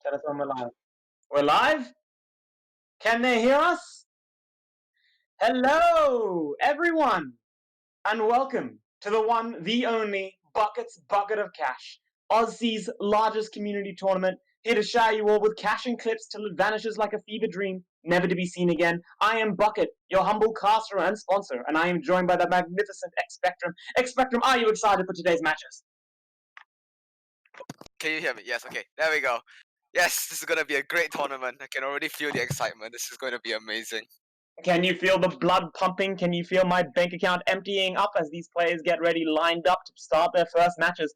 Tell us when we're live. We're live? Can they hear us? Hello, everyone, and welcome to the one, the only Bucket's Bucket of Cash, Aussie's largest community tournament, here to shower you all with cash and clips till it vanishes like a fever dream, never to be seen again. I am Bucket, your humble caster and sponsor, and I am joined by the magnificent X Spectrum. X Spectrum, are you excited for today's matches? Can you hear me? Yes, okay. There we go. Yes, this is going to be a great tournament. I can already feel the excitement. This is going to be amazing. Can you feel the blood pumping? Can you feel my bank account emptying up as these players get ready, lined up to start their first matches?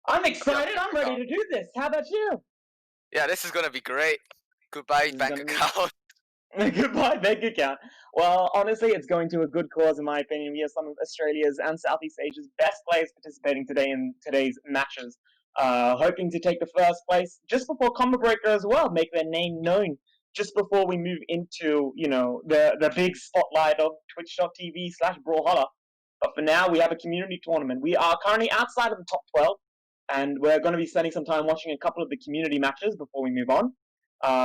I'm excited. I'm ready to do this. How about you? Yeah, this is going to be great. Goodbye, bank account. Goodbye, bank account. Well, honestly, it's going to a good cause, in my opinion. We have some of Australia's and Southeast Asia's best players participating today in today's matches, hoping to take the first place just before Combo Breaker as well, make their name known just before we move into, the big spotlight of twitch.tv/Brawlhalla. But for now, we have a community tournament. We are currently outside of the top 12, and we're going to be spending some time watching a couple of the community matches before we move on.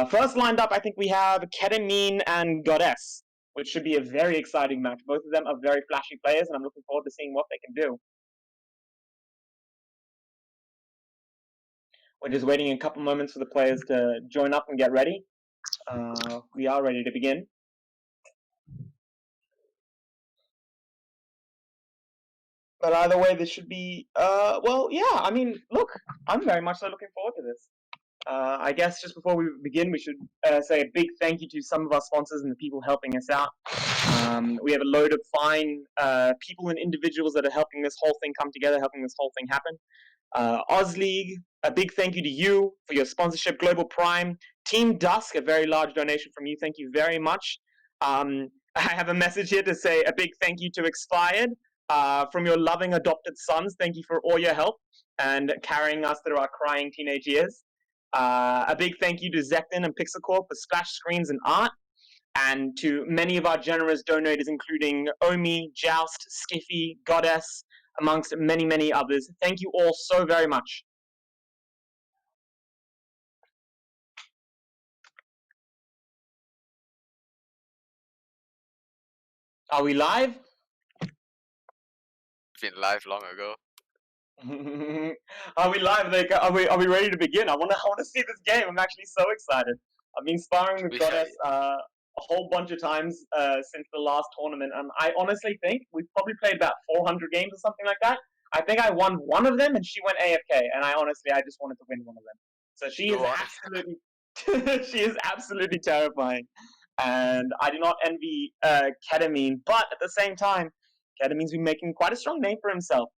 First lined up, I think we have Ketamine and Goddess, which should be a very exciting match. Both of them are very flashy players, and I'm looking forward to seeing what they can do. We're just waiting a couple moments for the players to join up and get ready. We are ready to begin. But either way, this should be, look, I'm very much so looking forward to this. I guess just before we begin, we should say a big thank you to some of our sponsors and the people helping us out. We have a load of fine people and individuals that are helping this whole thing come together, helping this whole thing happen. Oz League, a big thank you to you for your sponsorship. Global Prime, Team Dusk, a very large donation from you. Thank you very much. I have a message here to say a big thank you to Expired from your loving adopted sons. Thank you for all your help and carrying us through our crying teenage years. A big thank you to Zekton and Pixelcorp for splash screens and art, and to many of our generous donors, including Omi, Joust, Skiffy, Goddess, amongst many, many others. Thank you all so very much. Are we live? Been live long ago. Are we live? Like, are we ready to begin? I wanna see this game. I'm actually so excited. I've been sparring with Goddess a whole bunch of times since the last tournament, and I honestly think we've probably played about 400 games or something like that. I think I won one of them, and she went AFK, and I just wanted to win one of them. So she is absolutely, she is absolutely terrifying, and I do not envy Ketamine, but at the same time, Ketamine's been making quite a strong name for himself,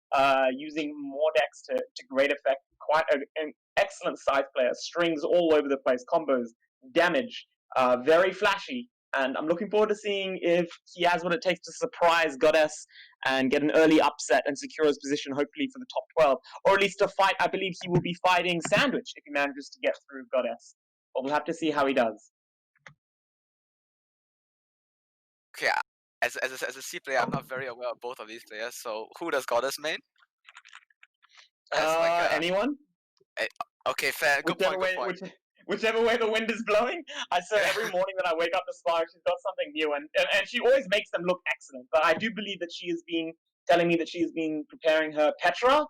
using Mordex to great effect. Quite an excellent scythe player, strings all over the place, combos, damage, very flashy. and I'm looking forward to seeing if he has what it takes to surprise Goddess and get an early upset and secure his position, hopefully for the top 12, or at least to fight. I believe he will be fighting Sandwich if he manages to get through Goddess, but we'll have to see how he does. Okay, as a C player, I'm not very aware of both of these players. So who does Goddess main? As like a Anyone? eh, okay, fair. Good Whichever point. Good way, point. whichever way the wind is blowing. I swear, every morning that I wake up to Spark, she's got something new, and she always makes them look excellent. But I do believe that she has been telling me that she has been preparing her Petra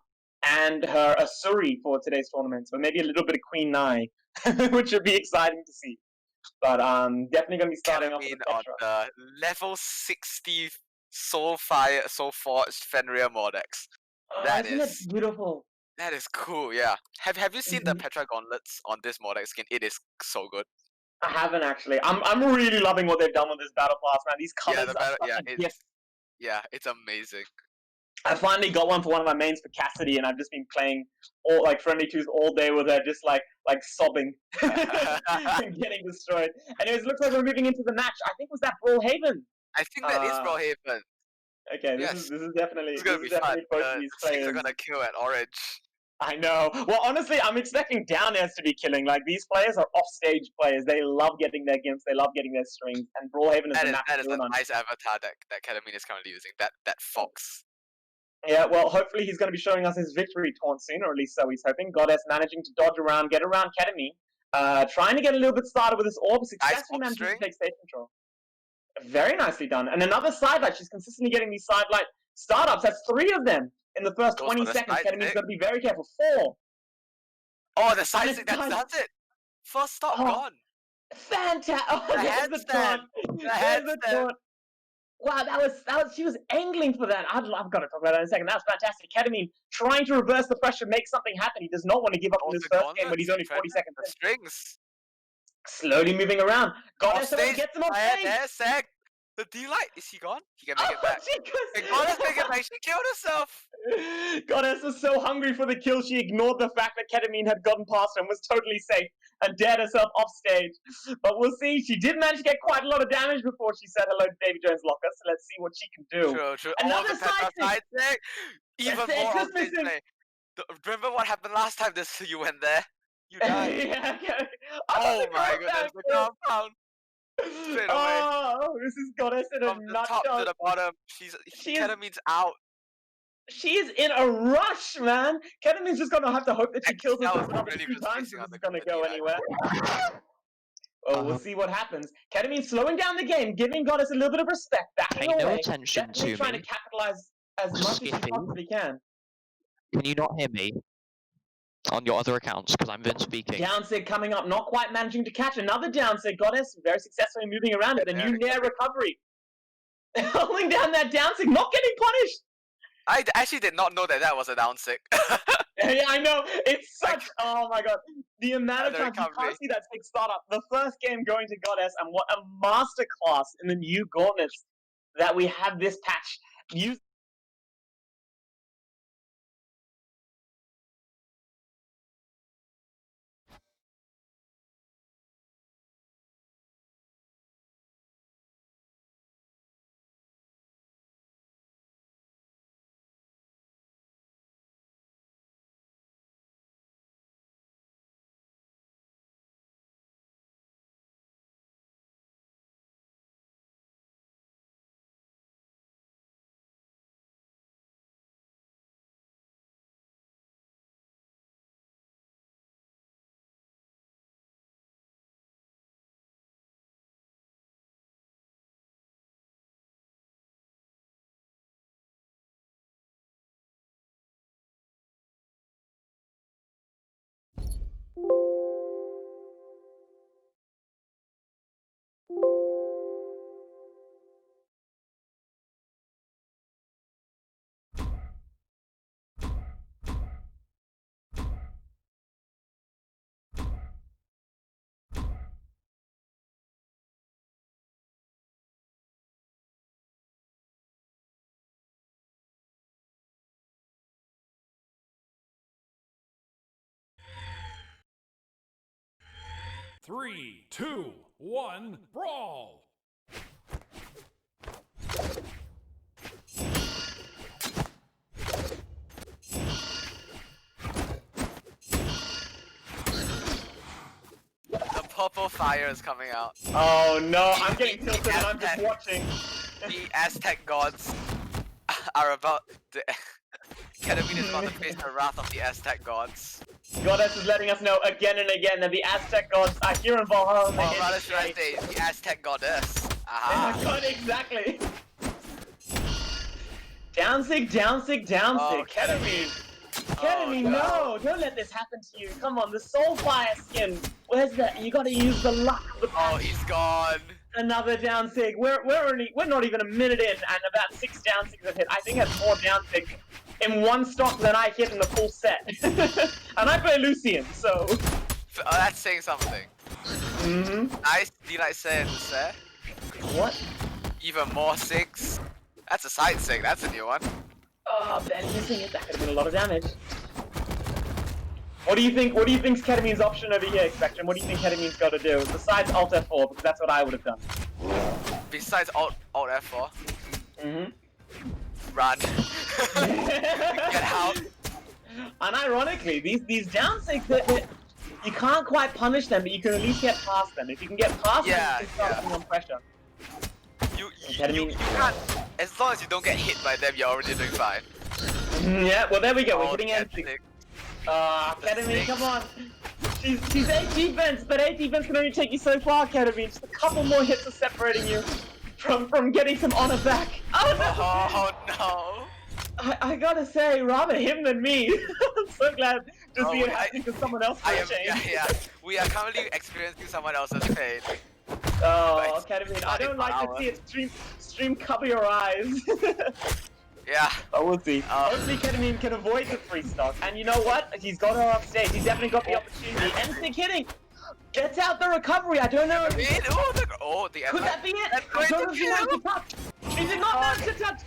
and her Asuri for today's tournament, so maybe a little bit of Queen Nai, which would be exciting to see. But definitely going to be starting off with Ketamine the on Petra. the level 60 Soul Fire Soul Forged Fenrir Modex. Oh, That isn't it is beautiful? that is cool. Yeah. Have you seen the Mm-hmm. Petra gauntlets on this Modex skin? It is so good. I haven't actually. I'm really loving what they've done with this battle pass, man. These Yeah, colors the are battle. such a gift. It's amazing. I finally got one for one of my mains for Cassidy, and I've just been playing all like friendly twos all day with her, just like sobbing and getting destroyed. Anyways, it looks like we're moving into the match. I think was that Brawl Haven. I think that is Uh, Brawlhaven. okay, this is Yes, this is definitely it's this gonna is be fun. definitely both of The these Six are players. gonna kill at Orange. I know. Well, honestly, I'm expecting down airs to be killing. Like these players are off-stage players. They love getting their gimps. They love getting their strings. And Brawl Haven is the map That to is do it a on. nice avatar that Ketamine is currently using. That fox. Yeah, well, hopefully he's going to be showing us his victory taunt soon, or at least so he's hoping. Goddess managing to dodge around, get around Ketamine, trying to get a little bit started with his orb, Nice successfully orb managing to string. take stage control. Very nicely done. And another sidelight. She's consistently getting these sidelight startups. That's 3 of them in the first Goes 20 for the seconds. side Ketamine's stick. got to be very careful. 4. Oh, the side And it's stick that done. does it. First stop Oh, gone. fantastic. Oh, The there's the taunt. handstand. The There's the handstand. taunt. Wow, she was angling for that. I've got to talk about that in a second. That was fantastic. Ketamine trying to reverse the pressure, make something happen. He does not want to give up in Goes this the first game when gauntlets. he's only 40 Impressive. seconds The in. strings. Slowly moving around. Off Goddess stage. gets him off stage. There, sec. The D-Light. Is he gone? He can make it Oh, back. Hey, Goddess make it back. She killed herself. Goddess was so hungry for the kill, she ignored the fact that Ketamine had gotten past her and was totally safe and dared herself off stage. But we'll see. She did manage to get quite a lot of damage before she said hello to Davy Jones' locker, so let's see what she can do. True. Oh, Another the Petra side side stick. Even stick. more Just off stage missing. play. Remember what happened last time you went there? You died. Yeah, okay. Oh, Oh the my ground goodness, the pound. ground pound straight away. Oh, this is Goddess in a From the top to nutshell. the bottom, She is Ketamine's out. she is in a rush, man. Ketamine's just gonna have to hope that she kills That was herself another really 2 just times facing if on this is gonna the go D-Light. anywhere. Well, we'll see what happens. Ketamine slowing down the game, giving Goddess a little bit of respect, backing Pay no away, attention definitely to trying me. to capitalize as much as she Skippy. possibly can. Can you not hear me on your other accounts? Because I'm been speaking. Down sig coming up, not quite managing to catch another down sig. Goddess very successfully moving around it. The new Nair recovery. Holding down that down sig, not getting punished. I actually did not know that was a down sick. Yeah, I know. It's such. Oh my god. The amount of The times you recovery. can't see that big startup. The first game going to Goddess, and what a masterclass in the new gauntlets that we have this patch. Use. Three, two, one, brawl! triple fire is coming out. Oh no, I'm getting tilted and I'm just Aztec. watching. The Aztec gods are about to. Ketamine is about to face the wrath of the Aztec gods. Goddess is letting us know again and again that the Aztec gods are here in Valhalla. Or rather, should I say, the Aztec goddess. Oh Aha. my god, exactly. Downsig, downsig, downsig. Oh, Ketamine. Oh, Ketamine, no. Don't let this happen to you. Come on, the Soulfire skin. Where's that? You gotta use the luck of the Oh, he's gone. Another downsig. We're not even a minute in, and about 6 downsigs have hit. I think I have more downsigs in one stock than I hit in the full set. And I play Lucian, so. Oh, that's saying something. Nice, D-Light said, sir. What? Even more sigs. That's a side sig, that's a new one. Oh, Ben missing it. That could have been a lot of damage. What do you think? What do you think's Ketamine's option over here, Spectrum? What do you think Ketamine's got to do besides Alt F4? Because that's what I would have done. Besides Alt F4. Run. Get out. Unironically, these downsigs, you can't quite punish them, but you can at least get past them. If you can get past them, you can start putting on pressure. You can't. As long as you don't get hit by them, you're already doing fine. Yeah, well there we go. We're Oh, hitting that's M6. sick. Ketamine, come on. She's 8 defense, but 8 defense can only take you so far, Ketamine. Just a couple more hits are separating you from getting some honor back. Oh no! Oh no! I gotta say, rather him than me. I'm so glad to see it happening to someone else for a change. Yeah. We are currently experiencing someone else's pain. Oh, Ketamine, I don't like to see it stream cover your eyes. Yeah. Oh, we'll see. Hopefully Ketamine can avoid the free stock. And you know what? He's got her off stage. He's definitely got the opportunity. N-Sync hitting! Gets out the recovery. I don't know if... The Could that be it? I don't know if he managed to touch. He did not manage to touch.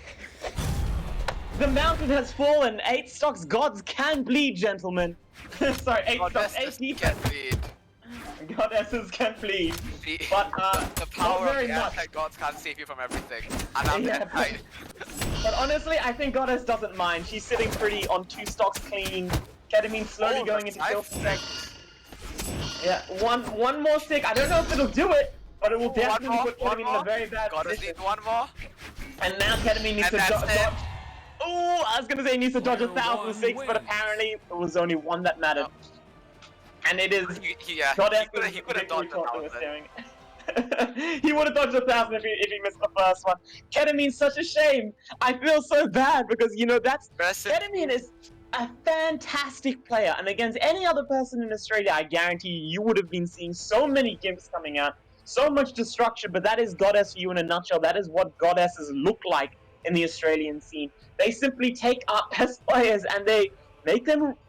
The mountain has fallen. 8 stocks. Gods can bleed, gentlemen. Sorry, 8 stocks. 8 defense. Goddesses can bleed. But, the power of very the much. Aztec gods can't save you from everything. And I'm dead right. But honestly, I think Goddess doesn't mind. She's sitting pretty on 2 stocks clean. Ketamine slowly going into kill sec. Yeah, one more stick. I don't know if it'll do it, but it will definitely put Ketamine in a very bad position. Need one more. And now Ketamine needs to dodge. Oh, I was gonna say he needs to dodge 1,006, but apparently it was only one that mattered. And it is Goddess. He could have dodged 1,000. He would have dodged 1,000 if he missed the first one. Ketamine's such a shame. I feel so bad because Ketamine is a fantastic player, and against any other person in Australia, I guarantee you would have been seeing so many gimps coming out, so much destruction. But that is Goddess for you in a nutshell. That is what Goddesses look like in the Australian scene. They simply take our best players and they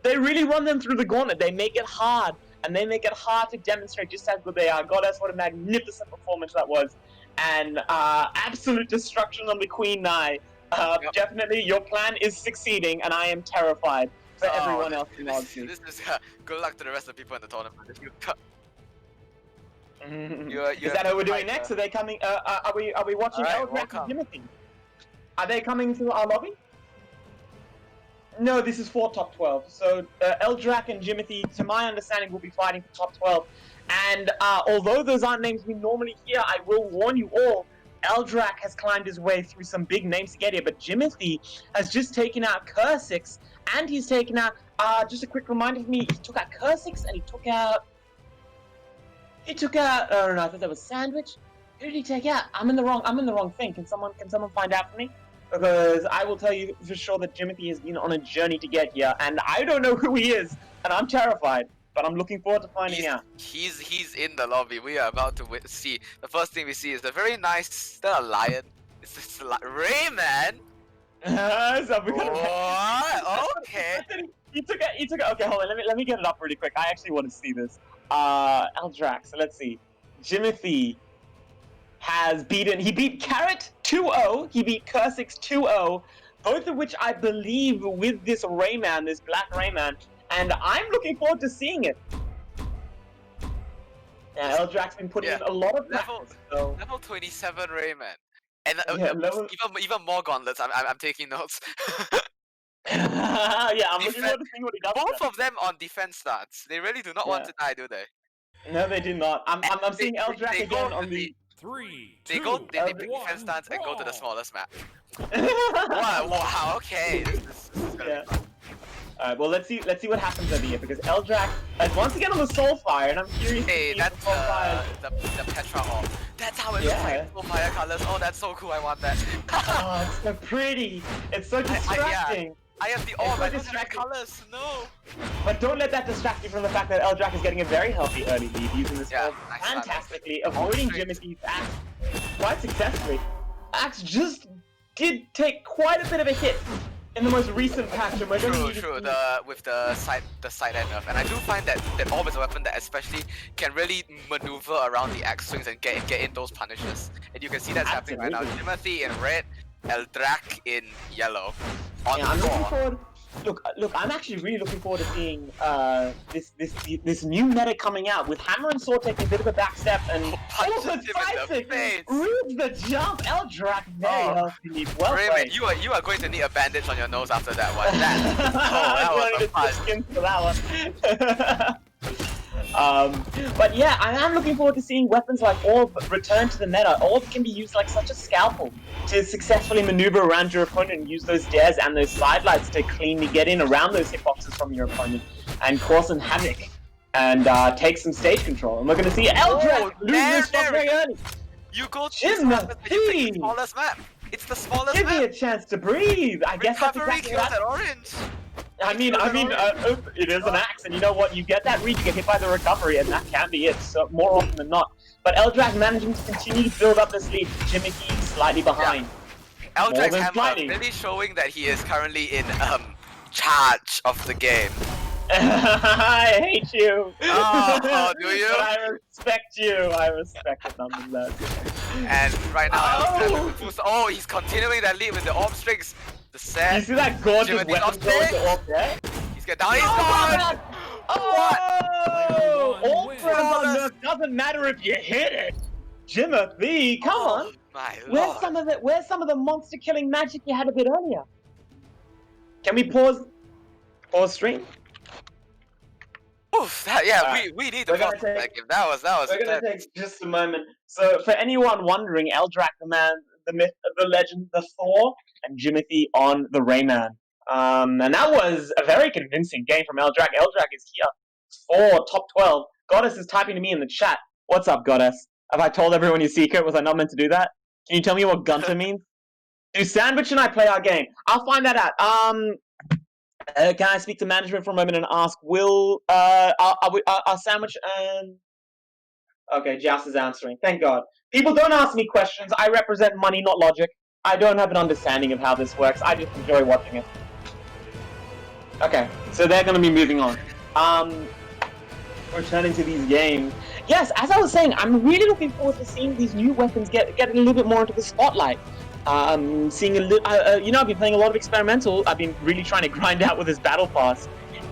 really run them through the gauntlet. They make it hard. And they make it hard to demonstrate just how good they are. Goddess, what a magnificent performance that was. And absolute destruction on the Queen Nai. Definitely, your plan is succeeding, and I am terrified for everyone else involved. This is good luck to the rest of the people in the tournament. Is that what we're doing next? Are they coming? Are we watching Eldrak and Jimothy? Are they coming to our lobby? No, this is for top 12. So Eldrak and Jimothy, to my understanding, will be fighting for top 12. And although those aren't names we normally hear, I will warn you all, Eldrak has climbed his way through some big names to get here. But Jimothy has just taken out Cursix, and he's taken out, just a quick reminder for me, he took out Cursix, and he took out, oh no, I thought that was Sandwich. Who did he take out? I'm in the wrong thing. Can someone find out for me? Because I will tell you for sure that Jimothy has been on a journey to get here, and I don't know who he is, and I'm terrified. But I'm looking forward to finding out. He's in the lobby. We are about to see. The first thing we see is a very nice. Is that a lion? It's a Rayman. So we're gonna... What? Okay. He took it. Okay, hold on. Let me get it up really quick. I actually want to see this. Eldrak. So let's see. Jimothy has beaten. He beat Carrot 2-0. He beat Cursix 2-0. Both of which I believe with this Rayman, this Black Rayman. And I'm looking forward to seeing it. Yeah, Eldrak's been putting in a lot of practice. Level 27 Rayman. And even more gauntlets. I'm taking notes. Yeah, I'm looking forward to seeing what he does. Both of them on defense stats. They really do not want to die, do they? No, they did not. I'm seeing Eldrak they go again to on the. They pick defense stance and go to the smallest map. Wow, okay. This is gonna Yeah. be fun. Alright, well let's see what happens over here because Eldrak is once again on the Soulfire, and I'm curious to Hey, see that's if the Soulfire. the Petra orb. That's how it looks like. Soulfire colors. Oh, that's so cool. I want that. Oh, it's so pretty. It's so distracting. I have the orb. I don't have the colors. No. But don't let that distract you from the fact that Eldrak is getting a very healthy early lead using this orb nice fantastically, avoiding Jimothy's axe quite successfully. Axe just did take quite a bit of a hit in the most recent patch, and we're going to True. With the side end nerf, and I do find that orb is a weapon that especially can really maneuver around the axe swings and get in those punishes. And you can see that's happening right now. Timothy in red, Eldrak in yellow. I'm looking forward. Look, I'm actually really looking forward to seeing this new meta coming out with Hammer and Sword taking a bit of a back step and punches him in the face. Reads the jump. Eldrak very healthy. Well Raymond, played. you are going to need a bandage on your nose after that one. That was a punch. Skins for that one. But yeah, I am looking forward to seeing weapons like Orb return to the meta. Orb can be used like such a scalpel to successfully maneuver around your opponent and use those dares and those sidelights to cleanly get in around those hitboxes from your opponent and cause some havoc and take some stage control. And we're going to see Eldrak lose this spot very early. You go to the smallest map. It's the smallest Give map. me a chance to breathe. I guess that's Recovery exactly kills that. at orange. I mean, it is an axe, and you know what? You get that read, you get hit by the recovery, and that can be it. So more often than not. But Eldrak managing to continue to build up this lead. Jimothy slightly behind. Yeah. Eldrak's hammer really showing that he is currently in charge of the game. I hate you. Oh, do you? But I respect you. I respect it nonetheless. And right now, oh, he's continuing that lead with the orb strings. The set. You see that gorgeous weapon throw with the orb there? He's got down. He's gone. Oh! Orb throws on nerf doesn't matter if you hit it. Jimothy, come on. My Where's some of the monster killing magic you had a bit earlier? Can we pause stream? Oof, we need to pause that game. That was We're gonna take just a moment. So for anyone wondering, Eldrak, the man, the myth, the legend, the Thor, and Jimothy on the Rayman. And that was a very convincing game from Eldrak. Eldrak is here for top 12. Goddess is typing to me in the chat. What's up, Goddess? Have I told everyone your secret? Was I not meant to do that? Can you tell me what Gunter means? Do Sandwich and I play our game? I'll find that out. Can I speak to management for a moment and ask, are Sandwich and... Okay, Jas is answering. Thank God. People don't ask me questions. I represent money, not logic. I don't have an understanding of how this works. I just enjoy watching it. Okay, so they're going to be moving on. Returning to these games. Yes, as I was saying, I'm really looking forward to seeing these new weapons get a little bit more into the spotlight. Seeing a little, I've been playing a lot of experimental. I've been really trying to grind out with this battle pass,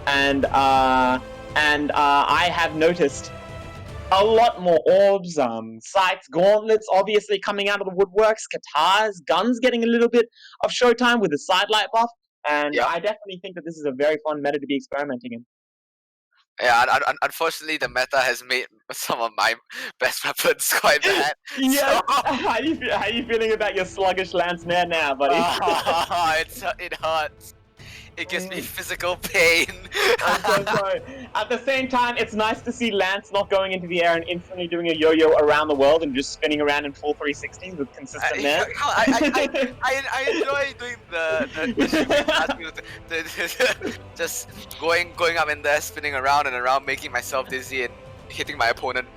and I have noticed a lot more orbs, sights, gauntlets, obviously coming out of the woodworks, katars, guns getting a little bit of showtime with the sidelight buff, and I definitely think that this is a very fun meta to be experimenting in. Yeah, unfortunately, the meta has made some of my best weapons quite bad. Yeah, so... how you feeling about your sluggish lance now, buddy? It hurts. It gives me physical pain. I'm so sorry. At the same time, it's nice to see Lance not going into the air and instantly doing a yo-yo around the world and just spinning around in full 360s with consistent nair. I enjoy doing the just going up in there, spinning around and around, making myself dizzy and hitting my opponent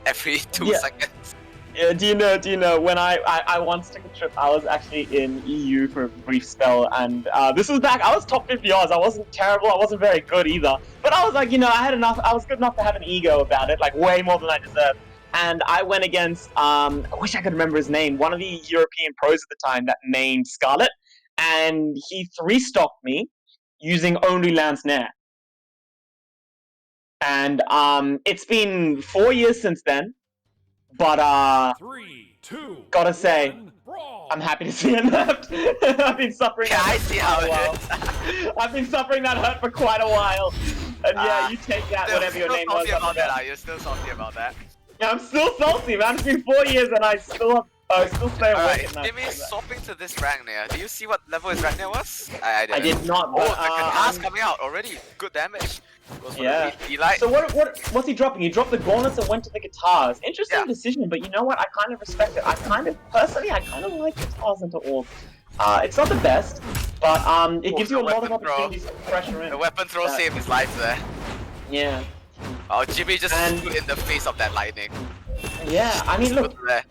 every 2 seconds. Yeah, do you know when I once took a trip, I was actually in EU for a brief spell, and this was back, I was top 50 odds, I wasn't terrible, I wasn't very good either, but I was like, I had enough, I was good enough to have an ego about it, like way more than I deserved, and I went against, I wish I could remember his name, one of the European pros at the time that named Scarlet, and he 3-stocked me using only Lance Nair. And it's been 4 years since then. But 3, 2, gotta say, 1, brawl. I'm happy to see it left. I've been suffering. Yeah, I see how it is. I've been suffering that hurt for quite a while. And yeah, you take that, whatever your name was. Salty about that, are you still salty about that? Yeah, I'm still salty, man. It's been 4 years and I still stay awake Alright, at night. Jimmy swapping to this Ragnar. Do you see what level his Ragnar was? I I didn't. did not. Oh, But, the Katars coming out already. Good damage. Goes for yeah. the Elite. So what's he dropping? He dropped the gauntlets and went to the guitars. Interesting Yeah. decision, but you know what? I kind of respect it. I kind of like guitars into orb. It's not the best, but it gives you a lot of opportunities to pressure in. The weapon throw saved his life there. Yeah. Oh, Jimmy just stood in the face of that lightning. Yeah, I mean, look, Stood there.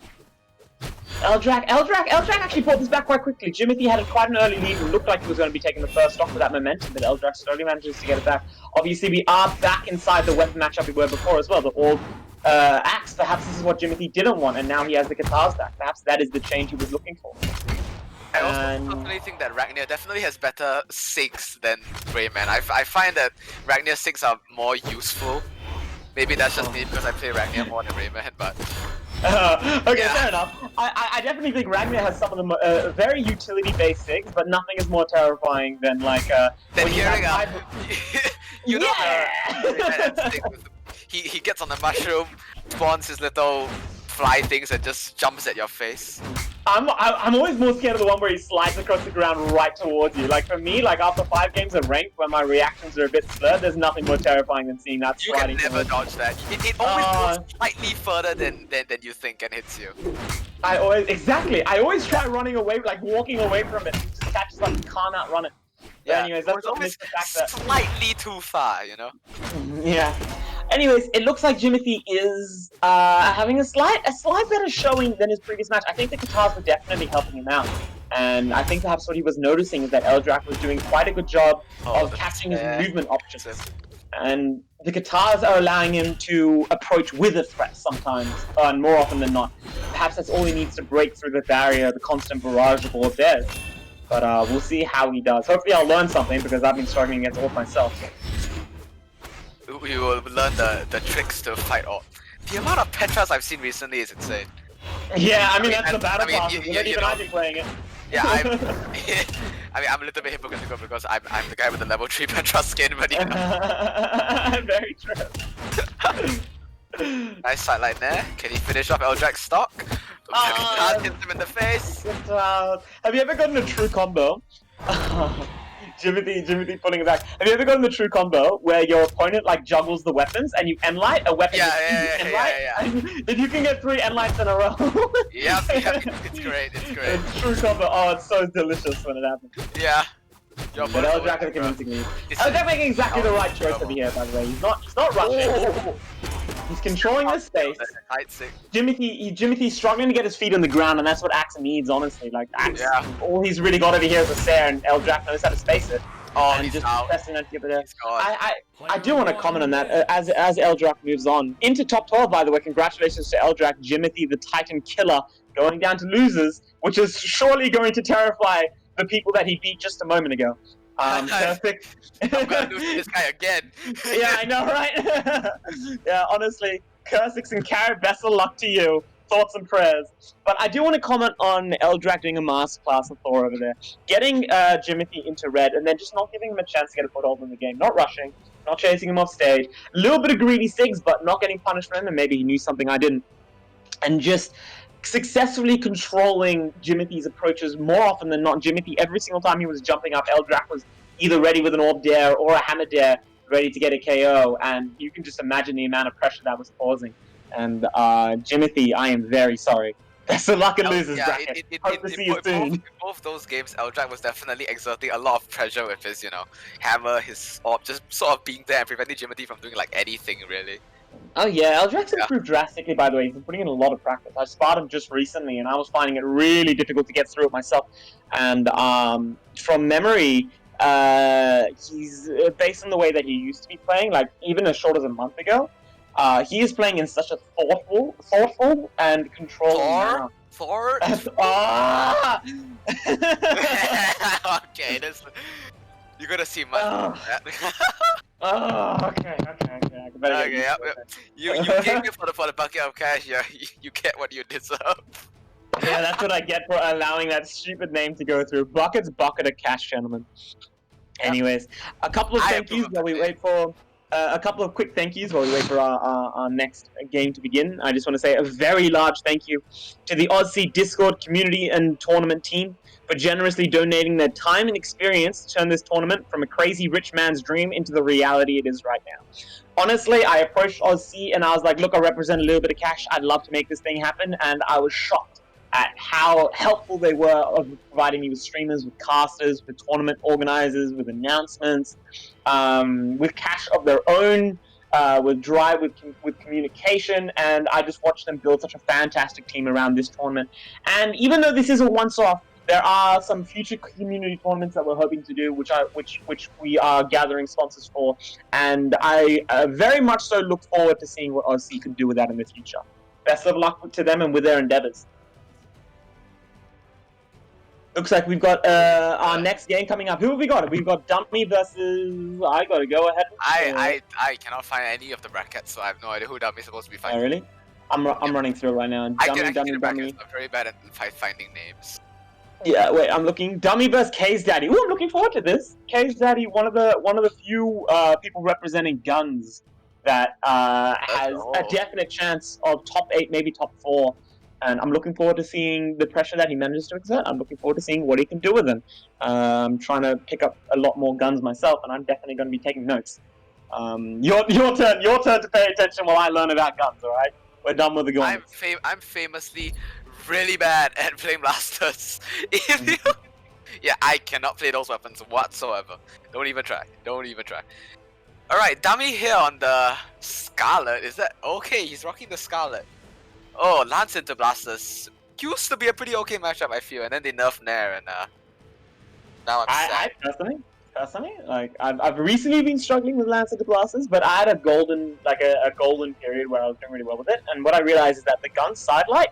Eldrak actually brought this back quite quickly. Jimothy had quite an early lead and looked like he was going to be taking the first stock with that momentum, but Eldrak slowly manages to get it back. Obviously, we are back inside the weapon matchup we were before as well. The Orb Axe, perhaps this is what Jimothy didn't want, and now he has the Katars back. Perhaps that is the change he was looking for. I also personally think that Ragnar definitely has better Sigs than Rayman. I find that Ragnar Sigs are more useful. Maybe that's just me because I play Ragnar more than Rayman, but... Okay, fair enough. I definitely think Ragnar has some of the very utility-based Sigs, but nothing is more terrifying than like then when hearing you know yeah! he gets on the mushroom, spawns his little fly things and just jumps at your face. I'm always more scared of the one where he slides across the ground right towards you. Like for me, like after 5 games of ranked, when my reactions are a bit slurred, there's nothing more terrifying than seeing that You sliding. can never dodge that. It always goes slightly further than you think and hits you. I always try running away, like walking away from it. It just catches like you can't outrun it. But anyways, that's what makes the fact that slightly too far, you know. Yeah. Anyways, it looks like Jimothy is having a slight better showing than his previous match. I think the Katars were definitely helping him out. And I think perhaps what he was noticing is that Eldrak was doing quite a good job of catching his movement options. And the Katars are allowing him to approach with a threat sometimes, and more often than not. Perhaps that's all he needs to break through the barrier, the constant barrage of all theirs. But we'll see how he does. Hopefully I'll learn something because I've been struggling against Orb myself. We will learn the tricks to fight Orb. The amount of Petras I've seen recently is insane. Yeah, I mean that's the battle pass. Even I've been playing it. Yeah, I'm a little bit hypocritical because I'm the guy with the level 3 Petra skin, but you know. Very true. Nice sideline there. Can he finish off Eldrak's stock? Can't hit him in the face. Have you ever gotten a true combo? Jimothy pulling it back. Have you ever gotten the true combo where your opponent like juggles the weapons and you enlight a weapon? Yeah. If you can get 3 enlights in a row. Yep, it's great. It's true combo. Oh, it's so delicious when it happens. Yeah. But Eldrak is convincing me. Eldrak making exactly the right choice over here, by the way. He's not rushing. He's controlling the space. Jimothy's struggling to get his feet on the ground, and that's what Axe needs, honestly. Like Axe, all he's really got over here is a Sair, and Eldrak knows how to space it. Oh, and he's just out. pressing on to get there. I do want to comment on that as Eldrak moves on into top 12. By the way, congratulations to Eldrak, Jimothy, the Titan Killer, going down to losers, which is surely going to terrify the people that he beat just a moment ago. Perfect. I'm gonna lose to this guy again. Yeah, I know, right? Yeah, honestly, Cursix and Carrot, best of luck to you. Thoughts and prayers. But I do want to comment on Eldrak doing a masterclass of Thor over there. Getting Jimothy into red and then just not giving him a chance to get a foothold in the game. Not rushing, not chasing him off stage. A little bit of greedy Sigs, but not getting punished for him, and maybe he knew something I didn't. And just successfully controlling Jimothy's approaches more often than not. Jimothy, every single time he was jumping up, Eldrak was either ready with an Orb Dare or a Hammer Dare, ready to get a KO, and you can just imagine the amount of pressure that was causing. And Jimothy, I am very sorry. Best of luck in losers bracket. Hope to see you soon. In both those games, Eldrak was definitely exerting a lot of pressure with his, hammer, his Orb, just sort of being there and preventing Jimothy from doing like anything really. Oh yeah, Eldrak's improved drastically, by the way. He's been putting in a lot of practice. I sparred him just recently, and I was finding it really difficult to get through it myself. And from memory, he's based on the way that he used to be playing, like even as short as a month ago. He is playing in such a thoughtful and controlled manner. Thor? Okay, you're gonna see much more of that. Okay. You came here for the bucket of cash. Yeah, you get what you deserve. Yeah, that's what I get for allowing that stupid name to go through. Bucket's bucket of cash, gentlemen. Anyways, a couple of thank yous while we wait for a couple of quick thank yous while we wait for our next game to begin. I just want to say a very large thank you to the Aussie Discord community and tournament team for generously donating their time and experience to turn this tournament from a crazy rich man's dream into the reality it is right now. Honestly, I approached Aussie and I was like, look, I represent a little bit of cash. I'd love to make this thing happen. And I was shocked at how helpful they were of providing me with streamers, with casters, with tournament organizers, with announcements, with cash of their own, with drive, with communication, and I just watched them build such a fantastic team around this tournament. And even though this is a once-off, there are some future community tournaments that we're hoping to do, which we are gathering sponsors for, and I very much so look forward to seeing what OC can do with that in the future. Best of luck to them and with their endeavors. Looks like we've got our next game coming up. Who have we got? We've got Dummy versus... I gotta go ahead. I cannot find any of the brackets, so I have no idea who Dummy's supposed to be fighting. Oh, really? I'm running through it right now. Dummy. I can see the brackets. I'm very bad at finding names. Yeah, wait, I'm looking. Dummy versus K's Daddy. Ooh, I'm looking forward to this. K's Daddy, one of the few people representing guns that has a definite chance of top 8, maybe top 4. And I'm looking forward to seeing the pressure that he manages to exert. I'm looking forward to seeing what he can do with them. I'm trying to pick up a lot more guns myself, and I'm definitely going to be taking notes. Your turn to pay attention while I learn about guns. All right, we're done with the guns. I'm famously really bad at playing blasters. Yeah, I cannot play those weapons whatsoever. Don't even try. Don't even try. All right, Dummy here on the Scarlet. Is that okay? He's rocking the Scarlet. Oh, Lance into Blasters used to be a pretty okay matchup, I feel, and then they nerfed Nair, and now I'm sad. I personally, like I've recently been struggling with Lance into Blasters, but I had a golden period where I was doing really well with it, and what I realized is that the gun sidelight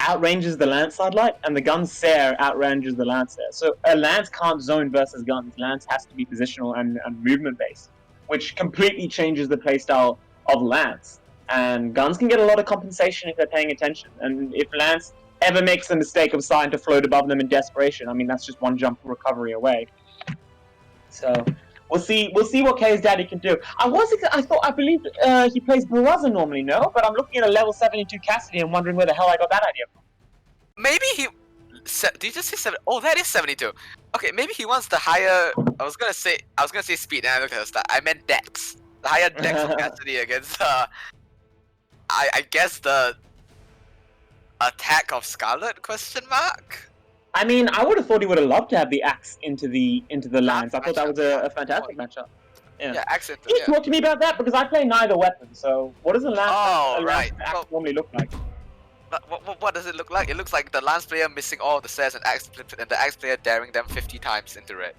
outranges the Lance sidelight, and the gun Sair outranges the Lance Sair. So a Lance can't zone versus guns. Lance has to be positional and movement based, which completely changes the playstyle of Lance. And guns can get a lot of compensation if they're paying attention. And if Lance ever makes the mistake of starting to float above them in desperation, I mean, that's just one jump recovery away. So we'll see what K's Daddy can do. I believe he plays Baruzza normally, no? But I'm looking at a level 72 Cassidy and wondering where the hell I got that idea from. Maybe he... Did you just say 7? Oh, that is 72. Okay, maybe he wants the higher... I was gonna say speed, and I looked at the stat. I meant dex. The higher dex of Cassidy against... I guess the attack of Scarlet ? I mean, I would have thought he would have loved to have the axe into the lands. I thought that was a fantastic matchup. Yeah, axe into. Can you talk to me about that, because I play neither weapon. So what does a lance axe normally look like? What does it look like? It looks like the lance player missing all the stairs and the axe player daring them 50 times into red.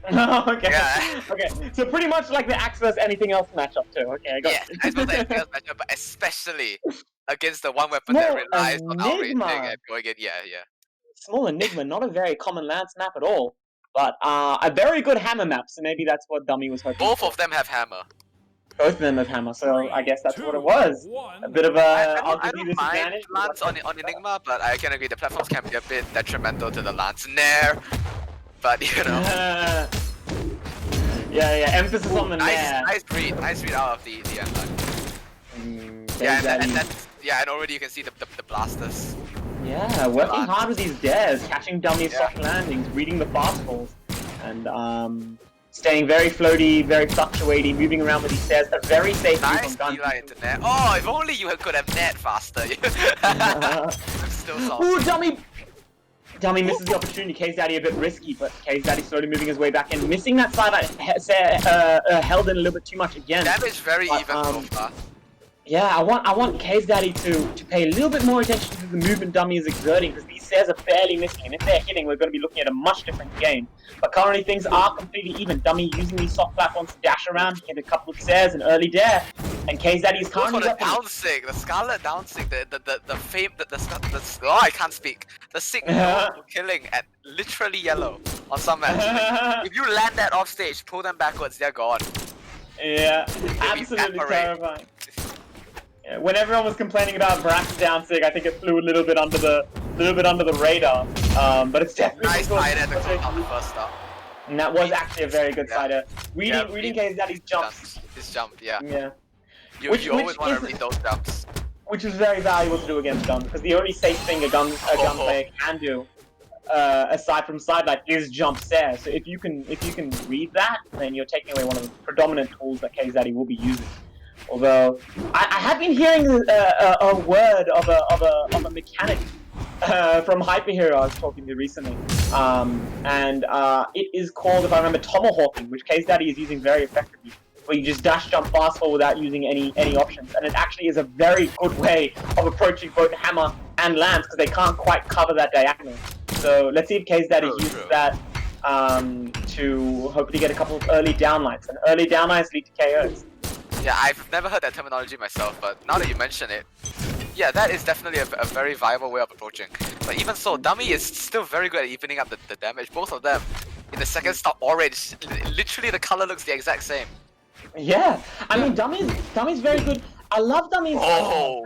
Okay. Yeah. Okay. So pretty much like the axe versus anything else matchup too. Okay, I got it. I suppose anything else matchup, but especially against the one weapon that relies on outraging and going in. Yeah. Small Enigma, not a very common lance map at all, but a very good hammer map. So maybe that's what Dummy was hoping. Both of them have hammer. Both of them have hammer, so I guess that's what it was. A bit of a. I don't mind lance on Enigma, but I can agree the platforms can be a bit detrimental to the lance Nair. But you know. Yeah. Emphasis on the Nair. Nice read out of the end line. And already you can see the blasters. Yeah, working hard with these dares, catching Dummy's soft landings, reading the fastballs, and staying very floaty, very fluctuating, moving around with these stairs. A very safe nice move on into net. Oh, if only you could have net faster. I'm still salty. Ooh, Dummy misses the opportunity. K's Daddy a bit risky, but K's Daddy slowly moving his way back in, missing that side. Held in a little bit too much again. Damage very even so far. Yeah, I want K's Daddy to pay a little bit more attention to the movement Dummy is exerting, because these stairs are barely missing, and if they're hitting, we're going to be looking at a much different game. But currently things are completely even. Dummy using these soft platforms to dash around, get a couple of stairs, an early dare, and K's Daddy's currently the downsig, the Scarlet downsig, the fame, oh, I can't speak. The signal killing at literally yellow on some matches. If you land that off stage, pull them backwards, they're gone. Yeah, absolutely terrifying. Yeah, when everyone was complaining about Brack's downsig, I think it flew a little bit under the radar. But it's definitely nice fight at the first stop. And that was actually a very good Yeah. cider. Reading K's Daddy's jumps. His jump, yeah. Yeah. You Which always want to is- read those jumps. Which is very valuable to do against gun, because the only safe thing a gun player can do, aside from sidelight, is jump stairs. So if you can read that, then you're taking away one of the predominant tools that K's Daddy will be using. Although I have been hearing a word of a mechanic from Hyper Hero I was talking to recently, and it is called, if I remember, tomahawking, which K's Daddy is using very effectively, where you just dash jump fast forward without using any options, and it actually is a very good way of approaching both hammer and lance because they can't quite cover that diagonal. So let's see if K's Daddy uses that to hopefully get a couple of early downlights, and early downlights lead to KOs. Yeah, I've never heard that terminology myself, but now that you mention it, yeah, that is definitely a very viable way of approaching. But even so, Dummy is still very good at evening up the damage. Both of them in the second stop orange, literally the color looks the exact same. Yeah, I mean, Dummy's very good. I love Dummy's. Oh!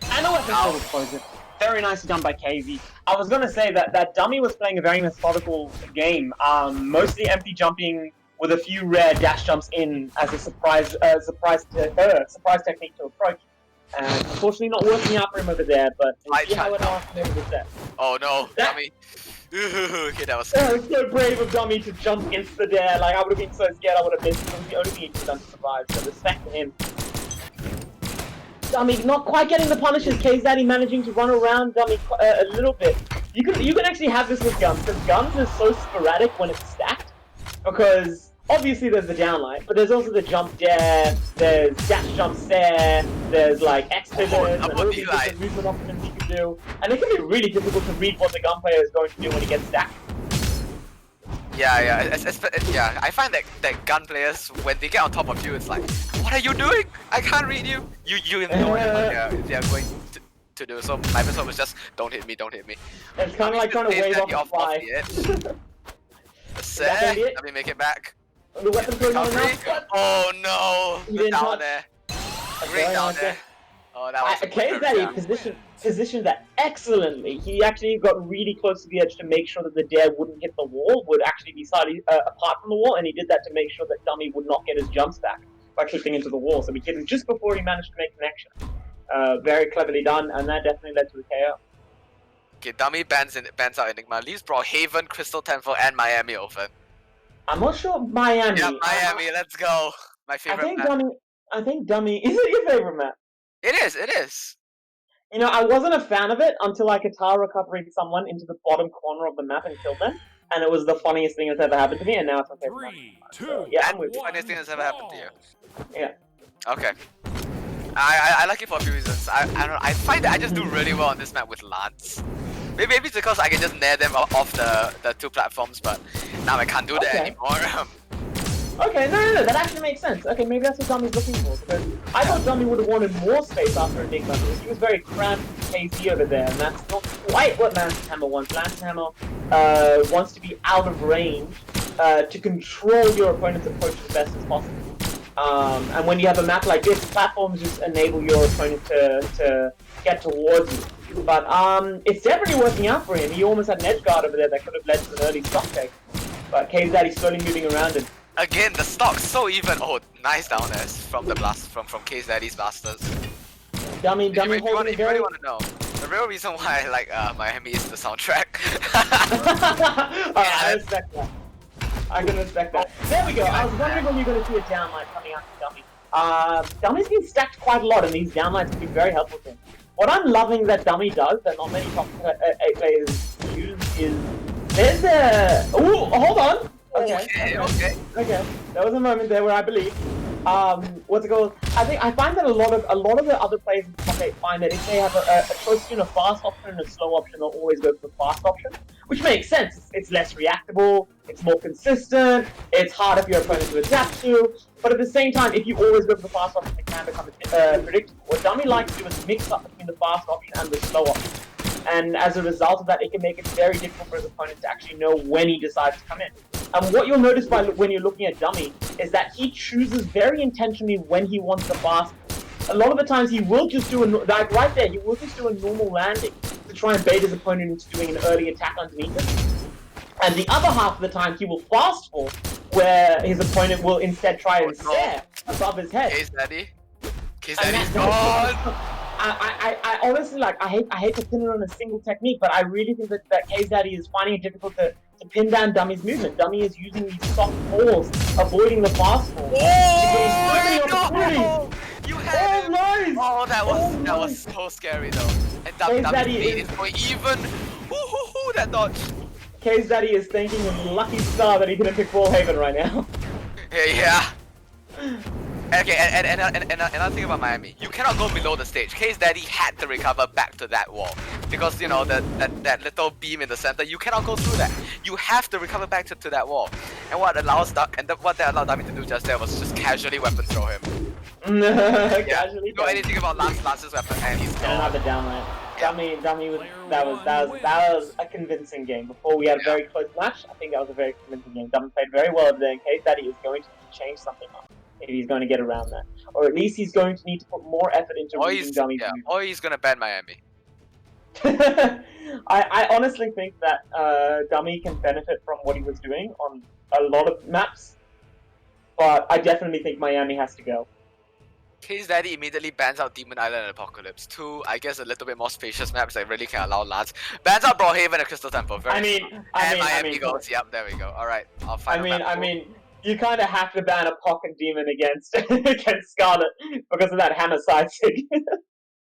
I know what this poison. Very nicely done by KV. I was gonna say that Dummy was playing a very methodical game, mostly empty jumping with a few rare dash jumps in as a surprise technique to approach. And unfortunately not working out for him over there, but we'll see how it ends with that. Oh no, Dummy. Okay, that was That was so brave of Dummy to jump into the dare. Like, I would have been so scared I would have missed. It was the only thing he could have done to survive, so respect to him. Dummy not quite getting the punishes. K's Daddy managing to run around Dummy a little bit. You can actually have this with guns, because guns are so sporadic when it's stacked, because obviously there's the downlight, but there's also the jump dare, there's dash jump stare, there's like X pivots, and all these different movement options you can do, and it can be really difficult to read what the gun player is going to do when he gets stacked. Yeah, I find that gun players, when they get on top of you, it's like, what are you doing? I can't read you. You know what they are going to do. So my best hope is just don't hit me. It's kind of like trying to wave off the fly. Let me make it back. The weapon's going on now. Oh no! The down there. Great down there. Oh, that was K's Daddy positioned that excellently. He actually got really close to the edge to make sure that the dare wouldn't hit the wall, would actually be slightly apart from the wall, and he did that to make sure that Dummy would not get his jumps back by kicking into the wall. So we hit him just before he managed to make connection. Very cleverly done, and that definitely led to the KO. Okay, Dummy bans out Enigma, leaves Brockhaven, Crystal Temple, and Miami open. I'm not sure Miami. Yeah, Miami, let's go. My favorite map. I think Dummy... Is it your favorite map? It is. You know, I wasn't a fan of it until I guitar recovered someone into the bottom corner of the map and killed them. And it was the funniest thing that's ever happened to me, and now it's my favorite map. So, yeah, I'm with you. Funniest thing that's ever happened to you. Yeah. Okay. I like it for a few reasons. I don't know, I find that I just do really well on this map with Lance. Maybe it's because I can just nair them off the two platforms, but now I can't do that anymore. Okay, no, that actually makes sense. Okay, maybe that's what Dummy's looking for, because I thought Dummy would have wanted more space after Enigma, because he was very cramped and KZ over there, and that's not quite what Lance's Hammer wants. Lance's Hammer wants to be out of range to control your opponent's approach as best as possible. And when you have a map like this, platforms just enable your opponent to get towards you. But it's definitely working out for him. He almost had an edge guard over there that could have led to an early stock take. But K's Daddy slowly moving around him. Again, the stock's so even. Oh, nice down there from the blast from K's Daddy's blasters. Dummy if you holding really want to know, the real reason why I like Miami is the soundtrack. I respect that. I can respect that. There we go. I was wondering when you're going to see a downlight coming out to Dummy. Dummy's been stacked quite a lot, and these downlights have been very helpful to him. What I'm loving that Dummy does, that not many top 8 players use, is there's a... Ooh, hold on! Okay. There was a moment there where I believe. What's it called? I find that a lot of the other players in top 8 find that if they have a choice between a fast option and a slow option, they'll always go for the fast option, which makes sense. It's less reactable, it's more consistent, it's harder for your opponent to adapt to. But at the same time, if you always go for the fast option, it can become predictable. What Dummy likes to do is mix up between the fast option and the slow option. And as a result of that, it can make it very difficult for his opponent to actually know when he decides to come in. And what you'll notice when you're looking at Dummy is that he chooses very intentionally when he wants the fast. A lot of the times he will just do right there, he will just do a normal landing to try and bait his opponent into doing an early attack underneath him. And the other half of the time, he will fast fall, where his opponent will instead try and stare above his head. Case Daddy. Case And Daddy's that's- gone! I honestly like I hate to pin it on a single technique, but I really think that Case Daddy is finding it difficult to pin down Dummy's movement. Dummy is using these soft falls, avoiding the fast fall. Oh, you had him! Nice! Oh, that was so scary though. And Case Daddy Dummy is going even. That dodge. Case Daddy is thanking his lucky star that he didn't pick Wallhaven right now. Yeah. Okay, and another thing about Miami, you cannot go below the stage. Case Daddy had to recover back to that wall because you know that little beam in the center. You cannot go through that. You have to recover back to that wall. And what that allowed Dummy to do just there was just casually weapon throw him. Casually. Know anything about Lance's weapon and he's gone. Another downline. Dummy was that was a convincing game. Before we had a very close match, I think that was a very convincing game. Dummy played very well today. Case Daddy is going to change something up if he's going to get around that, or at least he's going to need to put more effort into reading Dummy's movement. Or he's gonna ban Miami. I honestly think that Dummy can benefit from what he was doing on a lot of maps, but I definitely think Miami has to go. Case Daddy immediately bans out Demon Island and Apocalypse. Two, I guess, a little bit more spacious maps that really can allow Lance. Bans out Broadhaven and Crystal Temple. Very strong. Miami goes. Yep, there we go. All right, I'll find. I mean, you kind of have to ban a Pocket Demon against Scarlet because of that hammer side sig.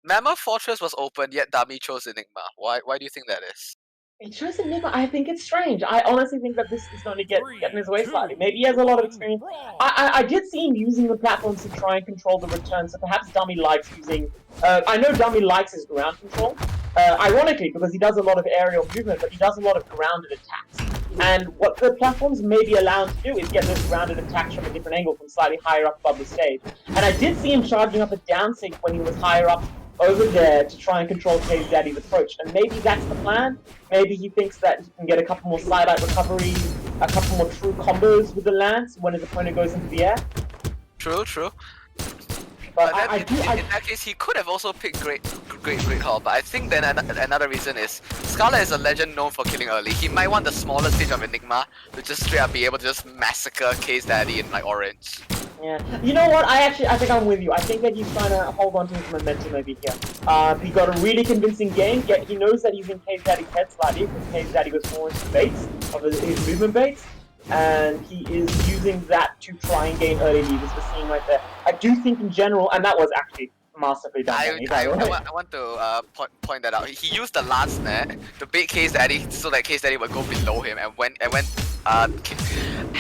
Mammoth Fortress was open, yet Dummy chose Enigma. Why do you think that is? He chose Enigma. I think it's strange. I honestly think that this is going to get in his way slightly. Maybe he has a lot of experience. I did see him using the platforms to try and control the return, so perhaps Dummy likes using... I know Dummy likes his ground control, ironically, because he does a lot of aerial movement, but he does a lot of grounded attacks. And what the platforms may be allowed to do is get those grounded attacks from a different angle, from slightly higher up above the stage. And I did see him charging up a down sig when he was higher up over there to try and control Case Daddy's approach. And maybe that's the plan. Maybe he thinks that he can get a couple more side-eye recoveries, a couple more true combos with the Lance when his opponent goes into the air. True. But in that case, he could have also picked Great Hall, but I think then another reason is Scarlet is a legend known for killing early. He might want the smaller stage of Enigma to just straight up be able to just massacre Case Daddy in like orange. Yeah. You know what? I think I'm with you. I think that he's trying to hold on to his momentum over here. He got a really convincing game, yet he knows that he's in Case Daddy's head slightly, because Case Daddy was more into baits, of his movement baits, and he is using that to try and gain early lead, as we're seeing right there. I do think in general, and that was actually masterfully done. I want to point that out. He used the last net to bait Case Daddy so that Case Daddy would go below him, and when I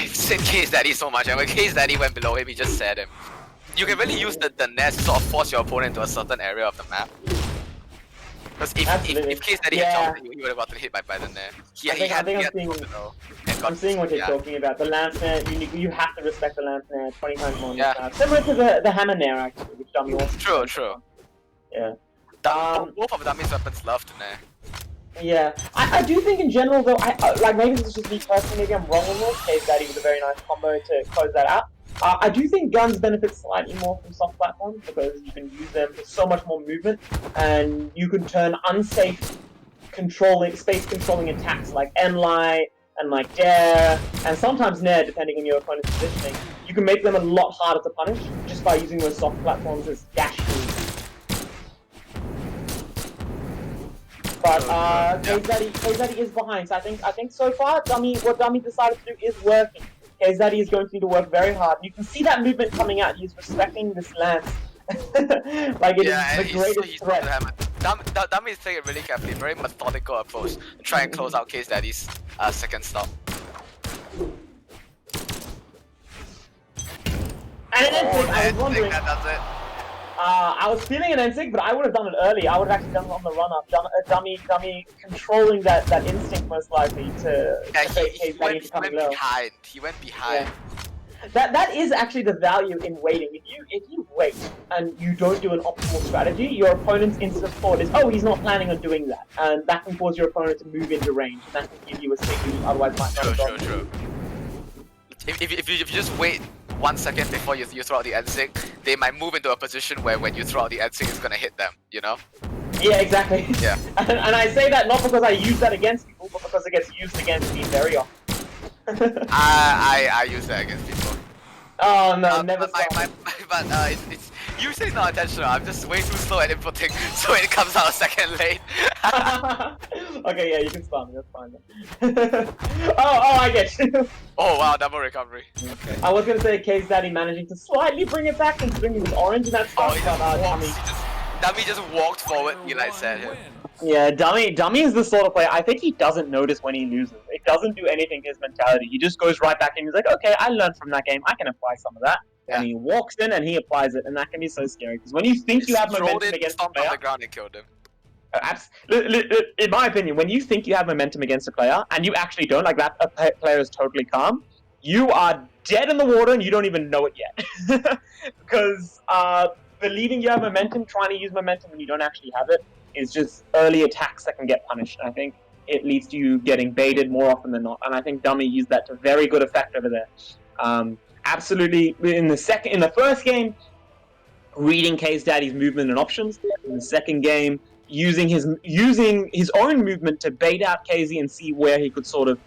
said Case Daddy so much, and when Case Daddy went below him, he just said him. You can really use the net to sort of force your opponent into a certain area of the map. Because if Case Daddy had jumped, he would have gotten hit by the net. I'm seeing what you're talking about. The lance net, you have to respect the lance net 20 times more. Similar to the hammer nair, actually, which Dummy also. True. Yeah. Both of Dummy's weapons love to nair. Yeah, I do think in general though, like maybe this is just me personally, maybe I'm wrong on this. Case Daddy was a very nice combo to close that out. I do think guns benefit slightly more from soft platforms because you can use them for so much more movement, and you can turn unsafe space controlling attacks like Enlight and like Dare, and sometimes Nair, depending on your opponent's positioning. You can make them a lot harder to punish just by using those soft platforms as dash moves. But Case Daddy is behind, so I think so far what Dummy decided to do is working. Case Daddy is going to need to work very hard. You can see that movement coming out. He's respecting this lance. Like it is the greatest threat. Dummy is taking a really carefully, very methodical approach to try and close out Case Daddy's second stop. And then I was wondering. That does it. I was feeling an N-Sig, but I would have done it early. I would have actually done it on the run-up. Dummy controlling that instinct most likely to he went behind. He went behind. Yeah. That is actually the value in waiting. If you wait and you don't do an optimal strategy, your opponent's instant thought is, oh, he's not planning on doing that, and that can cause your opponent to move into range, and that can give you a sig you otherwise might not have done. True. If you just wait 1 second before you throw out the N-Sig, they might move into a position where when you throw out the N-Sig, it's gonna hit them, you know? Yeah, exactly. Yeah. And I say that not because I use that against people, but because it gets used against me very often. I use that against people. Oh no, never but saw it. but it's usually not intentional. I'm just way too slow at inputting, so it comes out a second late. Okay, yeah, you can spam me, that's fine then. Oh, I get you. Oh wow, double recovery. Okay. I was gonna say K's Daddy managing to slightly bring it back considering he was orange in that Oh, stuff, he but just walks. Dummy. Dummy just walked forward. Eli said him. Yeah, Dummy is the sort of player, I think he doesn't notice when he loses. It doesn't do anything to his mentality. He just goes right back in, he's like, okay, I learned from that game, I can apply some of that. Yeah. And he walks in and he applies it, and that can be so scary. Because when you think you have momentum against a stomped player, on the ground and killed him. in my opinion, when you think you have momentum against a player and you actually don't, like that player is totally calm, you are dead in the water and you don't even know it yet. Because believing you have momentum, trying to use momentum when you don't actually have it, is just early attacks that can get punished. And I think it leads to you getting baited more often than not. And I think Dummy used that to very good effect over there. Absolutely, in the first game, reading K's Daddy's movement and options. In the second game, using his own movement to bait out KZ and see where he could sort of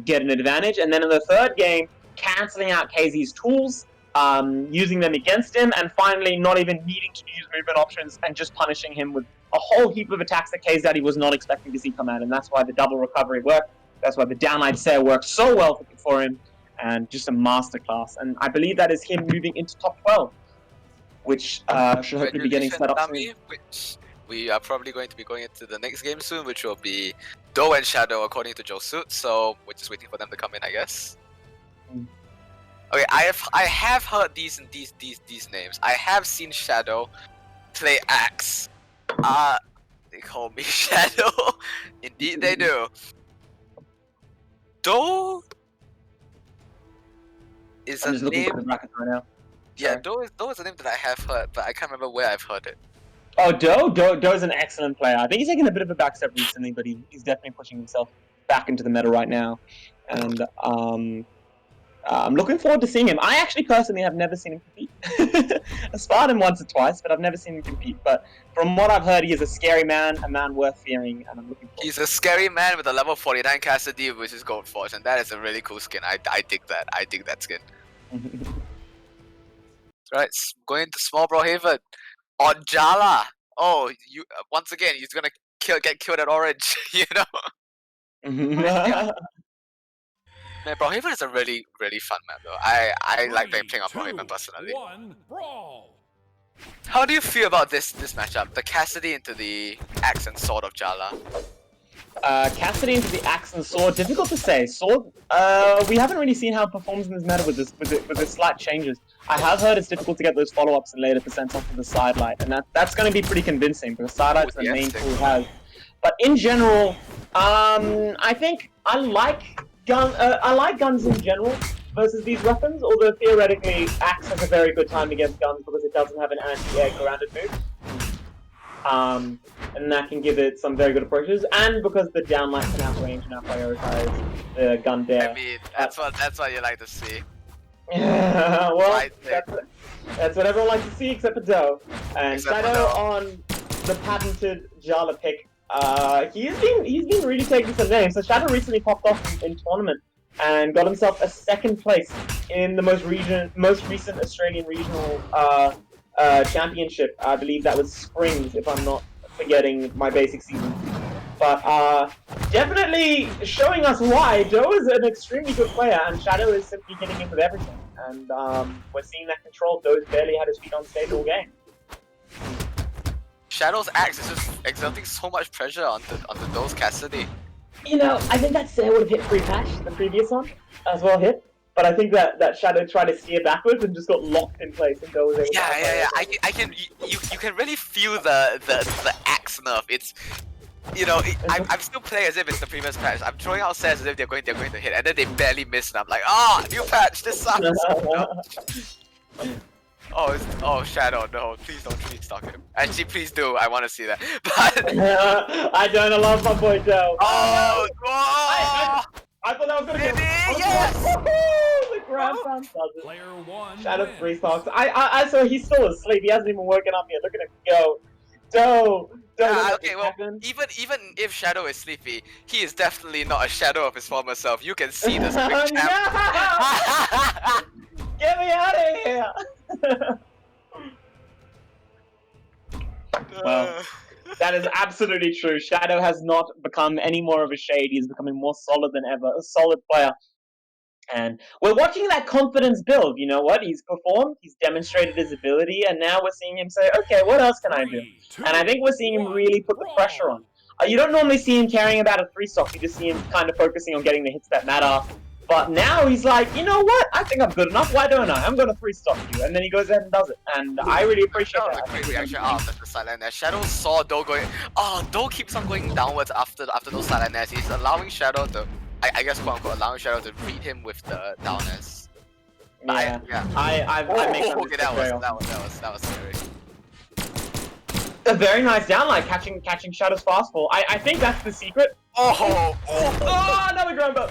get an advantage. And then in the third game, cancelling out KZ's tools, using them against him, and finally not even needing to use movement options and just punishing him with a whole heap of attacks that K's Daddy was not expecting to see come out. And that's why the double recovery worked. That's why the downlight sail worked so well for him. And just a masterclass. And I believe that is him moving into top 12. Which should hopefully be getting set up soon. Which we are probably going to be going into the next game soon, which will be Do and Shadow, according to Joe Suit. So we're just waiting for them to come in, I guess. Okay, I have heard these names. I have seen Shadow play Axe. They call me Shadow. Indeed, they do. Do is I'm a just looking name. for the brackets right now. Yeah, Do is a name that I have heard, but I can't remember where I've heard it. Oh, Doe's an excellent player. I think he's taken a bit of a backstep recently, but he's definitely pushing himself back into the meta right now. And I'm looking forward to seeing him. I actually personally have never seen him compete. I sparred him once or twice, but I've never seen him compete. But from what I've heard, he is a scary man, a man worth fearing, and I'm looking forward. He's a scary man with a level 49 Cassidy with his Gold Forge, and that is a really cool skin. I dig that. I dig that skin. Right, going to Small Brohaven on Jala. Oh, you once again he's gonna get killed at Orange. You know. Yeah. Man, Brohaven is a really fun map though. I like playing on Brohaven personally. How do you feel about this matchup? The Cassidy into the Axe and Sword of Jala. Cassidy into the Axe and Sword, difficult to say. Sword, we haven't really seen how it performs in this meta with the slight changes. I have heard it's difficult to get those follow-ups and later percents off of the sidelight, and that's going to be pretty convincing because sidelight's the main tool he has. But in general, I think I like guns in general versus these weapons. Although theoretically, Axe has a very good time against guns because it doesn't have an anti-air grounded move. And that can give it some very good approaches, and because the downlight can outrange and outprioritize the gun there. I mean, that's what you like to see. Well, that's what everyone likes to see, except for Doe. And Shadow on the patented Jala pick. He's been really taking some names. So Shadow recently popped off in tournament and got himself a second place in the most recent Australian regional championship. I believe that was Springs, if I'm not forgetting my basic season. But definitely showing us why Doe is an extremely good player and Shadow is simply getting in with everything. And we're seeing that control. Doe's barely had his feet on stage all game. Shadow's Axe is just exerting so much pressure onto Doe's Cassidy. You know, I think that Sail would have hit free patch, the previous one, as well hit. But I think that Shadow tried to steer backwards and just got locked in place and Doe was able to... Yeah. I can you can really feel the Axe nerf. It's, you know, I'm still playing as if it's the previous patch. I'm throwing out sets as if they're going to hit, and then they barely miss, and I'm like, oh, new patch, this sucks. Oh, Shadow, no, please don't treat stock him. Actually, please do. I want to see that. But I don't love my boy Doe. Oh, I thought that was gonna Baby, go. yes! The grand does it. Player one. Shadow 3 stocks. I saw he's still asleep. He hasn't even woken up yet. Look at him go. Doe Don't let Okay, this well, happen. even if Shadow is sleepy, he is definitely not a shadow of his former self. You can see this quick champ. No! Get me out of here! Well, that is absolutely true. Shadow has not become any more of a shade. He's becoming more solid than ever. A solid player. And we're watching that confidence build. You know what? He's performed, he's demonstrated his ability, and now we're seeing him say, okay, what else can I do? And I think we're seeing him really put the pressure on. You don't normally see him caring about a 3-stock, you just see him kind of focusing on getting the hits that matter. But now he's like, you know what? I think I'm good enough. Why don't I? I'm going to 3-stock you. And then he goes ahead and does it. And I really appreciate That that. was a great reaction out of the silent air. Shadow saw Do going. Oh, Do keeps on going downwards after those silent airs. He's allowing Shadow to, I guess, quote unquote, allowing Shadow to read him with the down airs. Yeah, I make that okay, that was scary. A very nice downlight, catching Shadow's fastball. I think that's the secret. Oh, Another ground ball.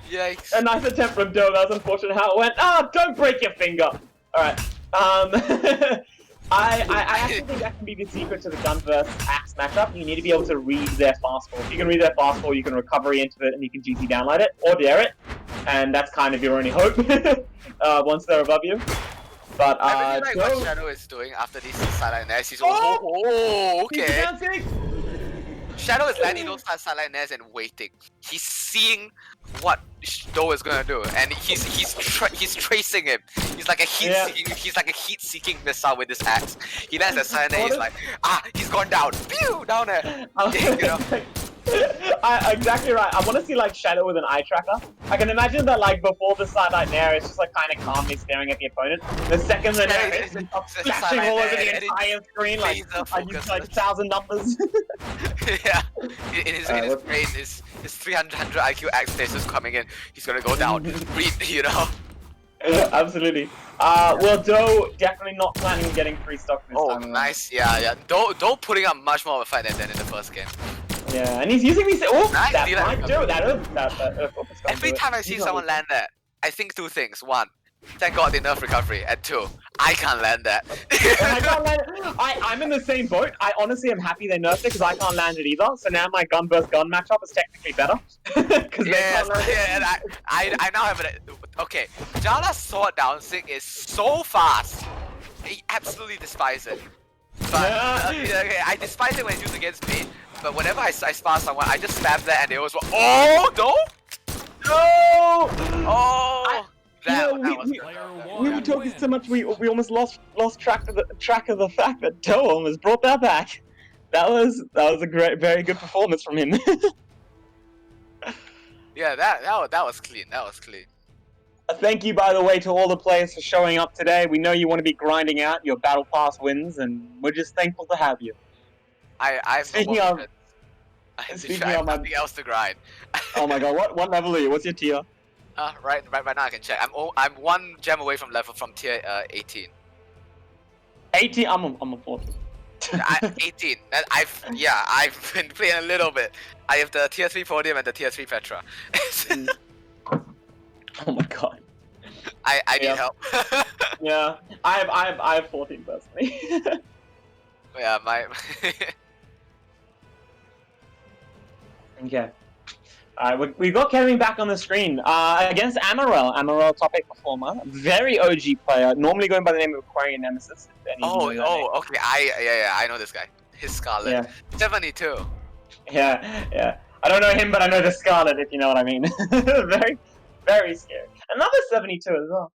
Yikes. A nice attempt from Doe. That was unfortunate how it went. Don't break your finger. Alright. I actually think that can be the secret to the gun versus axe matchup. You need to be able to read their fastball. If you can read their fastball, you can recovery into it and you can GT downlight it or dare it. And that's kind of your only hope once they're above you. But I really like what Shadow is doing after these sideline airs. He's okay. Shadow is landing those sideline airs and waiting. He's seeing what Do is gonna do, and he's tracing him. He's like a heat-seeking missile with this axe. He lands a sideline air. He's like, he's gone down. Pew, down there. You know. Exactly right. I want to see like Shadow with an eye tracker. I can imagine that like before the sideline air, it's just like kind of calmly staring at the opponent. The second the air is flashing all over the entire screen, like I use like 1,000 numbers. Yeah, in his brain, his 300 IQ axe is just coming in. He's gonna go down. Read, you know. Absolutely. Well, Do definitely not planning on getting 3-stock this time. Oh, nice. Yeah. Do putting up much more of a fight than in the first game. Yeah, and he's using these. Oh, nice, that might do that. Every time I see someone land that, I think two things. One, thank God they nerf recovery. And two, I can't land that. I can't land it. I'm in the same boat. I honestly am happy they nerfed it because I can't land it either. So now my gun versus gun matchup is technically better. And I now have it. Okay, Jala's sword downsing is so fast. I absolutely despise it. But okay, I despise it when it's used against me. But whenever I spar someone, I just spam that and they always go, oh, no! No! Oh! We were talking so much, we almost lost track of the fact that Do almost brought that back. That was a very good performance from him. Yeah, that was clean. That was clean. Thank you, by the way, to all the players for showing up today. We know you want to be grinding out your Battle Pass wins, and we're just thankful to have you. I have speaking no of nothing else to grind. Oh my god, what level are you? What's your tier? Right now I can check. I'm one gem away from tier 18. 18. I'm a 14. 18. I've been playing a little bit. I have the tier 3 podium and the tier 3 Petra. Oh my god. I need help. Yeah, I have 14 personally. Yeah, my. Okay. Alright, we got Kevin back on the screen. Against Amarel, top 8 performer. Very OG player, normally going by the name of Aquarian Nemesis. Okay. I know this guy. His Scarlet. Yeah. 72. Yeah. I don't know him, but I know the Scarlet, if you know what I mean. Very, very scary. Another 72 as well.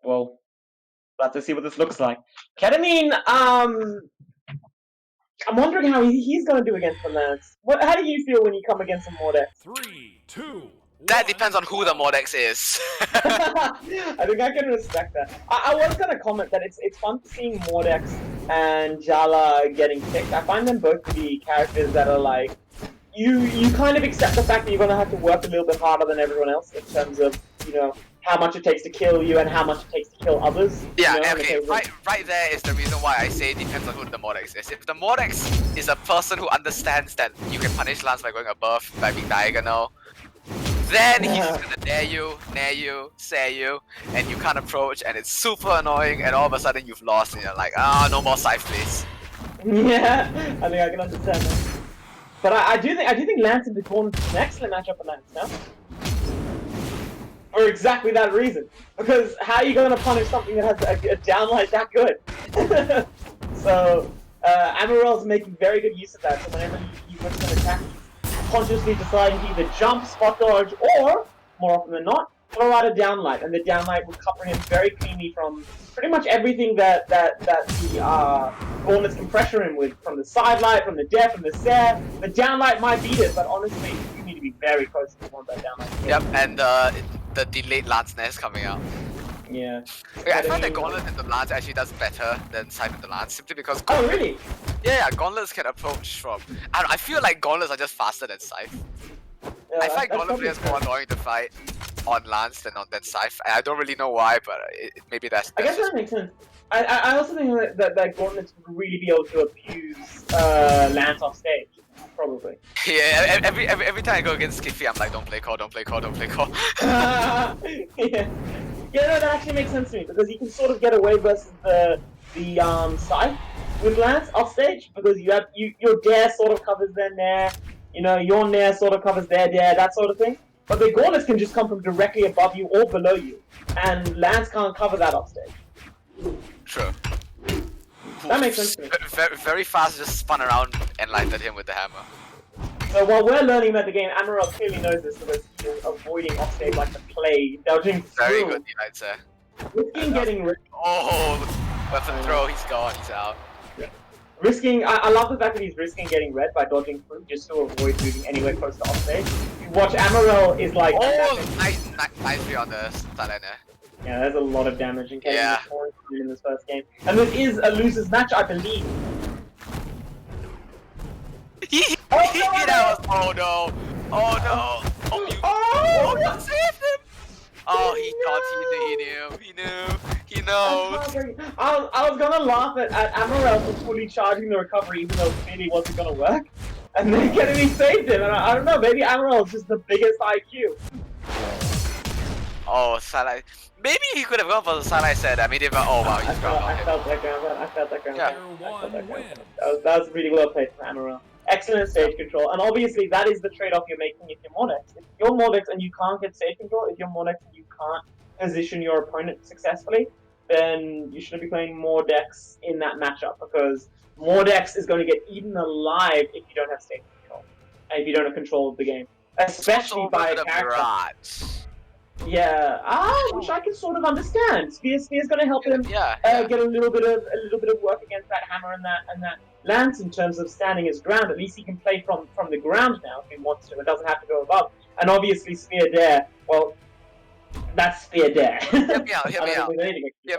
Well, we'll have to see what this looks like. Ketamine, I'm wondering how he's going to do against the Lance. How do you feel when you come against a Mordex? 3, 2, That depends on who the Mordex is. I think I can respect that. I was going to comment that it's fun seeing Mordex and Jala getting picked. I find them both to be characters that are like, you kind of accept the fact that you're going to have to work a little bit harder than everyone else in terms of, you know, how much it takes to kill you and how much it takes to kill others. Yeah, you know, okay, right there is the reason why I say it depends on who the Mordex is. If the Mordex is a person who understands that you can punish Lance by going above, by being diagonal, then he's just gonna dare you, nair you, say you, and you can't approach, and it's super annoying, and all of a sudden you've lost, and you're like, no more scythe, please. Yeah, I think I can understand that. But I do think Lance and the Gauntlet is an excellent matchup for Lance now. For exactly that reason. Because how are you going to punish something that has a downlight that good? So, Amarel's making very good use of that. So whenever he whips an attack, he's consciously deciding to either jump, spot dodge, or, more often than not, throw out a downlight. And the downlight will cover him very cleanly from pretty much everything that the Gauntlets can pressure him with. From the side light, from the depth, from the set. The downlight might beat it, but honestly, you need to be very close if you want that downlight. Yep, and the delayed Lance Nest coming out. Yeah. Wait, I find that Gauntlet and the Lance actually does better than Scythe and the Lance, simply because Oh, really? yeah, Gauntlets can approach from... I don't know, I feel like Gauntlets are just faster than Scythe. I find Gauntlet players more annoying to fight on Lance than Scythe, and I don't really know why, but maybe that's I guess just... that makes sense. I also think that Gauntlets would really be able to abuse Lance off stage, probably. Yeah, every time I go against Skiffy, I'm like, don't play core, don't play core, don't play core. Yeah. Yeah, no, that actually makes sense to me, because you can sort of get away versus the Scythe with Lance off stage, because your Dare sort of covers their Nair, you know, your Nair sort of covers their Dare, that sort of thing. But the Gauntlets can just come from directly above you or below you, and Lance can't cover that off stage. True. That makes sense to me. Very fast, just spun around and lighted him with the hammer. So while we're learning about the game, Amarel clearly knows this because he is avoiding offstage like the plague, dodging through. Very good, I'd say. Risking getting ripped. Oh, weapon throw, he's gone, he's out. Risking, I love the fact that he's risking getting red by dodging through just to avoid moving anywhere close to offstage. You watch Amarel is like... Oh, nicely on the sideline there. Yeah, there's a lot of damage in case Yeah. in this first game. And this is a loser's match, I believe. Oh no! Oh no! Oh, you... Oh, you saved him! Oh, he thought he knew. He knows. I was gonna laugh at Amarel for fully charging the recovery even though it clearly wasn't gonna work. And then Kennedy saved him, and I don't know, maybe Amarel is just the biggest IQ. Oh, Salai. Maybe he could have gone for the Salai set. I mean, oh wow, he's gone. I felt that ground. I felt that ground. Yeah. That was really well played from Amarel. Excellent stage control, and obviously that is the trade-off you're making if you're Mordex. If you're Mordex and you can't get stage control, if you're Mordex and you can't position your opponent successfully, then you shouldn't be playing Mordex in that matchup, because Mordex is going to get eaten alive if you don't have stage control, and if you don't have control of the game. Especially by a character. Yeah, which I can sort of understand. Spear's going to help him get a little bit of work against that hammer and that Lance in terms of standing his ground. At least he can play from the ground now if he wants to. It doesn't have to go above. And obviously Spear Dare, well, that's Spear Dare. Hear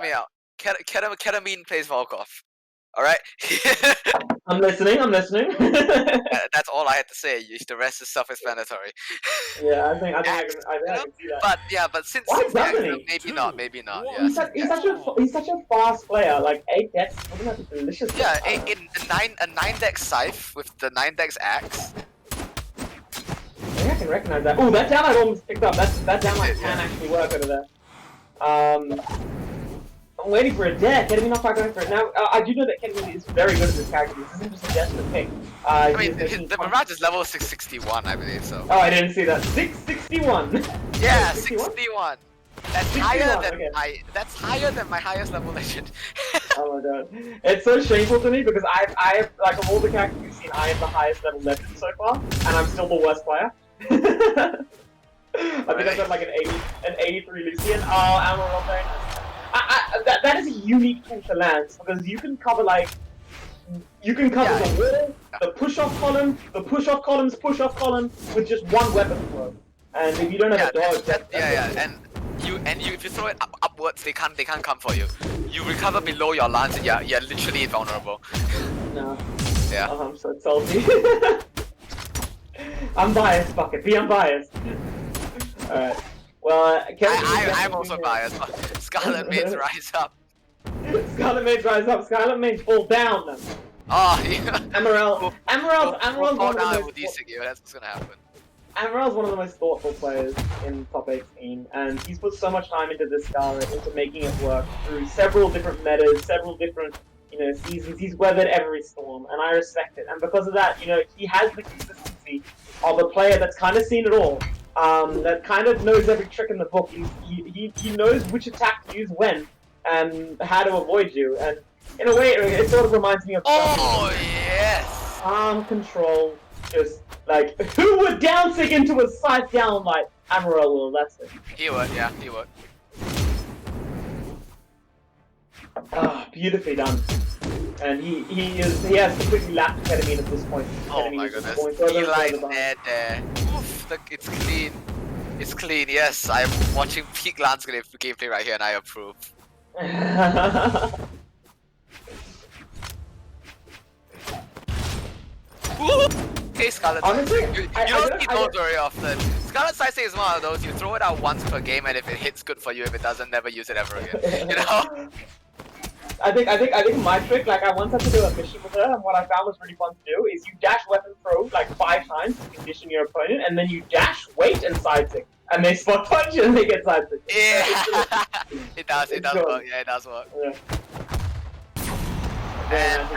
me out. Ketamine plays Volkov. Alright? I'm listening. That's all I had to say. The rest is self-explanatory. Yeah, I think I can see that. But since maybe not. Yeah, he's such a fast player. Like 8 decks, wouldn't that be delicious? Yeah, a 9 deck Scythe with the 9 decks axe. I think I can recognize that. Oh, that downlight almost picked up. That downlight can actually work over there. I'm waiting for a death. Ketamine not quite going for it. Now, I do know that Ketamine is very good at this character. This isn't just a desperate pick. I mean, the Mirage is level 661, I believe, so. Oh, I didn't see that. 661! Yeah, 61! That's 61, higher than that's higher than my highest level legend. Oh my god. It's so shameful to me because I have, like, of all the characters you've seen, I have the highest level legend so far, and I'm still the worst player. I think I've got like an 83 Lucian. Oh, Amarel, very nice. That is a unique tool to Lance because you can cover the wall, the push-off column, the push-off column's push-off column with just one weapon throw. And if you don't have a dodge, and if you throw it upwards, they can't come for you. You recover below your Lance, and you're literally invulnerable. No. Yeah. Oh, I'm so salty. I'm biased, Bukket. Be unbiased. Alright. Well, I'm also biased. Scarlet Maids rise up. Scarlet Maids rise up. Scarlet Maids fall down. Then. Oh, yeah. Amarel's one of the most. That's what's gonna happen. Amarel's one of the most thoughtful players in top 18, and he's put so much time into this Scarlet, into making it work through several different metas, several different, He's weathered every storm, and I respect it. And because of that, he has the consistency of a player that's kind of seen it all. That kind of knows every trick in the book. He knows which attack to use when and how to avoid you. And in a way, it sort of reminds me of. Oh yes. Arm control, just like who would down sig into a side down like Amarillo? That's it. He would, yeah, he would. Beautifully done. And he has completely lapped Ketamine at this point. Oh my goodness. There. Oof, look, it's clean. It's clean, yes. I'm watching peak Lance gameplay right here and I approve. Hey Scarlet, honestly, you don't see those very often. Scarlet Sisei is one of those, you throw it out once per game and if it hits, good for you. If it doesn't, never use it ever again. You know? I think my trick, like I once had to do a mission with her, and what I found was really fun to do is you dash weapon throw like 5 times to condition your opponent, and then you dash, wait, and side stick, and they spot punch and they get side stick. Yeah, it does work. Yeah, it does work. Yeah. And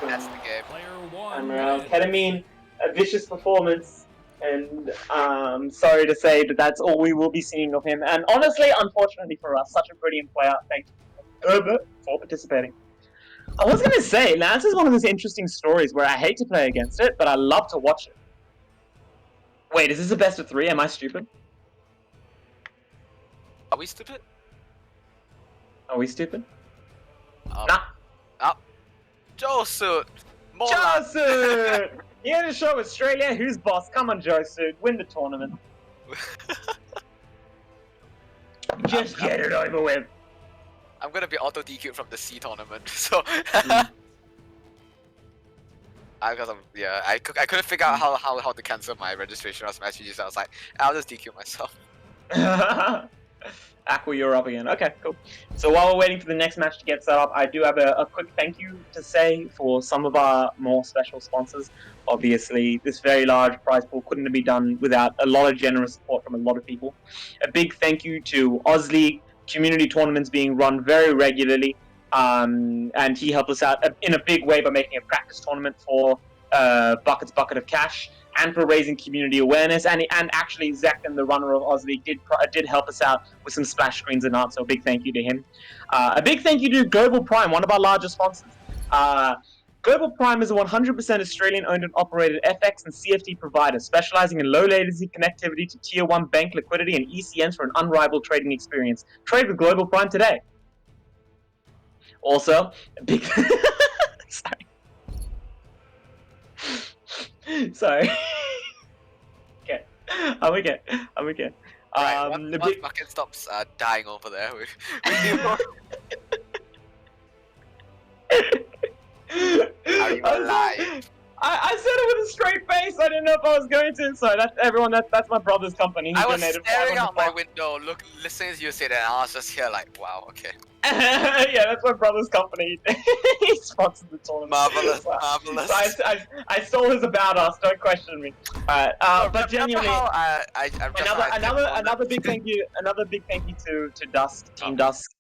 that's the game. And Ketamine, a vicious performance, and sorry to say, but that's all we will be seeing of him. And honestly, unfortunately for us, such a brilliant player. Thank you for participating. I was gonna say, Lance is one of those interesting stories where I hate to play against it, but I love to watch it. Wait, is this a best of 3? Am I stupid? Are we stupid? Are we stupid? Nah. Josuit! Josuit! Here to show Australia who's boss. Come on, Josuit. Win the tournament. Just get it over with. I'm gonna be auto DQ'd from the C tournament, so I couldn't figure out how to cancel my registration or Smash so I was like, I'll just DQ myself. Aqua, you're up again. Okay, cool. So while we're waiting for the next match to get set up, I do have a quick thank you to say for some of our more special sponsors. Obviously, this very large prize pool couldn't be done without a lot of generous support from a lot of people. A big thank you to OzLeague, community tournaments being run very regularly, and he helped us out in a big way by making a practice tournament for Bucket's Bucket of Cash, and for raising community awareness, and actually Zach and the runner of OzLeague did help us out with some splash screens and art, so a big thank you to him. A big thank you to Global Prime, one of our largest sponsors. Global Prime is a 100% Australian-owned and operated FX and CFD provider, specializing in low-latency connectivity to Tier 1 bank liquidity and ECNs for an unrivaled trading experience. Trade with Global Prime today. Also, a big... Sorry. Okay. I'm okay. Right, once Bucket stops dying over there, we Are you alive? I said it with a straight face. I didn't know if I was going to. So that's everyone. That's my brother's company. I was staring out my window, listening to you say that, and I was just here like, wow, okay. Yeah, that's my brother's company. He sponsored the tournament. Marvelous, marvelous. So I stole his about us. Don't question me. But genuinely, another big thank you. Another big thank you to Dusk, Team Dusk,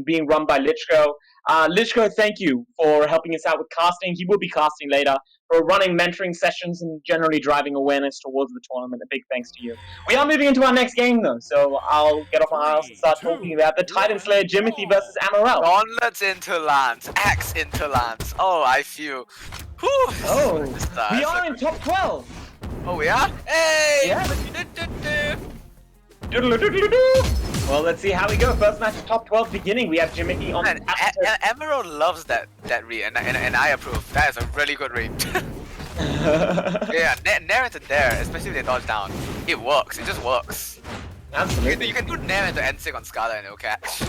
being run by Lichko. Lichko, thank you for helping us out with casting. He will be casting later, for running mentoring sessions and generally driving awareness towards the tournament. A big thanks to you. We are moving into our next game though, so I'll get off my ass and start talking about the Titan Slayer Jimothy versus Amaral. Gauntlets into Lance, axe into Lance. Oh, I feel. Whew, oh, we are in top 12. Oh, we are? Hey! Yeah. Well, let's see how we go. First match of top 12 beginning. We have Jimothy on the Emerald loves that read, and I approve. That is a really good read. Yeah, Nair into there, especially if they dodge down. It works. It just works. Absolutely. You can do Nair into N6 on Scarlet and it'll catch.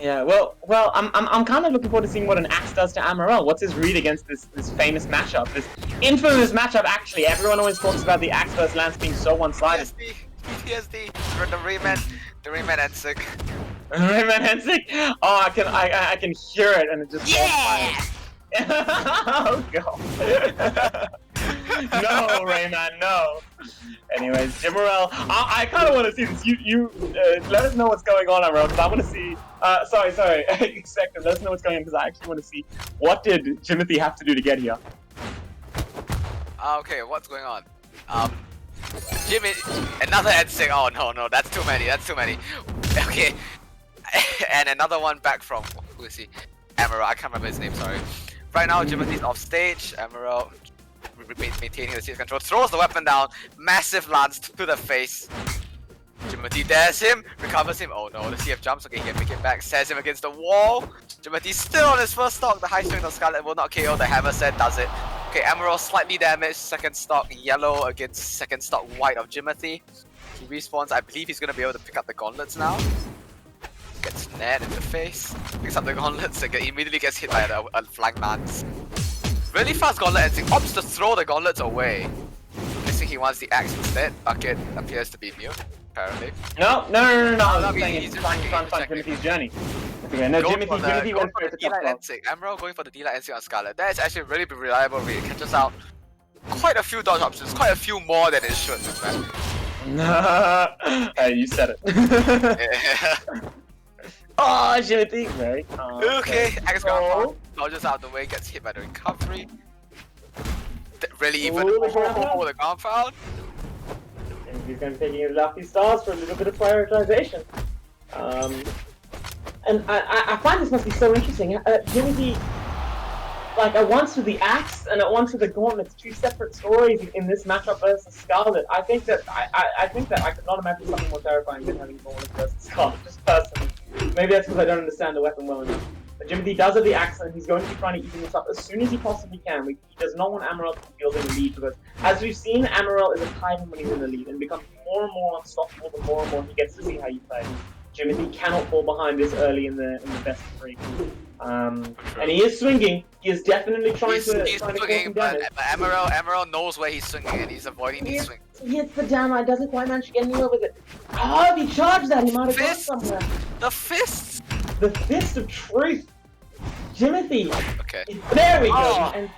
Yeah, well, I'm kind of looking forward to seeing what an axe does to Amaral. What's his read against this famous matchup, this infamous matchup? Actually, everyone always talks about the axe versus Lance being so one-sided. PTSD for the Rayman N6. Rayman N6. Oh, I can hear it, and it just yeah. Oh god. No, Rayman, no. Anyways, Jimmerel, I kind of want to see this. You let us know what's going on, Emerald, because I want to see. Sorry. Second, let us know what's going on because I actually want to see what did Jimothy have to do to get here. Okay, what's going on? Jimmy, another N6. Oh no, that's too many. Okay, and another one back from who is he? Emerald. I can't remember his name. Sorry. Right now, Jimothy's off stage. Emerald maintaining the seat control, throws the weapon down, massive lance to the face. Jimothy dares him, recovers him. Oh no, the CF jumps. Okay, he can make it back. Says him against the wall. Jimothy's still on his first stock. The high strength of Scarlet will not KO. The hammer set does it. Okay, Emerald slightly damaged. Second stock yellow against second stock white of Jimothy. He respawns. I believe he's gonna be able to pick up the gauntlets now. Gets nared in the face. Picks up the gauntlets and immediately gets hit by a flank lance. Really fast gauntlet and opts to throw the gauntlets away. Guessing he wants the axe instead. Bucket appears to be mute, apparently. No. I'm saying he's it's fun, Jimothy's journey. Okay, no, Jimothy went for the top N6. Emerald going for the D-Light N6 on Scarlet. That is actually a really reliable read. It catches out quite a few dodge options, quite a few more than it should, man. Hey, you said it. Yeah. Oh, Jimothy! Very calm. Okay, Axe ground dodges out the way, gets hit by the recovery. Really even the ground pound. He's going to be taking his lucky stars for a little bit of prioritization. And I find this must be so interesting. Jimothy, like at once with the axe and at once with the gauntlets, two separate stories in this matchup versus Scarlet. I think that I could not imagine something more terrifying than having gauntlets versus Scarlet, just personally. Maybe that's because I don't understand the weapon well enough. But Jimothy does have the axe and he's going to be trying to even this up as soon as he possibly can. He does not want Amaral to be fielding the lead because, as we've seen, Amaral is a titan when he's in the lead and becomes more and more unstoppable the more and more he gets to see how you play. Jimothy cannot fall behind this early in the best of three. And he is swinging. He is definitely trying to swinging, but Emerald knows where he's swinging and he's avoiding these swings. He hits the downline, doesn't quite manage to get anywhere with it. Oh, if he charged that, he might have gone somewhere. The fists! The fist of truth! Jimothy! Okay. There we go! And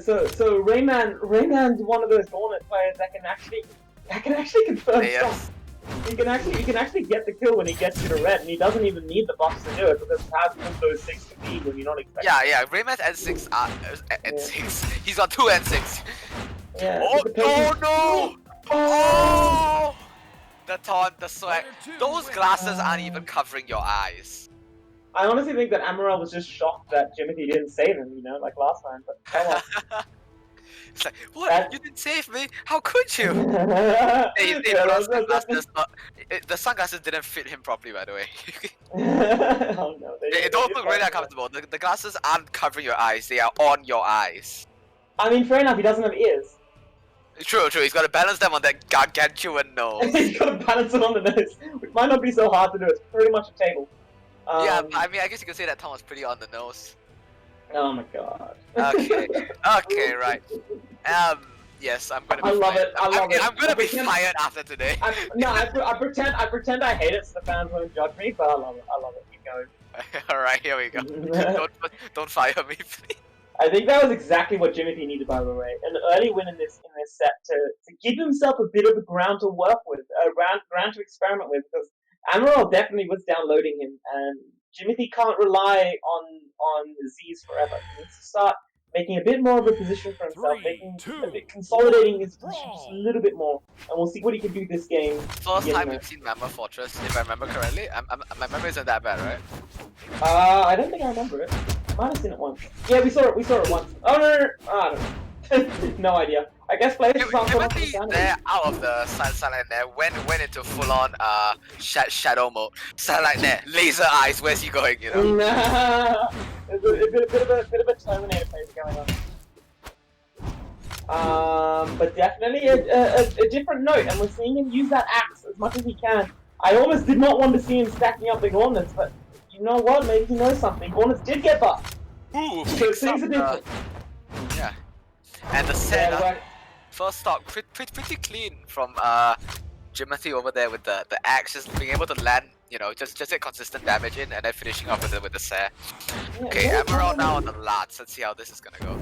so Rayman's one of those gauntlet players that can actually confirm stuff. He can actually get the kill when he gets you to red, and he doesn't even need the buffs to do it because how good those 6 can be when you're not expecting. Yeah. Rayman's N6 N6. He's got 2 N6. Yeah. Oh no! Oh! The taunt, the swag. Those glasses aren't even covering your eyes. I honestly think that Amaral was just shocked that Jimothy didn't save him, like last time. But come on. It's like, what? You didn't save me? How could you? The sunglasses didn't fit him properly, by the way. Oh no, they don't look really uncomfortable. The glasses aren't covering your eyes, they are on your eyes. I mean, fair enough, he doesn't have ears. True, he's got to balance them on that gargantuan nose. He's got to balance it on the nose, which might not be so hard to do, it's pretty much a table. Yeah, I mean, I guess you could say that Tom was pretty on the nose. Oh my god. Okay, right. Yes, I'm gonna be fired. I'm gonna be fired after today. I pretend I hate it so the fans won't judge me, but I love it. Keep going. Alright, here we go. don't fire me, please. I think that was exactly what Jimothy needed, by the way. An early win in this set to give himself a bit of a ground to work with, a ground to experiment with, because Amaral definitely was downloading him, and Jimothy can't rely on Z's forever. He needs to start making a bit more of a position for himself, consolidating his position just a little bit more, and we'll see what he can do this game. First time we've seen Mammoth Fortress, if I remember correctly. My memory isn't that bad, right? I don't think I remember it. I might have seen it once. Yeah, we saw it once. Oh no, I don't know. No idea. I guess players there out of the Satellite there went into full on shadow mode. Satellite there, laser eyes, where's he going, you know? There's a bit of a Terminator phase going on. But definitely a different note, and we're seeing him use that axe as much as he can. I almost did not want to see him stacking up the gauntlets, but you know what? Maybe he knows something. Gauntlets did get buffed. Ooh, so things are different. Yeah. And the setup, first stock, pretty clean from Jimothy over there with the axe, just being able to land, just get consistent damage in, and then finishing off with the Sare. Okay, Emerald now on the lats. Let's see how this is gonna go.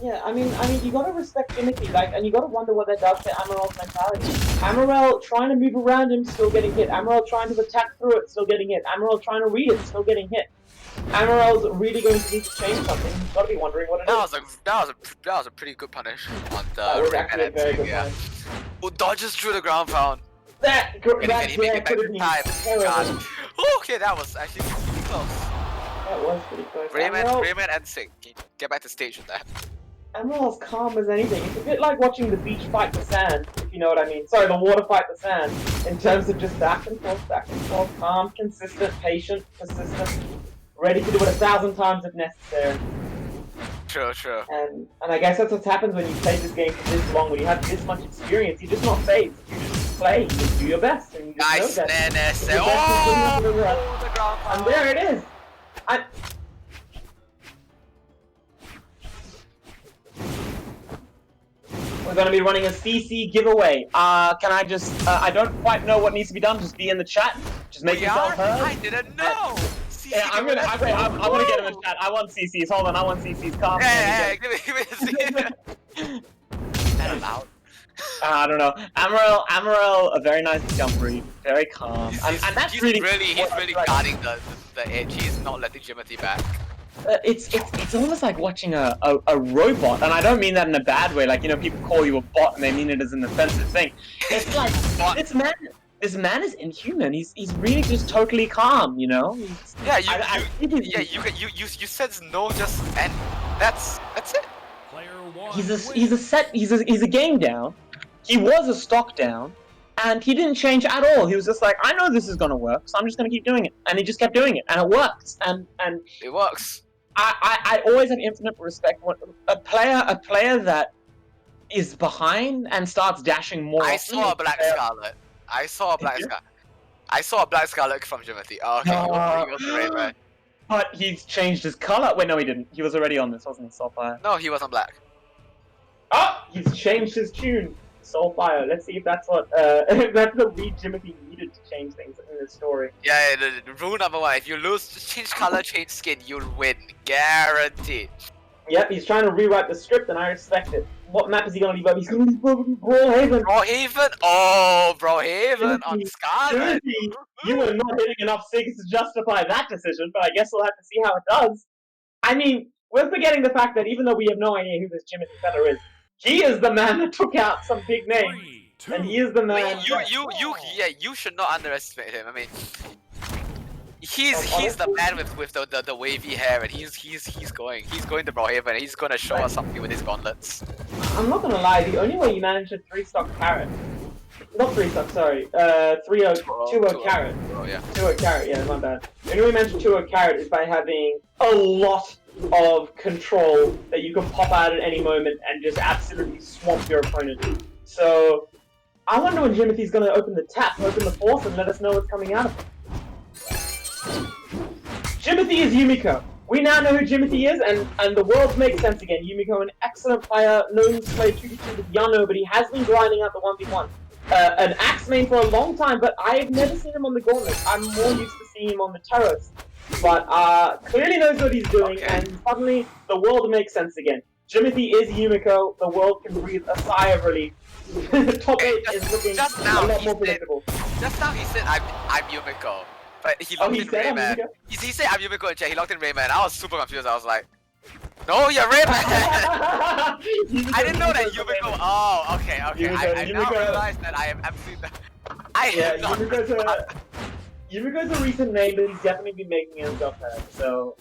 Yeah, I mean, you gotta respect Jimothy, like, and you gotta wonder what that does to Amarel's mentality. Amarel trying to move around him, still getting hit. Amarel trying to attack through it, still getting hit. Amarel trying to read it, still getting hit. Amarel's really going to need to change something. He's gotta be wondering what it is. That was a pretty good punish on the That was Rayman actually a very good yeah. one. Oh, dodges through the ground pound. That Can he make it back could to have been time? terrible. God. Okay, that was actually pretty close. That was pretty close. Rayman and Sing. Get back to stage with that. Amarel's calm as anything. It's a bit like watching the beach fight the sand, if you know what I mean. Sorry, the water fight the sand. In terms of just back and forth, calm, consistent, patient, persistent, ready to do it 1,000 times if necessary. True. And I guess that's what happens when you play this game for this long, when you have this much experience. You're just not phased. You just play, you just do your best, and you just Nice, know that. Nennis. Oh, The ground and pound. there it is. We're going to be running a CC giveaway. Can I just, I don't quite know what needs to be done. Just be in the chat. Just make yourself heard. I didn't know. Yeah, I'm gonna get in the chat. I want CCs. Hold on, I want CCs. Calm. Yeah, give me the CC. That allowed. I don't know. Amarel, a very nice jump read, very calm, and that's he's really guarding the edge. He's not letting Jimothy back. It's almost like watching a robot, and I don't mean that in a bad way. Like, you know, people call you a bot and they mean it as an offensive thing. It's like this man is inhuman. He's really just totally calm, you know. You said no, just and that's it. He's a game down. He was a stock down, and he didn't change at all. He was just like, I know this is gonna work, so I'm just gonna keep doing it, and he just kept doing it, and it works. And it works. I always have infinite respect when a player that is behind and starts dashing more. I saw a Black Scarlet. I saw a Black Scarlet from Jimothy. Oh, okay, he was great, right? But he's changed his color. Wait, no, he didn't. He was already on this, wasn't he? Soulfire. No, he wasn't black. Oh, he's changed his tune. Soulfire. Let's see if that's what if that's the read Jimothy needed to change things in this story. Yeah, the rule number 1: if you lose, just change color, change skin, you'll win, guaranteed. Yep, he's trying to rewrite the script, and I respect it. What map is he gonna leave up? He's gonna leave up Brawlhaven. Brawlhaven? Oh, Brawlhaven on Scarlet. You were not hitting enough SIGs to justify that decision, but I guess we'll have to see how it does. I mean, we're forgetting the fact that even though we have no idea who this Jimothy Feather is, he is the man that took out some big names, and he is the man. You should not underestimate him. I mean, he's the man with the wavy hair, and he's going to Brawlhaven, and he's gonna show us something with his gauntlets. I'm not gonna lie, the only way you manage a 3-stock carrot, not 3-stock, sorry, 2-0 carrot. Oh yeah. 2-0 carrot, yeah, my bad. The only way you manage a 2-0 carrot is by having a lot of control that you can pop out at any moment and just absolutely swamp your opponent. So, I wonder when Jimothy's gonna open the tap, open the force, and let us know what's coming out of it. Jimothy is Yumiko. We now know who Jimothy is, and the world makes sense again. Yumiko, an excellent player, known to play 2v2 with Yano, but he has been grinding out the 1v1. An axe main for a long time, but I've never seen him on the gauntlet. I'm more used to seeing him on the turrets. But clearly knows what he's doing, and suddenly the world makes sense again. Jimothy is Yumiko. The world can breathe a sigh of relief. Top 8 is looking a lot more predictable. Just now he said I'm Yumiko. But he locked in Rayman. He said I'm Yumiko in chat, he locked in Rayman. I was super confused. I was like, no, you're Rayman! I didn't know that Yumiko. Oh, okay. I now realize that I am absolutely. Yumiko's a recent name, but he's definitely been making himself heard. So,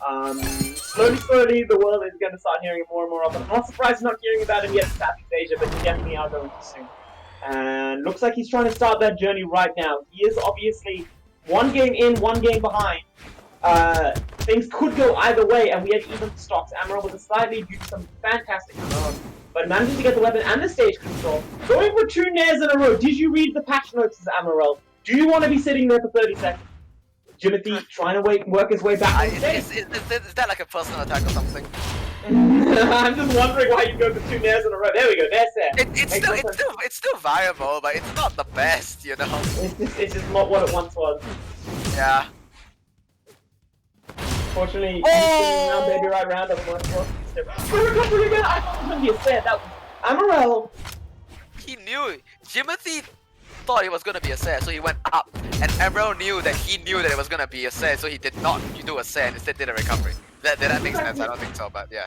slowly, the world is going to start hearing him more and more often. I'm not surprised not hearing about him yet in Southeast Asia, but he definitely are going to soon. And looks like he's trying to start that journey right now. He is obviously one game in, one game behind. Things could go either way, and we had even stocks. Amarel was a slightly due to some fantastic runs, but managing to get the weapon and the stage control. Going for 2 nairs in a row. Did you read the patch notes as Amarel? Do you want to be sitting there for 30 seconds? Jimothy trying to work his way back on stage. Is that like a personal attack or something? I'm just wondering why you go for 2 nairs in a row. There we go, there's that. It's still viable, but it's not the best, you know? It's just not what it once was. Yeah. Unfortunately, he's spinning around baby right round up one more. Recovery again! I thought it was gonna be a set. That was Amarel. He knew. Jimothy thought it was gonna be a set, so he went up. And Emerald knew that he knew that it was gonna be a set, so he did not do a set and instead did a recovery. Did that make sense? I don't think so, but yeah.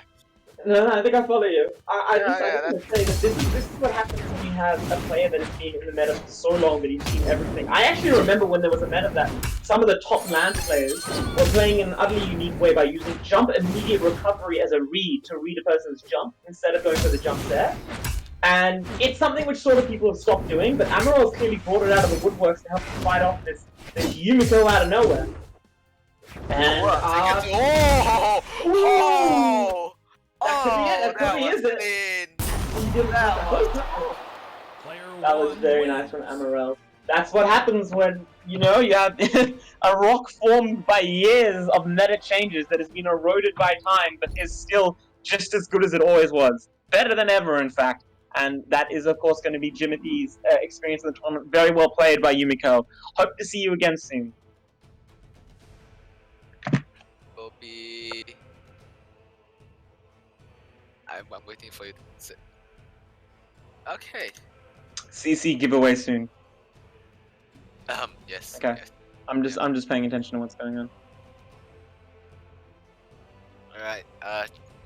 No, I think I follow you. I just want to say that this is what happens when you have a player that has been in the meta for so long that he's seen everything. I actually remember when there was a meta that some of the top land players were playing in an utterly unique way by using jump immediate recovery as a read to read a person's jump instead of going for the jump there. And it's something which sort of people have stopped doing, but Amarel's clearly brought it out of the woodworks to help fight off this Yumiko out of nowhere. And that could be it. That was very nice from Amarel. That's what happens when, you know, you have a rock formed by years of meta changes that has been eroded by time, but is still just as good as it always was. Better than ever, in fact. And that is, of course, going to be Jimothy's experience in the tournament. Very well played by Yumiko. Hope to see you again soon. Will be... I'm waiting for you to sit. Okay. CC giveaway soon. Yes. Okay. Yes. I'm just paying attention to what's going on. Alright,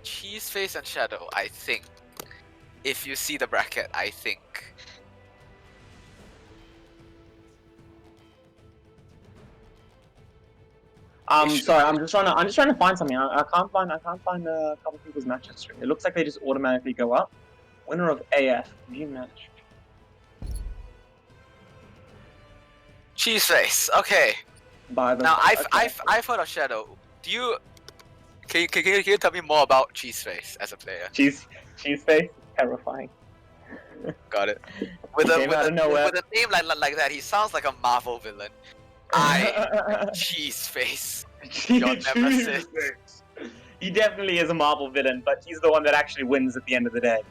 Cheese Face and Shadow, I think. If you see the bracket, I think. Sorry, I'm just trying to find something. I can't find a couple people's match history. It looks like they just automatically go up. Winner of AF, view match. Cheese Face, okay. Now I've heard of Shadow. Do you can you tell me more about Cheese Face as a player? Cheese Face, terrifying. Got it. With a name like that, he sounds like a Marvel villain. Cheese Face. Your nemesis. He definitely is a Marvel villain, but he's the one that actually wins at the end of the day.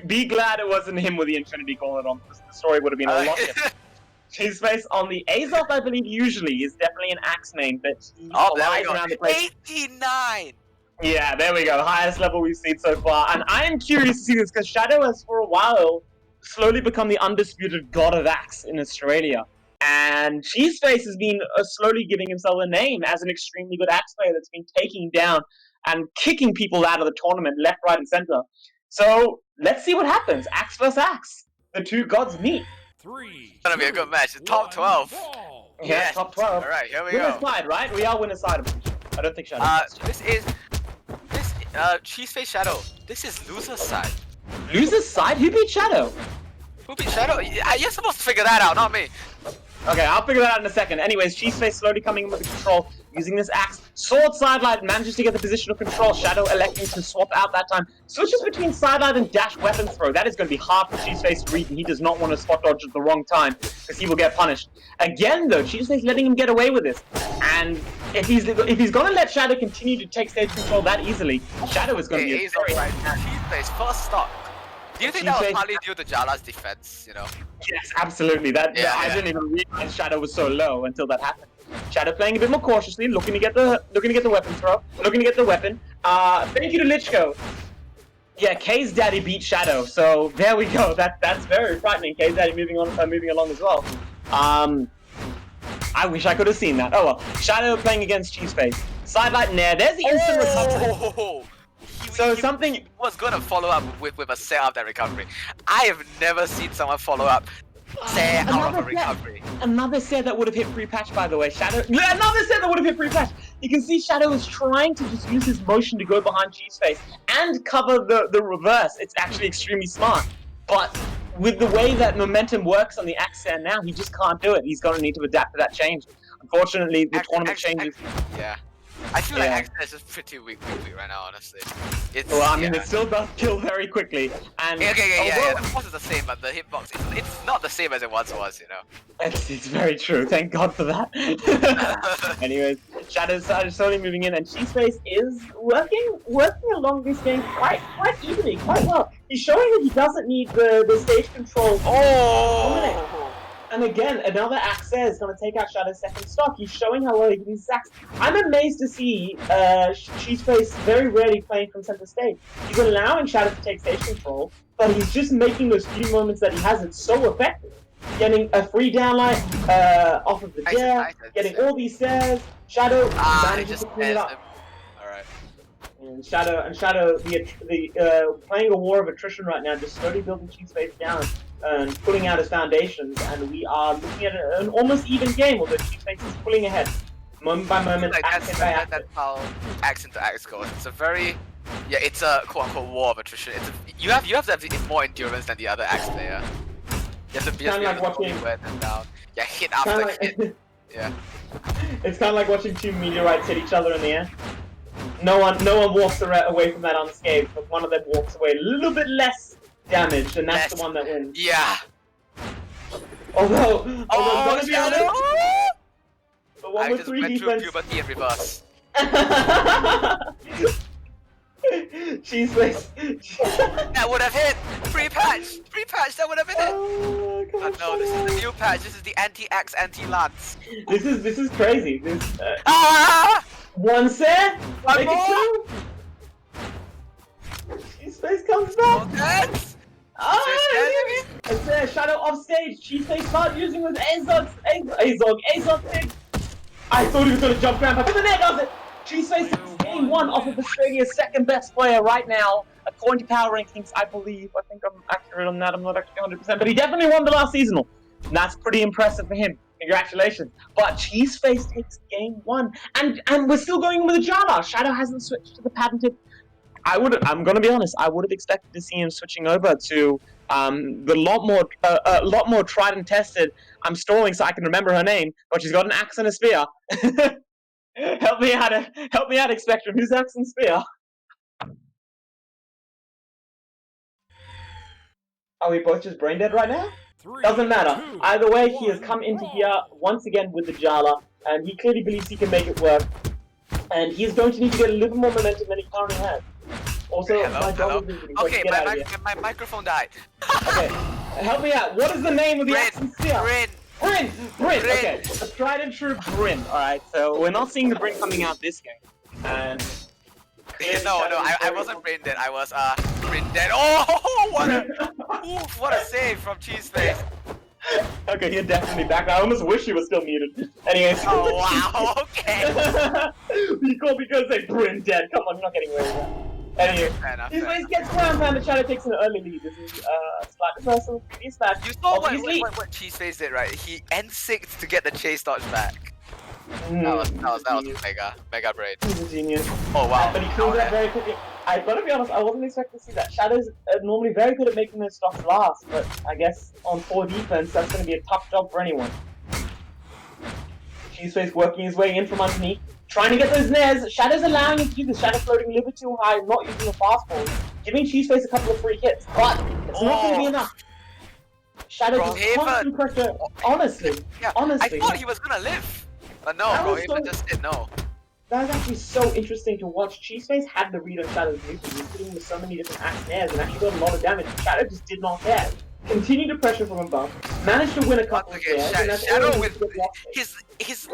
Be glad it wasn't him with the Infinity Gauntlet on. The story would have been a lot different. Cheese Face on the Azoth, I believe, usually is definitely an axe main, but he flies around the place. 89! Yeah, there we go. Highest level we've seen so far. And I am curious to see this, because Shadow has for a while slowly become the undisputed god of axe in Australia. And Cheeseface has been slowly giving himself a name as an extremely good axe player that's been taking down and kicking people out of the tournament left, right, and center. So let's see what happens. Axe versus axe. The two gods meet. It's gonna be a good match. Top 12. Yeah, Yes. top 12. Alright, here we Winner's go. side, right? We are winner's side. I don't think Shadow. This Cheeseface Shadow. This is loser's side. Loser's side? Who beat Shadow? Who beat Shadow? You're supposed to figure that out, not me. Okay, I'll figure that out in a second. Anyways, Cheeseface slowly coming in with the control, using this axe. Sword sidelight manages to get the position of control. Shadow electing to swap out that time. Switches between sidelight and dash weapon throw. That is going to be hard for Cheeseface to read, and he does not want to spot dodge at the wrong time, because he will get punished. Again, though, Cheeseface letting him get away with this. And if he's going to let Shadow continue to take stage control that easily, Shadow is going to be a very... Cheeseface, first stock. Do you think that was partly due to Jala's defense, you know? Yes, absolutely. I didn't even realize Shadow was so low until that happened. Shadow playing a bit more cautiously, looking to get the weapon throw, looking to get the weapon. Thank you to Lichko. Yeah, K's daddy beat Shadow, so there we go. That's very frightening. K's daddy moving along as well. I wish I could have seen that. Oh well. Shadow playing against Cheeseface. Sidelight Nair. There's the instant recovery. So something was gonna follow up with a set of that recovery. I have never seen someone follow up set out of a recovery. Another set that would have hit free patch, by the way. Shadow. Another set that would have hit free patch. You can see Shadow is trying to just use his motion to go behind Cheeseface and cover the reverse. It's actually extremely smart. But with the way that momentum works on the axe stand now, he just can't do it. He's gonna need to adapt to that change. Unfortunately, the tournament changes. Yeah. I feel like Access is just pretty weak right now, honestly. Well, I mean, it still does kill very quickly. And yeah. The force is the same, but the hitbox, it's not the same as it once was, you know. It's very true. Thank God for that. Anyways, Shadow's slowly moving in, and Cheeseface is working along this game quite evenly, quite well. He's showing that he doesn't need the stage control. Oh! And again, another axe there is going to take out Shadow's second stock. He's showing how well he can use his axe. I'm amazed to see Cheeseface very rarely playing from center stage. He's allowing Shadow to take stage control, but he's just making those few moments that he has it so effective. Getting a free downlight off of the jet, getting all these stairs. Shadow manages to clean it up. Alright. And Shadow, playing a war of attrition right now, just slowly building Cheeseface down and putting out his foundations, and we are looking at an almost even game, although Cheeseface is pulling ahead, moment by moment, that's how axe into axe goes. It's a very, it's a quote-unquote war of attrition. You have to have more endurance than the other axe player. You have to be able to wear them down. Yeah, hit after hit. Yeah. It's kind of like watching two meteorites hit each other in the air. No one walks away from that unscathed, but one of them walks away a little bit less damaged, and that's the one that wins. Yeah. Although gonna be honest, the one with 3 defense. Puberty in reverse. Cheeseface. That would have hit. Free patch. That would have hit it. Oh, no, this is the new patch. This is the anti-axe, anti-lance. This is crazy. This. One set. One more. Cheeseface comes back. Oh, it's there. Shadow off stage. Cheeseface start using his Azog thing. I thought he was gonna jump grandpa, but the net does it. Cheeseface is game 1 off of Australia's second best player right now, according to power rankings. I believe. I think I'm accurate on that. I'm not actually 100%, but he definitely won the last seasonal. And that's pretty impressive for him. Congratulations. But Cheeseface takes game 1, and we're still going with the Jala. Shadow hasn't switched to the patented. I'm gonna be honest. I would have expected to see him switching over to the lot more tried and tested. I'm stalling so I can remember her name, but she's got an axe and a spear. help me out, Spectrum. Who's axe and spear? Are we both just brain dead right now? Doesn't matter. Either way, he has come into here once again with the Jala, and he clearly believes he can make it work. And he's going to need to get a little more momentum than he currently has. Also, hello. Okay, my microphone died. Okay, help me out. What is the name of the action steal? Bryn. Okay, a tried and true Bryn. All right, so we're not seeing the Bryn coming out this game. And no, I wasn't brain dead. I was brain dead. Oh, what a save from Cheeseface. Okay, you're definitely back. I almost wish he was still muted. Anyways. Oh wow. Okay. You called me because they Bryn dead. Come on, you're not getting away with that. Anyway, Cheeseface gets ground pound and Shadow takes an early lead. This is slight reversal. Previous match. You saw what Cheeseface did, right? He N6'd to get the chase dodge back. That was mega brain. He's a genius. Oh wow. But he killed that very quickly. I gotta be honest, I wasn't expecting to see that. Shadow's normally very good at making those stocks last, but I guess on 4 defense, that's gonna be a tough job for anyone. Cheeseface working his way in from underneath, trying to get those nairs. Shadow's allowing him to do this. Shadow floating a little bit too high, not using the fast forward, giving Cheeseface a couple of free hits, but it's not gonna be enough. Shadow just constant pressure. Honestly. I thought he was gonna live. But no, bro, even just did no. That was actually so interesting to watch. Cheeseface had the read on Shadow's movement. He was hitting with so many different axe snares and actually got a lot of damage. Shadow just did not care. Continued to pressure from above. Managed to win a couple of snares. Shadow with his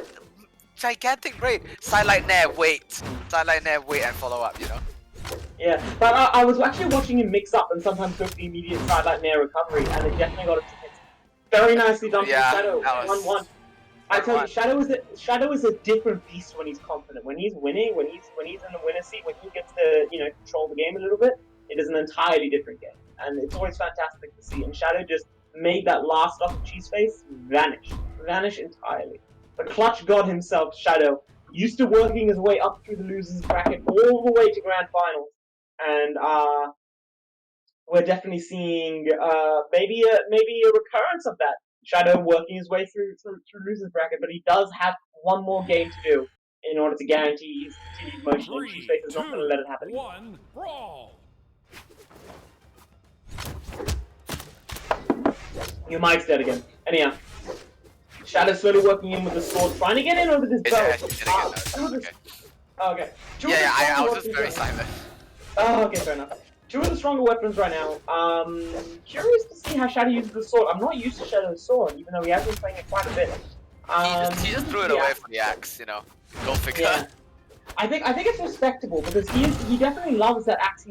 gigantic brain. Sidelight nair, wait. Sidelight nair, wait and follow up, you know? Yeah, but I was actually watching him mix up and sometimes go for the immediate sidelight nair recovery, and it definitely got him to hit. Very nicely done from Shadow. 1-1. I tell you, Shadow is a different beast when he's confident. When he's winning, when he's in the winner's seat, when he gets to control the game a little bit, it is an entirely different game, and it's always fantastic to see. And Shadow just made that last stop of Cheeseface vanish entirely. The clutch god himself, Shadow, used to working his way up through the losers bracket all the way to grand finals, and we're definitely seeing maybe a recurrence of that. Shadow working his way through losers bracket, but he does have one more game to do in order to guarantee his continued motion. And Cheeseface is not going to let it happen. 1, brawl. Your mic's dead again. Anyhow, Shadow slowly working in with the sword, trying to get in over this bow. Okay. Yeah, I was just very silent. Oh, okay, fair enough. two of the stronger weapons right now. Curious to see how Shadow uses the sword. I'm not used to Shadow's sword, even though he has been playing it quite a bit. He just threw it away for the axe, you know. Go figure. Yeah. I think it's respectable because he definitely loves that axe.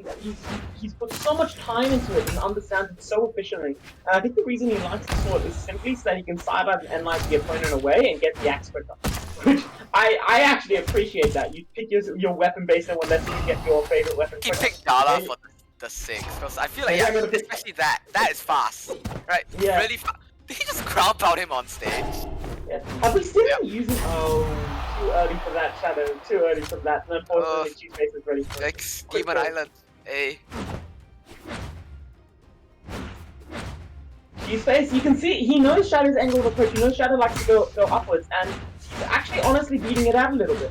He's put so much time into it and understands it so efficiently. And I think the reason he likes the sword is simply so that he can sideline and end the opponent away and get the axe quicker. Which I actually appreciate that. You pick your weapon based on what lets you get your favorite weapon He quicker. picked Dala for the 6 because I feel like especially that is fast, right? Yeah. Really fast. Did he just ground pound him on stage? Yeah. Have we still been using? Oh, too early for that, Shadow. Too early for that. And unfortunately, Cheeseface is ready for it. Like Demon Island. Hey. Cheeseface, you can see he knows Shadow's angle of approach. He knows Shadow likes to go upwards, and he's actually honestly beating it out a little bit.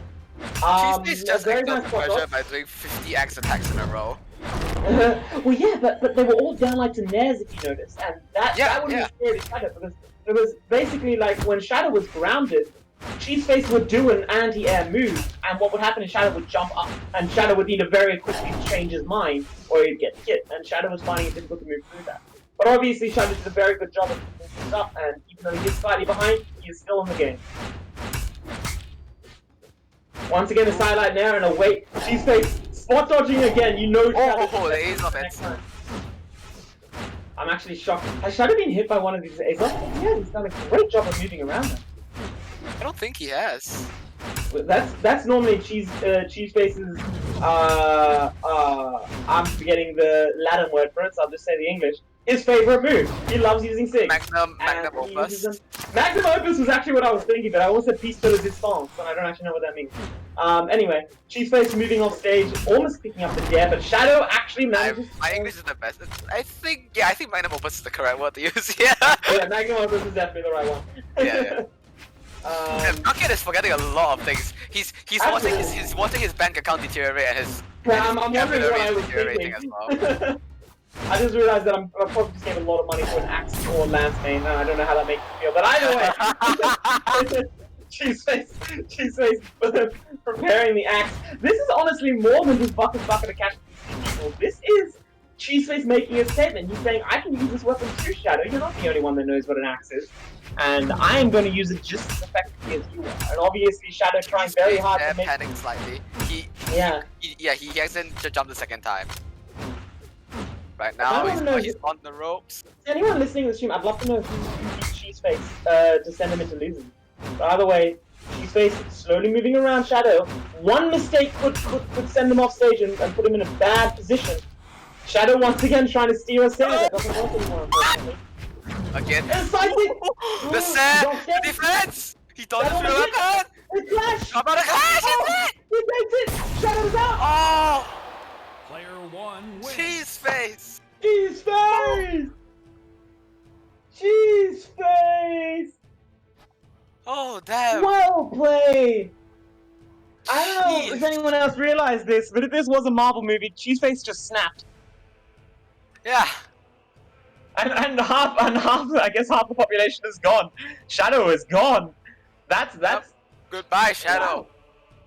Cheeseface just very ignored nice the pressure by doing 50 axe attacks in a row. well, yeah, but they were all down like to Nares if you notice, and that would be scary to Shadow because it was basically like when Shadow was grounded, Cheeseface would do an anti-air move, and what would happen is Shadow would jump up, and Shadow would need to very quickly change his mind, or he'd get hit, and Shadow was finding it difficult to move through that. But obviously Shadow did a very good job of keeping things up, and even though he is slightly behind, he is still in the game. Once again, a sideline there and a wait. Cheeseface spot dodging again. You know Shadow. Oh, the ace of it. I'm actually shocked. Has Shadow been hit by one of these ace offs? Yeah, he's done a great job of moving around them. I don't think he has. That's normally Cheeseface's. I'm forgetting the Latin word for it, so I'll just say the English. His favorite move. He loves using 6. Magnum Opus. Magnum Opus was actually what I was thinking, but I almost said Peace de Resistance, and I don't actually know what that means. Anyway, Cheeseface moving off stage, almost picking up the dare, but Shadow actually manages. My English is the best. I think Magnum Opus is the correct word to use. Yeah. Yeah, Magnum Opus is definitely the right one. Yeah. Bukket is forgetting a lot of things. He's watching his bank account deteriorate and his I'm wondering what I was deteriorating thinking. as well. I just realized that I'm probably just gave a lot of money to an axe or lance main. I don't know how that makes you feel, but either way, Cheeseface preparing the axe. This is honestly more than just bucket to catch people. This is Cheeseface making a statement. He's saying, I can use this weapon too, Shadow. You're not the only one that knows what an axe is. And I am going to use it just as effectively as you are. And obviously, Shadow trying very hard to make... panicked slightly. He hasn't jumped the second time. Right now, he's on the ropes. Anyone listening to the stream, I'd love to know who beat Cheeseface to send him into losing. But either way, Cheeseface slowly moving around Shadow. One mistake could send him off stage and put him in a bad position. Shadow once again trying to steer us in. That doesn't work anymore, unfortunately. Again. The set! The defense! He dodged through the weapon! It flashed! How about a clash? He takes it! Shadow's out! Oh! Player 1 wins. Cheeseface! Cheeseface! Cheeseface! Oh, damn. Well played! I don't know if anyone else realized this, but if this was a Marvel movie, Cheeseface just snapped. Yeah. And half I guess half the population is gone. Shadow is gone. That's Goodbye, Shadow. Wow.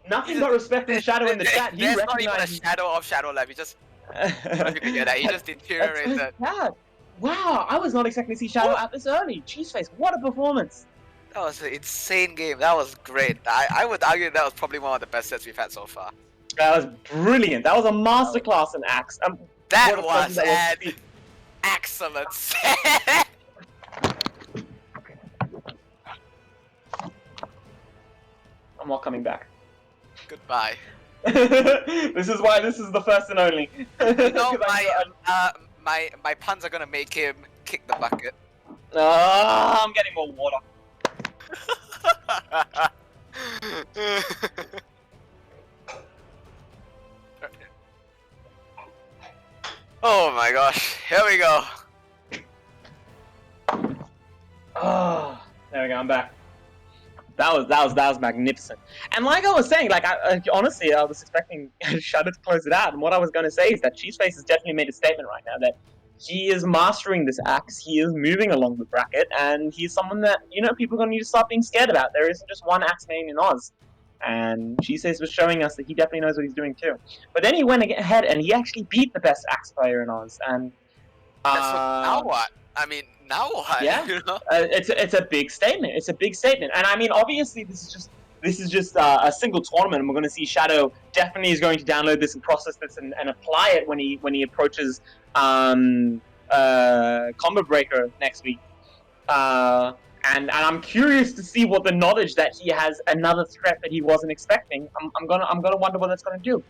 Nothing but respect from Shadow in the chat. He There's not even a recognizes... shadow of Shadow left. He just he just deteriorated. That's so sad. Wow, I was not expecting to see Shadow out this early. Cheeseface, what a performance. That was an insane game. That was great. I would argue that was probably one of the best sets we've had so far. That was brilliant. That was a masterclass in axe. That was an excellent set. I'm not coming back. Goodbye. This is why this is the first and only. You know, my puns are gonna make him kick the bucket. I'm getting more water. Oh my gosh, here we go. Oh, there we go. I'm back. That was magnificent. And like I was saying, like honestly, I was expecting Shadow to close it out. And what I was going to say is that Cheeseface has definitely made a statement right now that he is mastering this axe. He is moving along the bracket, and he's someone that people are going to need to start being scared about. There isn't just one axe main in Oz. And Shisei's was showing us that he definitely knows what he's doing too. But then he went ahead and he actually beat the best Axe player in Oz. And now what? I mean, now what? yeah, You know? it's a big statement. It's a big statement. And I mean, obviously, this is just a single tournament, and we're going to see Shadow definitely is going to download this and process this and apply it when he approaches Combo Breaker next week. And I'm curious to see what the knowledge that he has another threat that he wasn't expecting. I'm gonna wonder what that's gonna do.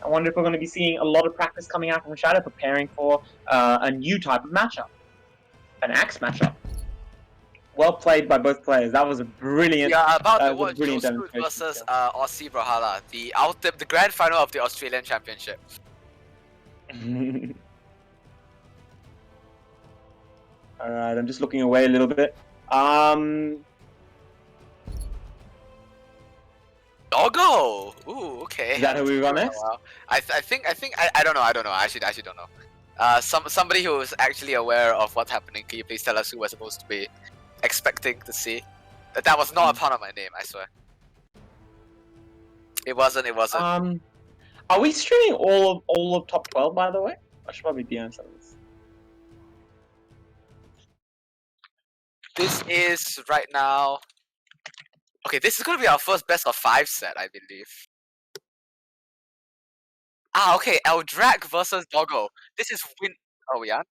I wonder if we're gonna be seeing a lot of practice coming out from Shadow, preparing for a new type of matchup, an Axe matchup. Well played by both players. That was a brilliant. Yeah, about to watch brilliant Joe demonstration. versus Aussie Brawlhalla, the grand final of the Australian Championship. All right, I'm just looking away a little bit. Doggo! Ooh, okay. Is that who we got next? I don't know. I actually don't know. Somebody who is actually aware of what's happening. Can you please tell us who we're supposed to be expecting to see? That was not a pun on my name. I swear. It wasn't. Are we streaming all of top 12? By the way, I should probably be on some of this. This is right now. Okay, this is gonna be our first best of 5 set, I believe. Ah, okay, Eldrac versus Doggo. This is win. Oh, we aren't.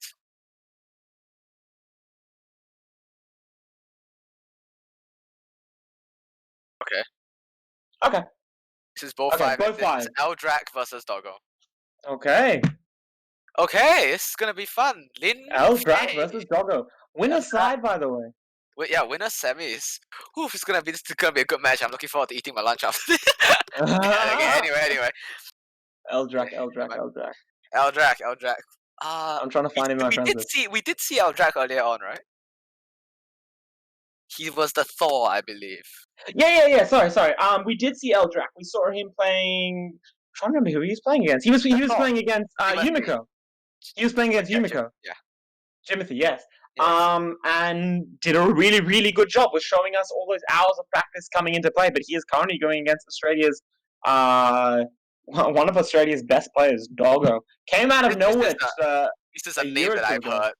Okay. Okay. This is both Okay, 5. both This 5. is Eldrac versus Doggo. Okay. Okay, this is gonna be fun. Lin Eldrac Fei. versus Doggo. Winner side, by the way. Yeah, winner semis. Ooh, this is gonna be a good match. I'm looking forward to eating my lunch after this. Anyway. Eldrac. Eldrac. I'm trying to find him in my friends list. We did see Eldrac earlier on, right? He was the Thor, I believe. Yeah. Sorry. We did see Eldrac. We saw him playing. I'm trying to remember who he was playing against. He was playing against Yumiko. He was playing against Yumiko. Yeah. Timothy, yes. And did a really, really good job with showing us all those hours of practice coming into play. But he is currently going against Australia's one of Australia's best players, Doggo. Came out of nowhere. This is a name that I've heard.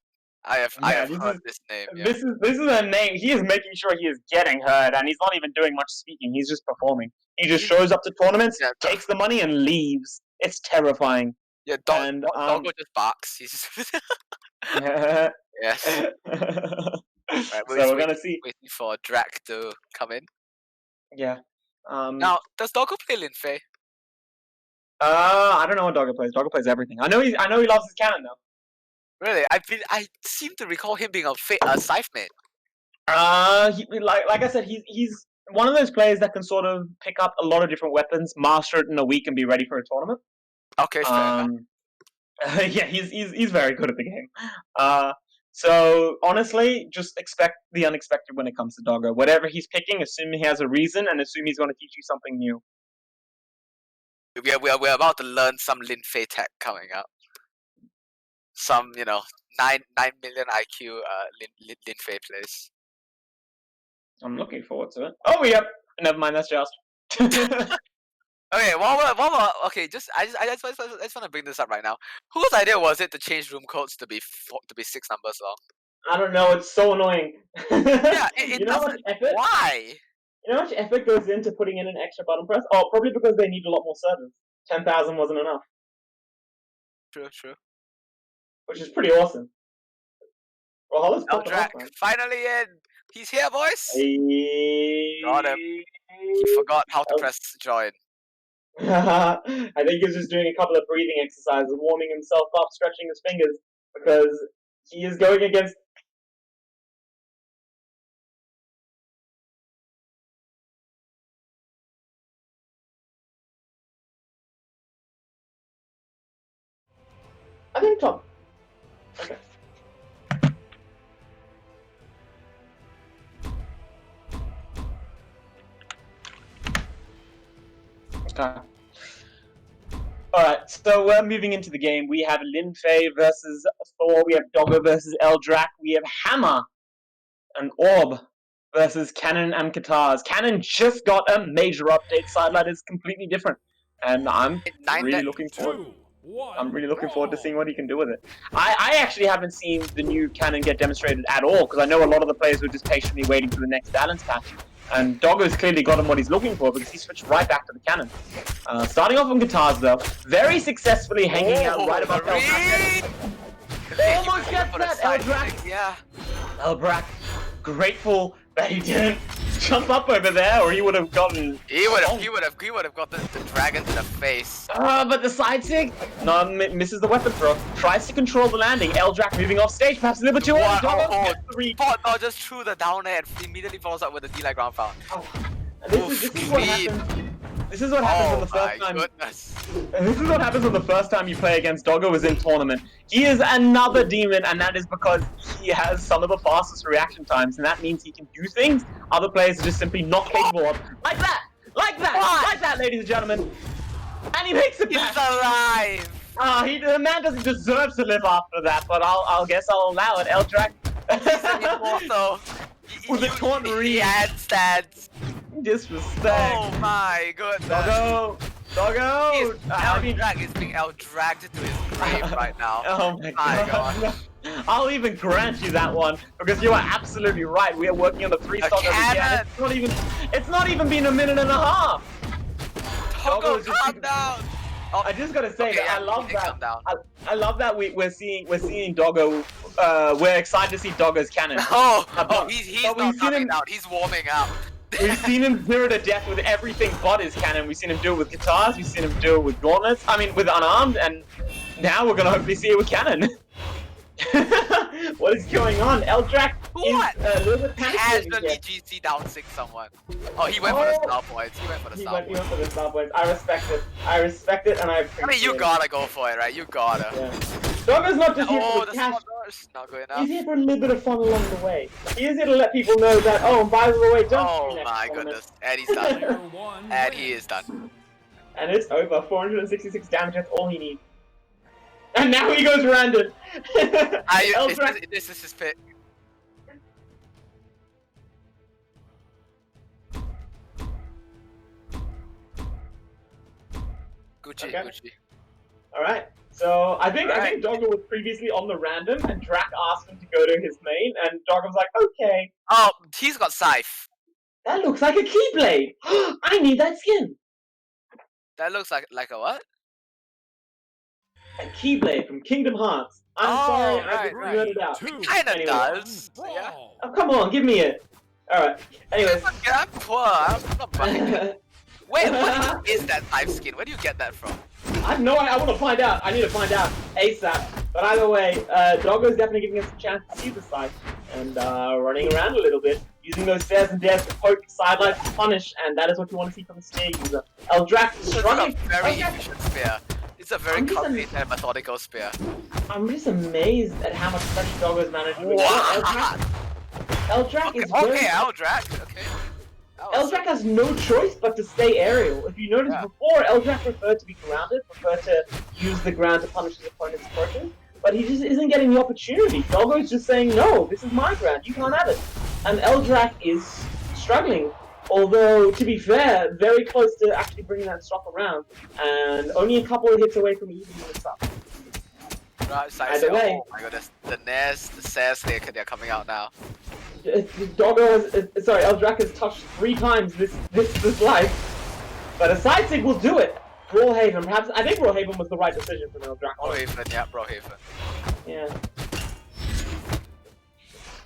I have heard this name. Yeah. This is a name. He is making sure he is getting heard, and he's not even doing much speaking. He's just performing. He just shows up to tournaments, takes the money, and leaves. It's terrifying. Yeah, Doggo just barks. He's just yes. Right, so we're gonna see. Waiting for Drac to come in. Yeah. Now, does Doggo play Lin Fei? I don't know what Doggo plays. Doggo plays everything. I know he loves his cannon though. Really? I seem to recall him being a Scythe main. Like I said, he's one of those players that can sort of pick up a lot of different weapons, master it in a week, and be ready for a tournament. Okay, fair enough. Yeah, he's very good at the game. So honestly, just expect the unexpected when it comes to Doggo. Whatever he's picking, assume he has a reason, and assume he's going to teach you something new. We're about to learn some Lin Fei tech coming up. Some 9 million IQ Lin Fei plays. I'm looking forward to it. Oh, yep. Never mind. That's just. Okay, okay, I just want to bring this up right now. Whose idea was it to change room codes to be 6 numbers long? I don't know. It's so annoying. Yeah, it doesn't. Why? You know how much effort goes into putting in an extra button press? Oh, probably because they need a lot more servers. 10,000 wasn't enough. True. Which is pretty awesome. Well, let's Eldrac, finally in. He's here, boys. Hey. Got him. He forgot how to press join. I think he's just doing a couple of breathing exercises, warming himself up, stretching his fingers, because he is going against. I think top. Okay. Okay. Alright, so we're moving into the game. We have Lin Fei versus Thor, we have Doggo versus Eldrac, we have Hammer, an Orb versus Cannon and Katars. Cannon just got a major update. Sidelight is completely different, and I'm really looking forward. 2, 1. I'm really looking forward to brawl. seeing what he can do with it. I actually haven't seen the new Cannon get demonstrated at all, because I know a lot of the players were just patiently waiting for the next balance patch. And Doggo's clearly got him what he's looking for, because he switched right back to the Cannon. Starting off on Guitars, though, very successfully hanging out right above Eldrac. Almost gets that, Eldrac! Yeah. Eldrac, grateful that he didn't jump up over there, or he would have gotten... He would have gotten the dragon to the face. But the side sig? No, misses the weapon throw. Tries to control the landing. Eldrak moving off stage, perhaps a little bit too early. Doggo gets the read. Spot just threw the down air and immediately follows up with a D-like ground foul. This is what happens. This is what happens on the first time. Goodness. This is what happens on the first time you play against Doggo is in tournament. He is another demon, and that is because he has some of the fastest reaction times, and that means he can do things other players are just simply not capable of. Like that! Like that! Like that, ladies and gentlemen! And he makes it back! He's alive! The man doesn't deserve to live after that, but I'll guess I'll allow it. Eldrak. Also, with a taunt read. stats. Disrespect. Oh my goodness. Doggo! Doggo! Eldrag is being Eldragged to his grave right now. Oh my God. god. I'll even grant you that one, because you are absolutely right. We are working on the 3-star again. It's not even been a minute and a half. Doggo, calm down. Oh, I just gotta say that yeah, I love calm that. down. I love that we're seeing Doggo. We're excited to see Doggo's Cannon. He's not coming out. He's warming up. We've seen him zero to death with everything but his Cannon. We've seen him do it with Guitars. We've seen him do it with Gauntlets. I mean, with Unarmed, and now we're gonna hopefully see it with Cannon. What is going on? Eldrak What? is a little bit panicking. Casually GC down 6 someone. Oh, he went for the star points. He went for the star He went points. for the star points. I respect it. I respect it, and I appreciate it. I mean, you gotta go for it, right? You gotta. Yeah. Doggo's not just here for The the cash. spot not good He's enough. here for a little bit of fun along the way. He is here to let people know that, oh, and by the way, don't Oh my goodness. And he's done. Player 1 And wins. he is done. And it's over. 466 damage, that's all he needs. And now he goes random. Eldrak. This is his pick. Gucci, Okay. Gucci. Alright. So I think Doggo was previously on the random, and Drac asked him to go to his main, and Doggo was like, okay. Oh, he's got Scythe. That looks like a Keyblade. I need that skin. That looks like a what? A Keyblade from Kingdom Hearts. I'm sorry, I just right. nerded out. 2, Kinda Anyway. does. brawl. Yeah. Oh, come on, give me it. Alright. Anyways. I'm poor. I'm not buying it. Wait, what is that type skin? Where do you get that from? I have no idea. I want to find out. I need to find out ASAP. But either way, Doggo's definitely giving us a chance to see the side and running around a little bit, using those stairs and dares to poke, sidelight, to punish, and that is what you want to see from the spear user. Eldrak is It's struggling. a very efficient spear. It's a very calculated and methodical spear. I'm just amazed at how much pressure Doggo's managed to Wow. Eldrak is Okay, Eldrak. Okay. Eldrak has no choice but to stay aerial. If you notice before, Eldrak preferred to be grounded, preferred to use the ground to punish his opponent's approaches, but he just isn't getting the opportunity. Doggo's just saying, no, this is my ground, you can't have it. And Eldrak is struggling, although, to be fair, very close to actually bringing that stock around, and only a couple of hits away from evening this up. Either way. Oh my goodness, the Nest, the Sass, they're coming out now. Eldrak has touched 3 times this life, but a side sig will do it. Brawlhaven, perhaps. I think Brawlhaven was the right decision for Eldrak. Brawlhaven, yeah, Brawlhaven. Yeah.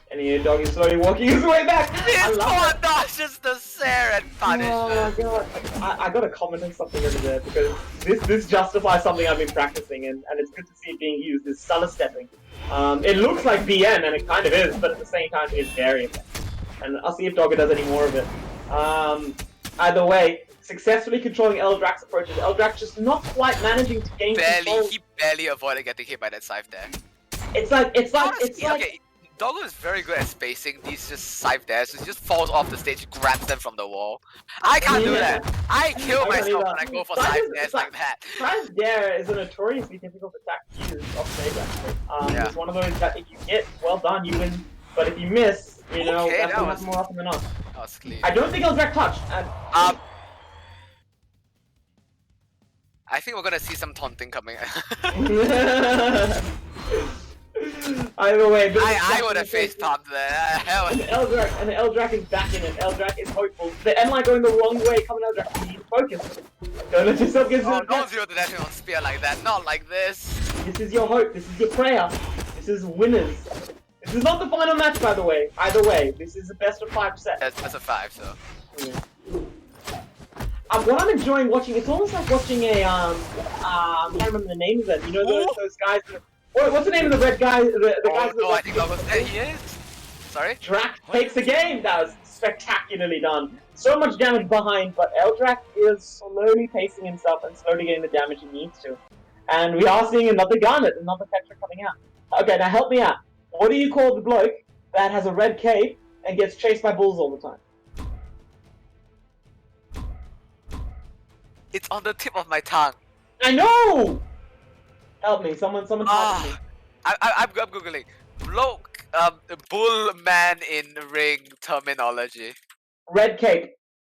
And here, Dog is slowly walking his way back. I This love poor it. dodges the Sarah and punishes. Oh my god. I gotta comment on something over there because this justifies something I've been practicing and it's good to see it being used, is Suller stepping. It looks like BN and it kind of is, but at the same time it is very effective. And I'll see if Dogger does any more of it. Either way, successfully controlling Eldrak's approaches. Eldrak just not quite managing to gain control. He barely avoided getting hit by that scythe there. It's like Okay, Doggo is very good at spacing these just scythe dares. He just falls off the stage, grabs them from the wall. I can't do that. I kill myself when I go for scythe dares like that. Scythe Dare is a notoriously difficult attack to use off stage actually. It's one of those that if you hit, well done, you win. But if you miss, You know, Okay, that's that gonna was- happen more often than not. That was clean. I don't think Eldrac touched. And I think we're gonna see some taunting coming. Either way, I would have face palmed there. Hell. And Eldrac is back in it. Eldrac is hopeful. The end line going the wrong way. Come on, Eldrac. You need to focus. Don't let yourself get Oh, don't zero the national spear like that. Not like this. This is your hope. This is your prayer. This is winners. This is not the final match, by the way. Either way, this is the best of 5 set. That's a 5, so. Yeah. What I'm enjoying watching, it's almost like watching a I can't remember the name of it. You know those guys. What's the name of the red guy? The guys. No, I think that was there. He is. Sorry. Drac takes the game. That was spectacularly done. So much damage behind, but Eldrac is slowly pacing himself and slowly getting the damage he needs to. And we are seeing another Garnet, another Petra coming out. Okay, now help me out. What do you call the bloke that has a red cape and gets chased by bulls all the time? It's on the tip of my tongue. I know! Help me, someone type me. I'm googling. Bloke, bull man in ring terminology. Red cape.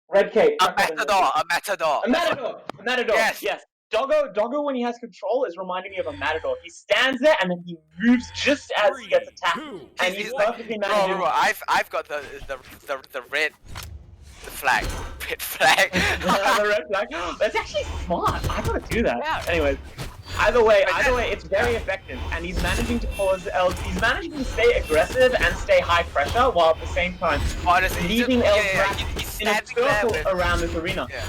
Red cape. A matador. A matador. A matador. A matador. Yes. Doggo, when he has control, is reminding me of a matador. He stands there and then he moves just as he gets attacked, and he's perfectly managing. Bro, I've got the red flag. Red flag. The red flag. That's actually smart. I gotta do that. Yeah. Anyways, either way, it's very effective, and he's managing to he's managing to stay aggressive and stay high pressure while at the same time Honestly, leaving Eldrac he's in a standing circle around this arena. Yeah.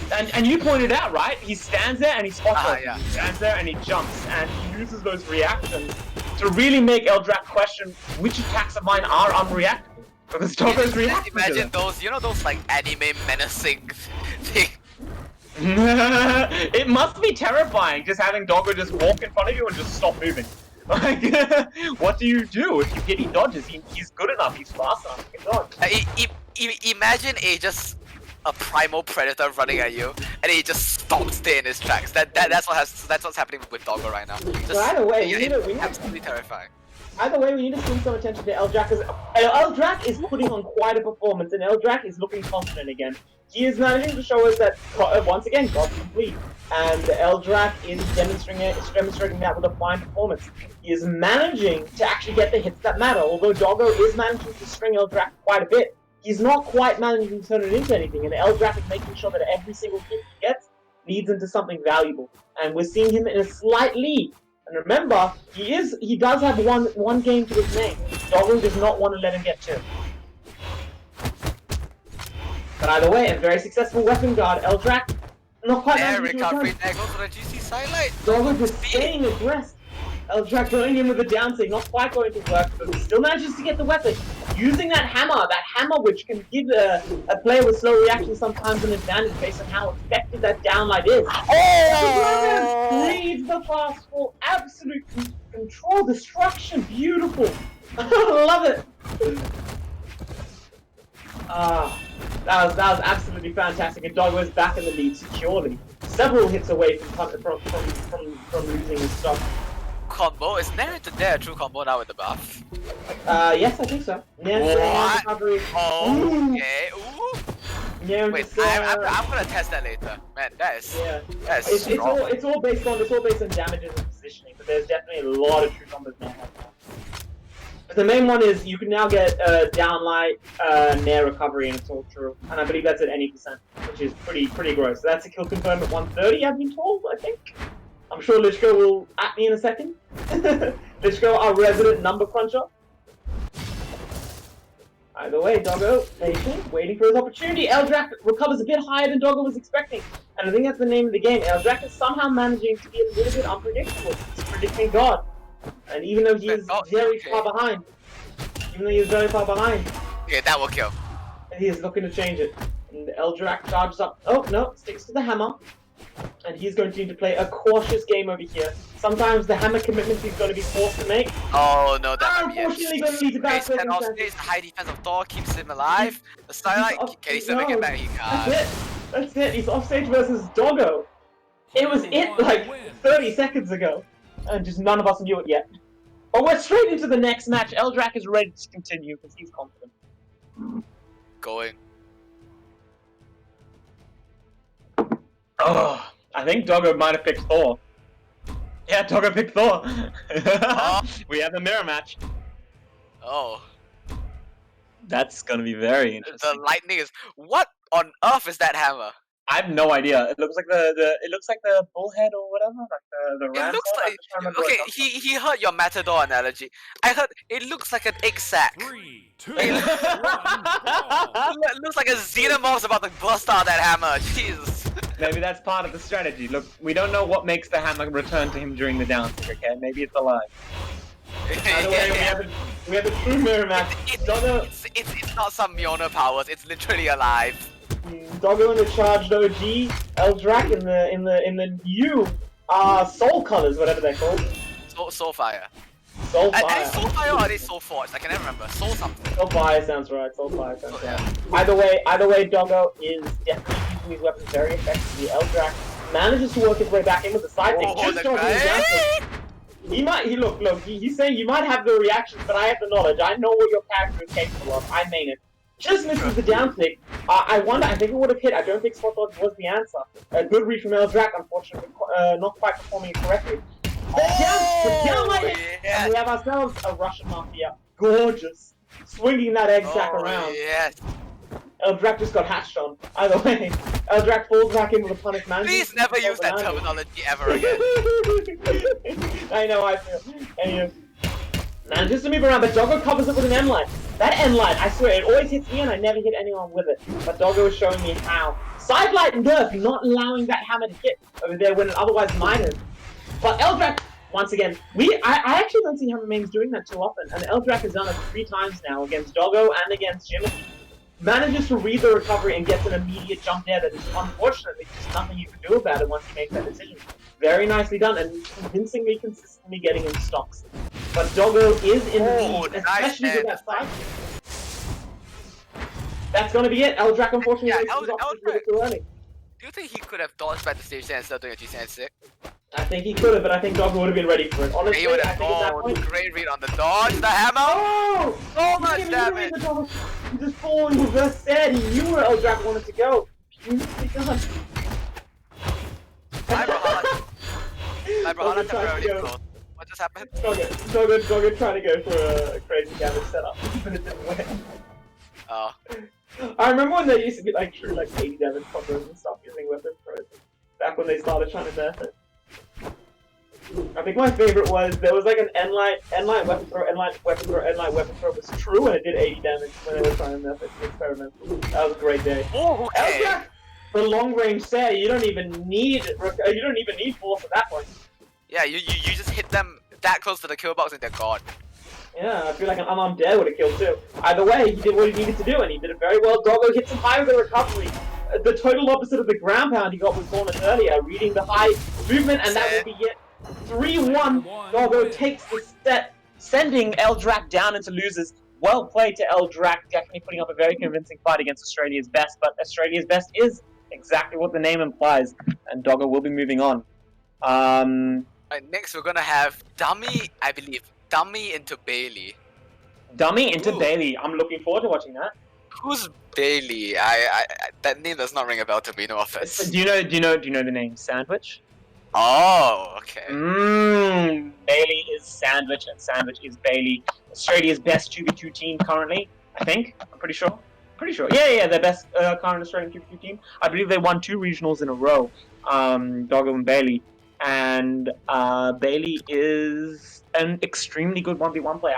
And you pointed out, right? He stands there and he spots us. Yeah. He stands there and he jumps, and he uses those reactions to really make Eldrac question which attacks of mine are unreactable. Because Doggo's reacting to Imagine them. those, you know those like anime menacing thing. It must be terrifying just having Doggo just walk in front of you and just stop moving. Like, what do you do if you get he dodges? He's good enough. He's fast enough. He can dodge. Imagine a primal predator running at you, and he just stops there in his tracks. That's what's happening with Doggo right now. Just, So either way, it's absolutely terrifying. Either way, we need to swing some attention to Eldrac, because Eldrac is putting on quite a performance, and Eldrac is looking confident again. He is managing to show us that, once again, God's complete, and Eldrac is demonstrating that with a fine performance. He is managing to actually get the hits that matter, although Doggo is managing to string Eldrac quite a bit. He's not quite managing to turn it into anything, and Eldrac is making sure that every single hit he gets leads into something valuable. And we're seeing him in a slight lead. And remember, he does have one game to his name. Doggo does not want to let him get two. But either way, a very successful weapon guard. Eldrac, not quite managing to recovery. return. There goes for the GC sidelight. Doggo just staying abreast. Eldrac going in with the downsig, not quite going to work, but he still manages to get the weapon. Using that hammer which can give a player with slow reaction sometimes an advantage based on how effective that downlight is. Oh! Reads the fast fall, absolute control, destruction, beautiful. Love it. That was absolutely fantastic, and Doggo is back in the lead securely, several hits away from losing his stock. Combo? Is Nair there a true combo now with the buff? Yes, I think so. What? Recovery. Okay. Ooh. Yeah, Wait, just, I'm gonna test that later. Man, that is strong. It's all based on damages and positioning, but there's definitely a lot of true combos now. But the main one is you can now get downlight, Nair recovery, and it's all true. And I believe that's at any %, which is pretty gross. So that's a kill confirmed at 130, I've been told, I think. I'm sure Lichko will at me in a second. Lichko, our resident number cruncher. Either way, Doggo, patient, waiting for his opportunity. Eldrac recovers a bit higher than Doggo was expecting. And I think that's the name of the game. Eldrac is somehow managing to be a little bit unpredictable. He's predicting God. And even though he is very far behind, Okay, that will kill. he is looking to change it. And Eldrac charges up. Oh, no, sticks to the hammer. And he's going to need to play a cautious game over here. Sometimes the hammer commitments he's going to be forced to make. Oh no, that might be unfortunately going to lead to bad circumstances. The high defense of Thor keeps him alive. The sidelight, can he still make it back? He can't. That's it. He's offstage versus Doggo. It was it like 30 seconds ago. And just none of us knew it yet. Oh, we're straight into the next match. Eldrak is ready to continue because he's confident. Going. Oh, I think Doggo might have picked Thor. Yeah, Doggo picked Thor. We have a mirror match. Oh. That's gonna be very The interesting. lightning is. What on earth is that hammer? I have no idea. It looks like it looks like the bullhead or whatever, like the ram It looks sword. I'm like. just trying to remember what Okay, it comes he heard your matador analogy. I heard it looks like an egg sack. 3, 2, 1, from. It looks like a xenomorph's about to burst out that hammer. Jesus. Maybe that's part of the strategy. Look, we don't know what makes the hammer return to him during the down kick, okay? Maybe it's alive. Either way, we have a true mirror match. Doggo, It's not some Mjolnir powers. It's literally alive. Doggo in the charged OG, Eldrak in the new soul colors, whatever they're called. Soul fire. Soul Are fire. they soul fire or are they soul forged? I can never remember. Soul something. Soul fire sounds right. Soul fire sounds Oh, right. yeah. Either way, Doggo is definitely using these weapons very effectively. Eldrak manages to work his way back in with the side kick. Oh, Just the dodging his down kick. guy. Look, he's saying you might have the reactions, but I have the knowledge. I know what your character is capable of. I mean it. Just misses the down kick. I think it would have hit. I don't think spot dodge was the answer. A good read from Eldrak, unfortunately, not quite performing it correctly. The down light hit, and we have ourselves a Russian Mafia. Gorgeous. Swinging that egg sack around. Yes. Eldrak just got hatched on. Either way, Eldrak falls back in with a punish man. Please never use that terminology ever again. I know, I feel. Anyway, manages to move around, but Doggo covers it with an M-line. That M-line, I swear, it always hits me and I never hit anyone with it. But Doggo is showing me how. Side light nerf, not allowing that hammer to hit over there when it otherwise might have. But Eldrak, once again, I actually don't see Hammer Mains doing that too often, and Eldrak has done it 3 times now against Doggo and against Jimothy. Manages to read the recovery and gets an immediate jump there that is unfortunately just nothing you can do about it once he makes that decision. Very nicely done and convincingly, consistently getting in stocks. But Doggo is in the lead, especially with that side. That's gonna be it. Eldrak unfortunately Yeah, wastes his opportunity too early. Do you think he could have dodged back the stage there instead of doing a G-Sensei? I think he could have, but I think Doggo would have been ready for it. Honestly, He would I have think at that point. great read on the dodge, the hammer! Oh! So much damage! He just falling reverse said he knew where Eldrak wanted to go. Beautifully done. My brother Doggo tried to temporarily go. closed. What just happened? Doggo trying to go for a crazy damage setup, but it didn't work. Oh. I remember when there used to be like true like 80 damage combos and stuff using weapon throws. Back when they started trying to nerf it. I think my favorite was there was like an N-light weapon throw, N-light weapon throw, N-light weapon throw was true and it did 80 damage when they were trying to nerf it experimentally. That was a great day. Oh, okay. Eldrak, for long range say you don't even need force at that point. Yeah, you just hit them that close to the kill box and they're gone. Yeah, I feel like an unarmed dare would have killed too. Either way, he did what he needed to do, and he did it very well. Doggo hits him high with a recovery. The total opposite of the ground pound he got with Corners earlier, reading the high movement, and that will be it. 3-1. Doggo takes the set, sending Eldrak down into losers. Well played to Eldrak, definitely putting up a very convincing fight against Australia's best, but Australia's best is exactly what the name implies, and Doggo will be moving on. Right, next we're gonna have Dummy, I believe. Dummy into Bailey. Dummy into Ooh. Bailey. I'm looking forward to watching that. Who's Bailey? I that name does not ring a bell to me, no offense. Do you know the name Sandwich? Oh, okay. Bailey is Sandwich and Sandwich is Bailey. Australia's best 2v2 team currently, I think. I'm pretty sure. Yeah, their best current Australian 2v2 team. I believe they won 2 regionals in a row. Doggo and Bailey. And Bailey is an extremely good 1v1 player.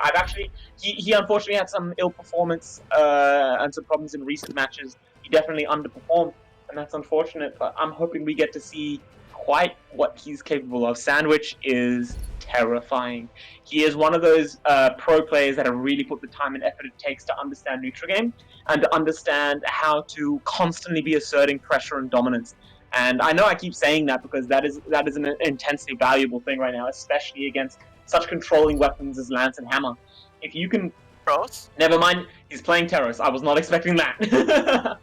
He unfortunately had some ill performance and some problems in recent matches. He definitely underperformed, and that's unfortunate, but I'm hoping we get to see quite what he's capable of. Sandwich is terrifying. He is one of those pro players that have really put the time and effort it takes to understand neutral game and to understand how to constantly be asserting pressure and dominance. And I know I keep saying that because that is an intensely valuable thing right now, especially against such controlling weapons as Lance and Hammer. If you can... Pros? Never mind, he's playing Terrorist. I was not expecting that.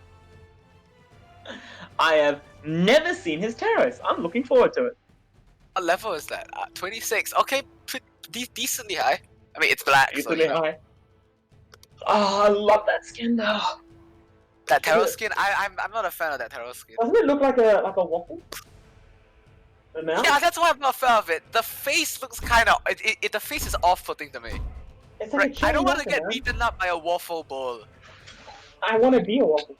I have never seen his Terrorist. I'm looking forward to it. What level is that? 26. Okay, decently high. I mean, it's black, so Decently you know. high. Oh, I love that skin though. That tarot skin, I'm not a fan of that tarot skin. Doesn't it look like a waffle? The mouth? Yeah, that's why I'm not a fan of it. The face looks kind of. The face is off-putting to me. It's like a Right, I don't want to waffle, get man. beaten up by a waffle bowl. I want to be a waffle.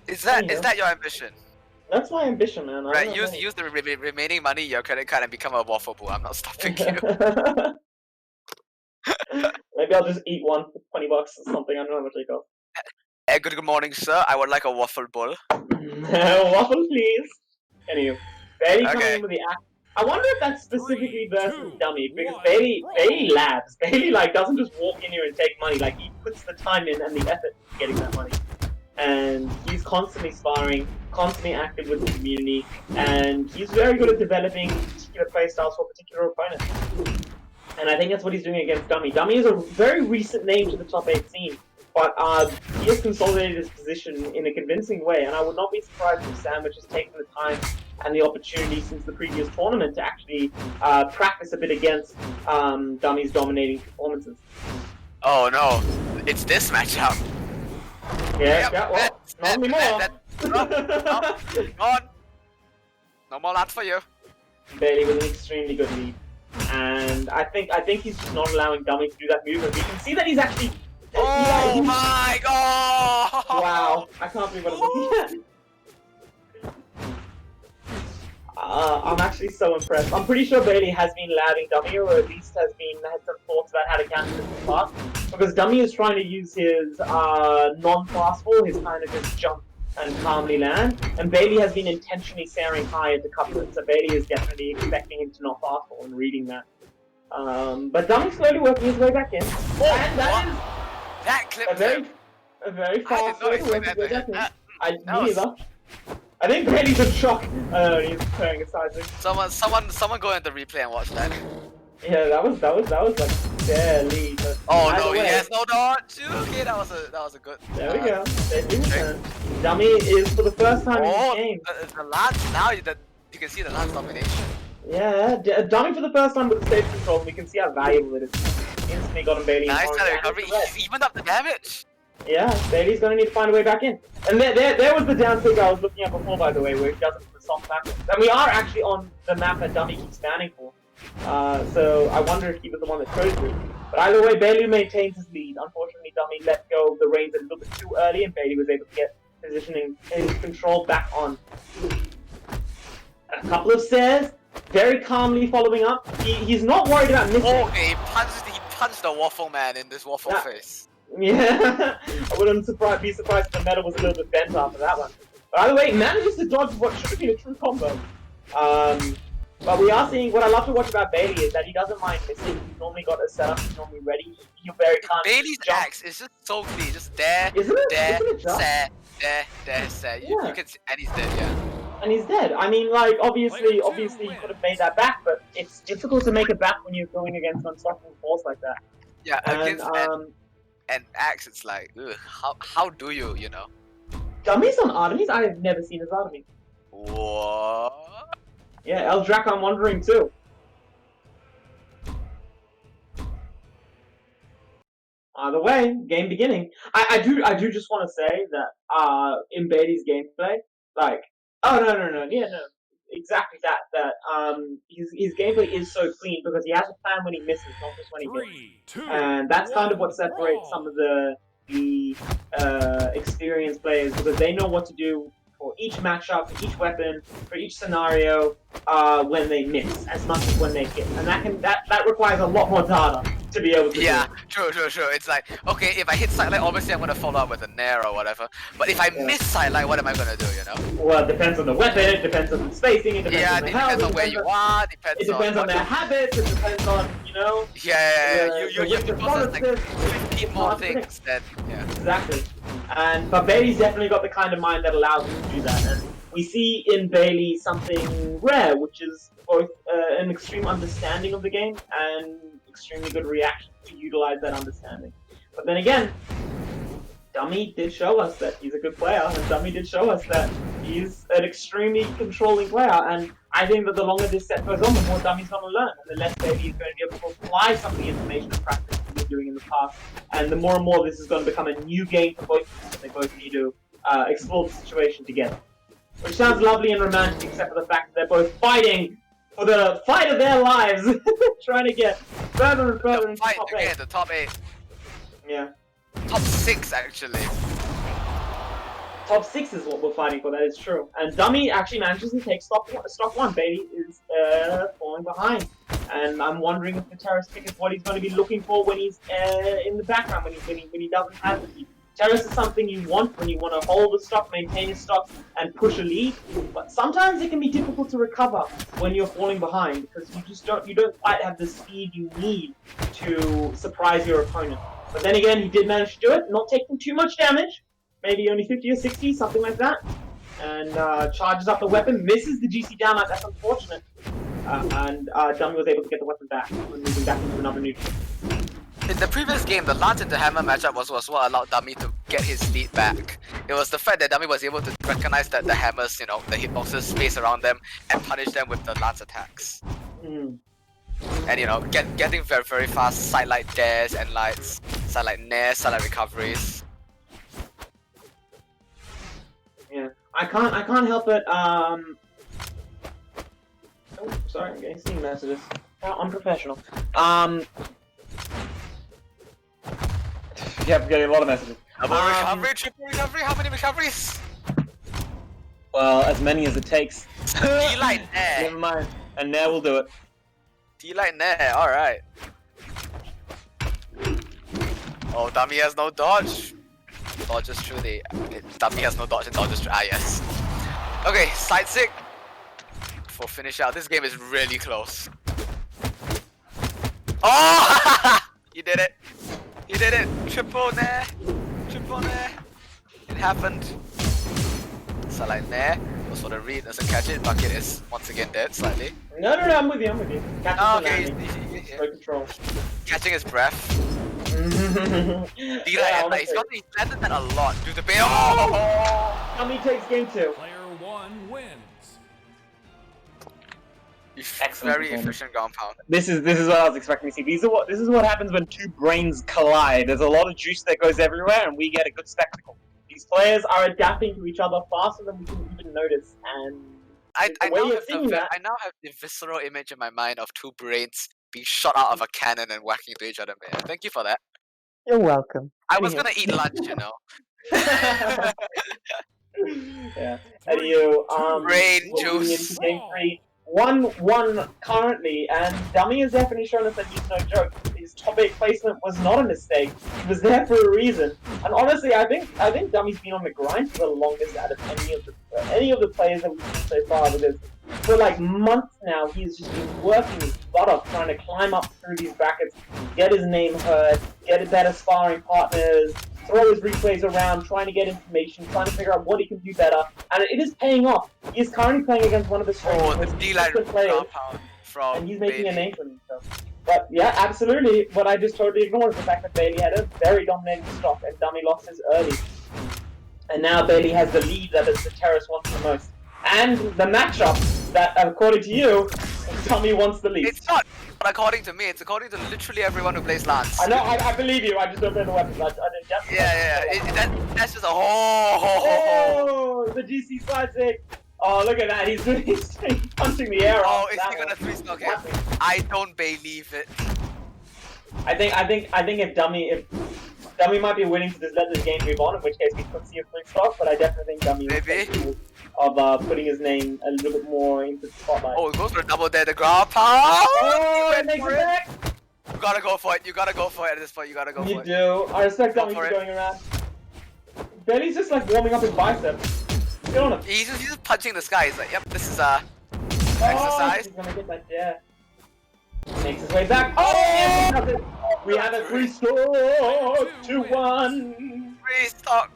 Is that Anyhow. that your ambition? That's my ambition, man. I Right, don't use know. use the remaining money in your credit card and become a waffle bowl. I'm not stopping you. Maybe I'll just eat one for $20 or something. I don't know how much they cost. Good morning, sir. I would like a waffle bowl. Waffle, please. Anyway, Bailey coming Okay. in with the act. I wonder if that's specifically 3, versus 2, Dummy, because 1, Bailey roll. labs. Bailey like doesn't just walk in here and take money. Like he puts the time in and the effort to getting that money. And he's constantly sparring, constantly active with the community, and he's very good at developing particular playstyles for particular opponents. And I think that's what he's doing against Dummy. Dummy is a very recent name to the top 8 scene, but he has consolidated his position in a convincing way, and I would not be surprised if Sandwich has taken the time and the opportunity since the previous tournament to actually practice a bit against Dummy's dominating performances. Oh no, it's this matchup. Yeah, Yep, yeah, well, not anymore. On. No more lads for you. Bailey with an extremely good lead. And I think he's just not allowing Dummy to do that move. And we can see that he's actually. Oh my god! Wow, I can't believe what I'm looking at. I'm actually so impressed. I'm pretty sure Bailey has been labbing Dummy, or at least had some thoughts about how to counter this in the past. Because Dummy is trying to use his non-fastball, his kind of just jump and calmly land, and Bailey has been intentionally staring higher to cover it, so Bailey is definitely expecting him to not fastball and reading that. But Dummy's slowly working his way back in, and That clipped him. a very fast way to work his way back in. That Me neither. I think Bailey's in shock. He's preparing his side swing. Someone go into replay and watch that. Yeah, that was like barely. Oh no, he has no dodge. Okay, that was a good. There we go. Dummy is for the first time in this game. The lance now you can see the lance domination. Yeah, Dummy for the first time with the stage control. We can see how valuable it is. Instantly got him Bailey. Nice recovery. He's evened up the damage. Yeah, Bailey's gonna need to find a way back in. And there was the down pick I was looking at before, by the way, where he doesn't put the soft back. And we are actually on the map that Dummy keeps standing for. So I wonder if he was the one that chose it. But either way, Bailey maintains his lead. Unfortunately, Dummy let go of the reins a little bit too early, and Bailey was able to get positioning his control back on. A couple of stairs, very calmly following up. He's not worried about missing. Okay, he punched the waffle man in this waffle face. Yeah, I wouldn't be surprised if the metal was a little bit bent after that one. But either way, manages to dodge what should have been a true combo. But we are seeing, what I love to watch about Bailey is that he doesn't mind missing. He's normally got a setup, he's normally ready. He'll very calm. Bailey's axe is just so clean, just there, Isn't it? there, Isn't it just? there. Yeah. You can see, and he's dead, yeah. And he's dead. I mean, like, obviously you could have made that back, but it's difficult to make it back when you're going against an unstoppable force like that. Yeah, And, against and axe, it's like, ugh, how do you know? Dummies on Artemis? I have never seen his Artemis. What? Yeah, Eldrak, I'm wondering too. Either way, game beginning. I do just want to say that in Bailey's gameplay, like, exactly that his gameplay is so clean because he has a plan when he misses, not just when he hits. 3, 2, And that's kind of what separates some of the experienced players, because they know what to do for each matchup, for each weapon, for each scenario, when they miss as much as when they hit, and that requires a lot more data to be able to. Yeah, do. true. It's like, okay, if I hit sidelight, obviously I'm gonna follow up with a nair or whatever. But if I miss sidelight, what am I gonna do? You know? Well, it depends on the weapon. It depends on the spacing. It depends on the health. Depends on where you are. It depends on their habits. It depends on Yeah. You process like 15 more things than Exactly. But Bailey's definitely got the kind of mind that allows him to do that. And we see in Bailey something rare, which is both an extreme understanding of the game and extremely good reaction to utilize that understanding. But then again, Dummy did show us that he's a good player, and Dummy did show us that he's an extremely controlling player. And I think that the longer this set goes on, the more Dummy's going to learn, and the less Baby is going to be able to apply some of the information and practice he's been doing in the past. And the more and more this is going to become a new game for both of them. They both need to explore the situation together. Which sounds lovely and romantic, except for the fact that they're both fighting for the fight of their lives, trying to get further and further into top 8. The top 8. Yeah. Top 6, actually. Top 6 is what we're fighting for, that is true. And Dummy actually manages to take stock 1. Baby is falling behind. And I'm wondering if the terrace pick is what he's going to be looking for when he's in the background, when he doesn't have the lead. Terrace is something you want when you want to hold the stock, maintain your stock, and push a lead. But sometimes it can be difficult to recover when you're falling behind because you don't quite have the speed you need to surprise your opponent. But then again, he did manage to do it, not taking too much damage. Maybe only 50 or 60, something like that. And charges up the weapon, misses the GC down, that's unfortunate. And Dummy was able to get the weapon back, moving back into another neutral. In the previous game, the Lance into Hammer matchup was what allowed Dummy to get his lead back. It was the fact that Dummy was able to recognize that the hammers, the hitboxes space around them and punish them with the Lance attacks. Mm. And getting very, very fast sidelight dares and lights, sidelight nairs, sidelight recoveries. Yeah, I can't help it. Oh, sorry, I'm getting Steam messages. How unprofessional. Yeah, I'm getting a lot of messages. Double recovery, triple recovery, how many recoveries? Well, as many as it takes. D-light nair. Never mind. And Nair will do it. D-light nair, alright. Oh, Dummy has no dodge. Dodges through the... Dummy has no dodge and dodges through... Ah, yes. Okay, side sig. For finish out, this game is really close. Oh! You did it. You did it. Triple nair. Triple nair. It happened. Sidelight nair. Goes for the read, doesn't catch it. Bukket is once again dead slightly. No, I'm with you. Oh, okay, he's control. catching his breath. Yeah, He's landed that a lot due to pain. Oh! Dummy takes game 2. Player 1 wins. Excellent Very efficient compound. This is what I was expecting to see. This is what happens when two brains collide. There's a lot of juice that goes everywhere, and we get a good spectacle. These players are adapting to each other faster than we can even notice, and I now have the visceral image in my mind of two brains being shot out of a cannon and whacking into each other, man. Thank you for that. You're welcome. I was gonna eat lunch, you know. Yeah. Anywho, Brain moving juice. into game 3. 1-1 currently, and Dummy has definitely shown us that he's no joke. His top 8 placement was not a mistake. He was there for a reason. And honestly, I think Dummy's been on the grind for the longest out of any of the players that we've seen so far. Because for like months now, he's just been working his butt off trying to climb up through these brackets, get his name heard, get better sparring partners, throw his replays around, trying to get information, trying to figure out what he can do better, and it is paying off. He is currently playing against one of the strongest D-line players, compound from and he's making Bailey. a name for himself. But yeah, absolutely. What I just totally ignored is the fact that Bailey had a very dominating stock, and Dummy lost his early. And now Bailey has the lead that the Terrace wants the most. And the matchup that, according to you, Dummy wants the least. It's not according to me, it's according to literally everyone who plays Lance. I know, I believe you, I just don't play the weapons. I didn't That's just a Oh, the GC side sig. Oh, look at that. He's punching the air off. Oh, is he gonna 3-star? Okay. I don't believe it. I think if Dummy might be willing to just let this game move on, in which case we could see a 3-star, but I definitely think Dummy is capable of putting his name a little bit more into the spotlight. Oh, it goes for a double dare, the ground pound! Oh, it makes it back! You gotta go for it, you gotta go for it at this point, you gotta go for You it. do. I respect Go Dummy for for it. going around. Bailey's just like warming up his biceps. Get on him. He's just punching the sky, he's like, yep, this is Oh, exercise. he's gonna get that dare. Makes his way back. Oh, yes, he does it. We have a 3-star, 2-1. Restock.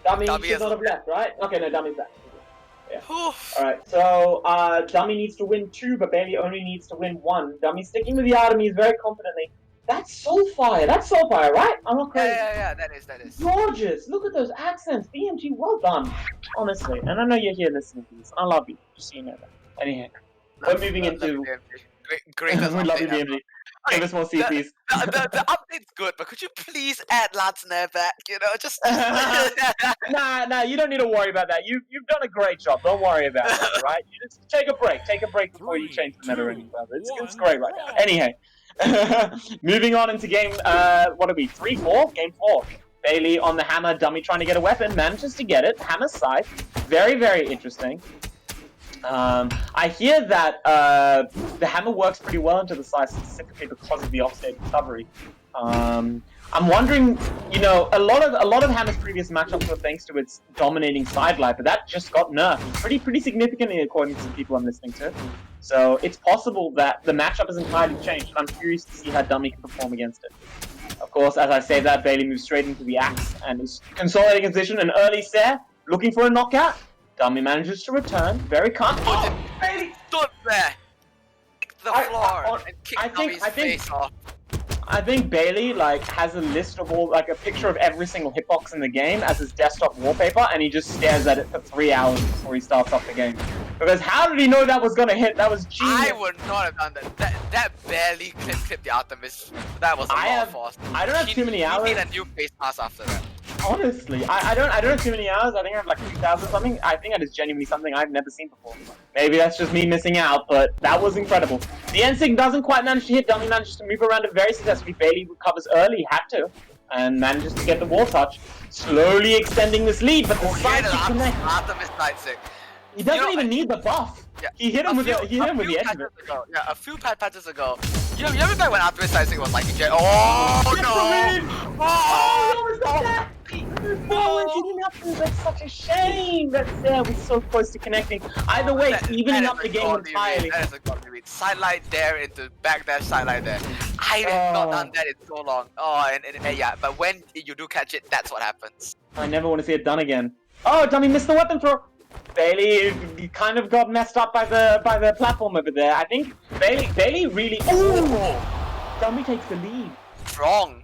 Dummy Dummy should is not have left, right? Okay, no, Dummy's back. Yeah. Whew. Alright, so Dummy needs to win 2, but Bailey only needs to win 1. Dummy's sticking with the Artemis very confidently. That's Soulfire. That's Soulfire, right? I'm not crazy. Yeah, that is. Gorgeous. Look at those accents. BMG, well done. Honestly. And I know you're here listening to this. I love you. Just so you know that. Anyhow, we're moving into... Greatest we love you, update ever. BMG. Give us more C, please. The update's good, but could you please add Lance Nair back? You know, just Nah, you don't need to worry about that. You've done a great job. Don't worry about that, right? You just take a break. Take a break before you change the meta any further. It's great right now. Anyhow, moving on into game, what are we, 3-4? Game 4. Bailey on the hammer, dummy trying to get a weapon, manages to get it. Hammer side. Very, very interesting. I hear that the hammer works pretty well into the side specifically because of the offstage recovery. I'm wondering, you know, a lot of Hammer's previous matchups were thanks to its dominating side life, but that just got nerfed pretty significantly according to some people I'm listening to. So it's possible that the matchup has entirely changed, and I'm curious to see how Dummy can perform against it. Of course, as I say that, Bailey moves straight into the axe and is consolidating his position. An early stare, looking for a knockout. Dummy manages to return, very calm. Oh, Bailey stood there, kicked the floor, and kicked Dummy's face off. I think Bailey like has a list of all, like a picture of every single hitbox in the game as his desktop wallpaper, and he just stares at it for 3 hours before he starts off the game. Because how did he know that was gonna hit? That was genius. I would not have done that. That barely clipped the Artemis. That was a lot of force. I don't have too many hours. He made a new face pass after that. Honestly, I don't have too many hours. I think I have like 2,000 something. I think that is genuinely something I've never seen before. Maybe that's just me missing out, but that was incredible. The NSYNC doesn't quite manage to hit. Dummy manages to move around it very successfully. Bailey recovers early, had to, and manages to get the wall touch, slowly extending this lead. But the side kick connects. Artemis side sick. He doesn't even need the buff. Yeah, he hit him with the edge of it. Yeah, a few patches ago. You remember back when Artemis side sick was like, oh no! Oh, he didn't have to. That's such a shame. That was so close to connecting. Either way, evening up the game entirely. That is a godly read. Sidelight there into backdash, sidelight there. I have not done that in so long. Oh, and yeah, but when you do catch it, that's what happens. I never want to see it done again. Oh, Dummy missed the weapon throw. Bailey kind of got messed up by the platform over there. I think Bailey really. Oh, Dummy takes the lead. Strong.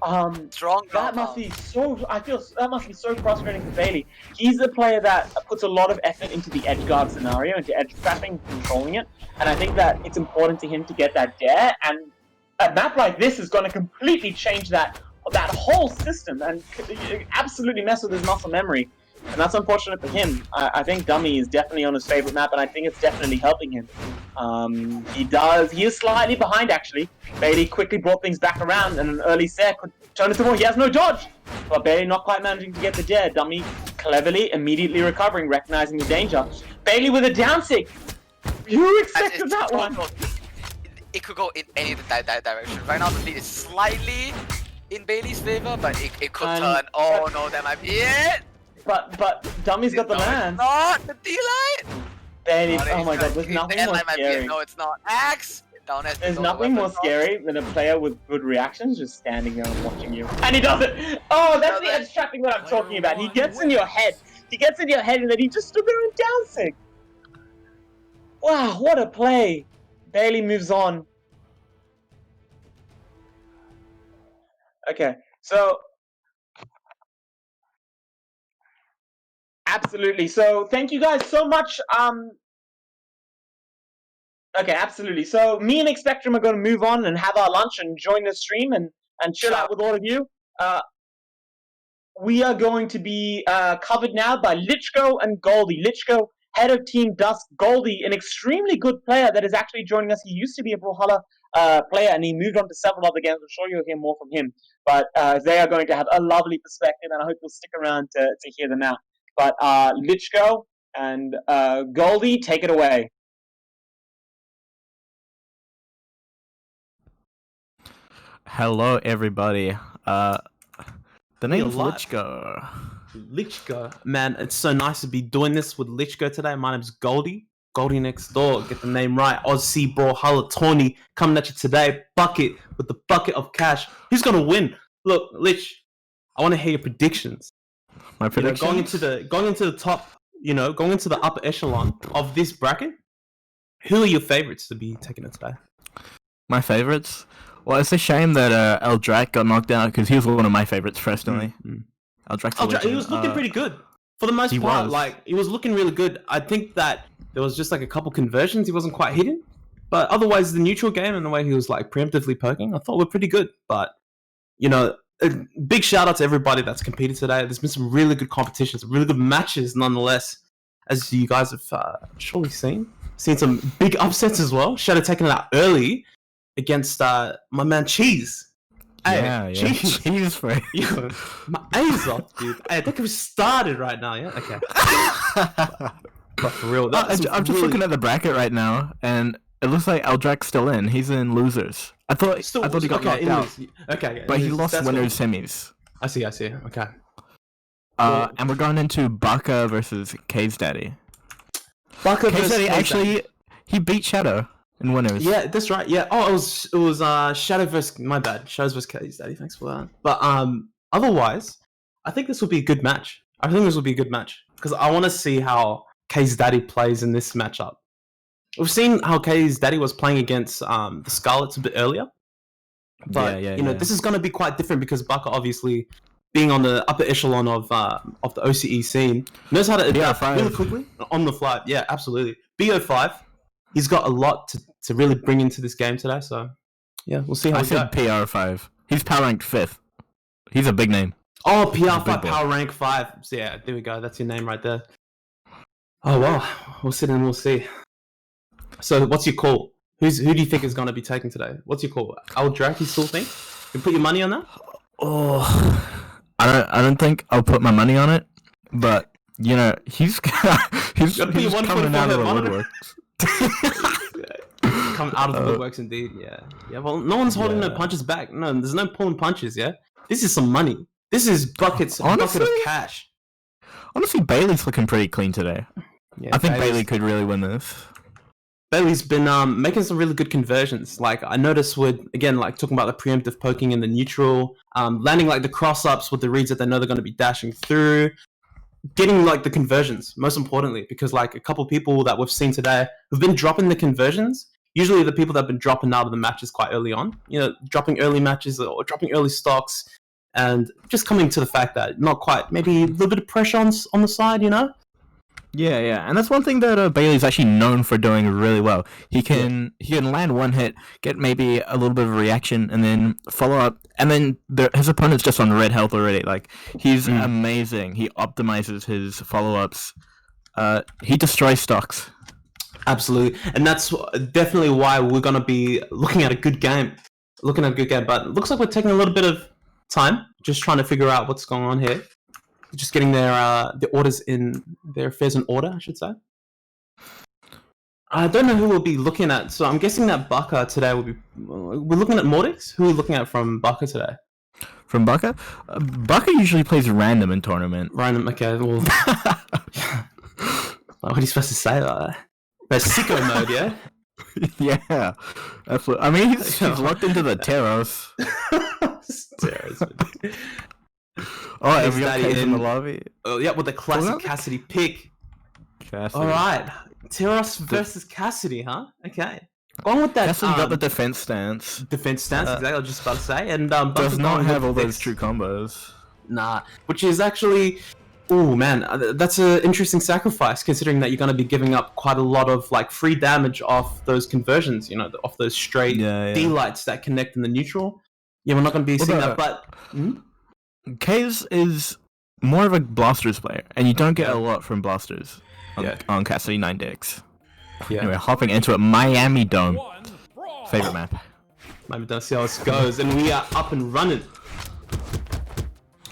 That must be so. I feel that must be so frustrating for Bailey. He's a player that puts a lot of effort into the edge guard scenario, into edge trapping, controlling it, and I think that it's important to him to get that dare. And a map like this is going to completely change that whole system and absolutely mess with his muscle memory. And that's unfortunate for him. I think Dummy is definitely on his favorite map, and I think it's definitely helping him. He is slightly behind, actually. Bailey quickly brought things back around, and an early set could turn into more. He has no dodge! But Bailey not quite managing to get the dare. Dummy cleverly, immediately recovering, recognizing the danger. Bailey with a down sig! You expected that one! It could go in any direction. Right now, the lead is slightly in Bailey's favor, but it could turn. Oh no, that might be it! But Dummy's got the land. Not the D-line. Bailey, oh my god, there's nothing more scary. No, it's not. Axe. There's nothing more scary than a player with good reactions just standing there and watching you. And he does it. Oh, that's the edge trapping that I'm talking about. He gets in your head. He gets in your head, and then he just stood there and dancing. Wow, what a play. Bailey moves on. Okay, so. Absolutely. So thank you guys so much. Okay, absolutely. So me and Expectrum are going to move on and have our lunch and join the stream and chill out with all of you. We are going to be covered now by Lichko and Goldie. Lichko, head of Team Dusk. Goldie, an extremely good player that is actually joining us. He used to be a Brawlhalla player, and he moved on to several other games. I'm sure you'll hear more from him. But they are going to have a lovely perspective, and I hope you'll stick around to hear them out. But Lichko and Goldie, take it away. Hello, everybody. The name's Lichko. Lichko. Man, it's so nice to be doing this with Lichko today. My name's Goldie. Goldie next door. Get the name right. Aussie Brawlhalla Tawny coming at you today. Bucket with the bucket of cash. Who's going to win? Look, Lich, I want to hear your predictions. My predictions? Going into the top, going into the upper echelon of this bracket, who are your favorites to be taking it today? My favorites? Well, it's a shame that Eldrac got knocked out because he was one of my favorites personally. Eldrac, he was looking pretty good for the most part. was. Like he was looking really good. I think that there was just like a couple conversions he wasn't quite hitting, but otherwise the neutral game and the way he was like preemptively poking, I thought were pretty good. But you know, a big shout out to everybody that's competed today. There's been some really good competitions, really good matches, nonetheless. As you guys have surely seen some big upsets as well. Shadow taking it out early against my man Cheese. Yeah, Cheese. Cheese for Yo, my A's off, dude. Hey, I think we started right now, yeah? Okay. But for real, I'm just looking at the bracket right now, and it looks like Eldrac's still in. He's in losers. I thought he got knocked out. Okay, But he lost winners semis. I see. Okay. And we're going into Baka versus K's Daddy. Baka K's versus Daddy K's actually he beat Shadow in winners. Yeah, that's right. Yeah. Oh, it was Shadow versus my bad. Shadows versus K's Daddy. Thanks for that. But otherwise, I think this will be a good match. I think this will be a good match because I want to see how K's Daddy plays in this matchup. We've seen how K's Daddy was playing against the Scarlets a bit earlier. But you know, this is going to be quite different because Baka obviously being on the upper echelon of the OCE scene knows how to adapt really quickly on the fly. Yeah, absolutely. BO5, he's got a lot to really bring into this game today. So yeah, we'll see how I we go. said PR5. He's power ranked 5th. He's a big name. Oh, PR5 big boy. power rank 5. So yeah, there we go. That's your name right there. Oh well, we'll sit and we'll see. So what's your call? Who do you think is going to be taken today? What's your call? Eldrac, you still think? You put your money on that? Oh, I don't think I'll put my money on it, but you know he's he's coming out of the woodworks. Coming out of the woodworks, indeed. Yeah. Well, no one's holding no punches back. No, there's no pulling punches. Yeah. This is some money. This is bucket of cash. Honestly, Bailey's looking pretty clean today. Yeah, I think Bailey could really win this. Bailey's been making some really good conversions. Like I noticed with again, like talking about the preemptive poking in the neutral, landing like the cross ups with the reads that they know they're going to be dashing through, getting like the conversions. Most importantly, because like a couple people that we've seen today who've been dropping the conversions. Usually, the people that have been dropping out of the matches quite early on. You know, dropping early matches or dropping early stocks, and just coming to the fact that not quite, maybe a little bit of pressure on the side. You know. Yeah, and that's one thing that Bailey's actually known for doing really well. He can land one hit, get maybe a little bit of a reaction, and then follow up, and then his opponent's just on red health already. Like he's amazing. He optimizes his follow-ups. He destroys stocks. Absolutely, and that's definitely why we're gonna be looking at a good game. But it looks like we're taking a little bit of time, just trying to figure out what's going on here. Just getting their orders in their affairs in order, I should say. I don't know who we'll be looking at, so I'm guessing that Baka today will be. We're looking at Mordix. Who are we looking at from Baka today? From Baka? Baka usually plays random in tournament. Random, okay. Well, what are you supposed to say about that? That's sicko mode, yeah. Yeah, absolutely. I mean, he's locked into the Teros. Oh, have we got Case in the lobby? Oh, yeah, with the classic Cassidy pick. All right, Teros versus Cassidy, huh? Okay, going with that. Cassidy got the defense stance. Exactly. I was just about to say, and does not have all those true combos. Nah, which is actually, oh man, that's an interesting sacrifice considering that you're going to be giving up quite a lot of like free damage off those conversions. You know, off those straight D-lights that connect in the neutral. Yeah, we're not going to be seeing that, but. Kaze is more of a Blasters player, and you don't get a lot from Blasters on Cassidy 9DX. Yeah. Anyway, hopping into it, Miami Dome. Favorite map. Miami Dome, see how it goes, and we are up and running.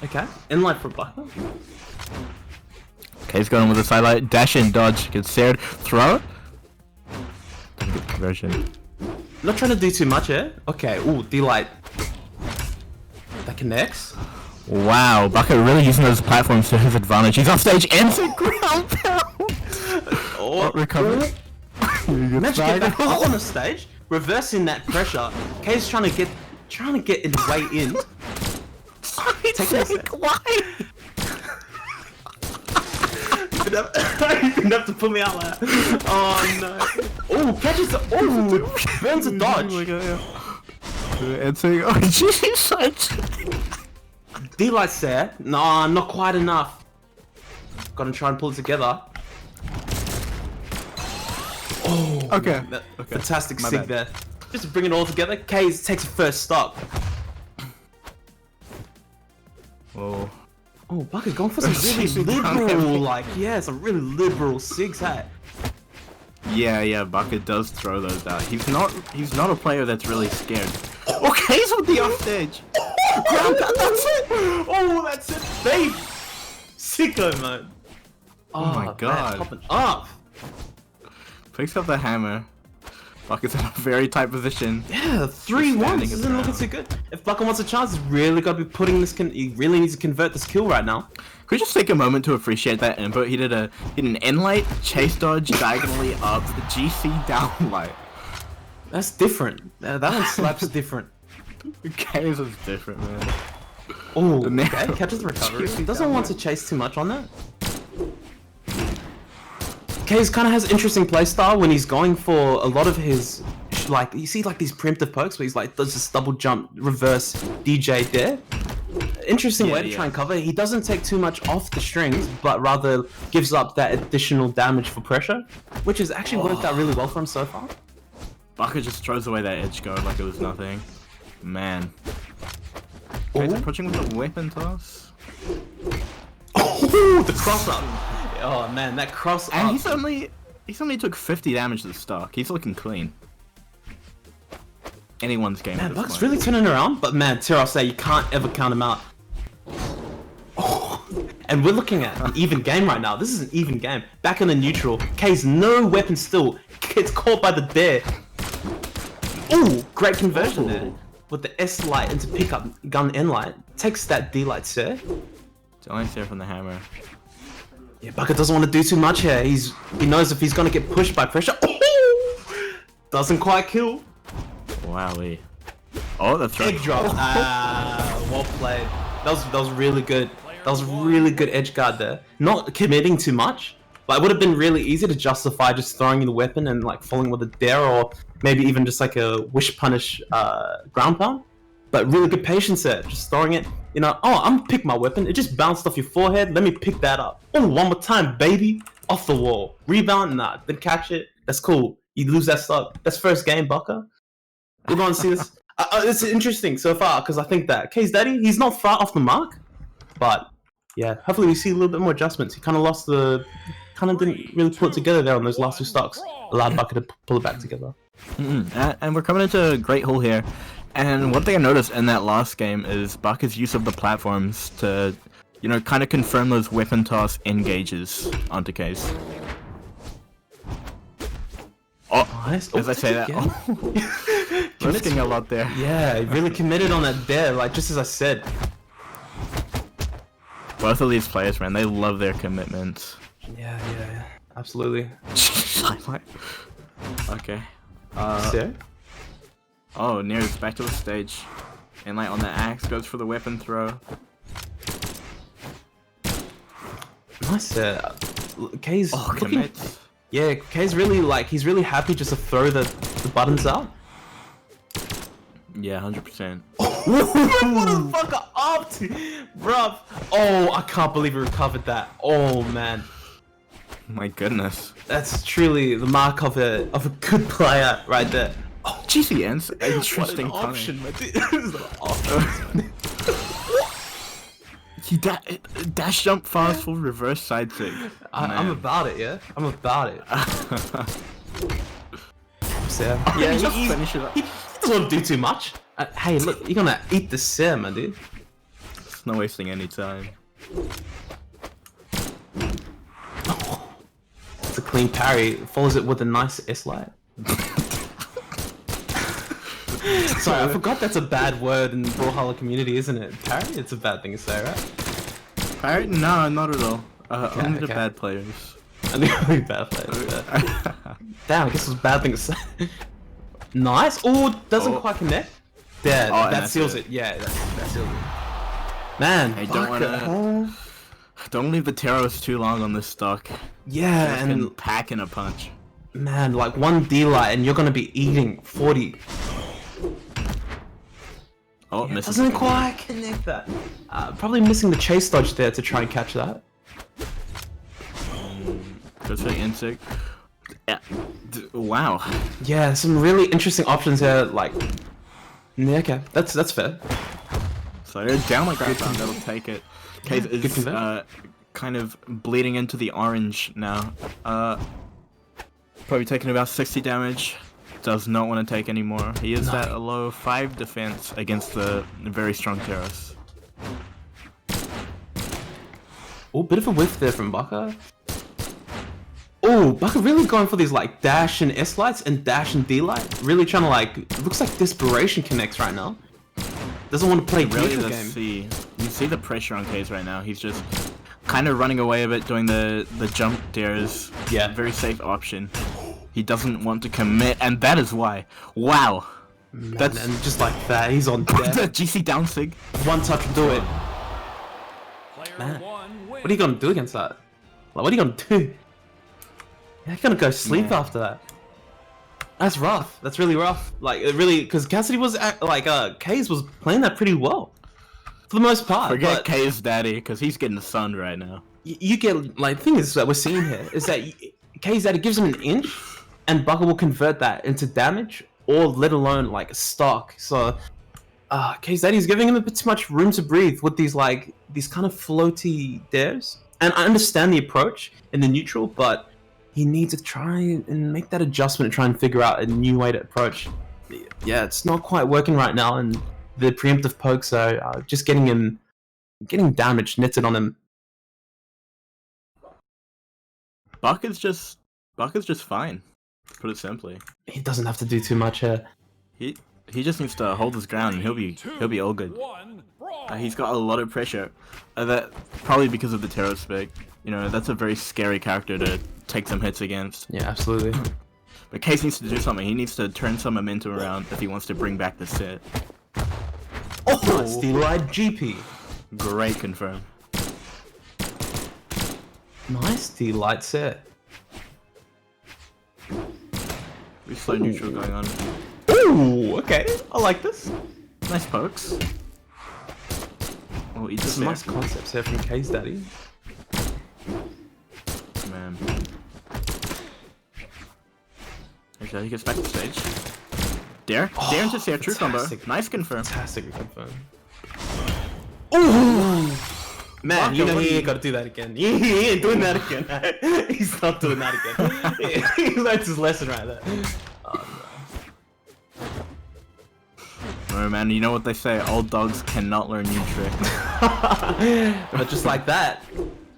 Okay, in line for Baka. Kaze going with a sidelight, dash in, dodge, gets stared, throw. Good conversion. Not trying to do too much here. Okay, ooh, D-light. That connects. Wow, Baka really using those platforms to his advantage. He's off stage, instant ground pound! Recovery. Managed to get back up on the stage, reversing that pressure. Kay's trying to get his way in. Why? You didn't have to put me out like that. Oh no. Oh, catches the. Oh, burns a dodge. It's like, oh jeez, such. D-Light's there. Nah, not quite enough. Gotta try and pull it together. Oh, Okay. man, Okay. Fantastic My sig bad. there. Just to bring it all together, Kaze takes a first stock. Whoa. Oh, Bukker's going for some really Chasing down liberal, everything. like, yeah, some really liberal sigs, hey. Yeah, Bukket does throw those out. He's not a player that's really scared. Okay, he's with the offstage. Grab that, that's it. Oh, that's it, babe. Sicko, man. Oh my man, god. popping up. Picks up the hammer. Bucket's in a very tight position. Yeah, 3-1. standing This his isn't looking ground. too good. If Bucket wants a chance, he's really got to be putting this. He really needs to convert this kill right now. Could we just take a moment to appreciate that input? He did an in-light, chase dodge, diagonally up, GC down light. That's different. That one slaps different. Chaos is different, man. Oh, The man- okay, catches the recovery. GC He doesn't down want to light. chase too much on that. Kaze kind of has interesting playstyle when he's going for a lot of his, like, you see like these preemptive pokes where he's like does this double jump reverse DJ there. Interesting way to try and cover. He doesn't take too much off the strings, but rather gives up that additional damage for pressure, which has actually worked out really well for him so far. Bucket just throws away that edge guard like it was nothing. Man. He's approaching with a weapon toss. Oh, the cross up. Oh man, that cross And up. he's only took 50 damage to the stock. He's looking clean. Anyone's game. Man, at this Buck's point. really turning around, but man, Tiro say you can't ever count him out. Oh, and we're looking at an even game right now. This is an even game. Back in the neutral. K's no weapon still. Gets caught by the dare. Ooh, great conversion there. With the S light into pickup gun N light. Takes that D light, sir. It's only there from the hammer. Yeah, Bucket doesn't want to do too much here. He knows if he's gonna get pushed by pressure. Oh, doesn't quite kill. Wowee. Oh, that's right. Egg drop. Well played. That was really good. That was really good edge guard there. Not committing too much. But it would have been really easy to justify just throwing in the weapon and like falling with a dare, or maybe even just like a wish punish ground pound. But really good patience there. Just throwing it. You know, oh, I'm gonna pick my weapon. It just bounced off your forehead. Let me pick that up. Oh, one more time, baby. Off the wall. Rebound? Nah. Then catch it. That's cool. You lose that stock. That's first game, Bucker. We're going to see this. It's interesting so far because I think that K's daddy, he's not far off the mark. But yeah, hopefully we see a little bit more adjustments. He kind of lost didn't really pull it together there on those last two stocks. Allowed Bucket to pull it back together. And we're coming into a great hole here. And one thing I noticed in that last game is Bucket's use of the platforms to, you know, kind of confirm those weapon toss engages onto Case. Oh, Nice. as I say that, risking a lot there. Yeah, he really committed on that dare, like just as I said. Both of these players, man, they love their commitment. Yeah, absolutely. Okay. So? Oh, Near's back to the stage. And like on the axe, goes for the weapon throw. Nice. K's Oh, looking. commit. Yeah, K's really like he's really happy just to throw the buttons out. Yeah, 100%. Motherfucker up, bruv. Oh, I can't believe he recovered that. Oh man, My goodness. that's truly the mark of a good player right there. Oh, GCN's interesting What an option, timing. man. This is an option. He dash jump fast full reverse side sig. I'm about it, yeah. I'm about it. So, Yeah, yeah, just he finish it up. doesn't want to do too much. Hey, look, you're gonna eat the sim, man, dude. It's not wasting any time. It's a clean parry. Follows it with a nice S light. Sorry, I forgot that's a bad word in the Brawlhalla community, isn't it? Parry? It's a bad thing to say, right? Alright, no, not at all. Only the okay. bad players. I think only bad players. Yeah. Damn, I guess it was a bad thing to say. Nice. Oh, doesn't Oh. quite connect. There, Oh, and that that's seals it. it. Yeah, that seals it. Man, I don't wanna. Don't leave the Teros too long on this stock. Yeah, And and pack in a punch. man, like one D light and you're gonna be eating 40. Oh, Yeah, misses. doesn't quite connect that. Probably missing the chase dodge there to try and catch that. Goes for the insect. Yeah. Wow. Yeah, some really interesting options here. Like, yeah, okay, that's fair. So they're down like that, that'll take it. Case good is conversion. kind of bleeding into the orange now. Probably taking about 60 damage. Does not want to take any more. He is at a low 5 defense against the very strong Terrace. Oh, bit of a whiff there from Bukket. Oh, Bukket really going for these like dash and S lights and dash and D light. Really trying to like, it looks like Desperation connects right now. Doesn't want to play Really neutral does game. see. You see the pressure on Case right now. He's just kind of running away a bit, doing the jump dares. Yeah. Very safe option. He doesn't want to commit, and that is why. Wow. That's And just like that, he's on the death. GC down sig. One touch will do it. Player Man. 1 wins. What are you gonna do against that? Like, what are you gonna do? You're gonna go sleep Yeah. after that. That's rough. That's really rough. Like, it really, because Cassidy was Kaze was playing that pretty well for the most part. Forget but K's daddy, because he's getting sunned right now. you get like the thing is that we're seeing here is that Kaze daddy gives him an inch, and Bukket will convert that into damage, or let alone like stock. So, Kaze daddy's giving him a bit too much room to breathe with these kind of floaty dares. And I understand the approach in the neutral, but he needs to try and make that adjustment and try and figure out a new way to approach. Yeah, it's not quite working right now, and the preemptive pokes are just getting damage knitted on him. Bucket's just fine. To put it simply. He doesn't have to do too much here. He just needs to hold his ground and he'll be all good. 1 brawl. He's got a lot of pressure. That probably because of the Terror spec. You know, that's a very scary character to take some hits against. Yeah, absolutely. But Case needs to do something. He needs to turn some momentum around if he wants to bring back the set. Oh, Steel Ride GP. Great confirm. Nice D-Light set. We slow neutral going on. Ooh, okay. I like this. Nice pokes. Oh, eat the Some nice concepts here from Kaze Daddy. Man. Okay, he gets back to stage. Dare into Sarah, true combo. fantastic. Nice confirm. Fantastic confirm. Ooh! Man, Bukket, you know what he do you- ain't gotta do that again. He ain't doing that again. He's not doing that again. He learned his lesson right there. Oh man, you know what they say, old dogs cannot learn new tricks. But just like that,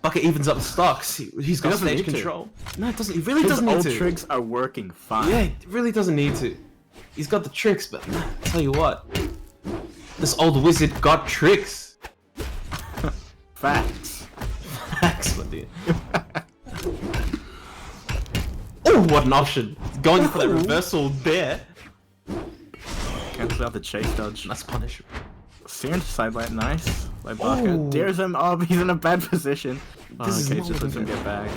Bukket evens up the stocks. He's got doesn't stage need to. control. No, it doesn't. He really His doesn't need old to. tricks are working fine. Yeah, he really doesn't need to. He's got the tricks, but man, I tell you what, this old wizard got tricks. Facts. Facts, my dear. Oh, what an option! Going for that reversal there. Cancel out the chase dodge. Nice punish. Sear into sidelight, nice. By Oh. Bukket. Dares him up, he's in a bad position. This is Okay, not just lets him looking get back.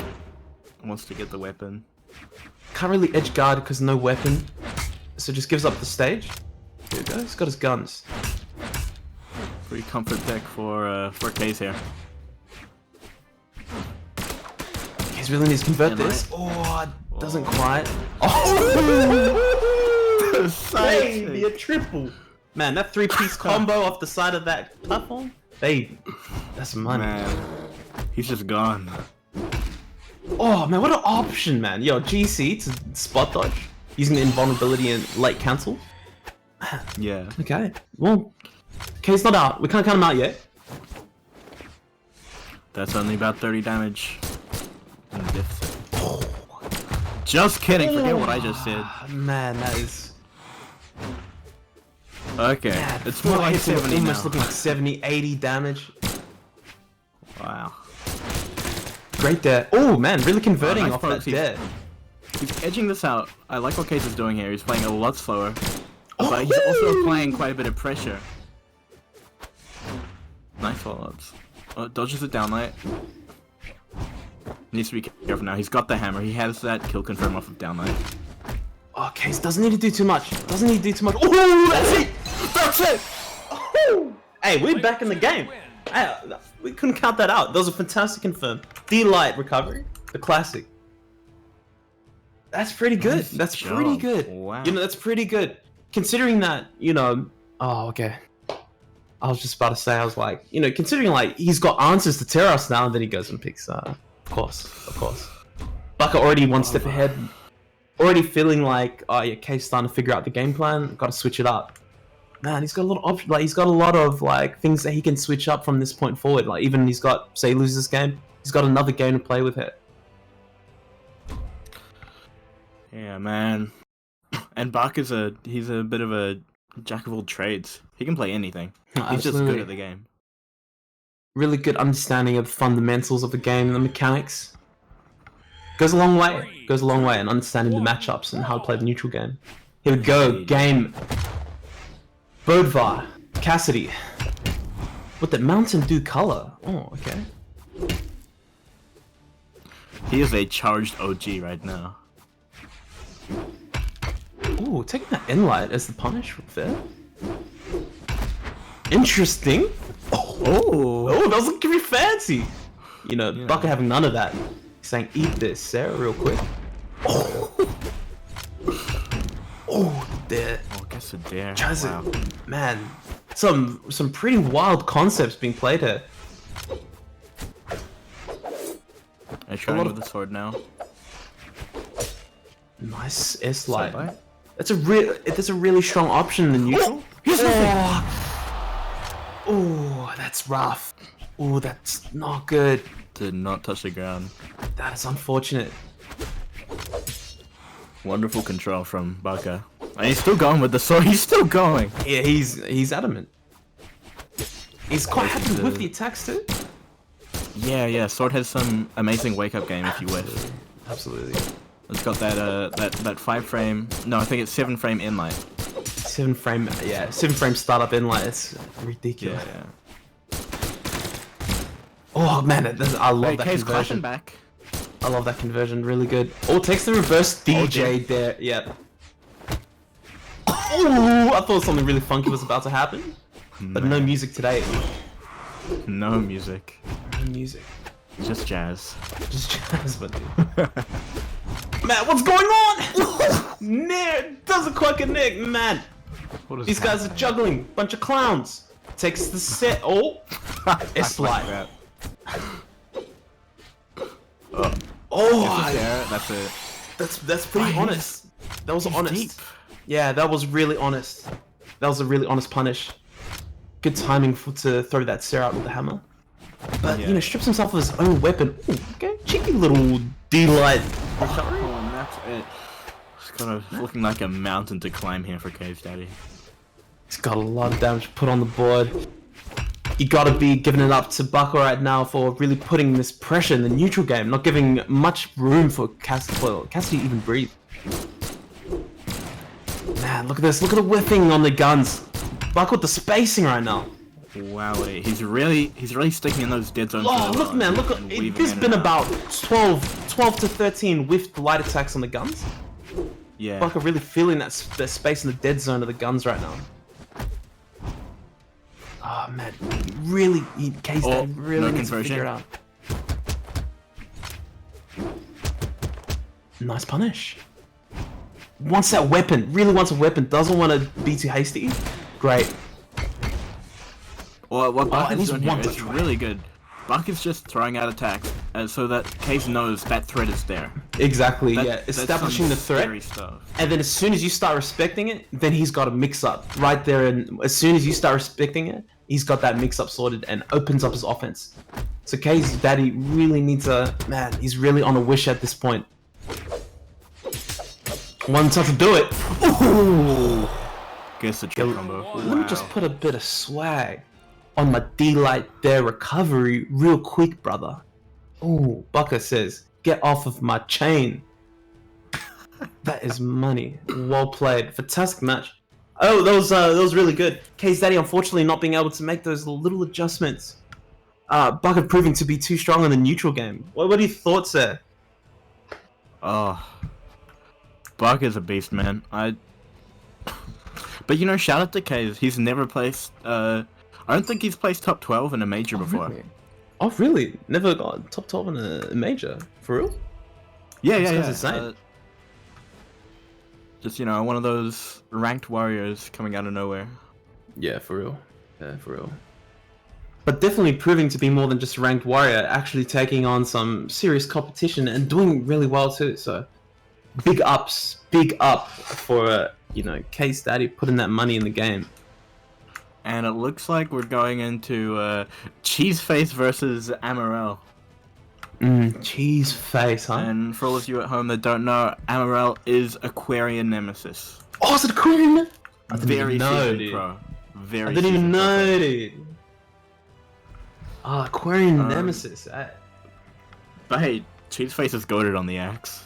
Wants to get the weapon. Can't really edge guard because no weapon, so just gives up the stage. Here we go. He's got his guns. Pretty comfort pick for Case here. He's really needs to convert Yeah, this. Oh, doesn't quite. Baby, a triple. Man, that three-piece combo off the side of that platform. Baby, that's money. Man, he's just gone. Oh man, what an option, man. Yo, GC to spot dodge using the invulnerability and late cancel. Yeah. Okay, well, okay, he's not out. We can't count him out yet. That's only about 30 damage. And diff. Just kidding, forget what I just said. Man, that is. Okay, Yeah, it's more like 70 almost now. looking like 70, 80 damage. Wow. Great there. Oh man, really converting nice off that pokes. there. He's edging this out. I like what Case is doing here. He's playing a lot slower. But he's also applying quite a bit of pressure. Nice follow-ups. Oh, dodges the downlight. Needs to be careful now. He's got the hammer. He has that kill confirm off of downlight. Oh, Case doesn't need to do too much. Doesn't need to do too much. Oh, that's it! That's it! Hey, we're back in the game. Hey, we couldn't count that out. That was a fantastic confirm. D-Light recovery, the classic. That's pretty good. Nice That's job. pretty good. Wow. You know, that's pretty good. Considering that, you know, oh, okay. I was just about to say, I was like, you know, considering like he's got answers to tear us now, and then he goes and picks, of course. Bukket already one step ahead, already feeling like, oh yeah, K's starting to figure out the game plan. Got to switch it up. Man, he's got a lot of options. Like he's got a lot of like things that he can switch up from this point forward. Like even he's got, say, he loses this game, he's got another game to play with it. Yeah, man. And Bach he's a bit of a jack of all trades. He can play anything. He's just good at the game. Really good understanding of the fundamentals of the game and the mechanics. Goes a long way. Goes a long way in understanding the matchups and how to play the neutral game. Here we go. Game. Bodvar. Cassidy. With the Mountain Dew color. Oh, okay. He is a charged OG right now. Ooh, taking that Enlight as the punish. Fair. Interesting. Oh, that was looking pretty fancy. You know, Yeah. Bukket having none of that. He's saying, eat this, Sarah, real quick. Oh, there. Oh, I guess a dare. Tries Wow. it. Man, some pretty wild concepts being played here. I try with the sword now. Nice S-Light. Side-bite? That's a really strong option in the neutral. Oh, that's rough. Oh, that's not good. Did not touch the ground. That is unfortunate. Wonderful control from Baka. And he's still going with the sword. He's still going. Yeah, he's adamant. He's quite happy with the attacks too. Yeah. Sword has some amazing wake-up game if you wish. Absolutely. It's got that 5 frame. No, I think it's 7 frame inlight. 7 frame startup inlight. It's ridiculous. Yeah. Oh man, I love that K's conversion. clapping back. I love that conversion. Really good. Oh, takes the reverse DJ there. Yep. Oh, I thought something really funky was about to happen, but no music today. No music. No music. Just jazz. Just jazz, but man, what's going on? Nick doesn't quite connect, man. What is These guys are juggling. Bunch of clowns. Takes the set. Oh, it's like that. oh, Yeah, that's it. that's pretty Oh, honest. That was honest. deep. Yeah, that was really honest. That was a really honest punish. Good timing to throw that Sarah out with the hammer. But, Yeah. you know, strips himself of his own weapon. Ooh, okay, cheeky little D-Light recovery. Oh, and that's it. It's kind of looking like a mountain to climb here for Cave's Daddy. He's got a lot of damage put on the board. You gotta be giving it up to Bukket right now for really putting this pressure in the neutral game, not giving much room for Cassidy to even breathe. Man, look at this. Look at the whiffing on the guns. Bukket with the spacing right now. Wow, he's really sticking in those dead zones. Oh, really look, well man, look. and weaving There's in been and out. about 12 to 13 whiffed light attacks on the guns. Yeah. Bukket really feeling that space in the dead zone of the guns right now. Oh, man. Really, Case Oh, really no needs to conversion. figure it out. Nice punish. Wants that weapon. Really wants a weapon. Doesn't want to be too hasty. Great. Well, what Buck and is he's doing here one is touch away. really good. Buck is just throwing out attacks so that Case knows that threat is there. Exactly, That- yeah. that's Establishing some the threat. scary stuff. And then as soon as you start respecting it, then he's got a mix-up right there. And as soon as you start respecting it, he's got that mix-up sorted and opens up his offense. So K's daddy really needs a... Man, he's really on a wish at this point. One touch to do it. Ooh. Gets the trick combo. Let me just put a bit of swag on my D-Light there recovery real quick, brother. Ooh, Bukket says, get off of my chain. That is money. Well played. Fantastic match. Oh, that was really good. K's daddy unfortunately not being able to make those little adjustments. Bukket proving to be too strong in the neutral game. What are your thoughts there? Oh, Buck is a beast, man. But you know, shout out to Case. He's never placed. I I don't think he's placed top 12 in a major before. Really? Oh, really? Never got top 12 in a major? For real? Yeah, This yeah, guy's yeah. insane. Just, you know, one of those ranked warriors coming out of nowhere. Yeah, for real. Yeah, for real. But definitely proving to be more than just a ranked warrior, actually taking on some serious competition and doing really well too. So, big up for you know, Case Daddy putting that money in the game. And it looks like we're going into Cheeseface versus Amarel. Cheese face, huh? And for all of you at home that don't know, Amarel is Aquarian Nemesis. Oh, is it Aquarian? I didn't Very even know, seasoned dude. pro. Very I didn't even seasoned pro. know, dude. Ah, Aquarian Um, Nemesis. But hey, Cheeseface is goated on the axe.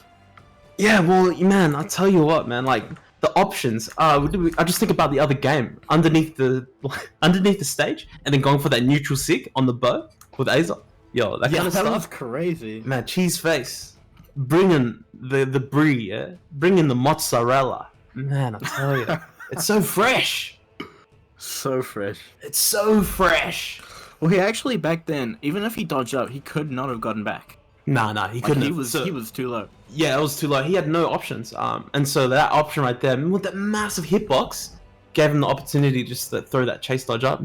Yeah, well, man, I'll tell you what, man. Like the options. I just think about the other game underneath the stage, and then going for that neutral sig on the bow with Azor. Yo, that kind of that stuff. was crazy. Man, cheese face, bringing the brie, yeah, bringing the mozzarella. Man, I tell you, it's so fresh. So fresh. It's so fresh. Well, he actually back then, even if he dodged up, he could not have gotten back. Nah, he couldn't. He have. was So- he was too low. Yeah, it was too low. He had no options. And so that option right there, with that massive hitbox, gave him the opportunity just to throw that chase dodge up.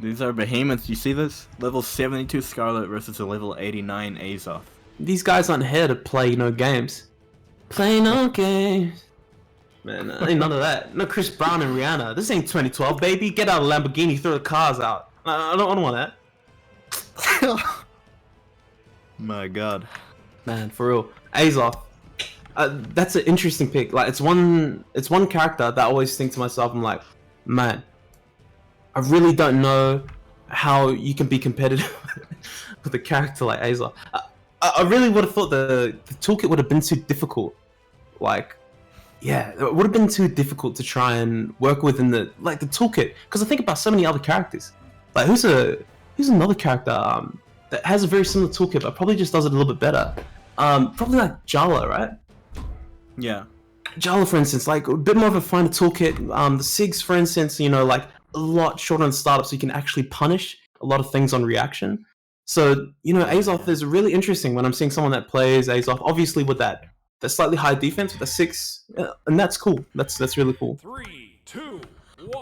These are behemoths. You see this? Level 72 Scarlet versus a level 89 Azoth. These guys aren't here to play no games. Play no games. Man, ain't none of that. No Chris Brown and Rihanna. This ain't 2012, baby. Get out of Lamborghini, throw the cars out. I don't want that. My god. Man, for real. Azoth. That's an interesting pick. Like, it's one character that I always think to myself, I'm like, man, I really don't know how you can be competitive with a character like Azoth. I really would have thought the toolkit would have been too difficult. Like, yeah, it would have been too difficult to try and work within the toolkit. Because I think about so many other characters. Like, who's another character that has a very similar toolkit, but probably just does it a little bit better. Probably like Jala, right? Yeah. Jala, for instance, like a bit more of a finer toolkit. The Sigs, for instance, you know, like a lot shorter on startup, so you can actually punish a lot of things on reaction. So, you know, Azoth is really interesting when I'm seeing someone that plays Azoth, obviously with that slightly higher defense with the 6, and that's cool. That's really cool. 3, 2, 1.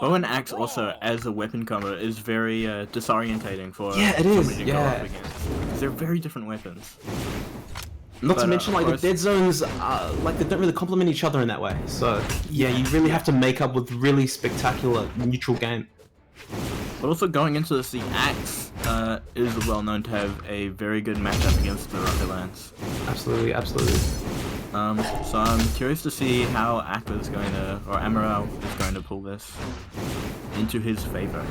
Bow and axe also as a weapon combo is very disorientating for Yeah, it is, somebody to go yeah. up against. They're very different weapons. Not But, to mention, of like, the course- dead zones, like, they don't really complement each other in that way. So, yeah, you really have to make up with really spectacular neutral game. But also going into this, the axe is well known to have a very good matchup against the rocket lance. Absolutely. So I'm curious to see how Aqua's going to, or Amarel is going to pull this into his favor.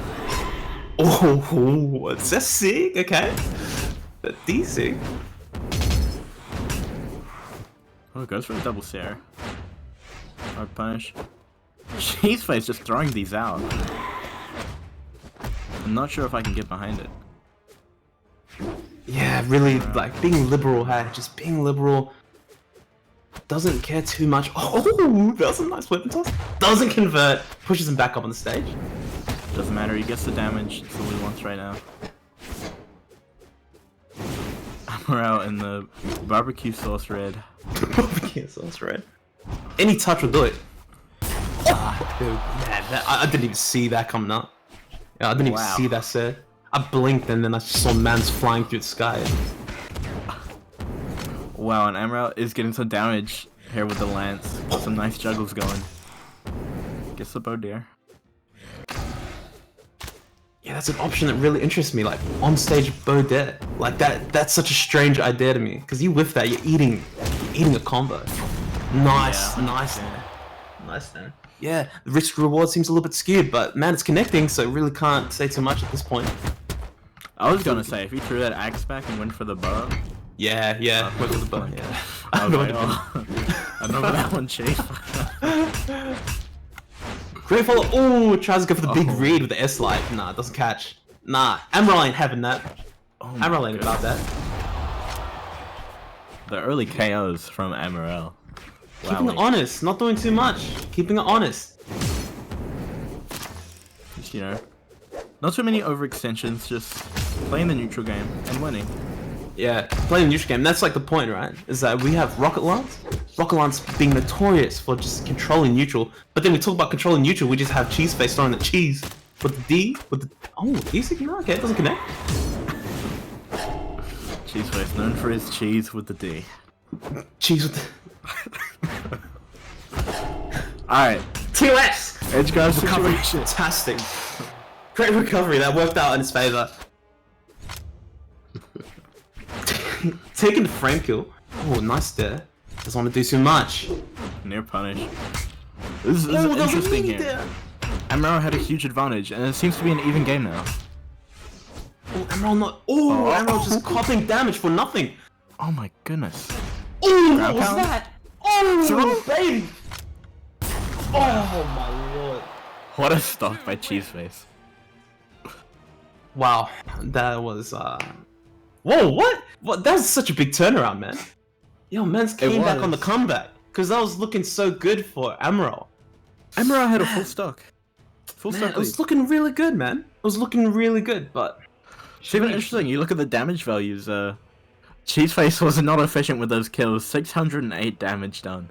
Oh, it's a sick, okay. That's decent. Oh, goes for a double stare. Hard punish. Cheeseface just throwing these out. I'm not sure if I can get behind it. Yeah, really, like, being liberal, hey, just being liberal. Doesn't care too much. Oh, that's a nice weapon toss. Doesn't convert. Pushes him back up on the stage. Doesn't matter, he gets the damage. That's all he wants right now. Amarel in the barbecue sauce red. Barbecue sauce red. Any touch will do it. Dude, man, I didn't even see that coming up. Yeah, I didn't even Wow. see that set. I blinked and then I just saw mans flying through the sky. Wow, and Amarel is getting some damage here with the lance. Got some nice juggles going. Gets the bow deer. Yeah, that's an option that really interests me. Like on stage bow dead, like that's such a strange idea to me. Because you whiff that, you're eating a combo. Nice, Yeah. nice then. Yeah, the risk reward seems a little bit skewed, but man, it's connecting, so really can't say too much at this point. I was gonna say, if he threw that axe back and went for the bow, Yeah, went for the bow. Yeah, I was like, oh, I remember that one, Chief. Great follow. Oh, tries to go for the big Oh. read with the S light. Nah, doesn't catch. Nah, Amarel ain't having that. Oh my Amarel ain't about that. The early KOs from Amarel. Keeping it honest, not doing too much. Keeping it honest. Just, you know, Not too many overextensions, just playing the neutral game and winning. Yeah, playing the neutral game. That's like the point, right? Is that we have Rocket Lance. Rocket Lance being notorious for just controlling neutral. But then we talk about controlling neutral, we just have Cheese Face throwing the cheese with the D, with the easy. No, okay, it doesn't connect. Cheese Face, known for his cheese with the D. Cheese with the... Alright, TOS! edge guard Recovery, situation. fantastic. Great recovery, that worked out in his favor. Taking the frame kill. Oh, nice there. Doesn't want to do too much. Near punish. This is interesting here. There. Amaro had a huge advantage, and it seems to be an even game now. Oh, Emerald not. Oh, Emerald just coughing damage for nothing. Oh my goodness. Oh, Ground what was pound? that? Oh, baby. Oh my lord. What a stock by Cheese Face. Wow, that was Whoa, what? What? That was such a big turnaround, man. Yo, man's came back on the comeback because that was looking so good for Emerald. Amaro had a full stock. Full Man, stock it was lead. looking really good, man. It was looking really good, but It's even interesting, you look at the damage values, Cheese Face was not efficient with those kills. 608 damage done.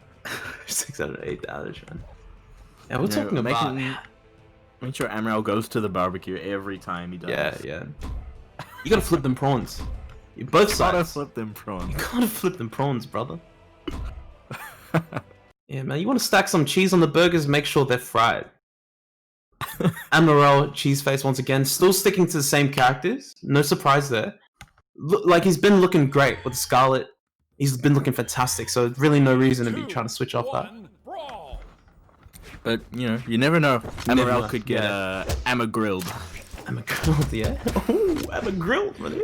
608 damage, man. Yeah, we're talking about. Make sure Amaro goes to the barbecue every time he does. Yeah. You gotta flip them prawns. Both sides. Gotta flip them prawns. You gotta flip them prawns, brother. Yeah, man. You want to stack some cheese on the burgers? Make sure they're fried. Amaro, Cheese Face once again, still sticking to the same characters. No surprise there. Like he's been looking great with Scarlet. He's been looking fantastic. So really no reason to be trying to switch off that. But you know, you never know. Never Amaro know, could get Amma grilled. Amma grilled, yeah. Oh, Amma grilled, man.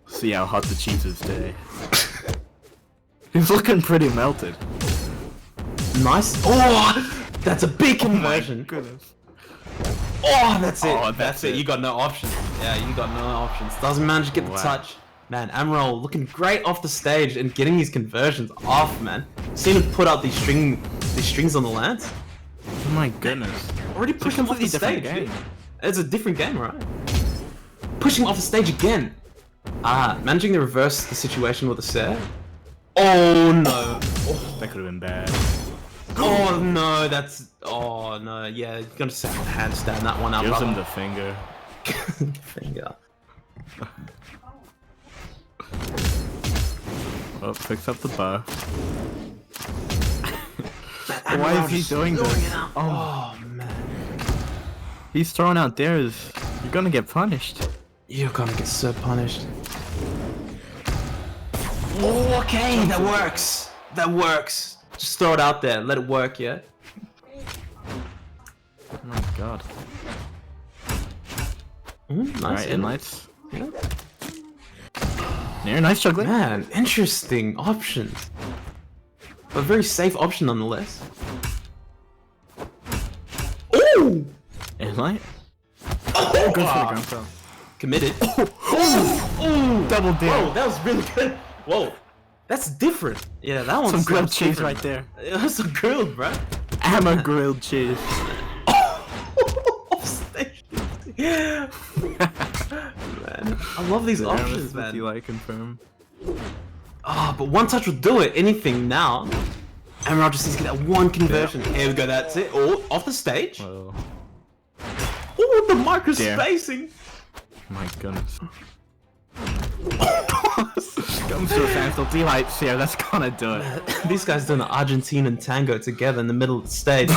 See how hot the cheese is today. He's looking pretty melted. Nice. Oh, that's a big conversion. Goodness. Oh, that's it. Oh, that's it. You got no options. Yeah, you got no options. Doesn't manage to get the touch. Man, Amaro looking great off the stage and getting these conversions off, man. Seen him put out these strings on the lance. Oh my goodness. Already pushed him off the stage. Game. It's a different game, right? Pushing off the stage again. Managing to reverse the situation with a set. Oh no. Oh. That could have been bad. Oh no, that's. Oh no, yeah, you're gonna have to handstand that one out. Gives brother. him the finger. Finger. Oh, picks up the bar. Why is he doing this? Oh man. He's throwing out dares. You're gonna get punished. You're gonna get so punished. Oh, okay, that works. That works. Just throw it out there. Let it work, yeah? Oh my god. Nice. Alright, in lights. Yeah. Near, nice juggling. Man, interesting options. But very safe option nonetheless. Ooh! In light. Oh, Goes for the ground pound. committed. Oh, Double dare. whoa, that was really good. Whoa, that's different. Yeah, that one's Some grilled cheese right there. That's some grilled, bro. Amma grilled cheese. Off stage. Man, I love these options, man. You like confirm? But one touch will do it. Anything now. Emerald just needs to get that one conversion. Here we go. That's it. Oh, off the stage. Oh Oh, the micro spacing. my goodness. Comes to a standstill. D-lights here. That's gonna do it. These guys doing the Argentinian tango together in the middle of the stage.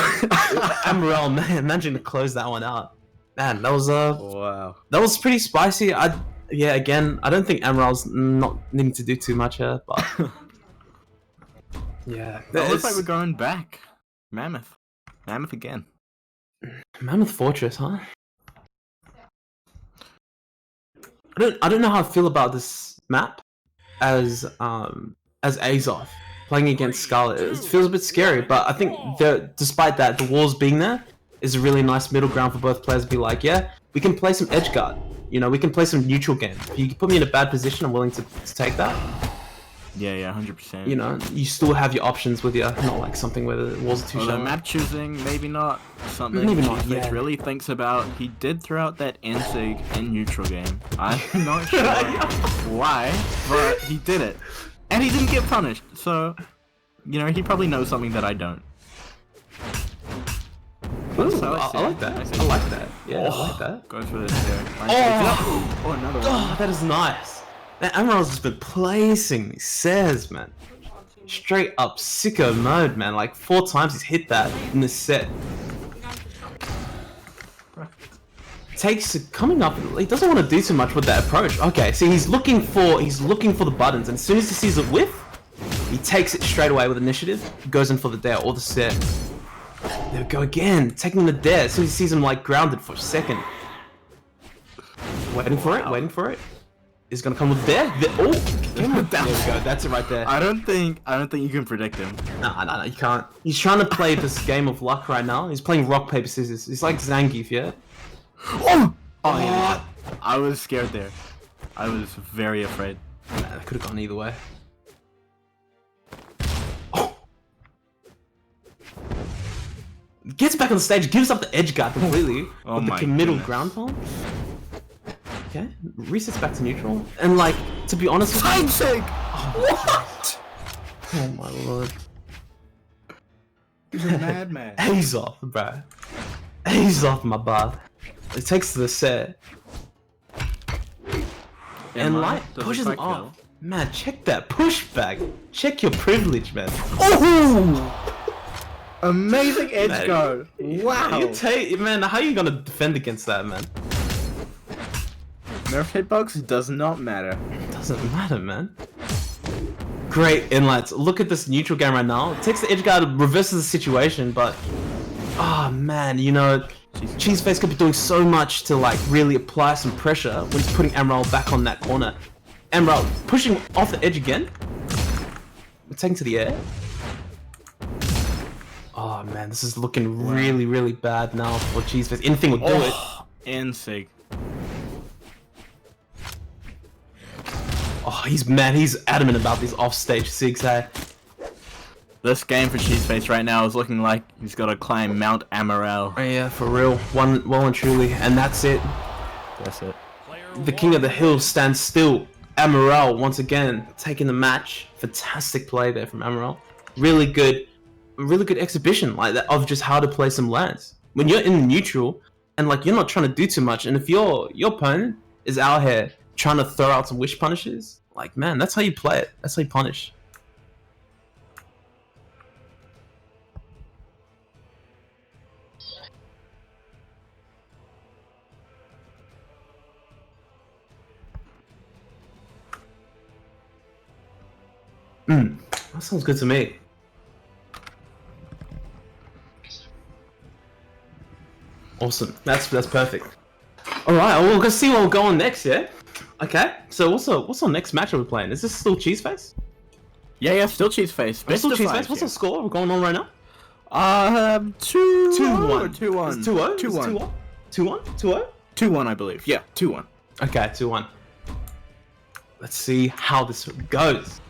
Emerald, man, managing to close that one out. Man, that was Wow. that was pretty spicy. Yeah, again, I don't think Emerald's not needing to do too much here, but yeah, It looks like we're going back. Mammoth. Mammoth again. Mammoth Fortress, huh? I don't know how I feel about this map as Azov playing against Scarlet. It feels a bit scary, but I think despite that, the walls being there is a really nice middle ground for both players to be like, yeah, we can play some edge guard. You know, we can play some neutral game. If you put me in a bad position, I'm willing to take that. Yeah, 100%. You know, you still have your options with you, not like something where the walls are too Although shallow. map choosing, maybe not something Maybe not, Cheeseface yeah. really thinks about. He did throw out that N-Sig in neutral game. I'm not sure why, but he did it. And he didn't get punished, so, you know, he probably knows something that I don't. Ooh, So I like that. I like that. Yeah, I like that. Goes for this there. Oh, Another one. oh, that is nice. Man, Amaral's just been placing these says, man. Straight up sicko mode, man. Like 4 times he's hit that in this set. Takes coming up. He doesn't want to do too much with that approach. Okay, see, he's looking for the buttons, and as soon as he sees a whiff, he takes it straight away with initiative. Goes in for the dare or the set. There we go again, taking the dare. As soon as he sees him like grounded for a second. Waiting for it. He's gonna come with dare. Oh, there we go. That's it right there. I don't think you can predict him. No, you can't. He's trying to play this game of luck right now. He's playing rock paper scissors. He's like Zangief, yeah. Oh yeah. I was scared there. I was very afraid. Man, that could have gone either way. Gets back on the stage, gives up the edge guard completely with the middle ground palm. Okay, resets back to neutral, and like to be honest with you, Sake! What? Oh my lord! He's a madman. He's off, bro. He's off my bar. It takes the set, and light pushes him off. Man, check that pushback. Check your privilege, man. Oh! Amazing edge guard. Wow. Man, how are you gonna defend against that, man? Nerf hitbox does not matter. It doesn't matter, man. Great inlights. Look at this neutral game right now. It takes the edge guard, reverses the situation, but oh man, you know, Cheeseface could be doing so much to like really apply some pressure when he's putting Amaral back on that corner. Amaral pushing off the edge again. Taking to the air. Oh man, this is looking really, really bad now for Cheeseface. Anything would do it. And Sig. Oh, he's adamant about these offstage Sigs, hey? This game for Cheeseface right now is looking like he's got to climb Mount Amaral. Oh, yeah, for real. Well and truly. And that's it. That's it. The king of the hill stands still. Amaral, once again, taking the match. Fantastic play there from Amaral. Really good exhibition like that of just how to play some lands. When you're in neutral and like you're not trying to do too much, and if your opponent is out here trying to throw out some wish punishes, like man, that's how you play it. That's how you punish. That sounds good to me. Awesome. That's perfect. All right, well, we're gonna see what we're going next, yeah. Okay. So what's our next match we're playing? Is this still Cheeseface? Yeah, still Cheeseface. Best Still of Cheeseface. five What's here. the score we're going on right now? 2-1. 2-1. 2-0. 2-1. 2-0. 2-1, I believe. Yeah, 2-1. Okay, 2-1. Let's see how this goes.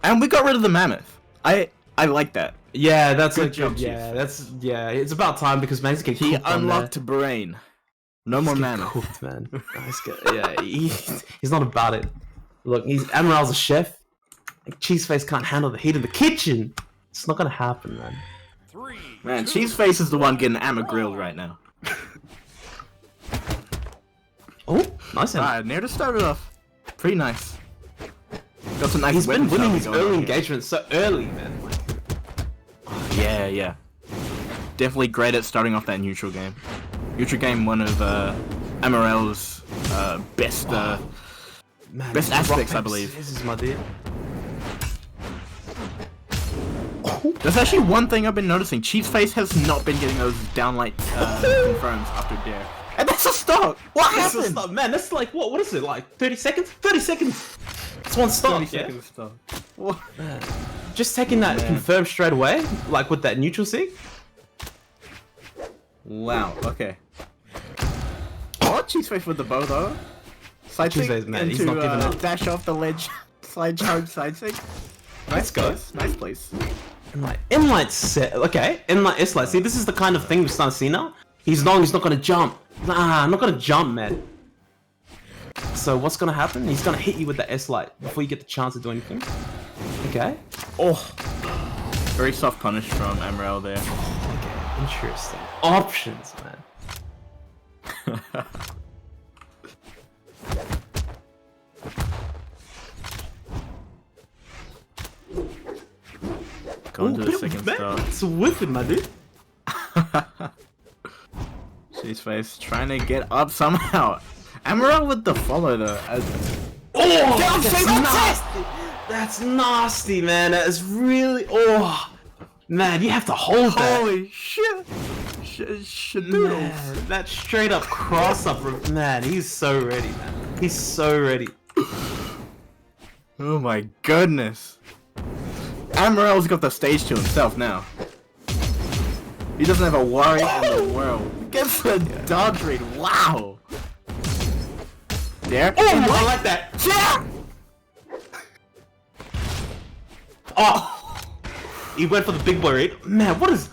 And we got rid of the mammoth. I like that. Yeah, that's Good a job, good. Chief. It's about time because man's getting He cooked on unlocked brain. No more mammoth. Cooked, man. Nice guy. Yeah, he's not about it. Look, Amaral's a chef. Like, Cheeseface can't handle the heat of the kitchen. It's not gonna happen, man. Man, Cheeseface is the one getting Amma grilled right now. Oh, nice. Alright, near to start it off. Pretty nice. Got some nice He's been weapon winning salvage his going early on here. engagements so early, man. Yeah. Definitely great at starting off that neutral game. Neutral game, one of Amarel's best Man, best rock, aspects, I paper, believe. scissors, my dear. There's actually one thing I've been noticing. Cheeseface has not been getting those downlight confirms after dare. And that's a stock! What That's a happened? stop, man. That's like what is it? Like 30 seconds? 30 seconds. It's one stop. 30 Yeah? seconds stock. What? Just taking that confirmed straight away, like with that neutral sig. Wow, okay. Oh, Cheeseface with the bow though. Side Tuesdays, stick man, he's into, not giving up. dash off the ledge. Slide charge side stick. Let's go. Place. Nice place. Inlight set. Okay, inlight S-light. See, this is the kind of thing we're starting to see now. He's not gonna jump. Nah, I'm not gonna jump, man. So what's gonna happen? He's gonna hit you with the S-light before you get the chance to do anything. Okay. Oh. Very soft punish from Amaral there. Okay, interesting. Options, man. Going to the second star. It's whipping, my dude. She's face trying to get up somehow. Amaral with the follow though. Oh, that's nasty. That's nasty, man. That is really. Oh, man, you have to hold that. Holy shit! Man, that straight up cross up. Man, he's so ready, man. He's so ready. Oh my goodness. Amaral's got the stage to himself now. He doesn't have a worry in the world. Gets the dodge read. Wow. There. Oh, I like that. Yeah. Oh, he went for the big boy read. Man, what is?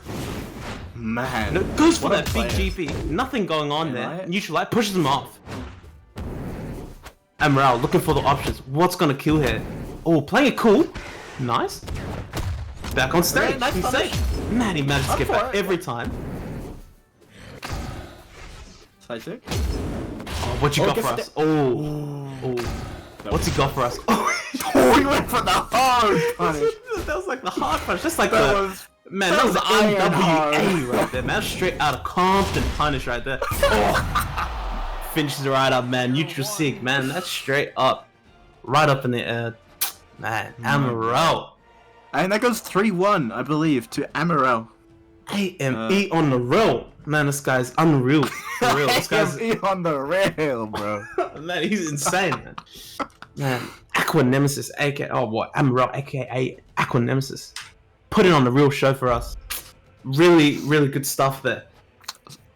Man. No, goes for what a that big player. GP. Nothing going on there. Right? Neutral light pushes him off. Amaral looking for the options. What's gonna kill here? Oh, playing it cool. Nice. Back on stage. Nice He's punish. safe. Man, he managed to get for back it. every time. Side stick. Oh, what you got for gets us? Oh. What's he got for us? Oh, he went for the hard punish. That was like the hard punch. Just like That the. was Man, that was the iron hard. NWA right there, man. Straight out of Compton punish right there. Oh. Finishes right up, man. Neutral sig, man. That's straight up. Right up in the air. Man, Amaral. And that goes 3-1, I believe, to Amaral. AME on the rail. Man, this guy's unreal. For real. This guy's. AME on the rail, bro. Man, he's insane, man. Man, Aqua Nemesis, aka. Oh, what? Amaral, aka Aqua Nemesis. Put it on the real show for us. Really, really good stuff there.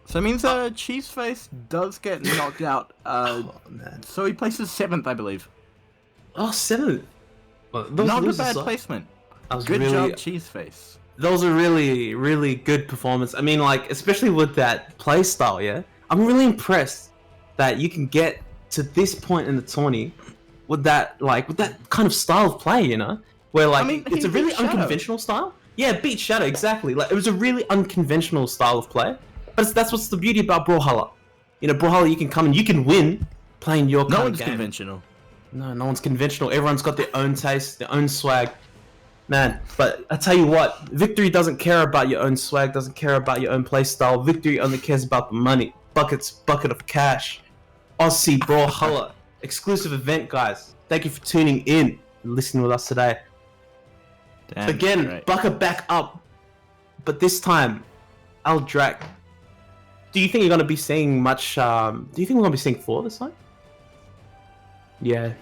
So it means Cheeseface does get knocked out. Oh, man. So he places 7th, I believe. Oh, 7th. Well, those Not a losers bad are- placement. I was Good really, job, Cheeseface. Those are really, really good performance. I mean, like, especially with that play style, yeah? I'm really impressed that you can get to this point in the tourney with that, like, with that kind of style of play, you know? Where, like, I mean, it's he a really beat Shadow. unconventional style. Yeah, beat Shadow, exactly. Like, it was a really unconventional style of play. But that's what's the beauty about Brawlhalla. You know, Brawlhalla, you can come and you can win playing your No kind one's of game. conventional. No one's conventional. Everyone's got their own taste, their own swag. Man, but I tell you what, Victory doesn't care about your own swag, doesn't care about your own playstyle. Victory only cares about the money. Bucket's bucket of cash. Aussie Brawlhalla. Exclusive event, guys. Thank you for tuning in and listening with us today. Damn, Again, right. Bucket back up. But this time, Aldrak. Do you think you're going to be seeing much, do you think we're going to be seeing 4 this time? Yeah.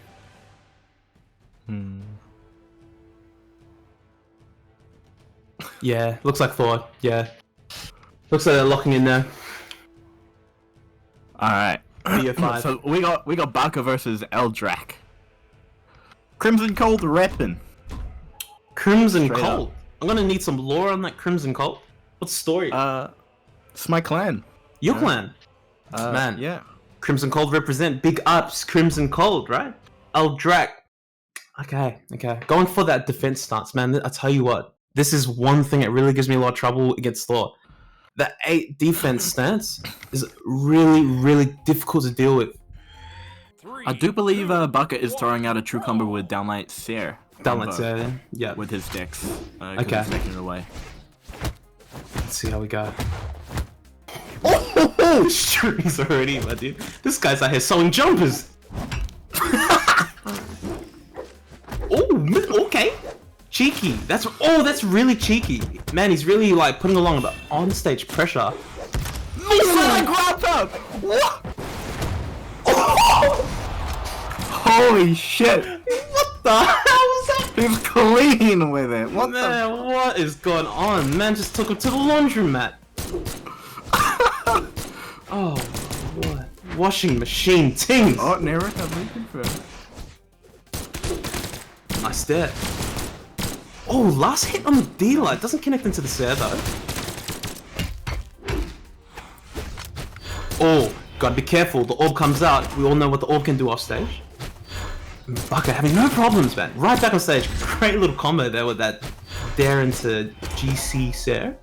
Yeah, looks like Thor. Yeah. Looks like they're locking in there. Alright. BO5. So we got Baka versus Eldrak. Crimson Cold reppin'. Crimson Straight Cold. up. I'm gonna need some lore on that Crimson Cold. What's the story? It's my clan. Your clan. Man. Yeah. Crimson Cold represent. Big ups, Crimson Cold, right? Eldrak. Okay. Going for that defense stance, man. I tell you what. This is one thing that really gives me a lot of trouble against Thor. The 8 defense stance is really, really difficult to deal with. I do believe Bucket is throwing out a true combo with Downlight Seer. Downlight, yeah. With his decks. Okay. He's taking it away. Let's see how we go. Oh, sure, he's already, my dude. This guy's out here sewing jumpers. Oh, okay. Cheeky. That's really cheeky. Man, he's really like putting along the on-stage pressure. Grabbed up! What? Holy shit! What the hell was that? He's clean with it. What the? Man, what is going on? Man just took him to the laundromat. Oh, washing machine tings. Oh, near recovery confirmed. Nice there. Oh, last hit on the D-light. Doesn't connect into the Sair though. Oh, gotta be careful. The orb comes out. We all know what the orb can do off stage. Bukket having no problems, man. Right back on stage. Great little combo there with that dare into GC Sair.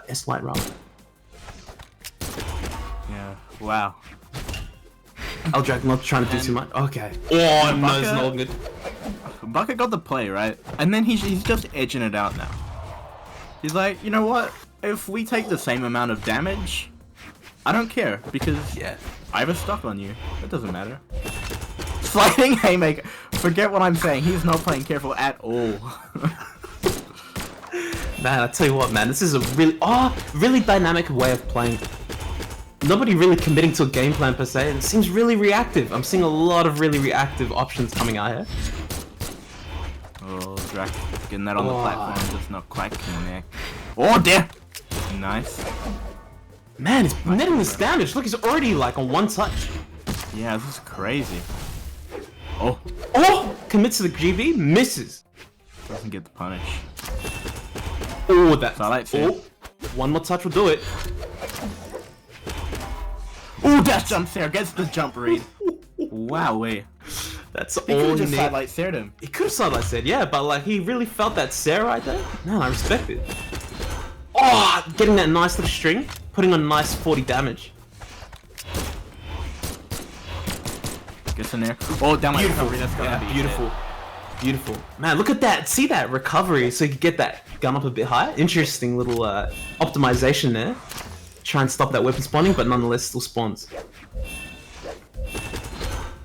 S-light rather. Yeah. Wow. Eldrag not trying to do too much. Okay. Oh, no, it's not good. Bukket got the play, right? And then he's just edging it out now. He's like, you know what? If we take the same amount of damage, I don't care, because I have a stock on you. It doesn't matter. Sliding haymaker. Forget what I'm saying. He's not playing careful at all. Man, I tell you what, man. This is a really dynamic way of playing. Nobody really committing to a game plan per se, and it seems really reactive. I'm seeing a lot of really reactive options coming out here. Oh, Drac getting that on the platform, just not quite connect. Oh dear! Nice. Man, he's netting this damage. Look, he's already like on one touch. Yeah, this is crazy. Oh! Commits to the GB, misses. Doesn't get the punish. Oh, that. One more touch will do it. Oh, dash jump there, gets the jump read. Wowee. That's He all could you have just need. sidelight Saired him. He could have sidelight said, yeah, but like he really felt that Sair right there. Man, I respect it. Oh, getting that nice little string, putting on nice 40 damage. Gets in there. Oh, down my recovery. That's gonna be beautiful. Beautiful. Man, look at that. See that recovery so you can get that gun up a bit higher. Interesting little optimization there. Try and stop that weapon spawning, but nonetheless still spawns.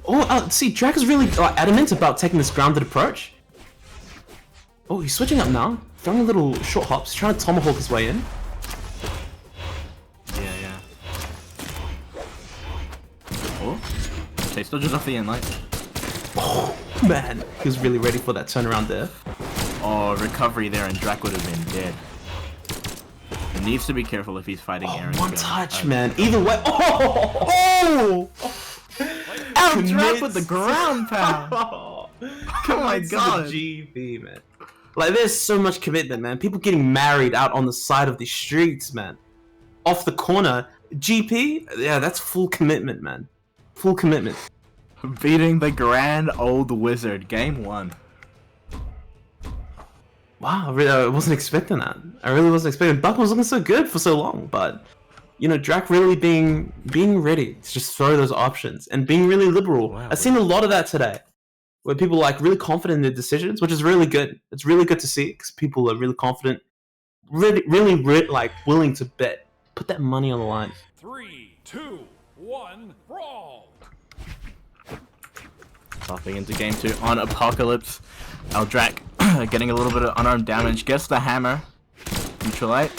Oh, see, Drac is really adamant about taking this grounded approach. Oh, he's switching up now. Throwing little short hops, trying to tomahawk his way in. Yeah. Oh, chase dodges off the inlight. Oh, man. He was really ready for that turnaround there. Oh, recovery there, and Drac would have been dead. Needs to be careful if he's fighting Aaron. One touch, man. Either way. Oh! Drac with the ground pound. Oh my god. GB, man. Like, there's so much commitment, man. People getting married out on the side of the streets, man. Off the corner. GP? Yeah, that's full commitment, man. Full commitment. Beating the grand old wizard. Game 1. Wow, I wasn't expecting that. I really wasn't expecting. Buck was looking so good for so long, but you know, Drac really being ready to just throw those options and being really liberal. Wow. I've seen a lot of that today, where people are like really confident in their decisions, which is really good. It's really good to see because people are really confident, really like willing to bet, put that money on the line. 3, 2, 1, brawl! Popping into game 2 on Apocalypse. Eldrac getting a little bit of unarmed damage. Gets the hammer. Neutralite.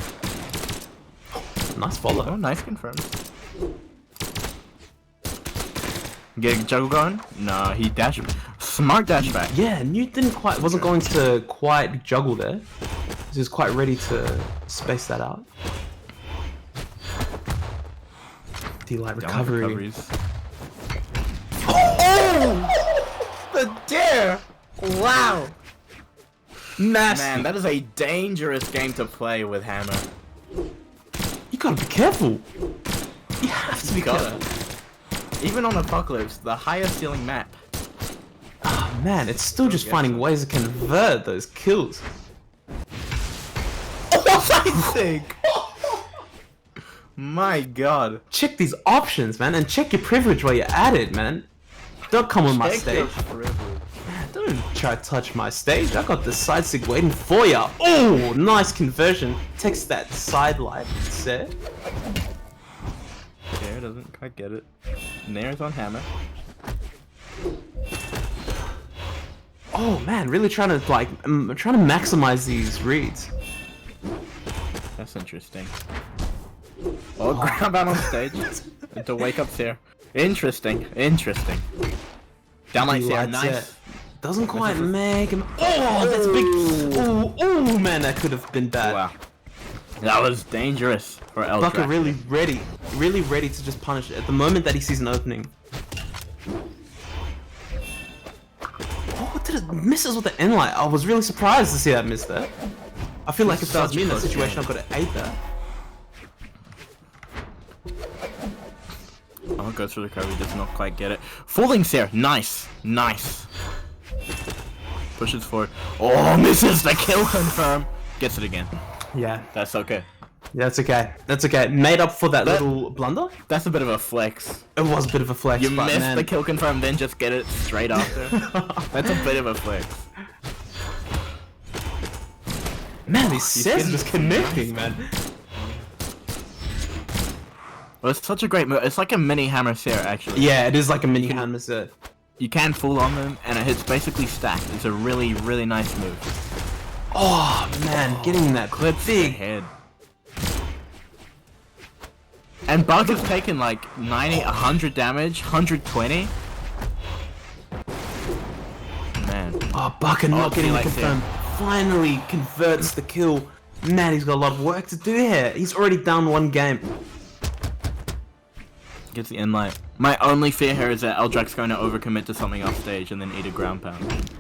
Nice follow. Oh, nice confirm. Get a juggle going? No, he dashed. Smart dash back. Yeah, Newt wasn't going to quite juggle there. He was quite ready to space that out. D-light recovery. Recoveries. Oh! The dare! Wow! Nasty. Man, that is a dangerous game to play with hammer. You gotta be careful. You have to be careful. Even on Apocalypse, the highest ceiling map. Oh man, it's still just finding ways to convert those kills. What I think? My god. Check these options, man, and check your privilege while you're at it, man. Don't come on my stage. Man, don't try to touch my stage. I got the side stick waiting for ya. Oh, nice conversion. Takes that side light set. Nair doesn't quite get it. Nair's on hammer. Oh man, really trying to trying to maximize these reads. That's interesting. Oh, grab out on stage. And to wake up there. Interesting. Downlight there, nice. Doesn't quite make him. Oh, that's big. Oh, man, that could have been bad. Wow. That was dangerous for El Bukket Drac. really ready to just punish it at the moment that he sees an opening. Oh, did it misses with the end light? I was really surprised to see that miss there. I feel like if that was me in that situation, I could have ate that. Oh, goes for the recovery, does not quite get it. Falling Seer, nice. Pushes forward. Oh, misses the kill confirm. Gets it again. Yeah, That's okay. that's okay. That's okay. Made up for that little blunder. That's a bit of a flex. It was a bit of a flex. You but miss man, the kill confirm, then just get it straight after. That's a bit of a flex. Man, these Seers are getting just connecting, man. Well, it's such a great move. It's like a mini hammer Seer, actually. Yeah, it is like a mini hand miss. You can fool on them, and it hits basically stacked. It's a really, really nice move. Oh man, getting that Clips big head. And Bug has taken like 90, 100 damage, 120. Man. Oh, Bukket not getting like confirmed. Finally converts the kill. Man, he's got a lot of work to do here. He's already down one game. Gets the end light. My only fear here is that Eldrac's going to overcommit to something off stage and then eat a ground pound.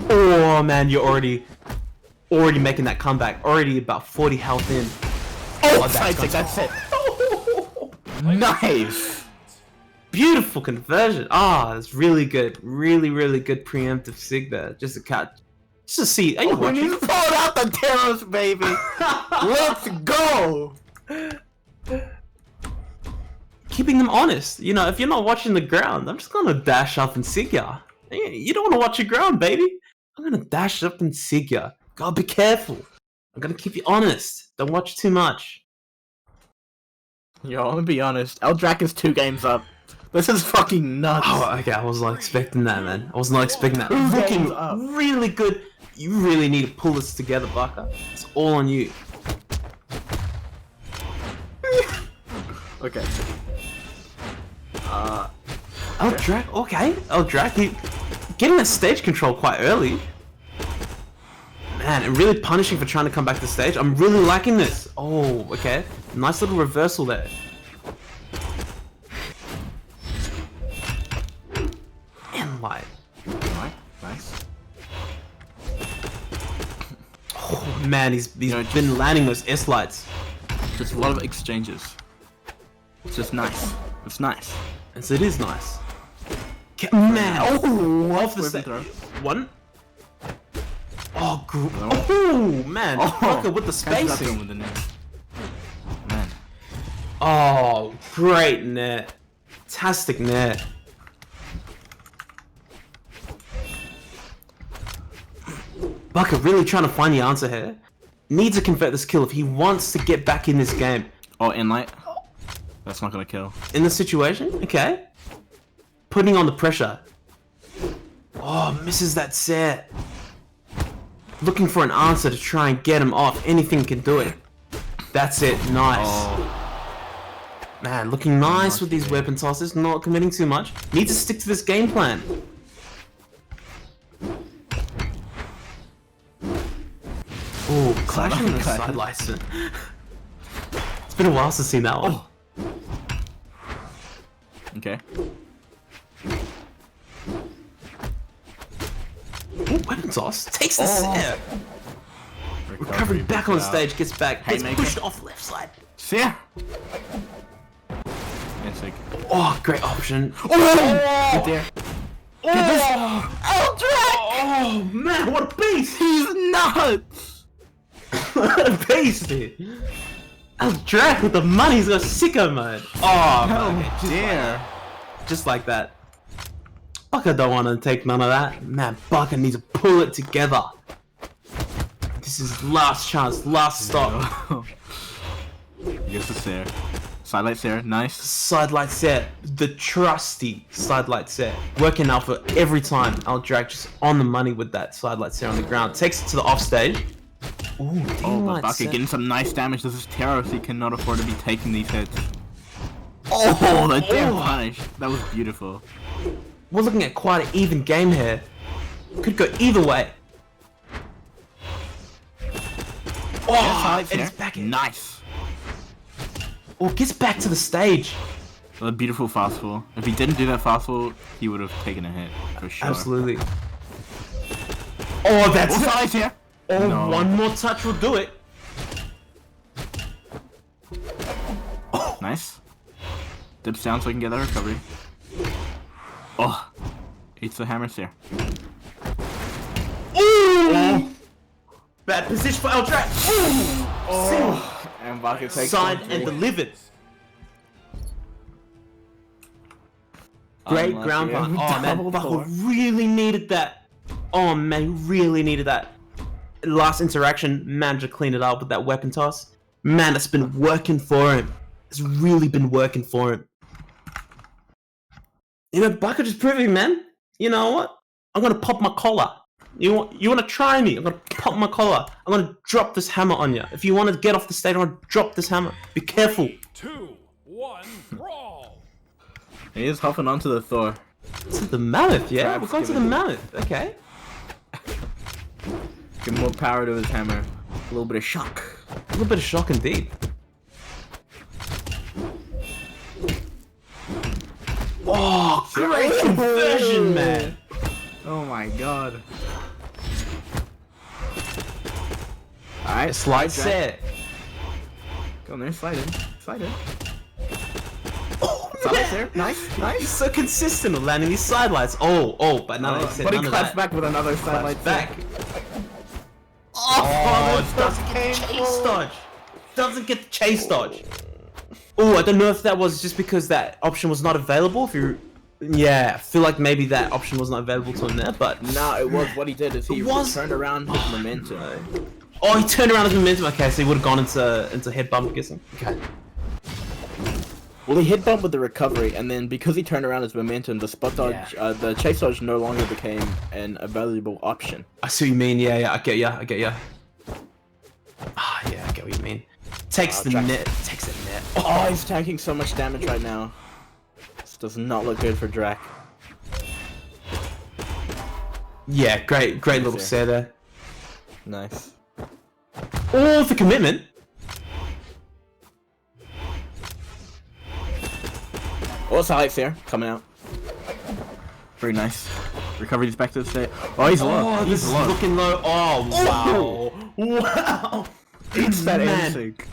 Oh man, you're already making that comeback. Already about 40 health in. Oh, that's it. Nice. Beautiful conversion. Ah, it's really good. Really good preemptive sig there. Just to catch. Just to see. Are you When watching? you pulled out the Taros, baby. Let's go. Keeping them honest. You know, if you're not watching the ground, I'm just gonna dash up and sig ya. You don't want to watch your ground, baby. I'm gonna dash up and sig ya. Gotta be careful. I'm gonna keep you honest. Don't watch too much. Yo, I'm gonna be honest. Eldrac is 2 games up. This is fucking nuts. Oh, okay. I was not expecting that, man. I was not expecting that. 2 Looking games up. really good. You really need to pull this together, Bukket. It's all on you. Okay. Eldrac, okay. Eldrac, he getting that stage control quite early. Man, and really punishing for trying to come back to stage. I'm really liking this. Oh, okay. Nice little reversal there. And light. Nice. Oh man, he's been landing those S lights. Just a lot of exchanges. It's just nice. It's nice. And so it is nice. Man, oh, off the Whipping stage. throw. One. Oh, man. Bukket with the Catches up spacing. with the net. Man. Oh, great net. Fantastic net. Bukket really trying to find the answer here. Needs to convert this kill if he wants to get back in this game. Oh, in light. That's not gonna kill. In this situation, okay. Putting on the pressure. Oh, misses that set. Looking for an answer to try and get him off. Anything can do it. That's it. Nice. Oh. Man, looking nice with these weapon tosses. Not committing too much. Need to stick to this game plan. Oh, clashing the side lights. It's been a while since I've seen that one. Okay. Ooh, weapon toss. Takes the set. Recovery back on the stage. Gets back. Gets Haymaker. pushed off left side. Yeah. It's like. Oh, great option. Oh! Right there. Oh, man, what a beast! He's nuts! What a beast, dude. Eldrac with the money, he's got sicko mode. Oh, man, dear. just like that. Bukket don't want to take none of that. Man, Bukket needs to pull it together. This is last chance, last stop. Here's the Seer. Sidelight Seer, nice. Sidelight set, the trusty sidelight set. Working out for every time. Eldrac just on the money with that sidelight set on the ground. Takes it to the offstage. Ooh, Oh, but Bukket getting some nice damage. This is Taros. He cannot afford to be taking these hits. Oh, the damn punish. That was beautiful. We're looking at quite an even game here. Could go either way. Oh, and it's back in. Nice. Oh, gets back to the stage. A beautiful fastball. If he didn't do that fastball, he would have taken a hit for sure. Absolutely. Oh, that's All it. sides here. Oh, No. one more touch will do it. Nice. Dips down so we can get that recovery. Oh, eats the hammers here. Ooh! Bad position for El Track. Oh, and Bukket takes Signed one, and three. delivered. Great Unlucky. ground pound. Oh man, Double Buckle four. really needed that. Oh man, really needed that. Last interaction, managed to clean it up with that weapon toss. Man, it's been working for him. It's really been working for him. You know, Bucket is proving, man. You know what? I'm gonna pop my collar. You wanna try me? I'm gonna pop my collar. I'm gonna drop this hammer on you. If you wanna get off the stage, I'm gonna drop this hammer. Be careful. 3, 2, 1, brawl! He is hopping onto the Thor. To the mammoth, yeah? Perhaps We're going to give the it- mammoth, okay. Give more power to his hammer. A little bit of shock. A little bit of shock indeed. Oh, great conversion, man. Oh my god. Alright, Slide drag. set. Go on there, slide in. Slide in. Oh, Slide man. there. Nice, He's nice. so consistent with landing these sidelights. But none of But he none of claps that. back with another Claps sidelight back. Oh, Oh, doesn't get the chase dodge. Doesn't get the chase dodge. Oh, I don't know if that was just because that option was not available. Yeah, I feel like maybe that option was not available to him there, but No, it was what he did is he It was- turned around his momentum. oh, he turned around his momentum. Okay, so he would have gone into head bump, I'm guessing. Okay. Well, he hit bump with the recovery, and then because he turned around his momentum, the spot dodge, the chase dodge no longer became an available option. I see what you mean. Yeah, I get ya. Ah, yeah, I get what you mean. Takes the Jack- net. Takes the net. Oh, he's tanking so much damage right now. This does not look good for Drac. Yeah, great little Yeah. set there. Nice. Oh, the commitment. Also, highlights here coming out. Very nice. Recovery's back to the state. Oh, he's low. Oh, this He's is low. looking low. Oh, wow. Wow. It's that Man. instinct.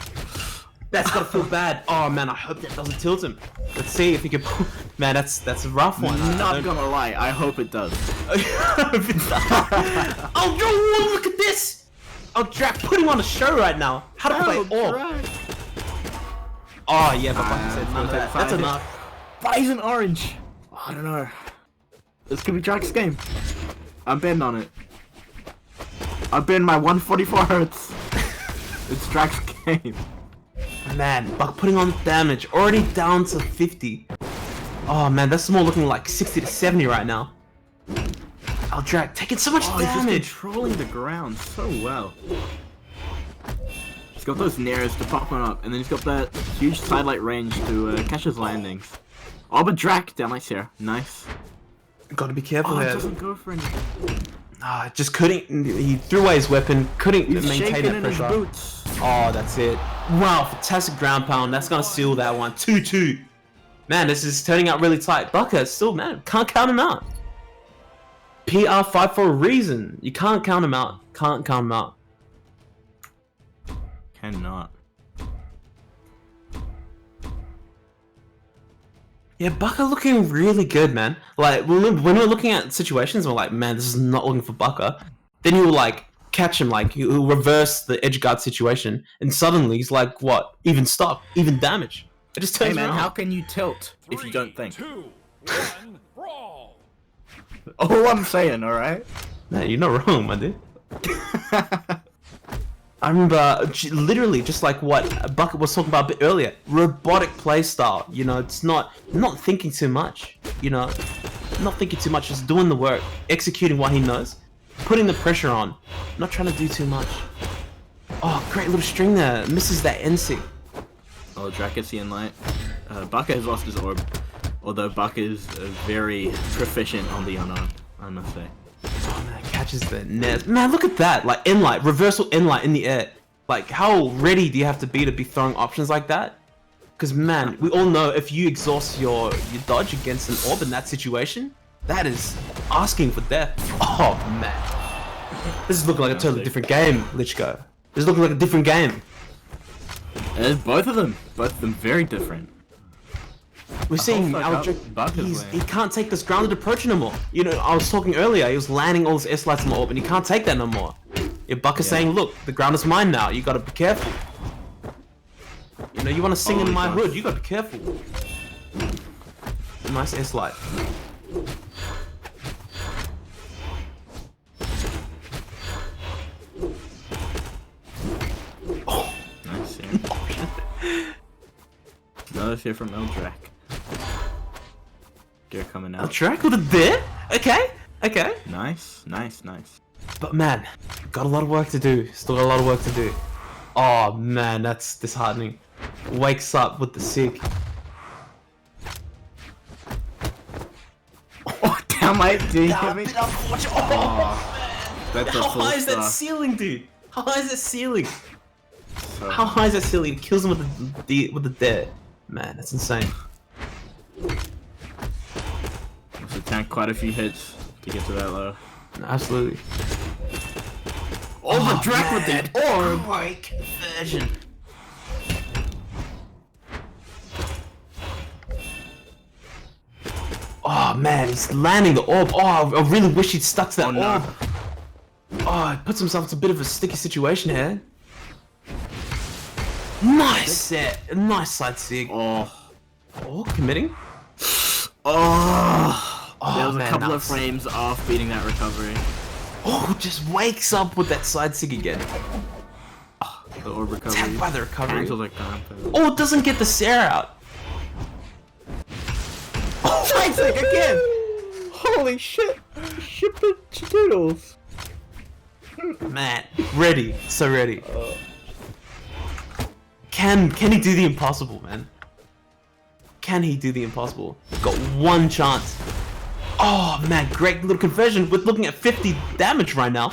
That's gotta feel bad. Oh man, I hope that doesn't tilt him. Let's see if he can. Man, that's a rough one. I Not don't- gonna lie, I hope it does. Oh, yo, look at this! Oh, Drac putting on a show right now. How to play Drac. Oh, yeah, but like I said, none of that. That's fine. enough. Bison orange. I don't know. This could be Drac's game. I'm betting on it. I'm betting my 144 hertz. It's Drac's game. Man, Buck putting on damage, already down to 50. Oh man, that's more looking like 60 to 70 right now. Oh, Drac taking so much Oh, he's just damage. controlling the ground so well. He's got those nairs to pop one up, and then he's got that huge sidelight range to catch his landings. Oh, but Drac down ice here. Nice. Gotta be careful Oh, it here. doesn't go for anything. Ah, just couldn't. He threw away his weapon, couldn't He's maintain shaking that in his pressure. boots. Oh, that's it. Wow, fantastic ground pound. That's gonna seal that one. 2-2. Man, this is turning out really tight. Bukket still, man, can't count him out. PR5 for a reason. You can't count him out. Can't count him out. Cannot. Yeah, Bukket looking really good, man. Like, when we're looking at situations, we're like, man, this is not looking for Bukket. Then he'll, like, catch him, like, he'll reverse the edge guard situation, and suddenly he's like, what? Even stop, even damage. It just turns Hey man, around. how can you tilt if you don't think? 2, 1, brawl! Oh, I'm saying, alright? Man, you're not wrong, my dude. I remember literally just like what Bukket was talking about a bit earlier. Robotic playstyle. You know, it's not thinking too much. You know, not thinking too much, just doing the work, executing what he knows, putting the pressure on, not trying to do too much. Oh, great little string there. Misses that NC. Oh, Drac gets the inlight. Bukket has lost his orb, although Bukket is very proficient on the unarmed, I must say. Oh man, catches the net. Man, look at that! Like inlight, reversal inlight in the air. Like, how ready do you have to be throwing options like that? Because man, we all know if you exhaust your dodge against an orb in that situation, that is asking for death. Oh man, this is looking like a totally different game, Lichko. This is looking like a different game. Both of them very different. We're seeing he can't take this grounded approach no more. You know, I was talking earlier, he was landing all his S-lights on the orb, and you can't take that no more. Your Bukket saying, look, the ground is mine now, you gotta be careful. You know, you wanna sing in my hood, you gotta be careful. Nice S-light. Oh, nice. Another fear from Eldrak. They're coming out. Eldrak with a bit? Okay, okay. Nice. But man, got a lot of work to do. Still got a lot of work to do. Oh man, that's disheartening. Wakes up with the sick. Oh damn! I did. That's How high is that ceiling, dude? How high is that ceiling? How high is that ceiling? It kills him with the dead. Man, that's insane. Must have tanked quite a few hits to get to that low. Absolutely. Oh, the Drac with that orb! My conversion. Oh man, he's landing the orb. Oh, I really wish he'd stuck to that orb. Oh, he puts himself into a bit of a sticky situation here. Nice set. Nice side sig. Oh, committing. Oh, there was a man, couple of frames off beating that recovery. Oh, just wakes up with that side sig again. The orb recovery. Tapped by the recovery. Like Oh, it doesn't get the Sarah out. Oh, side sig again! Holy shit! Shit-a-doodles. Man, ready. So ready. Can he do the impossible, man? Can he do the impossible? Got one chance. Oh man, great little conversion. We're looking at 50 damage right now.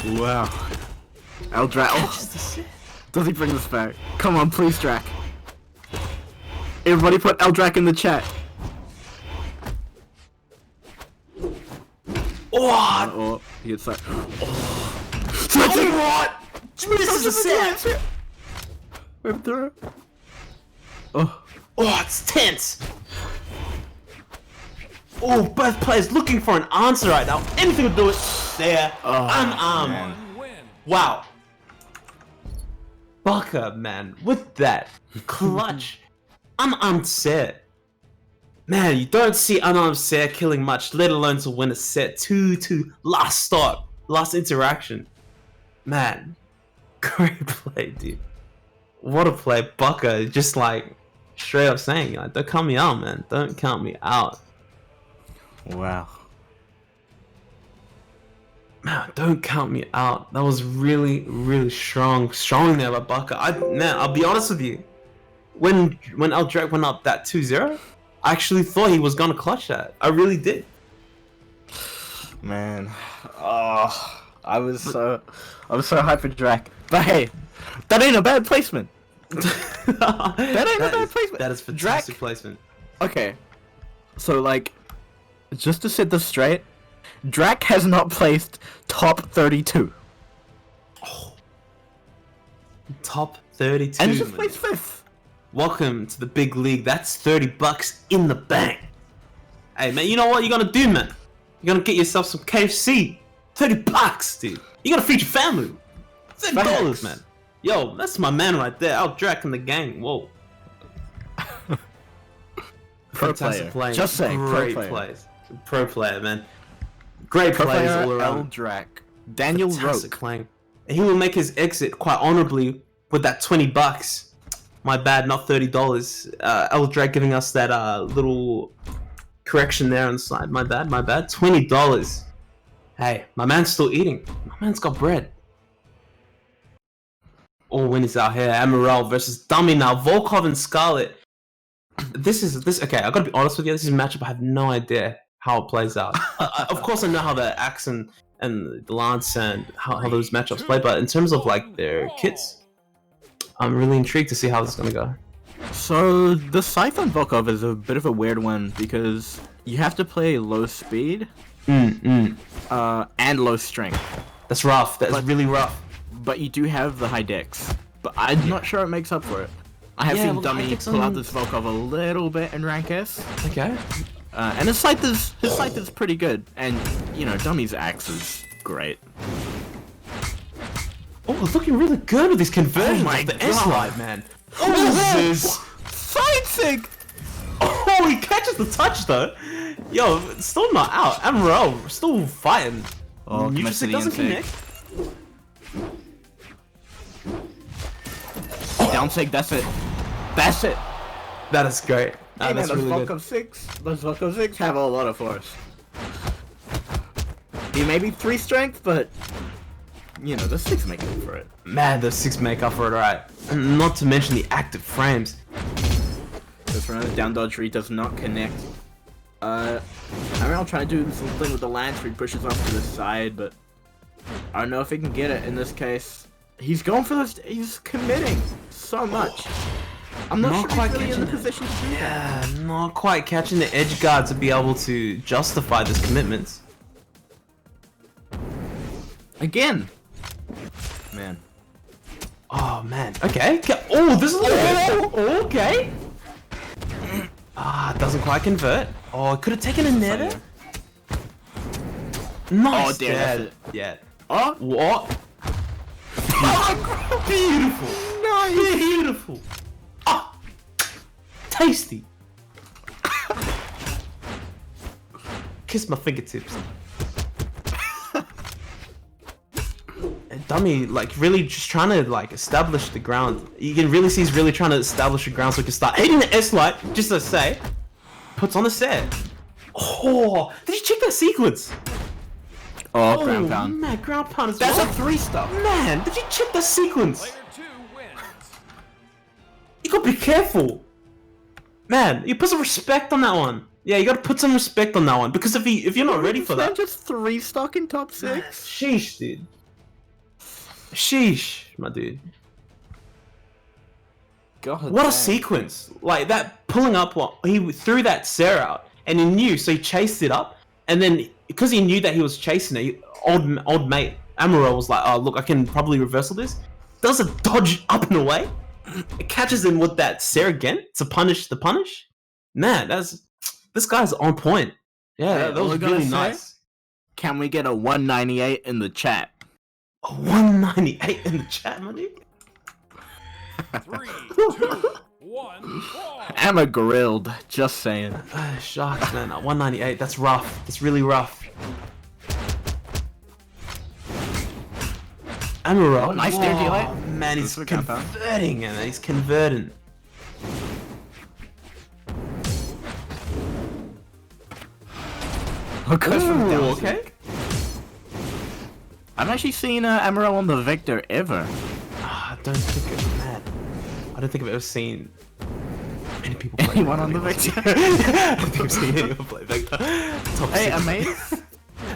Wow. Eldrak. Oh. Does he bring this back? Come on, please, Drac. Everybody put Eldrak in the chat. Oh, he gets like. Oh, what? This is a set. Whip through. Oh, it's tense. Oh, both players looking for an answer right now. Anything to do it. There. Unarmed. Wow. Bukket, man, with that clutch, unarmed set. Man, you don't see unarmed set killing much, let alone to win a set 2-2. Last stop, last interaction. Man, great play, dude. What a play, Bukket. Just like straight up saying, like, don't count me out, man. Don't count me out. wow. Man, don't count me out. That was really, really strong there by Bukket. Man, I'll be honest with you. When Eldrak went up that 2-0, I actually thought he was gonna clutch that. I really did. Man, I was so hyped for Drac. But hey, that ain't a bad placement. that ain't a bad placement. That is fantastic placement. Okay, so like, just to set this straight, Drac has not placed top 32. Oh. Top 32. And just placed 5th. Welcome to the big league. That's $30 in the bank. Hey man, you know what you're gonna do, man? You're gonna get yourself some KFC. $30, dude. You gotta feed your family. $30, man. Yo, that's my man right there. Eldrak in the gang. Whoa. Pro Fantastic player. play. Just saying, Great pro player. plays. Pro player, man. Great Pro plays player, all around. Eldrak. Daniel Fantastic Roke. playing. And he will make his exit quite honorably with that $20. My bad, not $30. Eldrak giving us that little correction there on the side. My bad. $20. Hey, my man's still eating. My man's got bread. All winners out here. Amaral versus Dummy now. Volkov and Scarlet. This. Okay, I gotta be honest with you. This is a matchup I have no idea how it plays out. Of course, I know how the axe and and the Lance and how those matchups play. But in terms of like their kits, I'm really intrigued to see how this is gonna go. So the Scythe on Volkov is a bit of a weird one because you have to play low speed, and low strength. That's rough. That's really rough. But you do have the high dex. But I'm not sure it makes up for it. I have seen Dummy pull out this Volkov a little bit in rank S. Okay. And his scythe is pretty good, and you know Dummy's axe is great. Oh, it's looking really good with these conversions of the S-Light, man. Oh, this Fighting! Oh, he catches the touch though. Yo, it's still not out. Amaral still fighting. Oh, Neutral doesn't connect. Down sig, that's it. That's it. That is great. Hey, That's man, really those good. Volkov 6 have a lot of force. He may be 3 strength, but you know, the 6 make up for it. Man, the 6 make up for it, right? And not to mention the active frames. This round down dodge read does not connect. I'll try to do something with the lance where he pushes off to the side, but I don't know if he can get it in this case. He's going for this. He's committing so much. I'm not sure he's really in the position to do that. Yeah, not quite catching the edge guard to be able to justify this commitment. Again. Man. Oh man. Okay. Oh, this is okay. Doesn't quite convert. Oh, could have taken a netter. Nice. Oh, dear, that's it. Yeah. Oh, What? Oh, beautiful. Nice. Beautiful. Ah, tasty. Kiss my fingertips. And Dummy, like, really just trying to, like, establish the ground. You can really see he's really trying to establish the ground so he can start hitting the S-Light, just to say. Puts on the set. Oh, did you check that sequence? oh, ground pound. Man, ground pound is That's a 3-star. Man, did you check the sequence? Player 2 wins. You gotta be careful. Man, you put some respect on that one. Yeah, you gotta put some respect on that one. Because if you're not ready for that. Just 3-stock in top 6. Sheesh, dude. Sheesh, my dude. God, What a sequence. Like, that pulling up, he threw that Sarah out. And he knew, so he chased it up. And then, because he knew that he was chasing it, old mate Amaral was like, oh, look, I can probably reversal this. Does a dodge up and away. It catches him with that Sarah again to punish the punish. Man, this guy's on point. Yeah, that was really nice. Can we get a 198 in the chat? A 198 in the chat, my dude. 3, 2, 1, brawl. Emma grilled, just saying. Sharks, man. 198, that's rough. That's really rough. Amaral. Oh, nice there, Delay. Man, he's That's a compound. converting, man. He's converting. Ooh, okay. I've actually seen Amaral on the Victor ever. I don't think it, man. I don't think I've ever seen many people play Anyone on the Victor? I don't think I've seen anyone play Vector. Top Hey, 6. Amaze?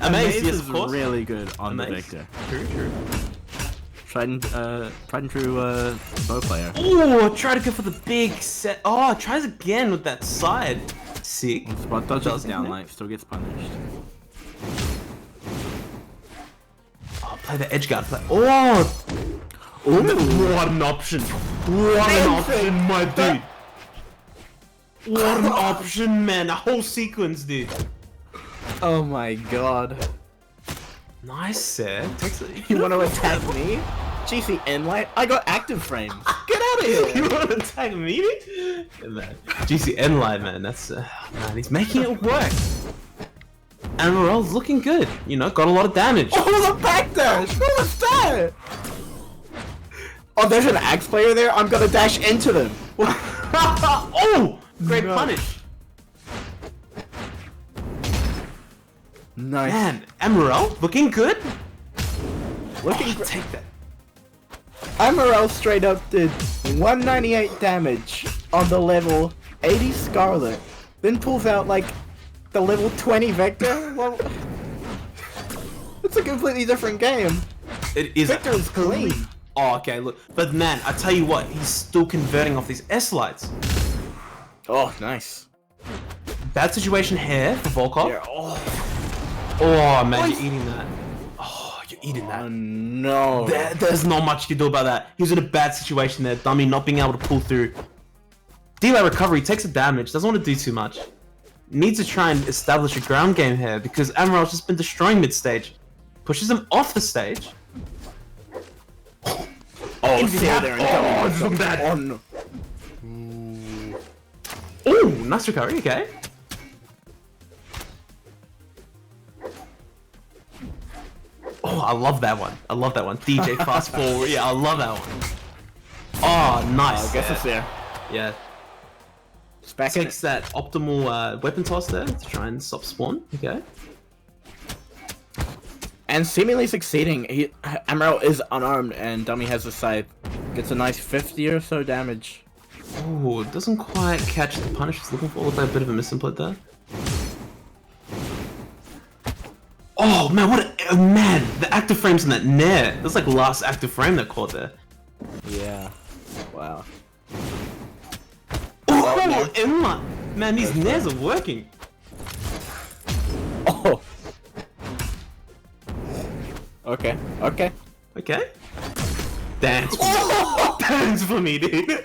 Amaze, yes, is of course. really good on the Amaze. Victor. True. Tried and true bow player. Oh, try to go for the big set. Oh, tries again with that side. Sick. Spot dodges Doesn't down it? light, still gets punished. Oh, play the edge guard. Oh! What an option. What an option, my dude. What an option, man. A whole sequence, dude. Oh my god. Nice set. You want to attack me? GC Enlight? I got active frames. Get out of here! You want to attack me? Yeah, man. GC Enlight, man. That's man. He's making it work. And Morel's looking good. You know, got a lot of damage. Oh, the back dash! What was that? Oh, there's an axe player there. I'm gonna dash into them. Oh, great punish. Nice. Man, Amaral looking good. Looking Oh, take that. Amaral straight up did 198 damage on the level 80 Scarlet, then pulls out like the level 20 Vector. Well, It's a completely different game. It is. Victor is clean. Oh, okay, look. But man, I tell you what, he's still converting off these S-lights. Oh, nice. Bad situation here for Volkov. Yeah, oh. Oh, man, you're eating that. Oh, you're eating that. Oh, no. There's not much you can do about that. He was in a bad situation there. Dummy not being able to pull through. Delay recovery, takes a damage, doesn't want to do too much. Needs to try and establish a ground game here because Amaral's just been destroying mid-stage. Pushes him off the stage. Oh, stay there and oh, this is bad. Oh, no. Ooh, nice recovery, okay. Oh, I love that one. I love that one. DJ fast forward. Yeah, I love that one. Oh, nice. I guess it's there. Yeah. It's back in. Takes that optimal weapon toss there to try and stop spawn. Okay. And seemingly succeeding. Amaral is unarmed and Dummy has a scythe. Gets a nice 50 or so damage. Oh, it doesn't quite catch the punish he's looking for. Looks like a bit of a misinput there. Oh man, what a man! The active frames in that nair. That's like the last active frame that caught there. Yeah. Wow. Oh, Emma! Man, these nairs are working. Oh. Okay. Okay. Okay. Dance for me. Dance for me, dude.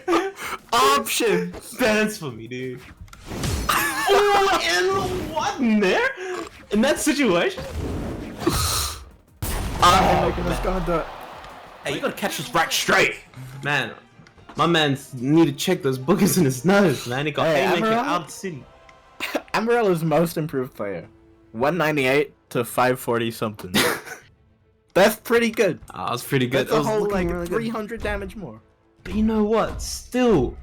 Option. Dance for me, dude. Oh, and what in there? In that situation? Oh, my goodness, Hey, you gotta catch this right straight. Man, my man's need to check those boogers in his nose, man. He got haymaker out of the city. Amaral is most improved player. 198 to 540 something. That's pretty good. Oh, that's pretty good. That's a whole looking like really 300 damage more. But you know what? Still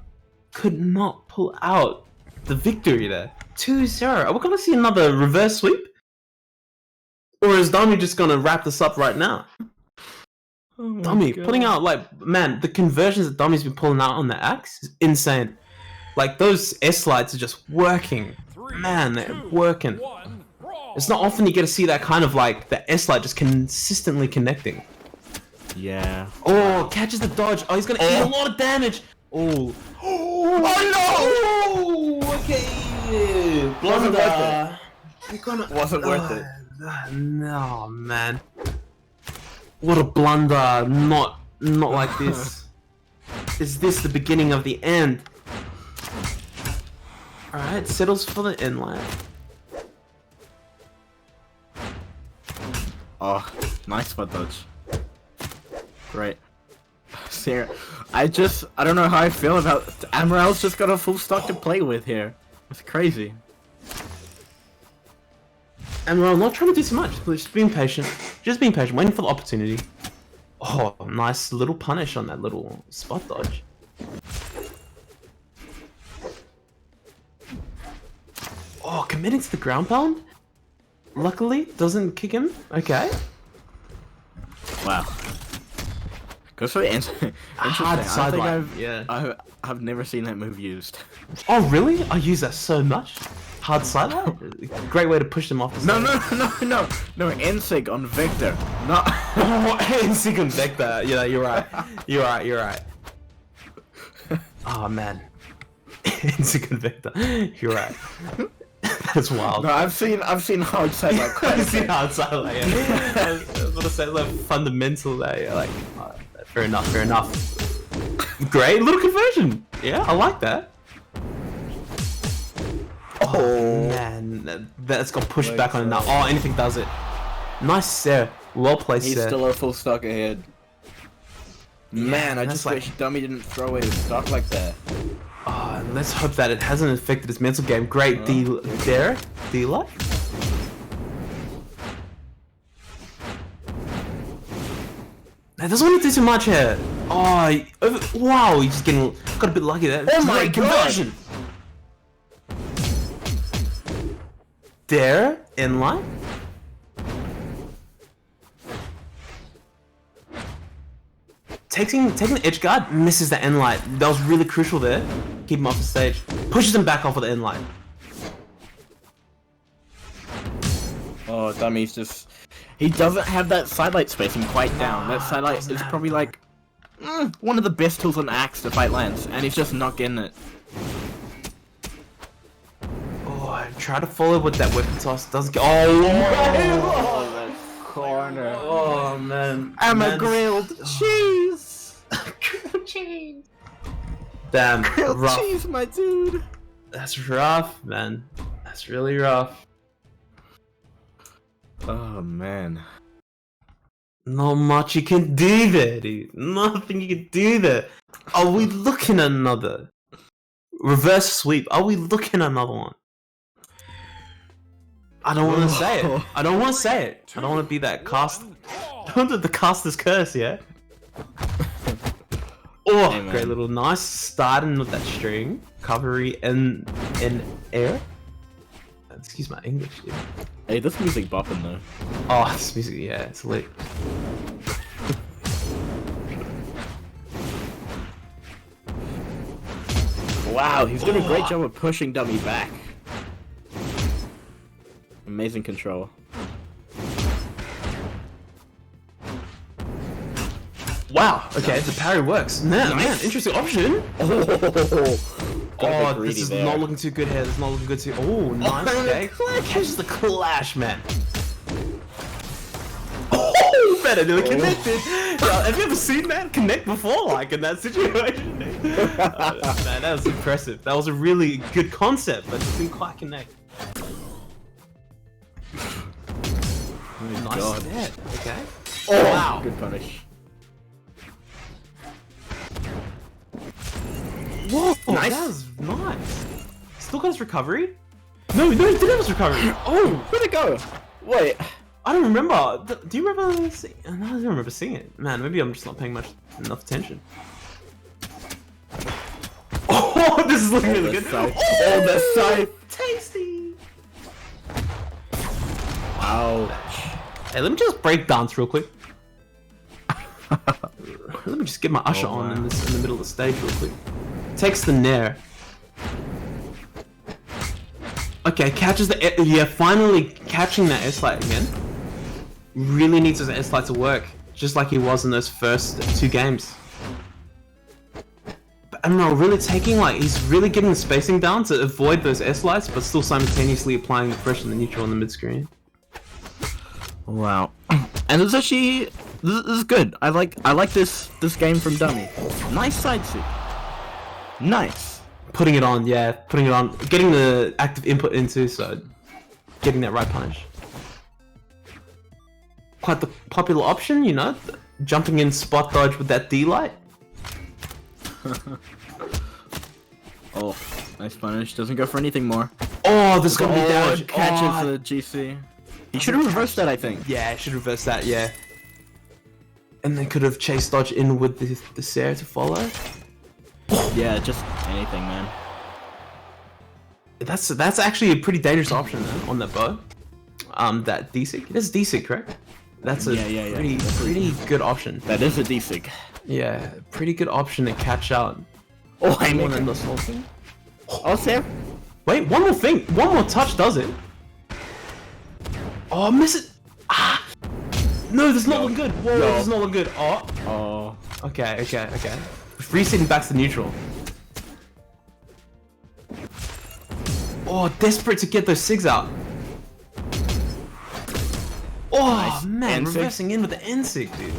could not pull out the victory there. 2-0. Are we gonna see another reverse sweep? Or is Dummy just gonna wrap this up right now? Oh Dummy putting out like, man, the conversions that Dummy's been pulling out on the axe is insane. Like those S-lights are just working. Man, they're working. It's not often you get to see that kind of like the S-light just consistently connecting. Yeah. Oh, catches the dodge. Oh, he's gonna eat a lot of damage. Oh. Oh no! Okay. Wasn't worth it. Wasn't worth it. No, man. What a blunder. Not like this. Is this the beginning of the end? Alright, settles for the inlet. Oh, nice foot dodge. Great. Sarah, I don't know how I feel about Amaral's just got a full stock to play with here. It's crazy. Amaral not trying to do too much, just being patient. Just being patient, waiting for the opportunity. Oh, nice little punish on that little spot dodge. Oh, committing to the ground pound? Luckily, doesn't kick him. Okay. Wow. Good for the answer. Hard Interesting. I sideline. think Yeah. I've never seen that move used. Oh, really? I use that so much. Hard sideline? Great way to push them off the stage. No, Ensig on Victor. Not. Oh, Ensig on Victor. Yeah, you're right. You're right. Oh, man. Ensig on Victor. You're right. That's wild. No, I've seen hard sideline. I've seen hard sideline. Yeah. I was gonna say like fundamental there. Yeah, like fair enough. Great little conversion. Yeah, I like that. Oh man, that's got pushed back on it now. Oh, anything does it. Nice, Sarah. Well placed. He's Sarah. still a full stock ahead. Man, I just wish Dummy didn't throw away his stock like that. Oh, let's hope that it hasn't affected his mental game. Great deal there, dealer. That doesn't want to do too much here. Oh, wow, he's just got a bit lucky there. Oh my Great conversion. There, in line. Taking the edge guard, misses the end light. That was really crucial there. Keep him off the stage. Pushes him back off of the end light. Oh, Dummy's just... He doesn't have that sidelight spacing quite down. That sidelight is probably like one of the best tools on Axe to fight Lance, and he's just not getting it. Oh, I try to follow with that weapon toss. Doesn't get. Oh, corner. Oh man. I'm a grilled cheese. Grilled cheese. Damn. Grilled rough. cheese, my dude. That's rough, man. That's really rough. Oh man. Not much you can do there, dude. Nothing you can do there. Are we looking at another reverse sweep? Are we looking at another one? I don't want to say it. I don't want to say it. I don't want to be that cast. I don't want the caster's curse, yeah? Oh, Hey, man. great little nice starting with that string. Recovery in air. Excuse my English, dude. Hey, this music bopping though. Oh, this music, yeah, it's lit. Wow, he's doing a great job of pushing Dummy back. Amazing control. Wow, okay, the parry works. Man, Nice. interesting option. Oh, this is there. not looking too good here. This is not looking good too. Oh, nice. Okay. Catches the clash, man. Oh, better than connected. Have you ever seen man connect before, like in that situation? Man, that was impressive. That was a really good concept, but it didn't quite connect. Nice God. step. Okay. Oh, Wow. good punish. Whoa, Nice. that was nice. Still got his recovery? No, he didn't have his recovery. Oh, where'd it go? Wait. I don't remember. Do you remember seeing? No, I don't remember seeing it. Man, maybe I'm just not paying enough attention. Oh, this is looking really good. Oh, the scythe. Tasty. Wow. Hey, let me just break dance real quick. Let me just get my usher on in the middle of the stage real quick. Takes the nair. Okay, catches the yeah. Finally catching that S-Light again. Really needs his S-Light to work, just like he was in those first 2 games. But I don't know, really taking he's really getting the spacing down to avoid those S-Lights, but still simultaneously applying the pressure in the neutral on the mid screen. Wow. And it's actually this is good. I like this game from Dummy. Nice side suit. Nice. Putting it on, yeah, putting it on, getting the active input into, so getting that right punish. Quite the popular option, you know, jumping in spot dodge with that D-light. Oh, nice punish. Doesn't go for anything more. Oh, this is gonna be damage. Catches Oh, the GC. He should have reversed that, I think. yeah, should reverse that, yeah. And then could have chase dodge in with the Sarah to follow. Yeah, just anything, man. That's actually a pretty dangerous option then, on that bow. That D-Sig. It is D-Sig, correct? That's a Yeah. pretty good option. That is a D-Sig. Yeah, pretty good option to catch out. Oh, I Anyone make in him. this whole thing. Oh, Sam. Wait, one more thing. One more touch does it. Oh, miss it. Ah. No, this is not looking good. Whoa, this is not looking good. Oh. Oh. Okay. Resetting back to neutral. Oh, desperate to get those SIGs out. Oh, Nice. man, N-sig. reversing in with the N-sig, dude.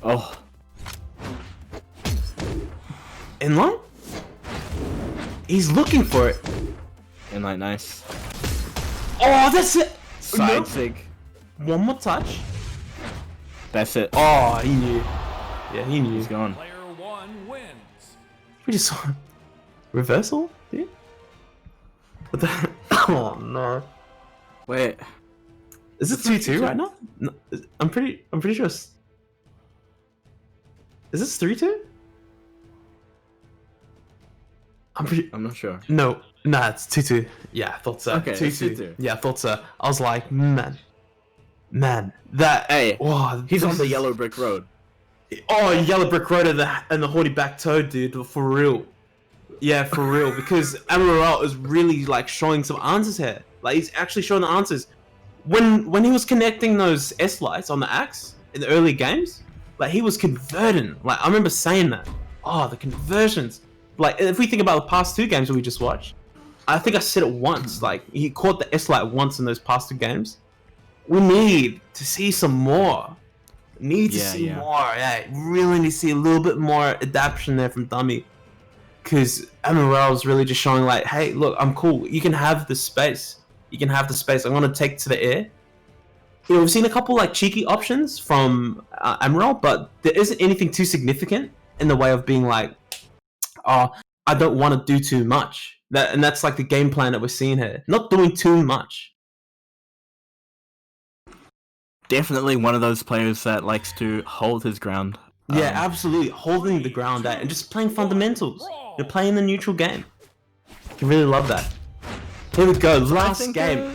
Oh. Inline? He's looking for it. Inlight, nice. Oh, that's it. Side No. sig. One more touch. That's it. Oh, he knew. Yeah, he knew. He's gone. Player 1 wins. We just saw reversal, dude. What the? Oh no. Wait. Is it 2-2 right now? No, I'm pretty sure. Is this 3-2? I'm not sure. No, nah, it's 2-2. Yeah, I thought so. Okay, it's 2-2. 2-2. Yeah, I thought so. I was like, man, that. Hey, Wow, he's this on the is- yellow brick road. Oh, yellow brick road and the horny back toe, dude, for real. Yeah, for real, because Amaral is really like showing some answers here. Like he's actually showing the answers. When he was connecting those S lights on the axe in the early games, like he was converting. Like I remember saying that. Oh, the conversions. Like if we think about the past 2 games that we just watched, I think I said it once. Like he caught the S light once in those past 2 games. We need to see some more. Need to see more. Yeah, really need to see a little bit more adaptation there from Dummy. Because Amarel's really just showing like, hey, look, I'm cool. You can have the space. You can have the space. I'm gonna take to the air. You know, we've seen a couple like cheeky options from Amarel, but there isn't anything too significant in the way of being like, oh, I don't want to do too much. And that's like the game plan that we're seeing here. Not doing too much. Definitely one of those players that likes to hold his ground. Yeah, absolutely. Holding the ground at and just playing fundamentals. You're playing the neutral game. You really love that. Here we go, last game.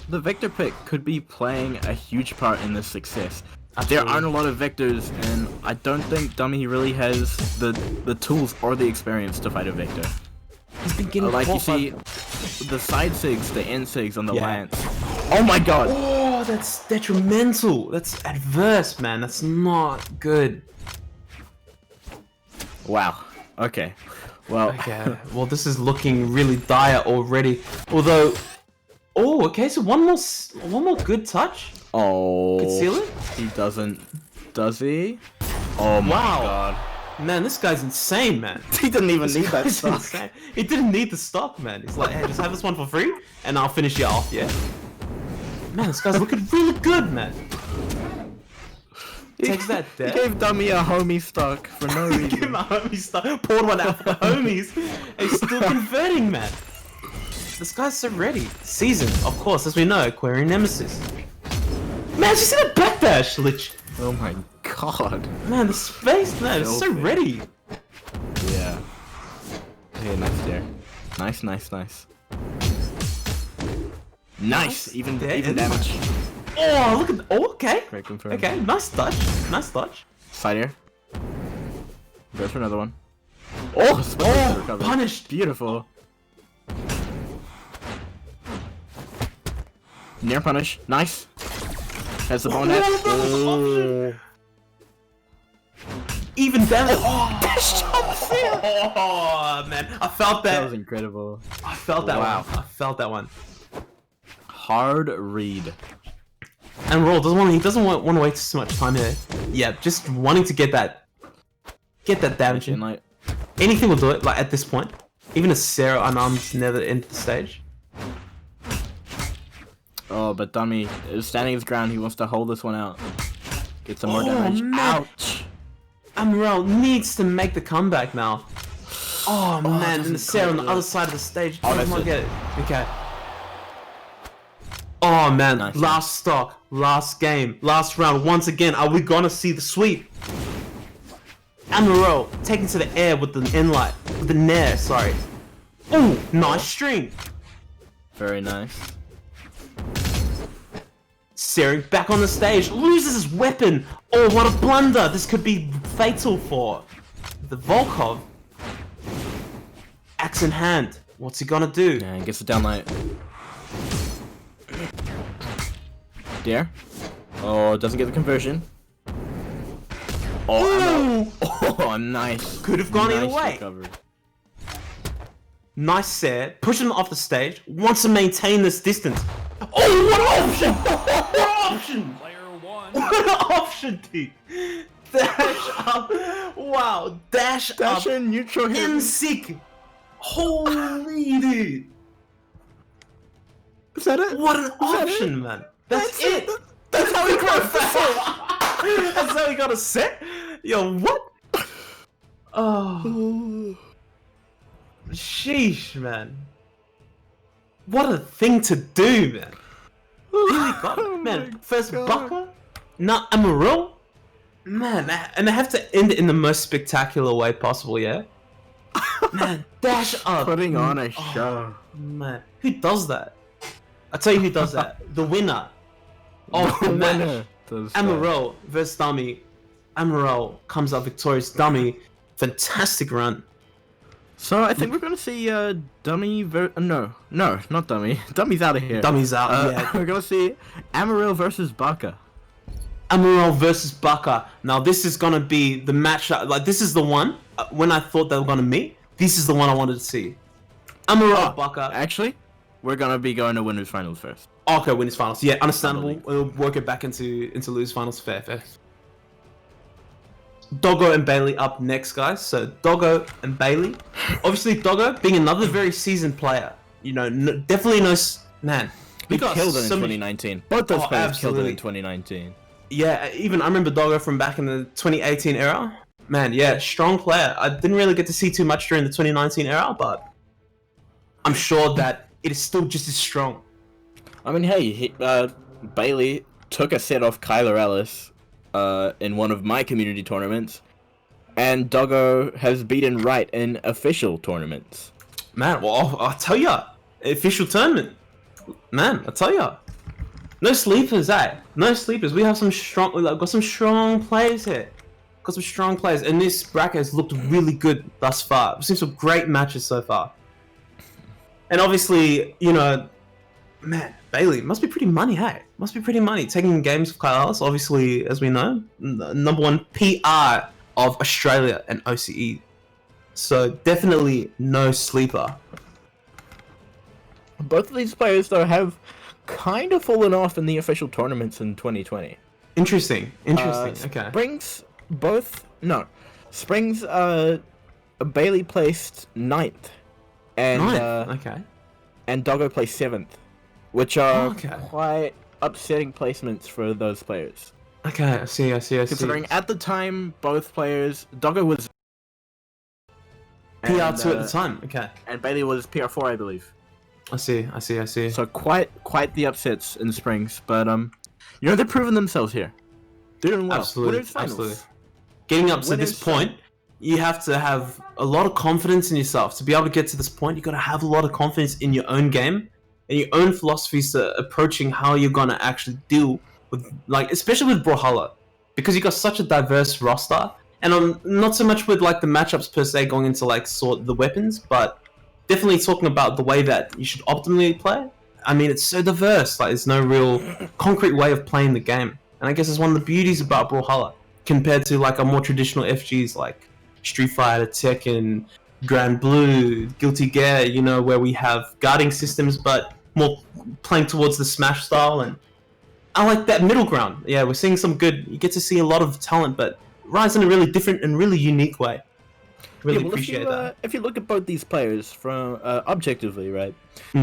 The Victor pick could be playing a huge part in this success. Absolutely. There aren't a lot of Victors, and I don't think Dummy really has the tools or the experience to fight a Victor. He's been getting like you caught by- see, the side sigs, the end sigs on the lance. Oh my god! Oh, that's detrimental. That's adverse, man. That's not good. Wow. Okay. Well. Okay. Well, this is looking really dire already. Although, oh, okay. So one more good touch. Oh. Could seal it. He doesn't. Does he? Oh my god. Man, this guy's insane, man. He didn't even need that Guy's stock. insane. He didn't need the stock, man. He's like, hey, just have this one for free, and I'll finish you off, yeah? Man, this guy's looking really good, man. Takes that He death. gave Dummy a homie stock for no Give him reason. a homie stock. Poured one out for the homies. And he's still converting, man. This guy's so ready. Season, of course, as we know, Aquarian Nemesis. Man, did you see that backdash, Lich? Oh my god. Man, the space, man, it's so ready. Yeah. Okay, nice there. Nice. Nice! Even damage. Oh, look at oh, okay. Great confirm. Okay, nice touch. Nice touch. Side air. Goes for another one. Oh, recovery. Punished. Beautiful. Near punish. Nice. Has the bone head. Oh. Even better. Oh, man, I felt that. That was incredible. I felt that Wow. one. I felt that one. Hard read. And Roll doesn't want. He doesn't want to waste so much time here. Yeah, just wanting to get that damage in. Like, Anything will do it. Like at this point, even a Sarah unarmed never entered the stage. oh, but Dummy is standing his ground. He wants to hold this one out. Get some more Oh, damage. man. Ouch. Amarel needs to make the comeback now. Oh man, and the Sarah on the good. other side of the stage Oh, does that's not it. get it. Okay. Oh man, Nice. last stock, last game, last round. Once again, are we gonna see the sweep? Amarel taken to the air with the inlight, with the nair, sorry. Oh, nice string. Very nice. Searing back on the stage, loses his weapon. Oh, what a blunder! This could be fatal for the Volkov. Axe in hand. What's he gonna do? Yeah, he gets the downlight. Dare. Oh, doesn't get the conversion. Oh, oh, nice. Could have gone either Nice way. recovery. Nice set. Pushing him off the stage. Wants to maintain this distance. Oh, what an option! What an option! Player 1. What an option, dude! Dash up. Wow. Dash up. in neutral In sick. Holy dude. Is that it? What an option, man. That's it. That's how he got a set. That's how he got a set. Yo, what? Oh. Sheesh, man. What a thing to do, man. Really got it, man. First Bucker, not Amaril. Man, and they have to end it in the most spectacular way possible, yeah? Man, dash up. Putting on a show. Man, who does that? I'll tell you who does that. The winner of the match. Amaril versus Dummy. Amaril comes out victorious. Dummy, fantastic run. So I think we're gonna see Dummy. No, not Dummy. Dummy's out of here. Dummy's out. Yeah. We're gonna see Amarillo versus Baka. Amarillo versus Baka. Now this is gonna be the match. Like this is the one when I thought they were gonna meet. This is the one I wanted to see. Amarillo Baka. Actually, we're gonna be going to winners finals first. Okay, winners finals. Yeah, understandable. We'll work it back into losers finals. Fair. Doggo and Bailey up next, guys. So Doggo and Bailey. Obviously, Doggo being another very seasoned player. You know, definitely knows. Man, He killed it in 2019. Both those players killed it in 2019. Yeah, even I remember Doggo from back in the 2018 era. Man, yeah, strong player. I didn't really get to see too much during the 2019 era, but I'm sure that it is still just as strong. I mean, hey, Bailey took a set off Kyler Ellis in one of my community tournaments, and Doggo has beaten Wright in official tournaments. Man, well, I'll tell ya, official tournament. Man, I'll tell ya. No sleepers, eh? No sleepers. We have some strong. We've got some strong players here. Got some strong players, and this bracket has looked really good thus far. We've seen some great matches so far. And obviously, you know, man, Bailey must be pretty money, hey? Must be pretty money. Taking games of Kyle Ellis, obviously, as we know, the #1 PR of Australia and OCE. So definitely no sleeper. Both of these players, though, have kind of fallen off in the official tournaments in 2020. Interesting. Okay. Springs, Bailey placed 9th, and Okay. and Doggo placed 7th, which are Okay. quite upsetting placements for those players. Okay, I see. Considering at the time, both players, Doggo was PR2 at the time. Okay. and Bailey was PR4, I believe. I see. So quite the upsets in Springs, but you know, they're proving themselves here. They're doing well. Winners finals. Absolutely. Getting up to this point, you have to have a lot of confidence in yourself. To be able to get to this point, you got to have a lot of confidence in your own game and your own philosophies to approaching how you're gonna actually deal with, like, especially with Brawlhalla, because you got such a diverse roster. And not so much with like the matchups per se going into like sort the weapons, but definitely talking about the way that you should optimally play. I mean, it's so diverse. Like, there's no real concrete way of playing the game, and I guess it's one of the beauties about Brawlhalla compared to like a more traditional FGs like Street Fighter, Tekken, Grand Blue, Guilty Gear. You know, where we have guarding systems, but more playing towards the Smash style. And I like that middle ground. Yeah, we're seeing some good. You get to see a lot of talent, but rise in a really different and really unique way. Really appreciate that. If you look at both these players from objectively, right?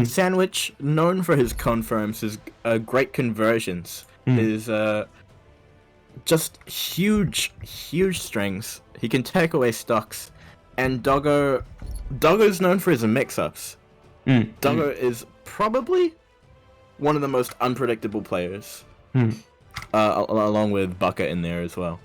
Sandwich, known for his confirms, his great conversions, his just huge strings. He can take away stocks, and Doggo's known for his mix-ups. Doggo is probably one of the most unpredictable players, along with Bukket in there as well.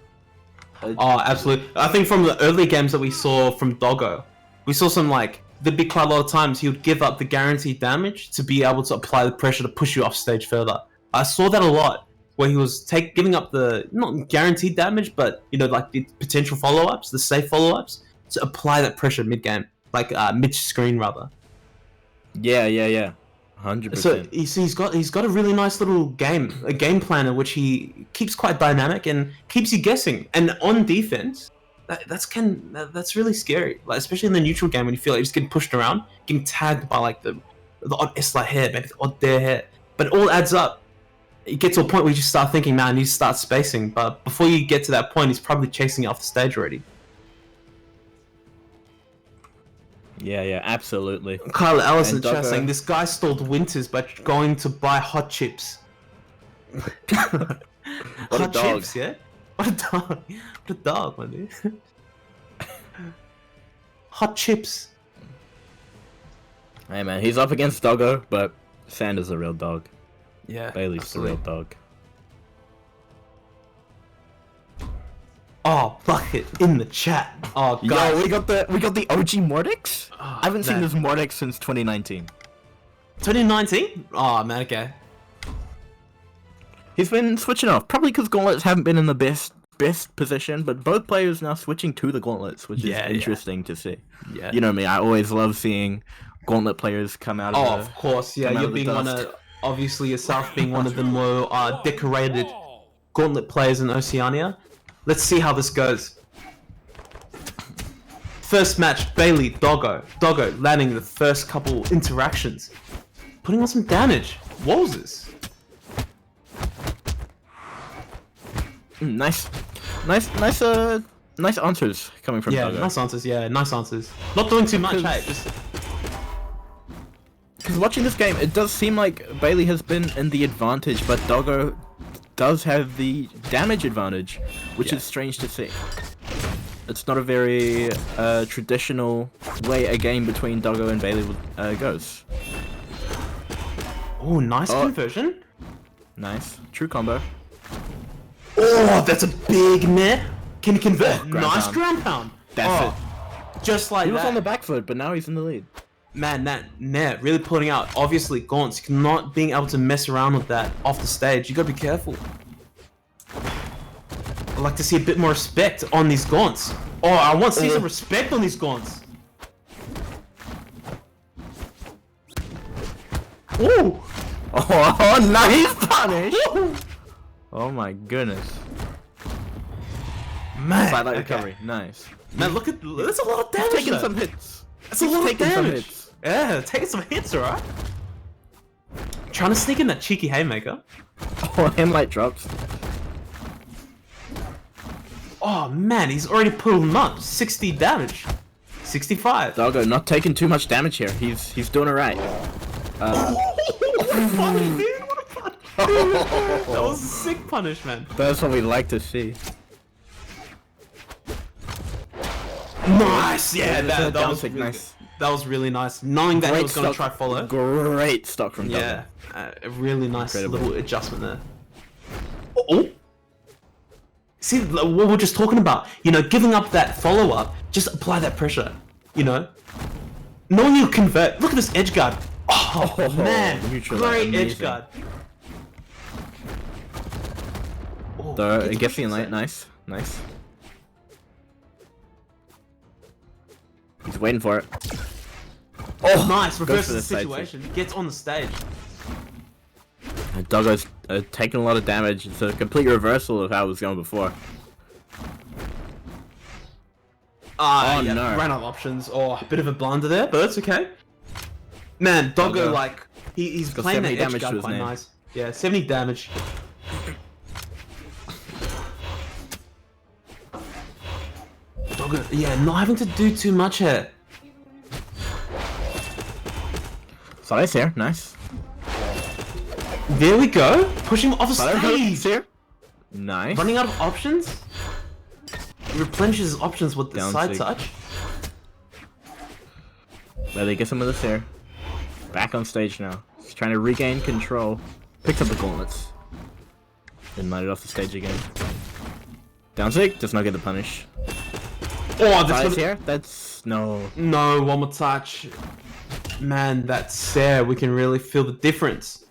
Oh, absolutely. I think from the early games that we saw from Doggo, we saw some, like, there'd be quite a lot of times he would give up the guaranteed damage to be able to apply the pressure to push you off stage further. I saw that a lot, where he was giving up the, not guaranteed damage, but, you know, like the potential follow-ups, the safe follow-ups, to apply that pressure mid-game, like mid-screen rather. Yeah. 100%. So he's got a really nice little game plan in which he keeps quite dynamic and keeps you guessing. And on defense, that's really scary. Like, especially in the neutral game when you feel like you're just getting pushed around, getting tagged by like the odd S-light hair, maybe the odd dare hair. But it all adds up. You get to a point where you just start thinking, man, I need to start spacing. But before you get to that point, he's probably chasing you off the stage already. Yeah, absolutely. Kyle Ellis in the chat saying this guy stalled winters by going to buy hot chips. Hot chips, yeah? What a dog, my dude. Hot chips. Hey man, he's up against Doggo, but Sanders a real dog. Yeah, Bailey's absolutely. the real dog. Oh, Bukket in the chat. Oh, guys. Yo, we got the OG Mordix? Oh, I haven't seen this Mordix since 2019. 2019? Oh man, okay. He's been switching off, probably because gauntlets haven't been in the best best position, but both players now switching to the gauntlets, which is Yeah, interesting to see. Yeah. You know me, I always love seeing gauntlet players come out of Oh, the... of course, yeah. come out You're of the being one dust. of, obviously yourself being one of the more decorated gauntlet players in Oceania. Let's see how this goes. First match, Bailey, Doggo. Doggo landing the first couple interactions. Putting on some damage. What was this? Nice answers coming from Yeah, Doggo. nice answers, yeah, nice answers. Not doing too much, hey, just... Because watching this game, it does seem like Bailey has been in the advantage, but Doggo does have the damage advantage, which is strange to see. It's not a very traditional way a game between Doggo and Bailey goes. Oh, nice conversion. Nice. True combo. Oh, that's a big net. Can he convert? Ground Nice pound. ground pound. That's Just like He was that. on the back foot, but now he's in the lead. Man, that net really putting out. Obviously, Gaunts, not being able to mess around with that off the stage. You gotta be careful. I'd like to see a bit more respect on these Gaunts. Oh, I want to see some respect on these Gaunts. Ooh! Oh, nice punish! Oh my goodness. Man, Sideline recovery, nice. Man, look at that's a lot of damage. Taking there. some hits. That's a lot of taking some damage. hits. Yeah, taking some hits, alright. Trying to sneak in that cheeky haymaker. Oh, handlight drops. Oh man, he's already put him up. 60 damage. 65. Doggo not taking too much damage here. He's doing alright. That was a sick punish, man. That's what we like to see. Nice, yeah, that down was sick, really nice. good. That was really nice. Knowing that he was going to try follow. Great stock from Doggo. Yeah, a really nice Incredible. little adjustment there. Oh. See, what we're just talking about, you know, giving up that follow-up, just apply that pressure, you know? Knowing you convert, look at this edge guard. Oh, man, neutral, great amazing. edge guard. Oh, The get Getsy the light, nice. He's waiting for it. Oh, nice, goes reverses for the the side situation, gets on the stage. Doggo's taking a lot of damage. It's a complete reversal of how it was going before. Ah, Oh, yeah, no. ran out of options. Oh, a bit of a blunder there, but that's okay. Man, Doggo, Doggo. like, he's got playing that 70 edge damage to guard his quite name. nice. Yeah, 70 damage. Doggo, yeah, not having to do too much here. Slice here, nice. There we go. Pushing him off the Slice stage. here. Nice. Running out of options. He replenishes his options with the Down side sig. touch. Well, they get some of this here. Back on stage now. He's trying to regain control. Picks up the gauntlets. Then light it off the stage again. Down sig, does not get the punish. Oh, Slice that's here? That's... no. No, one more touch. Man, that's there. We can really feel the difference.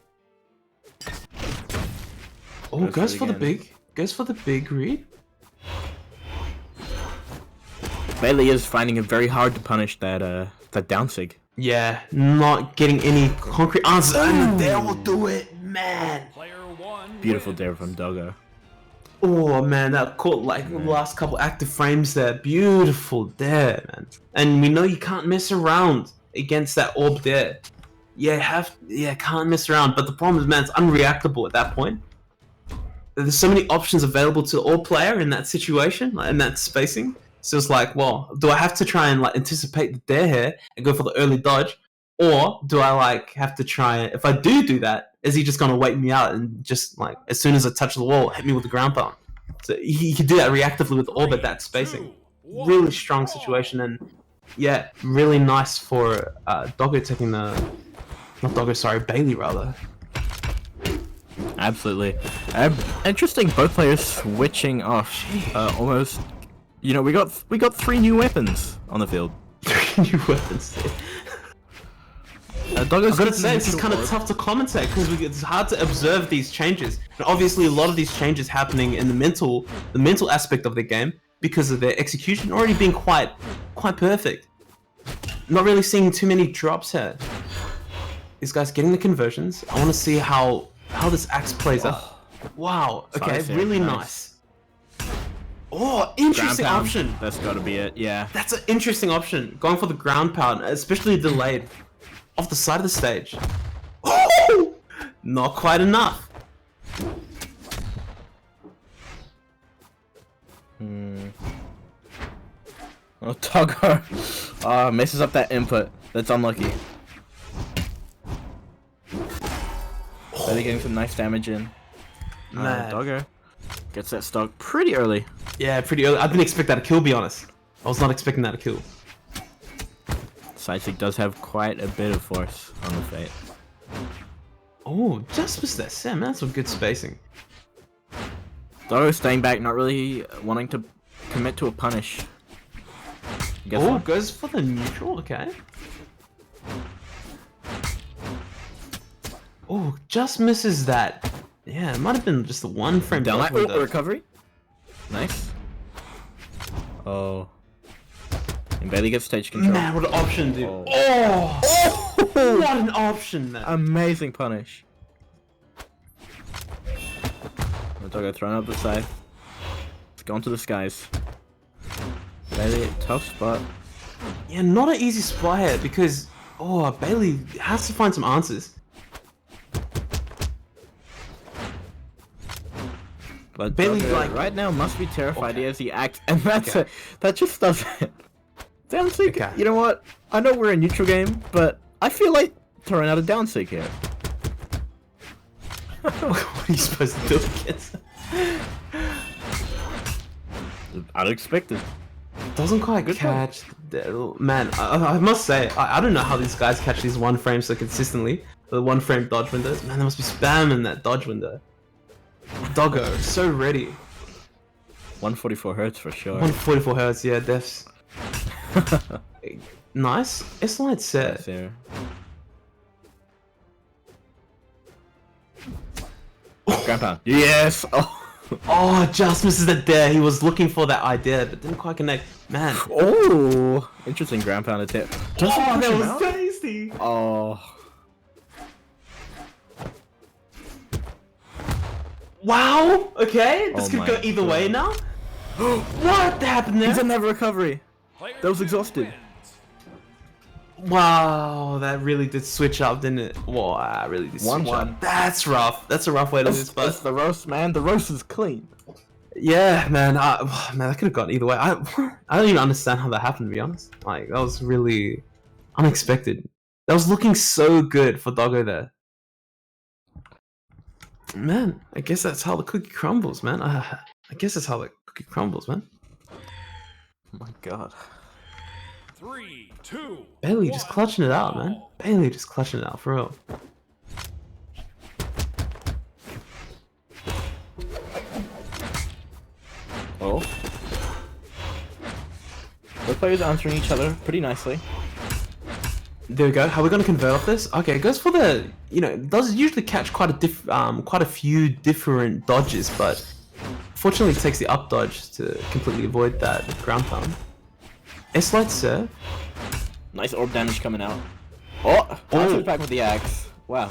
Oh, goes for the again. big. Goes for the big read. Bailey is finding it very hard to punish that down sig. Yeah, not getting any concrete answer. And they will do it, man. Player one. Beautiful wins. dare from Doggo. Oh man, that caught like the last couple active frames there. Beautiful there, man. And we know you can't mess around against that orb there. Yeah, can't mess around. But the problem is, man, it's unreactable at that point. There's so many options available to all player in that situation, like, in that spacing. So it's like, well, do I have to try and like anticipate the dare here and go for the early dodge, or do I like have to try? If I do that, is he just gonna wait me out and just like as soon as I touch the wall, hit me with the ground pound? So he could do that reactively with the orb at that spacing. Really strong situation, and yeah, really nice for Doggo taking the not Doggo, sorry, Bailey rather. Absolutely. Interesting, both players switching off. Almost. You know, we got 3 new weapons on the field. New weapons. Doggo's I've got to keeping say, this is neutral kind of orb. tough to commentate because it's hard to observe these changes. And obviously, a lot of these changes happening in the mental aspect of the game because of their execution already being quite perfect. Not really seeing too many drops here. These guys getting the conversions. I want to see how this axe plays out. Wow. Okay, Sorry, really nice. nice. Oh, interesting Ground pound. option. That's got to be it. Yeah. That's an interesting option. Going for the ground pound, especially delayed off the side of the stage. Oh, not quite enough. Oh, Doggo. Messes up that input. That's unlucky. Really getting some nice damage in. Man. Doggo gets that stock pretty early. Yeah, pretty early. I didn't expect that to kill, be honest. I was not expecting that to kill. Sidestick does have quite a bit of force on the Fate. Oh, just missed that Sam. That's some good spacing. Doggo staying back, not really wanting to commit to a punish. Guess Oh, what? goes for the neutral. Okay. Oh, just misses that. Yeah, it might have been just the one frame Down dodge that window. recovery. Nice. Oh. And Bailey gets stage control. Man, what an option, dude. Oh. Oh, what an option, man. Amazing punish. Doggo thrown up the side. It's gone to the skies. Bailey, tough spot. Yeah, not an easy spot here because, oh, Bailey has to find some answers. But Bailey, Doggo like- right now must be terrified Okay. as he acts, and that's Okay. that just does it. Down seek. Okay. You know what? I know we're a neutral game, but I feel like throwing out a down seek here. What are you supposed to do against? Unexpected. Doesn't quite Good catch. Man, I must say, I don't know how these guys catch these one frames so consistently. The one frame dodge windows. Man, they must be spamming that dodge window. Doggo, so ready. 144 hertz for sure. 144 hertz, yeah, defs. Nice. S-line set. There. Grandpa. Yes. Oh. Oh, just misses it there. He was looking for that idea, but didn't quite connect. Man. Oh. Interesting ground pound attack. Doesn't Oh, push that him was out? tasty. Oh. Wow. Okay, this Oh could my go either way now. God. What happened there? He's in that recovery. Player That was 2 exhausted. wins. Wow, that really did switch up, didn't it? Wow, that really did switch 1-1. up. That's rough. That's a rough way to lose, It's but the roast, man. The roast is clean. yeah, man. Man, that could have gone either way. I don't even understand how that happened, to be honest. Like, that was really unexpected. That was looking so good for Doggo there. Man, I guess that's how the cookie crumbles, man. I guess that's how the cookie crumbles, man. Oh my god. 3, 2, Bailey just 1, clutching it out, man. all. Bailey just clutching it out, for real. Oh. Both players answering each other pretty nicely. There we go. How are we going to convert off this? Okay, it goes for the, it does usually catch quite a few different dodges, but fortunately it takes the up dodge to completely avoid that ground pound. S-light serve. Nice orb damage coming out. Oh! Answers back with the axe. Wow.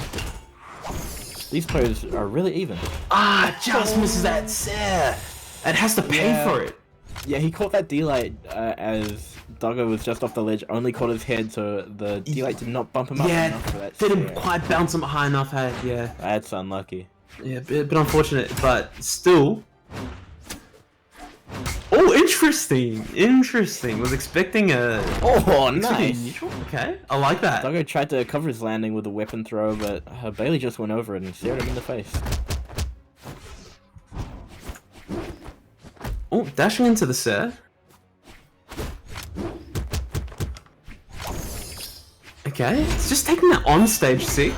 These players are really even. Ah, just misses that serve. It has to pay Yeah. for it. Yeah, he caught that D-light as Doggo was just off the ledge, only caught his head, so the D-light did not bump him up Yeah, enough for that. didn't scare. quite bounce him high enough. Hey, yeah, That's unlucky. yeah, bit unfortunate, but still. Oh, interesting. Interesting. Was expecting a. Oh, expecting a nice! neutral? Okay, I like that. Doggo tried to cover his landing with a weapon throw, but Bailey just went over it and stared him in the face. Oh, dashing into the serve. Okay, it's just taking that on stage. See,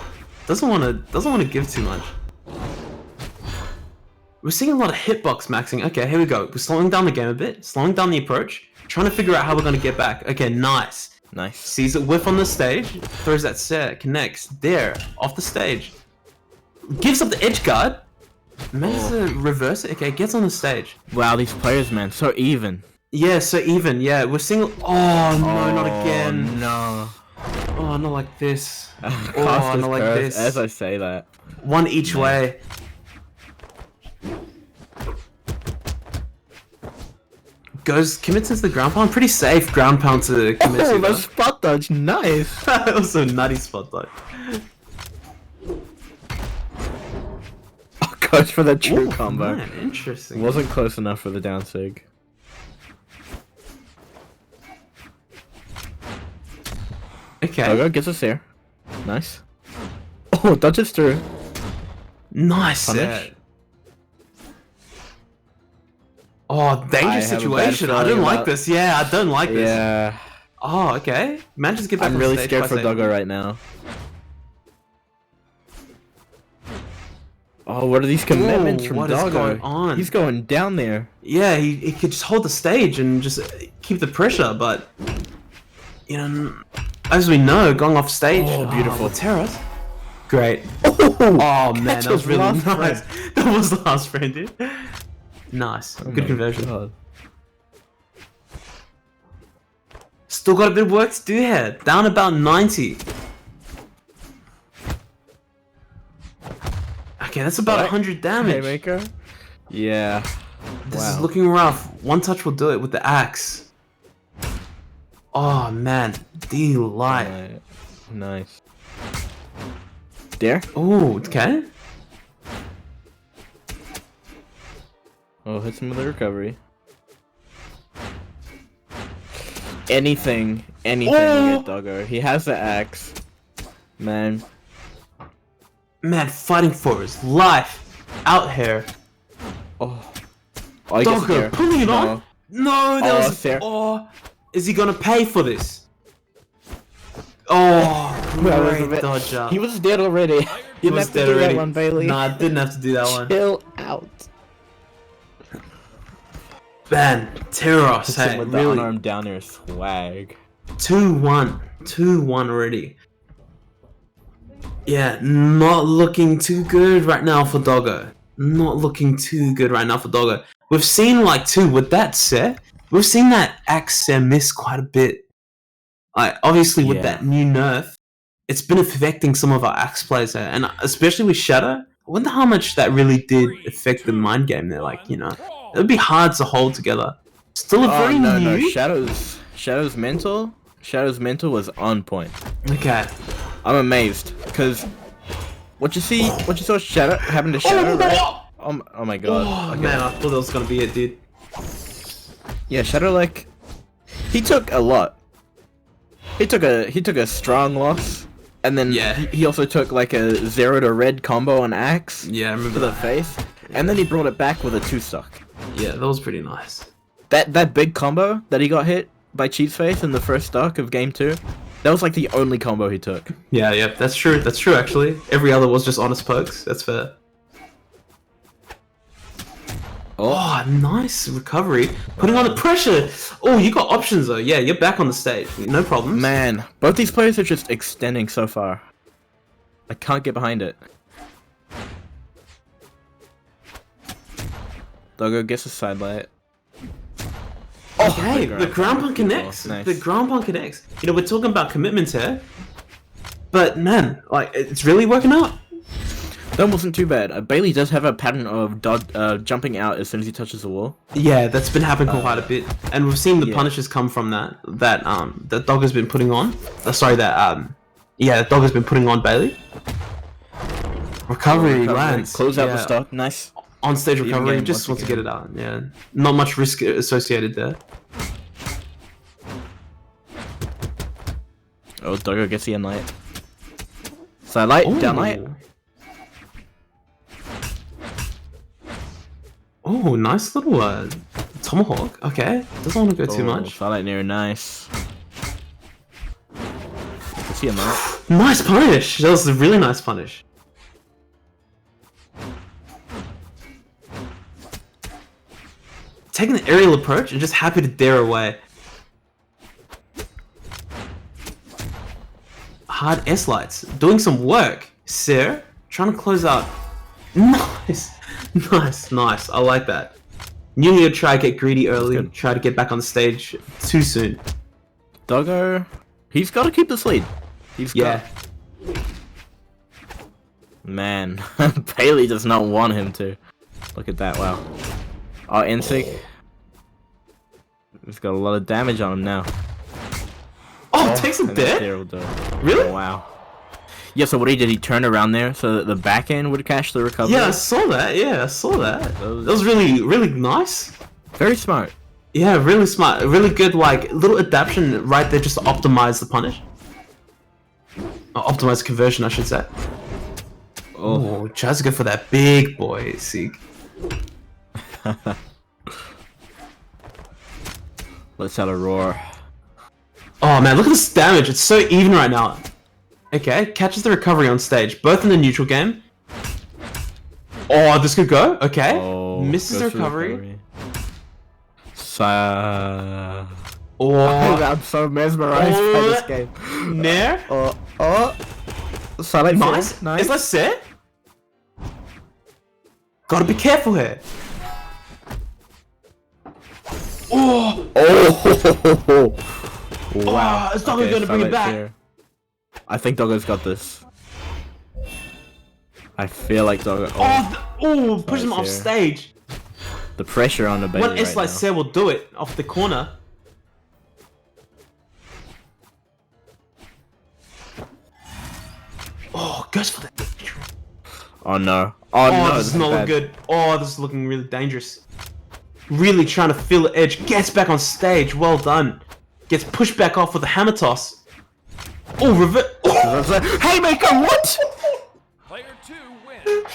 doesn't want to give too much. We're seeing a lot of hitbox maxing. Okay, here we go. We're slowing down the game a bit, slowing down the approach, trying to figure out how we're gonna get back. Okay, nice. Nice. Sees it whiff on the stage, throws that set, connects there off the stage, gives up the edge guard. Manages to reverse it. Okay, gets on the stage. Wow, these players, man, so even. Yeah, so even. Yeah, we're seeing. Oh no, not again. No. Oh, not like this. Cast Oh, is not like cursed this. as I say that. One each way. Commits into the ground pound. Pretty safe ground pound to commit Oh, to. the spot dodge, nice. That was a nutty spot though. Oh, goes for the true Ooh, combo. Man, interesting. Wasn't close enough for the down sig. Okay. Dogo gets us here. Nice. Oh, dodges through. Nice Punish. set. Oh, I dangerous have a bad situation. I feeling don't like about- this. Yeah, I don't like this. Yeah. Oh, okay. Manages to get back I'm on really stage scared quite for safely. Dogo right now. Oh, what are these commitments Whoa, from what is Dogo? going on? He's going down there. Yeah, he could just hold the stage and just keep the pressure, but you know, as we know, going off stage. Oh, beautiful. Terrace. Great. Oh, Oh man, catch that was his really last nice. frame. That was the last frame, dude. Nice. Oh Good my conversion. God. Still got a bit of work to do here. Down about 90. Okay, that's about Right. 100 damage. Haymaker? Yeah. This Wow. is looking rough. One touch will do it with the axe. Oh man, delight. Right. Nice. There? Oh, okay. Oh, hits him with a recovery. Anything to get Doggo. He has the axe. Man. Man, fighting for his life. Out here. Oh. Oh, he gets it Doggo there. pulling it No. on. No, that Oh, was fair. Oh, is he gonna pay for this? Oh, That was a great bit- dodge up. He was dead already. You didn't was have to dead do already. that one, Bailey. Nah, I didn't have to do that one. Chill out. Man, Teros, Hits him hey, with the really. unarmed down air swag. 2-1. 2-1 already. Yeah, not looking too good right now for Doggo. Not looking too good right now for Doggo. We've seen, like, too, with that set, we've seen that axe set miss quite a bit. Like, obviously, with Yeah. that new nerf, it's been affecting some of our axe players there, and especially with Shadow. I wonder how much that really did affect the mind game there. Like, you know, it would be hard to hold together. Still a very no, new. Shadow's mental was on point. Okay. I'm amazed because what you saw Shadow happen to Shadow, right? Oh my God. Oh Okay. man, I thought that was gonna be it, dude. Yeah, Shadow, like, he took a lot. He took a strong loss, and then Yeah. he also took like a 0 to red combo on axe Yeah, I to remember the that. face, and then he brought it back with a 2-stock. Yeah, that was pretty nice. That big combo that he got hit by Cheats Face in the first stock of game 2, that was like the only combo he took. Yeah, that's true. That's true, actually. Every other was just honest pokes. That's fair. Oh, nice recovery. Putting on the pressure. Oh, you got options though. Yeah, you're back on the stage. No problem. Man, both these players are just extending so far. I can't get behind it. Doggo gets a side light. Okay, the ground pound connects. Nice. The ground pound connects. You know, we're talking about commitments here. But man, like, it's really working out. That wasn't too bad. Bailey does have a pattern of jumping out as soon as he touches the wall. Yeah, that's been happening quite a bit, and we've seen the yeah. punishes come from that Dog has been putting on. That Dog has been putting on Bailey. Recovery lands. Close out the Yeah. stock. Nice. On stage Even recovery, game just once wants to get it out. Yeah, not much risk associated there. Oh, Doggo gets the end light. Side light, down light. Oh, nice little tomahawk. Okay, doesn't want to go too much. Side light near, nice. Gets the end light. Nice punish. That was a really nice punish. Taking the aerial approach and just happy to dare away. hard S-lights. Doing some work. Sir, trying to close out. Nice. Nice. I like that. Knew he would try to get greedy early, try to get back on the stage too soon. Doggo, he's got to keep this lead. Yeah. Man, Bailey does not want him to. Look at that, wow. Oh, Insig. He's got a lot of damage on him now. Oh, takes him dead? Really? Oh, wow. Yeah, so what he did, he turned around there so that the back end would catch the recovery. Yeah, I saw that. That was really, really nice. Very smart. Yeah, really smart. Really good, like, little adaptation right there just to optimize the punish. Or optimize the conversion, I should say. Oh, tries to go for that big boy, Sig. Let's have a roar. Oh man, look at this damage. It's so even right now. Okay, catches the recovery on stage, both in the neutral game. Oh, this could go. Okay, misses the recovery. Oh, I'm so mesmerized by this game. Nair. Silent nice. Is that set? Gotta be careful here. Oh! Wow. Is Doggo gonna bring it back? Here. I think Doggo's got this. I feel like Doggo. Push him off stage. The pressure on the Bailey One S like Sir will do it off the corner. Oh, goes for that. Oh no. Oh no. This is not looking good. Oh, this is looking really dangerous. Really trying to feel the edge. Gets back on stage. Well done. Gets pushed back off with a hammer toss. Oh, revert. Oh. Haymaker, what? Player 2 wins.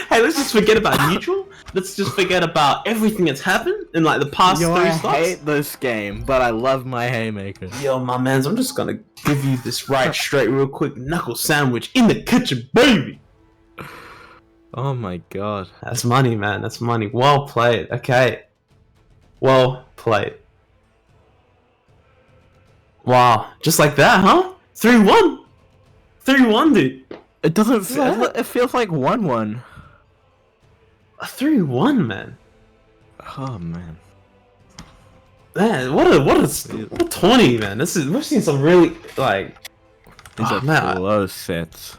Hey, let's just forget about neutral. Let's just forget about everything that's happened in like the past 3 I stops. hate this game, but I love my haymaker. Yo, my mans, I'm just gonna give you this right straight real quick. Knuckle sandwich in the kitchen, baby. Oh my god. That's money, man. That's money. Well played. Okay. Well played. Wow. Just like that, huh? 3-1. 3-1, dude. It doesn't feel. It feels like 1-1. A 3-1, man. Oh man. Man, what a 20, man. We've seen some really like. These are close sets.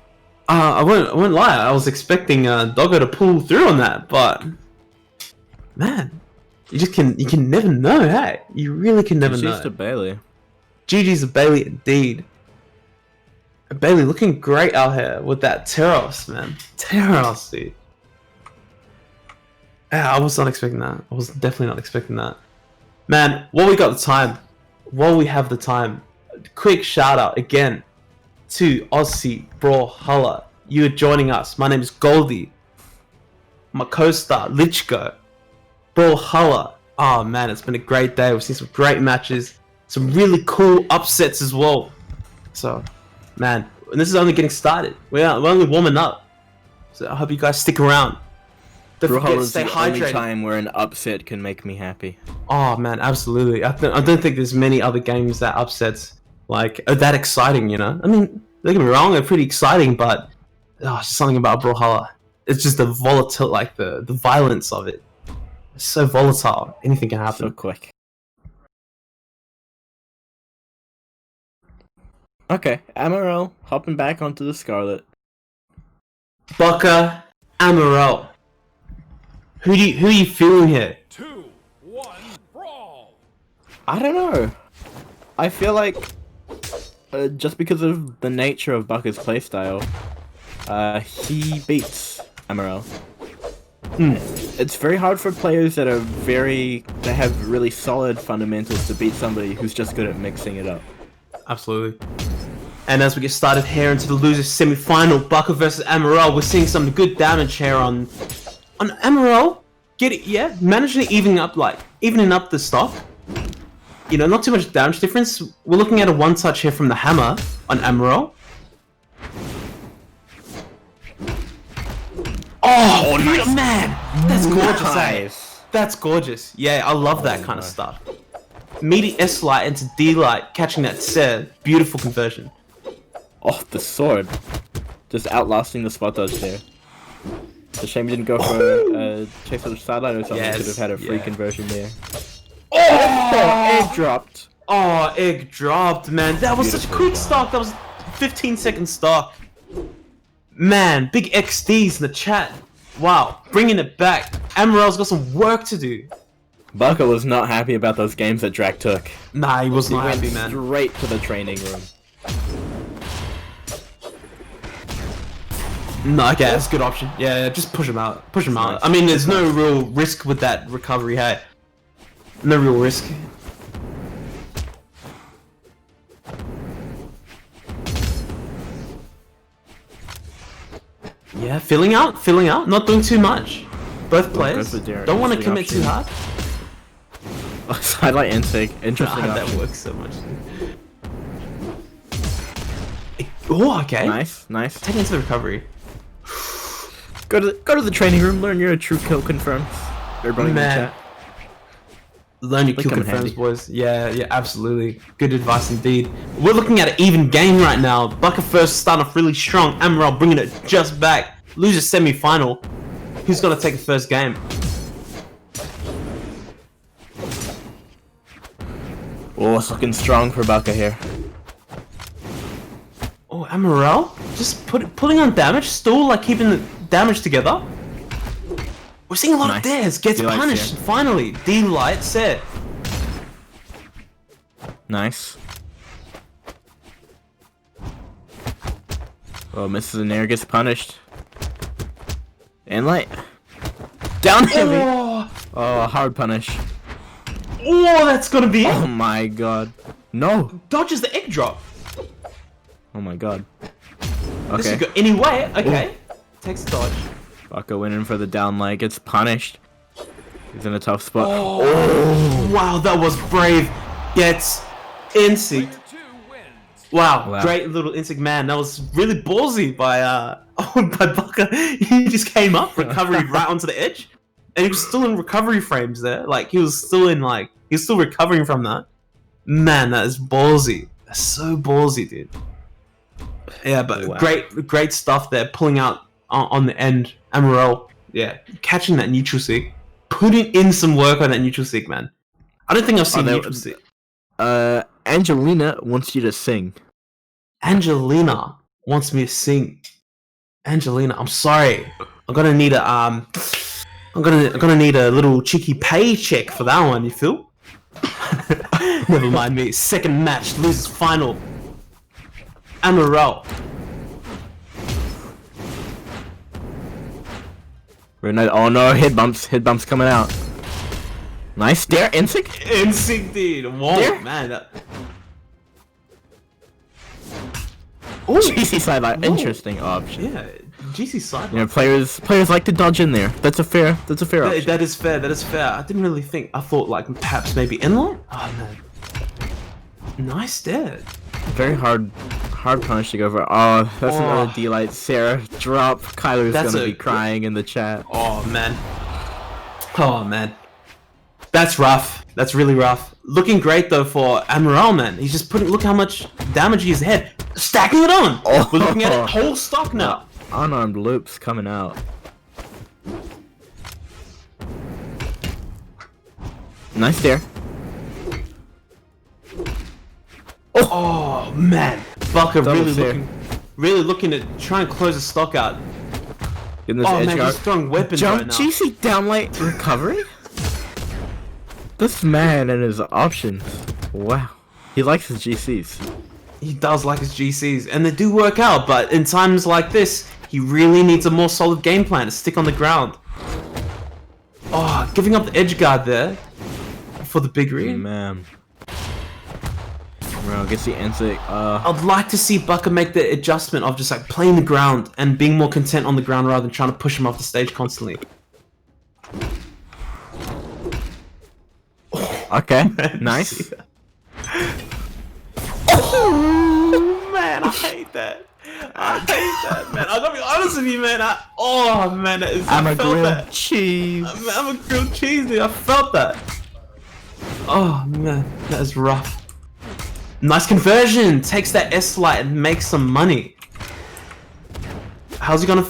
I won't lie. I was expecting Doggo to pull through on that, but man, you can never know. Hey, you really can never know. GG's to Bailey. GG's to Bailey indeed. Bailey looking great out here with that Teros, man. Teros, dude. Yeah, I was not expecting that. I was definitely not expecting that. Man, while we got the time, quick shout out again to Aussie Brawlhalla. You are joining us. My name is Goldie. My co-star, Lichko. Brawlhalla. Oh man, it's been a great day. We've seen some great matches. Some really cool upsets as well. So, man, and this is only getting started. We're only warming up. So I hope you guys stick around. Don't forget to stay hydrated. Only time where an upset can make me happy. Oh man, absolutely. I don't think there's many other games that upsets like are that exciting. You know, I mean, don't get me wrong, they're pretty exciting, but something about Brawlhalla. It's just the volatile, like the violence of it. It's so volatile. Anything can happen. So quick. Okay, Amaral hopping back onto the Scarlet. Bukket, Amaral. Who are you feeling here? 2, 1, brawl. I don't know. I feel like just because of the nature of Bucket's playstyle, he beats Amaral. It's very hard for players that have really solid fundamentals to beat somebody who's just good at mixing it up. Absolutely. And as we get started here into the losers semi-final, Bukket versus Amaral, we're seeing some good damage here on Amaral. Managing to evening up the stock. You know, not too much damage difference. We're looking at a one-touch here from the hammer on Amaral. Oh, nice. Man, that's gorgeous. Nice. That's gorgeous. Yeah, I love that kind of stuff. Meaty S light into D light, catching that set. Beautiful conversion. Oh, the sword. Just outlasting the spot dodge there. It's a shame he didn't go for a chase on the sideline or something. Yes, Could have had a free yeah. conversion there. Oh, egg dropped. Oh, egg dropped, man. That was such a Beautifully quick done. stock. That was 15-second stock. Man, big XDs in the chat. Wow, bringing it back. Amarel's got some work to do. Bukket was not happy about those games that Drac took. Nah, he was He not went happy, man. straight to the training room. No, okay, that's a good option. Yeah, just push him out. Push him out. Nice. I mean, there's no real risk with that recovery, hey? No real risk. Yeah, filling out, not doing too much. Both players. go for Derek. Don't want to Interesting commit option. too hard. Sideline intake. Interesting Nah, that option. works so much. Oh, okay. Nice, nice. Take into the recovery. Go to the training room. Learn you're a true kill confirms. Everybody in the Man. chat. Learn your They kill come in confirms, handy. boys. Yeah, absolutely. Good advice indeed. We're looking at an even game right now. Bukket first starting off really strong. Amarel bringing it just back. Loses semi-final. Who's gonna take the first game? Oh, it's looking strong for Bukket here. Oh, Amarel just pulling on damage, still like keeping the damage together. We're seeing a lot of Nice. dares. Gets D-Light's punished here. finally. D-Light set. Nice. Oh, misses an air, gets punished. And light. Down heavy. Oh, hard punish. Oh, that's gonna be it. Oh my god. No. Dodges the egg drop. Oh my god. This Okay. could go any way. Okay. Takes the dodge. Bukket winning for the down leg, gets punished. He's in a tough spot. Oh, wow, that was brave. Gets insect. Player 2 wins. Wow, Wow. great little insect man. That was really ballsy by by Bukket. He just came up, recovery right onto the edge, and he was still in recovery frames there. Like he was still recovering from that. Man, that is ballsy. That's so ballsy, dude. Yeah, but Wow. great stuff there. Pulling out on the end, Amarel. Yeah, catching that neutral seek, putting in some work on that neutral seek, man. I don't think I've seen that neutral was- seek. Angelina wants you to sing. Angelina wants me to sing. Angelina, I'm sorry. I'm gonna need a little cheeky paycheck for that one. You feel? Never mind me. Second match, loses final. Amarel. Oh no, head bumps coming out. Nice dare, insect. Instinct, dude. Whoa, There? man. That... GC sideline, Whoa. interesting option. Yeah, GC side. You know, players like to dodge in there. That's a fair option. That is fair. That is fair. I didn't really think. I thought like perhaps maybe inline. Oh man. Nice there. Very hard punish to go for. Oh, that's Oh. another D-Light. Sarah, drop. Kyler's That's gonna a- be crying in the chat. Oh man. Oh man. That's rough. That's really rough. Looking great though for Amarel, man. He's just putting. Look how much damage he's had. Stacking it on. Oh. We're looking at it whole stock now. Unarmed loops coming out. Nice dare. Oh man. Bukket Double really fair. really looking to try and close the stock out. Getting this Oh edge man, guard. he's throwing weapons Jump right now. GC downlight recovery? This man and his options. Wow. He likes his GCs. He does like his GCs, and they do work out, but in times like this, he really needs a more solid game plan to stick on the ground. Oh, giving up the edge guard there for the big read. Man. Bro, gets the insect. I'd like to see Bukket make the adjustment of just like playing the ground and being more content on the ground rather than trying to push him off the stage constantly. Okay. Nice. Oh man, I hate that. I hate that, man. I gotta be honest with you, man. Oh man, that is, I'm I a felt grilled that. cheese. I'm a grilled cheese, dude. I felt that. Oh man, that is rough. Nice conversion. Takes that S-Light and makes some money. How's he gonna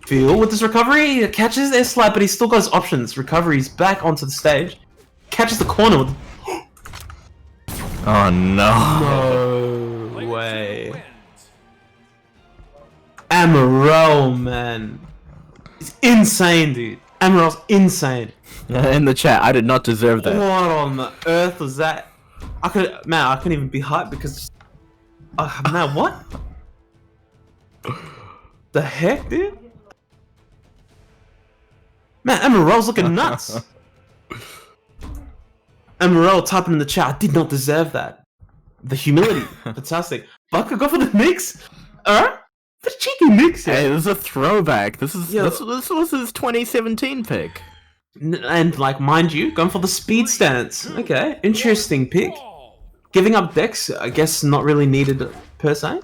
feel with this recovery? He catches the S-Light, but he's still got his options. Recovery's back onto the stage. Catches the corner with... Oh no. No way. Amaral, man. It's insane, dude. Amaral's insane. In the chat, I did not deserve that. What on the earth was that? I couldn't even be hyped because... man, what? The heck, dude? Man, Amaral's looking nuts. Amaral typing in the chat, I did not deserve that. The humility. Fantastic. Bukket, go for the mix? Alright? The cheeky mix here. Hey, this is a throwback. This is Yo. this was his 2017 pick. And, like, mind you, going for the speed stance. Okay, interesting pick. Giving up decks, I guess not really needed per se.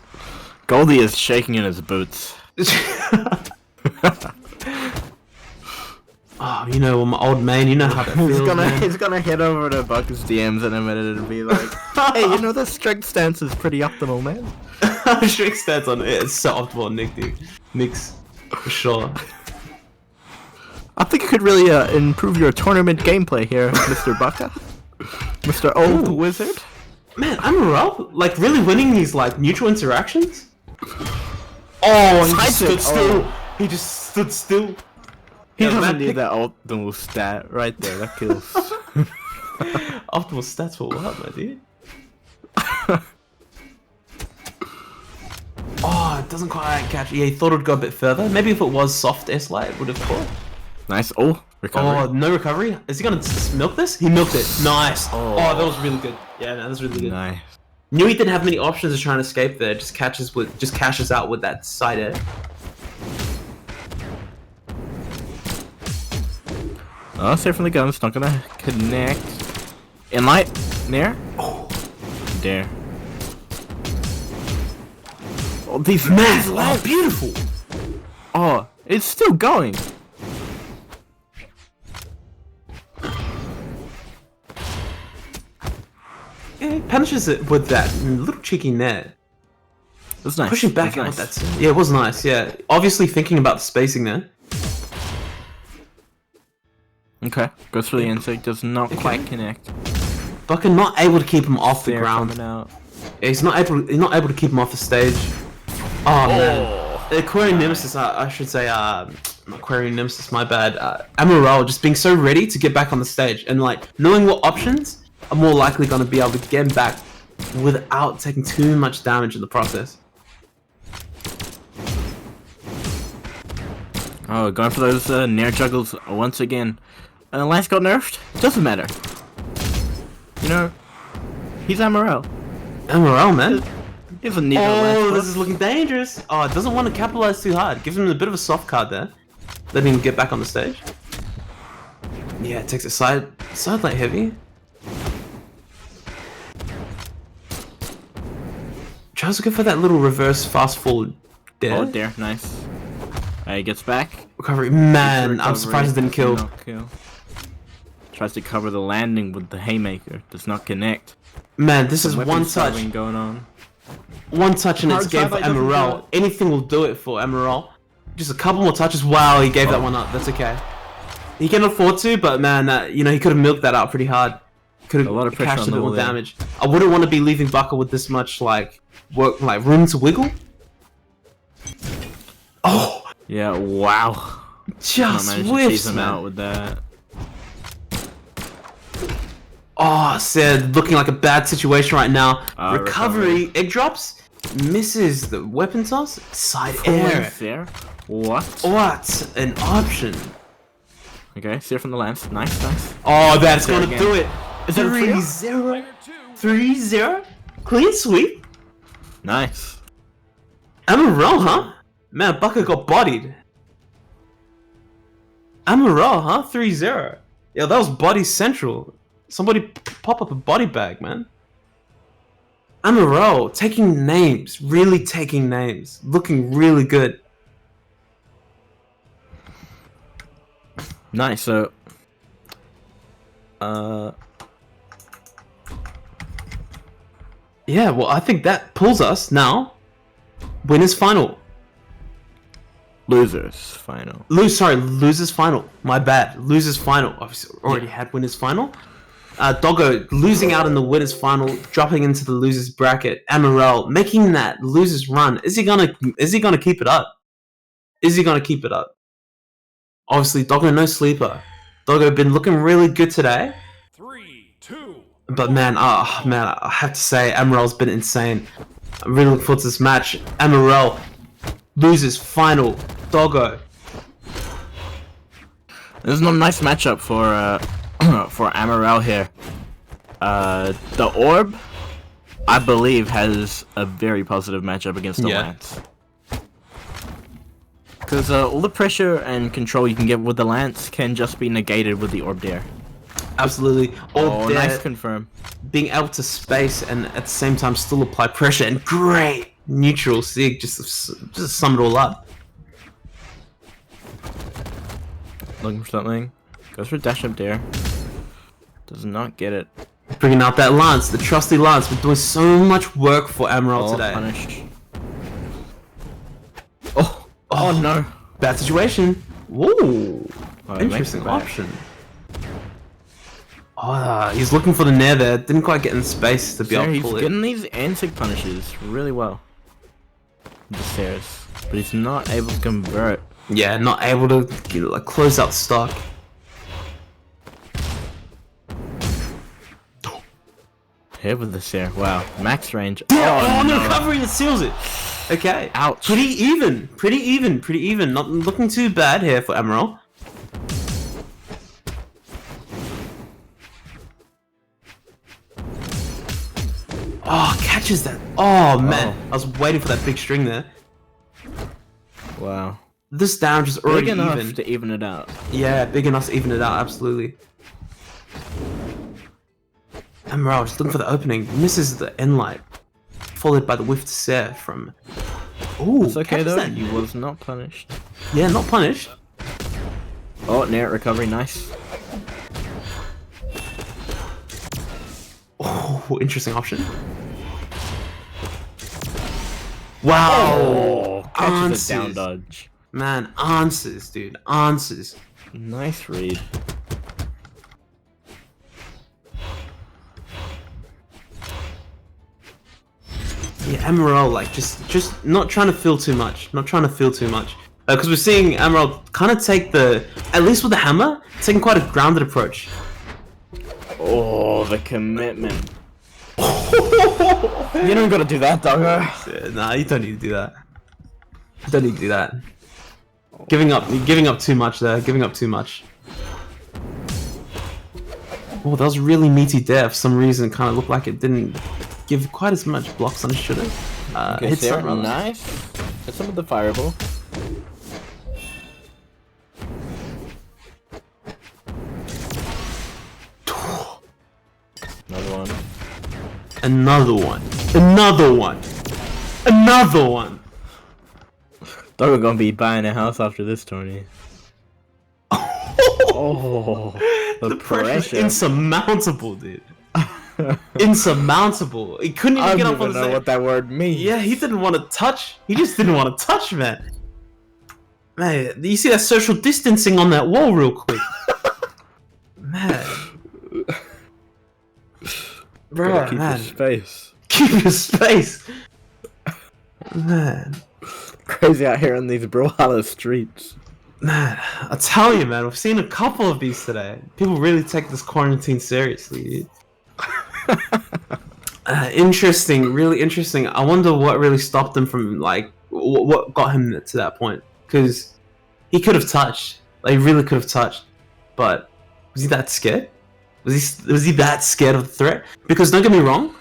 Goldie is shaking in his boots. Oh, you know, my old man, you know how that feels, man. He's gonna head over to Bucket's DMs in a minute and be like, "Hey, you know the strength stance is pretty optimal, man." Strict stats on it. It's so optimal, Nick, dude. Nick's for sure. I think it could really improve your tournament gameplay here, Mr. Bucket, Mr. Old Wizard. Man, Amaral, like, really winning these, like, neutral interactions? Oh, he just stood still. He just stood still. He Yeah, doesn't man, need that optimal stat right there. That kills. Optimal stats for what, my dude? Oh, it doesn't quite catch. Yeah, he thought it would go a bit further. Maybe if it was soft S-Light, it would have caught. Nice. Oh, recovery. Oh, no recovery. Is he gonna milk this? He milked it. Nice. Oh, that was really good. Yeah, man, that was really good. Nice. Knew he didn't have many options to try and escape there. Just cashes out with that side air. Oh, safe from the guns. Not gonna connect. In light. Near. Oh, There. Oh, these man, oh, beautiful. Oh, it's still going. Yeah, he punishes it with that little cheeky net. That's nice. Pushing back That's out. nice. That's yeah, it was nice. Yeah, obviously thinking about the spacing there. Okay, goes for the insect. Does not quite connect. Bukket not able to keep him off the Fair ground. coming out. Yeah, he's not able to keep him off the stage. Oh man, Aquarium Nemesis. I should say, not Aquarium Nemesis. My bad. Amaral just being so ready to get back on the stage and like knowing what options are more likely going to be able to get him back without taking too much damage in the process. Oh, going for those nair juggles once again. And the last got nerfed. Doesn't matter. You know, he's Amaral. Amaral, man. He doesn't need Oh, this is looking dangerous. Oh, it doesn't want to capitalize too hard. Gives him a bit of a soft card there. Letting him get back on the stage. Yeah, it takes a side lane heavy. Tries to go for that little reverse fast forward there. Oh, there, nice. He gets back. Recovery. Man, I'm Recovery, surprised it didn't does kill. not kill. Tries to cover the landing with the haymaker. Does not connect. Man, this is Weapon one touch. solving going on. One touch and it's Hard game for side doesn't do Amaral. it. Anything will do it for Amaral. Just a couple more touches. Wow, he gave that one up. That's okay. He can afford to, but man, you know, he could have milked that out pretty hard. Could A lot have of pressure cashed on a the bit more wall there. damage. I wouldn't want to be leaving Bukket with this much like room to wiggle. Oh, Yeah, wow. just Managed to whiffs, tease him man. out with that. Oh, Sid, looking like a bad situation right now. Recovery. Egg drops, misses the weapon toss, side air. There. What? What an option. Okay, see it from the lens. Nice, nice. Oh, that's There gonna again. do it. Is it a free? 3-0. Player 2 3-0. Clean sweep. Nice. Amaral, huh? Man, Bukket got bodied. Amaral, huh? 3-0. Yeah, that was body central. Somebody pop up a body bag, man. Amaral taking names, really taking names, looking really good. Nice. So, Yeah, well, I think that pulls us now. Winners final. Losers final. Losers final. My bad. Losers final. Obviously, already had winners final. Doggo losing out in the winners final, dropping into the losers bracket. Amarel making that losers run. Is he gonna keep it up? Is he gonna keep it up? Obviously, Doggo no sleeper. Doggo been looking really good today. 3, 2, But man, I have to say, Amarel's been insane. I'm really looking forward to this match. Amarel loses final. Doggo. This is a nice matchup for for Amarel here. The Orb, I believe, has a very positive matchup against the Lance. Because all the pressure and control you can get with the Lance can just be negated with the Orb Dare. Absolutely. Orb Dare, nice confirm. being able to space and at the same time still apply pressure, and great neutral sig, just sum it all up. Looking for something. Goes for dash up dare. Does not get it. Bringing out that Lance, the trusty Lance, been doing so much work for Amarel today. Punished. Oh no. Bad situation. Whoa. Oh, Interesting option. Oh, he's looking for the nair there. Didn't quite get in space to be able to pull He's it. getting these anti punishes really well. The stairs. But he's not able to convert. Yeah, not able to close out stock. Here with the stair. Wow. Max range. Oh, no, recovery that seals it. Okay. Ouch. Pretty even. Pretty even. Not looking too bad here for Amarel. Oh, catches that. Oh, man. I was waiting for that big string there. Wow. This damage is already Big enough even. to even it out. Yeah, big enough to even it out, absolutely. Amarel just looking for the opening. Misses the end light. Followed by the whiff to Ser from... Ooh, It's okay catches though, that. he was not punished. Yeah, not punished. Oh, near recovery, nice. Oh, interesting option. Wow! Oh, catches answers. a down dodge. Man, answers, dude. Answers. Nice read. Yeah, Amarel, like, just not trying to feel too much. Not trying to feel too much. Because we're seeing Amarel kind of take at least with the hammer, taking quite a grounded approach. Oh, the commitment. You don't gotta do that, doggo. Yeah, nah, you don't need to do that. You don't need to do that. Giving up too much there. Giving up too much. Oh, that was really meaty there. For some reason, kind of looked like it didn't give quite as much blocks on it should have. Okay, hit there, some nice. Hit some of the fireball. Another one. Another one. Another one. Another one. Doggo gonna be buying a house after this tourney. Oh, The pressure's insurmountable, dude. Insurmountable. He couldn't even I get don't up on even the know same. what that word means. Yeah, he didn't want to touch. He just didn't want to touch, man. Man, you see that social distancing on that wall real quick. Man. Bro, keep man. your space. Keep your space. Man. Crazy out here in these Brawlhalla streets. Man, I tell you, man, we've seen a couple of these today. People really take this quarantine seriously, dude. Interesting, really interesting. I wonder what really stopped him from, like, what got him to that point. Because he could have touched. Like, he really could have touched. But was he that scared? Was he that scared of the threat? Because don't get me wrong,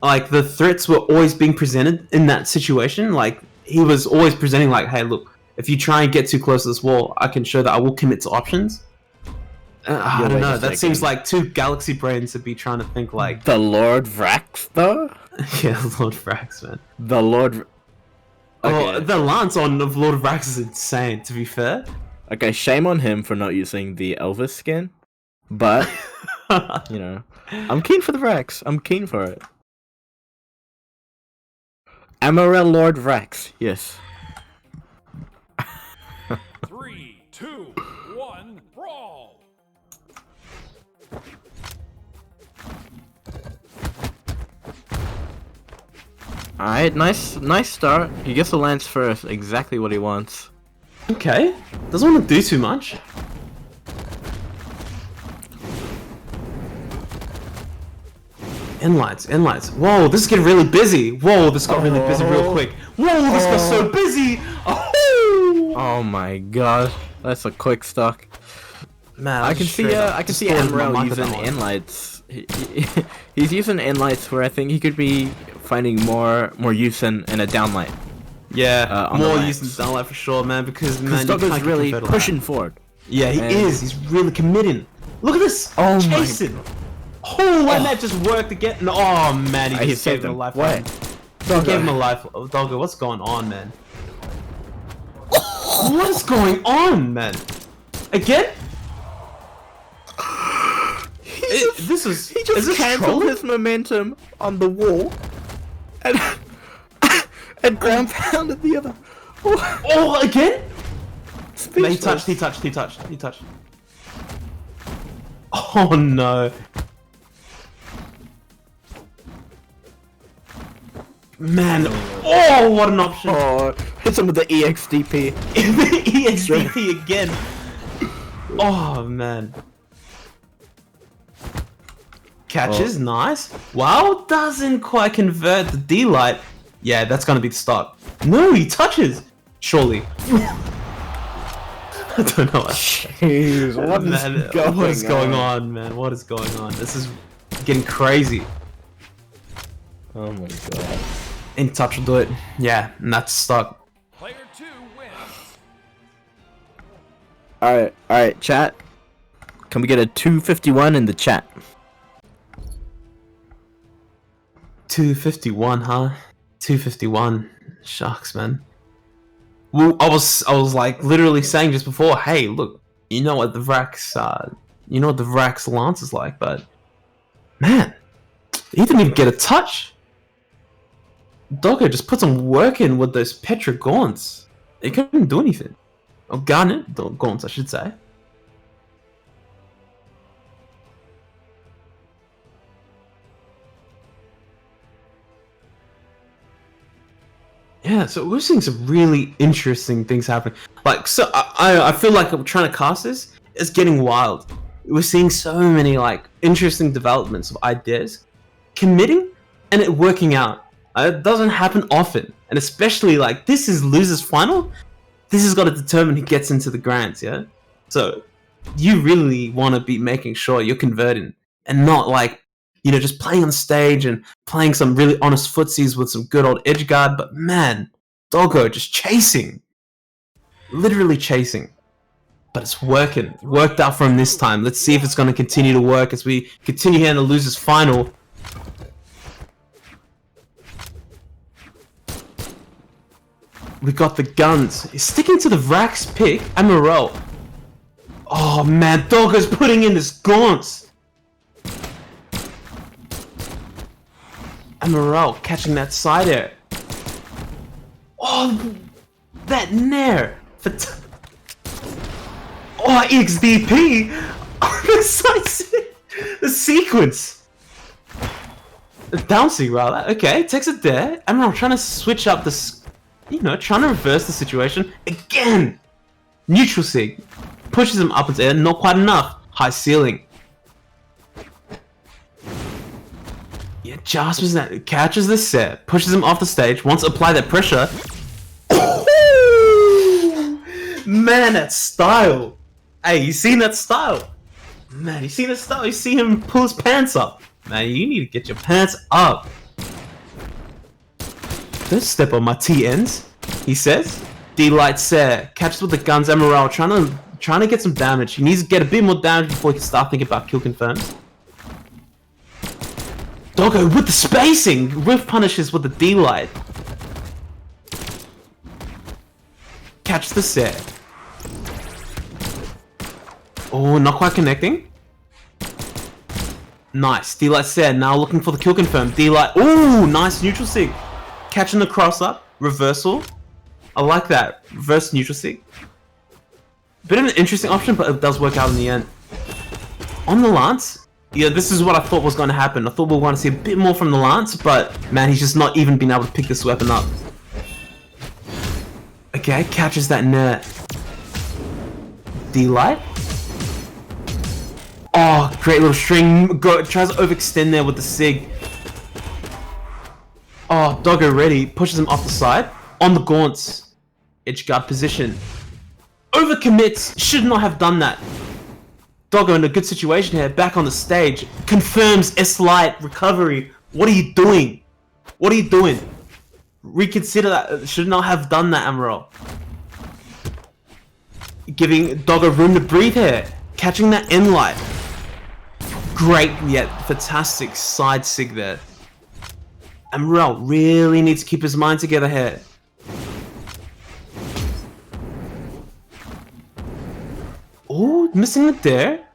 like, the threats were always being presented in that situation. Like, he was always presenting like, hey, look, if you try and get too close to this wall, I can show that I will commit to options. I don't know. That seems like two galaxy brains to be trying to think like The Lord Vrax, though? yeah, Lord Vrax, man. The Lord... Oh, the lance on of Lord Vrax is insane, to be fair. Okay, shame on him for not using the Elvis skin. But, you know, I'm keen for the Vrax. I'm keen for it. Amarel Lord Vrax. Yes. 3, 2, 1, brawl! Alright, nice start. He gets the lance first, exactly what he wants. Okay. Doesn't want to do too much. Inlights. Whoa, this is getting really busy. Whoa, this got really busy real quick. Whoa, this got so busy. Oh my god, that's a quick stock. Man, I can see Amarel using inlights. He's using inlights where I think he could be finding more use in a downlight. Yeah, on the more lines. using downlight for sure, man. Because man, you Doggo's can't really get pushing forward. Yeah, he is. He's really committing. Look at this. Oh my chasing. Oh, and that just worked again. No, oh man, he just gave him a life. What? He gave him a life. Doggo, what's going on, man? What is going on, man? Again? This is. He just is this canceled trolling? his momentum on the wall, and and ground pounded the other. Oh, again? No, he Speechless. touched. Oh no. Man, oh, what an option. Oh, hit him with the EXDP. The EXDP again. Oh, man. Catches, nice. Wow, doesn't quite convert the D-light. Yeah, that's gonna be the start. No, he touches. Surely. I don't know. Jeez, what What's going on, man? What is going on? This is getting crazy. Oh my god. In touch will do it. Yeah, and that's stuck. Player 2 wins. Alright, chat. Can we get a 251 in the chat? 251, huh? 251. Shucks, man. Well, I was like literally saying just before, hey, look, you know what the Vrax lance is like, but man, he didn't even get a touch. Doggo just put some work in with those Petra gaunts. He couldn't do anything. Or Garnet gaunts, I should say. Yeah, so we're seeing some really interesting things happening. Like, so I feel like I'm trying to cast this. It's getting wild. We're seeing so many like interesting developments of ideas, committing, and it working out. It doesn't happen often, and especially like this is losers final. This has got to determine who gets into the grands. Yeah, so you really want to be making sure you're converting and not like, you know, just playing on stage and playing some really honest footsies with some good old edge guard. But man, Doggo just chasing, literally chasing. But it's working. Worked out for him this time. Let's see if it's going to continue to work as we continue here in the losers final. We got the guns. He's sticking to the Vrax pick. Amarel. Oh man, Doggo's putting in his gaunts. Amarel catching that side air. Oh, that nair. Oh, XDP. The sequence. The bouncing rather. Okay, takes it there. Amarel trying to switch up this. You know, trying to reverse the situation. Again! Neutral sig. Pushes him up into air, not quite enough. High ceiling. Yeah, Jasper's that catches this set, pushes him off the stage, wants to apply that pressure. Man, that style. Hey, you seen that style? Man, you seen that style? You see him pull his pants up. Man, you need to get your pants up. Don't step on my T-ends, he says. D-Light Ser catches with the guns. Amarel trying to get some damage. He needs to get a bit more damage before he can start thinking about kill confirms. Doggo with the spacing! Whiff punishes with the D-Light. Catch the set. Oh, not quite connecting. Nice. D-Light Ser now looking for the kill confirm. D-Light. Ooh, nice neutral sig. catching the cross up, reversal. I like that. Reverse neutral sig. Bit of an interesting option, but it does work out in the end. On the lance, yeah, this is what I thought was going to happen. I thought we were going to see a bit more from the lance, but man, he's just not even been able to pick this weapon up. Okay, catches that net. D-light. Oh, great little string. Tries to overextend there with the sig. Oh, Doggo ready. Pushes him off the side. On the gaunts. Edge guard position. Overcommits. Should not have done that. Doggo in a good situation here. Back on the stage. Confirms S-light recovery. What are you doing? What are you doing? Reconsider that. Should not have done that, Amaral. Giving Doggo room to breathe here. Catching that N-light. Great yet fantastic side sig there. Amaral really needs to keep his mind together here. Oh, missing it there.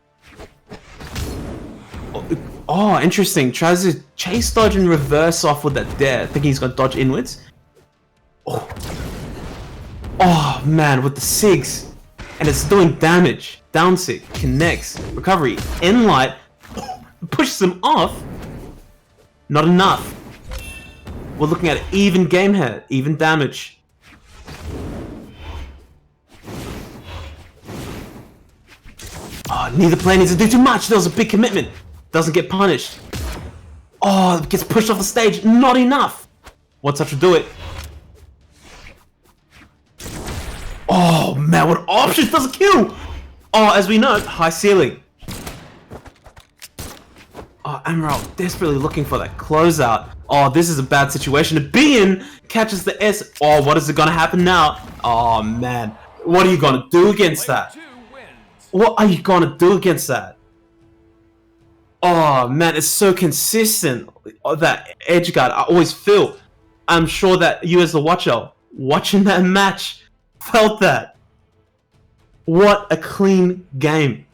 Oh, interesting. Tries to chase dodge and reverse off with that dare, thinking he's gonna dodge inwards. Oh man, with the SIGs. And it's doing damage. Down sig, connects, recovery, N-light, pushes him off. Not enough. We're looking at an even game here, even damage. Oh, neither player needs to do too much. There was a big commitment. Doesn't get punished. Oh, gets pushed off the stage. Not enough. One touch will do it. Oh man, what options does a kill? Oh, as we know, high ceiling. Oh, Amaral desperately looking for that closeout. Oh, this is a bad situation to be in. Catches the S. Oh, what is it gonna happen now? Oh man, what are you gonna do against that? What are you gonna do against that? Oh man, it's so consistent. Oh, that edge guard, I always feel. I'm sure that you as the watcher, watching that match, felt that. What a clean game.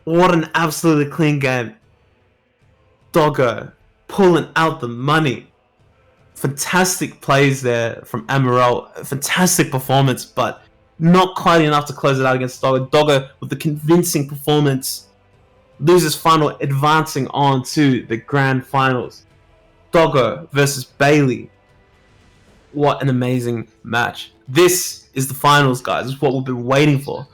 What an absolutely clean game. Doggo pulling out the money. Fantastic plays there from Amaral. Fantastic performance, but not quite enough to close it out against Doggo. Doggo with the convincing performance loses final, advancing on to the grand finals. Doggo versus Bailey. What an amazing match. This is the finals, guys. This is what we've been waiting for.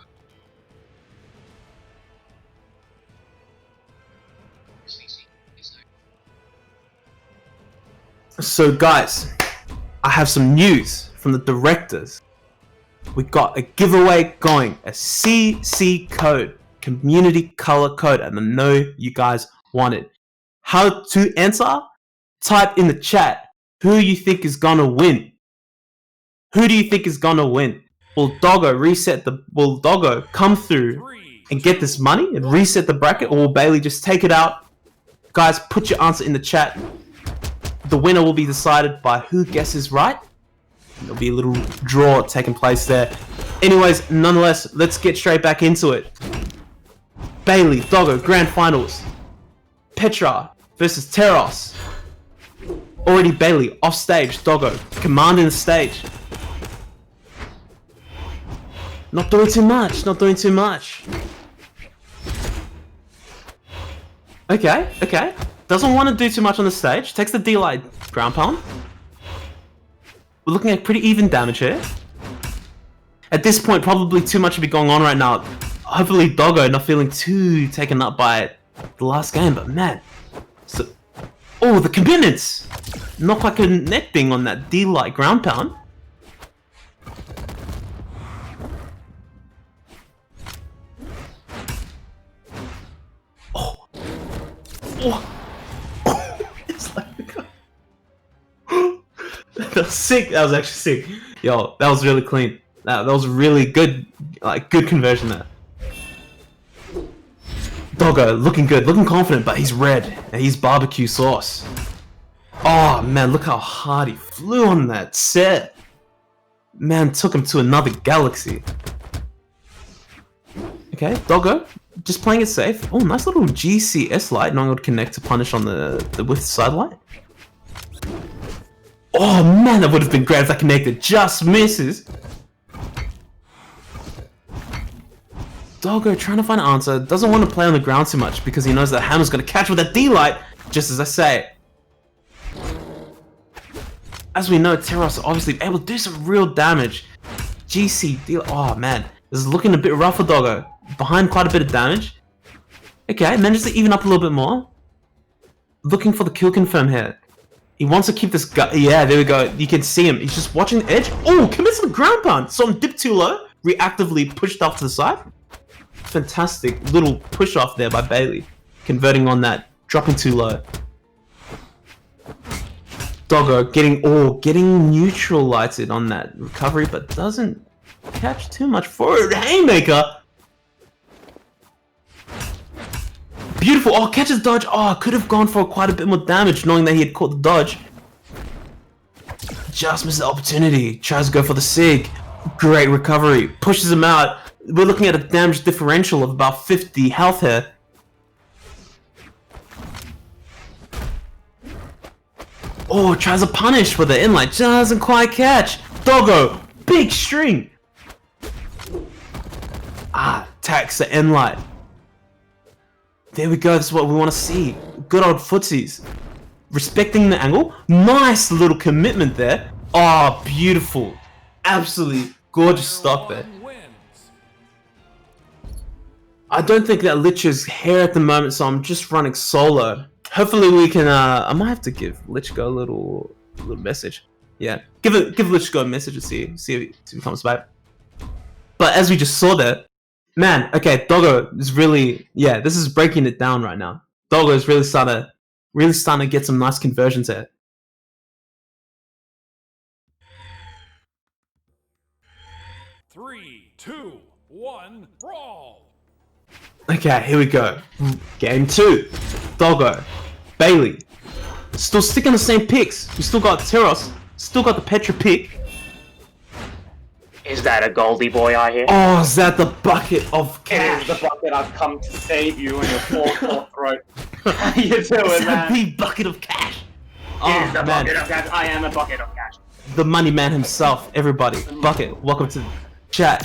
So guys, I have some news from the directors. We got a giveaway going, a CC code, community color code, and I know you guys want it. How to enter? Type in the chat who you think is gonna win. Who do you think is gonna win? Will Doggo will Doggo come through and get this money and reset the bracket, or will Bailey just take it out? Guys, put your answer in the chat. The winner will be decided by who guesses right. There'll be a little draw taking place there. Anyways, nonetheless, let's get straight back into it. Bailey, Doggo, grand finals. Petra versus Teros. Already Bailey off stage. Doggo commanding the stage. Not doing too much. Not doing too much. Okay, okay. Doesn't want to do too much on the stage. Takes the D-light ground pound. We're looking at pretty even damage here. At this point, probably too much will be going on right now. Hopefully Doggo not feeling too taken up by the last game, but man. So, oh, the commitments! Not quite connecting on that D-light ground pound. Oh. Oh. It's like... That was sick. That was actually sick. Yo, that was really clean. That was really good. Like, good conversion there. Doggo looking good, looking confident, but he's red and he's barbecue sauce. Oh man, look how hard he flew on that set. Man, took him to another galaxy. Okay, Doggo just playing it safe. Oh, nice little GCS light, knowing it would connect to punish on the with side light. Oh man, that would have been great if that connected. Just misses. Doggo trying to find an answer. Doesn't want to play on the ground too much because he knows that Hammer's going to catch with that D-Light, just as I say. As we know, Teros obviously able to do some real damage. GC deal. Oh man, this is looking a bit rough for Doggo. Behind quite a bit of damage. Okay, manages to even up a little bit more. Looking for the kill confirm here. He wants to keep this guy. Yeah, there we go. You can see him. He's just watching the edge. Oh, commits some ground pound. So on dip too low, reactively pushed off to the side. Fantastic little push off there by Bailey. Converting on that, dropping too low. Doggo getting neutral lighted on that recovery, but doesn't catch too much forward. Haymaker! Beautiful! Oh, catches dodge! Oh, could have gone for quite a bit more damage knowing that he had caught the dodge. Just misses the opportunity. Tries to go for the Sig. Great recovery. Pushes him out. We're looking at a damage differential of about 50 health here. Oh, tries to punish with the inlight, doesn't quite catch. Doggo, big string. Attacks the inlight. There we go, this is what we want to see. Good old footsies. Respecting the angle. Nice little commitment there. Oh, beautiful. Absolutely gorgeous stock there. I don't think that Lich is here at the moment, so I'm just running solo. Hopefully we can, I might have to give Lich Go a little message. Yeah, give Lich Go a message and see if he comes back. But as we just saw there, man, okay, Doggo is really, yeah, this is breaking it down right now. Doggo is really starting to get some nice conversions here. Three, two, one, brawl. Okay, here we go. Game 2. Doggo. Bailey. Still sticking the same picks. We still got Teros. Still got the Petra pick. Is that a Goldie boy I hear? Oh, is that the bucket of cash? It is the bucket I've come to save you in your full throat. How you doing, Is that man? the bucket of cash? It is the Oh, man. bucket of cash. I am a bucket of cash. The money man himself. Everybody. Bucket, welcome to the chat.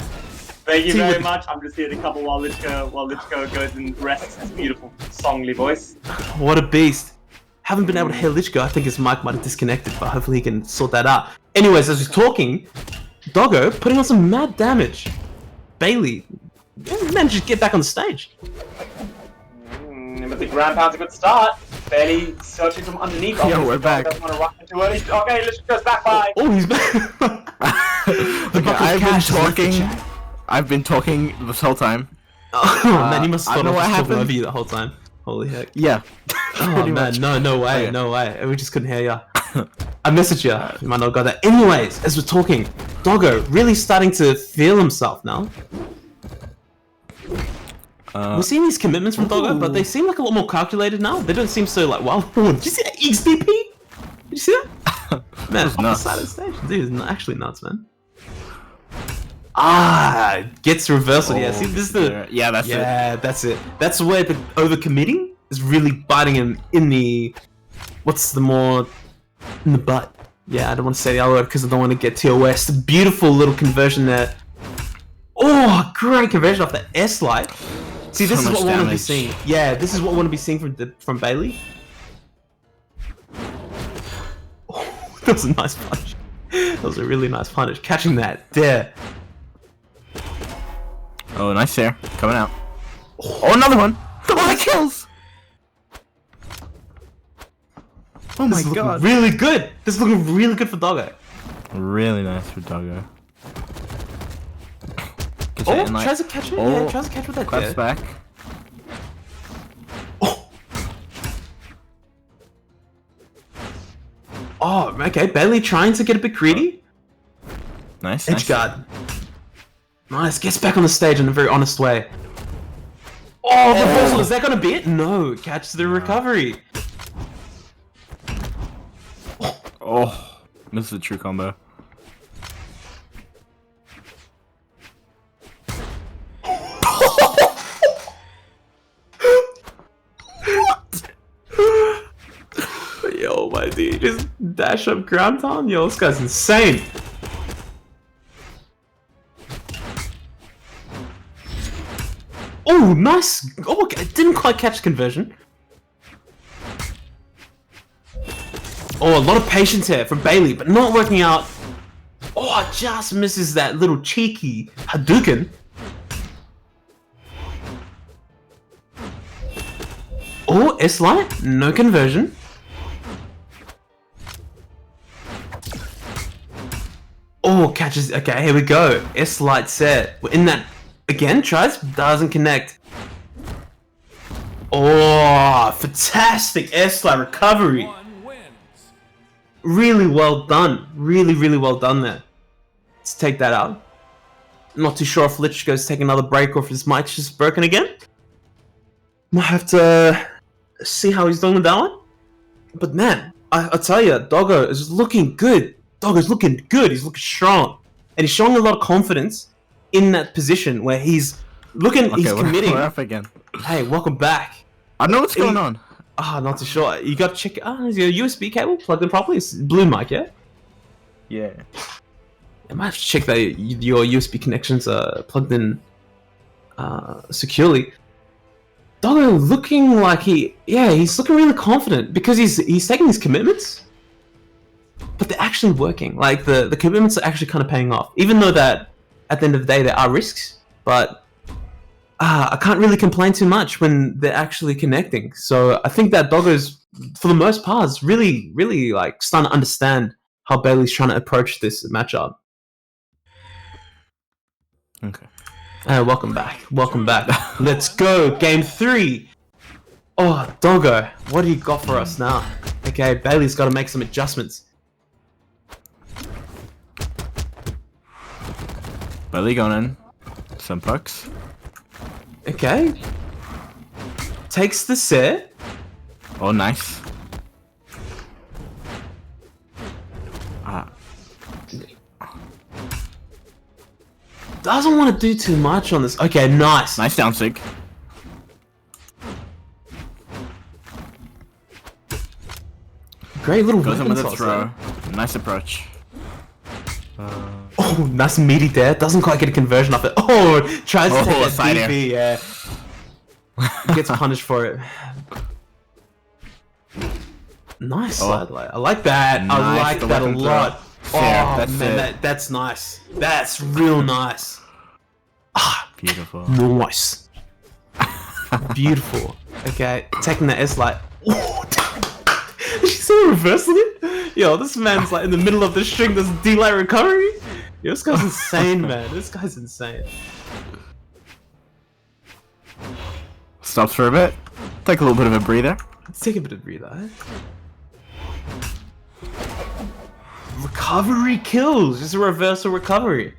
Thank you See very what- much. I'm just here to couple while Lichko goes and rests his beautiful songly voice. What a beast. Haven't been able to hear Lich Go. I think his mic might have disconnected, but hopefully he can sort that out. Anyways, as he's talking, Doggo putting on some mad damage. Bailey managed to get back on the stage. But the ground pound's a good start. Barely searching from underneath. Yo, we're back. Doesn't want to rush too early. Okay, Lichko's back by. Oh, he's back. Okay, I've been talking this whole time. Oh man, you must I have don't thought know I was what talking happened. over you the whole time. Holy heck. Yeah. Oh Pretty man, much. no way, Okay. no way. We just couldn't hear ya. I messaged you. You might not have got that. Anyways, as we're talking, Doggo really starting to feel himself now. We're seeing these commitments from Doggo, but they seem like a lot more calculated now. They don't seem so like, wow. Did you see that XDP? Did you see that? Man, off the nuts. side of the stage. Dude, it's actually nuts, man. Gets reversal. Yeah, see, this is the... Yeah, that's it. Yeah, that's it. That's where the overcommitting is really biting him in the... What's the more... in the butt. Yeah, I don't want to say the other word because I don't want to get TOS. Beautiful little conversion there. Oh, great conversion off the S-Light. See, this So is what much we want to be damage. seeing. Yeah, this is what we want to be seeing from Bailey. Oh, that was a nice punch. That was a really nice punish. Catching that there. Oh, nice there. Coming out. Oh, another one. Oh, the kills. Oh This my is looking god. really good. This is looking really good for Doggo. Really nice for Doggo. Oh, tries to catch it. Oh, Yeah, tries to catch with that claps there. back. Oh, okay. Bailey trying to get a bit greedy. Nice. Edge nice. guard. Nice. Gets back on the stage in a very honest way. Oh, reversal. Is that going to be it? No. Catches the recovery. Oh, this is a true combo. Yo, Oh my dude, just dash up ground pound? Yo, this guy's insane. Oh, nice. Oh, okay. Didn't quite catch conversion. Oh, a lot of patience here from Bailey, but not working out. Oh, just misses that little cheeky Hadouken. Oh, S-Light, no conversion. Oh, catches. Okay, here we go. S-Light set. We're in that again. Tries, doesn't connect. Oh, fantastic S-Light recovery. One wins. Really well done. Really, really well done there. Let's take that out. Not too sure if Lich goes to take another break or if his mic's just broken again. Might have to see how he's doing with that one. But man, I'll tell you, Doggo is looking good. Doggo's looking good. He's looking strong. And he's showing a lot of confidence in that position where he's looking, Okay, he's committing. We're up again. Hey, welcome back. I know what's going on. Ah, not too sure. You got to check. Is your USB cable plugged in properly? It's blue mic, yeah? Yeah. I might have to check that your USB connections are plugged in securely. Doggo looking like he's looking really confident because he's taking his commitments, but they're actually working. Like the commitments are actually kind of paying off, even though that at the end of the day there are risks. But I can't really complain too much when they're actually connecting. So I think that Doggo's, for the most part, is really, really like starting to understand how Bailey's trying to approach this matchup. Okay. Welcome back. Welcome back. Let's go. Game 3. Oh, Doggo, what do you got for us now? Okay, Bailey's got to make some adjustments. Bailey going in. Some pucks. Okay. Takes the set. Oh, nice. Doesn't want to do too much on this. Okay, nice. Nice down sig. Great little Goes in weapon with a toss throw. there. Nice approach. Oh, nice meaty there. Doesn't quite get a conversion off it. Oh, tries to take side that DP, yeah. Gets punished for it. Nice side light. I like that. Nice, I like the that a weapon lot. throw. Oh, Fair, that's man, it. that's nice. That's real nice. Ah, Beautiful. nice. Beautiful. Okay, taking the S light. Did you see the reversal it? Yo, this man's like in the middle of the string, this D-light recovery. Yo, this guy's insane, man. This guy's insane. Stops for a bit. Take a little bit of a breather. Let's take a bit of breather. Eh? Recovery kills. Just a reversal recovery.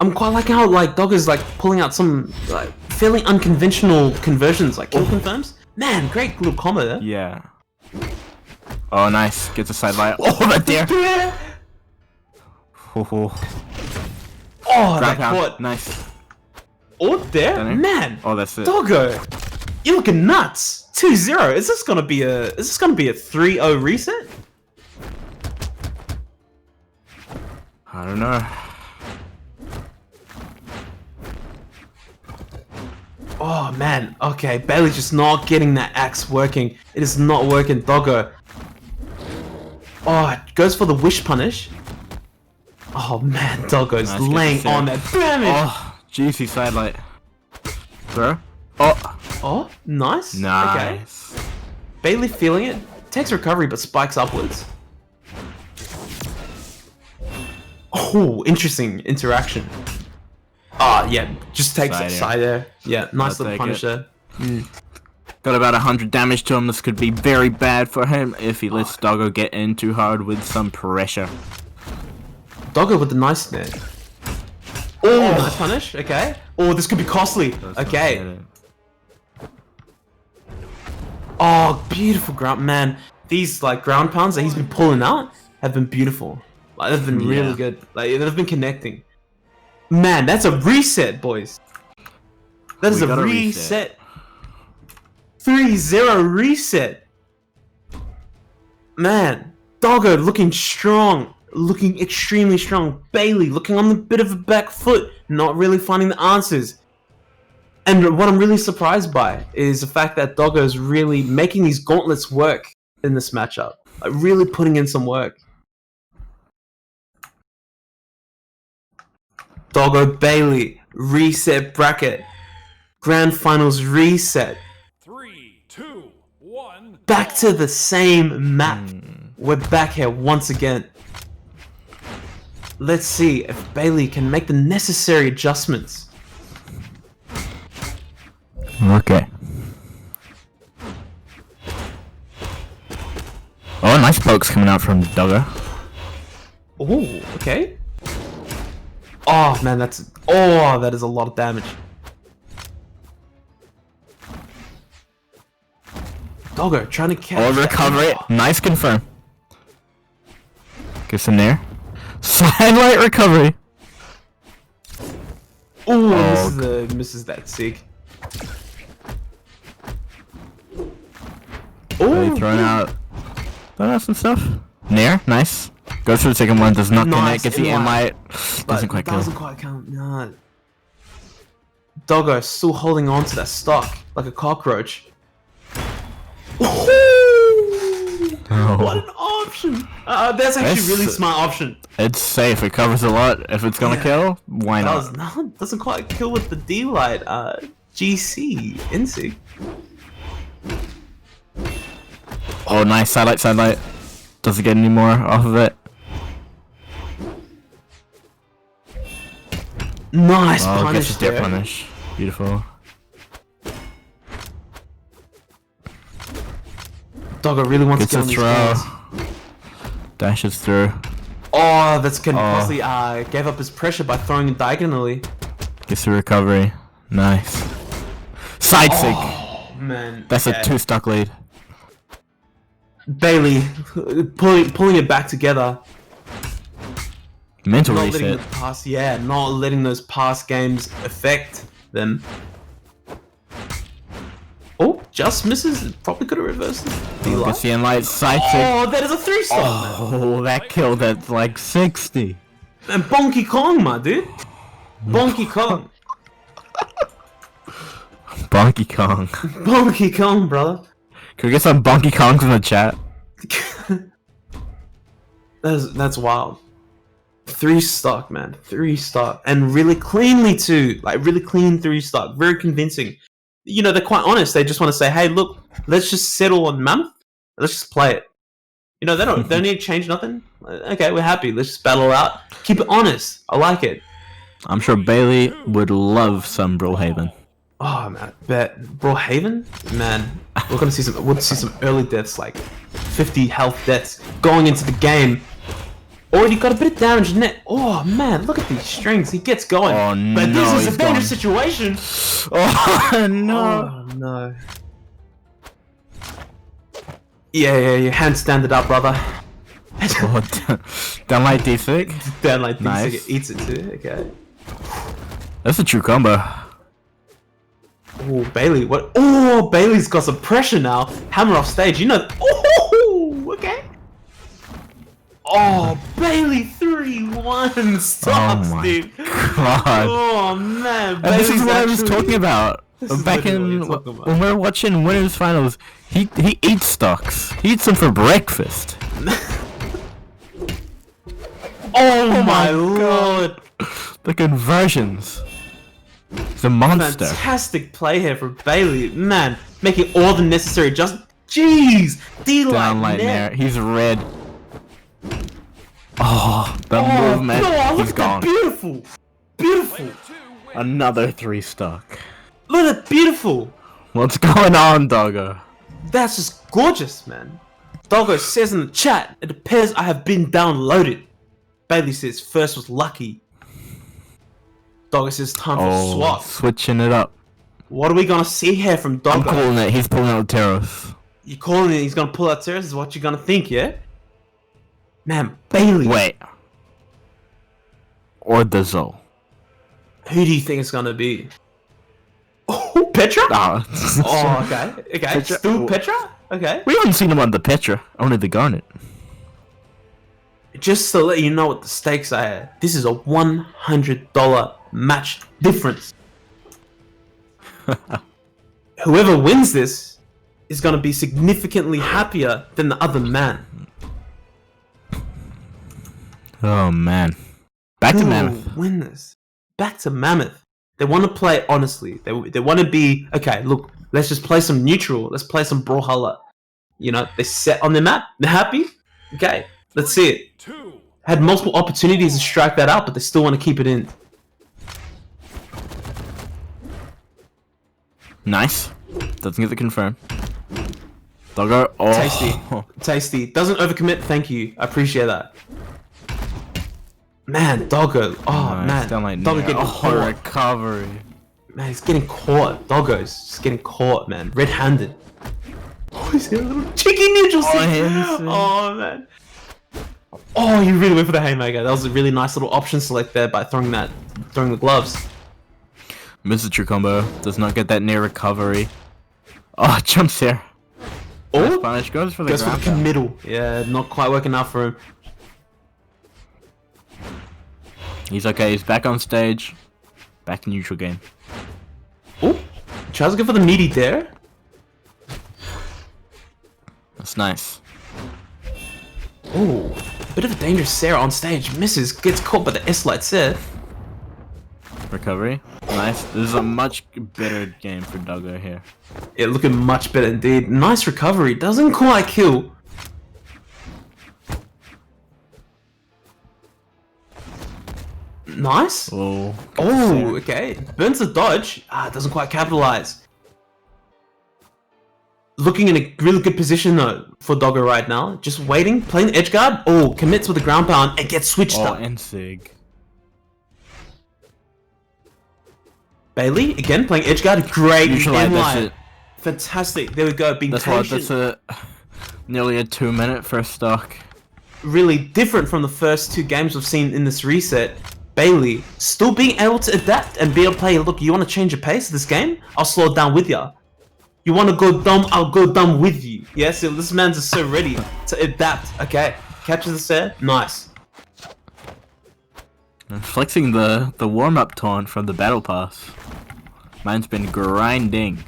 I'm quite liking how like Doggo's like pulling out some like fairly unconventional conversions, like kill confirms. Man, great little combo there. Yeah. Oh, nice. Gets a side light. Oh, that dare. Oh, Ground that pound. caught. Nice. Oh, there, Stunning. man. Oh, that's it. Doggo, you're looking nuts. 2-0. Is this gonna be a 3-0 reset? I don't know. Oh man, okay, Bailey's just not getting that axe working. It is not working, Doggo. Oh, it goes for the wish punish. Oh man, Doggo's Nice, laying get the on that damage. Oh, juicy side light. Throw. Oh, Oh, nice. Okay. nice. Bailey feeling it. Takes recovery but spikes upwards. Oh, interesting interaction. Oh yeah, just takes Side it air. side there. Yeah, nice I'll little take punish it. there. Got about 100 damage to him. This could be very bad for him if he lets Doggo get in too hard with some pressure. Doggo with the nice net. Oh, nice punish. Okay. Oh, this could be costly. Does not Okay. get it. Oh, beautiful ground, man. These like ground pounds that he's been pulling out have been beautiful. Like they've been really Yeah. good. Like they've been connecting. Man, that's a reset, boys. That is We a got a reset. 3-0 reset. Man, Doggo looking strong, looking extremely strong. Bailey looking on the bit of a back foot, not really finding the answers. And what I'm really surprised by is the fact that Doggo is really making these gauntlets work in this matchup. Like really putting in some work. Doggo Bailey, reset bracket. Grand Finals reset. 3, 2, 1. Back to the same map. We're back here once again. Let's see if Bailey can make the necessary adjustments. Okay. Oh, nice pokes coming out from Doggo. Oh, okay. Oh man, that is a lot of damage. Doggo trying to catch. Oh, recovery. Nice confirm. Gets in there. Sidelight recovery. Oh, misses that sig. Really throwing out some stuff. Nair, nice. Goes for the second one, does not connect, gets the inlight. Doesn't quite kill. Doesn't quite count. Nah. Doggo still holding on to that stock like a cockroach. Oh. What an option! That's actually a really smart option. It's safe, it covers a lot. If it's gonna kill, why not? Doesn't quite kill with the D-Light. GC, Insig. Oh, nice, sidelight. Doesn't get any more off of it. Nice Oh, punish gets a dip there. punish. Beautiful. Doggo really wants Gets to a get on these throw. games. Dashes through. Oh, that's gonna possibly gave up his pressure by throwing it diagonally. Gets the recovery. Nice. Side sig. Oh man, That's a 2-stock lead. Bailey pulling it back together. Mental Not letting reset. not letting those past games affect them. Oh, just misses. Probably could have reversed it. Gets the inlight. Side sig. Oh, that is a 3-star. Oh, that killed at like 60. And Bonky Kong, my dude. Bonky Kong. Bonky Kong. Bonky Kong, brother. Can we get some Bonky Kongs in the chat? That's wild. 3-stock, man. 3-stock. And really cleanly too. Like really clean 3-stock. Very convincing. You know, they're quite honest. They just want to say, hey, look, let's just settle on Mammoth. Let's just play it. You know, they don't need to change nothing. Okay, we're happy. Let's just battle it out. Keep it honest. I like it. I'm sure Bailey would love some Brohaven. Oh man, bet Brohaven? Man, we'll see some early deaths, like 50 health deaths going into the game. Already got a bit of damage in it. Oh man, look at these strings. He gets going. Oh no, but this is he's a dangerous gone. situation. Oh no. Oh no. Yeah. Handstand it up, brother. Down like D6. Down like Nice. it eats it too. Okay. That's a true combo. Oh, Bailey, what? Oh, Bailey's got some pressure now. Hammer off stage, you know. Oh, okay. Oh, Bailey 3-1 stops, Oh my dude. God. Oh man, And this is Bailey's what I was actually- talking about. This is Back literally in what you're talking about. when we were watching Winners Finals, he eats stocks. He eats them for breakfast. Oh my God. lord. The conversions. He's a monster. Fantastic play here from Bailey. Man, making all the necessary adjustments. Jeez! Down light there. He's red. Oh, the movement. No, look He's at gone. that. Beautiful. Beautiful. Another 3-stock. Look at that. Beautiful. What's going on, Doggo? That's just gorgeous, man. Doggo says in the chat, it appears I have been downloaded. Bailey says first was lucky. Doggo says time for swap. Switching it up. What are we gonna see here from I'm Doggo? calling it. He's pulling out Teros. You calling it he's gonna pull out Teros is what you're gonna think, yeah? Man, Bailey. Wait. Or the Zol. Who do you think it's gonna be? Oh, Petra? Oh, Oh, okay. Okay. Petra? Still Petra? Okay. We haven't seen him on the Petra, only the Garnet. Just to let you know what the stakes are here, this is a $100 match difference. Whoever wins this is going to be significantly happier than the other man. Oh man. Back to Who Mammoth. will win this? Back to Mammoth. They want to play honestly. They want to be, okay, look, let's just play some neutral. Let's play some Brawlhalla. You know, they set on their map. They're happy. Okay, let's see it. 2. Had multiple opportunities to strike that out, but they still want to keep it in. Nice. Doesn't get the confirm. Doggo. Oh. Tasty. Tasty. Doesn't overcommit. Thank you. I appreciate that. Man, Doggo. Oh, Nice. man. Down like Doggo near. getting Oh, caught. recovery. Man, he's getting caught. Doggo's just getting caught, man. Red-handed. Oh, is there a little cheeky neutral Oh, stick? Henson. Oh, man. Oh, he really went for the haymaker. That was a really nice little option select there by throwing the gloves. Misses true combo. Does not get that near recovery. Oh, jumps here. Nice Oh, punish. Goes for the goes for the ground pound. middle. Yeah, not quite working out for him. He's okay. He's back on stage. Back in neutral game. Oh, tries to go for the meaty there. That's nice. Oh, bit of a dangerous Sarah on stage. Misses, gets caught by the S-Light set. Recovery. Nice. This is a much better game for Doggo here. Yeah, looking much better indeed. Nice recovery. Doesn't quite kill. Nice. Oh. Oh, okay. Burns the dodge. Doesn't quite capitalize. Looking in a really good position though for Doggo right now. Just waiting, playing edge guard. Oh, commits with a ground pound and gets switched Oh, up. and Sig. Bailey again playing edge guard. Great. Neutralize, that's inline. it. Fantastic. There we go. Being That's what. patient. That's nearly a 2-minute first stock. Really different from the first two games we've seen in this reset. Bailey still being able to adapt and be able to play. Look, you want to change your pace of this game? I'll slow it down with ya. You want to go dumb? I'll go dumb with you. Yeah, so this man's just so ready to adapt. Okay, catches the set. Nice. And flexing the warm-up taunt from the battle pass. Mine's been grinding.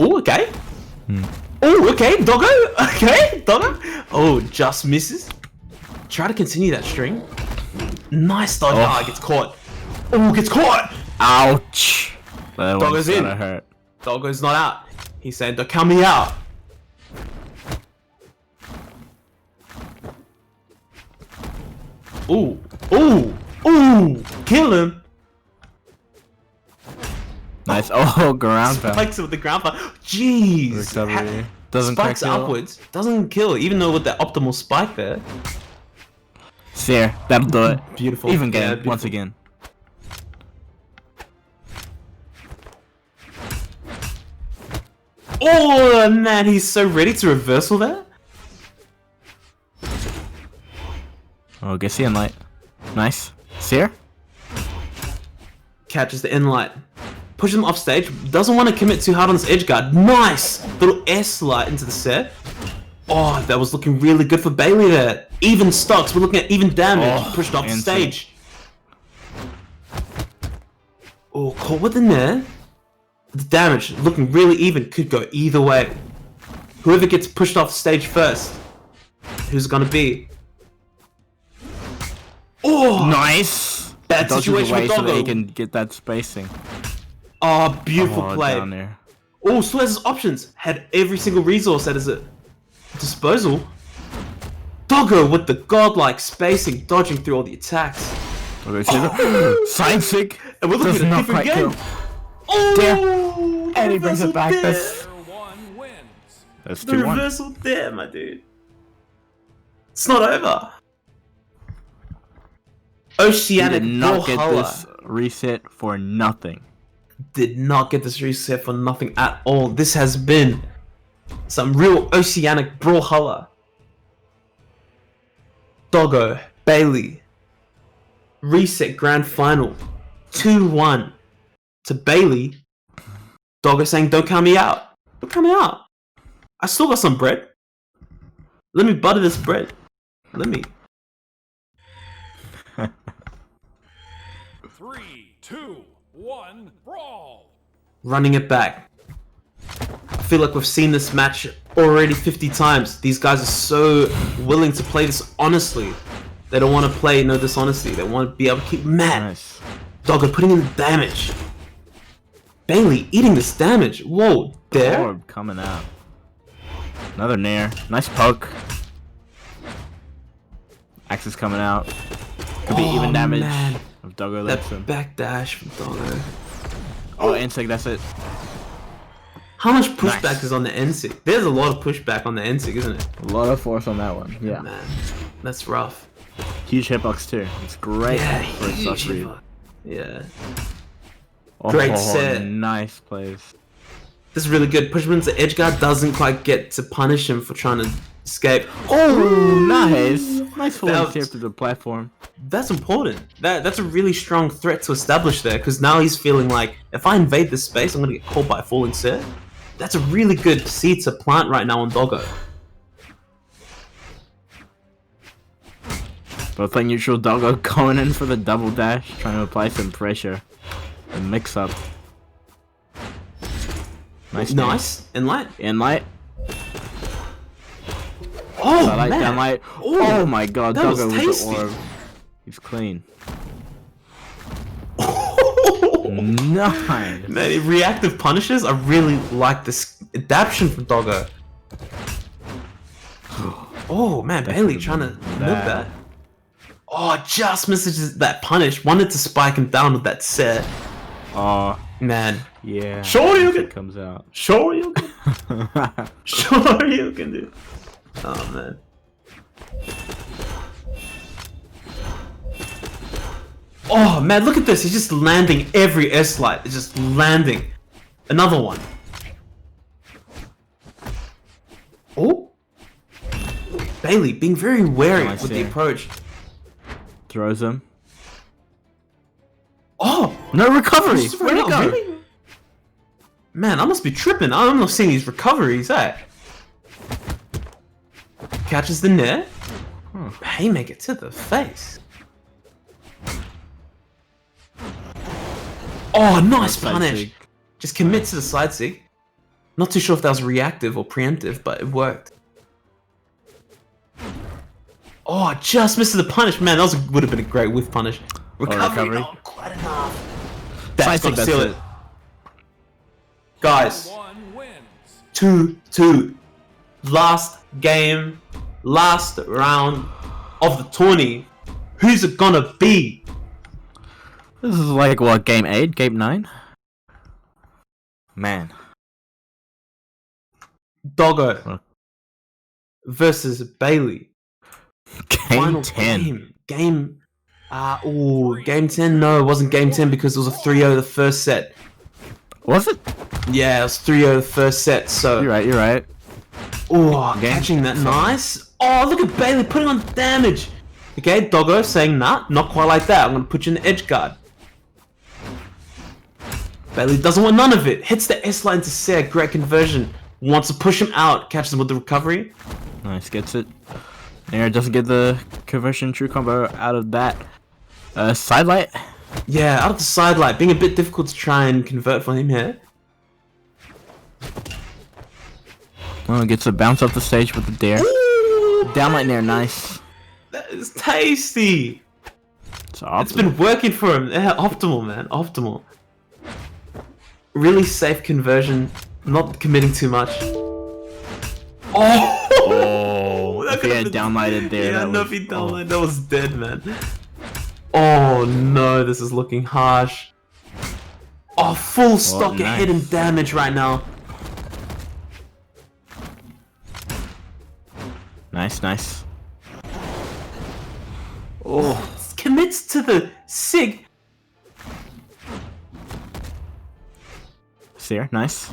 Oh, okay. Oh, okay, Doggo. Okay, Doggo. Oh, just misses. Try to continue that string. Nice dodge. Oh. Gets caught. Oh, gets caught. Ouch! That Doggo's one's in. gonna hurt. Doggo's not out. He's saying, "Don't count me out." Ooh, ooh, ooh! Kill him. Nice. Oh, ground pound. Spikes with the ground pound. Jeez. Recovery. Doesn't Spikes quite kill. upwards. Doesn't kill, even though with the optimal spike there. Sear. That'll do it. Beautiful. Even Yeah, game. Once again. Oh man, he's so ready to reversal there. Oh, gets the light. Nice. Sear. Catches the light. Pushes him off stage. Doesn't want to commit too hard on this edge guard. Nice! Little S light into the set. Oh, that was looking really good for Bailey there. Even stocks. We're looking at even damage. Oh, Pushed off the insane. stage. Oh, caught with the nair. The damage looking really even. Could go either way. Whoever gets pushed off stage first. Who's it gonna be? Oh! Nice. Bad Dodges situation away with so that he Doggo. can get that spacing. Oh, beautiful Oh, play. down there. Oh, still has his options. Had every single resource at his disposal. Doggo with the godlike spacing, dodging through all the attacks. Okay, see the side sig. And we're looking Does at a not different quite game. kill. Oh, And he brings it back. There. That's Player 1 wins. that's The 2-1. reversal there, my dude. It's not over. He Oceanic did not get Brawlhalla this reset for nothing. did not get this reset for nothing at all. This has been some real Oceanic Brawlhalla. Doggo, Bailey, reset grand final 2-1 to Bailey. Doggo saying, don't count me out. Don't count me out. I still got some bread. Let me butter this bread. Let me. 3, 2, 1, brawl! Running it back. I feel like we've seen this match already 50 times. These guys are so willing to play this honestly. They don't want to play no dishonesty. They want to be able to keep mad. Nice. Doggo putting in damage. Bailey eating this damage. Whoa, there. Orb coming out. Another nair. Nice poke. Axe is coming out. Could be even damage Man. if Doggo That lets him. backdash from Doggo. Oh, insect, that's it. How much pushback Nice. is on the NSIG? There's a lot of pushback on the NSIG, isn't it? A lot of force on that one. Yeah. Man, that's rough. Huge hitbox too. It's great Yeah, for a huge suck read. hit. Yeah. Oh, Great set. Nice plays. This is really good. Pushman's the edge guard doesn't quite get to punish him for trying to escape. Oh, nice. Nice That full was- escape to the platform. That's important. That's a really strong threat to establish there, because now he's feeling like, if I invade this space, I'm gonna get caught by a falling set. That's a really good seed to plant right now on Doggo. Both like neutral Doggo going in for the double dash, trying to apply some pressure. The mix up. Nice. Nice. And light. In light. Oh, Light, man. down light. Ooh, Oh my god, that was Doggo with tasty. the orb. He's clean. Nice. Man, reactive punishes, I really like this adaptation from Doggo. Oh man, Bailey trying to milk that. Oh, just misses that punish. Wanted to spike him down with that set. Oh, Man, yeah. Sure you It can- comes out. sure you can. Sure you can do. Oh man. Oh man, look at this. He's just landing every S-Light. It's just landing. Another one. Oh. Bailey being very wary Nice with the here. approach. Throws him. Oh! No recovery! Just Where'd it right go? now, really? Man, I must be tripping. I'm not seeing these recoveries, eh? Catches the net. Haymaker to the face. Oh, nice Side punish. sig. Just commit to the side sig. Not too sure if that was reactive or preemptive, but it worked. Oh, just missed the punish. Man, that would have been a great whiff punish. Recovery, recovery. not quite enough. Side That's sig, gonna that's seal it. it. Guys, 1 wins. 2-2. Last game, last round of the tourney. Who's it gonna be? This is like what, game 8, game 9? Man. Doggo versus Bailey. Game Final 10. Game. Game 10. No, it wasn't game 10 because it was a 3-0 the first set. Was it? Yeah, it was 3-0 the first set. So, You're right, you're right. oh, Game catching that nice. Oh, look at Bailey putting on damage. Okay, Doggo saying, nah, not quite like that. I'm gonna put you in the edge guard. Bailey doesn't want none of it. Hits the S line to Ser, great conversion. Wants to push him out, catches him with the recovery. Nice, gets it. Nair doesn't get the conversion true combo out of that. Sidelight? Yeah, out of the side light, being a bit difficult to try and convert for him here. Oh, gets a bounce off the stage with the dare. Ooh, Downlight Nair, nice. that is tasty. It's It's been working for him. Yeah, optimal, man. Optimal. Really safe conversion. Not committing too much. Oh! Oh, That if he had could've been- downlighted there, Yeah, that no, was, if he downlighted, that was dead, man. Oh no, this is looking harsh. Oh, full stock of nice. hidden damage right now. Nice, nice. Oh, commits to the SIG. Seer, nice.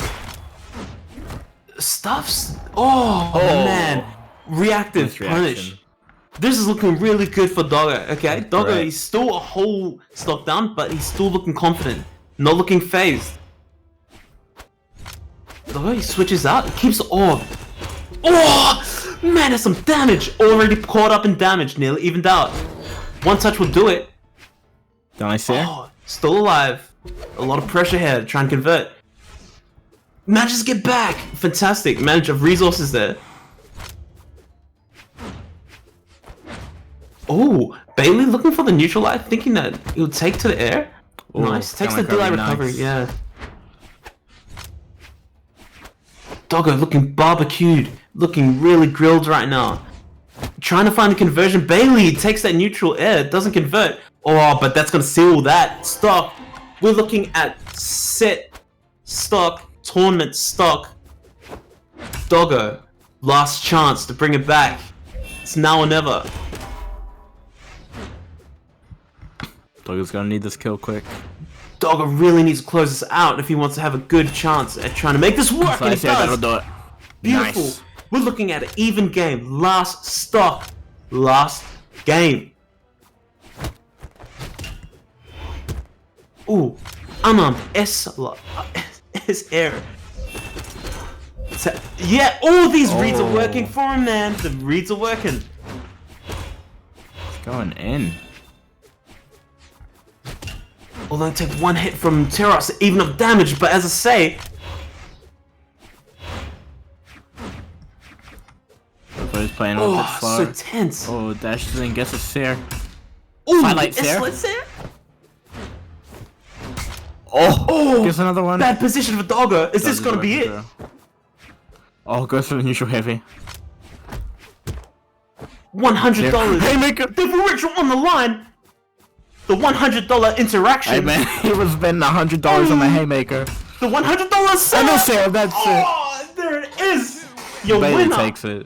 Stuffs. Oh, man. Reactive Nice punish. reaction. This is looking really good for Doggo, okay? Doggo, he's still a whole stock down, but he's still looking confident. Not looking phased. Doggo, he switches out, keeps the orb. Oh! Man, that's some damage! Already caught up in damage, nearly evened out. One touch will do it. Nice here. Oh, still alive. A lot of pressure here to try and convert. Manages to get back! Fantastic, manage of resources there. Oh, Bailey looking for the neutral light, thinking that it would take to the air. Ooh, nice, takes the kinda delay recovery, recovery, nice. yeah. Doggo looking barbecued, looking really grilled right now. Trying to find the conversion. Bailey takes that neutral air, doesn't convert. Oh, but that's gonna seal that stock. We're looking at set stock, tournament stock. Doggo, last chance to bring it back. It's now or never. Doggo's gonna need this kill quick. Doggo really needs to close this out if he wants to have a good chance at trying to make this work, and he That'll does. do it. Beautiful. Nice. We're looking at an even game. Last stock. Last game. Ooh. S air. Yeah, all these reads are working for him, man. The reads are working. It's going in. Although take one hit from Teros to even up damage, but as I say, Everybody's playing a little bit slow. so tense. Oh, dashes in, gets a Seer. Ooh, Twilight Seer. Oh, gets another one. Bad position for Doggo. Is this Dodges gonna be away it? from Zero. Oh, goes for the neutral heavy. $100. Haymaker! The ritual on the line. The $100 interaction. Hey man, he was spending $100 on the Haymaker. The $100 set. And the Seer, that's it. Oh, there it is. Your Bailey winner takes it.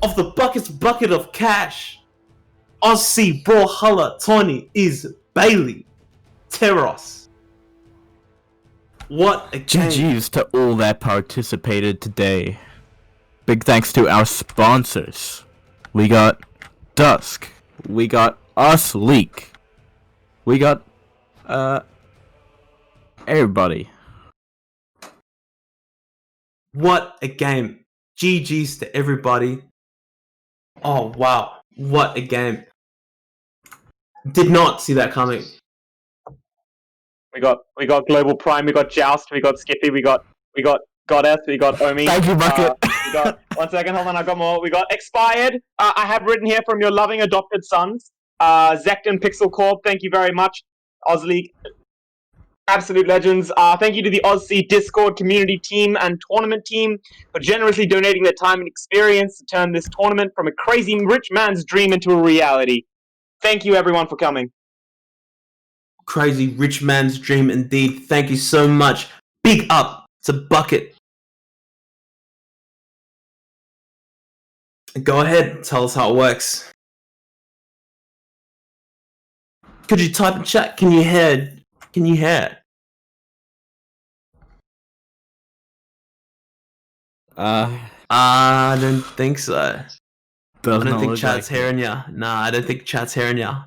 of the Bucket's bucket of cash. Aussie Brawlhalla Tawny is Bailey Teros. What a game. GG's to all that participated today. Big thanks to our sponsors. We got Dusk. We got Us Leak. We got, everybody. What a game. GG's to everybody. Oh, wow. What a game. Did not see that coming. We got Global Prime, we got Joust, we got Skippy, we got Goddess, we got Omi. Thank you, Bucket. We got 1 second, hold on, I got more. We got Expired. I have written here from your loving adopted sons. Zecton Pixel Corp, thank you very much. Oz League, absolute legends. Thank you to the Aussie Discord community team and tournament team for generously donating their time and experience to turn this tournament from a crazy rich man's dream into a reality. Thank you everyone for coming. Crazy rich man's dream indeed. Thank you so much. Big up to Bucket. Go ahead, tell us how it works. Could you type in chat? Can you hear? Can you hear? I don't think so. I don't think chat's hearing ya. Nah, I don't think chat's hearing ya.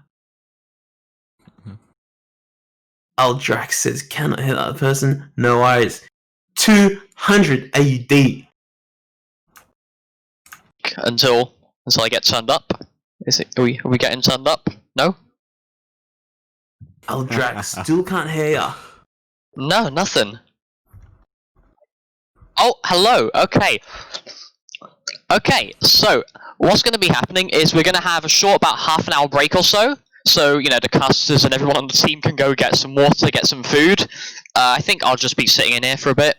Aldrax says, cannot hear that person. No worries. 200 AUD. Until I get turned up. Is it? Are we getting turned up? No. Aldrax still can't hear ya. No, nothing. Oh, hello. Okay. Okay. So what's going to be happening is we're going to have a short, about half an hour break or so. So, you know, the casters and everyone on the team can go get some water, get some food. I think I'll just be sitting in here for a bit.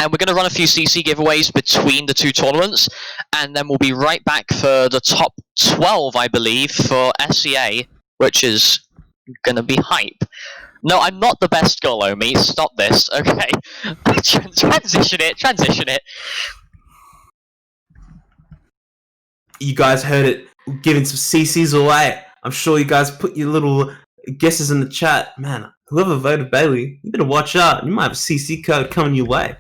And we're going to run a few CC giveaways between the two tournaments. And then we'll be right back for the top 12, I believe, for SCA, which is going to be hype. No, I'm not the best girl, Omi. Stop this, okay? Transition it. You guys heard it. We're giving some CCs away. I'm sure you guys put your little guesses in the chat. Man, whoever voted Bailey, you better watch out. You might have a CC code coming your way.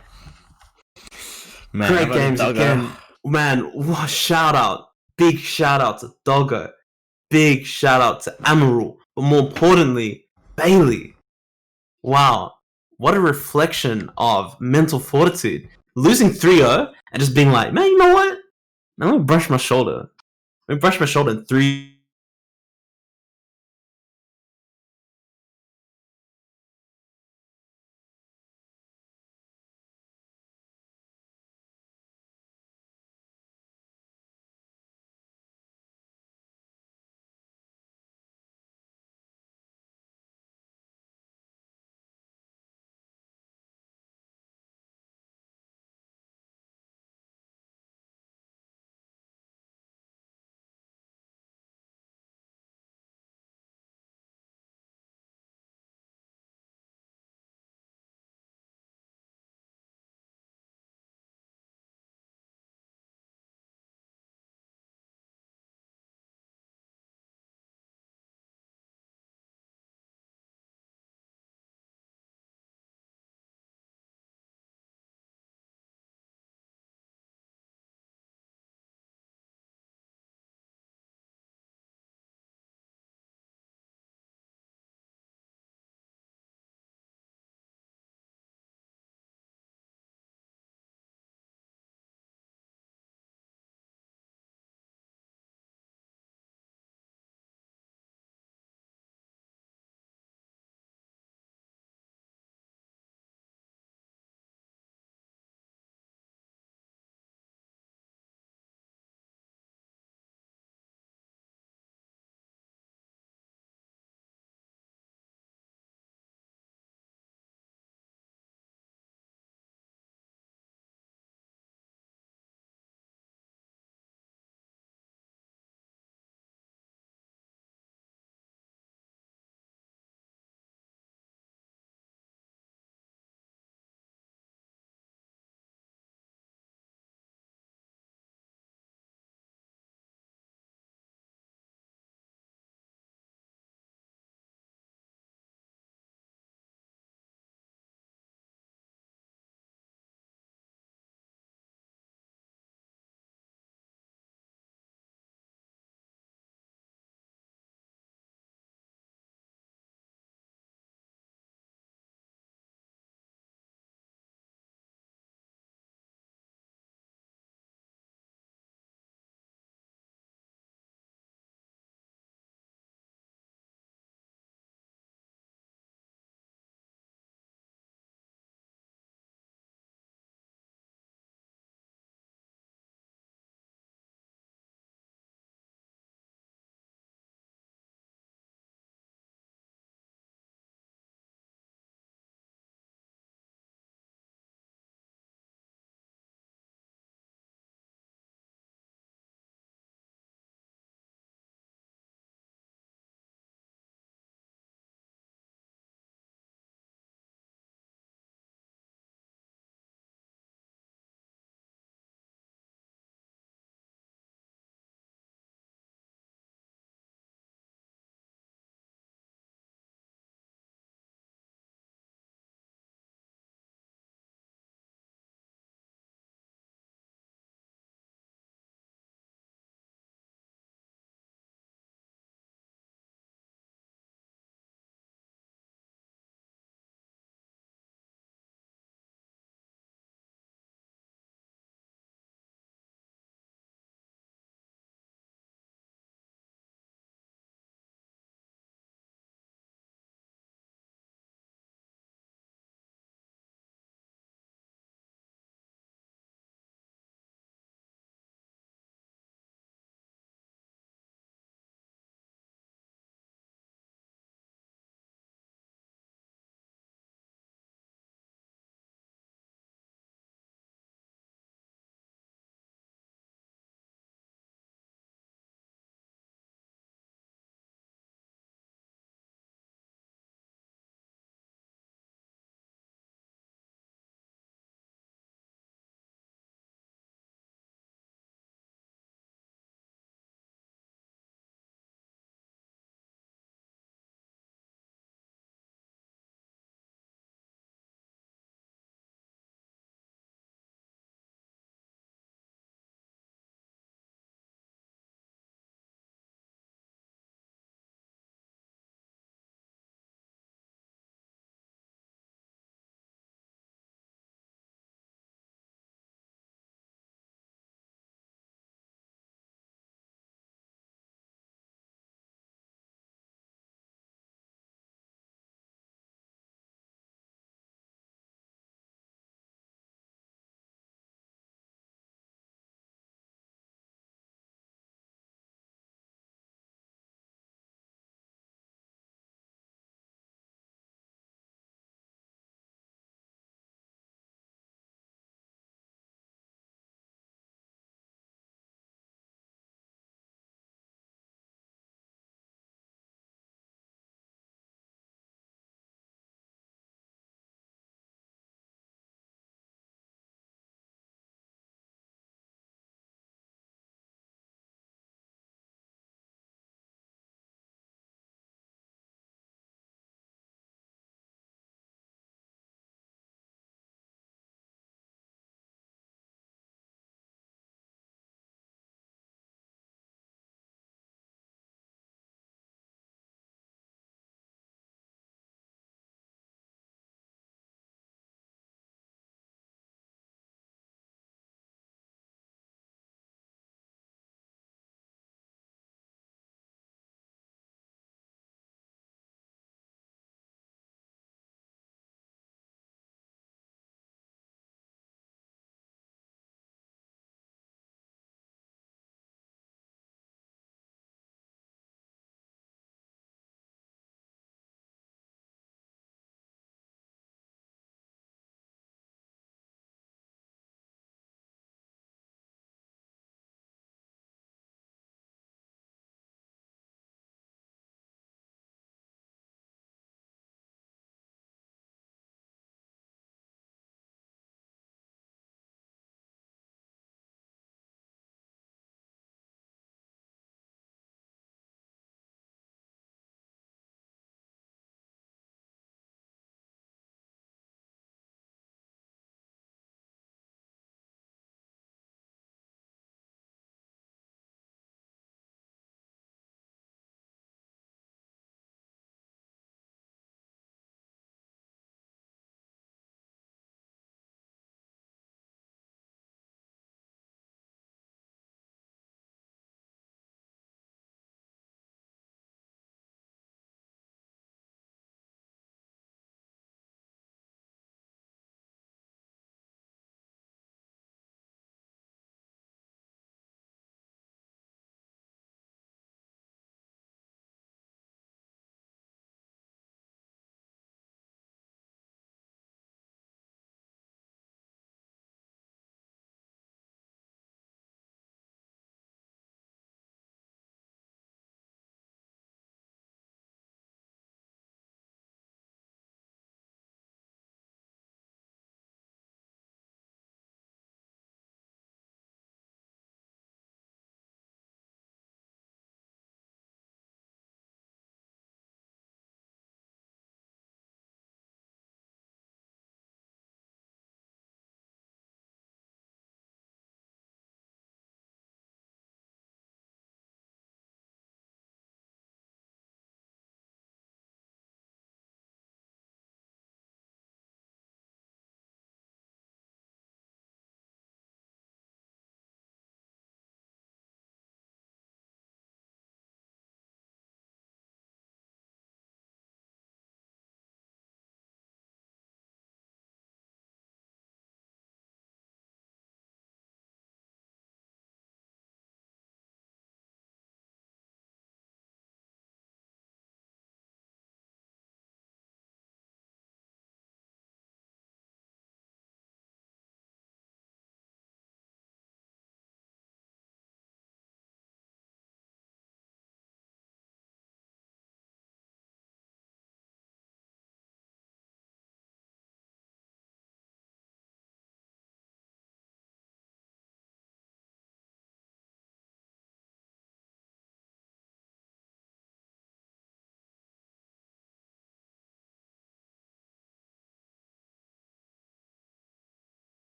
Man, Great games again. Man, shout out Big shout out to Doggo. Big shout out to Amaral. But more importantly, Bailey. Wow. What a reflection of mental fortitude. Losing 3-0 and just being like, man, you know what? Man, let me brush my shoulder. Let me brush my shoulder in 3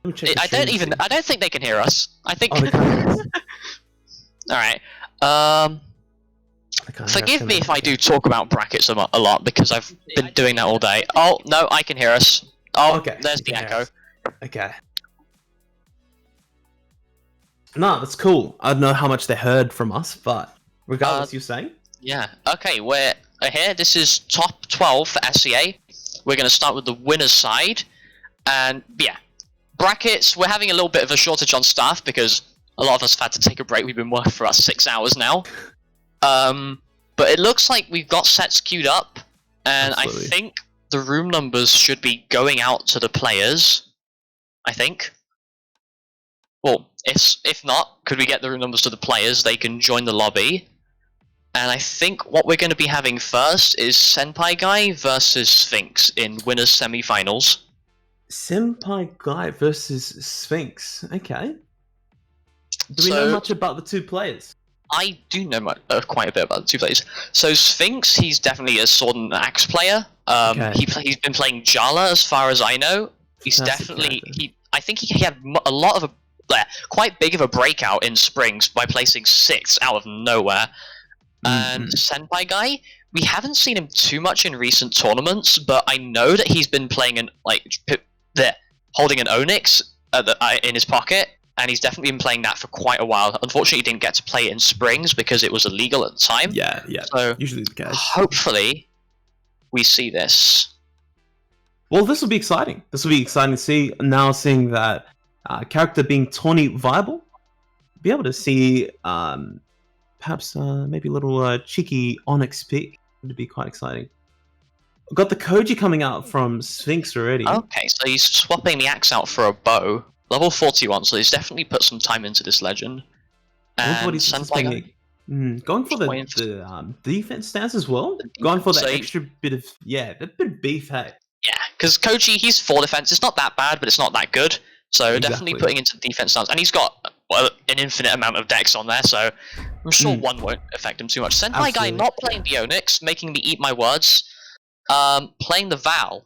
Let me check the I don't stream. I don't think they can hear us. I think. Oh, they can't hear us. Alright. They can't hear us, Forgive can me they? if I do talk about brackets a lot because I've been doing that all day. Oh, no, I can hear us. Oh, Okay, there's you the can hear echo. us. Okay. No, that's cool. I don't know how much they heard from us, but regardless, you're saying? Yeah. Okay, we're here. This is top 12 for SCA. We're going to start with the winner's side. And, yeah. Brackets, we're having a little bit of a shortage on staff because a lot of us have had to take a break. We've been working for about 6 hours now. But it looks like we've got sets queued up. And Absolutely. I think the room numbers should be going out to the players. I think. Well, if not, could we get the room numbers to the players? They can join the lobby. And I think what we're going to be having first is Senpai Guy versus Sphinx in winners semi-finals. Senpai Guy versus Sphinx. Okay. Do we know much about the two players? I do know quite a bit about the two players. So Sphinx, he's definitely a sword and axe player. Okay. He's been playing Jala as far as I know. He's Classic definitely character. I think he had a lot of quite big of a breakout in Springs by placing 6th out of nowhere. And Senpai Guy, we haven't seen him too much in recent tournaments, but I know that he's been playing holding an Onyx in his pocket, and he's definitely been playing that for quite a while. Unfortunately, he didn't get to play it in Springs because it was illegal at the time. Yeah. So Usually the case. hopefully, we see this. Well, this will be exciting. This will be exciting to see. Now seeing that character being Tawny viable, be able to see perhaps maybe a little cheeky Onyx pick. Would be quite exciting. We've got the Koji coming out from Sphinx already. Okay, so he's swapping the axe out for a bow. Level 41, so he's definitely put some time into this legend. I wonder And what he's Senpai Guy, going for the defense stance as well. Going for that So he- extra bit of that bit of beef. Hey, yeah, because Koji, he's 4 defense. It's not that bad, but it's not that good. So definitely Exactly. putting into defense stance. And he's got an infinite amount of decks on there, so I'm sure one won't affect him too much. Senpai Guy Absolutely. not playing the Onyx, making me eat my words. Playing the Val.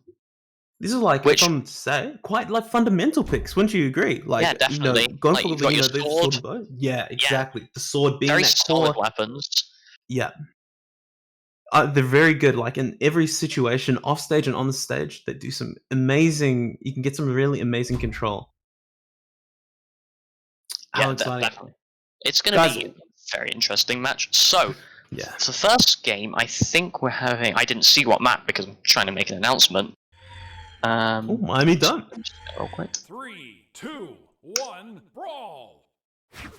this is like, Which- if I'm to say, quite like fundamental picks. Wouldn't you agree? Like, Yeah, definitely. going Like, for you've the, got your the sword. and bow. Yeah, exactly. The sword being Very that solid core. weapons. Yeah. They're very good. Like in every situation, off stage and on the stage, they do some amazing. You can get some really amazing control. How exciting! Definitely. It's going Guys- to be a very interesting match. So, Yeah. for the first game, I think we're having... I didn't see what map because I'm trying to make an announcement. Oh, Miami done. Real quick. 3, 2, 1, brawl!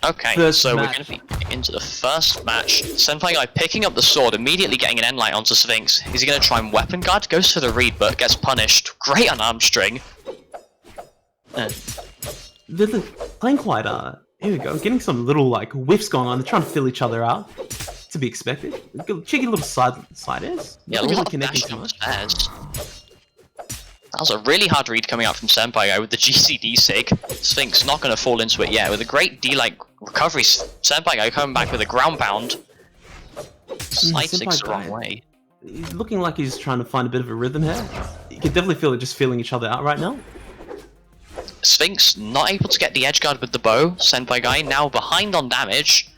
Okay, First so match. we're going to be getting into the first match. Senpai Guy picking up the sword, immediately getting an end light onto Sphinx. Is he going to try and weapon guard? Goes for the read, but gets punished. Great unarmed string. They're playing quite. Here we go. Getting some little like whiffs going on. They're trying to fill each other out. To be expected. Cheeky little side airs. Yeah, a Nothing lot of connecting dashing too much. upstairs. That was a really hard read coming out from Senpai Guy with the GCD sig. Sphinx not going to fall into it yet. With a great D-like recovery, Senpai Guy coming back with a ground pound. Side sig's the Senpai wrong Guy. way. He's looking like he's trying to find a bit of a rhythm here. You can definitely feel it just feeling each other out right now. Sphinx not able to get the edge guard with the bow. Senpai Guy now behind on damage.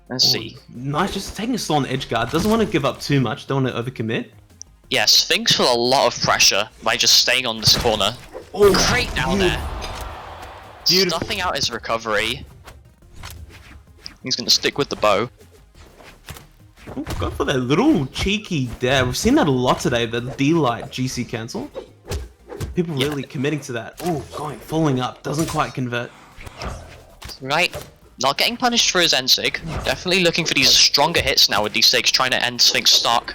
Let's see. Nice, just taking a slow on edge guard. Doesn't want to give up too much. Don't want to overcommit. Yeah, Sphinx with a lot of pressure by just staying on this corner. Oh, Great down there. Beautiful. Stuffing out his recovery. He's going to stick with the bow. Ooh, go for that little cheeky dab. We've seen that a lot today. The D-Light GC cancel. People really committing to that. Oh, falling up. Doesn't quite convert. Right. Not getting punished for his end sig. Definitely looking for these stronger hits now with these sigs, trying to end Sphinx stock.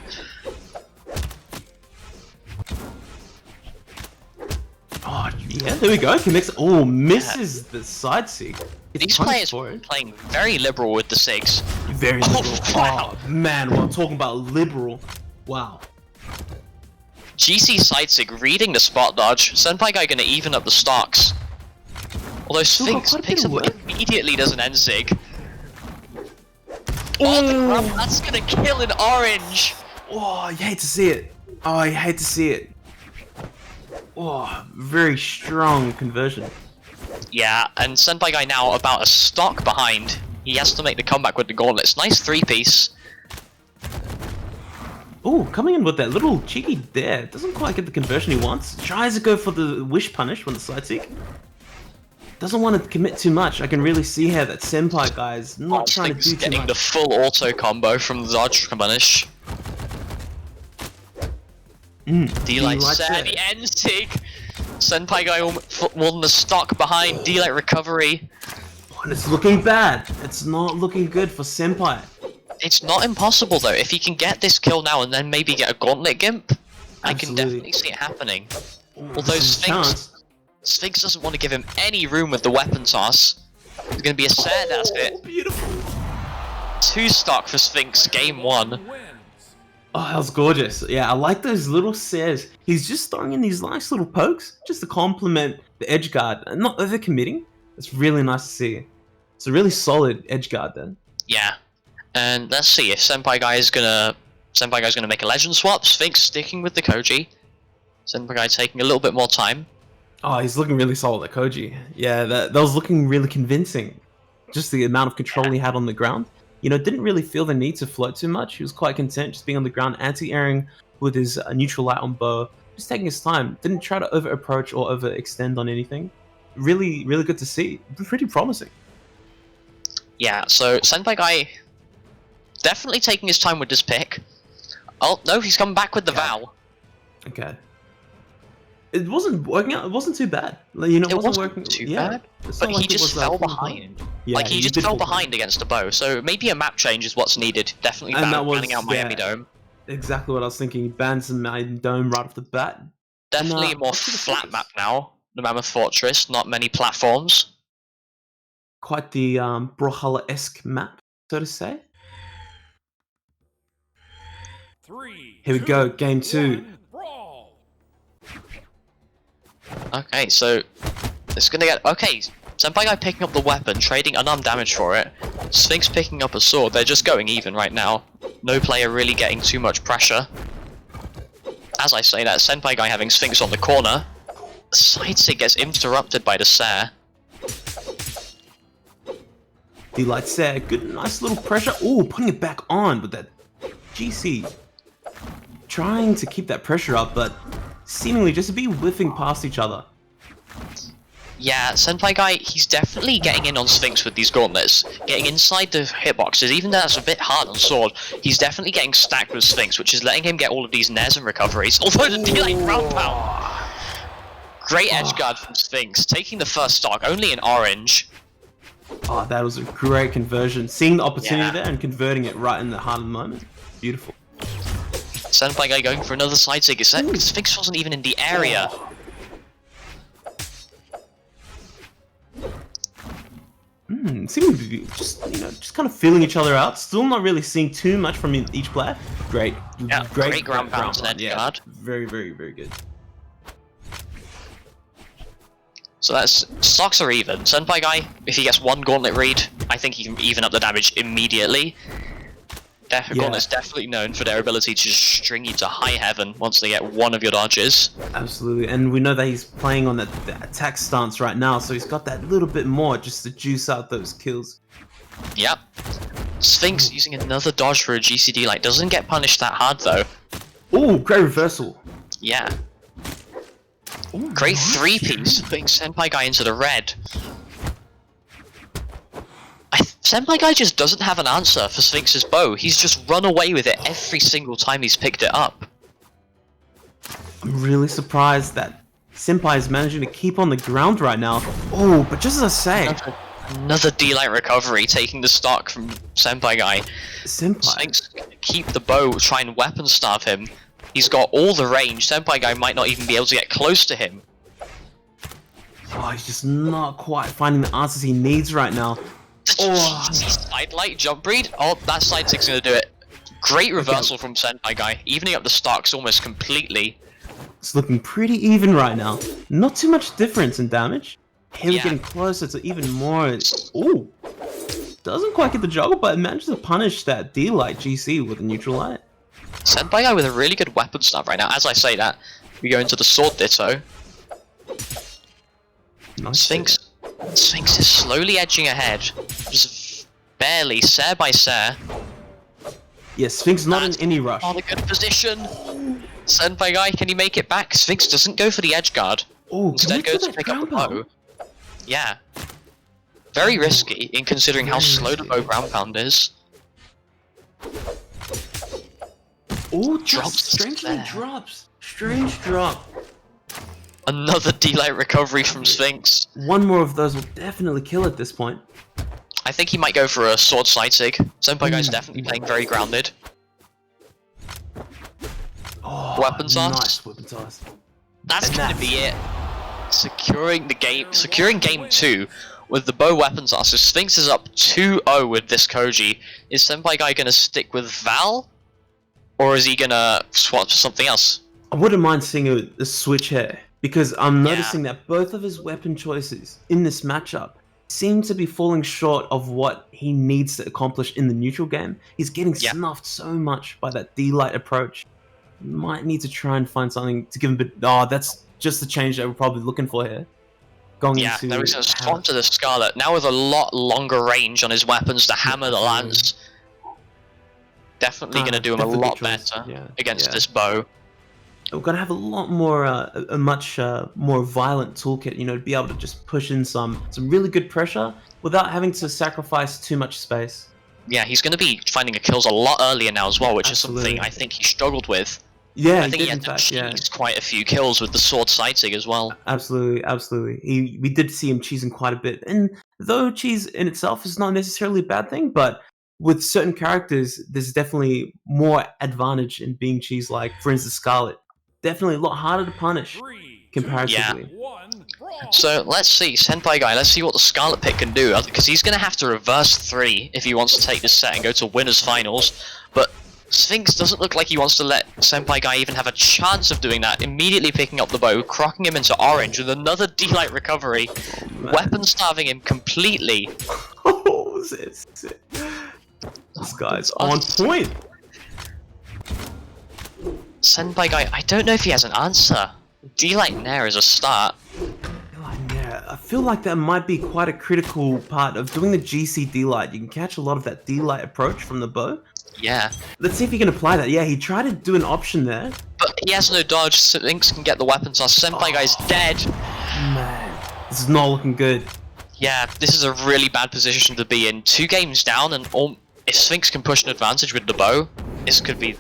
Oh, yeah, there we go. Connects. Oh, misses the side sig. Gets These punished players for are it. playing very liberal with the sigs. Very Oh, liberal. wow. Oh, man, we're talking about liberal. Wow. GC side sig reading the spot dodge. Senpai Guy gonna even up the stocks. Although Still got Sphinx quite a bit picks of up work. immediately does an end sig. Oh, the grab, that's gonna kill an orange. Oh, you hate to see it. Oh, I hate to see it. Oh, very strong conversion. Yeah, and Senpai Guy now about a stock behind. He has to make the comeback with the gauntlets. Nice 3-piece. Oh, coming in with that little cheeky dare. Doesn't quite get the conversion he wants. Tries to go for the wish punish when the side seek. Doesn't want to commit too much. I can really see here that Senpai Guy is not trying to do too getting much. the full auto combo from the dodge punish. D-Light set, the end sig. Senpai Guy won the stock behind. D-Light recovery. And it's looking bad. It's not looking good for Senpai. It's not impossible though. If he can get this kill now and then maybe get a gauntlet gimp, I can definitely see it happening. Although Sphinx doesn't want to give him any room with the weapon toss. It's going to be a set, that's it. Beautiful. 2 stock for Sphinx, game 1. Wins. Oh, that was gorgeous. Yeah, I like those little says. He's just throwing in these nice little pokes just to complement the edge guard and not overcommitting. It's really nice to see. It's a really solid edge guard then. Yeah. And let's see if Senpai Guy's gonna make a legend swap. Sphinx sticking with the Koji. Senpai Guy taking a little bit more time. Oh, he's looking really solid at Koji. Yeah, that was looking really convincing. Just the amount of control he had on the ground. You know, didn't really feel the need to float too much. He was quite content just being on the ground, anti-airing with his neutral light on bow. Just taking his time. Didn't try to over-approach or over-extend on anything. Really, really good to see. Pretty promising. Yeah, so Senpai Guy definitely taking his time with this pick. Oh, no, he's coming back with the Vow. Okay. It wasn't working out. It wasn't too bad. Like, you know, it wasn't working too yeah. bad. It's But not like he it just was, fell full behind. time. Yeah, Like, he just did fell fall behind against the bow, so maybe a map change is what's needed. Definitely And that was- banning out Miami yeah. Dome. Exactly what I was thinking. He bans the Miami Dome right off the bat. Definitely a more what's the flat focus? map now. The Mammoth Fortress, not many platforms. Quite the Brawlhalla-esque map, so to say. 3, Here we 2, go, game 2. 1, brawl. Okay, so it's gonna get Senpai Guy picking up the weapon, trading unarmed damage for it. Sphinx picking up a sword. They're just going even right now. No player really getting too much pressure. As I say that, Senpai Guy having Sphinx on the corner. The side sig gets interrupted by the Sare. D-Light said, good, nice little pressure. Oh, putting it back on with that GC. Trying to keep that pressure up, but seemingly just to be whiffing past each other. Yeah, Senpai Guy, he's definitely getting in on Sphinx with these gauntlets. Getting inside the hitboxes, even though that's a bit hard on sword, he's definitely getting stacked with Sphinx, which is letting him get all of these Nes and recoveries. Although the D-Light ground pound. Great edge guard from Sphinx, taking the first stock, only in orange. Oh, that was a great conversion. Seeing the opportunity Yeah. there and converting it right in the heart of the moment. Beautiful. Senpai Guy going for another side sig. Sphinx wasn't even in the area. Seeming to be just, you know, just kind of feeling each other out. Still not really seeing too much from each player. Great. Yeah, great ground pounds and edge guard. Very, very, very good. So that's stocks are even. Senpai Guy, if he gets one gauntlet read, I think he can even up the damage immediately. Gauntlet's definitely known for their ability to just string you to high heaven once they get one of your dodges. Absolutely, and we know that he's playing on that attack stance right now, so he's got that little bit more just to juice out those kills. Yep. Sphinx using another dodge for a GCD like doesn't get punished that hard though. Oh, great reversal. Yeah. Great 3-piece, putting Senpai Guy into the red. Senpai Guy just doesn't have an answer for Sphinx's bow. He's just run away with it every single time he's picked it up. I'm really surprised that Senpai is managing to keep on the ground right now. Oh, but just as I say, Another D-Light recovery, taking the stock from Senpai Guy. Senpai. Sphinx keep the bow, try and weapon starve him. He's got all the range. Senpai Guy might not even be able to get close to him. Oh, he's just not quite finding the answers he needs right now. Oh, Side light jump read. Oh, that side sig's gonna do it. Great reversal from Senpai Guy, evening up the stocks almost completely. it's looking pretty even right now. Not too much difference in damage. Here we're Yeah. getting closer to even more. Oh, doesn't quite get the juggle, but manages to punish that D-Light GC with a neutral light. Senpai Guy with a really good weapon snap right now. As I say that, we go into the sword ditto. Nice. Sphinx is slowly edging ahead. Just barely, Sare by Sare. Yeah, Sphinx not in any rush. Not a good position. Senpai guy, can he make it back? Sphinx doesn't go for the edge guard. Oh, Instead goes to pick up the bow. Yeah. Very risky in considering how slow the bow ground pound is. Oh, Drops strangely there. drops. Strange drop. Another D-Light recovery from Sphinx. One more of those will definitely kill at this point. I think he might go for a sword side sig. Senpai guy's definitely playing very grounded. Oh, Weapon toss. Nice weapon toss. That's And gonna be it. Securing game 2 with the bow weapon toss. So Sphinx is up 2-0 with this Koji. Is Senpai guy gonna stick with Val? Or is he gonna swap to something else? I wouldn't mind seeing a switch here, because I'm noticing that both of his weapon choices in this matchup seem to be falling short of what he needs to accomplish in the neutral game. He's getting snuffed so much by that D-Light approach. Might need to try and find something to give him a bit... Oh, that's just the change that we're probably looking for here. Going into... Now he's gonna swap to the Scarlet, now with a lot longer range on his weapons to hammer the lance. Definitely gonna do him a lot better against this bow. We're gonna have a lot more, a much more violent toolkit, you know, to be able to just push in some really good pressure without having to sacrifice too much space. Yeah, he's gonna be finding the kills a lot earlier now as well, which is something I think he struggled with. Yeah, I think he had to cheese quite a few kills with the sword side sig as well. Absolutely, absolutely. We did see him cheesing quite a bit, and though cheese in itself is not necessarily a bad thing, but with certain characters, there's definitely more advantage in being cheese-like. For instance, Scarlet, definitely a lot harder to punish comparatively. So let's see, Senpai guy, let's see what the Scarlet pick can do, because he's gonna have to reverse 3 if he wants to take this set and go to winners finals, but Sphinx doesn't look like he wants to let Senpai guy even have a chance of doing that, immediately picking up the bow, crocking him into orange with another D-Light recovery, weapon starving him completely. Oh, this guy's on point. Senpai guy, I don't know if he has an answer. D-Light Nair is a start. Yeah, I feel like that might be quite a critical part of doing the GC D-Light. You can catch a lot of that D-Light approach from the bow. Yeah. Let's see if he can apply that. Yeah, he tried to do an option there. But he has no dodge, Sphinx can get the weapon toss. Senpai guy's dead. Man, this is not looking good. Yeah, this is a really bad position to be in. 2 games down, and if Sphinx can push an advantage with the bow, this could be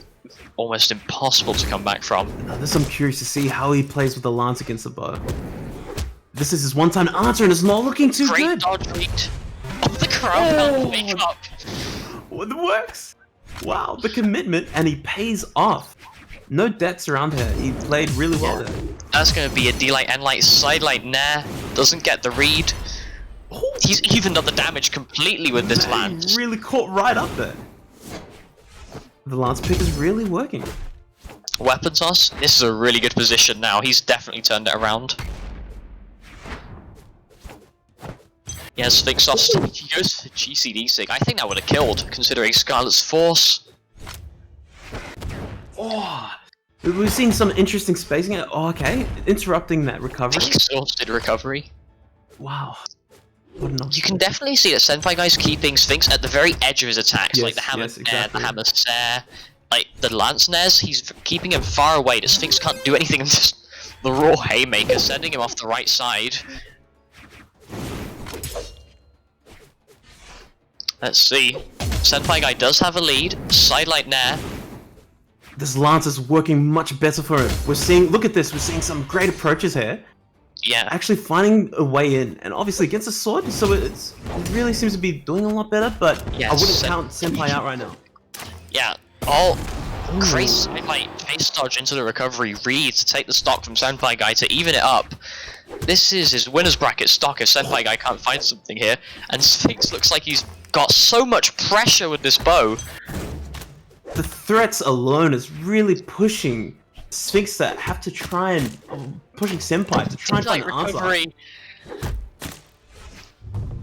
almost impossible to come back from. Now, this I'm curious to see how he plays with the lance against the bow. This is his one-time answer, and it's not looking too Great good. dodge read. Oh, the crowd pick up. Well, it works. Wow, the commitment, and he pays off. No debts around here. He played really well there. That's going to be a D-Light, N-Light, Side-Light Nair. Doesn't get the read. He's evened up the damage completely with this lance. He really caught right up there. The lance pick is really working. Weapon toss. This is a really good position now. He's definitely turned it around. Yeah, Sphinx off. He goes for GCD sig. I think that would have killed, considering Scarlet's force. Oh, we've seen some interesting spacing. Oh, okay, interrupting that recovery. Exhausted recovery. Wow. What an You can definitely see that Senpai guy's keeping Sphinx at the very edge of his attacks, like the hammer yes, Nair, exactly. the hammer Sare, like the lance Nairs. He's keeping him far away. The Sphinx can't do anything. And just the raw haymaker sending him off the right side. Let's see. Senpai guy does have a lead. Sidelight Nair. This lance is working much better for him. We're seeing, look at this, we're seeing some great approaches here. Yeah. Actually finding a way in, and obviously against a sword, so it really seems to be doing a lot better, but Yeah, I wouldn't count Senpai out right now. Yeah. Oh, great Senpai face dodge into the recovery read to take the stock from Senpai guy to even it up. This is his winner's bracket stock if Senpai guy can't find something here, and Sphinx looks like he's got so much pressure with this bow. The threats alone is really pushing Sphinx to have to try and pushing Senpai to try and find an answer. recovery.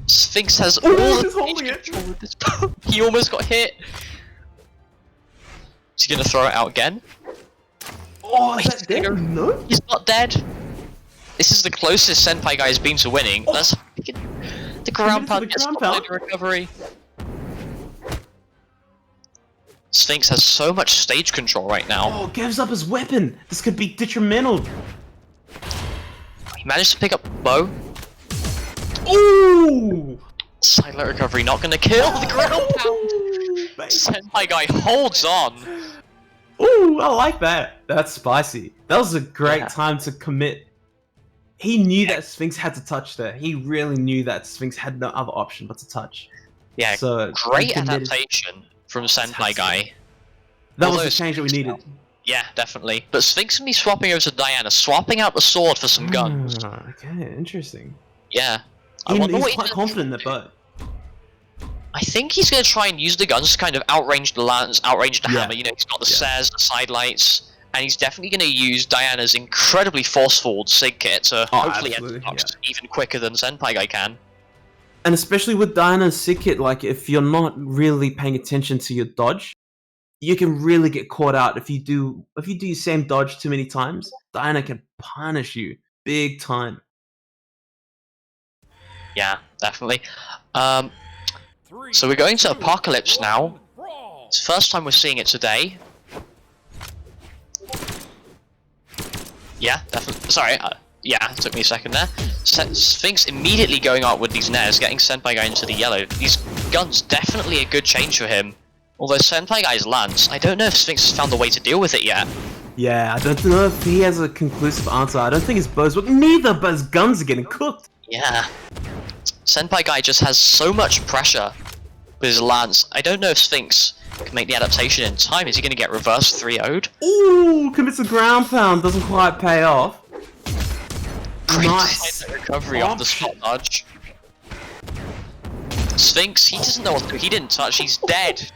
Sphinx has all he's the holding it. control with this bow. He almost got hit. Is he gonna throw it out again? Oh, is that dead? No? He's not dead. This is the closest Senpai guy has been to winning. Oh. That's the ground pound The gets ground completed pound. recovery. Sphinx has so much stage control right now. Oh, gives up his weapon. This could be detrimental. He managed to pick up bow. Ooh! Silent recovery, not gonna kill the ground pound. Baby. Senpai guy holds on. Ooh, I like that. That's spicy. That was a great Yeah. time to commit. He knew that Sphinx had to touch there. He really knew that Sphinx had no other option but to touch. Yeah, So great he committed- adaptation from Senpai guy. That was Although the change that we needed. Yeah, definitely. But Sphinx can be swapping over to Diana, swapping out the sword for some guns. Ah, okay, interesting. Yeah. I He's wonder what quite he's confident in that bow. I think he's going to try and use the guns to kind of outrange the lance, outrange the Yeah. hammer. You know, he's got the Yeah. stairs, the side lights, and he's definitely going to use Diana's incredibly forceful Sig kit to Oh, hopefully end absolutely, stocks even quicker than Senpai guy can. And especially with Diana's Sig kit, like if you're not really paying attention to your dodge, you can really get caught out if you do your same dodge too many times. Diana can punish you big time. Yeah, definitely. Three, So we're going to two, Apocalypse now. one, brawl. It's the first time we're seeing it today. Yeah, definitely. Sorry, yeah, it took me a second there. Sphinx immediately going out with these Nez, getting Senpai guy into the yellow. These guns definitely a good change for him. Although Senpai guy's lance, I don't know if Sphinx has found a way to deal with it yet. Yeah, I don't know if he has a conclusive answer. I don't think his bows work. Neither, but his guns are getting cooked. Yeah. Senpai guy just has so much pressure with his lance. I don't know if Sphinx can make the adaptation in time. Is he going to get reverse 3-0'd? Ooh, commits a ground pound. Doesn't quite pay off. Great Nice. silent recovery off the spot dodge. Sphinx, he doesn't know what to do. He didn't touch. He's dead.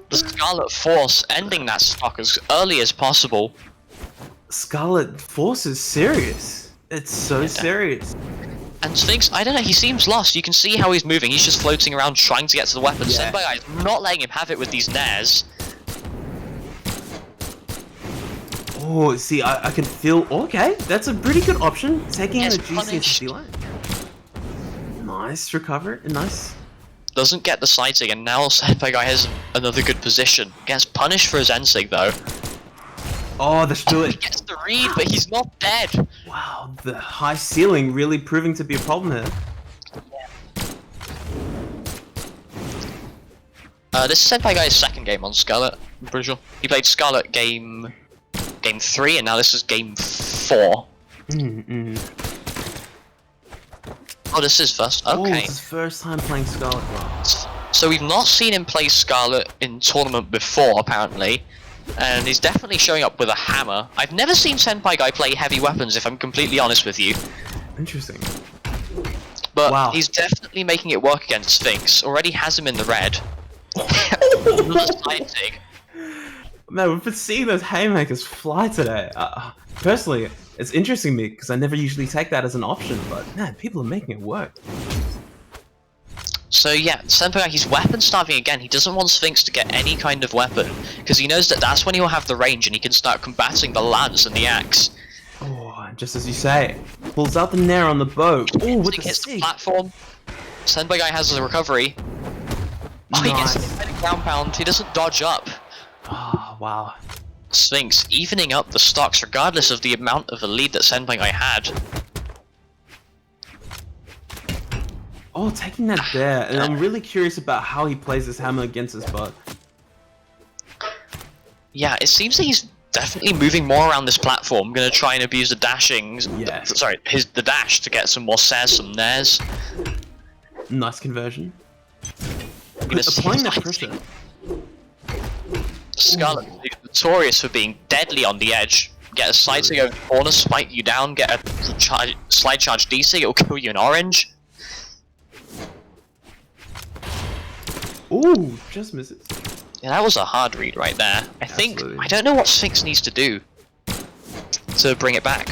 The Scarlet Force ending that stock as early as possible. Scarlet Force is serious. It's so serious. And Sphinx, I don't know, he seems lost. You can see how he's moving. He's just floating around trying to get to the weapon. Yeah. Senpai guy is not letting him have it with these Nares. Oh, see, I can feel. Okay, that's a pretty good option. Taking Yes, the punished. GCSD line. Nice recover. Nice. Doesn't get the sighting, and now Senpai guy has another good position. Gets punished for his Ensig though. Oh, the He Stuart. gets the read, but he's not dead. Wow, the high ceiling really proving to be a problem here. This is Senpai guy's second game on Scarlet, I'm pretty sure. He played Scarlet game 3, and now this is game 4. Oh, this is first. Oh, Okay. it's his first time playing Scarlet. So we've not seen him play Scarlet in tournament before, apparently. And he's definitely showing up with a hammer. I've never seen Senpai guy play heavy weapons, if I'm completely honest with you. Interesting. But Wow. he's definitely making it work against Sphinx. Already has him in the red. Another side dig. Man, we've been seeing those haymakers fly today. Personally, it's interesting to me because I never usually take that as an option, but man, people are making it work. So yeah, Senpai, he's weapon starving again. He doesn't want Sphinx to get any kind of weapon, because he knows that that's when he'll have the range and he can start combating the lance and the axe. Oh, and just as you say, pulls out the nair on the bow. Oh, with He the hits the sig. platform. Senpai guy has the recovery. Oh, he gets Nice. a ground pound. He doesn't dodge up. Oh, wow. Sphinx evening up the stocks regardless of the amount of a lead that Senpai guy had. Oh, taking that there, and I'm really curious about how he plays this hammer against his bow. Yeah, it seems that he's definitely moving more around this platform. Gonna try and abuse the dashing. Yeah. Sorry, the dash to get some more sares, some nares. Nice conversion. Gonna see Applying his that lighting. pressure. Scarlet is notorious for being deadly on the edge. Get a side to go corner, spike you down, get a slide charge DC, it'll kill you in orange. Ooh, just misses. Yeah, that was a hard read right there. Absolutely. I don't know what Sphinx needs to do to bring it back.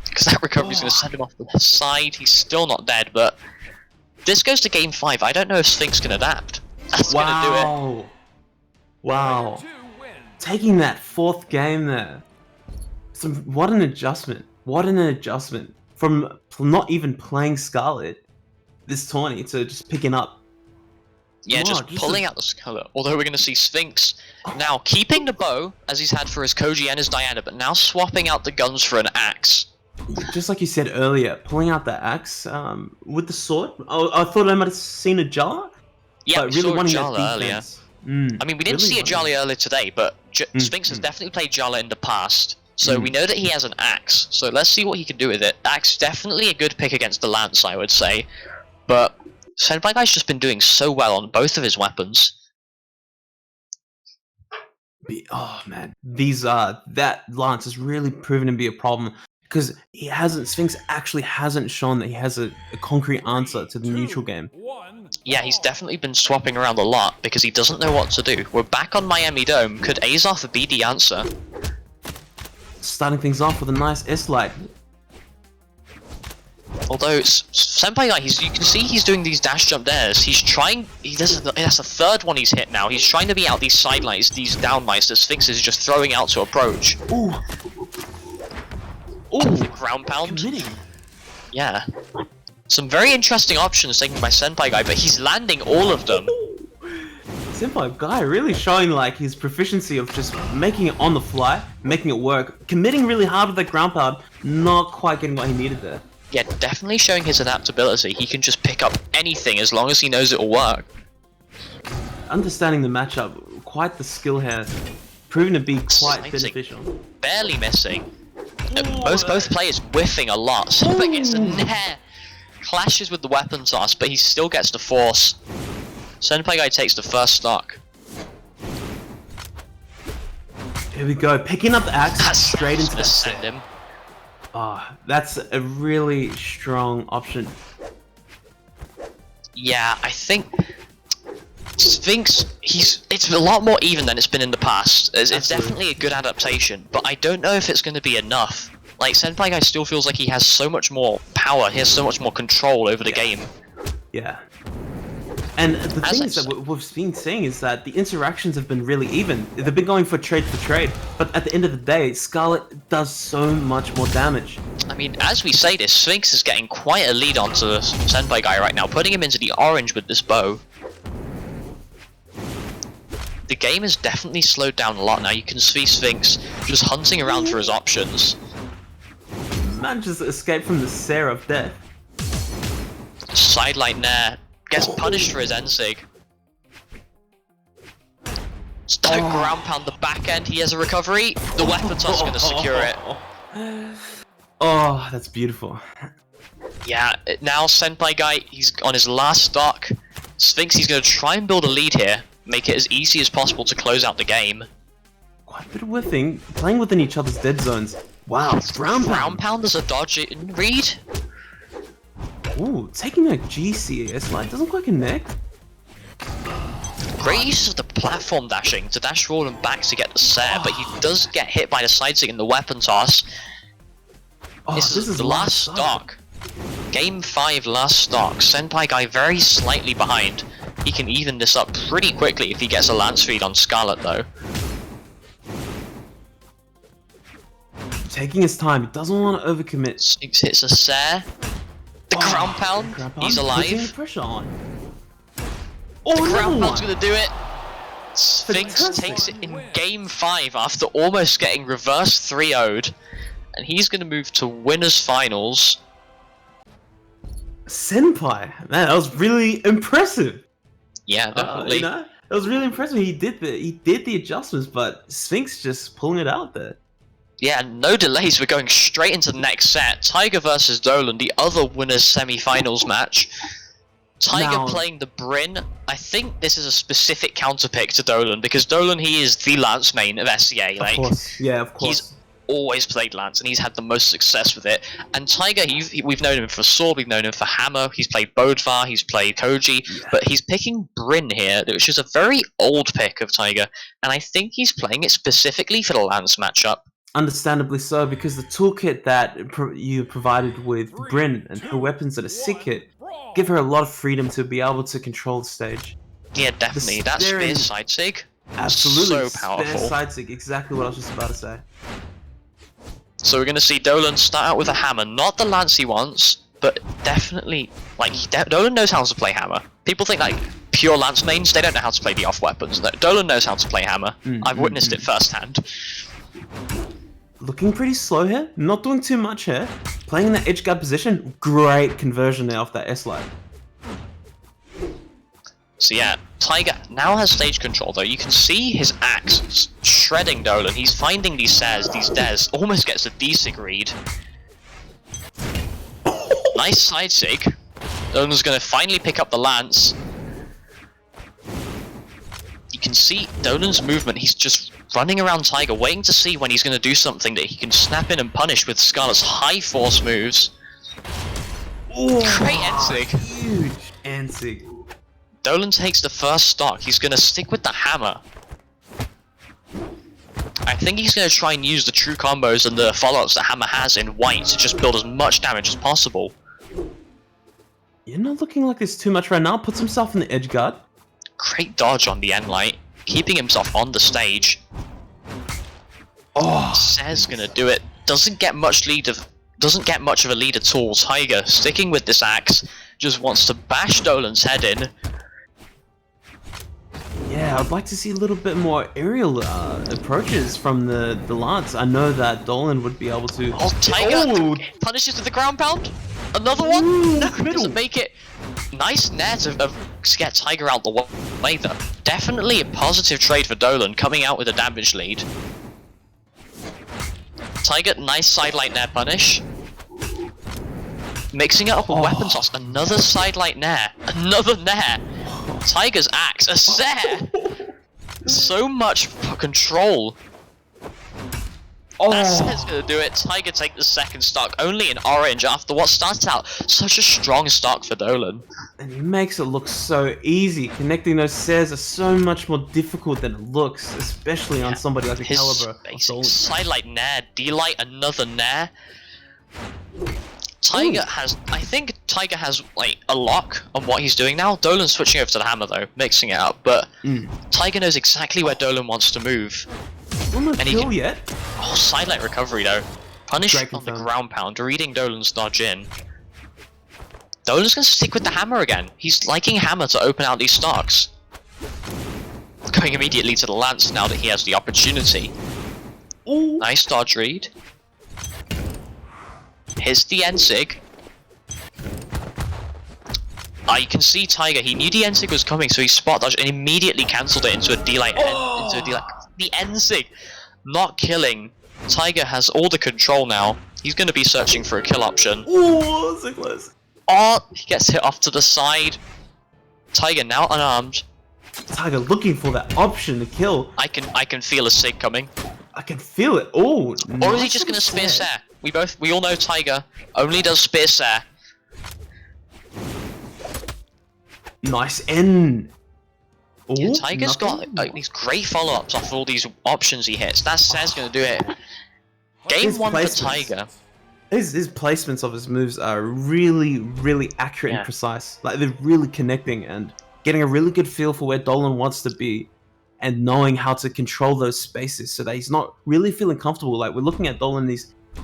Because that recovery's going to send him off the side. He's still not dead, but this goes to game 5. I don't know if Sphinx can adapt. That's going to do it. Wow. Wow. Two wins. Taking that fourth game there. What an adjustment. What an adjustment from not even playing Scarlet this tourney to just picking up. Yeah, just pulling out the Scarlet. Although we're going to see Sphinx now keeping the bow as he's had for his Koji and his Diana, but now swapping out the guns for an axe. Just like you said earlier, pulling out the axe with the sword. I thought I might have seen a jar. Yeah, but we really saw wanting Jala earlier. I mean, we didn't see a Jolly earlier today, but Sphinx has definitely played Jala in the past. So we know that he has an axe. So let's see what he can do with it. Axe definitely a good pick against the lance, I would say. But Senpai Guy's just been doing so well on both of his weapons. Oh man, these that lance has really proven to be a problem because Sphinx actually hasn't shown that he has a concrete answer to the neutral game. Yeah, he's definitely been swapping around a lot because he doesn't know what to do. We're back on Miami Dome. Could Azoth be the answer? Starting things off with a nice S-Light. Although Senpai Guy, you can see he's doing these dash jump dares. He's trying. That's the third one he's hit now. He's trying to be out these side lights, these down lights that Sphinx is just throwing out to approach. Ooh. Ooh. Ground pound. Committing. Yeah. Some very interesting options taken by Senpai Guy, but he's landing all of them. Senpai Guy really showing like his proficiency of just making it on the fly, making it work, committing really hard with that ground pound, not quite getting what he needed there. Yeah, definitely showing his adaptability. He can just pick up anything as long as he knows it'll work. Understanding the matchup, quite the skill here, proving to be quite beneficial. Barely missing. Both players whiffing a lot. Senpai gets the nair. Clashes with the weapon toss, but he still gets the force. Senpai Guy takes the first stock. Here we go, picking up the axe straight into the send him. Ah, that's a really strong option. Yeah, I think Sphinx, it's a lot more even than it's been in the past. It's definitely a good adaptation, but I don't know if it's going to be enough. Like, Senpai Guy still feels like he has so much more power, he has so much more control over the game. Yeah. And the thing is that we've been seeing is that the interactions have been really even. They've been going for trade, but at the end of the day, Scarlet does so much more damage. I mean, as we say this, Sphinx is getting quite a lead onto the Senpai Guy right now, putting him into the orange with this bow. The game has definitely slowed down a lot now. You can see Sphinx just hunting around for his options. Manages to escape from the Sarah of Death. Sidelight Nair. Gets punished for his Ensig. Ground pound the back end. He has a recovery. The weapon toss is going to secure it. Oh, that's beautiful. Yeah, now Senpai Guy, he's on his last stock. Sphinx, he's going to try and build a lead here. Make it as easy as possible to close out the game. Quite a bit of whiffing. Playing within each other's dead zones. Wow, ground pound as a dodge in read. Ooh, taking a GCS line doesn't quite connect. Great use of the platform dashing to dash forward and back to get the set, but he does get hit by the side stick in the weapon toss. This is the last stock. Game 5 last stock. Senpai Guy very slightly behind. He can even this up pretty quickly if he gets a lance feed on Scarlet though. Taking his time, he doesn't want to overcommit. Sphinx hits a Sare. The ground pound, he's alive. Putting pressure on. The ground pound's gonna do it. Sphinx takes it in game 5 after almost getting reverse 3-0'd. And he's gonna move to winners finals. Senpai, man, that was really impressive. Yeah, definitely. You know, that was really impressive. He did the adjustments, but Sphinx just pulling it out there. Yeah, no delays. We're going straight into the next set. Tiger versus Dolan, the other winners semi-finals match. Tiger playing the Bryn. I think this is a specific counter pick to Dolan because Dolan, he is the Lance main of SCA. Like, of course, yeah, of course. He's always played Lance and he's had the most success with it. And Tiger, we've known him for Sword, we've known him for Hammer, he's played Bodvar, he's played Koji, but he's picking Bryn here, which is a very old pick of Tiger. And I think he's playing it specifically for the Lance matchup. Understandably so, because the toolkit that you provided with Bryn and her weapons that are sick hit give her a lot of freedom to be able to control the stage. Yeah, definitely. That spear side sig, absolutely so powerful. Spear side sig, exactly what I was just about to say. So we're going to see Dolan start out with a hammer, not the lance he wants, but definitely, like, Dolan knows how to play hammer. People think, like, pure lance mains, they don't know how to play the off weapons. No, Dolan knows how to play hammer. I've witnessed it firsthand. Looking pretty slow here, not doing too much here. Playing in that edge guard position, great conversion there off that S-Light. So yeah, Tiger now has stage control though. You can see his axe shredding Dolan. He's finding these Sares, these Des, almost gets a D-Sig read. Nice side Sig. Dolan's gonna finally pick up the lance. You can see Dolan's movement, he's just running around Tiger, waiting to see when he's gonna do something that he can snap in and punish with Scarlet's high force moves. Oh, great N-Sig. Huge N-Sig. Dolan takes the first stock. He's going to stick with the hammer. I think he's going to try and use the true combos and the follow-ups that Hammer has in white to just build as much damage as possible. You're not looking like there's too much right now. Puts himself in the edge guard. Great dodge on the N-Light, keeping himself on the stage. Oh, Says going to do it. Doesn't get much of a lead at all. Tiger, sticking with this axe, just wants to bash Dolan's head in. yeah, I'd like to see a little bit more aerial approaches from the Lance. I know that Dolan would be able to... Oh, Tiger Oh, punishes with the ground pound. Another one? No, middle. doesn't make it. Nice net of to get Tiger out the way though. Definitely a positive trade for Dolan, coming out with a damage lead. Tiger, nice sidelight nair punish. Mixing it up with weapon toss, another sidelight nair, another nair. Tiger's axe, a Sare! So much control. That Sare's gonna do it. Tiger take the second stock, only in orange after what started out such a strong stock for Dolan. And he makes it look so easy. Connecting those Sares are so much more difficult than it looks, especially on somebody like the His caliber of basic Dolan. sidelight nair, D-light, another nair. Tiger has, I think Tiger has like a lock on what he's doing now. Dolan's switching over to the hammer though, mixing it up, but Tiger knows exactly where Dolan wants to move. Not And he kill can- yet. Oh, sidelight recovery though. Punish Great on the confirm. ground pound, reading Dolan's dodge in. Dolan's gonna stick with the hammer again. He's liking hammer to open out these stocks. Going immediately to the lance now that he has the opportunity. Ooh. Nice dodge read. Here's the N-Sig. You can see Tiger, he knew the N-Sig was coming, so he spot dodged and immediately cancelled it into a D-Light. Into a D-Light. The N-Sig! Not killing. Tiger has all the control now. He's going to be searching for a kill option. Ooh, so close. Oh, he gets hit off to the side. Tiger now unarmed. Tiger looking for that option to kill. I can feel a Sig coming. I can feel it. Oh, Or is he just going to spear Sare? We all know Tiger only does spear Sare. Nice N. Ooh, Yeah, Tiger's got nothing? these great follow-ups off all these options he hits. That Sare's going to do it. Game His 1 for placements. Tiger. His placements of his moves are really, really accurate Yeah. and precise. Like they're really connecting and getting a really good feel for where Dolan wants to be, and knowing how to control those spaces so that he's not really feeling comfortable. Like we're looking at Dolan,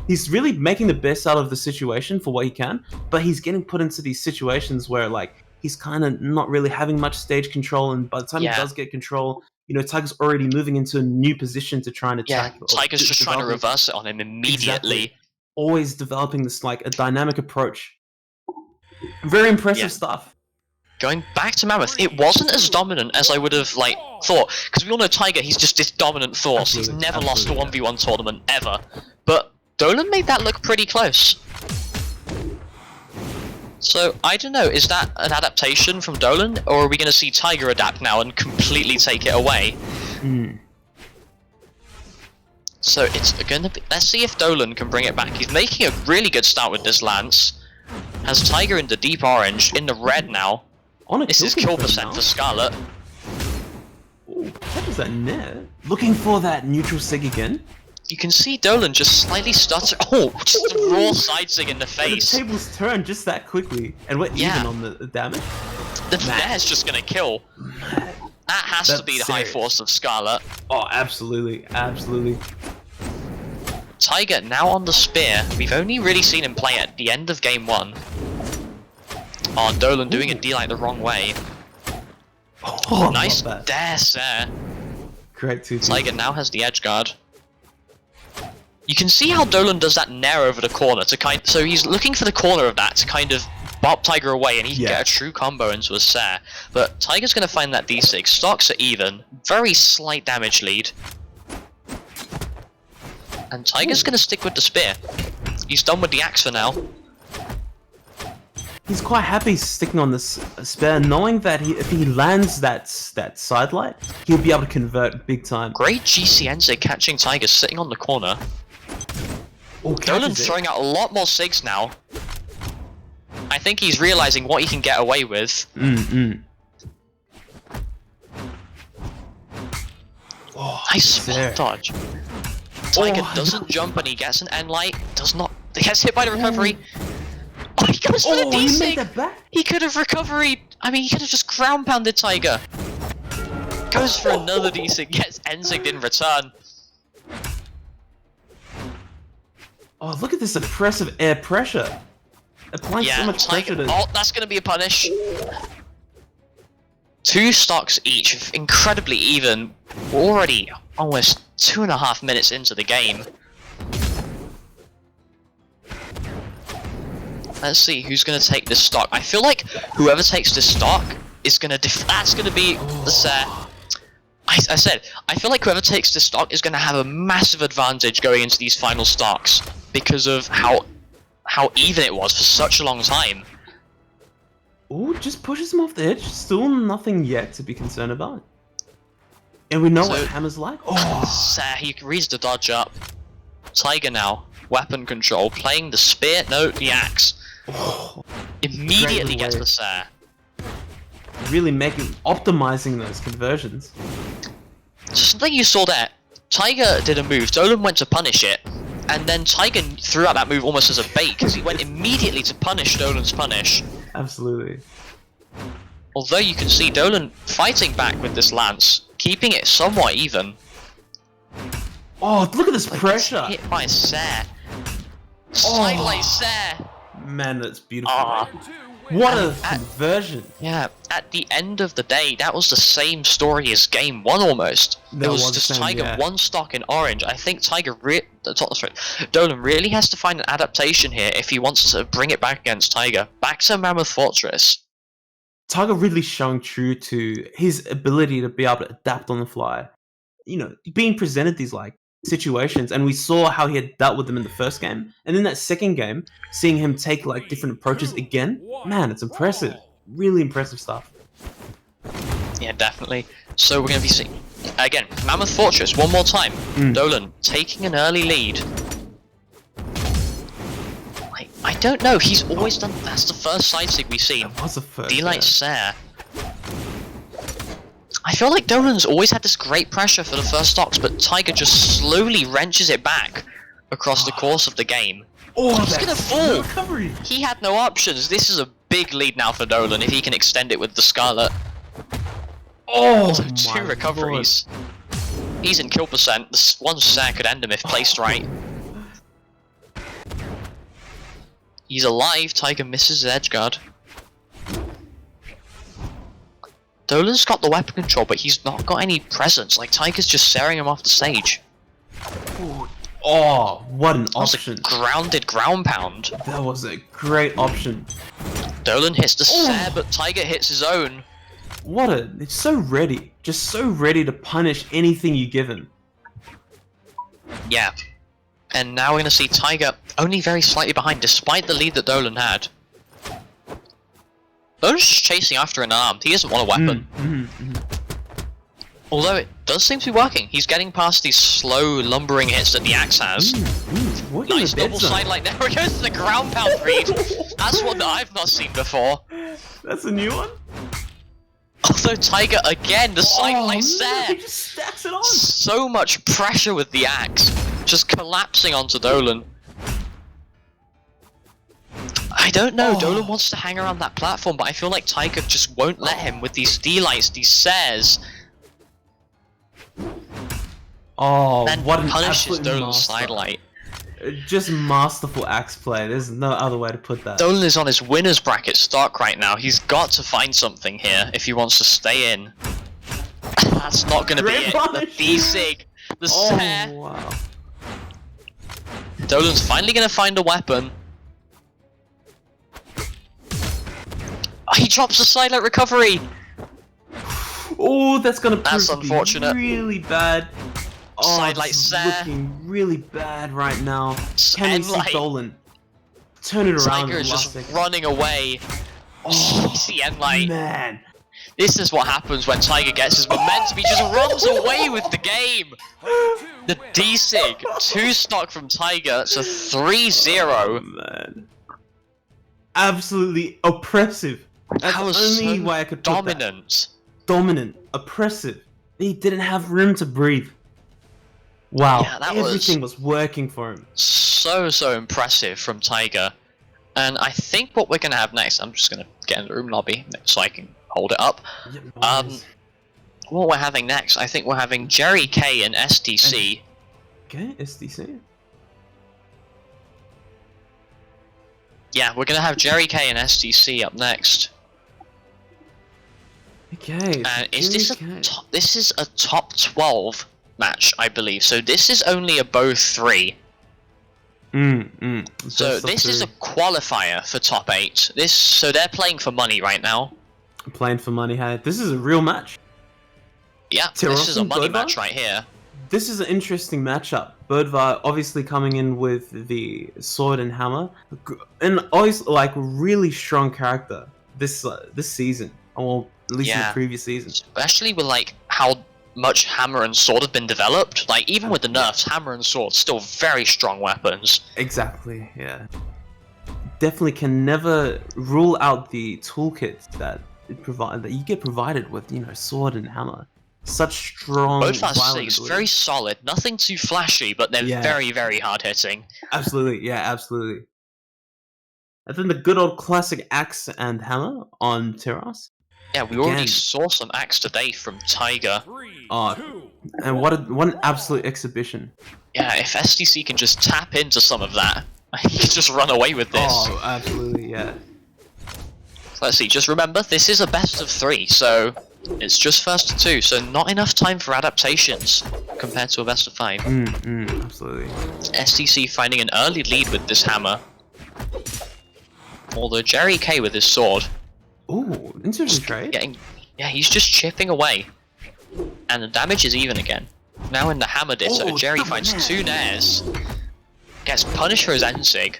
he's really making the best out of the situation for what he can, but he's getting put into these situations where like he's kind of not really having much stage control, and by the time Yeah. he does get control, you know, Tiger's already moving into a new position to try and Yeah, attack. or Tiger's just trying to developing- reverse it on him immediately. Exactly. Always developing this like a dynamic approach. Very impressive Yeah. stuff. Going back to Mammoth, it wasn't as dominant as I would have like thought, because we all know Tiger, he's just this dominant force. He's Absolutely, never lost a absolutely, 1v1 tournament ever. But Dolan made that look pretty close. So I don't know, is that an adaptation from Dolan, or are we going to see Tiger adapt now and completely take it away? So it's gonna be. Let's see if Dolan can bring it back. He's making a really good start with this lance. Has Tiger in the deep orange, in the red now. On a This is kill percent now. for Scarlet. Ooh, what is that net? Looking for that neutral sig again. You can see Dolan just slightly stutter. Oh, just a raw side sig in the And face. the tables turn just that quickly, and we're Yeah. even on the damage. The Nair's just gonna kill. That has to That's be the high serious. force of Scarlet. Oh, absolutely, absolutely. Tiger now on the spear. We've only really seen him play at the end of game 1. Oh, Dolan doing a D-light the wrong way. Oh, Nice not bad. dash there. Great 2-2. Tiger now has the edge guard. You can see how Dolan does that nair over the corner to so he's looking for the corner of that to kind of bop Tiger away, and he can get a true combo into a Sair. But Tiger's gonna find that D6. Stocks are even, very slight damage lead, and Tiger's gonna stick with the spear. He's done with the axe for now. He's quite happy sticking on this spear, knowing that if he lands that sidelight, he'll be able to convert big time. Great GCNZ catching Tiger sitting on the corner. Oh, Dolan throwing out a lot more SIGs now. I think he's realizing what he can get away with. Oh, Nice spot dodge. Tiger doesn't jump and he gets an end light. Gets hit by the recovery. Oh, he goes for the he made D-Sig! that back. He could have recovery. I mean, he could have just ground pounded Tiger. Goes for another D-Sig, gets N-Sig in return. Oh, look at this oppressive air pressure. Applying so much pressure to... Oh, that's gonna be a punish. 2 stocks each, incredibly even. We're already almost 2.5 minutes into the game. Let's see who's gonna take this stock. I feel like whoever takes this stock is gonna that's gonna be the set. I said, I feel like whoever takes this stock is gonna have a massive advantage going into these final stocks because of how even it was for such a long time. Oh, just pushes him off the edge. Still nothing yet to be concerned about. And we know what Hammer's like. Oh, he reads the dodge up. Tiger now, weapon control, playing the spear, no, the axe. Immediately gets the Sair. Really optimizing those conversions. So something you saw there, Tiger did a move, Dolan went to punish it, and then Tiger threw out that move almost as a bait, because he went immediately to punish Dolan's punish. Absolutely. Although you can see Dolan fighting back with this lance, keeping it somewhat even. Oh, look at this pressure! Hit by Sair. Sidelight Sair! Man, that's beautiful. Round 2 wins. What a conversion! Yeah, at the end of the day, that was the same story as game 1 almost. That It was was the just same, Tiger yeah. 1 stock in orange. I think Dolan really has to find an adaptation here if he wants to bring it back against Tiger. Back to Mammoth Fortress. Tiger really showing true to his ability to be able to adapt on the fly. You know, being presented these like situations, and we saw how he had dealt with them in the first game, and in that second game, seeing him take like different approaches again. Man, it's impressive. Really impressive stuff. Yeah, definitely. So we're going to be seeing, again, Mammoth Fortress one more time. Dolan taking an early lead. I don't know, he's always done, that's the first side sig we've seen. That was the first. D-Light Sair. I feel like Dolan's always had this great pressure for the first stocks, but Tiger just slowly wrenches it back across the course of the game. Oh, He's gonna fall! Recovery. He had no options. This is a big lead now for Dolan if he can extend it with the Scarlet. Oh, So 2 recoveries. He's in kill percent. This one Sair could end him if placed right. He's alive. Tiger misses his edge guard. Dolan's got the weapon control, but he's not got any presence. Like, Tiger's just staring him off the stage. Oh, what an That was option. a grounded ground pound. That was a great option. Dolan hits the Sair, but Tiger hits his own. It's so ready. Just so ready to punish anything you give him. Yeah. And now we're going to see Tiger only very slightly behind, despite the leadந்து Dolan had. Dolan's just chasing after an arm. He doesn't want a weapon. Although it does seem to be working. He's getting past these slow, lumbering hits that the axe has. Nice double sidelight. There he goes to the ground pound read. That's one that I've not seen before. That's a new one? Although Tiger again, the sidelight He Sair. just stacks it on. So much pressure with the axe. Just collapsing onto Dolan. I don't know, Dolan wants to hang around that platform, but I feel like Tiger just won't let him with these D-lights, these Sairs. Oh, Then what an punishes absolute Dolan's master. sidelight. Just masterful axe play. There's no other way to put that. Dolan is on his winner's bracket stock right now. He's got to find something here if he wants to stay in. That's not going to be Great it. punish. The D-Sig, the Sare. Oh wow. Dolan's finally going to find a weapon. He drops a silent recovery. Oh, that's gonna prove That's to be unfortunate. really bad. Oh, Sidelight this is Sare. looking really bad right now. Can we And, see like, Dolan turn it around? Tiger in is the last just second? running away. Oh, CN like man. this is what happens when Tiger gets his momentum. He just runs away with the game. The D-Sig, 2 stock from Tiger. It's a 3-0. Oh, man. Absolutely oppressive. That's That the was only so way I could put that. dominant. Dominant, oppressive. He didn't have room to breathe. Wow, Yeah, that everything was working for him. So impressive from Tiger. And I think what we're gonna have next, I'm just gonna get in the room lobby so I can hold it up. Yeah, nice. What we're having next, I think we're having Jerry K and STC. Okay, SDC. Yeah, we're gonna have Jerry K and STC up next. Okay. And is this okay. this is a top 12 match, I believe. So this is only a bow 3. So this is a qualifier for top 8. So they're playing for money right now. playing for money. Hey, this is a real match. Yeah, Tyros this is a and money Bodvar? match right here. This is an interesting matchup. Bodvar obviously coming in with the sword and hammer, and always like really strong character this season. Well, at least in Yeah. the previous season. Especially with like how much hammer and sword have been developed. Like even with the nerfs, hammer and sword still very strong weapons. Exactly. Yeah. Definitely can never rule out the toolkit that that you get provided with. You know, sword and hammer. Such strong. Both are violent six, ability. very solid. Nothing too flashy, but they're Yeah. very hard hitting. Absolutely, yeah, absolutely. And then the good old classic axe and hammer on Tyros. Yeah, we already Again. saw some axe today from Tiger. 3, Oh, 2, And what an absolute exhibition. Yeah, if STC can just tap into some of that, he can just run away with this. Oh, absolutely, yeah. Let's see, just remember, this is a best of 3, so it's just first to 2, so not enough time for adaptations compared to a best of 5. Absolutely. STC finding an early lead with this hammer. Although Jerry K with his sword, Ooh, interesting trade. yeah, he's just chipping away. And the damage is even again. Now in the hammer ditto, Oh, Jerry double finds nair. 2 nairs. Gets punished for his N-Sig.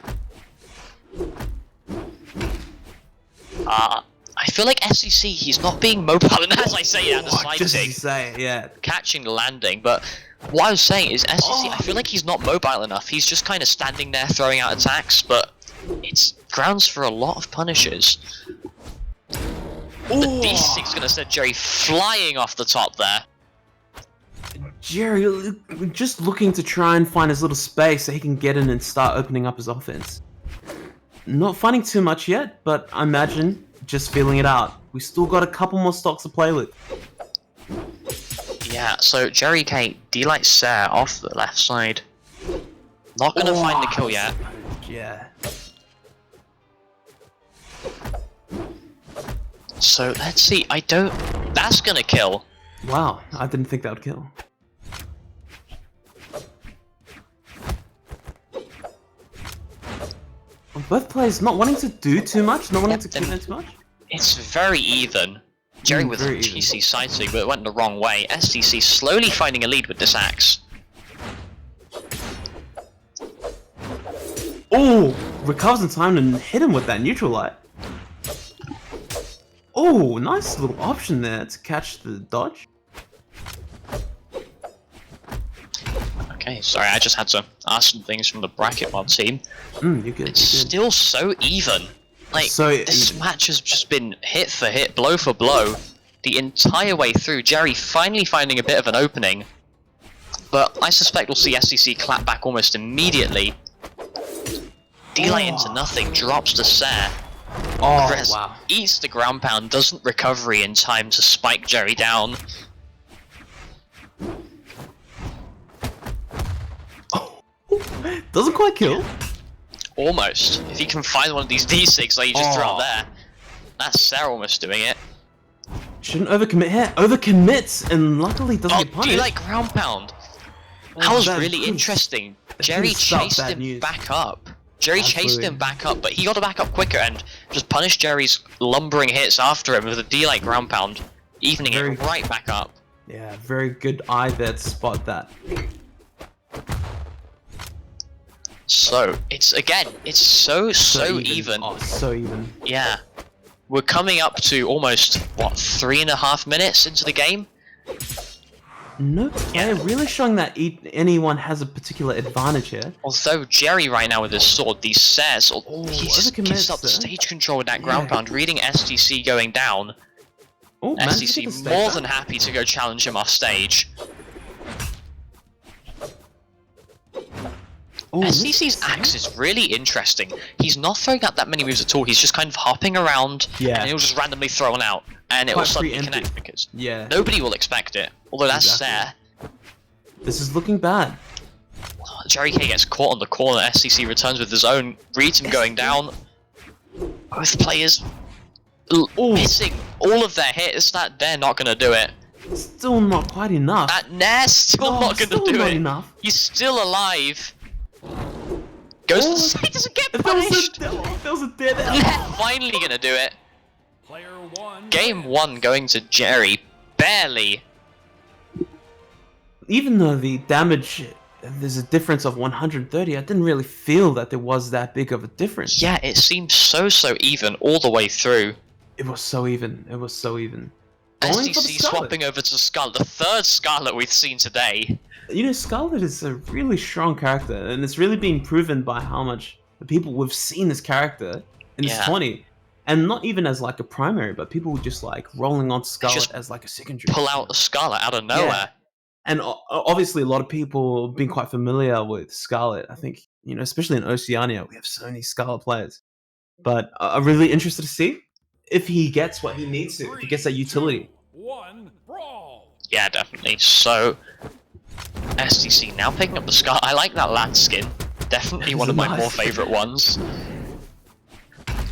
I feel like SEC, he's not being mobile, and as I say it, and the side Just as you sig, say it, yeah. catching the landing, but what I was saying is SEC, I feel like he's not mobile enough. He's just kind of standing there throwing out attacks, but it's grounds for a lot of punishes. The D6's gonna send Jerry flying off the top there. Jerry just looking to try and find his little space so he can get in and start opening up his offense. Not finding too much yet, but I imagine just feeling it out. We still got a couple more stocks to play with. Yeah, so Jerry K, D-Light Sare off the left side. Not gonna find the kill yet. Yeah. So let's see, that's gonna kill. Wow, I didn't think that would kill. Both players not wanting to do too much, not wanting to keep in too much. It's very even. Jerry with a very even. GC side sig, but it went the wrong way. STC slowly finding a lead with this axe. Oh, recovers in time and hit him with that neutral light. Oh, nice little option there to catch the dodge. Okay, sorry, I just had to ask some things from the bracket mod team. You're good. It's You're good. still so even. Like, So this match has just been hit for hit, blow for blow, the entire way through. Jerry finally finding a bit of an opening, but I suspect we'll see SCC clap back almost immediately. D-Light into nothing, drops the Sare. Oh, Chris wow. eats the ground pound, doesn't recovery in time to spike Jerry down. Doesn't quite kill. Almost. If he can find one of these D6 like he just threw out there. That's Sarah almost doing it. Shouldn't overcommit here. Overcommits, and luckily doesn't get punished. Do you like ground pound? That Oh, was that really could've- interesting. that Jerry could've stopped chased bad him news. back up. Jerry chased Absolutely. him back up, but he got to back up quicker and just punished Jerry's lumbering hits after him with a D-like ground pound, evening Very it right back up. Yeah, very good eye there to spot that. So, it's so even. Oh, so even. Yeah. We're coming up to almost, what, 3.5 minutes into the game? No player really showing that anyone has a particular advantage here. Although Jerry right now with his sword, these says, he just overcommits gives up the there. stage control with that ground Yeah. pound, reading STC going down. Oh, managed to get the STC stake more back. than happy to go challenge him off stage. Oh, STC's axe is really interesting. He's not throwing out that many moves at all, he's just kind of hopping around, Yeah. and he'll just randomly throw one out, and it will Quite suddenly preemptive. connect because Yeah. nobody will expect it. Although that's Exactly. Sarah. This is looking bad. Jerry K gets caught on the corner, STC returns with his own, reads him going down. Both players missing all of their hits, that they're not gonna do it. Still not quite enough. That Nair's still Oh, not gonna still do not it. enough. He's still alive. Goes to the side, doesn't get punished. There was a dead end. Nair finally gonna do it. Player 1. Game 1 going to Jerry, barely. Even though the damage, there's a difference of 130, I didn't really feel that there was that big of a difference. Yeah, it seems so even all the way through. It was so even. It was so even. Going for the STC Scarlet. swapping over to Scarlet, the third Scarlet we've seen today. You know, Scarlet is a really strong character, and it's really been proven by how much the people we've seen this character in this Yeah. 20. And not even as like a primary, but people were just like rolling on Scarlet Just as like a secondary. Pull out the Scarlet out of nowhere. And obviously, a lot of people have been quite familiar with Scarlet. I think, you know, especially in Oceania, we have so many Scarlet players. But I'm really interested to see if he gets what he needs to, if he gets that utility. 1. Brawl. Yeah, definitely. So, STC now picking up the Scar. I like that Lat skin. Definitely one of my Nice. more favourite ones.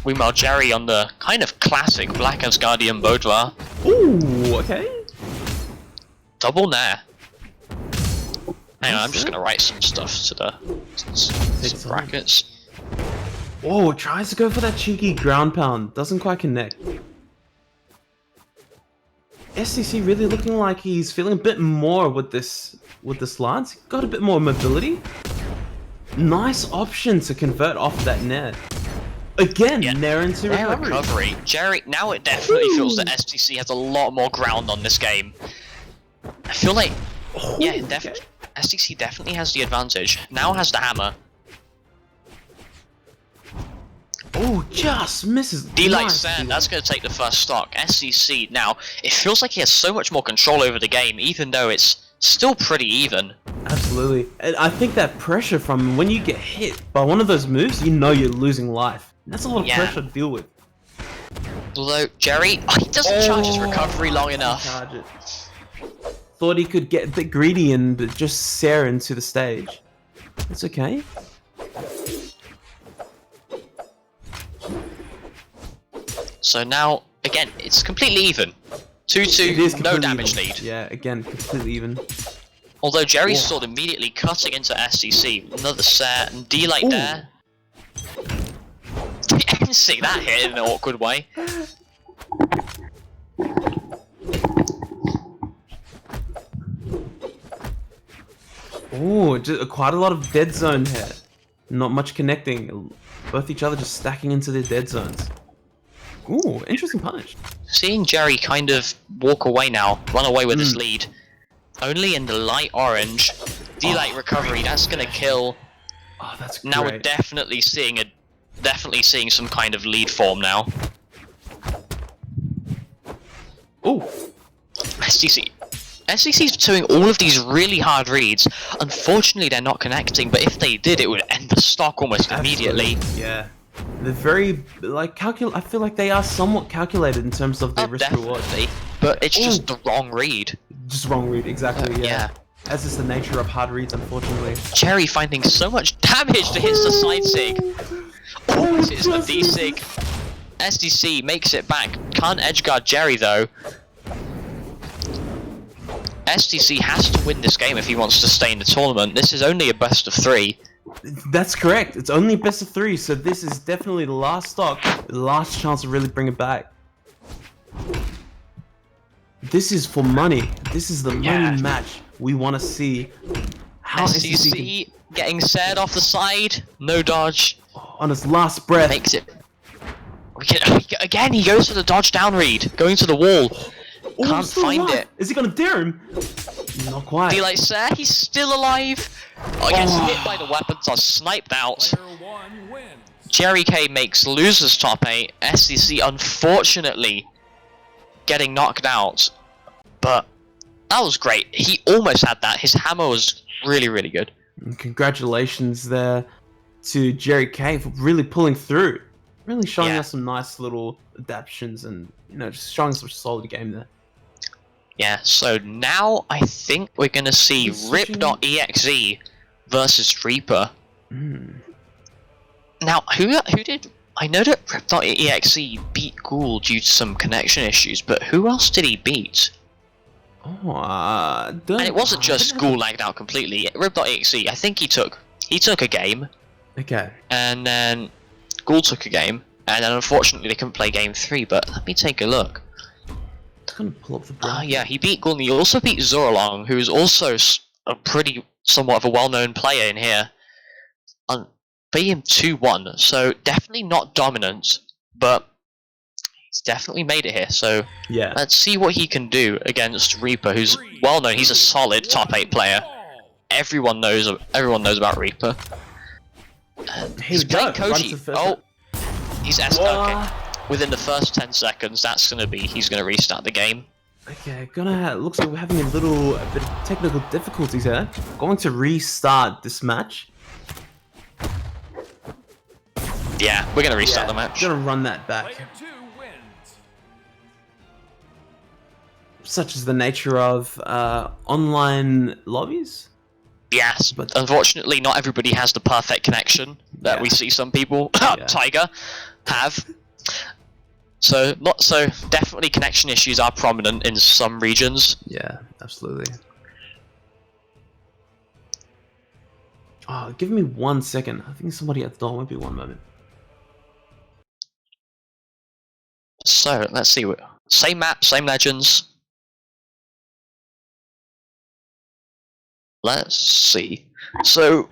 Meanwhile, Jerry on the kind of classic Black Asgardian Boudoir. Ooh, okay. Double Nair. Hang on, I'm Nice, just yeah. gonna write some stuff to the Take some time. brackets. Oh, tries to go for that cheeky ground pound. Doesn't quite connect. SCC really looking like he's feeling a bit more with this lance. Got a bit more mobility. Nice option to convert off that Nair. Again, Yeah. Nair into Nair recovery. recovery. Jerry, now it definitely feels that STC has a lot more ground on this game. I feel like, yeah, okay. STC definitely has the advantage. Now has the hammer. Oh, just misses. D-Light Nice Sand, D-Light. that's going to take the first stock. SCC, now, it feels like he has so much more control over the game, even though it's still pretty even. Absolutely. And I think that pressure from when you get hit by one of those moves, you know you're losing life. And that's a lot of Yeah. pressure to deal with. Although, Jerry, he doesn't charge his recovery long enough. Charge it. Thought he could get a bit greedy and just stare into the stage. It's okay. So now, again, it's completely even. 2-2, It is no completely damage even. lead. Yeah, again, completely even. Although Jerry's Whoa. sword immediately cutting into SCC. Another set, and D-Light Ooh. there. See that hit in an awkward way. Oh, just quite a lot of dead zone here. Not much connecting. Both each other just stacking into their dead zones. Ooh, interesting punish. Seeing Jerry kind of walk away now, run away with his Mm. lead. Only in the light orange. D-Light Oh. recovery, that's gonna kill. Oh, that's Now we're great. definitely seeing some kind of lead form now. Oh, SCC's doing all of these really hard reads. Unfortunately, they're not connecting, but if they did, it would end the stock almost immediately. absolutely. Yeah. They're very, like, I feel like they are somewhat calculated in terms of their Oh, risk reward. definitely, but it's just the wrong read. Just wrong read, exactly, yeah. As is the nature of hard reads, unfortunately. Jerry finding so much damage to hit the side sig. Almost hits the D sig. SDC makes it back. Can't edgeguard Jerry though. SDC has to win this game if he wants to stay in the tournament. This is only a best of 3. That's correct. It's only best of 3, so this is definitely the last stock, the last chance to really bring it back. This is for money. This is the money match we want to see. How SDC getting set off the side. No dodge. on his last breath. Makes it. Again, he goes for the dodge down read. Going to the wall. Can't find it. Is he gonna dare him? Not quite. Delight Sir, he's still alive. Oh, gets hit by the weapons, are sniped out. Player 1 wins. Jerry K makes losers top 8. SCC unfortunately getting knocked out. But that was great. He almost had that. His hammer was really, really good. And congratulations there to Jerry K for really pulling through. Really showing us some nice little adaptations and, you know, just showing some solid game there. Yeah, so now I think we're going to see Rip.exe versus Reaper. Now, who did... I know that Rip.exe beat Ghoul due to some connection issues, but who else did he beat? Oh, and it wasn't just Ghoul lagged out completely. Rip.exe, I think he took a game. Okay. And then Ghoul took a game, and then unfortunately they couldn't play game 3, but let me take a look. I'm gonna pull up the yeah, he beat Ghoul, and he also beat Zoralong, who's also a somewhat of a well-known player in here. Beat him 2-1, so definitely not dominant, but he's definitely made it here, so yeah, let's see what he can do against Reaper, who's well-known. He's a solid top 8 player. Everyone knows about Reaper. He's playing Koji. Oh, he's okay. Within the first 10 seconds, he's gonna restart the game. Okay, looks like we're having a bit of technical difficulties here. Going to restart this match. Yeah, we're gonna restart the match. Gonna run that back. Player 2 wins. Such is the nature of online lobbies. Yes, but unfortunately not everybody has the perfect connection that we see some people, Tiger, have. So, definitely connection issues are prominent in some regions. Yeah, absolutely. Oh, give me 1 second. I think somebody at the door. Won't be one moment. So, let's see. Same map, same legends. Let's see. So,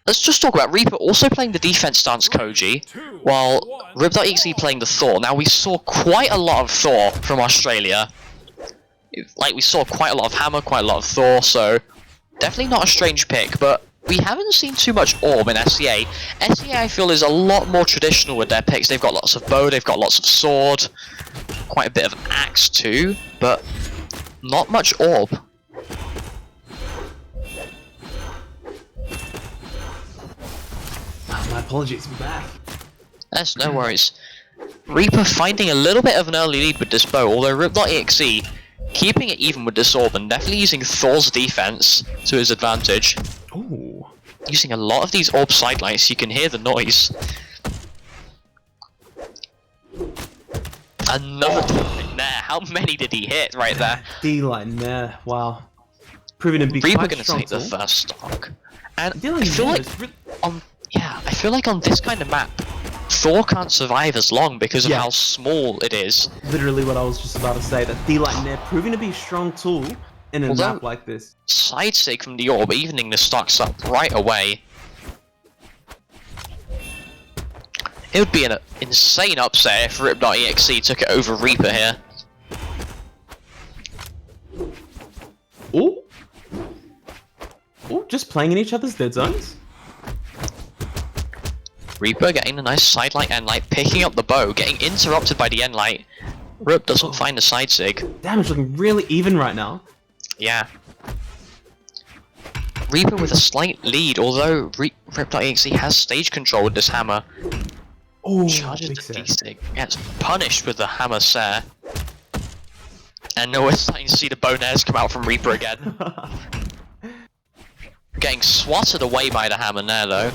let's just talk about Reaper also playing the defense stance Koji, while Rip.exe playing the Thor. Now, we saw quite a lot of Thor from Australia. Like, we saw quite a lot of Hammer, quite a lot of Thor, so definitely not a strange pick, but we haven't seen too much Orb in SCA. SCA, I feel, is a lot more traditional with their picks. They've got lots of bow, they've got lots of sword, quite a bit of axe too, but not much Orb. My apologies, I'm back. That's no worries. Reaper finding a little bit of an early lead with this bow, although Rip.exe keeping it even with this Orb and definitely using Thor's defense to his advantage. Ooh. Using a lot of these Orb sidelights, you can hear the noise. Another D-line there. How many did he hit right there? D-line there. Wow. Proving to be Reaper quite gonna strong take the first stock. And D-line I feel like I feel like on this kind of map, Thor can't survive as long because of how small it is. Literally what I was just about to say. That D-line there proving to be a strong tool in a map like this. Side sig from the Orb, evening the stocks up right away. It would be an insane upset if Rip.exe took it over Reaper here. Ooh. Ooh, just playing in each other's dead zones. Reaper getting a nice side light end light, picking up the bow, getting interrupted by the end light. Rip doesn't find the side sig. Damage looking really even right now. Yeah. Reaper with a slight lead, although Rip.exe has stage control with this hammer. Oh, charges the D-sig, gets punished with the hammer Sare. And now we're starting to see the bow nares come out from Reaper again. getting swatted away by the hammer there, though.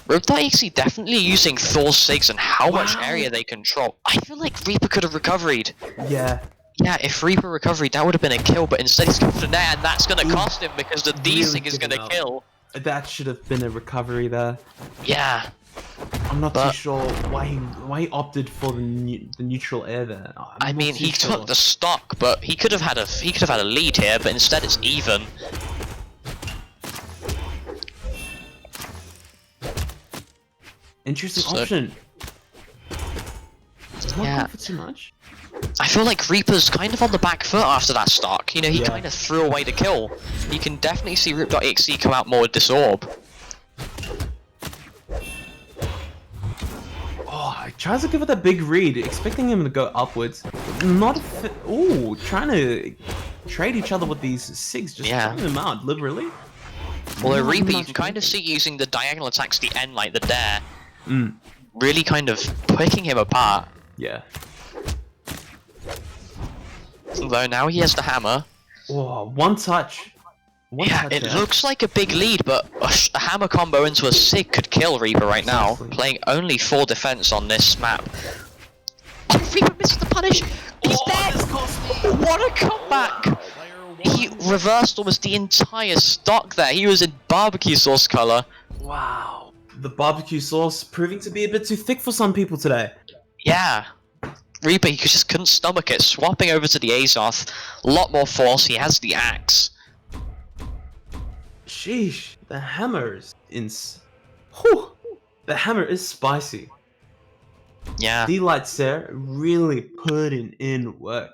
Rip.exe definitely using Thor's Sigs and how much area they control. I feel like Reaper could have recovered. Yeah. Yeah, if Reaper recovered, that would have been a kill, but instead he's going for there, and that's going to cost him because the D-Sig is going to kill. That should have been a recovery there. Yeah. I'm not too sure why he opted for the neutral air there. I mean, he took the stock, but he could have had a lead here, but instead it's even. Interesting option. Yeah. For too much. I feel like Reaper's kind of on the back foot after that stock. You know, he kind of threw away the kill. You can definitely see Rip.exe come out more with this orb. Oh, he tries to give it a big read, expecting him to go upwards. Not ooh, trying to trade each other with these Sigs, just throwing them out liberally. Although Reaper, you can kind of see using the diagonal attacks, the end like the dare, really kind of picking him apart. Yeah. Though now he has the hammer. Oh, one touch. It looks like a big lead, but a hammer combo into a Sig could kill Reaper right now. Playing only 4 defense on this map. Oh, Reaper misses the punish! He's dead! What a comeback! He reversed almost the entire stock there. He was in barbecue sauce color. Wow. The barbecue sauce proving to be a bit too thick for some people today. Yeah. Reaper, he just couldn't stomach it. Swapping over to the Azoth. A lot more force. He has the axe. Sheesh. The hammer is Whew. The hammer is spicy. Yeah. D-Light Sarah really putting in work.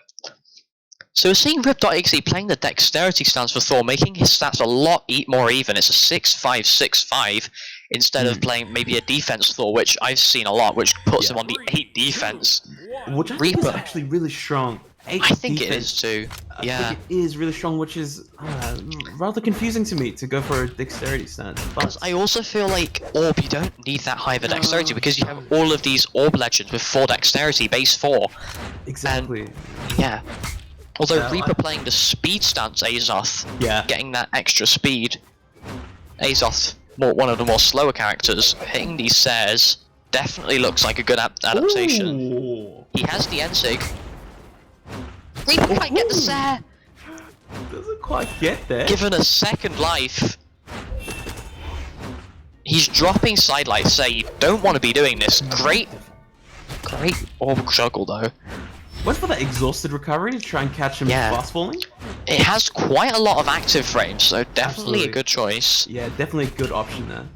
So we're seeing Rip.exe playing the dexterity stance for Thor, making his stats a lot more even. It's a 6-5-6-5 instead of playing maybe a defense Thor, which I've seen a lot, which puts him on the 8 defense. Which I think is actually really strong. I think it is too. Yeah. I think it is really strong, which is rather confusing to me to go for a dexterity stance. But I also feel like Orb, you don't need that high of a dexterity because you have all of these Orb legends with 4 dexterity, base 4. Exactly. And, yeah. Although Reaper playing the speed stance Azoth, getting that extra speed. Azoth, one of the more slower characters, hitting these Sares definitely looks like a good adaptation. Ooh. He has the Ensig. Reaper can't get the Sare! Doesn't quite get there. Given a second life. He's dropping sidelight, say you don't want to be doing this. Great orb juggle though. What's for that exhausted recovery to try and catch him fast falling? It has quite a lot of active frames, so definitely a good choice. Yeah, definitely a good option there.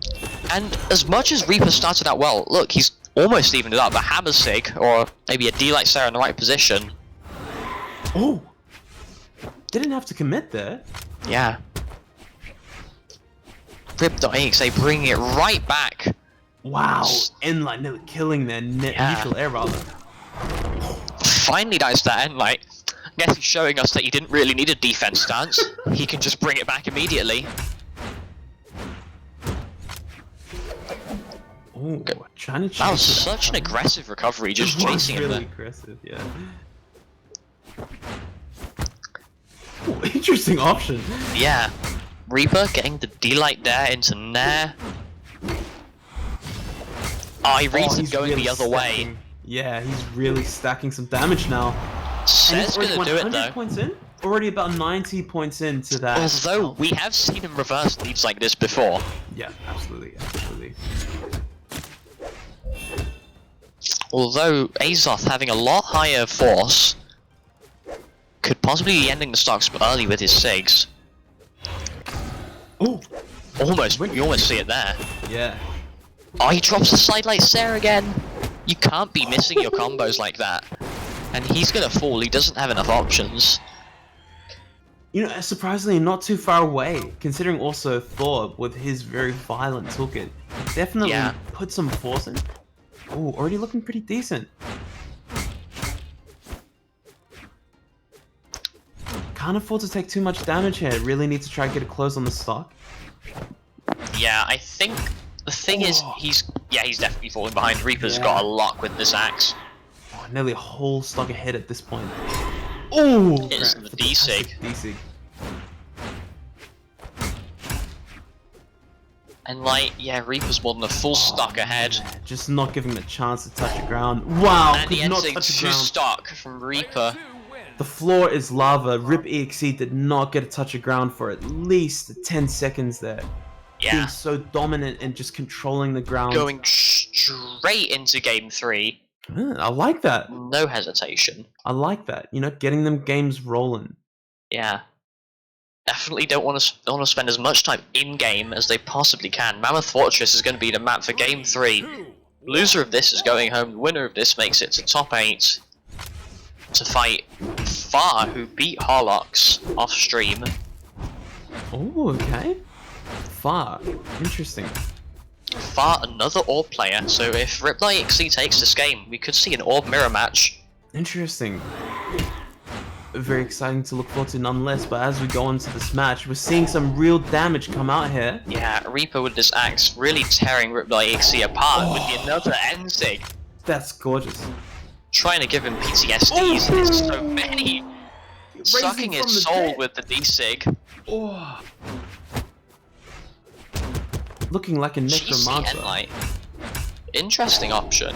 And as much as Reaper started out well, look, he's almost evened it up. A Hammer Sig, or maybe a D-Light Sarah in the right position. Oh! Didn't have to commit there. Yeah. Rip.exe bringing it right back. Wow. Endlight nearly killing their neutral air rather. Finally dies that Endlight. I guess he's showing us that he didn't really need a defense stance. He can just bring it back immediately. Oh, trying to chase that was such an aggressive recovery, just chasing him really there. Aggressive, yeah. Ooh, interesting option. Yeah. Reaper getting the D-Light there into Nair. Oh, he reads him going the other way. Yeah, he's really stacking some damage now. Says gonna do it though. Points in? Already about 90 points into that. Although we have seen him reverse leads like this before. Yeah, absolutely, absolutely. Although Azoth having a lot higher force could possibly be ending the stocks early with his Sigs. Oh, you almost see it there. Yeah. Oh, he drops the sidelight Sarah again. You can't be missing your combos like that. And he's gonna fall, he doesn't have enough options. You know, surprisingly not too far away, considering also Thor with his very violent toolkit. Definitely put some force in. Oh, already looking pretty decent. Can't afford to take too much damage here. Really need to try and get a close on the stock. Yeah, I think the thing is, he's definitely falling behind. Reaper's got a lock with this axe. Oh, nearly a whole stock ahead at this point. Oh, it's the D-Sig. D-Sig. And like, yeah, Reaper's more than a full stock ahead. Man, just not giving him a chance to touch the ground. Wow, And the could not ending touch the 2 ground. stock from Reaper. The floor is lava. Rip EXE did not get a touch of ground for at least 10 seconds there. Being Yeah, so dominant and just controlling the ground. going straight into game 3. I like that. No hesitation. I like that. You know, getting them games rolling. Yeah. Definitely don't want to spend as much time in game as they possibly can. Mammoth Fortress is going to be the map for game 3. Loser of this is going home. The winner of this makes it to top 8 to fight Far, who beat Harlox off stream. Oh, okay. Far. Interesting. Far, another Orb player. So if Riptide XC takes this game, we could see an Orb mirror match. Interesting. Very exciting to look forward to nonetheless, but as we go into this match, we're seeing some real damage come out here. Yeah, Reaper with this axe really tearing Riptide XC apart with another N-Sig. That's gorgeous. Trying to give him PTSDs, there's so many. Raising Sucking from the his soul dead. with the D-Sig. Oh. Looking like a GC necromancer. Enlight. Interesting option.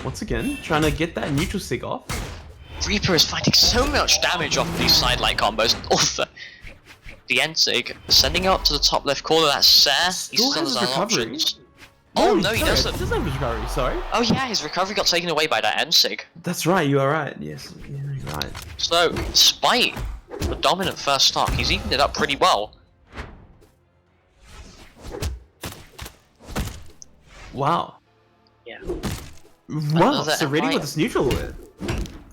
Once again, trying to get that neutral sig off. Reaper is finding so much damage off these sidelight combos. Also, the N-Sig sending up to the top left corner. That's Ser. He Still still has has his other recovery. options. Oh no, he doesn't. Doesn't have his recovery, sorry. Oh yeah, his recovery got taken away by that N-Sig. That's right, you are right. Yes, you're right. So, despite the dominant first stock, he's evened it up pretty well. Wow. Yeah. Wow, Another so ready Enlight. with this neutral with.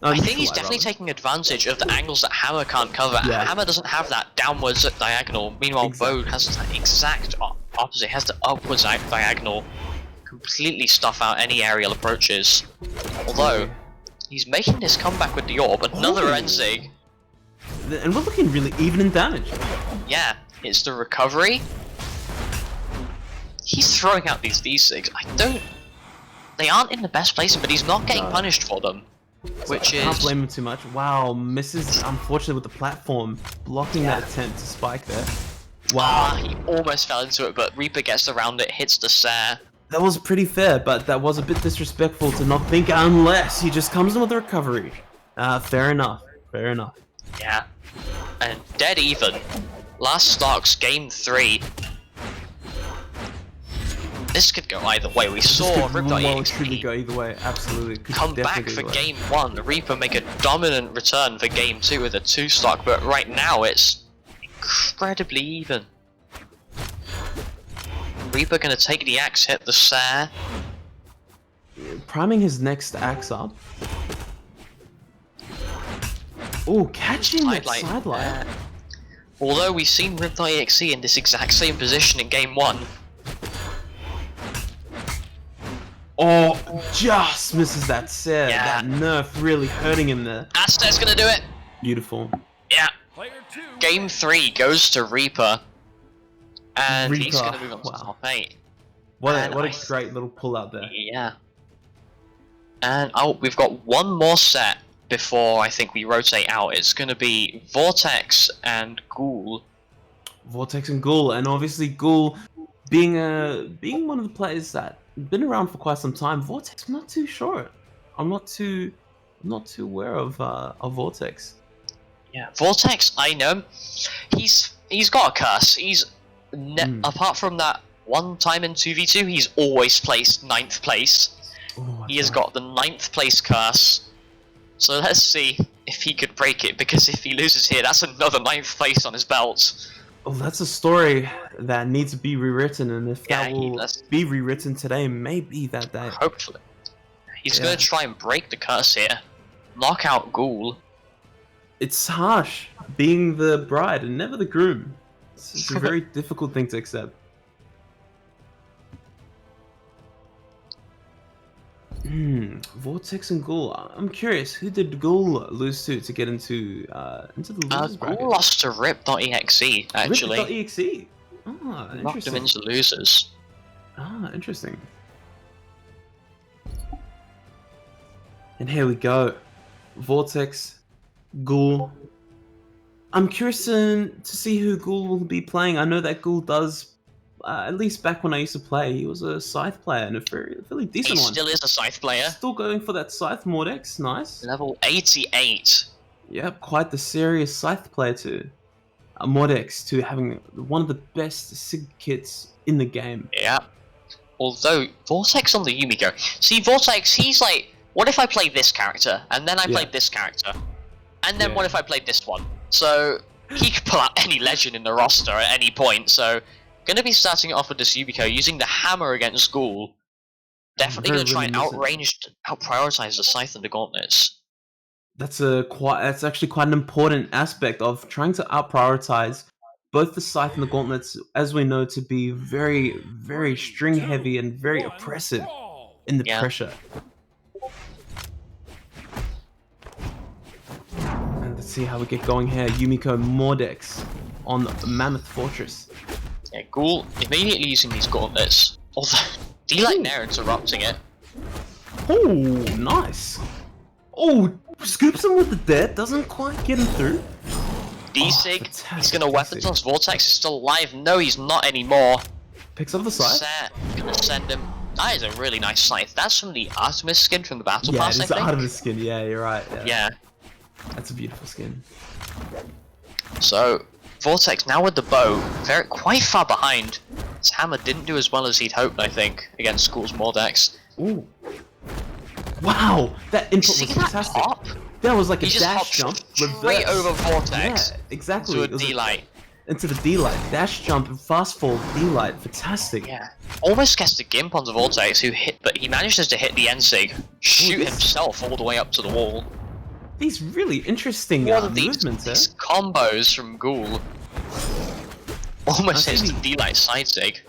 I think he's definitely taking advantage of the angles that Hammer can't cover. Yeah. Hammer doesn't have that downwards diagonal. Meanwhile, Exactly. Bode has the exact opposite. Has the upwards diagonal. Completely stuff out any aerial approaches. Although, he's making this comeback with the Orb. Another Ooh. N-Sig. And we're looking really even in damage. Yeah, it's the recovery. He's throwing out these D-Sigs. They aren't in the best placing, but he's not getting No. punished for them. Which I can't is... blame him too much. Wow, misses unfortunately with the platform, blocking that attempt to spike there. Wow, he almost fell into it, but Reaper gets around it, hits the Ser. that was pretty fair, but that was a bit disrespectful to not think unless he just comes in with a recovery. Fair enough. Fair enough. Yeah. And dead even. Last stocks, game 3. This could go either way. We saw This could well Riptide truly EXP go either way. Absolutely. Could come back definitely for go either way. game 1. Reaper make a dominant return for game 2 with a 2 stock, but right now it's incredibly even. Reaper gonna take the axe, hit the Ser. Priming his next axe up. Oh, catching that sidelight. Although we've seen Riptide EXE in this exact same position in game 1. Oh, just misses that set. Yeah. That nerf really hurting him there. Aztec's gonna do it! Beautiful. Yeah. Player 2. Game 3 goes to Reaper. And he's Reaper, gonna move on to wow. top 8. What And a I- great little pull out there. Yeah. And we've got one more set before I think we rotate out. It's gonna be Vortex and Ghoul. Vortex and Ghoul, and obviously Ghoul being one of the players that been around for quite some time. Vortex, I'm not too sure. I'm not too aware of Vortex. Yeah, Vortex, I know. He's got a curse. He's apart from that one time in 2v2, he's always placed 9th place. Oh, He has got the 9th place curse. So let's see if he could break it, because if he loses here, that's another 9th place on his belt. Oh, that's a story that needs to be rewritten, and if Yeah, that will that's- be rewritten today, maybe that day. Hopefully. He's Yeah. gonna try and break the curse here. Knock out Ghoul. It's harsh being the bride and never the groom. It's a very difficult thing to accept. Vortex and Ghoul. I'm curious, who did Ghoul lose to get into the losers bracket? Ghoul lost to Rip.exe, actually. Rip.exe. Ah, Knocked him interesting. into losers. Ah, interesting. And here we go. Vortex, Ghoul. I'm curious to see who Ghoul will be playing. I know that Ghoul does at least back when I used to play, he was a scythe player and a fairly He decent one. still is a scythe player. Still going for that scythe Mordex, nice. Level 88. Yep, quite the serious scythe player too. Mordex to having one of the best sig kits in the game. Yeah. Although, Vortex on the Yumiko. See, Vortex, he's like, what if I played this character, and then I played this character? And then what if I played this one? So, he could pull out any legend in the roster at any point, so... Gonna be starting off with this Yumiko, using the hammer against Ghoul. Definitely gonna try and out-prioritize the Scythe and the Gauntlets. That's actually quite an important aspect of trying to out-prioritize both the Scythe and the Gauntlets, as we know to be very, very string-heavy and very oppressive in the pressure. And let's see how we get going here. Yumiko Mordex on Mammoth Fortress. Yeah, Ghoul immediately using these Gauntlets. Although, D-Light Nair interrupting it. Oh, nice. Oh, scoops him with the dead, doesn't quite get him through. D-Sig, he's gonna weapon toss. Vortex is still alive. No, he's not anymore. Picks up the scythe. Set, gonna send him. That is a really nice scythe. That's from the Artemis skin from the Battle Yeah, Pass, I it's the think. Artemis skin. Yeah, you're right. Yeah. That's a beautiful skin. So, Vortex now with the bow, quite far behind. His hammer didn't do as well as he'd hoped, I think, against Ghoul's Mordex. Ooh. Wow, that input was fantastic. That was like a dash jump, straight over Vortex. Yeah, exactly. To a D-Light. Into the D-Light. Dash jump and fast fall D-Light. Fantastic. Yeah. Almost gets the Gimp onto Vortex, but he manages to hit the N-Sig, shoot himself all the way up to the wall. These really interesting movements, these combos from Ghoul. Almost hits the D-Light side sig.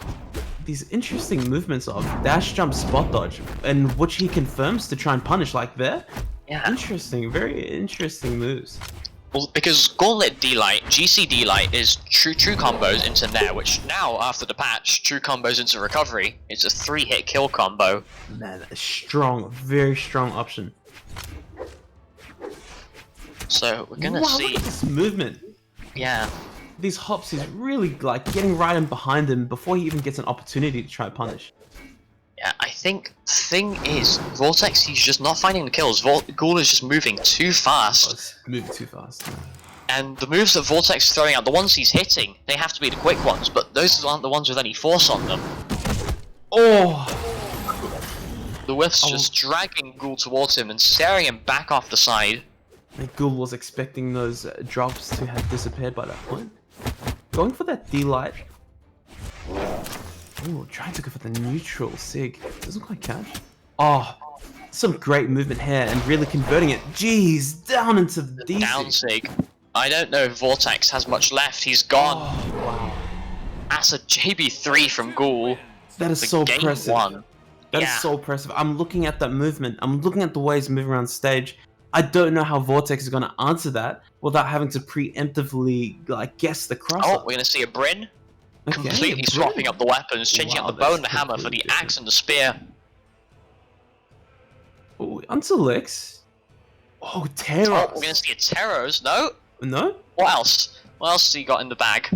These interesting movements of dash jump spot dodge, and which he confirms to try and punish like there. Yeah. Interesting, very interesting moves. Well, because Gauntlet D-Light, GC D-Light is true combos into Nair, which now, after the patch, true combos into Recovery. It's a 3-hit kill combo. Man, a strong, very strong option. So, we're gonna see... Look at this movement. Yeah. These hops, he's really like getting right in behind him before he even gets an opportunity to try and punish. Yeah, I think the thing is, Vortex, he's just not finding the kills. Ghoul is just moving too fast. Oh, it's moving too fast. And the moves that Vortex is throwing out, the ones he's hitting, they have to be the quick ones, but those aren't the ones with any force on them. Oh! The whiff's just dragging Ghoul towards him and staring him back off the side. I think Ghoul was expecting those drops to have disappeared by that point. Going for that D-Light. Ooh, trying to go for the neutral sig. Doesn't quite catch. Oh, some great movement here and really converting it. Jeez, down into the D down sig. I don't know if Vortex has much left. He's gone. Oh, wow. That's a JB3 from Ghoul. That is so impressive. That is Yeah. so impressive. I'm looking at that movement. I'm looking at the way he's moving around stage. I don't know how Vortex is going to answer that without having to preemptively like guess the cross. Oh, we're gonna see a Bryn. Okay, Completely a swapping Bryn. up the weapons, changing Wow, up the bow and the that's hammer for the completely axe and the spear. Oh, Unselix. Oh, Terror. Oh, we're gonna see a Teros. No? No? What else? What else has he got in the bag?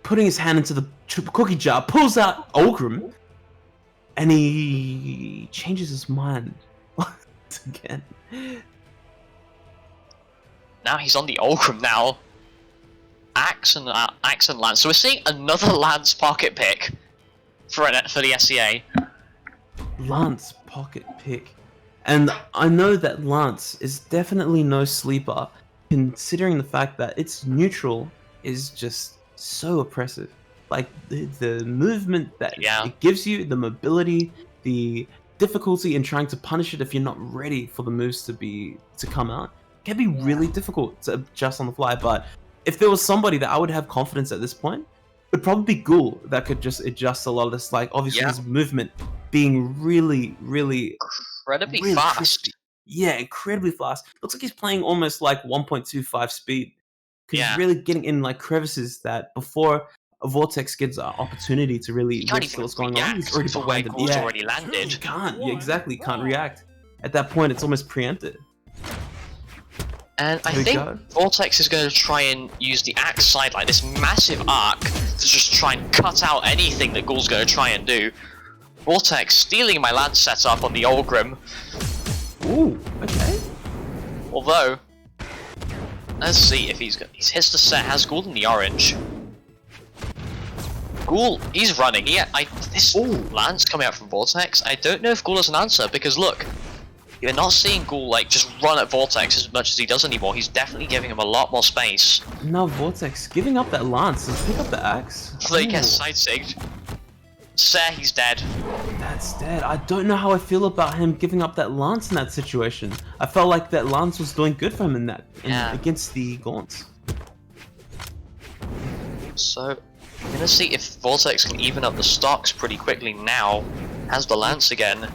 Putting his hand into the cookie jar, pulls out Ogrim, and he changes his mind again. Now he's on the Olgrim now. Axe and Lance. So we're seeing another Lance pocket pick for the SEA. Lance pocket pick. And I know that Lance is definitely no sleeper, considering the fact that its neutral is just so oppressive. Like the movement that it gives you, the mobility, the difficulty in trying to punish it if you're not ready for the moves to come out, can be really difficult to adjust on the fly. But if there was somebody that I would have confidence at this point, it'd probably be Ghoul that could just adjust a lot of this. Like obviously his movement being really incredibly fast. crispy. Yeah, incredibly fast. Looks like he's playing almost like 1.25 speed. Because he's really getting in like crevices that before a Vortex gets an opportunity to really register what's going on, he's already behind them. Ghoul's already landed. You can't. Yeah, exactly. You can't react. At that point, it's almost preempted. And I Here we think go. Vortex is going to try and use the axe side, like this massive arc, to just try and cut out anything that Ghoul's going to try and do. Vortex stealing my lance setup on the Olgrim. Ooh, okay. Although, let's see if he's hits the set, has Ghoul in the orange. Ghoul, he's running. This lance coming out from Vortex. I don't know if Ghoul has an answer because look, you're not seeing Ghoul like just run at Vortex as much as he does anymore. He's definitely giving him a lot more space. Now Vortex giving up that lance and pick up the axe. So he gets side-sigged. Sir, he's dead. That's dead. I don't know how I feel about him giving up that lance in that situation. I felt like that lance was doing good for him in against the gaunts. So, I'm gonna see if Vortex can even up the stocks pretty quickly now. Has the lance again.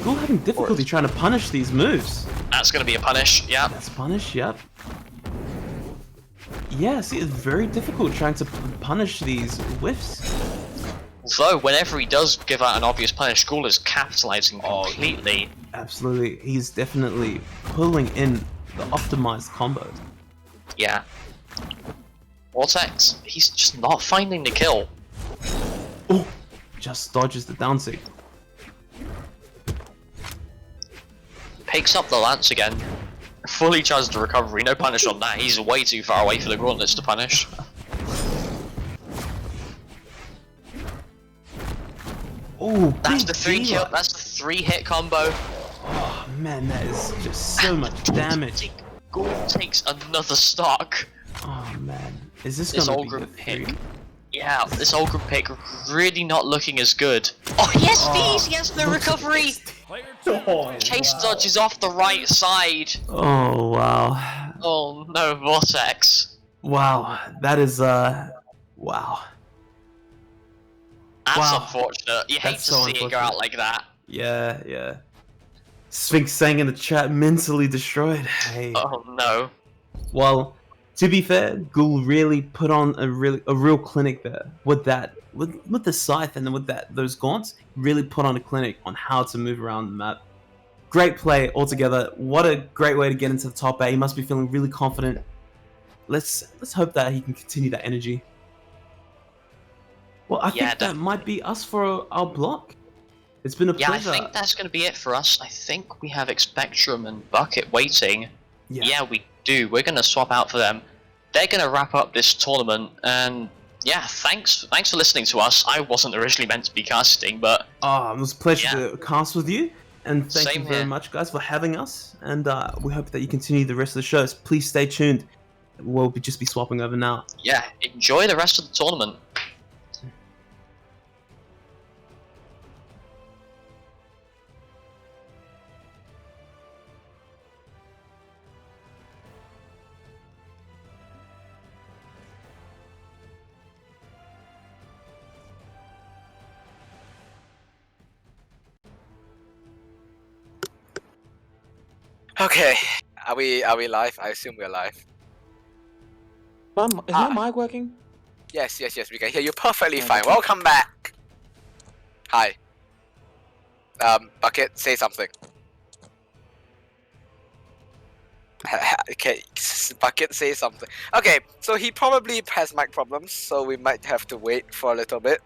Ghoul having difficulty trying to punish these moves. That's gonna be a punish, yeah. That's punish, yep. Yeah, see, it's very difficult trying to punish these whiffs. Although, whenever he does give out an obvious punish, Ghoul is capitalizing completely. Absolutely, he's definitely pulling in the optimized combos. Yeah. Vortex, he's just not finding the kill. Oh, just dodges the down sig. Picks up the lance again. Fully charges the recovery, no punish on that. He's way too far away for the gauntlets to punish. Oh, That's big the 3 dealer. kill, that's the 3 hit combo. Oh man, that is just so much damage. Ghoul takes another stock. Oh man, is this This gonna be Olgrim the pick. 3? Yeah, this Olgrim pick really not looking as good. Oh, he has these! He has no recovery! Player 2 Chase dodge is off the right side. Oh wow, Oh no, Vortex. wow, that is wow. That's Wow. unfortunate. You hate That's to so see it go unfortunate. out like that. Yeah, yeah. Sphinx saying in the chat, mentally destroyed. Hey. Oh no. Well, to be fair, Ghoul really put on a real clinic there with that with the scythe and then with those gaunts. Really put on a clinic on how to move around the map. Great play altogether. What a great way to get into the top 8. He must be feeling really confident. Let's hope that he can continue that energy. Well, I Yeah, think that might be us for our block. It's been a Yeah, I pleasure. think that's going to be it for us. I think we have Expectrum and Bucket waiting. Yeah, we do. We're going to swap out for them. They're going to wrap up this tournament, and yeah, thanks for listening to us. I wasn't originally meant to be casting, but Oh, it was a pleasure to cast with you. And thank Same you very here. much, guys, for having us. And we hope that you continue the rest of the shows. Please stay tuned. We'll just be swapping over now. yeah, enjoy the rest of the tournament. Okay, are we live? I assume we're live. Is my mic working? Yes, we can hear you perfectly fine. Welcome back. Hi. Bucket, say something. Okay, Bucket, say something. Okay, so he probably has mic problems, so we might have to wait for a little bit.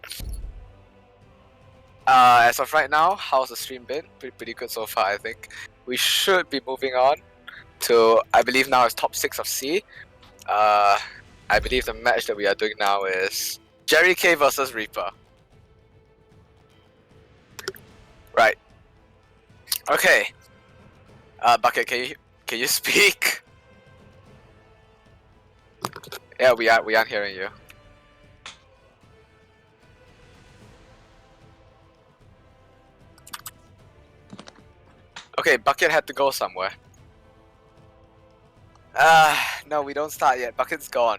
As of right now, how's the stream been? Pretty good so far, I think. We should be moving on to, I believe now it's top 6 of C. I believe the match that we are doing now is Jerry K versus Reaper. Right. Okay. Bucket, can you speak? Yeah, we aren't hearing you. Okay, Bucket had to go somewhere. No, we don't start yet. Bucket's gone.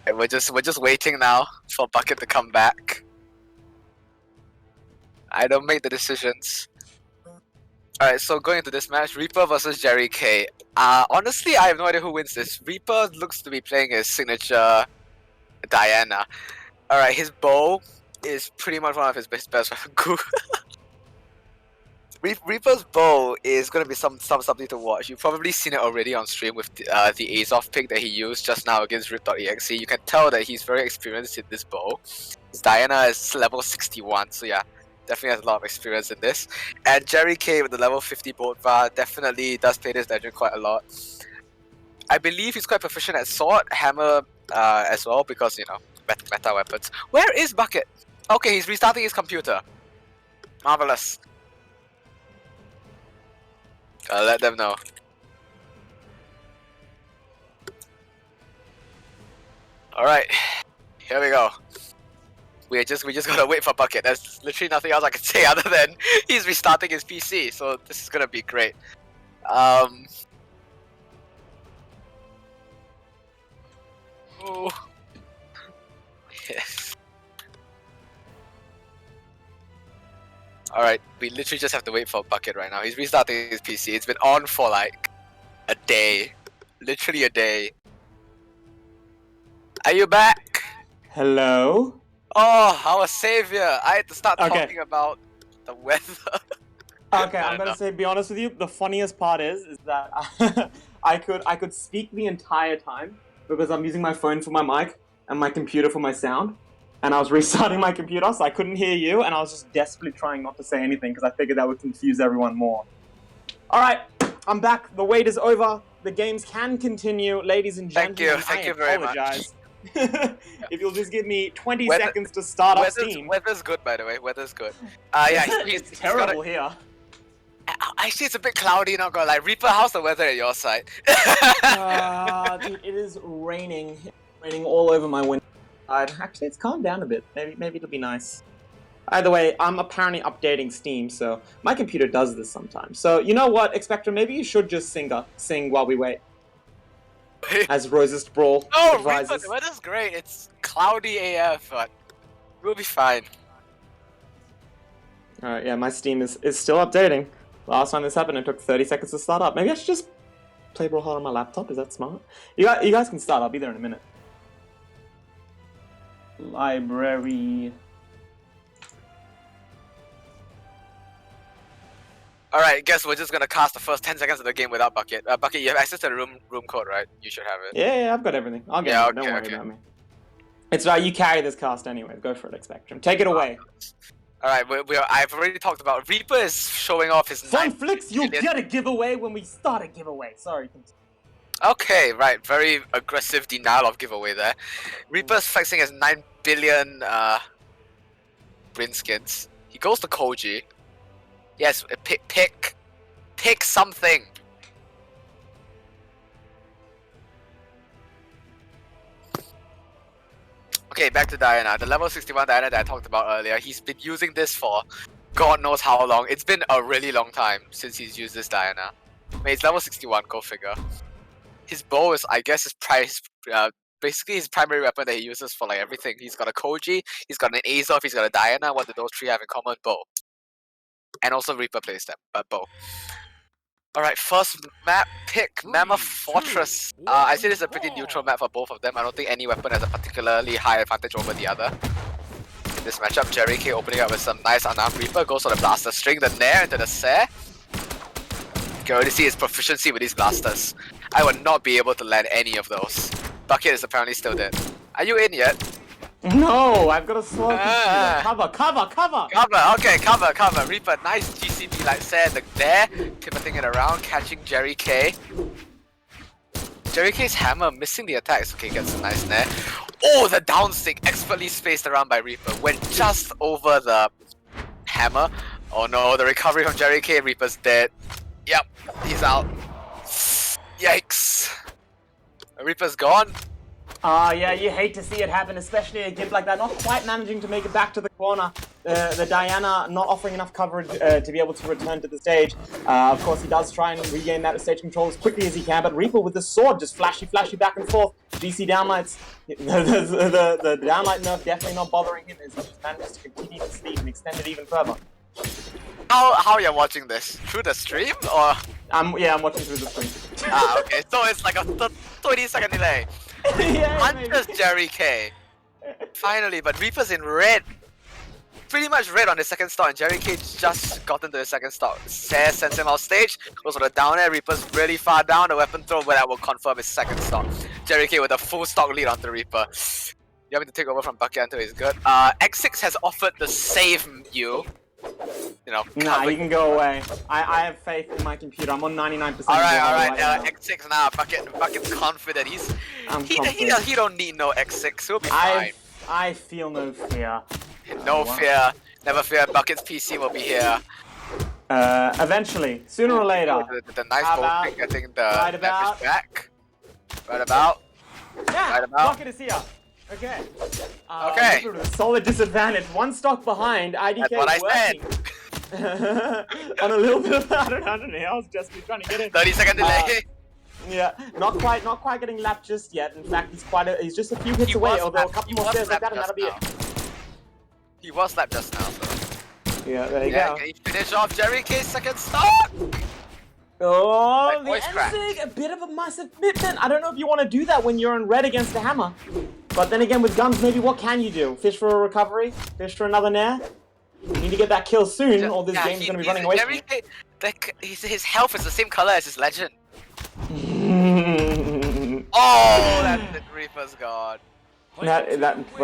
And we're just waiting now for Bucket to come back. I don't make the decisions. Alright, so going into this match, Reaper versus Jerry K. Honestly, I have no idea who wins this. Reaper looks to be playing his signature Diana. Alright, his bow is pretty much one of his best weapon. Reaper's bow is gonna be something to watch. You've probably seen it already on stream with the Azov pick that he used just now against Rip.exe. You can tell that he's very experienced in this bow. His Diana is level 61, so yeah, definitely has a lot of experience in this. And Jerry K with the level 50 bolt bar definitely does play this legend quite a lot. I believe he's quite proficient at sword, hammer as well, because you know, meta weapons. Where is Bukket? Okay, he's restarting his computer. Marvelous. Gotta let them know. Alright, here we go. We just gotta wait for Bukket. There's literally nothing else I can say other than he's restarting his PC, so this is gonna be great. Oh. Yes. Alright, we literally just have to wait for Bukket right now. He's restarting his PC. It's been on for like a day. Literally a day. Are you back? Hello? Oh, our savior! I had to start Okay. talking about the weather. Okay, I'm gonna say, be honest with you, the funniest part is that I could speak the entire time because I'm using my phone for my mic and my computer for my sound. And I was restarting my computer, so I couldn't hear you, and I was just desperately trying not to say anything because I figured that would confuse everyone more. Alright, I'm back. The wait is over. The games can continue, ladies and gentlemen. Thank you very much. Apologize. If you'll just give me 20 Weather- seconds to start up Steam. Weather's good, by the way. Weather's good. Yeah, It's he's terrible here. Actually, it's a bit cloudy, not gonna lie. Reaper, how's the weather at your side? Dude, it is raining. Raining all over my window. Actually, it's calmed down a bit. Maybe it'll be nice. Either way, I'm apparently updating Steam, so my computer does this sometimes. So you know what, Expector? Maybe you should just sing while we wait. As Rosist Brawl Oh, advises. Reaper, the weather's great. It's cloudy AF, but we'll be fine. Alright, yeah, my Steam is still updating. Last time this happened, it took 30 seconds to start up. Maybe I should just play Brawlhalla on my laptop. Is that smart? You guys can start. I'll be there in a minute. Library. Alright, guess we're just gonna cast the first 10 seconds of the game without Bukket. Bukket, you have access to the room code, right? You should have it. Yeah, I've got everything. I'll get it. Don't worry about me. It's right. You carry this cast anyway. Go for it, Spectrum. Take it away. Alright, I've already talked about Reaper is showing off his Fun 9 Flicks, you'll billion- get a giveaway when we start a giveaway. Sorry. Okay, right. Very aggressive denial of giveaway there. Reaper's flexing his 9 billion Brin skins. He goes to Koji. Yes, pick something. Okay, back to Diana. The level 61 Diana that I talked about earlier. He's been using this for God knows how long. It's been a really long time since he's used this Diana. I mean, it's level 61, go figure. His bow is, I guess, basically his primary weapon that he uses for like everything. He's got a Koji, he's got an Azov, he's got a Diana. What do those three have in common? Bow. And also Reaper plays them, but bow. Alright, first map pick, Mammoth Fortress. I say this is a pretty neutral map for both of them. I don't think any weapon has a particularly high advantage over the other. In this matchup, Jerry K opening up with some nice unarmed Reaper, goes for the blaster string, the Nair into the Sair. You can already see his proficiency with these blasters. I would not be able to land any of those. Bukket is apparently still dead. Are you in yet? No, I've got a slow Ah. Cover. Cover, okay, cover. Reaper, nice GCB like said, there, pivoting it around, catching Jerry K. Jerry K's hammer missing the attacks. Okay, gets a nice nair. Oh, the down stick expertly spaced around by Reaper. Went just over the hammer. Oh no, the recovery from Jerry K. Reaper's dead. Yep, he's out. Yikes. Reaper's gone. Yeah, you hate to see it happen, especially a gift like that. Not quite managing to make it back to the corner. The Diana not offering enough coverage to be able to return to the stage. Of course, he does try and regain that stage control as quickly as he can, but Reaper with the sword just flashy back and forth. DC downlights. The downlight nerf definitely not bothering him as he just manages to continue to sleep and extend it even further. how you're watching this? Through the stream or? I'm watching through the screen. Okay, so it's like a 20-second delay. Yeah, Punches Jerry K. Finally, but Reaper's in red. Pretty much red on the second stock, and Jerry K just got into the second stock. Says sends him off stage, goes for the down air. Reaper's really far down, the weapon throw, but that will confirm his second stock. Jerry K with a full stock lead onto Reaper. You want me to take over from Bukket until he's good? X6 has offered to save you. You know, Nah, you can go away. I have faith in my computer. I'm on 99%. Alright, X6 now. Bucket's confident. He don't need no X6. He'll be fine. I feel no fear. No fear. Never fear. Bucket's PC will be here. Eventually, sooner or later. The nice How gold about- thing, I think the right map about- is back. Right about. Yeah, Right about. Bucket is here. Okay. Okay. With a solid disadvantage. One stock behind. IDK That's what I working. On a little bit of I don't know. I was just trying to get in. 30-second delay. Yeah, not quite getting lapped just yet. In fact, he's just a few hits He away. was Although a lapped- couple he more was stairs like lapped that, and that'll just be it. He was slapped just now, so. Yeah, there you Yeah, go. can he finish off Jerry K's second stock? Oh, Like the voice crack. NSIG, a bit of a massive commitment. I don't know if you want to do that when you're in red against the hammer. But then again, with guns, maybe what can you do? Fish for a recovery? Fish for another nair? You need to get that kill soon, or this game's going to be running away from Jerry K, his health is the same color as his legend. you. Oh, that Reaper's gone. Well,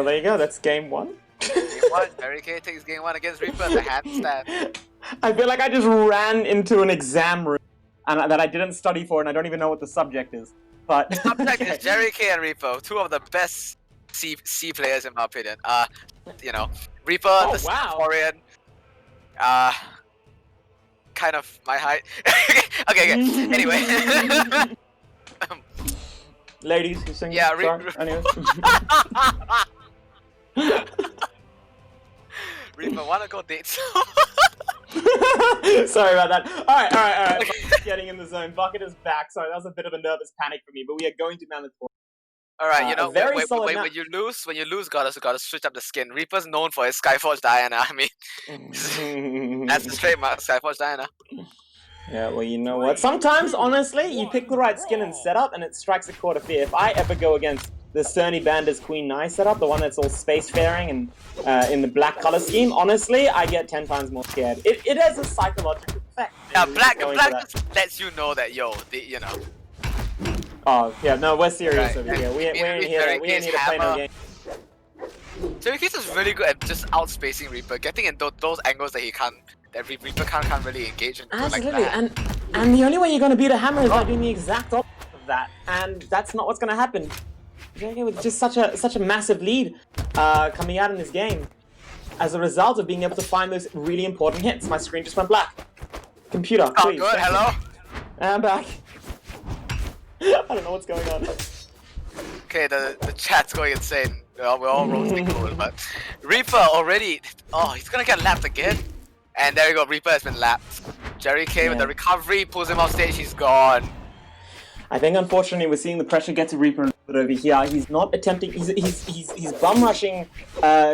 there you go. That's game one. Game 1, Jerry K takes game 1 against Reaper, the handstand. I feel like I just ran into an exam room and that I didn't study for, and I don't even know what the subject is. But Subject is Jerry K and Reaper, two of the best C players in my opinion. You know, Reaper, the wow. Singaporean, kind of my height. okay. Anyway. Ladies who sing. Yeah, sorry. Anyway. Reaper, wanna go date? Sorry about that. All right. Bucket's getting in the zone. Bucket is back. Sorry, that was a bit of a nervous panic for me, but we are going to manage for. Alright, you know, very wait, solid when you lose, gotta switch up the skin. Reaper's known for his Skyforge Diana. I mean, that's the trademark, Skyforge Diana. Yeah, well, you know what? Sometimes, honestly, you pick the right skin and setup, and it strikes a chord of fear. If I ever go against the Cerny Bander's Queen Nye setup, the one that's all spacefaring and in the black color scheme, honestly, I get 10 times more scared. It has a psychological effect. Yeah, Really black going to that. just lets you know that you know. Oh, yeah, no, we're serious Right. over here. We ain't here to play no game. Jerry Keith is really good at just outspacing Reaper, getting in those angles that Reaper can't really engage in. Absolutely, like that. and the only way you're going to beat a hammer is by doing the exact opposite of that, and that's not what's going to happen. JK with just such a massive lead coming out in this game as a result of being able to find those really important hits. My screen just went black. Computer, Oh, please. good. Hello. I'm back. I don't know what's going on. Okay, the chat's going insane. We're all roasting cool, but Reaper already. Oh, he's gonna get lapped again. And there you go. Reaper has been lapped. Jerry K with the recovery pulls him off stage. He's gone. I think unfortunately we're seeing the pressure get to Reaper a little bit over here. He's not attempting. He's bum rushing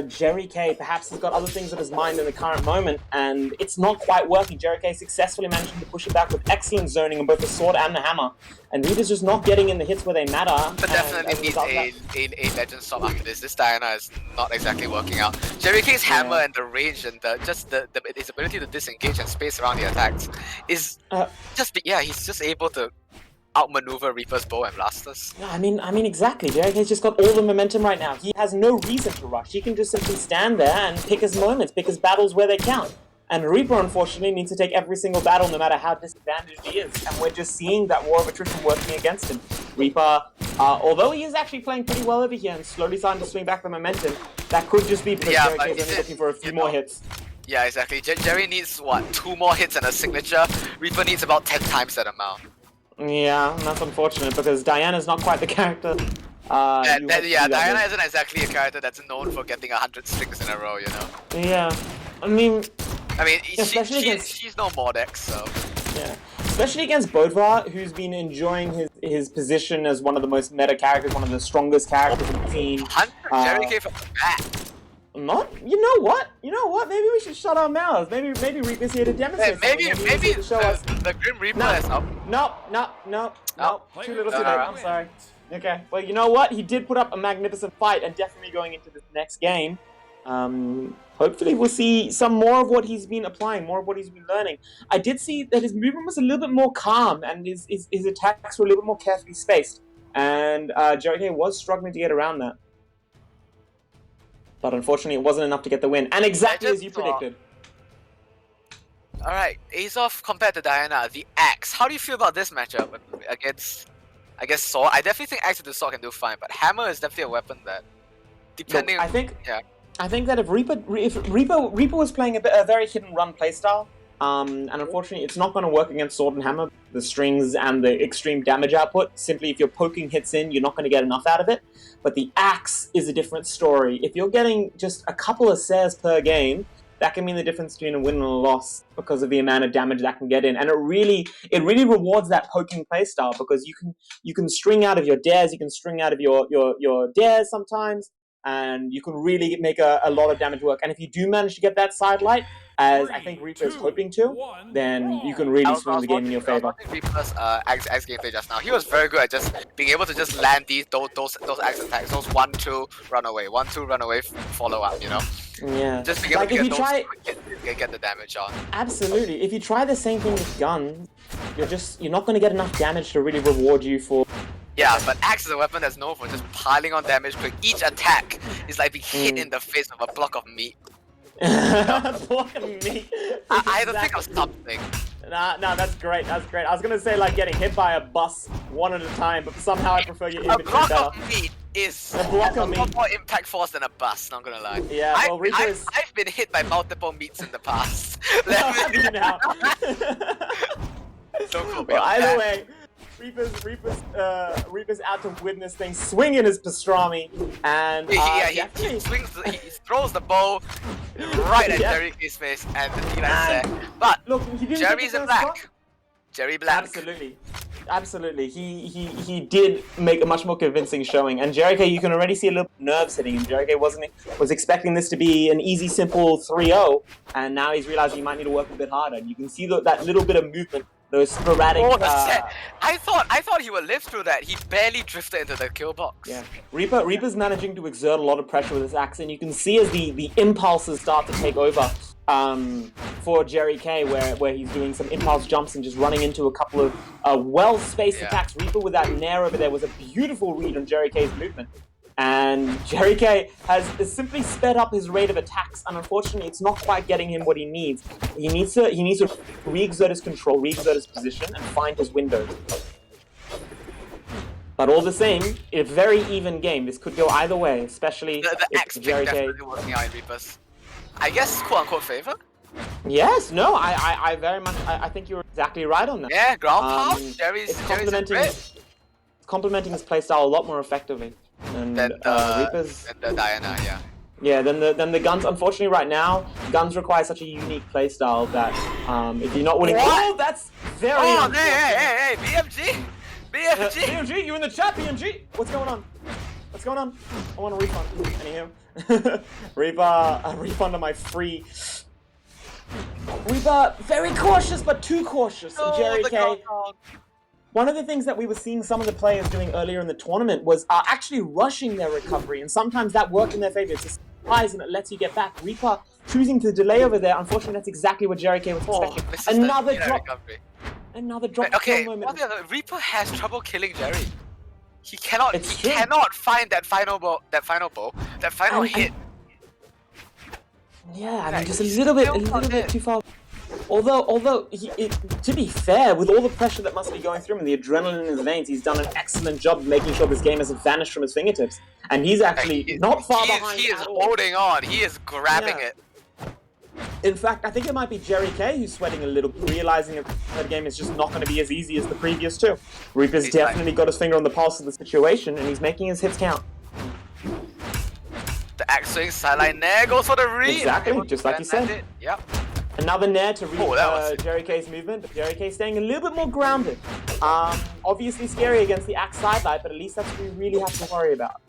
Jerry K. Perhaps he's got other things on his mind in the current moment, and it's not quite working. Jerry K successfully managing to push him back with excellent zoning on both the sword and the hammer, and Reaper's just not getting in the hits where they matter. But definitely needs a legend stop after this. This Diana is not exactly working out. Jerry K's hammer and the range and his ability to disengage and space around the attacks is he's just able to outmaneuver Reaper's bow and blasters. Yeah, I mean exactly. Jerry K's just got all the momentum right now. He has no reason to rush. He can just simply stand there and pick his moments, pick his battles where they count. And Reaper, unfortunately, needs to take every single battle no matter how disadvantaged he is. And we're just seeing that war of attrition working against him. Reaper, although he is actually playing pretty well over here and slowly starting to swing back the momentum, that could just be because Jerry K's only looking for a few more hits. Yeah, exactly. Jerry needs, 2 more hits and a signature. Reaper needs about 10 times that amount. Yeah, and that's unfortunate because Diana's not quite the character. Diana isn't exactly a character that's known for getting 100 strings in a row, you know? Yeah, I mean, she's no Mordex, so... Yeah, especially against Bodvar, who's been enjoying his position as one of the most meta characters, one of the strongest characters in the team. Jerry K from the back. Not. You know what? Maybe we should shut our mouths. Maybe Reaper's here to demonstrate. Maybe something. Maybe he's here to show us. the Grim Reaper No. is up. No. Too little, too late. Alright. I'm sorry. Okay. Well, you know what? He did put up a magnificent fight, and definitely going into this next game. Hopefully we'll see some more of what he's been applying, more of what he's been learning. I did see that his movement was a little bit more calm, and his attacks were a little bit more carefully spaced. And JK was struggling to get around that. But unfortunately, it wasn't enough to get the win. And exactly as you predicted. Alright, Azov compared to Diana, the Axe. How do you feel about this matchup against, I guess, Sword? I definitely think Axe with the Sword can do fine, but Hammer is definitely a weapon that, depending... Look, yeah. I think that if Reaper was playing a very hit and run playstyle, and unfortunately it's not going to work against Sword and Hammer, the strings and the extreme damage output. Simply, if you're poking hits in, you're not going to get enough out of it. But the Axe is a different story. If you're getting just a couple of says per game, that can mean the difference between a win and a loss because of the amount of damage that can get in. And it really rewards that poking playstyle because you can string out of your dares, you can string out of your dares sometimes, and you can really make a lot of damage work. And if you do manage to get that side light, as I think Reaper is hoping to, then you can really swing the game in your favor. I was watching Reaper's Axe gameplay just now. He was very good at just being able to just land those Axe attacks, those 1-2 runaway, 1-2 runaway follow up, you know? Yeah. Just being able Like to if get you those try, get the damage on. absolutely. If you try the same thing with guns, you're not going to get enough damage to really reward you for. Yeah, but Axe is a weapon that's known for just piling on damage quick. Each attack is like being hit in the face with a block of meat. Block of meat. I had to think of something. Nah, that's great. That's great. I was gonna say like getting hit by a bus one at a time, but somehow I prefer your A infantry block better. of meat is A block of a lot meat. more impact force than a bus, not gonna lie. Yeah, well, Reaper is. I've been hit by multiple meats in the past. How have you now? Don't quote me Well, on either that. way, Reaper's out to win this thing, swinging his pastrami, and He definitely- swings, he throws the bow right at Yeah. Jerry K's face, and the D-line's there. But Look, he didn't Jerry's get in the first black. shot. Jerry Black. Absolutely. He did make a much more convincing showing, and Jericho, you can already see a little nerves hitting him. Jericho was expecting this to be an easy, simple 3-0, and now he's realizing he might need to work a bit harder. You can see that little bit of movement, those sporadic. Oh, the set. I thought he would live through that. He barely drifted into the kill box. Yeah, Reaper's managing to exert a lot of pressure with his axe, and you can see as the impulses start to take over for Jerry K, where he's doing some impulse jumps and just running into a couple of well-spaced attacks. Reaper with that nair over there was a beautiful read on Jerry K's movement. And Jerry K has simply sped up his rate of attacks, and unfortunately it's not quite getting him what he needs. He needs to re-exert his control, re-exert his position, and find his windows. But all the same, a very even game. This could go either way, especially The if X pick Jerry K... definitely working out in Reaper's, I guess, quote-unquote favor. Yes, no, I very much, I think you're exactly right on that. Yeah, ground pound. Jerry's It's complementing his playstyle a lot more effectively. And Reaper's... and the Diana, yeah. Yeah, then the guns, unfortunately right now, guns require such a unique playstyle that if you're not willing... What? Oh, that's very Oh, unfortunate. hey, BMG! BMG! BMG, you in the chat, BMG? What's going on? What's going on? I want a refund. Anywho. A refund on my free... Reaper, very cautious, but too cautious. Oh, Jerry the K. ground pound. One of the things that we were seeing some of the players doing earlier in the tournament was actually rushing their recovery, and sometimes that worked in their favor. It's a surprise and it lets you get back. Reaper choosing to delay over there. Unfortunately, that's exactly what Jerry K was expecting. This is Another the drop. recovery. Another drop Okay, kill moment. Reaper has trouble killing Jerry. He cannot. It's He true. cannot find that final bow. That final hit. Yeah, I Yeah, mean, just a he's little still bit not dead. too far. Although to be fair, with all the pressure that must be going through him and the adrenaline in his veins, he's done an excellent job of making sure this game hasn't vanished from his fingertips. And he's actually not far behind. He is at all. holding on. He is grabbing Yeah. it. In fact, I think it might be Jerry K who's sweating a little, realizing that the game is just not going to be as easy as the previous two. Reaper's He's like- definitely got his finger on the pulse of the situation, and he's making his hits count. The axe swing sideline there goes for the read. Exactly, Able to just like you land said. it. Yep. Another nair to read Oh, that was- Jerry K's movement, but Jerry K staying a little bit more grounded. Obviously scary against the axe sidelight, but at least that's what we really have to worry about.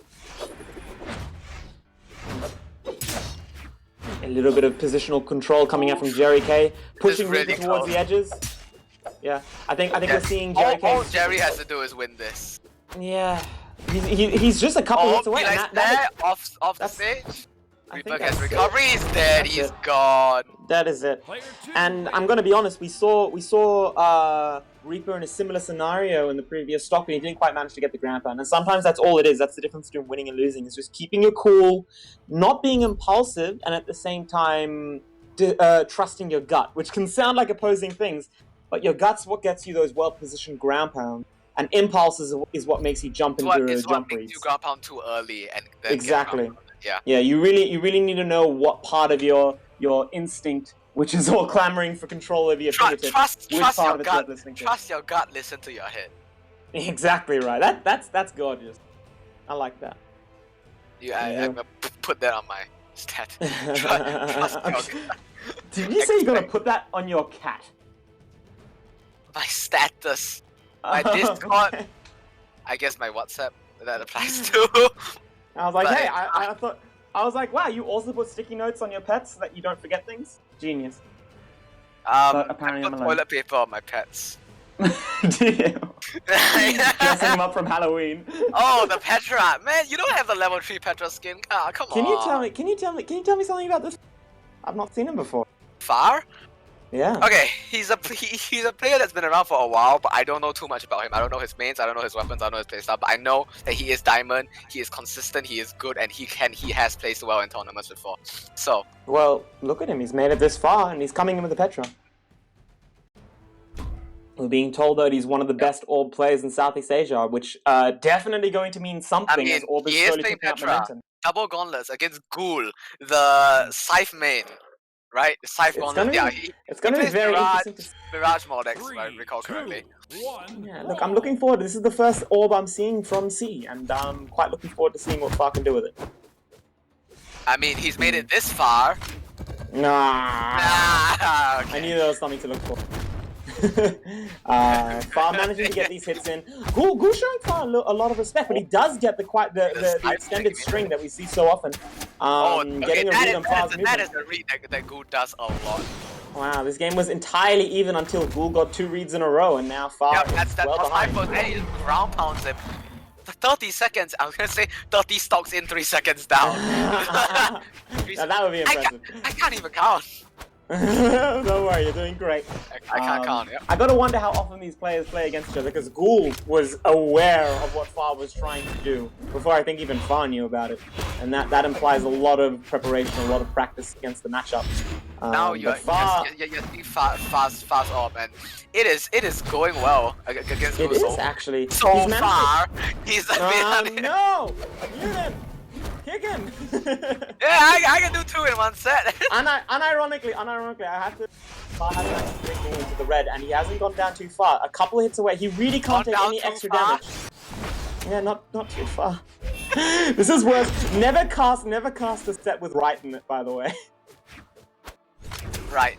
A little bit of positional control coming out from Jerry K, pushing really Reaper towards close. the edges. Yeah, I think we're seeing Jerry K. All Jerry has to do is win this. Yeah, he's just a couple hits away. He And likes that off the that's- stage. I think Reaper gets that's it. recovery. He's dead. That's He's it. gone. That is it. Player 2 And I'm wins. gonna be honest, we saw Reaper in a similar scenario in the previous stock, and he didn't quite manage to get the ground pound. And sometimes that's all it is. That's the difference between winning and losing. Is just keeping your cool, not being impulsive, and at the same time trusting your gut, which can sound like opposing things, but your gut's what gets you those well-positioned ground pounds. And impulse is what makes you jump into It's what jump makes reads. you ground pound too early and then Exactly. Get ground pounded. Yeah. Yeah, you really need to know what part of your instinct, which is all clamoring for control over your fingertips, Trust which your part of it's worth gut. listening to. Trust your gut. Listen to your head. Exactly right. That's gorgeous. I like that. I'm gonna put that on my stat. Trust your gut. Did you say you're gonna put that on your cat? My status. My Discord. I guess my WhatsApp. That applies to. I was like, But- hey, I was like, wow, you also put sticky notes on your pets so that you don't forget things? Genius. But apparently I I'm put alone. toilet paper on my pets. Do you? Dressing them up from Halloween. Oh, the Petra! Man, you don't have the level 3 Petra skin. Ah, come Can on. you tell me something about this? I've not seen him before. Far? Yeah. Okay, he's a player that's been around for a while, but I don't know too much about him. I don't know his mains, I don't know his weapons, I don't know his playstyle, but I know that he is diamond, he is consistent, he is good, and he has placed well in tournaments before. So, Well, look at him. He's made it this far, and he's coming in with the Petra. We're being told that he's one of the best orb players in Southeast Asia, which definitely going to mean something I mean, as orb is he is slowly playing picking up Petra. momentum. double gauntlets against Ghoul, the Scythe main, right? The Scythe It's gauntlet. gonna Yeah, be, he it's gonna be plays very Mirage, interesting to Mirage Mordex, if I 3, recall 2, correctly. 1. Yeah, look, I'm looking forward. This is the first orb I'm seeing from C, and I'm quite looking forward to seeing what Far can do with it. I mean, he's made it this far. Nah. Ah, okay. I knew there was something to look for. Far managing to get these hits in. Ghoul showing Far a lot of respect, but he does get the extended string that we see so often. Getting a read on Far's that movement. is a read that Ghoul does a lot. Wow, this game was entirely even until Ghoul got 2 reads in a row, and now Far Yeah, is that's well my behind. first. And he ground pounds him. 30 seconds. I was gonna say 30 stocks in 3 seconds down. Now that would be impressive. I can't even count. Don't worry, you're doing great. I can't count. Yeah. I gotta wonder how often these players play against each other, because Ghoul was aware of what Far was trying to do before I think even Far knew about it, and that implies a lot of preparation, a lot of practice against the matchup. Now you're seeing fast orb, and it is going well against It Ghoul. is actually. So He's managed far, he's to... No! Mute him! Kick him! Yeah, I can do 2 in 1 set. Unironically, I have to. Far has managed to bring Ghoul into the red, and he hasn't gone down too far. A couple hits away, he really can't Not take down any too extra far. damage. Yeah, not too far. This is worse. Never cast a set with right in it, by the way. Right.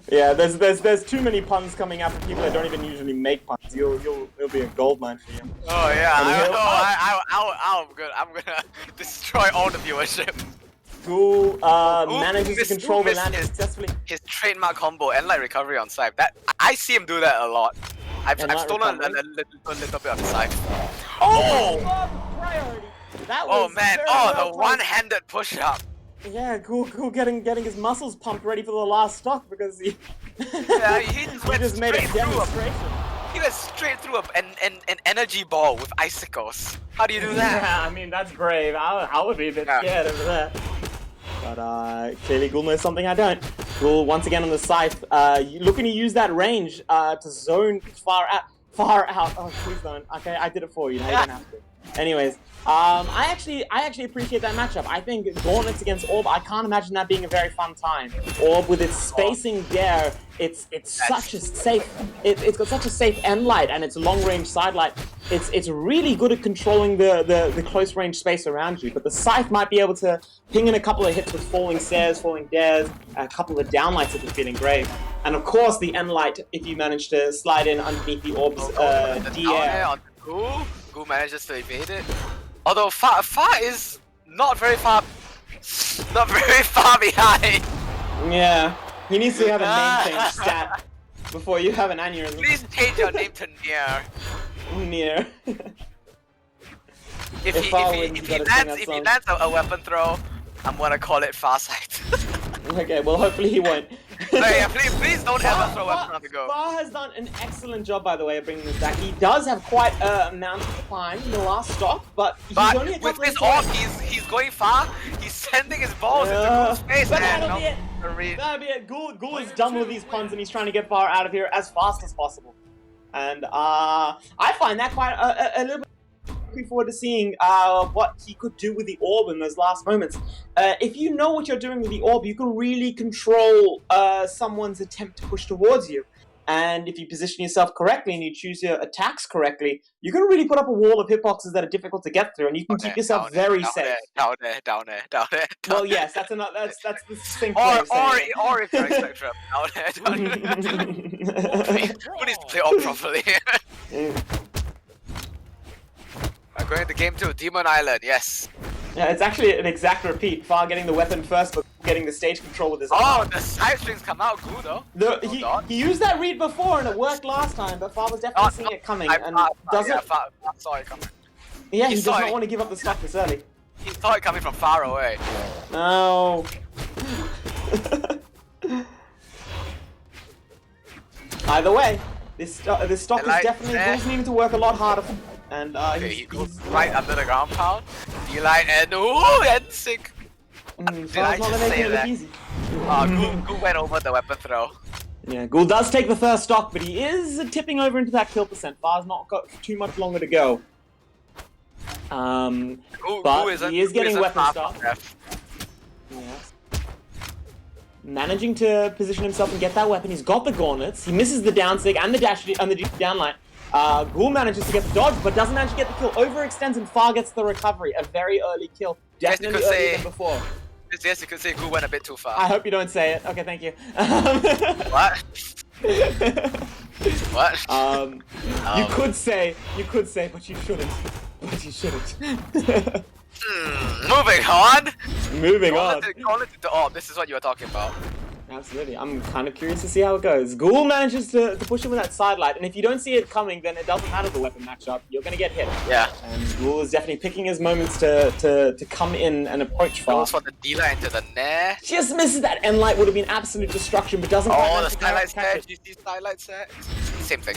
Yeah, there's too many puns coming out from people that don't even usually make puns. It'll be a goldmine for you. Oh yeah. And I'm gonna destroy all the viewership. Ghoul Ooh, manages to miss- control ooh, the miss land his- successfully. His trademark combo and like recovery on scythe. That I see him do that a lot. I've And light stolen a recovery. little bit of scythe. Oh! Priority. That Oh was man! very Oh, well the played. one-handed push-up. Yeah, Ghoul getting his muscles pumped ready for the last stock because he Yeah, he just went just made a straight through demonstration. He went straight through an energy ball with icicles. How do you do that? Yeah, I mean that's brave. I would be a bit Yeah. scared of that. But clearly Ghoul knows something I don't. Ghoul once again on the scythe, looking to use that range to zone far out. Oh, please don't. Okay, I did it for you. Now you don't have to. Anyways, I actually appreciate that matchup. I think Gauntlets against Orb, I can't imagine that being a very fun time. Orb with its spacing there, it's such a safe. It's got such a safe end light and its long range side light. It's really good at controlling the close range space around you. But the Scythe might be able to ping in a couple of hits with falling stairs, falling dares, a couple of downlights if it's feeling great. And of course the end light if you manage to slide in underneath the Orb's The D down air air. on Ghoul. Ghoul manages to evade it. Although Far is not very far. Not very far behind. Yeah, he needs to have a name change stat before you have an aneurysm. Please change your name to Nier. Near. If If he Far if he wins, if you he gotta sing lands that if he song. lands a weapon throw, I'm gonna call it Farsight. Okay, well, hopefully he won't. Hey, yeah, please don't ever throw a weapon on the go. Far has done an excellent job, by the way, of bringing this back. He does have quite an amount of time in the last stop, but he's But only a with couple his of orb, times. he's going far. He's sending his balls into Goul's face, But and that'll be it. the read. That'll be it. Ghoul is done with these puns, and he's trying to get Far out of here as fast as possible. And I find that quite a little bit. Looking forward to seeing what he could do with the orb in those last moments. If you know what you're doing with the orb, you can really control someone's attempt to push towards you. And if you position yourself correctly and you choose your attacks correctly, you can really put up a wall of hitboxes that are difficult to get through, and you can keep yourself very safe. Down there. Well, yes, that's the succinct way Or of saying if you're Spectrum, down there. Who needs to play orb properly? I'm going to game 2, Demon Island, yes. Yeah, it's actually an exact repeat. Far getting the weapon first, but getting the stage control with his Oh, the side strings come out good though. He used that read before and it worked last time, but Far was definitely seeing it coming and doesn't. I saw it coming. Yeah, he He does saw not it. want to give up the stock this early. He saw it coming from far away. No. Either way, this stock is definitely Bulls needing to work a lot harder. And Okay, he goes right under the ground pound. D-line and and sick. Far's not just making say it look that? easy. Ghoul went over the weapon throw. Yeah, Ghoul does take the first stock, but he is tipping over into that kill percent. Far's not got too much longer to go. But he is getting weapon stock. Yes. Managing to position himself and get that weapon. He's got the gauntlets. He misses the down sig and the dash and the downline. Ghoul manages to get the dodge, but doesn't manage to get the kill. Overextends and Far gets the recovery. A very early kill. Definitely earlier than before. Yes, you could say Ghoul went a bit too far. I hope you don't say it. Okay, thank you. What? What? You could say, but you shouldn't. But you shouldn't. Moving on. Moving on. Gauntlet into orb. This is what you were talking about. Absolutely. I'm kind of curious to see how it goes. Ghoul manages to push him with that side light, and if you don't see it coming, then it doesn't matter the weapon matchup. You're going to get hit. Yeah. And Ghoul is definitely picking his moments to come in and approach Far. Goes for the D-line into the nair. Just misses that end light, would have been absolute destruction, but doesn't quite Oh, the manage to skylight catch set. it. You see skylight set? Same thing.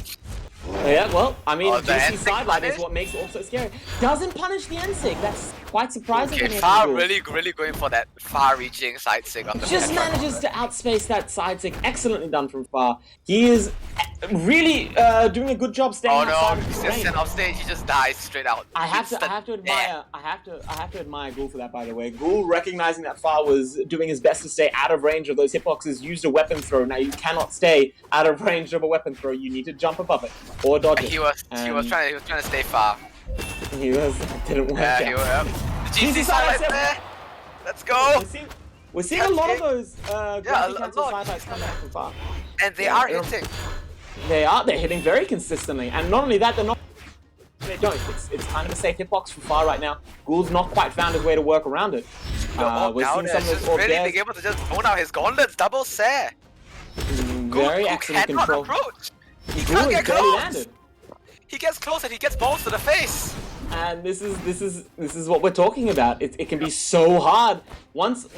Yeah, well, I mean, Oh, the GC end sideline is punish? what makes it also scary. Doesn't punish the end sig. That's quite surprising. Okay, coming out Far from Ghoul. really going for that far-reaching side sig on the Just headbutt. manages to outspace that side sig. Excellently done from Far. He is really doing a good job staying Oh outside no, of he's the just range. sent off stage. He just dies straight out. I have to admire Ghoul for that, by the way. Ghoul recognizing that Far was doing his best to stay out of range of those hitboxes, used a weapon throw. Now you cannot stay out of range of a weapon throw. You need to jump above it or dodge it. He was trying to stay far. He was. It didn't work Yeah, out. he was. The GC GC side side there. Let's go. We're seeing a lot of those Yeah, gravity a cancel lot. side coming out from Far. And they Yeah, are they're- hitting. They're hitting very consistently, and not only that, they're not. They don't. It's kind of a safe hitbox for Far right now. Ghoul's not quite found his way to work around it. We're Now seeing some of just those orb really dares. being able to just bone out his gauntlets, double set. Very Ghoul excellent cannot control. approach. He Ghoul can't is get barely close. landed. He gets close and he gets balls to the face. And this is what we're talking about. It can be so hard once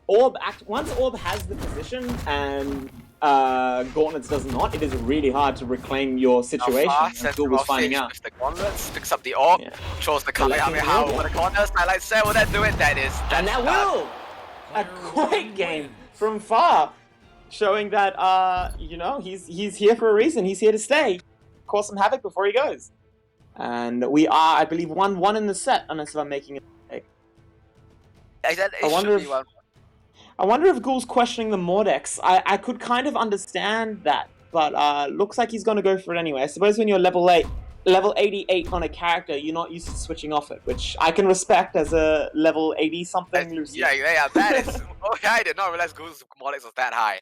Orb has the position and Gauntlets does not. It is really hard to reclaim your situation. Far As sends Ghoul him was off finding stage out. with the gauntlets, picks up the orb, Yeah. throws the Collecting the Kamehameha orb. over the corners. Highlight set, will that do it? That is. And that will a great game from Far, showing that he's here for a reason. He's here to stay, cause some havoc before he goes. And we are, I believe, 1-1 in the set, unless I'm making a mistake. I wonder if Ghoul's questioning the Mordex. I could kind of understand that, but looks like he's going to go for it anyway. I suppose when you're level 88 on a character, you're not used to switching off it, which I can respect as a level 80 something Lucy. Yeah, that is. Okay, I did not realize Goose Mordex was that high.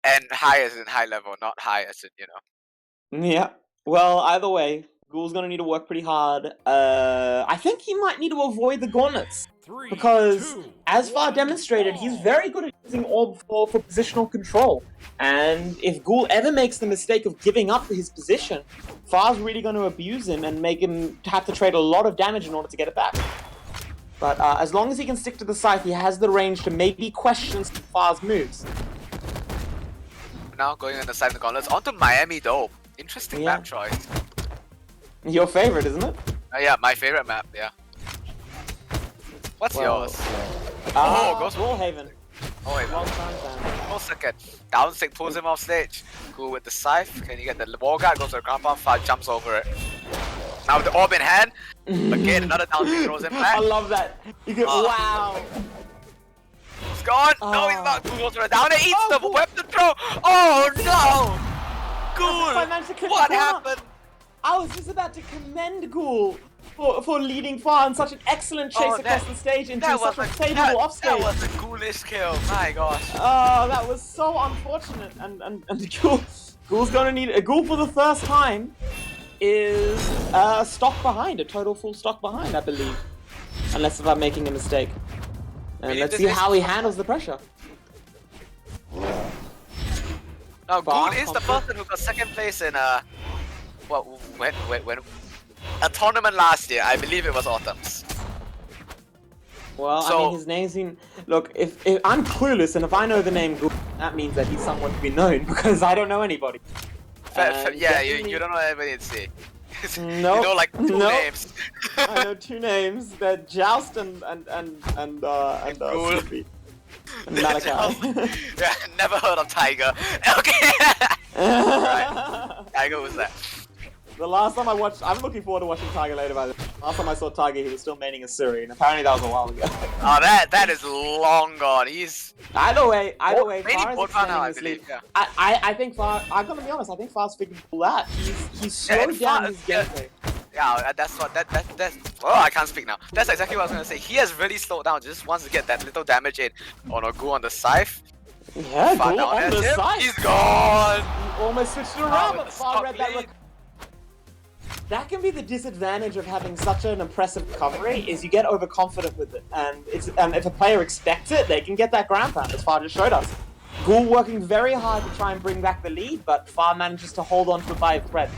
And high as in high level, not high as in, Yeah. Well, either way, Ghoul's gonna need to work pretty hard. I think he might need to avoid the gauntlets. 3, Because, 2, as Far 1, demonstrated, he's ball. very good at using Orb for positional control. And if Ghoul ever makes the mistake of giving up his position, Far's really going to abuse him and make him have to trade a lot of damage in order to get it back. But as long as he can stick to the scythe, he has the range to maybe question some Far's moves. Now going on the side of the gauntlets. On to Miami though. Interesting Yeah. map choice. Your favorite, isn't it? Yeah, my favorite map, yeah. What's yours? goes Wallhaven. Oh wait, Long time down. 1 second. Down sick pulls him off stage. Cool with the scythe. Can you get the wall guard? Goes to the ground pound. Far jumps over it. Now with the orb in hand. Again, another down sick throws him back. I love that. You can, wow. He's gone. No, he's not. Cool goes for a down. It eats the Ghoul. weapon throw. Oh no! I managed to clip What the corner. happened? I was just about to commend Ghoul for leading Far in such an excellent chase across the stage into such a favourable offstage. That was a ghoulish kill. My gosh. Oh, that was so unfortunate. And Ghoul's gonna need a Ghoul for the first time is stock behind, a total full stock behind, I believe, unless if I'm making a mistake. And let's see how he handles the pressure. Now, Ghoul Far is the confident. person who got second place in when a tournament last year. I believe it was Autumn's. Well, I So- mean, his name's been... Look, if I'm clueless, and if I know the name Ghoul, that means that he's someone to be known, because I don't know anybody. Yeah, definitely- you don't know anybody in C. Nope. You know like two Nope. names. I know two names. They're Joust and Ghoul. Snoopy. And Malachi. Yeah, never heard of Tiger. Okay. Right. Tiger was that. The last time I watched, I'm looking forward to watching Tiger later. By the way. Last time I saw Tiger, he was still maining a Suri, and apparently that was a while ago. Oh, that is long gone. He's Either way, mainly Far is board fan now, I extending this believe. lead. Yeah. I think Far. I'm gonna be honest. I think Far's figured all that. He's Yeah, and slowed down Far- his yeah. gameplay. Yeah, that's what that's. Oh, I can't speak now. That's exactly what I was gonna say. He has really slowed down. Just wants to get that little damage in on a Ghoul on the scythe. Yeah, Far Ghoul down on at the him. side. He's gone. He almost switched it Oh, around, with but the Far stock read that. lead. That can be the disadvantage of having such an impressive recovery, is you get overconfident with it, and it's if a player expects it, they can get that ground pound, as Far just showed us. Ghoul working very hard to try and bring back the lead, but Far manages to hold on to it by a thread.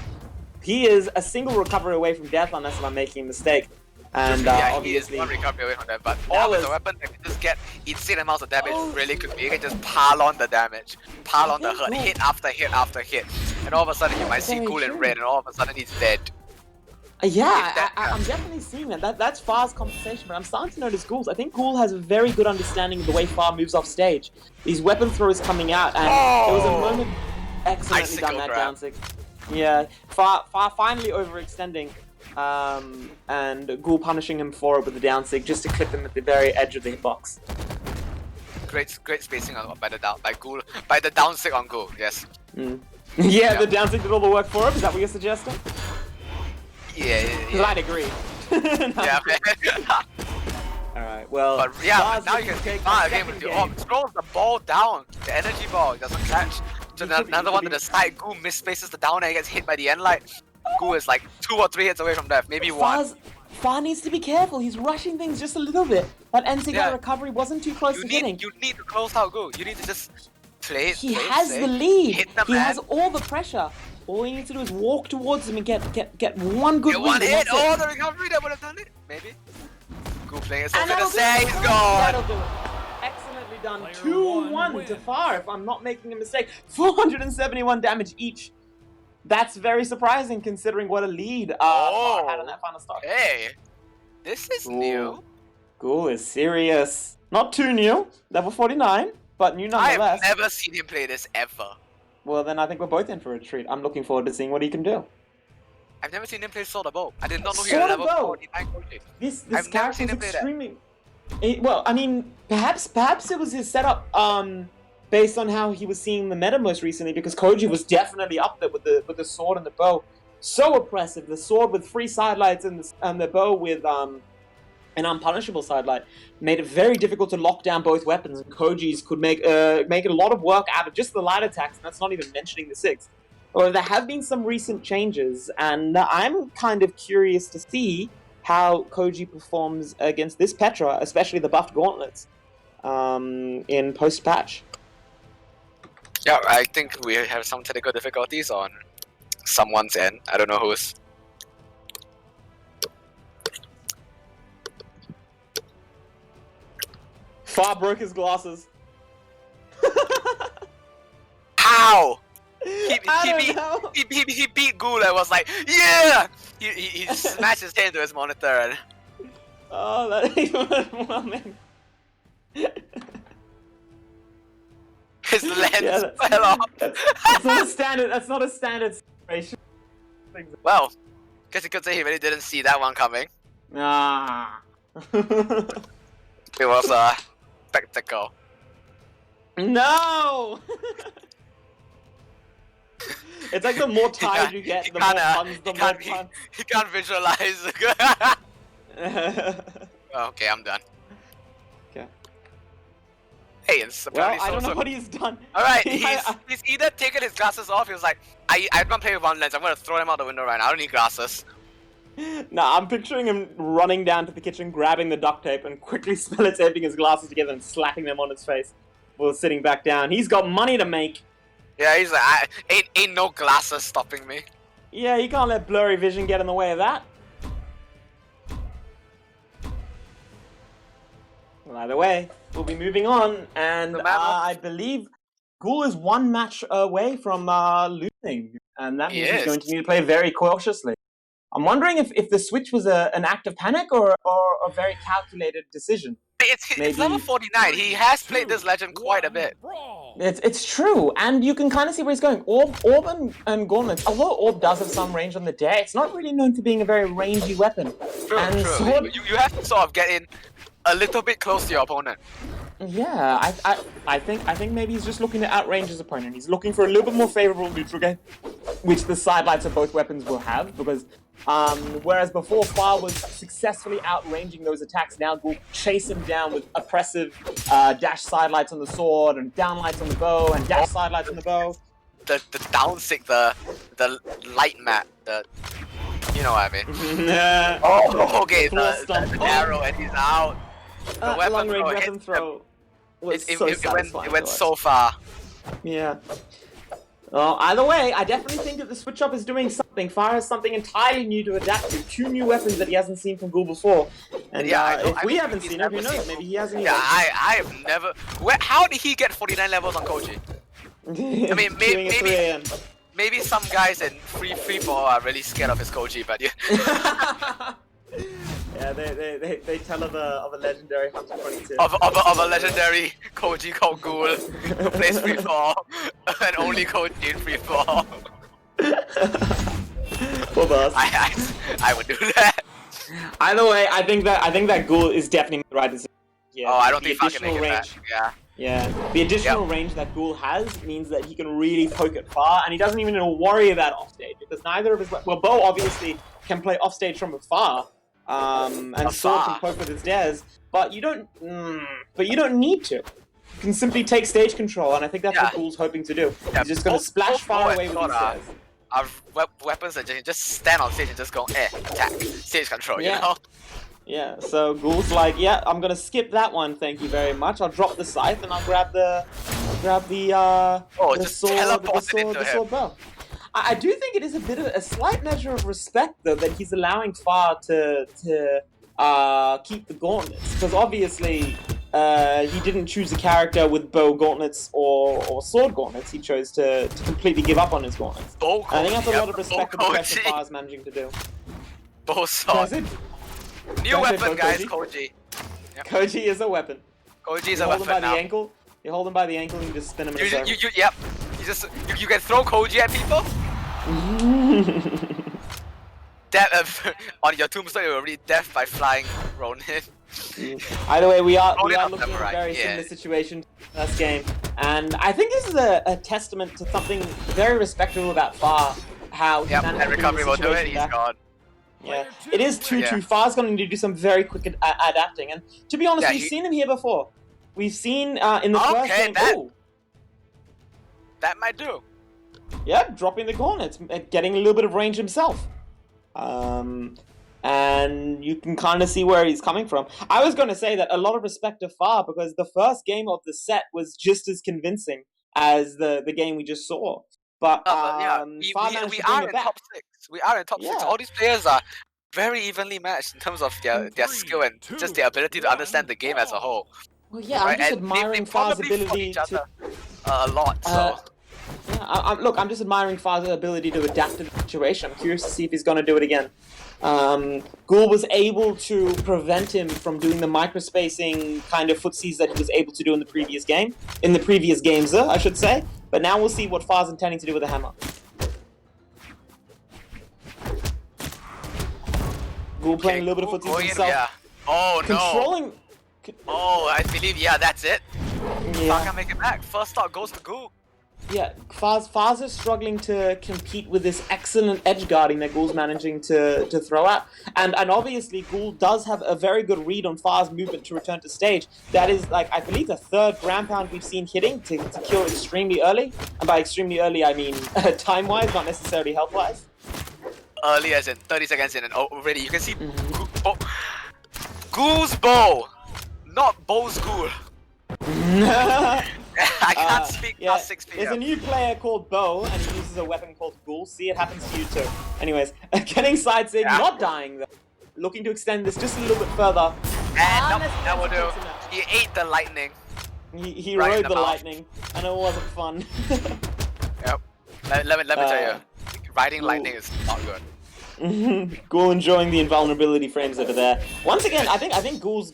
He is a single recovery away from death, unless I'm making a mistake. And Yeah, obviously, he is one recovery away from that, but That all with was- a weapon that can just get insane amounts of damage Oh. really quickly. You can just pile on the damage, pile on the hurt, Ghoul- hit after hit after hit, and all of a sudden you might see Very Ghoul in true. red, and all of a sudden he's dead. Yeah, that- I'm definitely seeing that. That's Far's compensation, but I'm starting to notice Ghoul's. I think Ghoul has a very good understanding of the way Far moves off stage. These weapon throws coming out, and there was a Oh! moment excellently Icicle done that grab. down six. Yeah, Far finally overextending, and Ghoul punishing him for it with the down sig just to clip him at the very edge of the hitbox. Great spacing on by the down stick on Ghoul. Yes. Yeah, the down sig did all the work for him. Is that what you're suggesting? Yeah. Because I'd agree. Yeah, man. Alright, well, But yeah, Far's now you looking can to take take Far the again with second the game. orb. Throws the ball down, the energy ball. He doesn't catch. To He could- another he one could to be- the side. Ghoul misspaces the down air, gets hit by the end light. Ghoul is like 2 or 3 hits away from death, maybe 1. Far needs to be careful. He's rushing things just a little bit. That NC Yeah. recovery wasn't too close to hitting. You need to close out Ghoul. You need to just play it. He play it has safe, the lead. Hit the He man. has all the pressure. All he needs to do is walk towards him and get one good Get read, one and hit. that's it. Oh, the recovery that would have done it. Maybe. Ghoul playing it so And good to that'll do say it. he's That'll gone. do it. Excellently done. Player 2-1 one to wins. Far, if I'm not making a mistake. 471 damage each. That's very surprising considering what a lead Far had on that final stock. Hey, this is new. Ghoul is serious. Not too new. Level 49, but new I have nonetheless. never seen him play this ever. Well, then I think we're both in for a treat. I'm looking forward to seeing what he can do. I've never seen him play Sword of Bow. I did not know he Sword had of level Bow? 49 coaching. This I've never character seen is him play that. extremely. Well, I mean, perhaps it was his setup, based on how he was seeing the meta most recently, because Koji was definitely up there with the sword and the bow. So oppressive. The sword with 3 sidelights and the bow with an unpunishable sidelight made it very difficult to lock down both weapons. And Koji's could make a lot of work out of just the light attacks, and that's not even mentioning the 6. or there have been some recent changes, and I'm kind of curious to see how Koji performs against this Petra, especially the buffed gauntlets, in post-patch. Yeah, I think we have some technical difficulties on someone's end. I don't know whose. Far broke his glasses. How? I don't know. He beat Ghoul and was like, yeah! He smashed his head into his monitor and... Oh, that even well, man. His lens Yeah, fell off. That's not a standard. That's not a standard situation. Well, guess you could say he really didn't see that one coming. Ah. It was a spectacle. No. It's like the more tired you get, the more puns, the more puns. He can't visualize. Okay, I'm done. Okay. Hey, it's Well, apparently I don't know so. what he's done. Alright, he's either taken his glasses off, he was like, I'm not playing with one lens, I'm gonna throw them out the window right now, I don't need glasses. No, I'm picturing him running down to the kitchen, grabbing the duct tape, and quickly taping his glasses together and slapping them on his face while sitting back down. He's got money to make. Yeah, he's like, ain't no glasses stopping me. Yeah, you can't let blurry vision get in the way of that. Well, either way, we'll be moving on, and I believe Ghoul is one match away from losing, and that means he's going to need to play very cautiously. I'm wondering if the switch was an act of panic or a very calculated decision. It's level 49, he has played this legend quite a bit. It's true, and you can kind of see where he's going. Orb and Gauntlets, although Orb does have some range on the dare, it's not really known for being a very rangy weapon. True. You have to sort of get in a little bit close to your opponent. Yeah, I think maybe he's just looking to outrange his opponent. He's looking for a little bit more favorable neutral game, which the sidelights of both weapons will have, because whereas before Far was successfully outranging those attacks, now Ghoul chase him down with oppressive dash sidelights on the sword and downlights on the bow and dash sidelights on the bow. The downsick, the light mat, you know what I mean. Oh, okay, the arrow and he's out. The long range weapon throw was so satisfying. It went so far. Yeah. Well, either way, I definitely think that the switch up is doing something. Fire has something entirely new to adapt to. 2 new weapons that he hasn't seen from Ghoul before. And if we haven't seen it, who knows? Maybe he hasn't either. Yeah, I have never... How did he get 49 levels on Koji? I mean, maybe some guys in free fall are really scared of his Koji, but yeah. Yeah, they tell of a legendary Hunter 22. Of a legendary Koji called Ghoul who plays free fall and only Koji in free fall. Poor boss. I would do that. Either way, I think that Ghoul is definitely the right decision. Yeah, I don't think Far can make it back. Yeah, the additional range that Ghoul has means that he can really poke it far, and he doesn't even need to worry about offstage, because neither of his... Well, Bo obviously can play offstage from afar, and Sword can poke with his dares, but you don't need to. You can simply take stage control, and I think that's what Ghoul's hoping to do. He's just going to splash far away with his dares. Our weapons are just stand on stage and just go, attack, stage control, you know? Yeah, so Ghoul's like, yeah, I'm gonna skip that one, thank you very much. I'll drop the scythe and I'll grab the sword bow. I do think it is a bit of a slight measure of respect though that he's allowing Far to keep the gauntlets, because obviously he didn't choose a character with bow gauntlets or sword gauntlets. He chose to completely give up on his gauntlets. I think that's a lot of respect that the Far is managing to do. Bow sword. New weapon, guys, Koji. Yep. Koji is a weapon. Koji is a weapon now. You hold him by the ankle and you just spin him in a circle. Yep. You can throw Koji at people? On your tombstone, you're already death by flying Ronin. Either way, we are looking at a very similar situation last game. And I think this is a testament to something very respectable about Far. How he managed and recovery will do it, he's gone. Yeah, it is 2-2. Far's going to need to do some very quick adapting, and to be honest, we've seen him here before. We've seen in the first game. That might do. Yep, dropping the cornets, getting a little bit of range himself. And you can kind of see where he's coming from. I was going to say that a lot of respect to Far, because the first game of the set was just as convincing as the game we just saw. But yeah, Far managed to bring it back. top 6. We are in top 6. Yeah. All these players are very evenly matched in terms of their skill and just their ability to understand the game as a whole. Well, yeah, Right? I'm just And admiring they Far's probably fought ability each to. other a lot. So Yeah, look, I'm just admiring Far's ability to adapt to the situation. I'm curious to see if he's going to do it again. Ghoul was able to prevent him from doing the microspacing kind of footsies that he was able to do in the previous game. In the previous games, I should say. But now we'll see what Far's intending to do with the hammer. Ghoul playing a little bit of footsies himself. Yeah. Oh no. Controlling... Oh, I believe, yeah, that's it. Yeah. Far can make it back. First start goes to Ghoul. Yeah, Faz is struggling to compete with this excellent edge guarding that Ghoul's managing to throw out. And obviously Ghoul does have a very good read on Faz's movement to return to stage. That is, like, I believe the third ground pound we've seen hitting to kill extremely early. And by extremely early, I mean time-wise, not necessarily health-wise. Early as in 30 seconds in and already. You can see Ghoul's bow, not Bow's Ghoul. I can't speak past 6 p.m. There's a new player called Bo, and he uses a weapon called Ghoul. See, it happens to you too. Anyways, getting sides in, not dying though. Looking to extend this just a little bit further. And that will do. He ate the lightning. He Right in rode the the mouth. lightning, and it wasn't fun. Yep. Let me tell you, riding lightning is not good. Ghoul enjoying the invulnerability frames over there. Once again, I think Ghoul's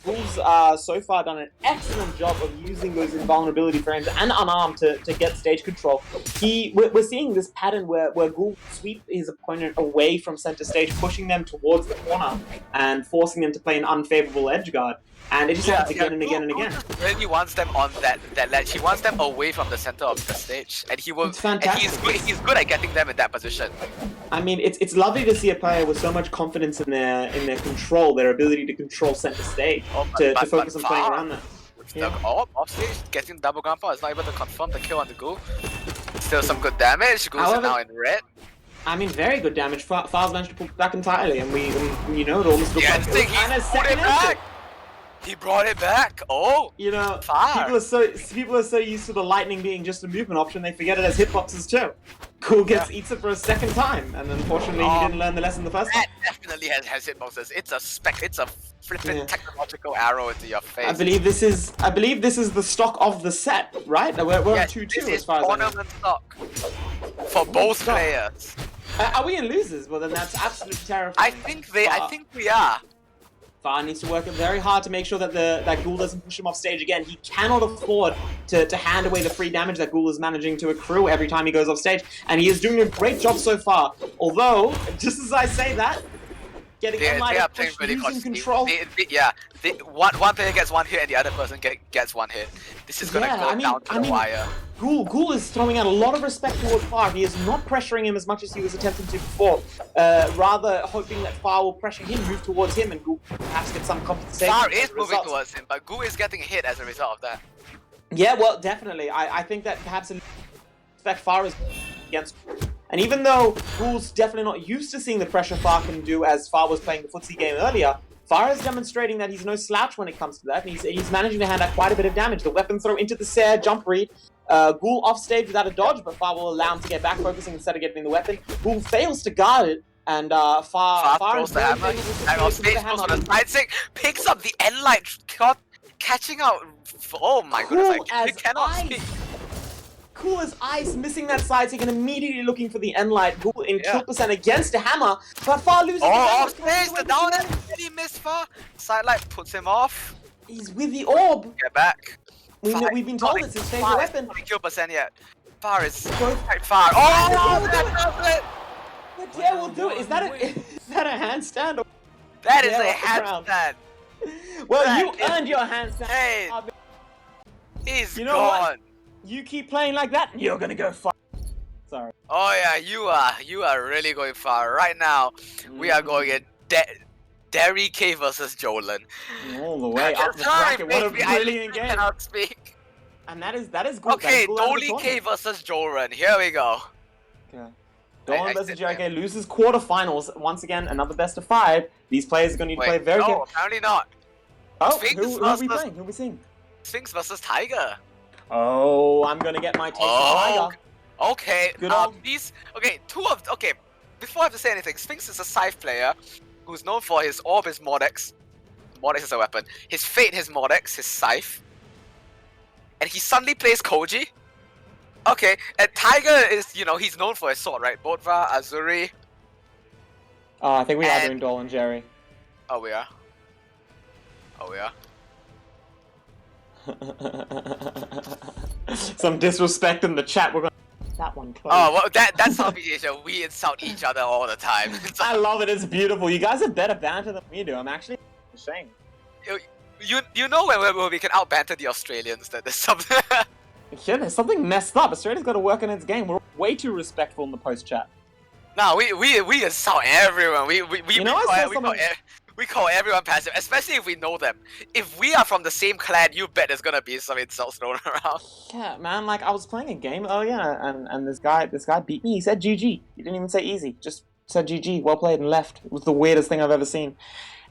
so far done an excellent job of using those invulnerability frames and unarmed to get stage control. We're seeing this pattern where Ghoul sweep his opponent away from center stage, pushing them towards the corner and forcing them to play an unfavorable edge guard. And it just happens again and again and again. Ghoul just really wants them on that ledge. He wants them away from the center of the stage, and he will. It's fantastic. And he's good at getting them in that position. I mean, it's lovely to see a player with so much confidence in their control, their ability to control center stage, to focus on playing around that. The off stage, getting double ground pound is not able to confirm the kill on the Ghoul. Still some good damage. Ghoul's However, now in red. I mean, very good damage. Faz managed to pull back entirely, and it almost looks Yeah, like he brought it back. He brought it back. Oh, Far. People are so used to the lightning being just a movement option, they forget it as hitboxes too. Ghoul eats it for a second time, and unfortunately he didn't learn the lesson the first time. That definitely has hitboxes. It's a flippin' technological arrow into your face. I believe this is the stock of the set, right? We're on 2-2 as far as I know. Tournament stock for both players. Are we in losers? Well, then that's absolutely terrifying. I think we are. Far needs to work very hard to make sure that that Ghoul doesn't push him off stage again. He cannot afford to hand away the free damage that Ghoul is managing to accrue every time he goes off stage, and he is doing a great job so far. Although, just as I say that, getting They are playing really losing consistently. control. One player gets one hit and the other person gets one hit. This is gonna go down to the wire. Ghoul is throwing out a lot of respect towards Far. He is not pressuring him as much as he was attempting to before. Rather hoping that Far will pressure him, move towards him, and Ghoul perhaps get some compensation. Far is moving towards him, but Ghoul is getting hit as a result of that. Yeah, well, definitely. I think that perhaps in fact Far is against. And even though Ghoul's definitely not used to seeing the pressure Far can do as Far was playing the footsie game earlier, Far is demonstrating that he's no slouch when it comes to that, and he's managing to hand out quite a bit of damage. The weapon throw into the Sair, jump read, Ghoul off stage without a dodge, but Far will allow him to get back, focusing instead of getting the weapon. Ghoul fails to guard it, and Far throws the hammer, and on stage goes on a side stick, picks up the end light, catching out. Oh my goodness, I cannot speak. Cool as ice, missing that side stick and immediately looking for the end light. Ghoul in kill percent against a hammer, but Far loses the off stage, the down air, he missed Far. Sidelight puts him off. He's with the orb. Get back. We've been told it's his favorite weapon. Kill percent yet. Far is quite far. Oh, that does it! The dare will do it. Is that a handstand? That is a handstand. Well, you earned your handstand. Hey, he's you know gone. What? You keep playing like that, and you're gonna go far. Sorry. Oh yeah, you are really going far. Right now, we are going at Derry K versus Jolan. All the way up the bracket. What a brilliant game. I cannot speak. And that is good. Okay, Dolly K versus Joran. Here we go. Yeah. Dolan I versus said, Jericho loses quarterfinals once again. Another best of 5. These players are going to need to play very no, carefully. apparently not. Oh, Sphinx who are we versus- playing? Who are we seeing? Sphinx versus Tiger. Oh, I'm going to get my take on Oh, Tiger. okay. Good old- Okay, before I have to say anything, Sphinx is a Scythe player who's known for his Orb, his Mordex. Mordex is a weapon. His Fate, his Mordex, his Scythe. And he suddenly plays Koji. Okay, and Tiger is, he's known for his sword, right? Bodva, Azuri. I think we are And- doing Dolan Jerry. Oh, we are. Oh, we are. Some disrespect in the chat. We're going to that one close. Oh, well, that's how we insult each other all the time. It's I love it. It's beautiful. You guys have better banter than we do. I'm actually ashamed. you know when we can out banter the Australians that there's something. Yeah, there's something messed up. Australia's got to work on its game. We're way too respectful in the post chat. No, we insult everyone. We call everyone passive, especially if we know them. If we are from the same clan, you bet there's gonna be some insults thrown around. Yeah, man. Like I was playing a game earlier, and this guy beat me. He said GG. He didn't even say easy. Just said GG. Well played and left. It was the weirdest thing I've ever seen.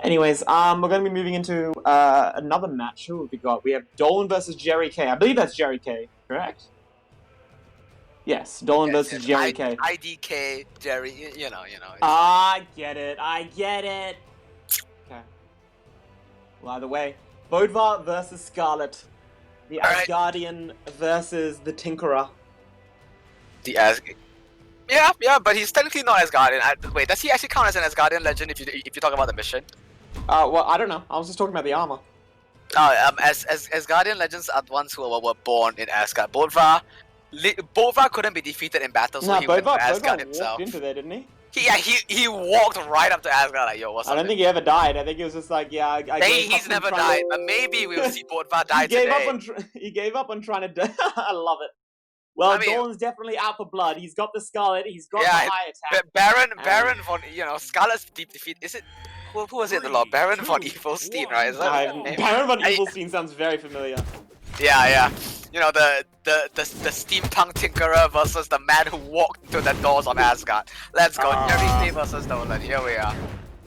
Anyways, we're going to be moving into another match. Who have we got? We have Dolan versus Jerry K. I believe that's Jerry K, correct? Yes, Dolan versus Jerry K. IDK, Jerry, you know. I get it. Okay. Well, either way, Bodvar versus Scarlet. The Alright. Asgardian versus the Tinkerer. The Asgard. Yeah, but he's technically not Asgardian. Wait, does he actually count as an Asgardian legend if you talk about the mission? Well, I don't know. I was just talking about the armor. As Asgardian legends are the ones who were born in Asgard. Bodvar couldn't be defeated in battle, so No, he went to Bodvar Asgard walked himself. into there, didn't he? He walked right up to Asgard like, yo, what's I up? don't think he ever died. I think he was just like, yeah, I gave up He's on never trying died, but maybe we'll see Bodvar die he gave today. up on he gave up on trying to die. I love it. Well, I mean- Dolan's definitely out for blood. He's got the Scarlet. He's got Yeah, the high attack. Baron von, Scarlet's deep defeat. Is it? Who was it in the law? Baron von Evilstein, right? Is that his name? Baron von I- Evilstein sounds very familiar. Yeah. You know, the steampunk tinkerer versus the man who walked into the doors of Asgard. Let's go, Jerry K versus Dolan. Here we are.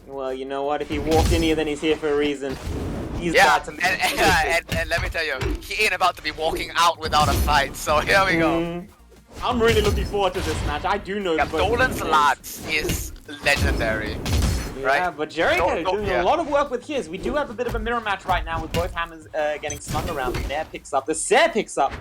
Well, you know what? If he walked in here, then he's here for a reason. He's Yeah, got some. and let me tell you, he ain't about to be walking out without a fight. So here we go. I'm really looking forward to this match. I do know. Yeah, both Dolan's of these Lance is legendary. Yeah, right? but Jericho is doing yeah. a lot of work with his. We do have a bit of a mirror match right now with both hammers getting slung around. The Nair picks up, the Sair picks up,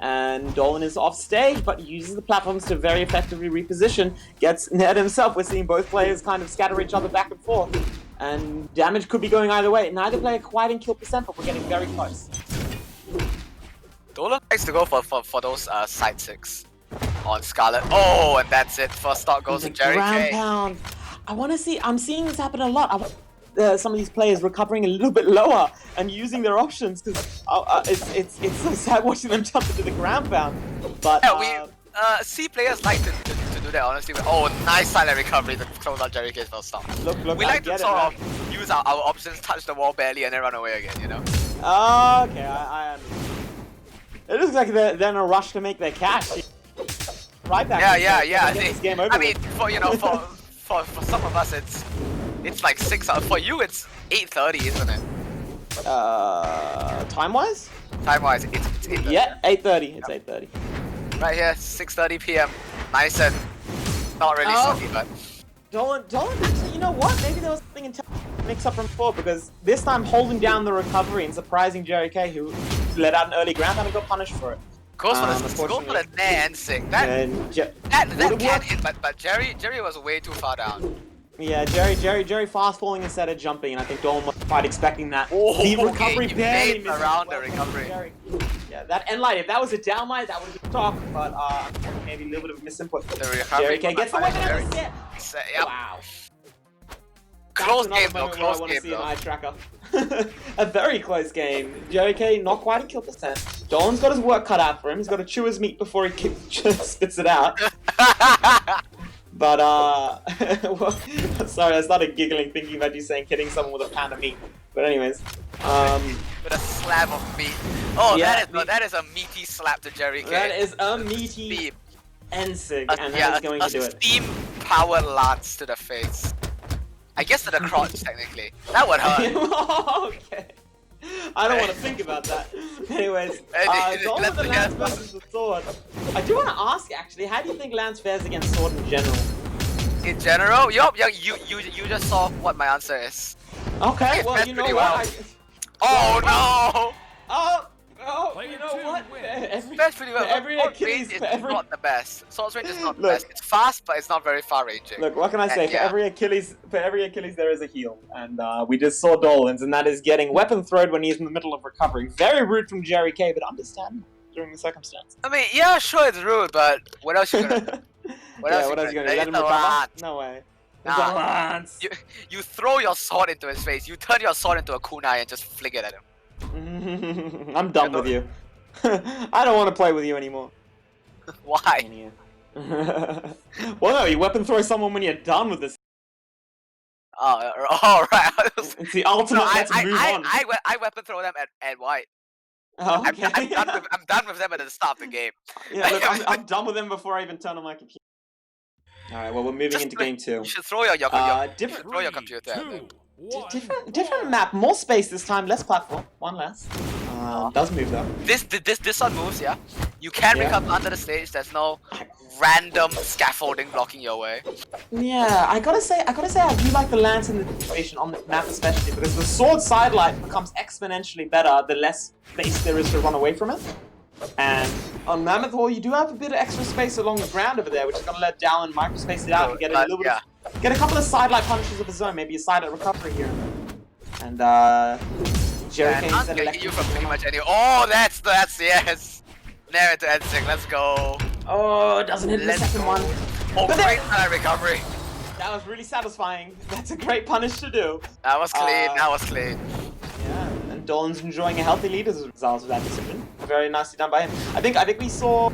and Dolan is off stage, but uses the platforms to very effectively reposition. Gets Ned himself. We're seeing both players kind of scatter each other back and forth, and damage could be going either way. Neither player quite in kill percent, but we're getting very close. Dolan likes to go for those side six on Scarlet. Oh, and that's it. First stock goes to The Jerry ground K. pound. I want to see. I'm seeing this happen a lot. Some of these players recovering a little bit lower and using their options because it's so sad watching them jump into the ground pound. But Yeah, C players like to do that, honestly. Oh, nice silent recovery to close out Jerry K's first stop. look, We I like to get sort it, of use our options, touch the wall barely, and then run away again, you know? Okay, I understand. It looks like they're in a rush to make their cash. Right back. Yeah. Get this game over I mean, with. for some of us, it's like 6 hours. For you, it's 8:30, isn't it? Time wise? Time wise, it's 8:30. Yeah, 8:30. It's 8:30. Right here, 6:30 p.m. Nice and not really Oh. sucky, but Dolan, actually, you know what? Maybe there was something in mix up from before because this time holding down the recovery and surprising Jerry K, who let out an early ground and got punished for it. goes for the nair and sing. That Would've can worked. hit, but Jerry was way too far down. Yeah, Jerry fast falling instead of jumping, and I think Dolan was quite expecting that. Oh, the okay, recovery he barely made missed around well the from recovery. Jerry. Yeah, that end light. If that was a down light, that would have been talk. But maybe a little bit of misinput. The recovery Jerry K gets the weapon Jerry. and the Yep. Wow. Close That's game another though, moment where I close want to game see an though. eye tracker. A very close game. Jerry K not quite in kill percent. Dolan's got his work cut out for him. He's got to chew his meat before he spits it out. But well, sorry, I started giggling thinking about you saying hitting someone with a pound of meat. But anyways, With a slab of meat. Oh, Yeah, that is a meaty slap to Jerry K. that is a meaty. Beep. Ensig, and yeah, that is going to do a it. steam powered lance to the face. I guess to the crotch, technically. That would hurt. Okay. I don't want to think about that. Anyways, Let's Dom with the lance forget- versus the sword. I do want to ask actually, how do you think lance fares against sword in general? In general, yup, you just saw what my answer is. Okay, It well fares you know pretty what? well. Oh Oh, Player you know two what? no! Fares pretty well. for every Sword Achilles, range is for every not the best. Sword range is not the Look. best. It's fast, but it's not very far ranging. Look, what can I say? Yeah. For every Achilles there is a heel, and we just saw Dolan's, and that is getting weapon throwed when he's in the middle of recovering. Very rude from Jerry K, but understandable during the circumstance. I mean, yeah, sure, it's rude, but what else you gonna do? What else you gonna do? Let him It's a recover? lot. No way. Nah. It's a lance. You throw your sword into his face. You turn your sword into a kunai and just flick it at him. I'm done with you. I don't want to play with you anymore. Why? Well, no, you weapon throw someone when you're done with this. Oh, right. It's the ultimate. Let's move on. I weapon throw them at white. Oh, okay. I'm done with them at the start of the game. Yeah, look, I'm done with them before I even turn on my computer. Alright, well, we're moving Just into like- game 2. You should throw your Different, throw your computer at them. 3, 2, 1. different map, more space this time, less platform, one less. Does move though. This one moves, yeah. You can Yeah. recover under the stage. There's no random scaffolding blocking your way. Yeah, I gotta say, I do like the lance in the situation on the map especially because the sword sidelight becomes exponentially better the less space there is to run away from it. And on Mammoth Hall, you do have a bit of extra space along the ground over there, which is gonna let Dallin microspace it out and get a little bit, get a couple of sidelight punches of his own, maybe a sidelight recovery here. And Jerry Man, Kane I'm said gonna hit you from pretty much any. Oh, that's yes. Near it to Ensig. Let's go. Oh, it doesn't hit the Let's second go. one. Oh, But then- great sidelight recovery. That was really satisfying. That's a great punish to do. That was clean. That was clean. Yeah, and Dolan's enjoying a healthy lead as a result of that decision. Very nicely done by him. I think we saw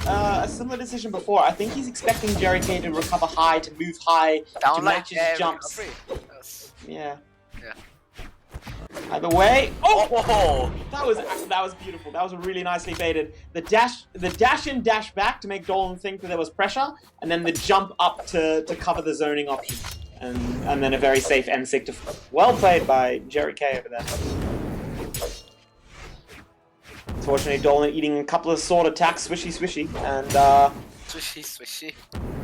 a similar decision before. I think he's expecting Jerry Kane to recover high, to move high, Down to like match his jumps. recovery. Yes. Yeah. Yeah. Either way, oh, Oh, that was beautiful. That was really nicely baited. The dash in, dash back to make Dolan think that there was pressure, and then the jump up to cover the zoning option, and then a very safe N6 to well played by Jerry K over there. Unfortunately, Dolan eating a couple of sword attacks, swishy, swishy.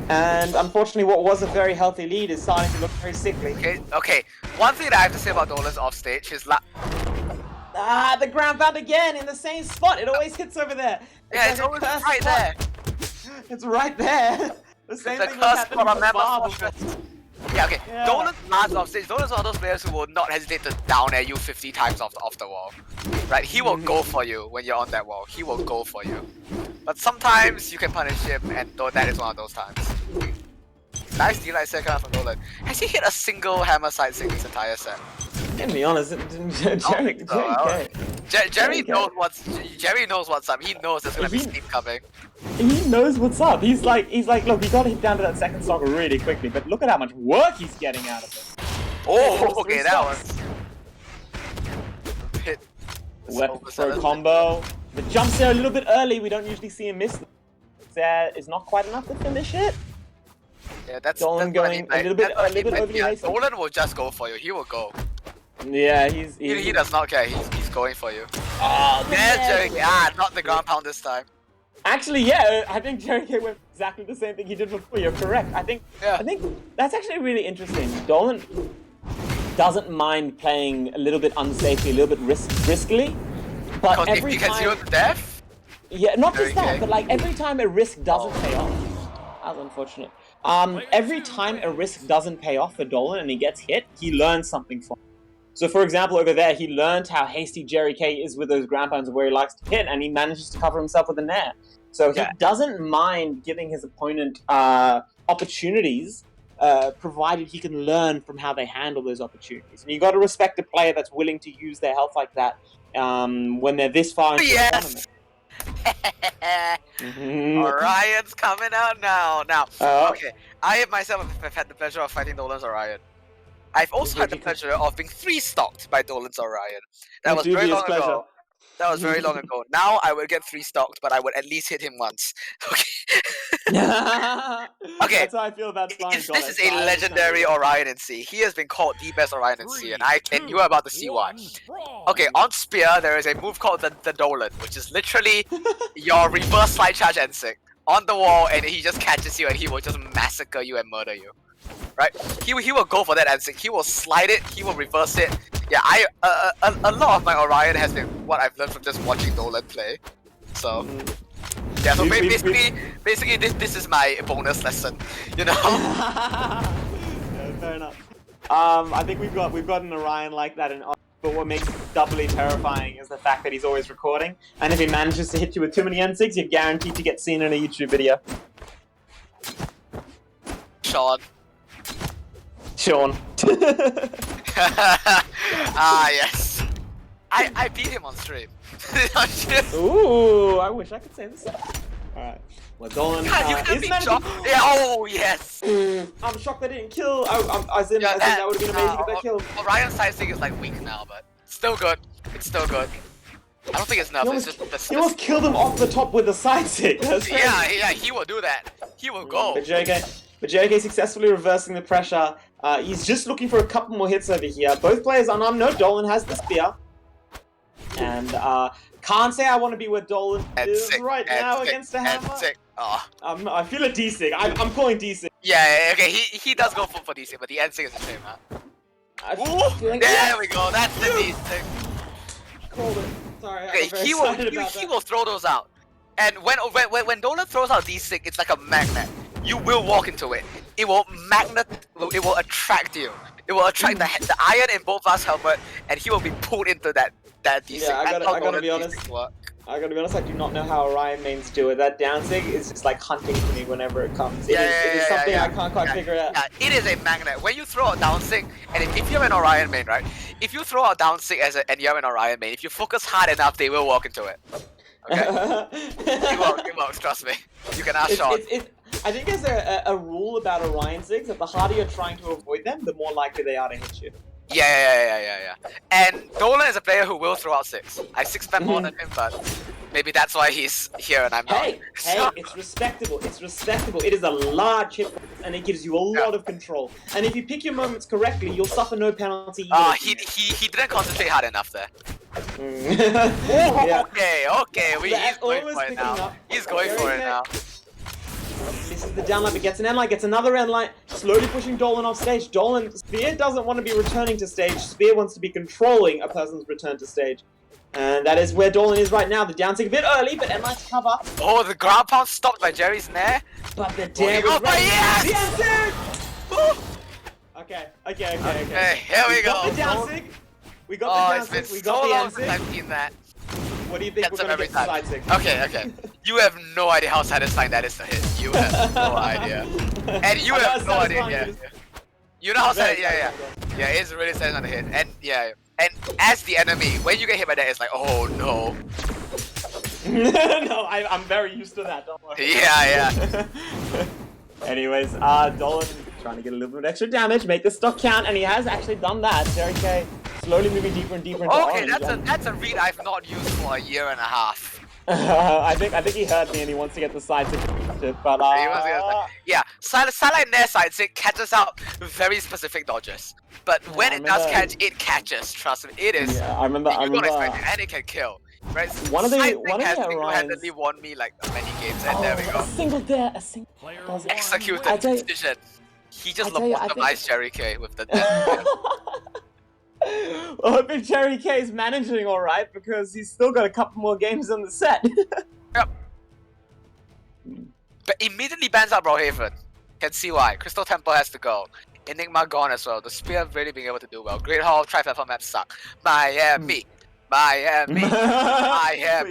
and unfortunately, what was a very healthy lead is starting to look very sickly. Okay. One thing that I have to say about Dolan's off stage is The ground pound again in the same spot. It always hits over there. yeah, it's like a always cursed right spot. there. It's right there. The same The thing curse that from a happened with Bar Mammoth before. Fortress. Yeah, okay. Yeah. Dolan's last off stage. Dolan's one of those players who will not hesitate to down at you 50 times off the wall. Right? He will go for you when you're on that wall. He will go for you. But sometimes you can punish him, and that is one of those times. Nice D-Light second half from Dolan. Has he hit a single hammer side sing this entire set? To be honest, Jerry Jerry knows what's up. He knows there's gonna be steam coming. He knows what's up. He's like, look, we gotta hit down to that second stock really quickly, but look at how much work he's getting out of it. Oh, okay, Three that stocks. was hit. Weapon throw combo. The jumps there a little bit early. We don't usually see him miss. There is not quite enough to finish it. Yeah, that's Dolan that's what I going mean by- a little bit that's what I mean by- overly yeah, hasty. Dolan will just go for you. He will go. Yeah, He does not care. He's going for you. Oh, There's man. Jerry. Not the ground pound this time. Actually, yeah, I think Jerry K went exactly the same thing he did before. You're correct. I think that's actually really interesting. Dolan doesn't mind playing a little bit unsafely, a little bit riskily, but Because every if he can zero time, to death, yeah, not just Jerry that, K. but like every time a risk doesn't pay off. That's unfortunate. Every time a risk doesn't pay off for Dolan and he gets hit, he learns something from it. So, for example, over there, he learned how hasty Jerry K is with those ground pounds where he likes to hit, and he manages to cover himself with a nair. So he doesn't mind giving his opponent opportunities, provided he can learn from how they handle those opportunities. And you got to respect a player that's willing to use their health like that when they're this far into the tournament. Orion's coming out now. Okay, I myself have had the pleasure of fighting Dolan's Orion. I've also had the pleasure of being 3-stocked by Dolan's Orion. That was very long ago. That was very long ago. Now I would get 3 stocked, but I would at least hit him once. Okay. That's how I feel about Spine This is a legendary Orion in C. He has been called the best Orion in C, and you are about to see why. Okay, on Spear there is a move called the Dolan, which is literally your reverse slide charge NSYNC on the wall, and he just catches you and he will just massacre you and murder you. Right? He will go for that NSYNC. He will slide it. He will reverse it. Yeah, a lot of my Orion has been what I've learned from just watching Dolan play. So. Yeah, so basically this is my bonus lesson, you know? Yeah, fair enough. I think we've got an Orion like that in Oz, but what makes it doubly terrifying is the fact that he's always recording, and if he manages to hit you with too many N6, you're guaranteed to get seen in a YouTube video. Sean. Ah, yes. I beat him on stream. Ooh, I wish I could say the same. Alright. Well, Dolan, God, you can is beat managing... Sean. Yeah, oh, yes. I'm shocked they didn't kill. I think that would have been amazing if they killed. Orion side thing is like weak now, but still good. It's still good. I don't think it's nothing. It's just He almost killed him off the top with the side stick. Yeah, he will do that. He will go. But JK successfully reversing the pressure. He's just looking for a couple more hits over here. Both players unarmed. No, Dolan has the spear. And can't say I want to be where Dolan is right now against a hammer. Oh. I feel a D-Sig. I'm calling D-Sig. Yeah, okay, he does go for D-Sig, but the N-Sig is a shame, huh? There we go, that's the D-Sig. Called it. Sorry, okay, he will throw those out. And when Dolan throws out D-Sig, it's like a magnet. You will walk into it. It will attract you. It will attract the iron in both of us helmet, and he will be pulled into that D-Sig. Yeah, I gotta be honest. I I do not know how Orion mains do it. That down sig is just like hunting for me whenever it comes. It is something I can't quite figure out. Yeah, it is a magnet. When you throw a down sig, and if you're an Orion main, right? If you throw a down sig and you're an Orion main, if you focus hard enough, they will walk into it. Okay? It works, trust me. You can ask Sean. I think there's a rule about Orion Zigs that the harder you're trying to avoid them, the more likely they are to hit you. Yeah. And Dolan is a player who will throw out 6. I 6-spam more than him, but maybe that's why he's here and I'm not. Hey, it's respectable. It's respectable. It is a large hit and it gives you a lot of control. And if you pick your moments correctly, you'll suffer no penalty. He didn't concentrate hard enough there. Yeah. Okay, he's going for it now. He's going for it now. This is the down line, but gets an end line, gets another end line, slowly pushing Dolan off stage. Spear doesn't want to be returning to stage, Spear wants to be controlling a person's return to stage. And that is where Dolan is right now. The down sig a bit early, but end line's cover. Oh, the ground pound stopped by Jerry's nair. But the dare was ready. Yes! The end sig! Okay. Here we go. The down sig. We got the down sig, we got the end sig. I've seen that. What do you think we're going to get the side sig? Okay. You have no idea how satisfying that is to hit. You have no idea. And you have no idea. Yeah. You know how satisfying. Yeah, it's really satisfying to hit. And and as the enemy, when you get hit by that, it's like, oh no. No, I'm very used to that. Don't worry. Yeah. Anyways, Dolan trying to get a little bit of extra damage, make the stock count, and he has actually done that. Jerry K slowly moving deeper and deeper into orange. Okay, that's a read I've not used for a year and a half. I think he heard me and he wants to get the side sig, but Sideline Nair side sig catches out very specific dodges. But when it does catch, it catches. Trust me, it is. Yeah, I remember. And it can kill. Right? One of the single-handedly won me like many games, and there we go. A single dare, Execute the decision. He just lobotomized Jerry K with the death. I hope if Jerry K is managing alright, because he's still got a couple more games in the set. Yep. But immediately bans out Brohaven. Can see why. Crystal Temple has to go. Enigma gone as well. The Spear really being able to do well. Great Hall, Tri-Platform maps suck. Miami. Please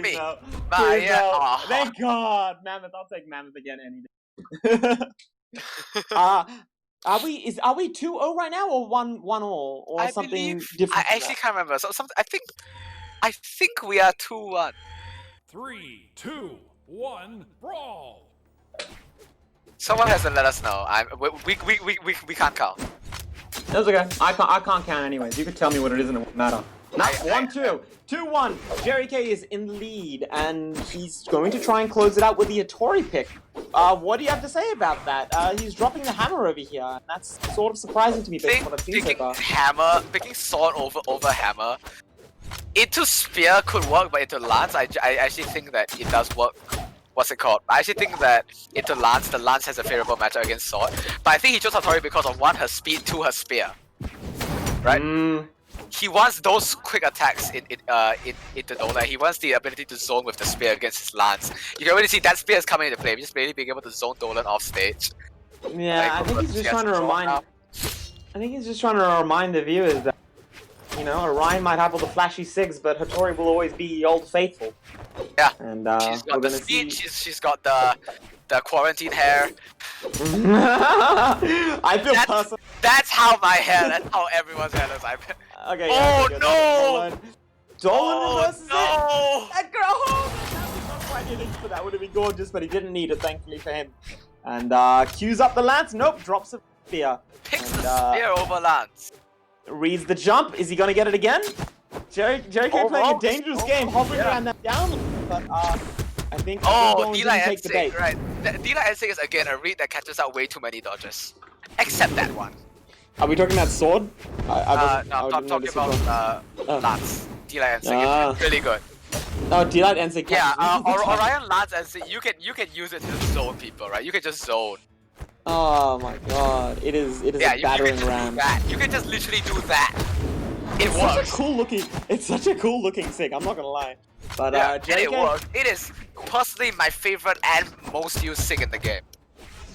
no. Oh. Thank God! Mammoth, I'll take Mammoth again any day. Are we 2-0 right now, or 1-1-all, or something different? I actually can't remember. I think we are 2-1. 3, 2, 1, brawl. Someone has to let us know. We can't count. That's okay. I can't count anyways. You could tell me what it is and it won't matter. No, 1-2. 2-1. Jerry K is in the lead, and he's going to try and close it out with the Hattori pick. What do you have to say about that? He's dropping the hammer over here, and that's sort of surprising to me based on what I've seen so far. Picking sword over hammer. Into spear could work, but into lance, I actually think that it does work. What's it called? I actually think that into lance, the lance has a favorable matchup against sword. But I think he chose Hattori because of 1, her speed, 2, her spear. Right? He wants those quick attacks into Nolan. He wants the ability to zone with the spear against his lance. You can already see that spear is coming into play. Just really being able to zone Dolan off stage. Yeah, I think he's just trying to remind. I think he's just trying to remind the viewers that, you know, Orion might have all the flashy SIGs, but Hattori will always be old faithful. Yeah. And she's got the speed. She's got the quarantine hair. I feel personal. That's how my hair. That's how everyone's hair looks. Okay. Oh yeah, no! Dolan versus no! it. That girl. That would have been gorgeous, but he didn't need it, thankfully for him. And cues up the lance. Nope, drops a spear. Picks the spear over lance. Reads the jump. Is he gonna get it again? Jerry K playing a dangerous game, hovering around that down. But I think Dolan didn't take the bait. Right. D-Light N6 is again a read that catches out way too many dodges. Except that one. Are we talking about sword? No, I'm talking about lance. D-Light N6 is really good. Oh, D-Light N6. Yeah, Orion lance N6. You can use it to zone people, right? You can just zone. Oh my god, it is a battering ram. You can just literally do that. It works. It's such a cool looking SIG, I'm not gonna lie. But it works. It is personally my favorite and most used SIG in the game.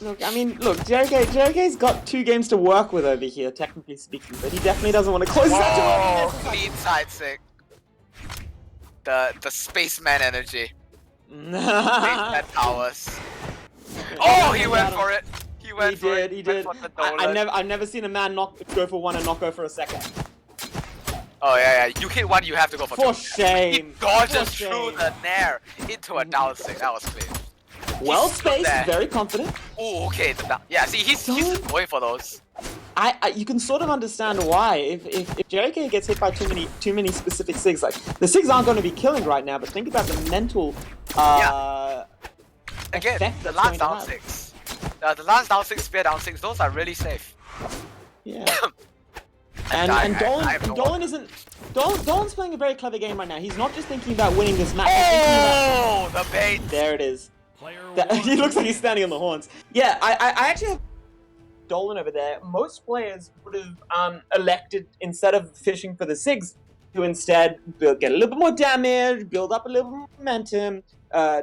Look, I mean, look, JRK's got 2 games to work with over here, technically speaking, but he definitely doesn't want to close that door. Clean side SIG. The spaceman energy. Spaceman powers. Oh, he went for it. He did. I've never seen a man go for 1 and not go for a second. Oh yeah. You hit 1, you have to go for 2. For shame. He dodges through the nair into a down SIG. That was clean. Well spaced, very confident. Oh, okay. Yeah, see, he's just going for those. You can sort of understand why. If JK gets hit by too many specific SIGs, like the SIGs aren't going to be killing right now, but think about the mental again, the lance down 6. The lance down 6, spear down 6, those are really safe. Yeah. and Dolan isn't. Dolan's playing a very clever game right now. He's not just thinking about winning this match. Oh, the bait! There it is. He looks like he's standing on the horns. Yeah, I actually have Dolan over there. Most players would have elected, instead of fishing for the SIGs, to instead get a little bit more damage, build up a little bit more momentum,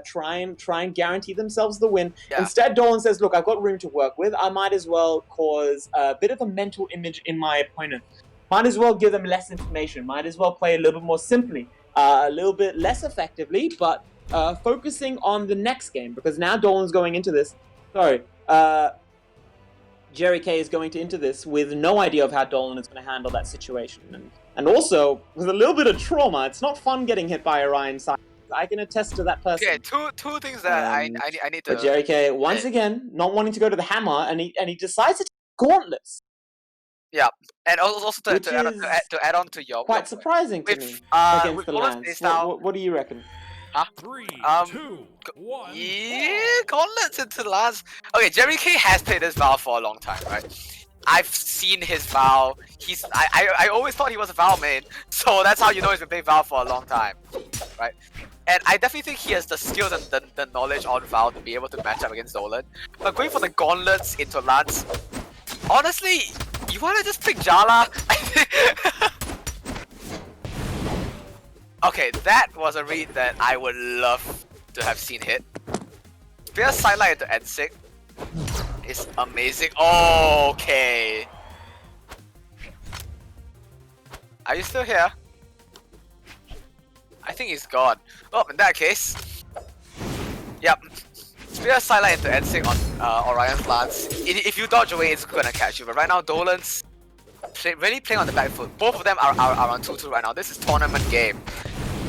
try and guarantee themselves the win. Yeah. Instead, Dolan says, look, I've got room to work with. I might as well cause a bit of a mental image in my opponent. Might as well give them less information. Might as well play a little bit more simply, a little bit less effectively, but focusing on the next game, because now Dolan's going into this. Sorry, Jerry K is going into this with no idea of how Dolan is going to handle that situation, and also with a little bit of trauma. It's not fun getting hit by Orion side. I can attest to that person. Okay, two things that I need to. But Jerry K, once again, not wanting to go to the hammer, and he decides to take gauntlets. Yeah, and also to add on to your quite surprising to me against the Lance. What do you reckon? Huh? 3, 2, 1. Yeah, gauntlets into the last. Okay, Jerry K has played this Val for a long time, right? I've seen his Val. I always thought he was a Val main, so that's how you know he's been playing Val for a long time, right? And I definitely think he has the skills and the knowledge on Val to be able to match up against Dolan. But going for the gauntlets into Lance, honestly, you wanna just pick Jala? Okay, that was a read that I would love to have seen hit. Spear sidelight into N6 is amazing. Okay. Are you still here? I think he's gone. Oh, in that case. Yep. Spear sidelight into N6 on Orion's lance. If you dodge away, it's gonna catch you. But right now, Dolan's really playing on the back foot. Both of them are on 2-2 right now. This is tournament game.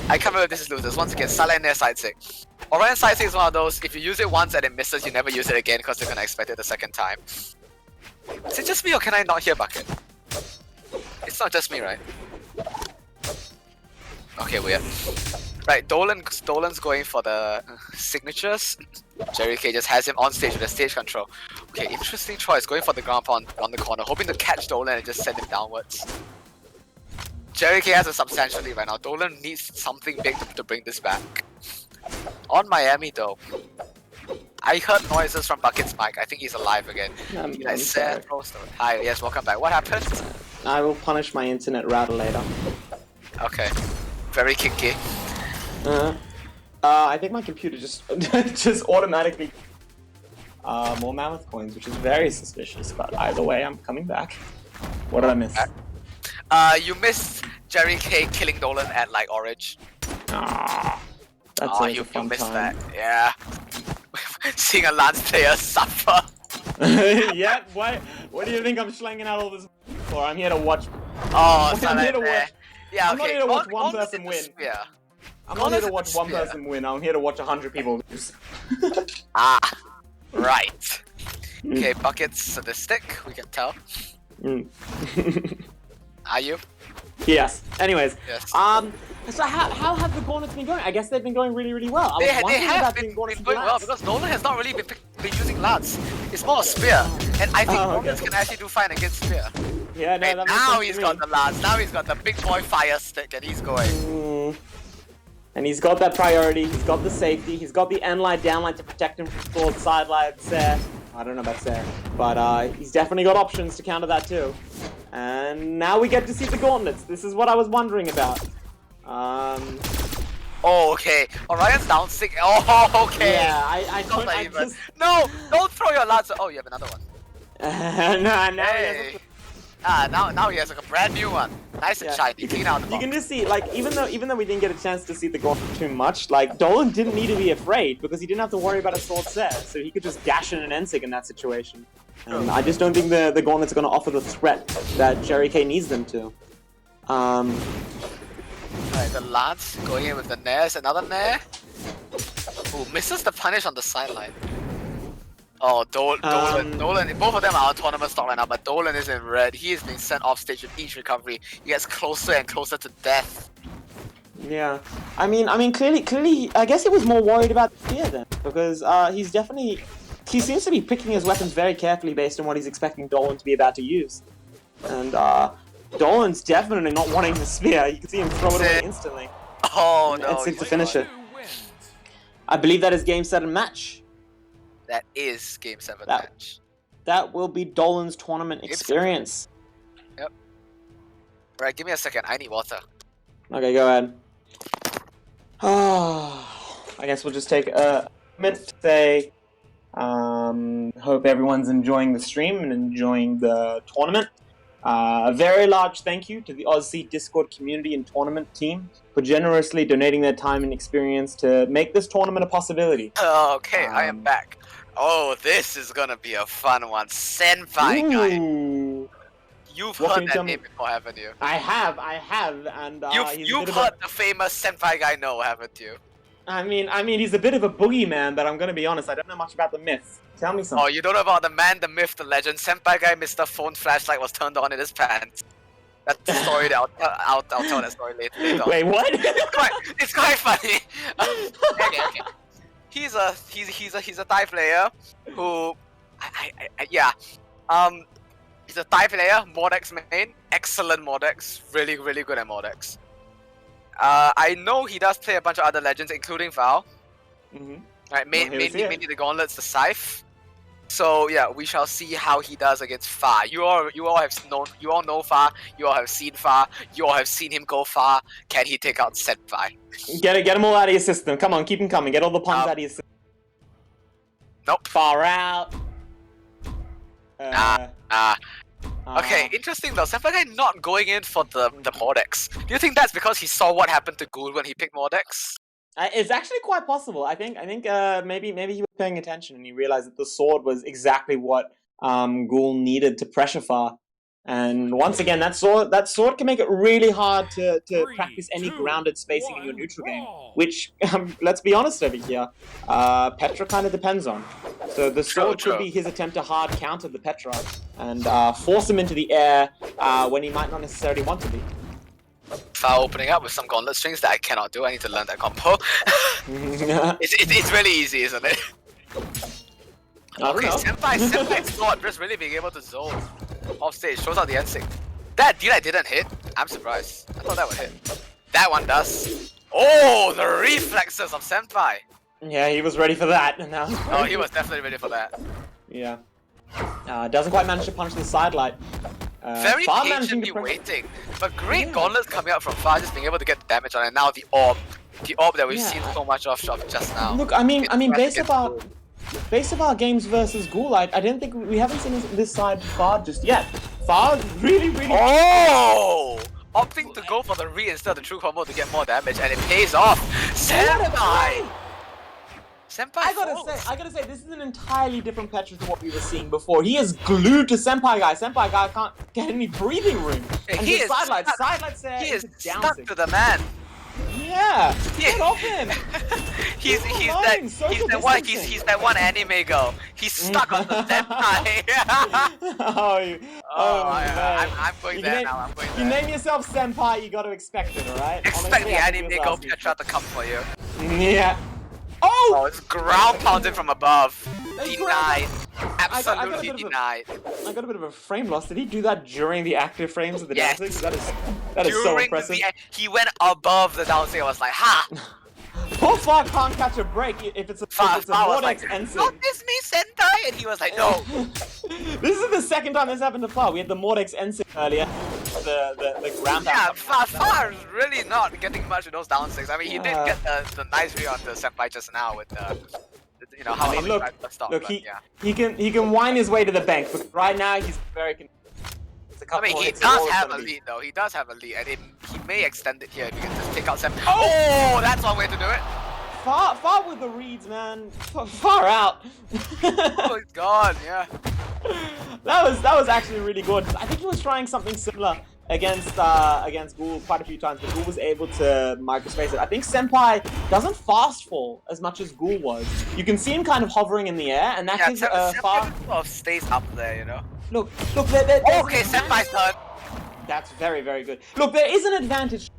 I can't remember if this is losers. Once again, sidelight near side 6. Orion side 6 is one of those, if you use it once and it misses, you never use it again because they're gonna expect it the second time. Is it just me or can I not hear Bukket? It's not just me, right? Okay, weird. Right, Dolan's going for the signatures. Jerry K just has him on stage with the stage control. Okay, interesting choice. Going for the ground pound on the corner, hoping to catch Dolan and just send him downwards. Jerry K has a substantial lead right now. Dolan needs something big to bring this back. On Miami though, I heard noises from Bucket's mic. I think he's alive again. I'm sorry. Hi, yes, welcome back. What happened? I will punish my internet router later. Okay, very kinky. I think my computer just just automatically more mammoth coins, which is very suspicious. But either way, I'm coming back. What did I miss? You missed Jerry K killing Dolan at like Orange. Ah, that's Oh, always you a fun missed time. that. Yeah. Seeing a Lance player suffer. Yeah. What do you think I'm slanging out all this for? I'm here to watch. Oh, I'm here to watch. Yeah, I'm not okay. here to watch Go- one go person to the win. sphere. I'm not here to Honestly, watch one yeah. person win. I'm here to watch 100 people lose. Ah, right. Okay, Bucket's sadistic, we can tell. Mm. Are you? Yes. Anyways, Yes. so how have the Gauntlets been going? I guess they've been going really, really well. I was They wondering have about been the Gauntlets going well because Nolan has not really been using Lance. It's more a spear. And I think Oh, okay. Gauntlets can actually do fine against spear. Yeah, no, And that makes now sense he's to got me. the Lance, now he's got the big boy fire stick and he's going. Mm. And he's got that priority, he's got the safety, he's got the end line, down line to protect him from Sword, side line, Sarah. I don't know about Sarah, but he's definitely got options to counter that too. And now we get to see the Gauntlets. This is what I was wondering about. Oh, okay. Orion's down 6. Oh, okay. Yeah, I Not couldn't, I even. just... No, don't throw your Lance. Oh, you have another one. now he has Hey. Now he has like a brand new one. Nice and Yeah. shiny. Clean out the You box. can just see, like, even though we didn't get a chance to see the Gauntlet too much, like, Dolan didn't need to be afraid because he didn't have to worry about a sword set, so he could just dash in an Ensig in that situation. And I just don't think the Gauntlets are going to offer the threat that Jerry K needs them to. Alright, the Lance going in with the Nares, another Nair. Ooh, misses the punish on the sideline. Oh, Dolan, both of them are on tournament stock right now, but Dolan is in red. He is being sent off stage with each recovery. He gets closer and closer to death. Yeah, I mean, clearly, I guess he was more worried about the fear then, because he seems to be picking his weapons very carefully based on what he's expecting Dolan to be about to use. And, Dolan's definitely not wanting the spear. You can see him throw it away instantly. Oh no. Ensig to he's finish gone. it. I believe that is game, set, and match. That is game 7 That- match. That will be Dolan's tournament experience. Right, give me a second. I need water. Okay, go ahead. I guess we'll just take a minute to say, hope everyone's enjoying the stream and enjoying the tournament. A very large thank you to the Aussie Discord community and tournament team for generously donating their time and experience to make this tournament a possibility. Okay, I am back. Oh, this is gonna be a fun one. Senpai guy. Ooh. You've What can heard you that tell me? name before, haven't you? I have, and he's a You've bit of heard the famous Senpai guy No, haven't you? I mean, he's a bit of a boogeyman, but I'm gonna be honest, I don't know much about the myths. Tell me something. Oh, you don't know about the man, the myth, the legend. Senpai guy, Mr. Phone flashlight was turned on in his pants. That's the story that I'll tell that story later on. Wait, what? It's quite funny. Okay. He's a Thai player who, he's a Thai player, Mordex main, excellent Mordex, really good at Mordex. I know he does play a bunch of other legends, including Val. Mhm. Right, Well, here we see it. mainly the Gauntlets, the Scythe. So yeah, we shall see how he does against Fa. You all know Fa. You all have seen Fa. You all have seen him go far. Can he take out Senpai? Get him all out of your system. Come on, keep him coming. Get all the puns out of your system. Nope. Far out. Okay, interesting though. Senpai guy not going in for the Mordex. Do you think that's because he saw what happened to Ghoul when he picked Mordex? It's actually quite possible. I think maybe he was paying attention and he realized that the sword was exactly what Ghoul needed to pressure Far. And once again, that sword can make it really hard to practice any grounded spacing in your neutral game, which, let's be honest over here, Petra kind of depends on. So the sword True. could be his attempt to hard counter the Petra and force him into the air when he might not necessarily want to be. Far opening up with some gauntlet strings that I cannot do. I need to learn that combo. It's really easy, isn't it? Okay, Senpai's not just really being able to zone off stage. Shows out the N6. That D-Light didn't hit. I'm surprised. I thought that would hit. That one does. Oh, the reflexes of Senpai. Yeah, he was ready for that. And now Oh, he was definitely ready for that. yeah. Doesn't quite manage to punch the side light. Very Far managing patiently to waiting. But great gauntlets coming out from Far, just being able to get damage on it. And now the orb. The orb that we've seen so much of just now. Look, I mean, based of our games versus Ghoul, I don't think we haven't seen this side Far just yet. Far really. Oh! Opting to go for the re instead of the true combo to get more damage, and it pays off. Senpai! Senpai I gotta say, this is an entirely different Petra to what we were seeing before. He is glued to Senpai Guy. Senpai Guy can't get any breathing room. And he is sidelights there. He is stuck to the man. Yeah, get off him. he's that one anime girl. He's stuck on the Senpai. I'm going there now. You name yourself Senpai, you gotta expect it, alright? Expect the anime girl Petra to come for you. Yeah. Oh! It's ground pounded from above. Denied. Absolutely denied. I got a bit of a frame loss. Did he do that during the active frames of the Yes. dancing? That is so impressive. He went above the dancing. I was like, ha! Poor Far can't catch a break if it's a Vortex Ensign. Not this me, Sentai! And he was like, no. This is the second time this happened to Far. We had the Mordex Ensign earlier. The ground. Yeah, Far is really not getting much of those down six. I mean, he did get the nice read on the Senpai just now with you know how look, but, he can wind his way to the bank, but right now he's very. I mean, he does have a lead though. He does have a lead, and he may extend it here if he can just take out Senpai. Oh, that's one way to do it. Far with the reads, man. Far out. Oh my god, yeah. That was actually really good. I think he was trying something similar against Ghoul quite a few times, but Ghoul was able to microspace it. I think Senpai doesn't fast fall as much as Ghoul was. You can see him kind of hovering in the air, and that gives Far sort of stays up there, you know. Look. Okay, Senpai's turn. That's very, very good. Look, there is an advantage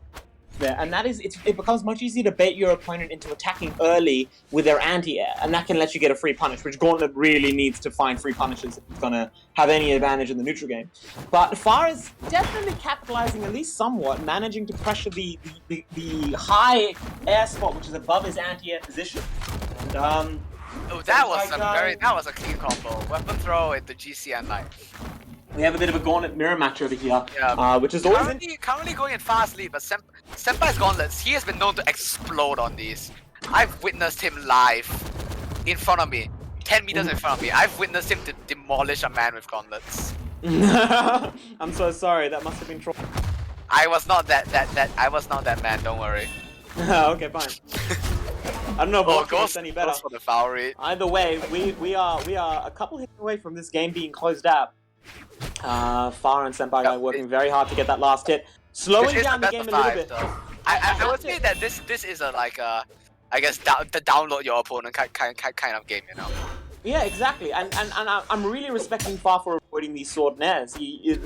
there, and that is it becomes much easier to bait your opponent into attacking early with their anti-air, and that can let you get a free punish, which Gauntlet really needs to find free punishes if it's gonna have any advantage in the neutral game. But Far is definitely capitalizing at least somewhat, managing to pressure the high air spot, which is above his anti-air position. And oh, that was a clean combo. Weapon throw into GC and light. We have a bit of a Gauntlet mirror match over here, which is currently going in fast lead, but Senpai's gauntlets, he has been known to explode on these. I've witnessed him live in front of me, 10 meters in front of me. I've witnessed him to demolish a man with gauntlets. I'm so sorry, that must have been troll. I was not that man, don't worry. Okay, fine. I don't know if it's any better. For the foul rate. Either way, we are a couple hits away from this game being closed out. Far and Senpai Guy working very hard to get that last hit, slowing down the game a little bit. I would say that this is a I guess the download your opponent kind of game, you know. Yeah, exactly, and I'm really respecting Far for avoiding these sword nairs.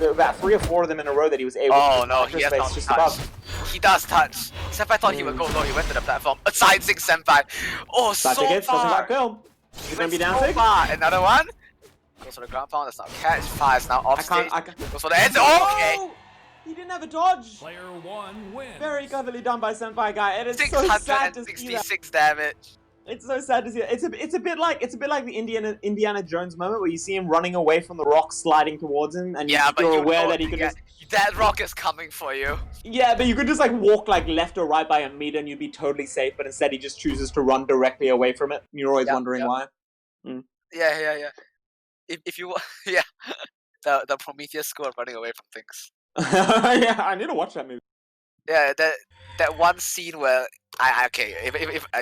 About 3 or 4 of them in a row that he was able to. Oh no, he has not touch. He does touch. Senpai thought he would go low. He went to the platform. Side 6 Senpai. Oh, so far. Doesn't got killed. He's gonna be down so 6. Far. Another one. Goes for the ground pound. That's not catch. Far is now off stage. Goes for the end. Okay. He didn't have a dodge. Player 1 wins. Very cleverly done by Senpai Guy. It is so sad to see that. 666 damage. It's so sad to see. It's a bit like the Indiana Jones moment where you see him running away from the rock, sliding towards him, and you're aware that he could just. That rock is coming for you. Yeah, but you could just like walk like left or right by a meter, and you'd be totally safe. But instead, he just chooses to run directly away from it. And you're always wondering why. Mm. Yeah. If you the Prometheus school of running away from things. Yeah, I need to watch that movie. Yeah, that one scene where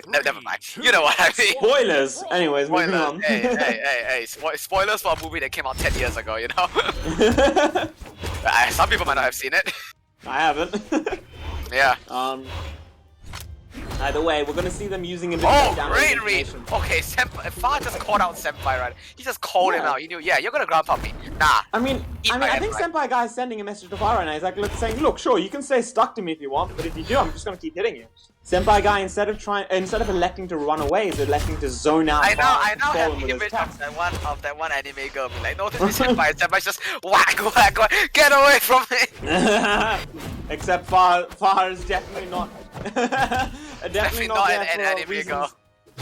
never mind. You know what I mean. Spoilers. Anyways, moving on. Hey, spoilers for a movie that came out 10 years ago. You know. Some people might not have seen it. I haven't. Yeah. Either way, we're gonna see them using a bit Oh, of down great read! information. Okay, Senpai, Fa just called out Senpai, right? He just called him Yeah. out. He knew, yeah, you're gonna ground pump me. Nah. I think Senpai Guy is sending a message to Far right now. He's like, saying, look, sure, you can stay stuck to me if you want, but if you do, I'm just gonna keep hitting you. Senpai Guy, instead of electing to run away, is electing to zone out. I Far and now control have him the with his image attacks. of that one anime girl being like, notice me Senpai, Senpai's just whack, get away from me! Except Far is definitely not. definitely not there an for anime reasons- girl.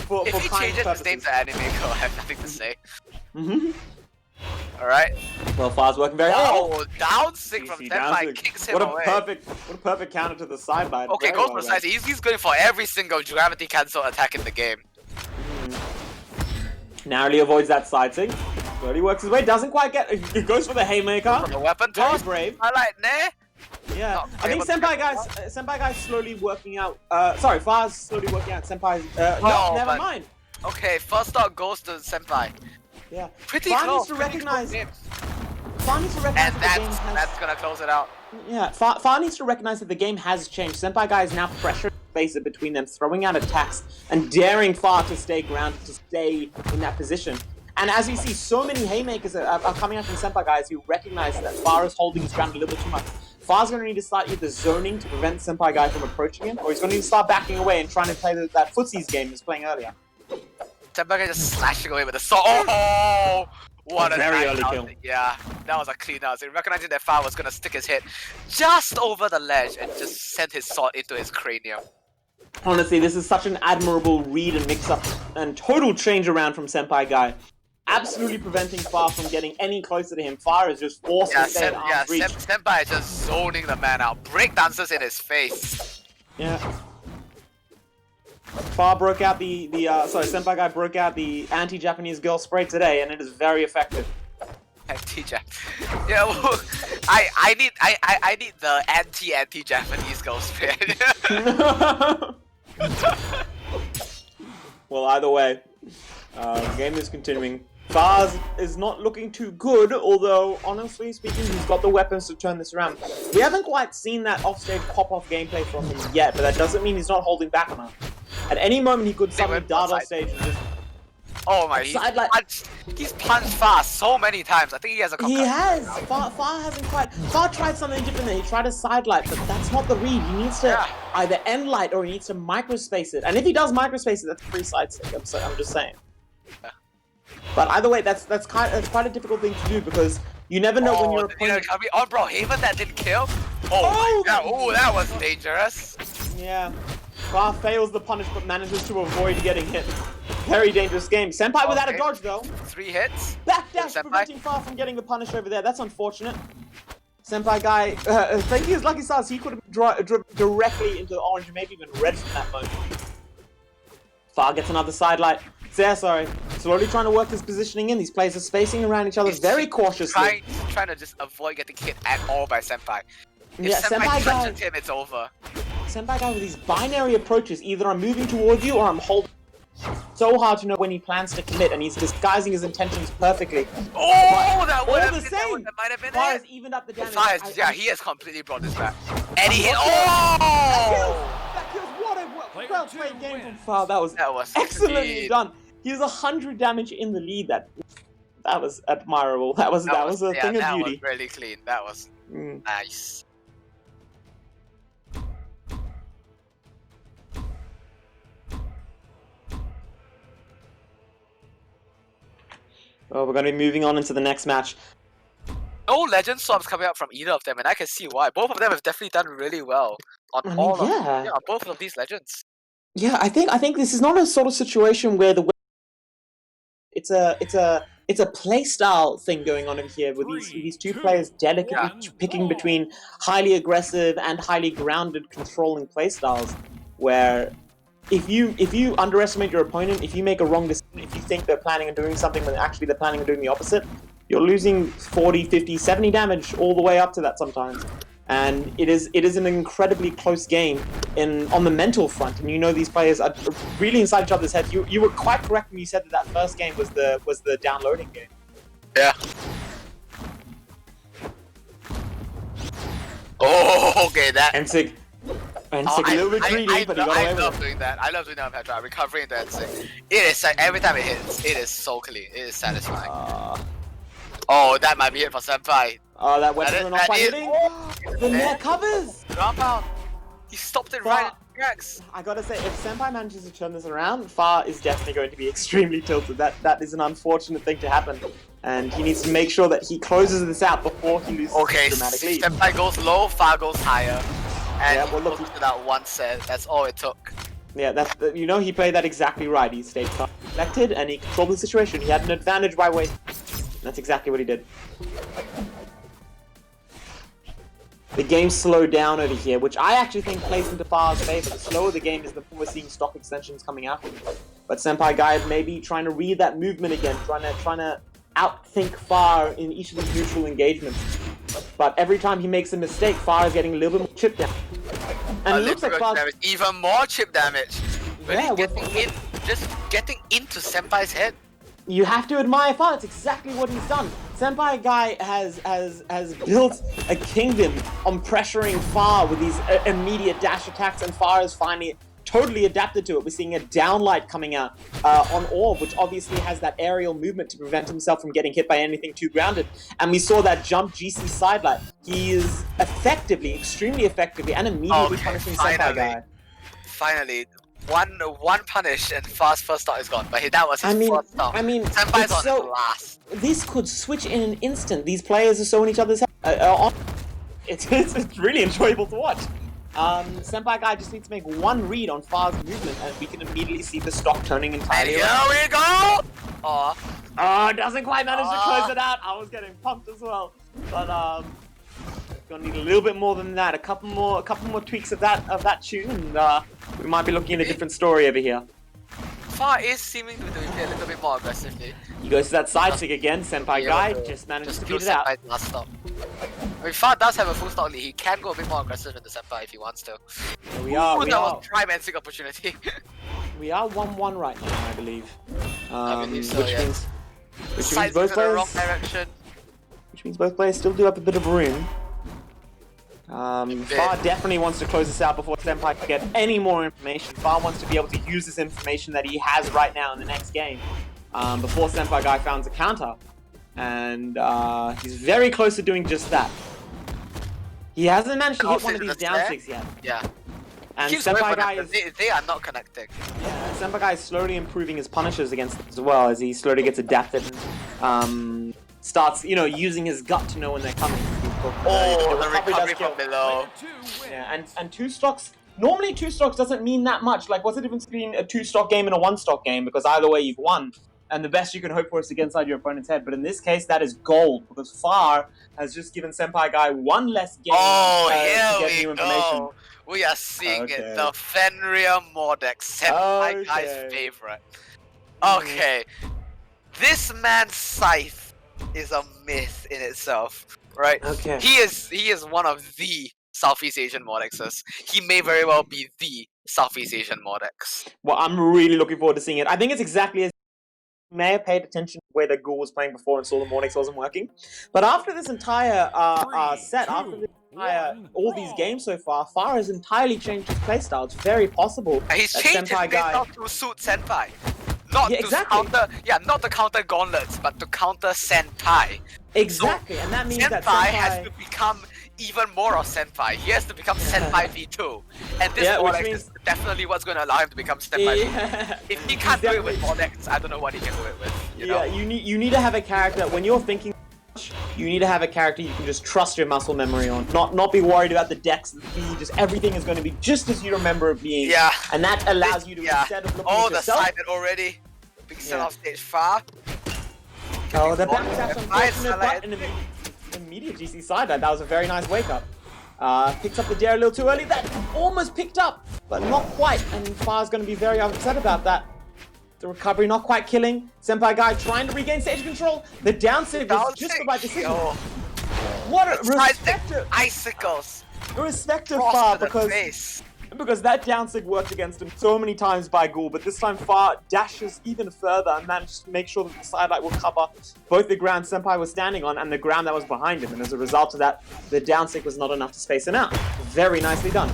For If he kind changes his purposes. name to anime girl, I have nothing to say. Mhm. Alright. Well, Far's working very hard. Oh, down sick from CC down Senpai sick. kicks him What a away. perfect counter to the sideline. Okay, Very goes well for done. size. He's going for every single gravity cancel attack in the game. Narrowly avoids that side sig. Slowly works his way. Doesn't quite get. He goes for the haymaker. From the weapon Very toss. brave. I like nah. Yeah, Not I think brave, Senpai guy's slowly working out. Sorry, Far's slowly working out Senpai's. No, Oh, never but- mind. Okay, first start goes to Senpai. Yeah, Pretty Far close. needs to pretty recognize. close game. Far needs to recognize And that the game has. that's gonna close it out. Yeah, Far needs to recognize that the game has changed. Senpai Guy is now pressuring the spacer between them, throwing out attacks and daring Far to stay grounded, to stay in that position. And as we see, so many haymakers are coming out from Senpai Guys who recognize that Far is holding his ground a little bit too much. Far's going to need to start either zoning to prevent Senpai Guy from approaching him, or he's going to need to start backing away and trying to play that footsies game he was playing earlier. Senpai just slashing away with the sword. Oh! What a Very nice early out. kill. Yeah, that was a clean out. So recognizing that Fa was gonna stick his head just over the ledge and just send his sword into his cranium. Honestly, this is such an admirable read and mix-up and total change around from Senpai Guy. Absolutely preventing Far from getting any closer to him. Far is just forced to stay at arm's reach. Senpai is just zoning the man out. Breakdancers in his face. Yeah. Far broke out Senpai Guy broke out the anti-Japanese girl spray today, and it is very effective. Anti-Jap. Yeah, well, I need the anti-Japanese girl spray. Well, either way, the game is continuing. Fars is not looking too good, although, honestly speaking, he's got the weapons to turn this around. We haven't quite seen that offstage pop-off gameplay from him yet, but that doesn't mean he's not holding back on it. At any moment, he could suddenly dart off stage and just... Oh my, he's punched fast so many times. I think he has a concussion. He has! Far hasn't quite... Far tried something different there. He tried a side light, but that's not the read. He needs to either end light or he needs to microspace it. And if he does microspace it, that's free side stick. I'm just saying. Yeah. But either way, that's quite a difficult thing to do because you never know when your opponent... Oh, bro, Haven that didn't kill? Oh, my God. Oh, that was dangerous. Yeah. Far fails the punish but manages to avoid getting hit. Very dangerous game. Senpai without a dodge though. 3 hits. Backdash preventing Far from getting the punish over there. That's unfortunate. Senpai Guy, thank you his lucky stars, he could have driven directly into orange and maybe even red from that moment. Far gets another side light. There, sorry. Slowly trying to work his positioning in. These players are spacing around each other very cautiously. Trying to just avoid getting hit at all by Senpai. If Yeah, Senpai Senpai Guy, touches him, it's over. Senpai Guy with these binary approaches, either I'm moving towards you or I'm holding. So hard to know when he plans to commit, and he's disguising his intentions perfectly. Oh, that would all have the been, same. that might have been Far it. has evened up the damage. Yeah, he has completely brought this back. And he hit. That Oh! kills. What a well played two game from wins. Far. That was excellently clean. done. He has 100 damage in the lead. That was admirable. That was a thing of beauty. That was really clean. That was nice. Well, we're going to be moving on into the next match. No legend swaps coming out from either of them, and I can see why. Both of them have definitely done really well on I mean, all yeah. of both of these legends. Yeah, I think this is not a sort of situation where it's a play style thing going on over here with these two players delicately picking between highly aggressive and highly grounded controlling play styles, where if you underestimate your opponent, if you make a wrong decision, if you think they're planning on doing something when actually they're planning on doing the opposite, you're losing 40, 50, 70 damage all the way up to that sometimes. And it is an incredibly close game on the mental front, and you know these players are really inside each other's heads. You were quite correct when you said that first game was the downloading game. Yeah. Oh, okay, that. Ensig, And it's like a little bit greedy, but he got away I with love it. doing that. I love doing that on Petra. Recovering into Ensing. It is like every time it hits, it is so clean. It is satisfying. Oh, that might be it for Senpai. Oh, that weapon are not quite is- hitting. The net covers. Dropout. He stopped it right at the tracks. I gotta say, if Senpai manages to turn this around, Far is definitely going to be extremely tilted. That is an unfortunate thing to happen, and he needs to make sure that he closes this out before he loses Okay, dramatically. Senpai goes low, Far goes higher. And Yeah, well, look, he goes to that one set. That's all it took. Yeah, he played that exactly right. He stayed collected and he controlled the situation. He had an advantage by way. That's exactly what he did. The game slowed down over here, which I actually think plays into Far's favor. The slower the game is, the more we're seeing stock extensions coming out. But Senpai Guy maybe trying to read that movement again, trying to outthink Far in each of these neutral engagements. But every time he makes a mistake, Far is getting a little bit more chip down. And it looks like Far's... damage, even more chip damage. Really Yeah, just getting into Senpai's head. You have to admire Far. That's exactly what he's done. Senpai Guy has built a kingdom on pressuring Far with these immediate dash attacks, and Far is finally totally adapted to it. We're seeing a downlight coming out on Orb, which obviously has that aerial movement to prevent himself from getting hit by anything too grounded. And we saw that jump GC sidelight. He is effectively, extremely effectively, and immediately punishing Senpai Guy. Finally. One punish and Far's first start is gone, but that was his first start. Senpai's on his last. This could switch in an instant. These players are so in each other's head. It's really enjoyable to watch. Senpai Guy just needs to make one read on Far's movement, and we can immediately see the stock turning entirely around. Here we go! Oh, doesn't quite manage to close it out. I was getting pumped as well, but gonna need a little bit more than that. A couple more tweaks of that tune, and we might be looking at a different story over here. Far is seeming to be doing it a little bit more aggressively. He goes to that side stick again. Senpai Guy just manages to beat it out. Last stop. I mean, Far does have a full stock lead. He can go a bit more aggressive in the Senpai if he wants to. We are. That was prime Ensing opportunity. We are 1-1 right now, I believe. I believe so, which means both in the wrong direction. Which means both players still do have a bit of room. Far definitely wants to close this out before Senpai can get any more information. Far wants to be able to use this information that he has right now in the next game before Senpai Guy finds a counter. And he's very close to doing just that. He hasn't managed to hit one of these down sticks yet. Yeah. And Senpai Guy is... They are not connecting. Yeah, Senpai Guy is slowly improving his punishes against them as well as he slowly gets adapted and starts, using his gut to know when they're coming. The recovery from below. Yeah, and two stocks. Normally, two stocks doesn't mean that much. Like, what's the difference between a two-stock game and a one-stock game? Because either way, you've won. And the best you can hope for is to get inside your opponent's head. But in this case, that is gold. Because Far has just given Senpai Guy one less game to get new information. We are seeing it. The Fenrir Mordex, Senpai Guy's favorite. Okay. This man's scythe is a myth in itself. Right? Okay. He is one of the Southeast Asian Mordexes. He may very well be the Southeast Asian Mordex. Well, I'm really looking forward to seeing it. I think it's exactly as you may have paid attention to where the Ghoul was playing before and saw the Mordex wasn't working. But after this entire set, after this all these games so far, Far has entirely changed his playstyle. It's very possible. He's changed his playstyle to suit Senpai. Not to counter gauntlets, but to counter Senpai. Exactly, so and that means that Senpai has to become even more of Senpai. He has to become Senpai V2. And this Mordex is definitely what's going to allow him to become Senpai V2. If he can't do it with Mordex, I don't know what he can do it with. You know? You need to have a character, when you're thinking, you need to have a character you can just trust your muscle memory on. Not be worried about the dex and speed, just everything is going to be just as you remember it being. Yeah. And that allows you to, instead of looking at yourself... the side already. Big sell off stage Far. Oh, the backdash unfortunate, but an immediate GC side that was a very nice wake up. Picks up the dare a little too early. That almost picked up, but not quite. And Far's going to be very upset about that. The recovery not quite killing. Senpai Guy trying to regain stage control. The down save was just the right decision. What a respective icicles. Respective Far because that down sig worked against him so many times by Ghoul, but this time Far dashes even further and managed to make sure that the sidelight will cover both the ground Senpai was standing on and the ground that was behind him. And as a result of that, the down sig was not enough to space him out. Very nicely done.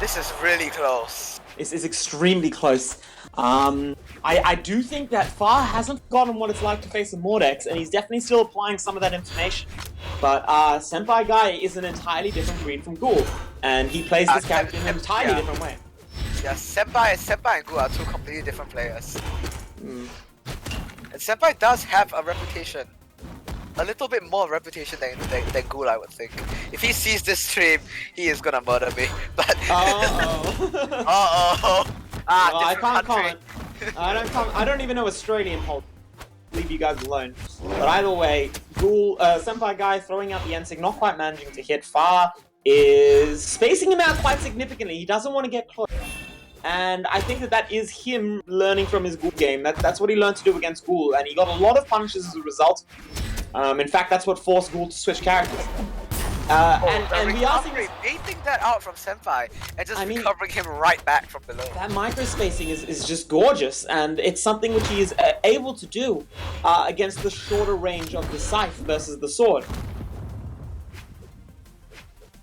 This is really close. It's extremely close. I do think that Far hasn't forgotten what it's like to face a Mordex, and he's definitely still applying some of that information. But Senpai Guy is an entirely different breed from Ghoul, and he plays this character in an entirely different way. Yeah, Senpai and Ghoul are two completely different players. And Senpai does have a reputation. A little bit more reputation than Ghoul, I would think. If he sees this stream, he is gonna murder me. But I can't comment. I don't even know Australian politics. Leave you guys alone. But either way, Ghoul, Senpai Guy throwing out the N-Sig, not quite managing to hit Far, is spacing him out quite significantly. He doesn't want to get close. And I think that is him learning from his Ghoul game. That's what he learned to do against Ghoul, and he got a lot of punishes as a result. In fact, that's what forced Ghoul to switch characters. And we are seeing baiting that out from Senpai and just recovering him right back from below. That microspacing is just gorgeous, and it's something which he is able to do against the shorter range of the scythe versus the sword.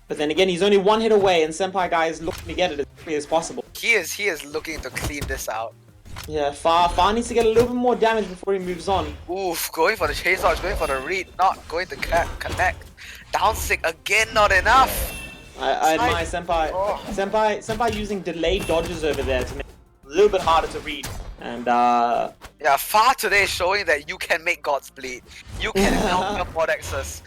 But then again, he's only one hit away, and Senpai Guy is looking to get it as quickly as possible. He is looking to clean this out. Yeah, Far needs to get a little bit more damage before he moves on. Oof, going for the chase dodge, going for the read, not going to connect. Down sick again, not enough. I admire Senpai. Senpai using delayed dodges over there to make it a little bit harder to read. And yeah, Far today showing that you can make gods bleed. You can help your Mordexes.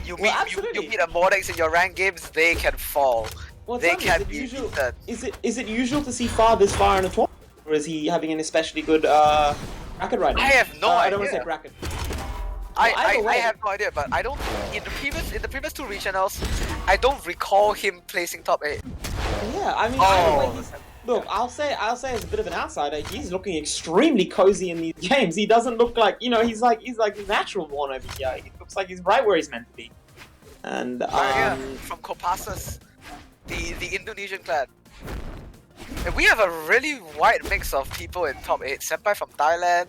You meet a Mordex in your ranked games, they can fall. Well, they can be usual. beaten. Is it usual to see Far this far in a tournament? Or is he having an especially good bracket right now? I have no idea. I don't want to say bracket. I have no idea, but I don't. In the previous two regionals, I don't recall him placing top 8. Yeah, I mean, either way, look, I'll say as a bit of an outsider, he's looking extremely cozy in these games. He doesn't look like, he's like the natural one over here. He looks like he's right where he's meant to be. And from Kopassus, the Indonesian clan. And we have a really wide mix of people in top 8. Senpai from Thailand,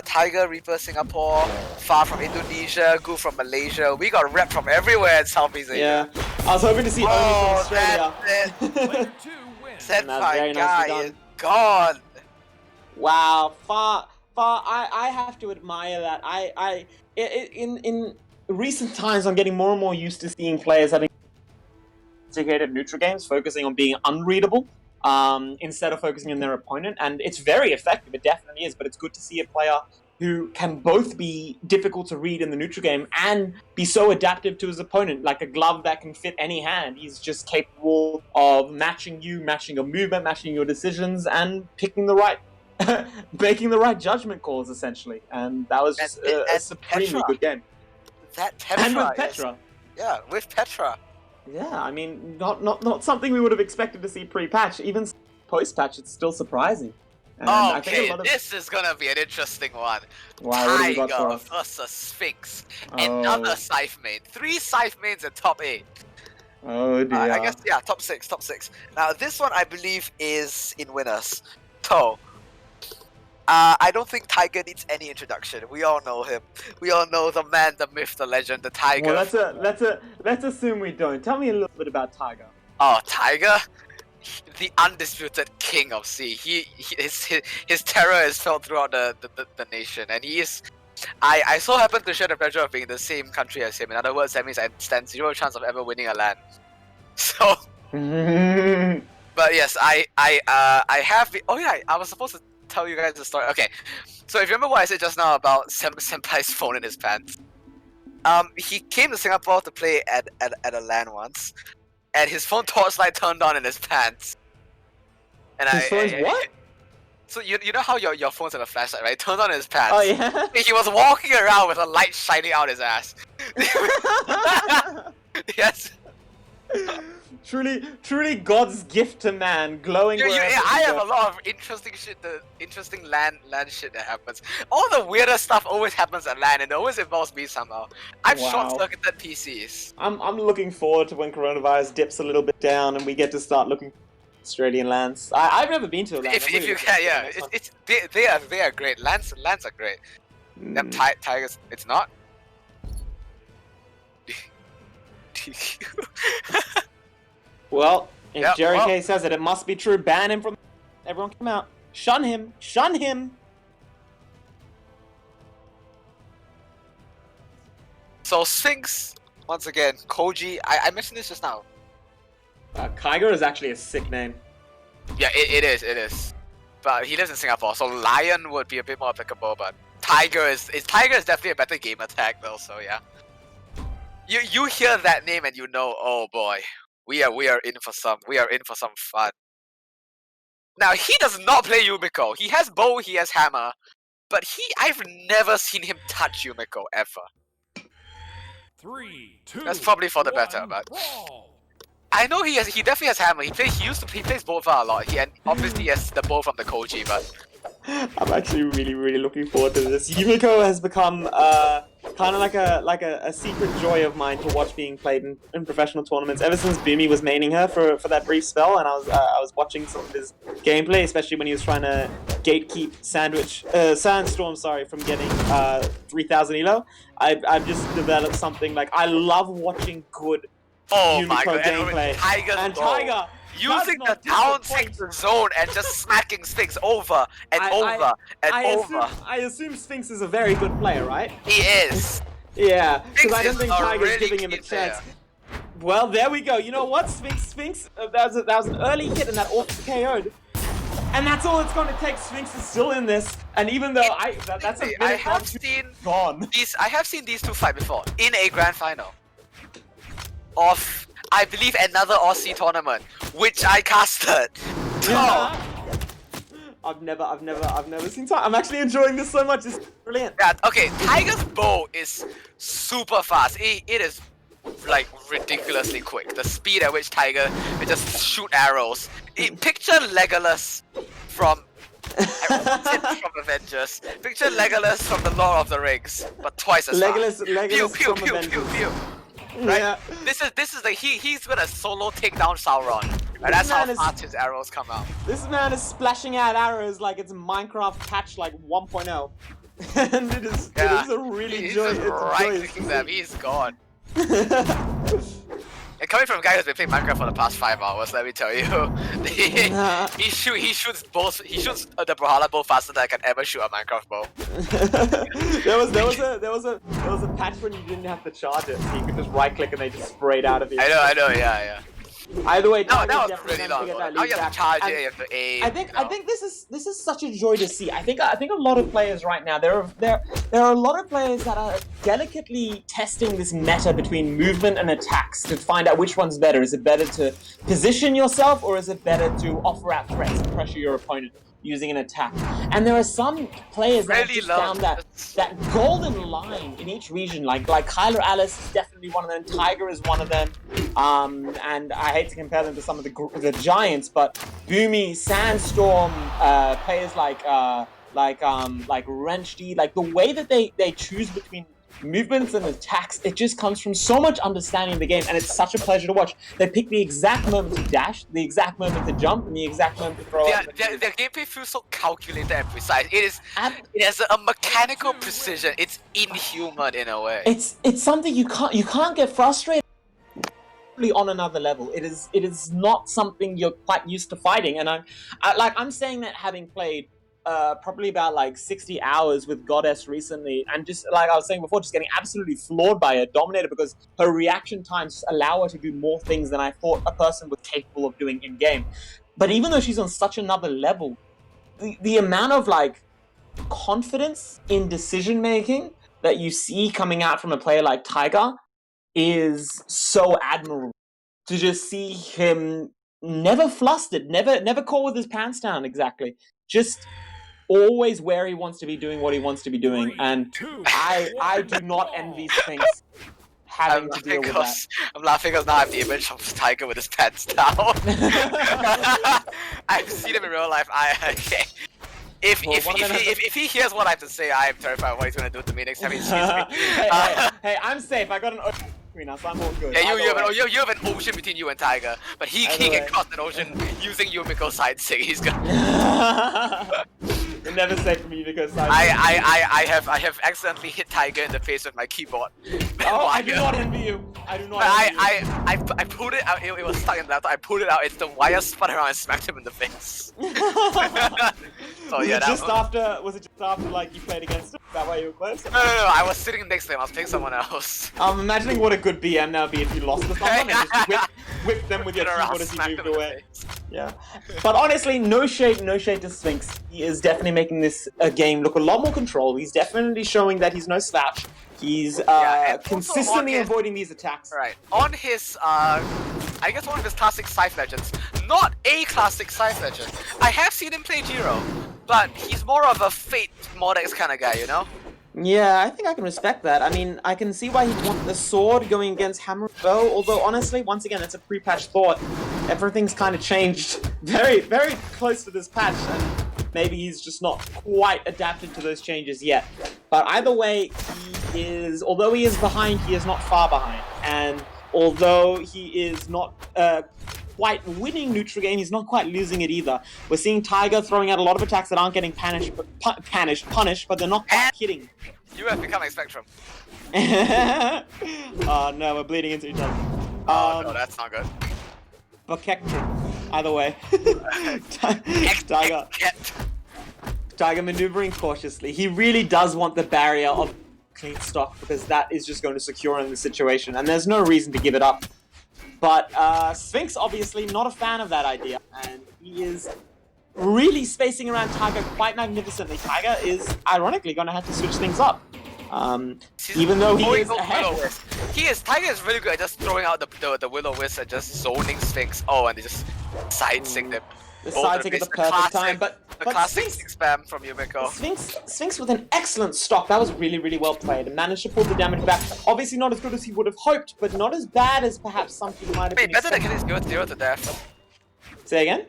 Tiger, Reaper, Singapore, Far from Indonesia, Ghoul from Malaysia. We got rep from everywhere in Southeast Asia. Yeah, I was hoping to see Oni from Australia. That's it. Senpai Guy is gone. Wow, Far, I have to admire that. In recent times, I'm getting more and more used to seeing players having sophisticated neutral games, focusing on being unreadable instead of focusing on their opponent, and it's very effective. It definitely is, but it's good to see a player who can both be difficult to read in the neutral game and be so adaptive to his opponent, like a glove that can fit any hand. He's just capable of matching you, matching your movement, matching your decisions, and picking the right, making the right judgment calls, essentially. And that was just a supremely good game. That Petra and with Petra. Yeah, with Petra. Yeah, I mean, not something we would have expected to see pre-patch. Even post-patch, it's still surprising. And I think this is gonna be an interesting one. Wow, Tiger versus Sphinx. Another Scythe main. 3 Scythe mains in top 8. Oh dear. I guess, yeah, top 6. Now, this one I believe is in winners. So, I don't think Tiger needs any introduction. We all know him. We all know the man, the myth, the legend, the Tiger. Well, let's assume we don't. Tell me a little bit about Tiger. Oh, Tiger? The undisputed king of sea. His terror is felt throughout the nation, and he is. I so happen to share the pleasure of being in the same country as him. In other words, that means I stand 0 chance of ever winning a land. So, but yes, I have. Oh yeah, I was supposed to tell you guys the story. Okay, so if you remember what I said just now about Senpai's phone in his pants, he came to Singapore to play at a LAN once, and his phone torchlight turned on in his pants. And his phone's what? So you know how your phones have a flashlight, right? It turned on in his pants. Oh yeah. He was walking around with a light shining out his ass. Yes. Truly God's gift to man, glowing. I have a lot of interesting shit, interesting LAN shit that happens. All the weirdest stuff always happens at LAN, and it always involves me somehow. I've short-circuited PCs. I'm looking forward to when coronavirus dips a little bit down and we get to start looking for Australian LANs. I've never been to a LAN. If you can, yeah, they are great. LANs are great. Tigers, it's not. Well, If Yep, Jerry well- K says it, it must be true. Ban him from. Everyone come out. Shun him. Shun him. So Sphinx, once again, Koji. I mentioned this just now. Kyger is actually a sick name. Yeah, it is. But he lives in Singapore, so Lion would be a bit more applicable. But Tiger is definitely a better gamer tag though. So yeah, you hear that name and you know, oh boy, we are in for some fun. Now he does not play Yumiko. He has bow, he has hammer, but I've never seen him touch Yumiko ever. 3, 2, That's probably for the better, 1, but brawl. I know he definitely has hammer. He plays both a lot. And obviously he has the bow from the Koji, but I'm actually really looking forward to this. Yumiko has become kind of like a secret joy of mine to watch being played in professional tournaments. Ever since Boomy was maining her for that brief spell, and I was watching some of his gameplay, especially when he was trying to gatekeep Sandstorm, from getting 3000 elo. I've just developed something like I love watching good oh Yumiko my god, gameplay. Tiger's bow. Tiger Using does the not down disappoint. six zone and just smacking Sphinx over and over and over. I assume Sphinx is a very good player, right? He is. Yeah, because Sphinx I don't is think a Tiger's really giving him a key chance. player. Well, there we go. You know what, Sphinx? That was an early hit and that auto KO'd. And that's all it's going to take. Sphinx is still in this, and even though that's a minute I have seen gone. I have seen these two fight before in a grand final of, I believe, another Aussie tournament, which I casted. Yeah. I've never seen Tiger. I'm actually enjoying this so much. It's brilliant. Yeah, okay, Tiger's bow is super fast. It is like ridiculously quick. The speed at which Tiger can just shoot arrows. Picture Legolas from from Avengers. Picture Legolas from the Lord of the Rings, but twice as fast. Legolas Pew pew from pew Avengers. pew pew. Right? Yeah. This is like he's gonna solo take down Sauron. And that's how man is- fast his arrows come out. This man is splashing out arrows like it's Minecraft patch like 1.0. And it is a really He's joyous. just right clicking them. He's gone. And coming from a guy who's been playing Minecraft for the past 5 hours, let me tell you, he shoots the Brawlhalla bow faster than I can ever shoot a Minecraft bow. there was a patch when you didn't have to charge it, so you could just right click and they just sprayed out of you. I know, yeah. Either way, No, Tiger's that was definitely really gonna long. get that Now lead you have back. to charge And it, you have to aim. I think this is such a joy to see. I think a lot of players right now there are a lot of players that are delicately testing this meta between movement and attacks to find out which one's better. Is it better to position yourself or is it better to offer out threats and pressure your opponent using an attack? And there are some players that have Really just love found that golden line in each region. Like Kyler Alice is definitely one of them. Tiger is one of them. And I hate to compare them to some of the giants, but Boomy, Sandstorm, players like Wrenchy, like the way that they choose between movements and attacks, it just comes from so much understanding of the game, and it's such a pleasure to watch. They pick the exact moment to dash, the exact moment to jump, and the exact moment to throw. Their gameplay feels so calculated and precise. It has a mechanical precision. It's inhuman in a way. It's something you can't get frustrated on another level. It is not something you're quite used to fighting, and I'm saying that having played probably about like 60 hours with Goddess recently, and just like I was saying before, just getting absolutely floored by her, dominated, because her reaction times allow her to do more things than I thought a person was capable of doing in game. But even though she's on such another level, the amount of like confidence in decision making that you see coming out from a player like Tiger is so admirable. To just see him never flustered, never caught with his pants down, exactly, just always where he wants to be doing what he wants to be doing. 3, And 2, I do not envy Sphinx having to deal with that. I'm laughing because now I have the image of Tiger with his pants down. I've seen him in real life. Okay. If he hears what I have to say, I am terrified of what he's gonna do to me next time he sees me. Hey, I'm safe. I got an ocean between us. I'm all good. Yeah, you Either way. have an ocean between you and Tiger, but he Either can way. cross that ocean using Yumiko's side sig. He's gonna. Never safe for me because I have accidentally hit Tiger in the face with my keyboard. Oh, I do not envy you. I do not envy you. I pulled it out. It was stuck in the laptop. I pulled it out. It's the wire spun around and smacked him in the face. So was yeah, it that just after? Was it just after like you played against him? That way you were close. No. I was sitting next to him. I was playing someone else. I'm imagining what a good BM now be if you lost to someone and just whip them with your keyboard as you moved away. Yeah. But honestly, no shade to Sphinx. He is definitely making this game look a lot more controlled. He's definitely showing that he's no slouch. He's consistently avoiding these attacks. Right. On his, I guess one of his classic Scythe Legends. Not a classic Scythe Legend. I have seen him play Jiro, but he's more of a Fate Modex kind of guy, you know? Yeah, I think I can respect that. I mean, I can see why he'd want the sword going against hammer and bow, although honestly, once again, it's a pre-patch thought. Everything's kind of changed very, very close to this patch, and maybe he's just not quite adapted to those changes yet. But either way, although he is behind, he is not far behind. And although he is not quite winning neutral game, he's not quite losing it either. We're seeing Tiger throwing out a lot of attacks that aren't getting punished, but they're not quite hitting. You have become a Spectrum. Oh no, we're bleeding into each other. Oh no, that's not good. Bukket. Either way. Tiger maneuvering cautiously. He really does want the barrier of clean stock because that is just going to secure him in the situation, and there's no reason to give it up. But Sphinx obviously not a fan of that idea, and he is really spacing around Tiger quite magnificently. Tiger is ironically going to have to switch things up. Even though he is ahead. Tiger is really good at just throwing out the Will-O-Wisp and just zoning Sphinx. Oh, and they just side-sync them. The side-sync at the perfect time, but classic Sphinx, spam from Yumiko. Sphinx with an excellent stock. That was really, really well played and managed to pull the damage back. Obviously not as good as he would have hoped, but not as bad as perhaps some people might have been better than expecting. getting 0 to death. Say again?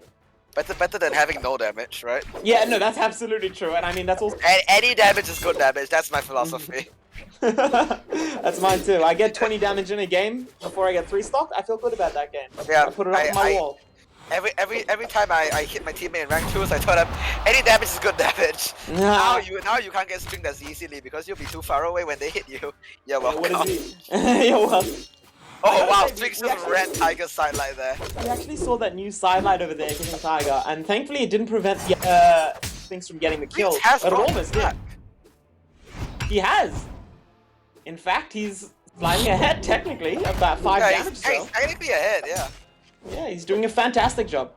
Better than having no damage, right? Yeah, no, that's absolutely true, and I mean that's also any damage is good damage. That's my philosophy. That's mine too. I get 20 damage in a game before I get 3 stock. I feel good about that game. Yeah, I put it up on my wall. Every time I hit my teammate in rank 2s, I told him any damage is good damage. Now you can't get springed as easily because you'll be too far away when they hit you. You're welcome. What is he? You're welcome. Oh wow, Sphinx just ran Tiger's sidelight there. We actually saw that new sidelight over there hitting Tiger, and thankfully it didn't prevent the Sphinx from getting the kill. But it almost did. He has. In fact, he's flying ahead technically, about 5 damage. He's technically ahead, yeah. Yeah, he's doing a fantastic job.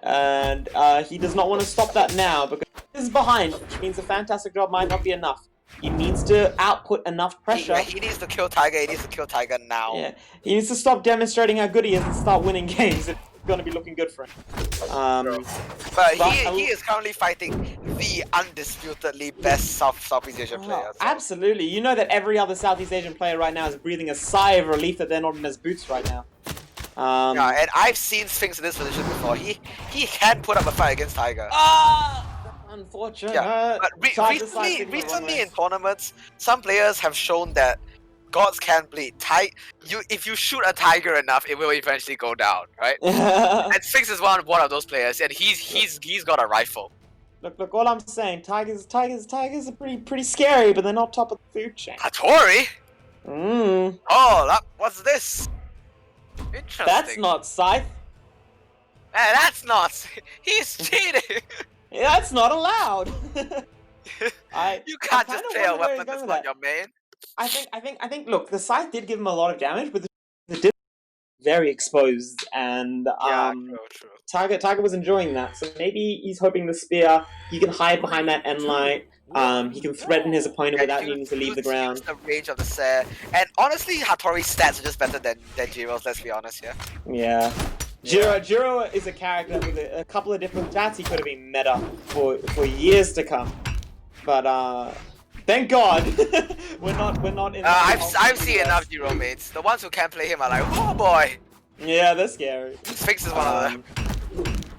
And he does not want to stop that now because he is behind, which means a fantastic job might not be enough. He needs to output enough pressure. He needs to kill Tiger. He needs to kill Tiger now. Yeah, he needs to stop demonstrating how good he is and start winning games. It's going to be looking good for him. But he is currently fighting the undisputedly best Southeast Asian player. So. Absolutely. You know that every other Southeast Asian player right now is breathing a sigh of relief that they're not in his boots right now. Yeah, and I've seen Sphinx in this position before. He can put up a fight against Tiger. Unfortunate. Yeah, but recently in tournaments, some players have shown that gods can bleed. If you shoot a Tiger enough, it will eventually go down, right? And Sphinx is one of those players, and he's got a rifle. Look, all I'm saying, Tigers are pretty scary, but they're not top of the food chain. Hattori? Oh, what's this? Interesting. That's not Scythe. Hey, that's not. He's cheating. That's not allowed. You can't just play a weapon that's not your main. I think. Look, the Scythe did give him a lot of damage, but the did very exposed, and true. Tiger was enjoying that. So maybe he's hoping the spear he can hide behind that end light. He can threaten his opponent without needing to leave the ground. The range of the Sare, and honestly, Hattori's stats are just better than Jiro's. Let's be honest here. Yeah. Jiro is a character with a couple of different stats. He could have been meta for years to come, but thank God we're not in. I've seen enough Jiro mates. The ones who can't play him are like, oh boy. Yeah, they're scary. Sphinx is one of them.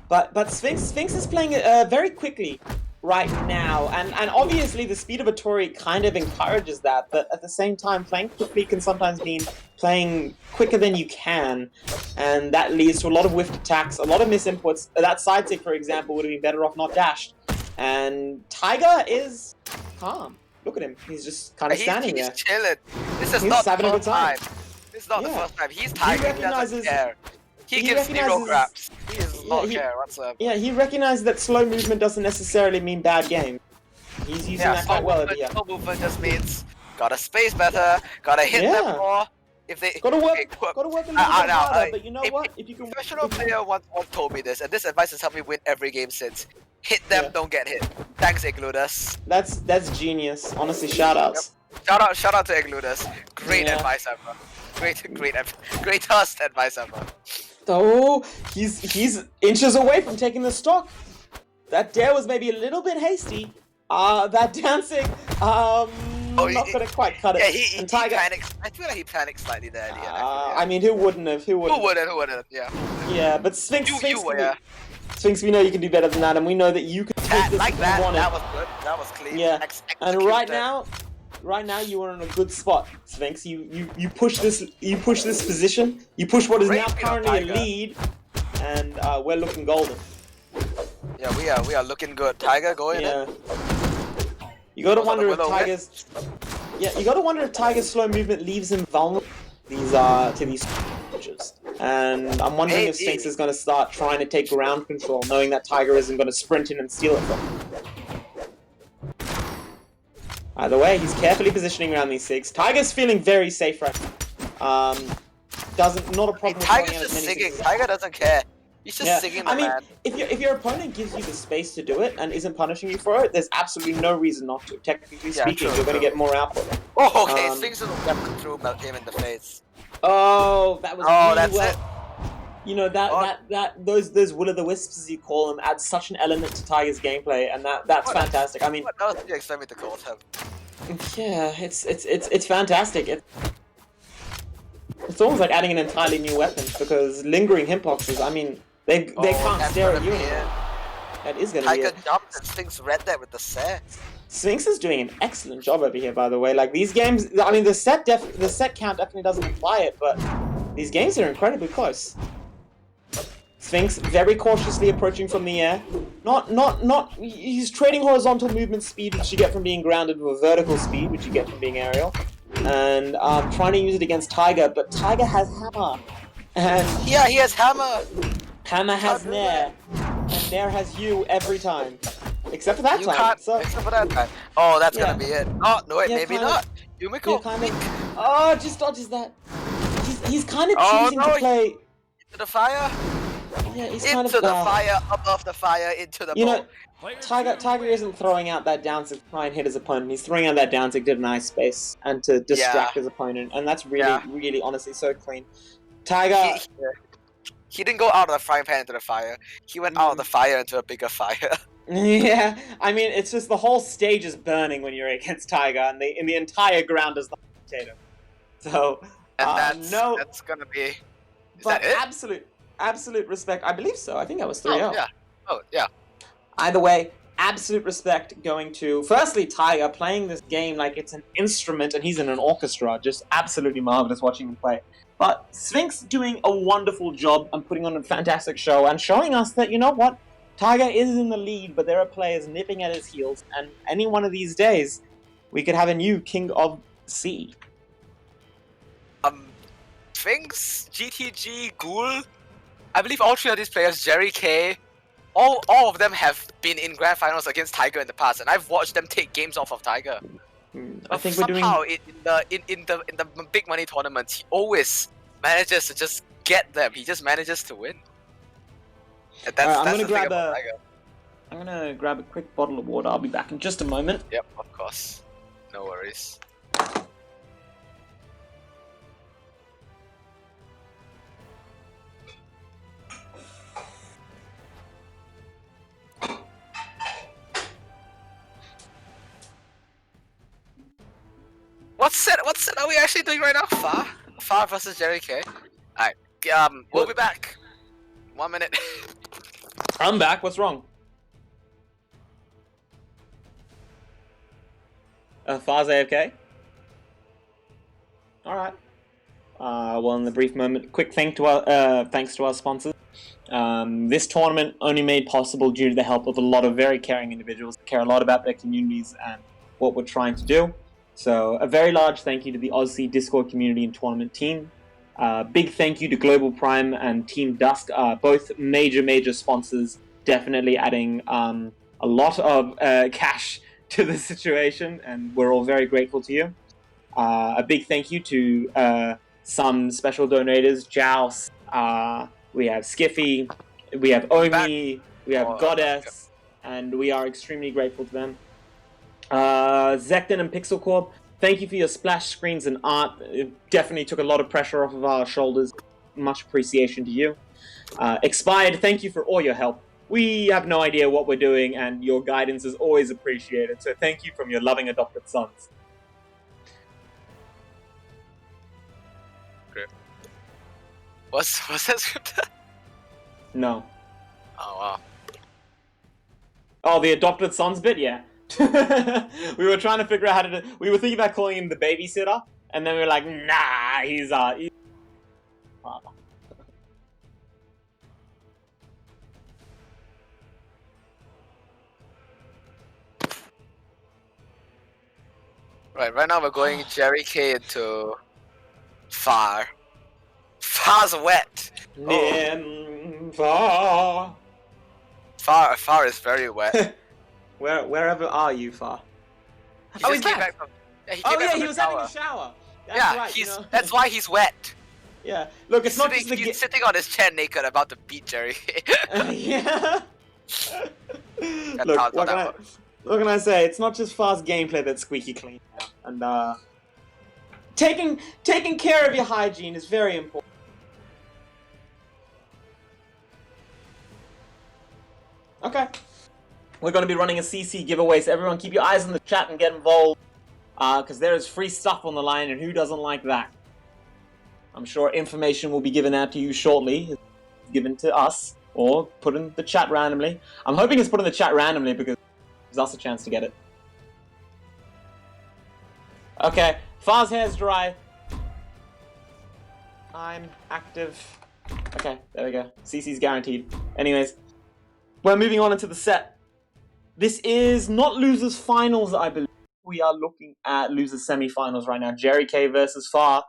But Sphinx is playing very quickly right now, and obviously the speed of a Tori kind of encourages that, but at the same time playing quickly can sometimes mean playing quicker than you can, and that leads to a lot of whiffed attacks, a lot of misinputs. That side tick, for example, would have been better off not dashed. And Tiger is calm. Look at him. He's just kind of standing He's there. chilling. This is He's not the having a good first time. time. This is not the Yeah. first time. He's Tiger. He doesn't recognizes- care. He he gives zero recognizes- craps. He does Yeah, not he- care whatsoever. Yeah, he recognizes that slow movement doesn't necessarily mean bad game. He's using that quite well. Yeah. Slow movement just means gotta space better, gotta hit them Yeah. more. If they Gotta work. okay, Gotta work a little bit now, harder. But you know if- what? If you can. professional player once told me this, and this advice has helped me win every game since. Hit them, Yeah. don't get hit. Thanks, Igludus. That's genius. Honestly, shout outs. Shout out to Igludus. Great Yeah. advice ever. Greatest advice ever. Oh, he's inches away from taking the stock. That dare was maybe a little bit hasty. That dancing, not gonna quite cut it. Yeah, he and Tiger. panicked. I feel like he panicked slightly there at the end. I mean, who wouldn't have? Who wouldn't? Who wouldn't? Yeah. Yeah, but Sphinx, Yeah. Sphinx, we know you can do better than that, and we know that you can take this Like if you that. want it. That was good. That was clean. Yeah. And Execute right that. now you are in a good spot, Sphinx. You push this position. You push what is Great now beat on currently a Tiger. lead, and we're looking golden. Yeah, we are looking good. Tiger, go in. Yeah. You gotta Goes on the wonder if willow Tiger's. Yeah, you gotta wonder if Tiger's slow movement leaves him vulnerable to these switches. And I'm wondering if Sphinx is gonna start trying to take ground control, knowing that Tiger isn't gonna sprint in and steal it from him. Either way, he's carefully positioning around these six. Tiger's feeling very safe right now. Not a problem with Tiger's throwing out as just many singing. sixes. Tiger doesn't care. He's just Yeah, singing the I mean, man. if your opponent gives you the space to do it and isn't punishing you for it, there's absolutely no reason not to. Technically Yeah, speaking, true, you're going to true. get more output. Oh, okay. Um, Sphinx will never threw him in the face. Oh, that was Oh, really that's well. it. You know those will o' the wisps, as you call them, add such an element to Tiger's gameplay, and that's What? fantastic. I mean, What else do you expect me to call him? yeah, it's fantastic. It's almost like adding an entirely new weapon because lingering hitboxes. I mean, they can't that's stare at gonna you be anymore. it. That is going to be Tiger it. jumped and Sphinx read that with the set. Sphinx is doing an excellent job over here, by the way. Like these games, I mean, the set count definitely doesn't imply it, but these games are incredibly close. Sphinx very cautiously approaching from the air. He's trading horizontal movement speed, which you get from being grounded, with vertical speed, which you get from being aerial, and trying to use it against Tiger. But Tiger has hammer, and Yeah, he has hammer. hammer has Can't do Nair, and Nair has you every time, except for that You time. can't, So except for that time. Oh, that's Yeah. gonna be it. Oh, no, wait, Yeah, maybe kinda. not. you're Yumiko, kind of just dodges that. He's kind of Oh, choosing no, to play. into the fire, Yeah, he's kind into of the fire, above the fire, into the You know, boat. Tiger isn't throwing out that down to try and hit his opponent. He's throwing out that down to deny space and to distract his opponent, and that's really, Yeah. really, honestly, so clean. Tiger, He didn't go out of the frying pan into the fire. He went out of the fire into a bigger fire. yeah. I mean, it's just the whole stage is burning when you're against Tiger, and the entire ground is the potato. So, And no, that's gonna be. Is but that it? absolute respect. I believe so. I think that was 3-0. Oh, yeah. Oh, yeah. Either way, absolute respect going to, firstly, Tiger playing this game like it's an instrument and he's in an orchestra. Just absolutely marvelous watching him play. But Sphinx doing a wonderful job and putting on a fantastic show and showing us that, you know what, Tiger is in the lead, but there are players nipping at his heels, and any one of these days, we could have a new King of Sea. Sphinx, GTG, Ghoul. I believe all three of these players, Jerry K, all of them have been in grand finals against Tiger in the past, and I've watched them take games off of Tiger. I think we're doing... Somehow in the big money tournaments, he always manages to just get them. He just manages to win. And that's, I'm that's gonna the thing grab about a- Tiger. I'm gonna grab a quick bottle of water. I'll be back in just a moment. Yep, of course. No worries. What set are we actually doing right now? Far versus Jerry K. Alright, we'll be back. 1 minute. I'm back. What's wrong? Far's AFK? Alright. Well, in the brief moment, quick thanks to our sponsors. This tournament only made possible due to the help of a lot of very caring individuals who care a lot about their communities and what we're trying to do. So a very large thank you to the Aussie Discord community and tournament team. Big thank you to Global Prime and Team Dusk, both major sponsors, definitely adding a lot of cash to the situation, and we're all very grateful to you. A big thank you to some special donators, Joust, we have Skiffy, we have Omi, we have Goddess, and we are extremely grateful to them. Zekton and Pixel Corp, thank you for your splash screens and art. It definitely took a lot of pressure off of our shoulders. Much appreciation to you. Expired, thank you for all your help. We have no idea what we're doing, and your guidance is always appreciated. So thank you from your loving adopted sons. Great. Was that scripted? No. Oh wow. Oh, the adopted sons bit? Yeah. We were trying to figure out how to do... We were thinking about calling him the babysitter, and then we were like, nah, he's father. Right now we're going Jerry K into Far. Far's wet. Far. Far is very wet. Wherever are you, Far? He just came back from. Yeah, he came back from he the was shower. having a shower. That's Yeah, right, he's that's why he's wet. Yeah, look, it's not just the He's sitting on his chair naked, about to beat Jerry. yeah. Look, what can I say? It's not just Far's gameplay that's squeaky clean, and taking care of your hygiene is very important. Okay. We're going to be running a CC giveaway, so everyone keep your eyes on the chat and get involved, because there is free stuff on the line, and who doesn't like that? I'm sure information will be given out to you shortly, given to us, or put in the chat randomly. I'm hoping it's put in the chat randomly, because it gives us a chance to get it. Okay, Far's hair's dry. I'm active. Okay, there we go. CC's guaranteed. Anyways, we're moving on into the set. This is not losers finals, I believe. We are looking at losers semifinals right now. Jerry K versus Far.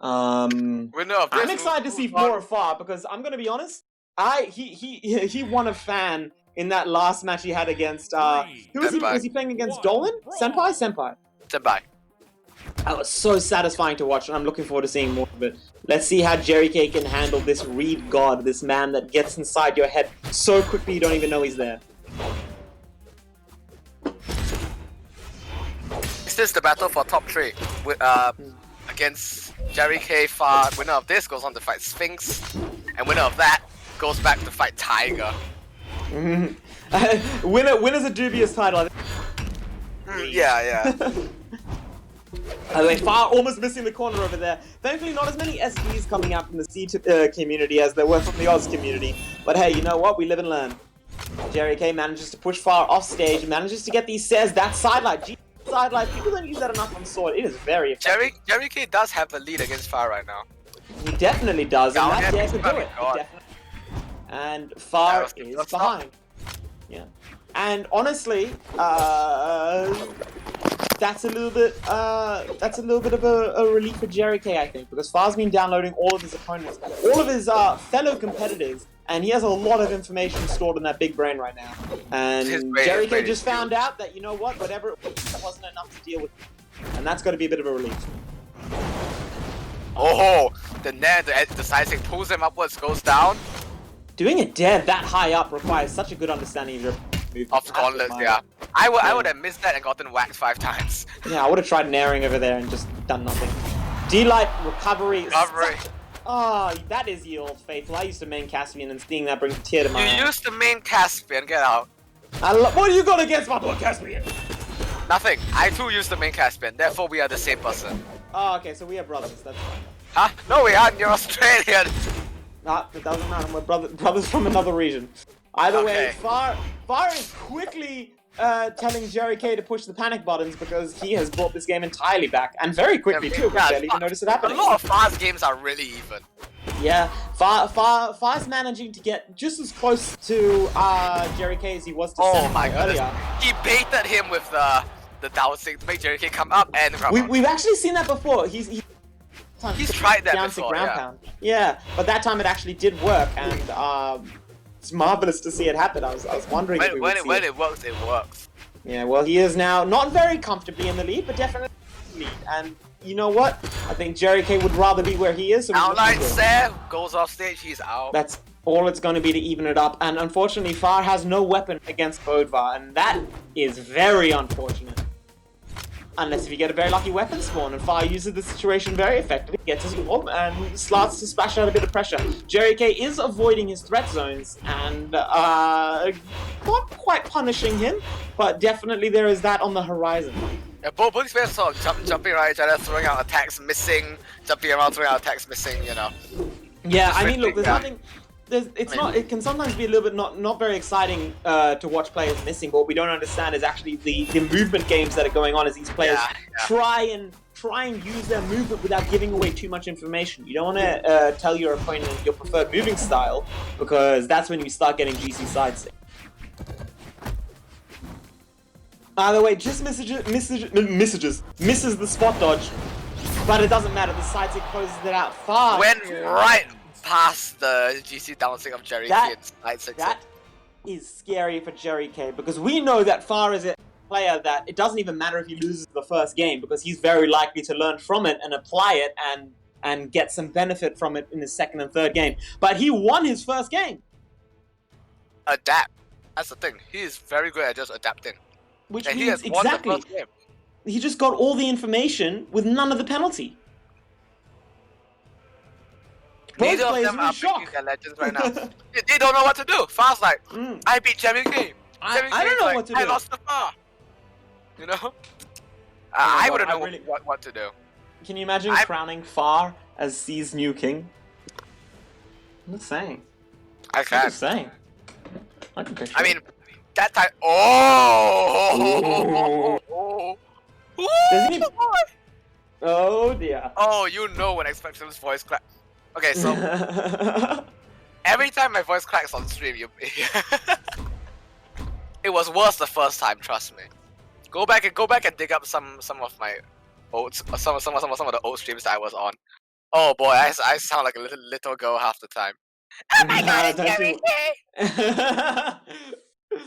I'm excited to see more of Far, because I'm gonna be honest. He won a fan in that last match he had against who was he playing against? Dolan? Senpai. That was so satisfying to watch, and I'm looking forward to seeing more of it. Let's see how Jerry K can handle this Reed God, this man that gets inside your head so quickly you don't even know he's there. Is this the battle for top 3? Against Jerry K, Far. Winner of this goes on to fight Sphinx, and winner of that goes back to fight Tiger. Winner's a dubious title, I think. Yeah. I think Far almost missing the corner over there. Thankfully, not as many SDs coming out from the C community as there were from the Oz community. But hey, you know what? We live and learn. Jerry K manages to push Far off stage, manages to get these says that sidelight. Sidelight. People don't use that enough on Sword. It is very effective. Jerry K does have the lead against Far right now. He definitely does, and that dare could do it. And Far is behind. Yeah. And honestly, that's a little bit of a relief for Jerry K, I think, because Far's been downloading all of his opponents, all of his fellow competitors, and he has a lot of information stored in that big brain right now. And Jerry K just found out that, you know what, whatever it was, that wasn't enough to deal with, and that's got to be a bit of a relief. Oh, the Nair, the side stick pulls him upwards, goes down. Doing a dare that high up requires such a good understanding of your movement. Of the gauntlets, yeah. I would have missed that and gotten whacked 5 times. Yeah, I would have tried nairing over there and just done nothing. D-Light recovery. Oh, that is the old faithful. I used to main Caspian, and seeing that brings a tear to my eye. You used to main Caspian, get out. What do you got against my boy Caspian? Nothing. I too used to main Caspian, therefore we are the same person. Oh, okay, so we are brothers, that's fine. Huh? No, we aren't, you're Australian. Nah, it doesn't matter, we're brothers from another region. Either way, Far is quickly telling Jerry K to push the panic buttons because he has brought this game entirely back, and very quickly too. We barely even noticed it happening. A lot of Far's games are really even. Yeah, Far's managing to get just as close to Jerry K as he was to Oh Senpai my goodness. earlier. He baited him with the dowsing to make Jerry K come up and grab on. We've actually seen that before. He's tried that down before, to ground yeah. pound. Yeah, but that time it actually did work, and it's marvelous to see it happen. I was wondering if we would see When it works, it works. Yeah, well, he is now not very comfortably in the lead, but definitely in the lead. And you know what? I think Jerry K would rather be where he is. So Outline Sam goes off stage, he's out. that's all it's going to be to even it up. And unfortunately, Far has no weapon against Bodvar, and that is very unfortunate. Unless if you get a very lucky weapon spawn, and Far uses the situation very effectively, gets his orb, and starts to splash out a bit of pressure. Jerry K is avoiding his threat zones, and not quite punishing him, but definitely there is that on the horizon. Yeah, both these players sort of jumping around each other, throwing out attacks, missing, jumping around, throwing out attacks, missing, you know. Yeah, Just I mean, look, there's yeah. nothing. It can sometimes be a little bit not very exciting to watch players missing, but what we don't understand is actually the movement games that are going on as these players try and use their movement without giving away too much information. You don't want to tell your opponent your preferred moving style, because that's when you start getting GC sidestick. By the way, just misses the spot dodge, but it doesn't matter. The sidestick closes it out far. Went right past the GC downsing of Jerry K and side six. That is scary for Jerry K, because we know that Far is a player that it doesn't even matter if he loses the first game, because he's very likely to learn from it and apply it and get some benefit from it in his second and third game. But he won his first game. Adapt. That's the thing. He is very good at just adapting. Which And he means has won the exactly, first game. he just got all the information with none of the penalty. Both Neither of players them are in are shock. picking their legends right now. they don't know what to do. Far's like, I beat Jerry K. I Jerry don't K's know like, what to I do. lost the Far. You know? my I God, wouldn't I know really- what to do. Can you imagine crowning Far as C's new king? I'm just saying. I I'm can't. just saying. I can picture I it. mean, that time. Oh! Doesn't he- Oh dear. Oh, you know when Expectum's voice crack. Okay, so every time my voice cracks on stream, it was worse the first time. Trust me. Go back and dig up some of my old some of the old streams that I was on. Oh boy, I sound like a little girl half the time. Oh my god, it's Jerry K!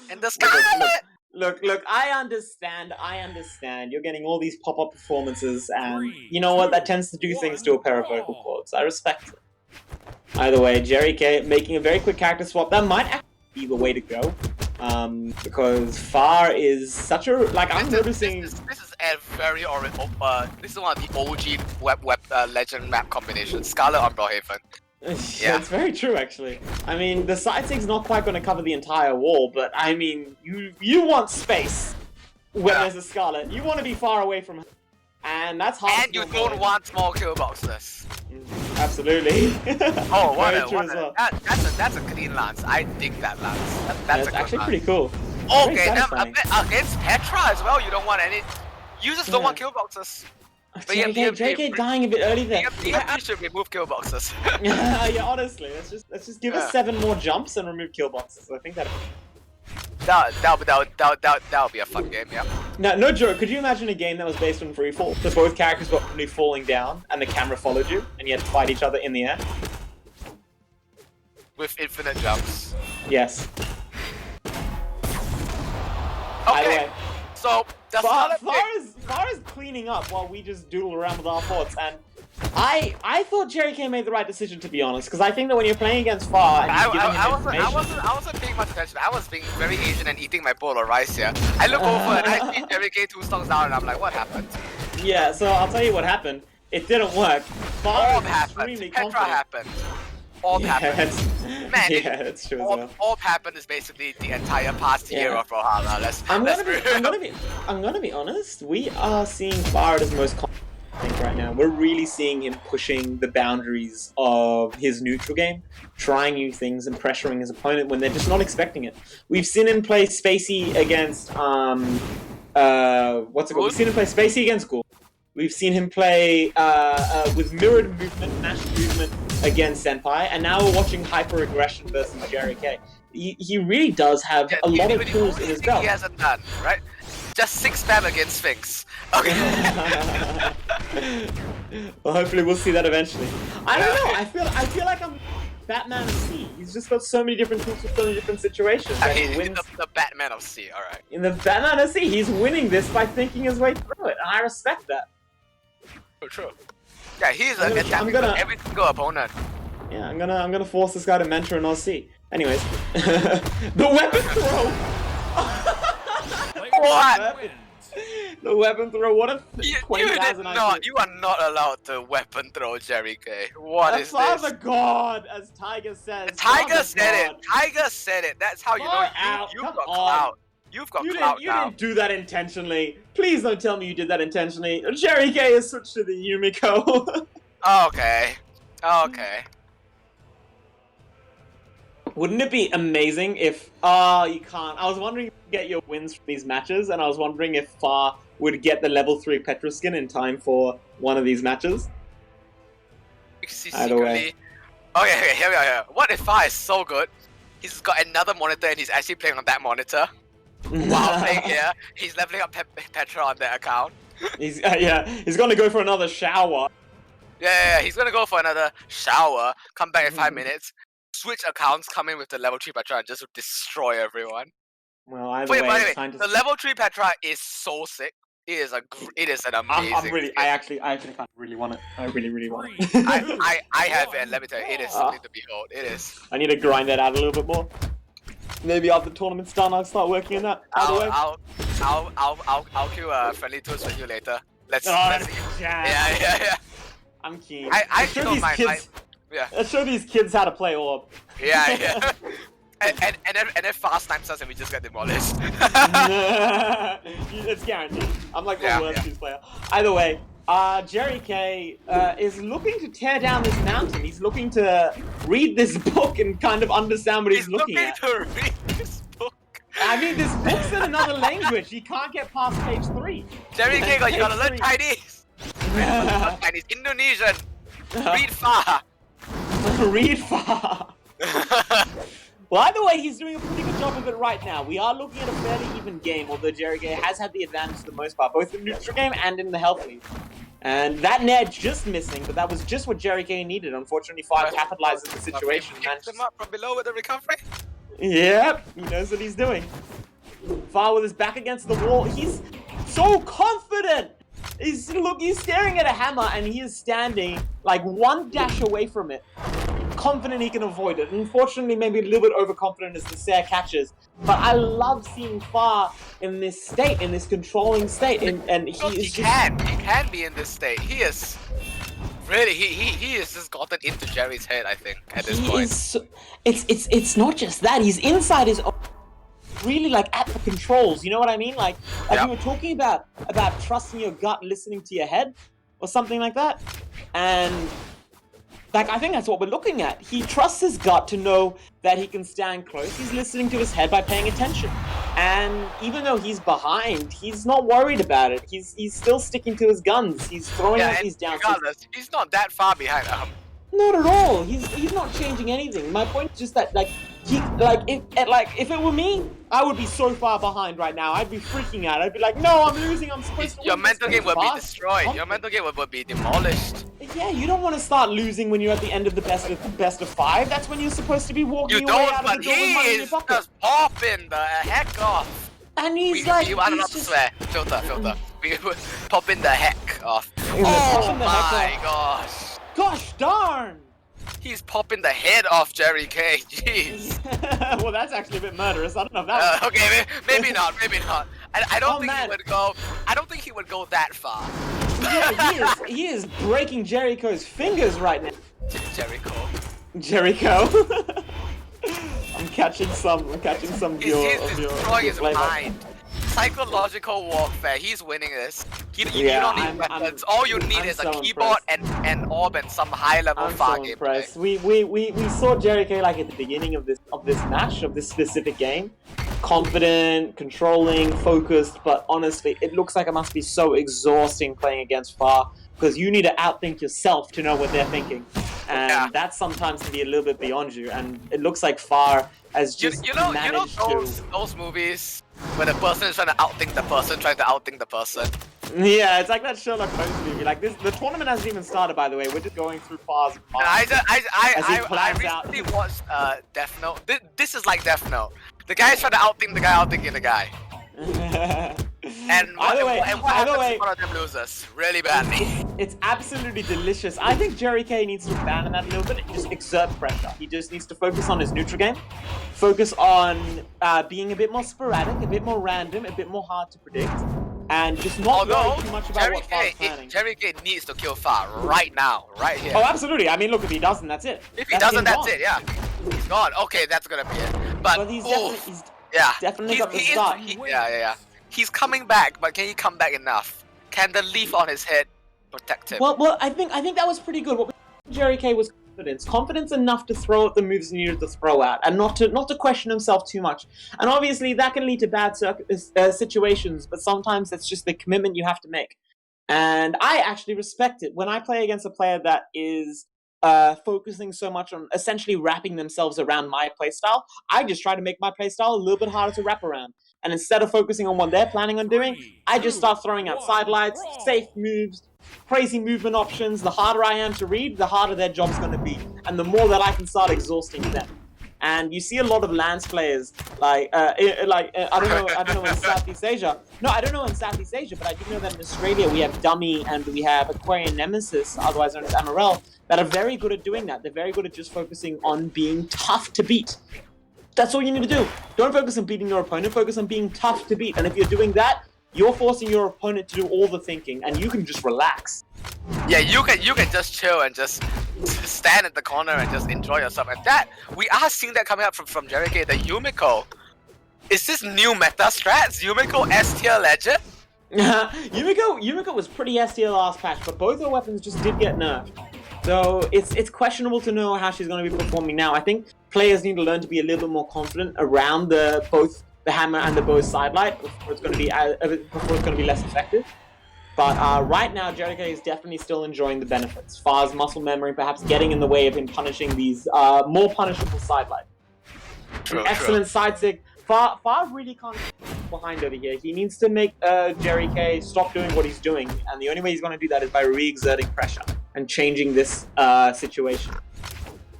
And the Scarlet! Look, I understand. You're getting all these pop-up performances, and you know what? That tends to do things to a pair of vocal cords. I respect it. Either way, Jerry K making a very quick character swap. That might actually be the way to go. Because Far is such a... I'm noticing... This is a very this is one of the OG web legend map combinations. Scarlet on Brohaven. Yeah, it's very true, actually. I mean, the side stick's not quite going to cover the entire wall, but I mean, you want space when there's a Scarlet. You want to be far away from her, and that's hard. And you don't want small kill boxes. Absolutely. Oh, what Very that's a clean lance. I dig that lance. That's a good actually lance. pretty cool. Okay, Very now satisfying. against Petra as well. You don't want any. You just don't want kill boxes. But JK dying a bit early there. You should remove kill boxes. Yeah, honestly, let's just give us 7 more jumps and remove kill boxes. I think That'll be a fun game, yeah. No joke. Could you imagine a game that was based on free fall? So both characters were only falling down, and the camera followed you, and you had to fight each other in the air. With infinite jumps. Yes. Okay. So the Far is cleaning up while we just doodle around with our thoughts, and I thought Jerry K made the right decision, to be honest, because I think that when you're playing against Far and you're giving him information... I wasn't paying much attention. I was being very Asian and eating my bowl of rice here. I look over and I see Jerry K 2 stocks down, and I'm like, what happened? Yeah, so I'll tell you what happened. It didn't work. Far is extremely Petra confident. happened. Orb happened. Man, yeah, that's true as well. Orb happened is basically the entire past year of Brawlhalla. I'm gonna be honest. We are seeing Far at his most confident, I think, right now. We're really seeing him pushing the boundaries of his neutral game, trying new things and pressuring his opponent when they're just not expecting it. We've seen him play Spacey against what's it called? We've seen him play Spacey against Ghoul. We've seen him play with mirrored movement, mashed movement against Senpai, and now we're watching hyper aggression versus Jerry K. He really does have a lot of tools in his belt. He hasn't done, right? Just 6 spam against Sphinx. Okay. Well, hopefully we'll see that eventually. I don't know. I feel like I'm Batman of C. He's just got so many different tools for so many different situations. And he wins. The Batman of C. All right. In the Batman of C, he's winning this by thinking his way through it, and I respect that. Oh, true. Yeah, he's attacking every single opponent. Yeah, I'm gonna force this guy to mentor an OC. Anyways, the weapon throw. What? The weapon throw. What a You 20,000 You are not allowed to weapon throw Jerry K. What is this? Father God, as Tiger says. Tiger said it. Tiger said it. That's how you know you've got clout. You've got clout You didn't do that intentionally. Please don't tell me you did that intentionally. Jerry K is switched to the Yumiko. Okay. Okay. Wouldn't it be amazing if... you can't. I was wondering if you get your wins from these matches, and I was wondering if Far would get the level 3 Petra skin in time for one of these matches. Either way. Okay, here we are. Here. What if Far is so good? He's got another monitor and he's actually playing on that monitor. While playing here, he's leveling up Petra on that account. He's gonna go for another shower. Yeah, he's gonna go for another shower, come back in 5 minutes, switch accounts, come in with the level 3 Petra and just destroy everyone. Well, either way, by the way, time to... the level 3 Petra is so sick. It is an amazing. I actually kind of really want it. I really want it. I have it, and let me tell you, it is something to behold. It is. I need to grind that out a little bit more. Maybe after the tournament's done, I'll start working on that. I'll queue friendly tools for you later. Let's yeah. I'm keen. I show these kids. Let's show these kids how to play orb. Yeah. And then fast times us and we just get demolished. It's guaranteed. I'm like the worst Fuse player. Either way, Jerry K is looking to tear down this mountain. He's looking to read this book and kind of understand what he's looking at. He's looking to read this book. I mean, this book's in another language. He can't get past page 3. Jerry K, you gotta learn Chinese. Chinese, Indonesian. Read far. Read far. Well, either way, he's doing a pretty good job of it right now. We are looking at a fairly even game, although Jerry K has had the advantage for the most part, both in the neutral game and in the health lead. And that Nair just missing, but that was just what Jerry K needed. Unfortunately, Fire capitalizes the situation. Picked him up from below with the recovery. Yep, he knows what he's doing. Far with his back against the wall. He's so confident! He's staring at a hammer and he is standing like one dash away from it. Confident he can avoid it. Unfortunately, maybe a little bit overconfident as the Sair catches. But I love seeing Far in this state, in this controlling state, and he can be in this state. He is really he has just gotten into Jerry's head, I think, at this point. It's not just that, he's inside his own, really like at the controls, you know what I mean? Like you were talking about trusting your gut, listening to your head, or something like that. And like, I think that's what we're looking at. He trusts his gut to know that he can stand close. He's listening to his head by paying attention. And even though he's behind, he's not worried about it. He's still sticking to his guns. He's throwing out these down. Regardless, he's not that far behind him. Not at all. He's not changing anything. My point is just that if it were me, I would be so far behind right now. I'd be freaking out. I'd be like, no, I'm losing. I'm supposed to win. Your mental game would be destroyed. Your mental game would be demolished. Yeah, you don't want to start losing when you're at the end of the best of 5. That's when you're supposed to be walking you your way don't, out of the door with money in your pocket. Just popping the heck off. And he's I don't know to swear. Filter. We popping the heck off. Oh my gosh. Gosh darn! He's popping the head off Jerry K. Jeez. Well, that's actually a bit murderous. I don't know if that. Okay, maybe not. I don't think he would go. I don't think he would go that far. Yeah, he is breaking Jericho's fingers right now. Jericho. I'm catching some of your. He's destroying his mind. Psychological warfare. He's winning this. You don't need weapons. All you need is a keyboard and orb and some high-level far game. We saw Jerry K like at the beginning of this match, of this specific game. Confident, controlling, focused, but honestly, it looks like it must be so exhausting playing against Far, because you need to outthink yourself to know what they're thinking. and Yeah. that sometimes can be a little bit beyond you. And it looks like Far has just You know managed those movies where the person is trying to outthink the person, trying to outthink the person. Yeah, it's like that Sherlock Holmes movie. Like this, the tournament hasn't even started, by the way. We're just going through Far's And mind. As he I plans out recently watched Death Note. This is like Death Note. The guy is trying to outthink the guy, outthinking the guy. And what happens if one of them loses really badly? It's absolutely delicious. I think Jerry K needs to abandon that a little bit and just exert pressure. He just needs to focus on his neutral game, focus on being a bit more sporadic, a bit more random, a bit more hard to predict, and just not worry too much about what Far's planning. Jerry K needs to kill Far right now, right here. Oh, absolutely. I mean, look, if he doesn't, that's it. If he doesn't, that's it, yeah. He's gone. Okay, that's gonna be it. But he's definitely got the start. Yeah. He's coming back, but can he come back enough? Can the leaf on his head protect him? Well, I think that was pretty good. What Jerry K was confidence enough to throw out the moves he needed to throw out, and not to question himself too much. And obviously, that can lead to bad situations. But sometimes it's just the commitment you have to make. And I actually respect it when I play against a player that is focusing so much on essentially wrapping themselves around my playstyle. I just try to make my playstyle a little bit harder to wrap around. And instead of focusing on what they're planning on doing, I just start throwing out sidelights, safe moves, crazy movement options. The harder I am to read, the harder their job's going to be. And the more that I can start exhausting them. And you see a lot of Lance players, I don't know in Southeast Asia. No, I don't know in Southeast Asia, but I do know that in Australia we have Dummy and we have Aquarian Nemesis, otherwise known as Amarel, that are very good at doing that. They're very good at just focusing on being tough to beat. That's all you need to do. Don't focus on beating your opponent, focus on being tough to beat. And if you're doing that, you're forcing your opponent to do all the thinking, and you can just relax. Yeah, you can just chill and just stand at the corner and just enjoy yourself. And that, we are seeing that coming up from Jerry K, the Yumiko. Is this new meta strats? Yumiko S tier legend? Yumiko was pretty S tier last patch, but both her weapons just did get nerfed. So it's questionable to know how she's going to be performing now. I think players need to learn to be a little bit more confident around both the hammer and the bow sidelight before it's going to be less effective. But right now, Jerry K is definitely still enjoying the benefits. Far's muscle memory perhaps getting in the way of him punishing these more punishable sidelights. Excellent side sig. Far really can't get behind over here. He needs to make Jerry K stop doing what he's doing, and the only way he's going to do that is by re-exerting pressure and changing this situation.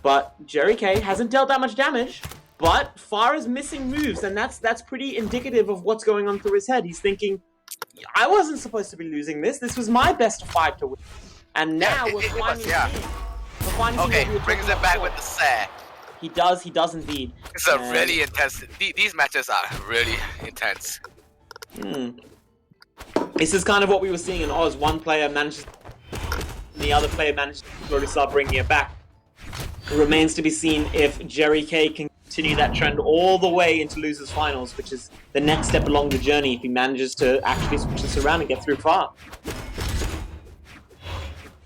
But Jerry K hasn't dealt that much damage, but Far is missing moves, and that's pretty indicative of what's going on through his head. He's thinking, I wasn't supposed to be losing this. This was my best of 5 to win. And now we're finally seeing. Okay, brings it back with the Seh. He does indeed. It's a really intense. These matches are really intense. This is kind of what we were seeing in Oz. One player manages, the other player manages to slowly start bringing it back. It remains to be seen if Jerry K can continue that trend all the way into losers finals, which is the next step along the journey if he manages to actually switch this around and get through Far.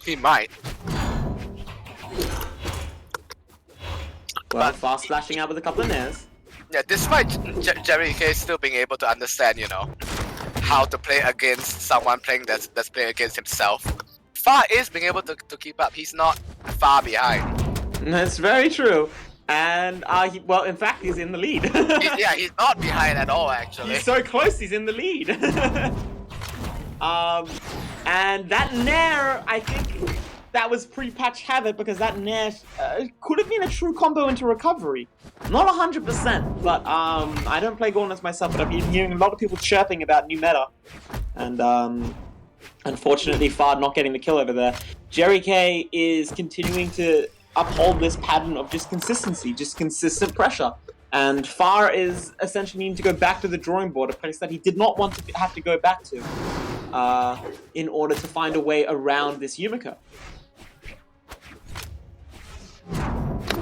He might. Well, Far splashing out with a couple of nairs. Yeah, despite Jerry K still being able to understand, how to play against someone that's playing against himself, Far is being able to keep up. He's not far behind. That's very true. And, in fact, he's in the lead. He's not behind at all, actually. He's so close, he's in the lead. And that nair, I think that was pre-patch habit, because that nair could have been a true combo into recovery. Not 100%, but I don't play Gauntlets myself, but I've been hearing a lot of people chirping about new meta. And unfortunately, Far not getting the kill over there. Jerry K is continuing to uphold this pattern of just consistency, just consistent pressure. And Far is essentially needing to go back to the drawing board, a place that he did not want to have to go back to, in order to find a way around this Yumiko.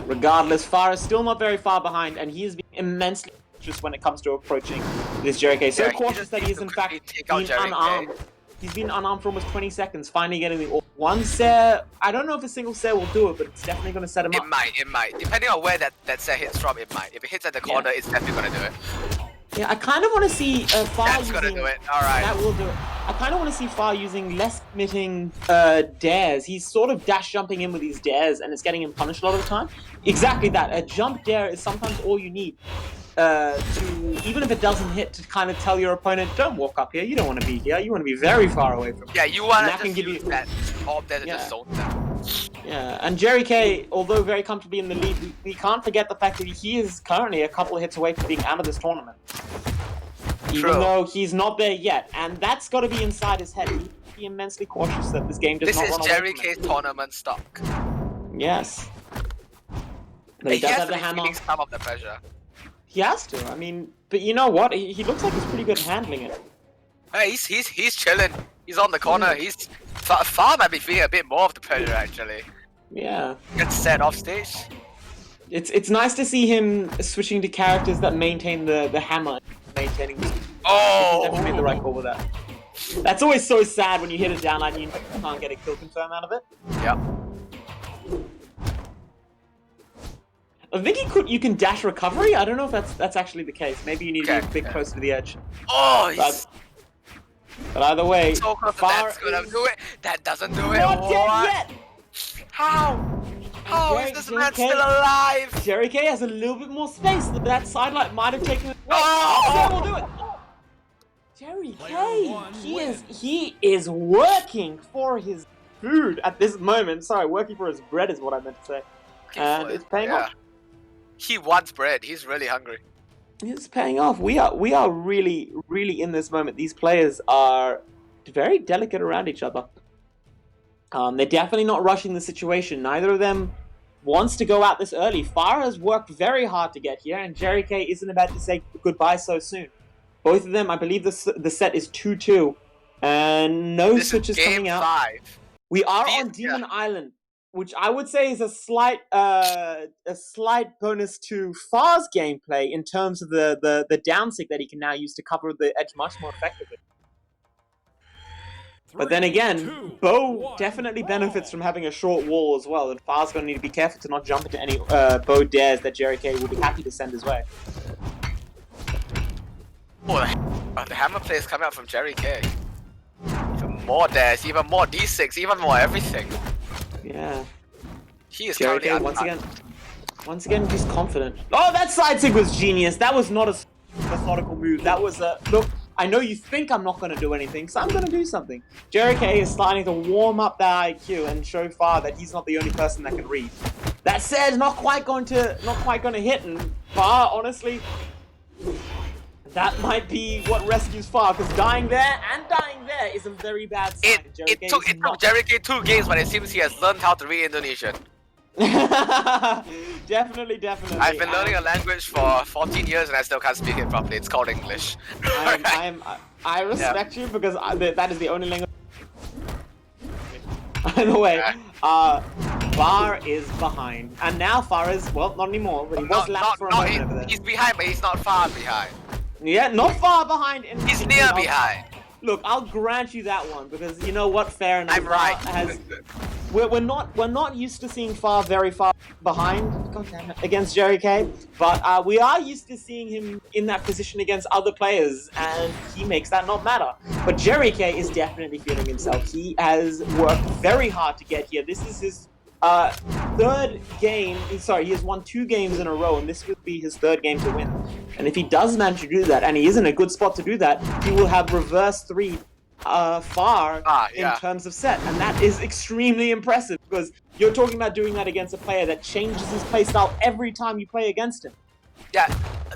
Regardless, Far is still not very far behind, and he is being immensely cautious when it comes to approaching this Jerry K. So cautious that he is in fact being unarmed. He's been unarmed for almost 20 seconds, finally getting the one Seh. I don't know if a single Seh will do it, but it's definitely going to set him up. It might. Depending on where that Seh hits from, it might. If it hits at the corner, it's definitely going to do it. Yeah, I kind of want to see Far That's using... gonna do it. Alright. That will do it. I kind of want to see Far using less committing dares. He's sort of dash jumping in with these dares, and it's getting him punished a lot of the time. Exactly that. A jump dare is sometimes all you need to, even if it doesn't hit, to kind of tell your opponent, don't walk up here. You don't want to be here. You want to be very far away from Yeah, you want that to can give use you- that orb there to just zone them. Yeah, and Jerry K, although very comfortably in the lead, we can't forget the fact that he is currently a couple of hits away from being out of this tournament. Even though he's not there yet, and that's got to be inside his head. He'd be immensely cautious that this game does This not is run away Jerry from K's him. tournament stock. Yes. But he He does has have to the be hammer. feeling some of the pressure. He has to. I mean, but you know what? He looks like he's pretty good at handling it. Hey, he's chilling. He's on the corner. He's Far might be feeling a bit more of the pressure actually. Yeah. Gets set off stage. It's nice to see him switching to characters that maintain the hammer, maintaining. Oh, Definitely made the right call with that. That's always so sad when you hit a downline and you can't get a kill confirm out of it. Yep. I think you can dash recovery. I don't know if that's actually the case. Maybe you need to be a bit closer to the edge. Oh, he's But either way, so close to Far that's gonna is do it. That doesn't do it. not dead What? yet. How? How Jerry- is this Jerry man K- still alive? Jerry K has a little bit more space. That sidelight might have taken it. Oh! We'll do it. Jerry Player K, one he is working for his food at this moment. Sorry, working for his bread is what I meant to say. And it's paying off. He wants bread. He's really hungry. It's paying off. We are really, really in this moment. These players are very delicate around each other. They're definitely not rushing the situation. Neither of them wants to go out this early. Far has worked very hard to get here, and Jerry K isn't about to say goodbye so soon. Both of them, I believe the set is 2-2, and no This switches is game coming out. 5. We are The- on Demon Island, which I would say is a slight bonus to Far's gameplay in terms of the down stick that he can now use to cover the edge much more effectively. But then again, Bo definitely benefits from having a short wall as well, and Far's going to need to be careful to not jump into any Bo dares that Jerry K will be happy to send his way. Oh, the hammer play is coming out from Jerry K. Even more dash, even more D6, even more everything. Yeah. He is Jerry currently K, once again, just confident. Oh, that side sig was genius. That was not a methodical move. That was a look. I know you think I'm not going to do anything, so I'm going to do something. Jerry K is starting to warm up that IQ and show Far that he's not the only person that can read. That said, not quite going to hit, and Far, honestly, that might be what rescues Far, because dying there is a very bad sign. It took Jerry K 2 games, but it seems he has learned how to read Indonesian. Definitely. I've been learning a language for 14 years and I still can't speak it properly. It's called English. I respect you because that is the only language. Either way, Far is behind, and now Far is not anymore, but he was lapped for a moment over there. He's behind, but he's not far behind. Yeah, not far behind. He's near behind. Look, I'll grant you that one because you know what, fair enough. I'm right. We're not used to seeing Far very far behind. God damn it, against Jerry K, but we are used to seeing him in that position against other players, and he makes that not matter. But Jerry K is definitely feeling himself. He has worked very hard to get here. This is his third game. Sorry, he has won 2 games in a row, and this will be his 3rd game to win. And if he does manage to do that, and he is in a good spot to do that, he will have reverse 3 Far in terms of set, and that is extremely impressive because you're talking about doing that against a player that changes his playstyle every time you play against him. Yeah,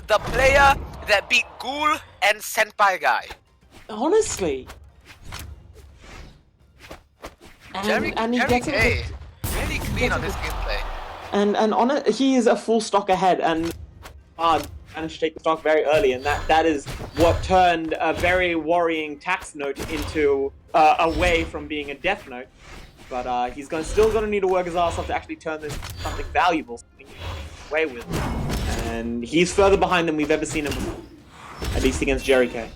the player that beat Ghoul and Senpai Guy. Honestly. And he gets it. Really clean on this gameplay. And on it, he is a full stock ahead, and managed to take the stock very early, and that is what turned a very worrying tax note into away from being a death note. But he's still going to need to work his ass off to actually turn this into something valuable, something away with. And he's further behind than we've ever seen him before, at least against Jerry K.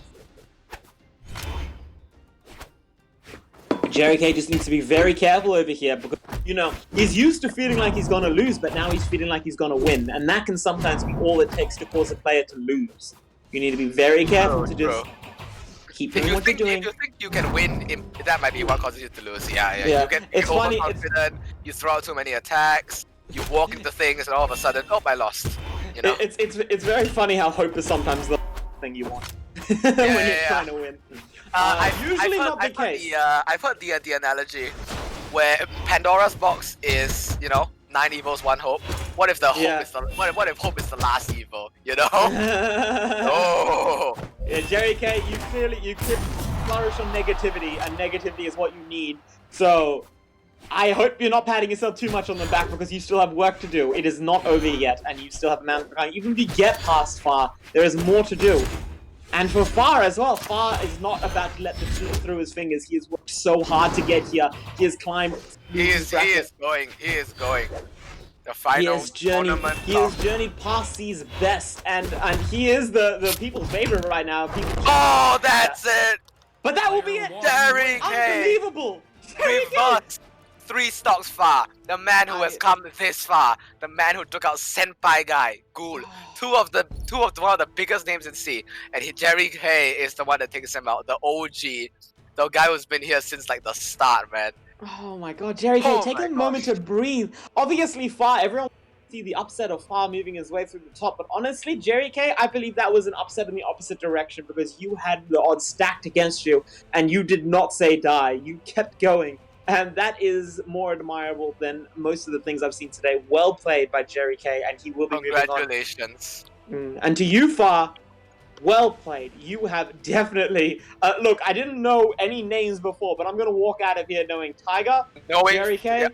Jerry K just needs to be very careful over here because, you know, he's used to feeling like he's going to lose, but now he's feeling like he's going to win. And that can sometimes be all it takes to cause a player to lose. You need to be very careful True, to just true. keep If doing you what you're think doing. if you think you can win, that might be what causes you to lose. Yeah. Yeah, You get it's funny, it's- overconfident. You throw out too many attacks. You walk into things, and all of a sudden, oh, I lost. You know. It's very funny how hope is sometimes the thing you want when you're trying to win. Usually not the case. I've heard the analogy where Pandora's box is 9 evils, 1 hope. What if the hope Yeah. is what if hope is the last evil? You know? Oh. Yeah, Jerry K, you clearly flourish on negativity, and negativity is what you need. So I hope you're not patting yourself too much on the back because you still have work to do. It is not over yet, and you still have a man. Even if you get past Far, there is more to do. And for Far as well, Far is not about to let the truth through his fingers. He has worked so hard to get here. He has climbed. He is going. The final tournament. He has journeyed past C's best, and he is the people's favorite right now. Oh, that's it! But that will be it. Jerry K. Unbelievable. Reverse 3 stocks far. The man who has come this far. The man who took out Senpai Guy, Ghoul. One of the biggest names in C. And Jerry K is the one that takes him out. The OG. The guy who's been here since like the start, man. Oh my god, Jerry K, take a moment to breathe. Obviously, Far, everyone wants to see the upset of Far moving his way through the top, but honestly, Jerry K, I believe that was an upset in the opposite direction because you had the odds stacked against you, and you did not say die. You kept going, and that is more admirable than most of the things I've seen today. Well played by Jerry K, and he will be moving on. Congratulations. And to you, Far, well played. You have definitely... look, I didn't know any names before, but I'm going to walk out of here knowing Tiger, Jerry K,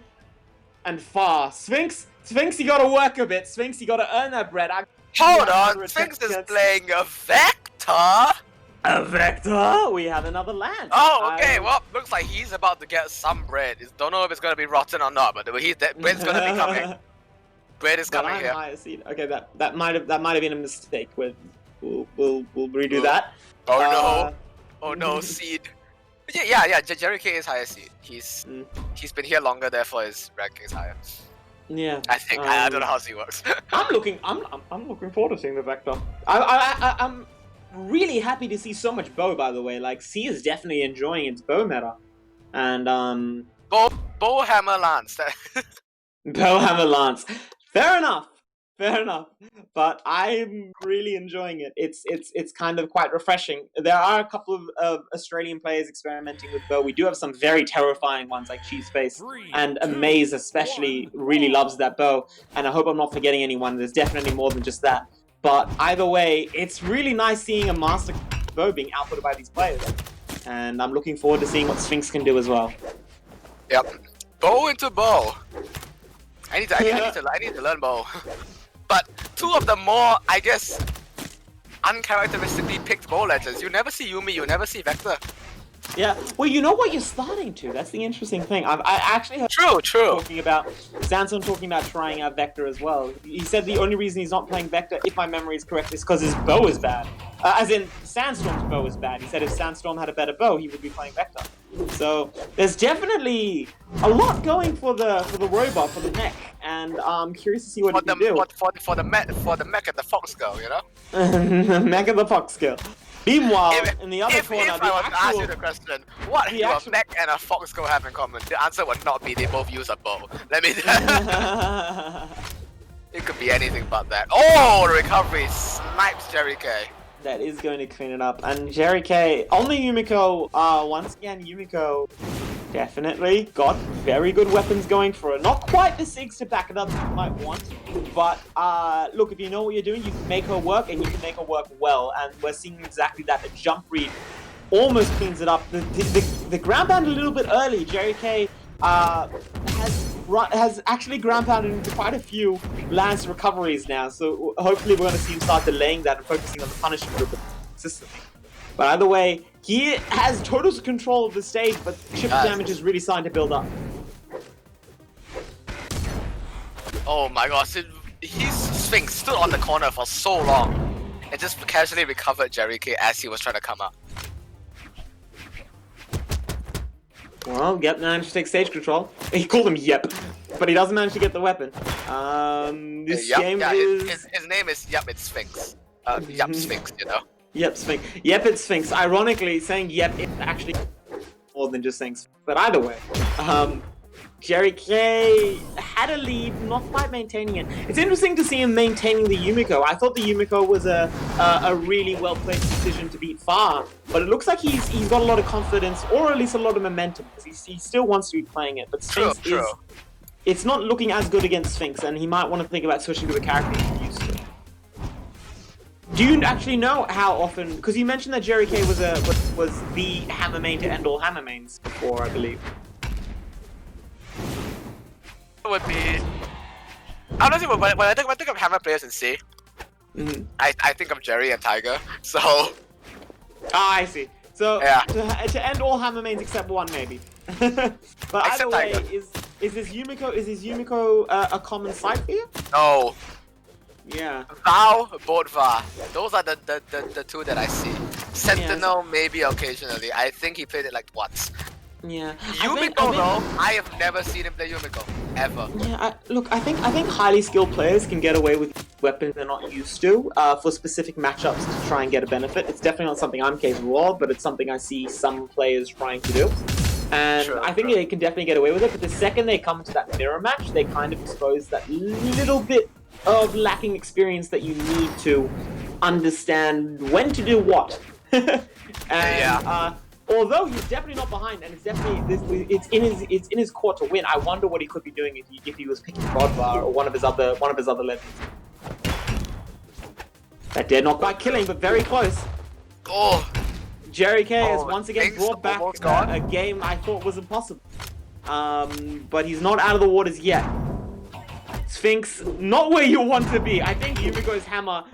and Far. Sphinx, you got to work a bit. Sphinx, you got to earn that bread. Hold on, Sphinx is playing a Vector? A Vector? We have another land. Oh, okay, well, looks like he's about to get some bread. Don't know if it's going to be rotten or not, but bread's going to be coming. Bread is coming here. Higher seed. Okay, that might have been a mistake. We'll redo that. Oh no, seed. Yeah. Jerry K is higher seed. He's been here longer, therefore his ranking is higher. Yeah. I think I don't know how C works. I'm looking forward to seeing the Vector. I'm really happy to see so much bow. By the way, like C is definitely enjoying its bow meta, and bow hammer lance. bow hammer lance. Fair enough. But I'm really enjoying it. It's kind of quite refreshing. There are a couple of Australian players experimenting with bow. We do have some very terrifying ones like Cheeseface and Amaze especially really loves that bow. And I hope I'm not forgetting anyone. There's definitely more than just that. But either way, it's really nice seeing a master bow being outputted by these players. And I'm looking forward to seeing what Sphinx can do as well. Yep. Bow into bow. I need to learn bow. But 2 of the more, I guess, uncharacteristically picked bow legends. You never see Yumi, you never see Vector. Yeah, well, you know what you're starting to. That's the interesting thing. I actually heard True. talking about Sandstorm talking about trying out Vector as well. He said the only reason he's not playing Vector, if my memory is correct, is because his bow is bad. As in, Sandstorm's bow is bad. He said if Sandstorm had a better bow, he would be playing Vector. So there's definitely a lot going for the robot, for the mech, and I'm curious to see what he can do. For the mech and the fox girl, you know? The mech and the fox girl. Meanwhile, in the other corner, if I was to ask you the question, what do a mech and a fox girl have in common? The answer would not be they both use a bow. Let me. It could be anything but that. Oh, the recovery snipes Jerry K. That is going to clean it up. And Jerry K, only Yumiko, once again, Yumiko definitely got very good weapons going for her. Not quite the SIGs to back it up that you might want, but look, if you know what you're doing, you can make her work, and you can make her work well, and we're seeing exactly that. The jump read almost cleans it up. The ground pound a little bit early. Jerry K has actually ground pounded into quite a few Lance recoveries now, so hopefully we're going to see him start delaying that and focusing on the punishment a little bit consistently. But either way, he has total control of the stage, but chip damage is really starting to build up. Oh my gosh, he's Sphinx stood on the corner for so long and just casually recovered Jerry K as he was trying to come up. Well, Yep managed to take stage control. He called him Yep, but he doesn't manage to get the weapon. This game is... His name is Yep, it's Sphinx. Yup, Sphinx, you know. Yep, Sphinx. Yep, it's Sphinx. Ironically, saying yep is actually more than just saying Sphinx. But either way, Jerry K had a lead, not quite maintaining it. It's interesting to see him maintaining the Yumiko. I thought the Yumiko was a really well-placed decision to beat Far, but it looks like he's got a lot of confidence, or at least a lot of momentum, because he still wants to be playing it. But Sphinx is... It's not looking as good against Sphinx, and he might want to think about switching to a character he's used to. Do you actually know how often? Because you mentioned that Jerry K was the hammer main to end all hammer mains before, I believe. Would be honestly when I think of hammer players in C, I think of Jerry and Tiger. So I see. So yeah. to end all hammer mains except one, maybe. But either way, is his Yumiko a common sight for you? No. Yeah. Val, Bodvar. Those are the two that I see. Sentinel maybe occasionally. I think he played it like once. Yeah. Yumiko though, I have never seen him play Yumiko. Ever. Yeah, I think highly skilled players can get away with weapons they're not used to for specific matchups to try and get a benefit. It's definitely not something I'm capable of, but it's something I see some players trying to do. And I think they can definitely get away with it, but the second they come to that mirror match, they kind of expose that little bit of lacking experience that you need to understand when to do what. And although he's definitely not behind, and it's in his court to win. I wonder what he could be doing if he was picking Bodvar or one of his other legends. That did not quite killing, but very close. Oh, Jerry K has once again brought back a game I thought was impossible. But he's not out of the waters yet. Sphinx, not where you want to be. I think Yumiko's hammer.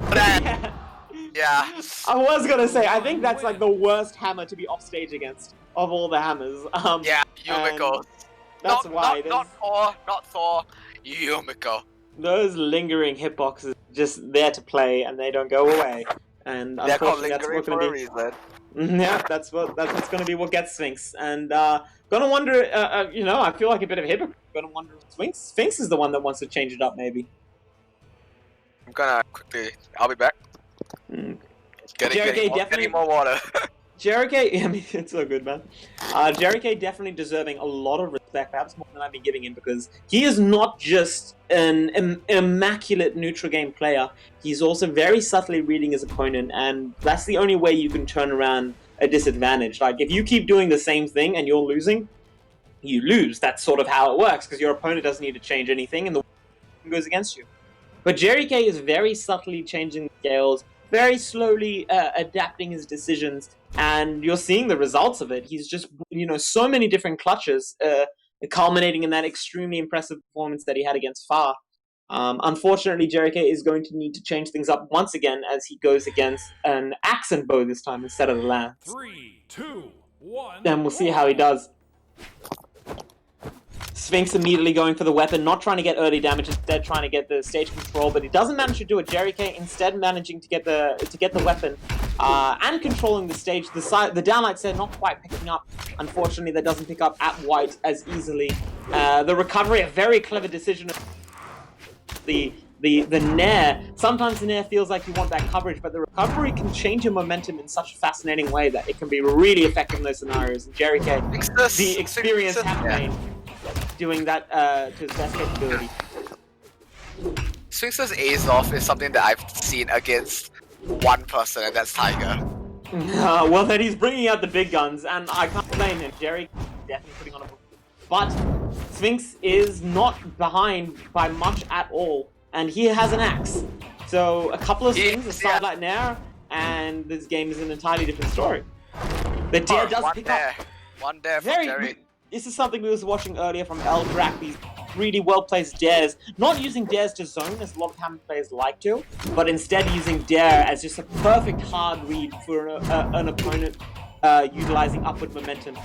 yeah. I was gonna say, I think that's like the worst hammer to be off stage against of all the hammers. Yeah, Yumiko. That's why. Not Thor, Yumiko. Those lingering hitboxes just there to play, and they don't go away. And they're called unfortunately, that's lingering what's for gonna a be. reason. Yeah, that's what's gonna be what gets Sphinx. And gonna wonder, I feel like a bit of a hypocrite. Gonna wonder if Sphinx is the one that wants to change it up, maybe. I'm gonna quickly. I'll be back. Getting more water. Jerry K, I mean, it's so good, man. Jerry K definitely deserving a lot of respect, perhaps more than I've been giving him, because he is not just an immaculate neutral game player. He's also very subtly reading his opponent, and that's the only way you can turn around a disadvantage. Like, if you keep doing the same thing and you're losing, you lose. That's sort of how it works, because your opponent doesn't need to change anything, and the goes against you. But Jerry K is very subtly changing the scales, very slowly adapting his decisions, and you're seeing the results of it. He's just, so many different clutches, culminating in that extremely impressive performance that he had against Far. Unfortunately, Jerry K is going to need to change things up once again as he goes against an accent bow this time instead of the lance. 3, 2, 1. And we'll see how he does. Sphinx immediately going for the weapon, not trying to get early damage, instead trying to get the stage control, but he doesn't manage to do it. Jerry K instead managing to get the weapon and controlling the stage. The downlight set not quite picking up. Unfortunately, that doesn't pick up at white as easily. The recovery, a very clever decision. The nair. Sometimes the nair feels like you want that coverage, but the recovery can change your momentum in such a fascinating way that it can be really effective in those scenarios. And Jerry K, the experienced hammer doing that to his best capability. Sphinx's ace off is something that I've seen against one person, and that's Tiger. Well, then he's bringing out the big guns, and I can't blame him. Jerry definitely putting on a... But Sphinx is not behind by much at all, and he has an axe. So a couple of things, a sidelight nair, and this game is an entirely different story. The dair does pick up. One dair for Jerry. This is something we was watching earlier from Eldrac, these really well-placed dairs. Not using dairs to zone, as a lot of hammer players like to, but instead using dair as just a perfect hard read for an opponent utilizing upward momentum.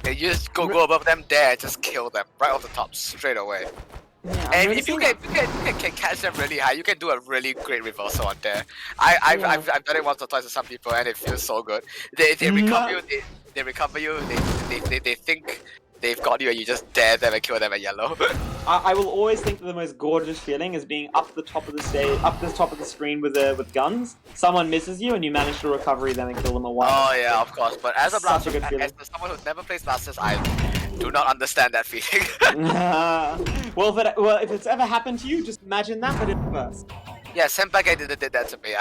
Yeah, you just go above them, dair, just kill them right off the top, straight away. Yeah, and if you can catch them really high, you can do a really great reversal on there. I've done it once or twice with some people, and it feels so good. They recover you. They they've got you and you just dare them and kill them at yellow. I will always think that the most gorgeous feeling is being up the top of the stage, up the top of the screen with guns. Someone misses you and you manage to recover them and kill them at once. Oh yeah, of course. But as a Such blaster, a good feeling. as someone who never plays blasters, I do not understand that feeling. Well, if it's ever happened to you, just imagine that, but in reverse. Yeah, Senpai did that to me.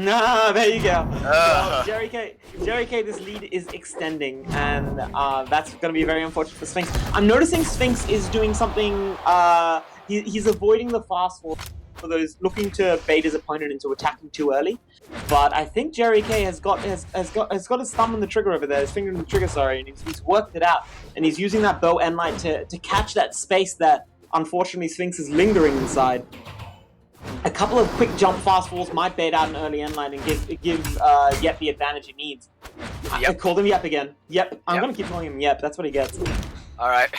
Nah, there you go. Well, Jerry K, this lead is extending, and that's going to be very unfortunate for Sphinx. I'm noticing Sphinx is doing something. He's avoiding the fast forward for those looking to bait his opponent into attacking too early. But I think Jerry K has got his thumb on the trigger over there, his finger on the trigger, sorry, and he's worked it out, and he's using that bow end light to catch that space that unfortunately Sphinx is lingering inside. A couple of quick jump fast falls might bait out an early end line and give Yep the advantage he needs. I called him Yep again. Yep. I'm gonna keep calling him Yep. That's what he gets. Alright.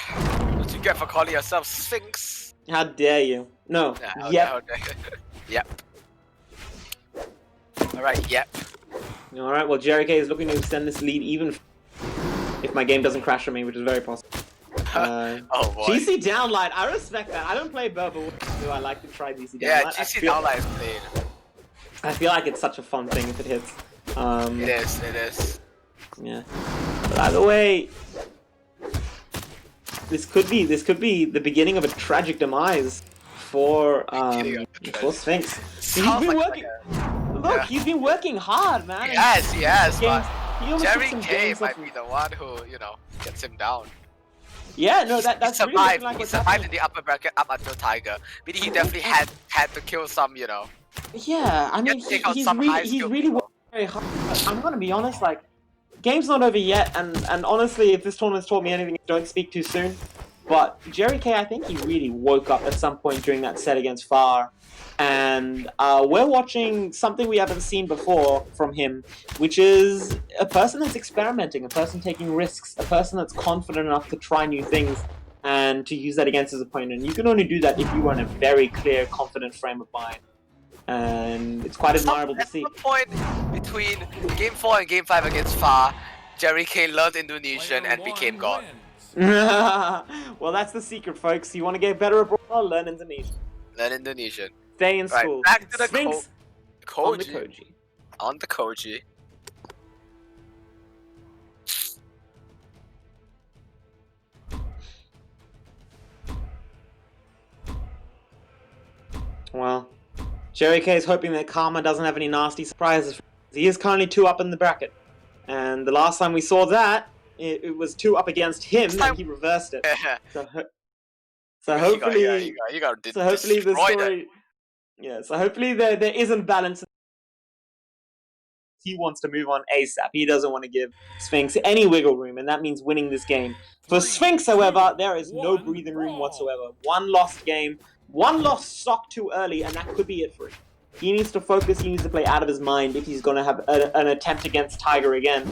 What you get for calling yourself Sphinx? How dare you? No. Nah, Yep. Yep. Alright, yep. Alright, well Jerry K is looking to extend this lead even if my game doesn't crash on me, which is very possible. Oh boy. GC downlight, I respect that. I don't play Burble, do I like to try GC downlight? Yeah, GC downlight is played. I feel like it's such a fun thing if it hits. It is. Yeah. But either way, this could be the beginning of a tragic demise for Sphinx. He's been working. Look, he's been working hard, man. Yes, Games, but Jerry K might be the one who, gets him down. Yeah, no, that's he really survived. like He what's survived happening. in the upper bracket up until Tiger. Meaning he definitely had to kill some, Yeah, I mean, take out he's some really high-skill working people. very hard. I'm gonna be honest, like, game's not over yet, and honestly, if this tournament's taught me anything, don't speak too soon. But Jerry K, I think he really woke up at some point during that set against Far. And we're watching something we haven't seen before from him, which is a person that's experimenting, a person taking risks, a person that's confident enough to try new things and to use that against his opponent. You can only do that if you are in a very clear, confident frame of mind. And it's quite admirable to see. At some point between Game 4 and Game 5 against Far, Jerry K learned Indonesian and became God. Well, that's the secret, folks. You want to get better abroad? Learn Indonesian. Learn Indonesian. Stay in Right, school. back to the Sphinx on the Koji. Koji. On the Koji. Well, Jerry K is hoping that Karma doesn't have any nasty surprises. He is currently 2 up in the bracket. And the last time we saw that, it was 2 up against him, and he reversed it. So hopefully, you got so hopefully the story, yeah. So hopefully there isn't balance. He wants to move on ASAP. He doesn't want to give Sphinx any wiggle room, and that means winning this game. For Sphinx, however, there is no breathing room whatsoever. One lost game, one lost stock too early, and that could be it for him. He needs to focus, he needs to play out of his mind if he's going to have an attempt against Tiger again.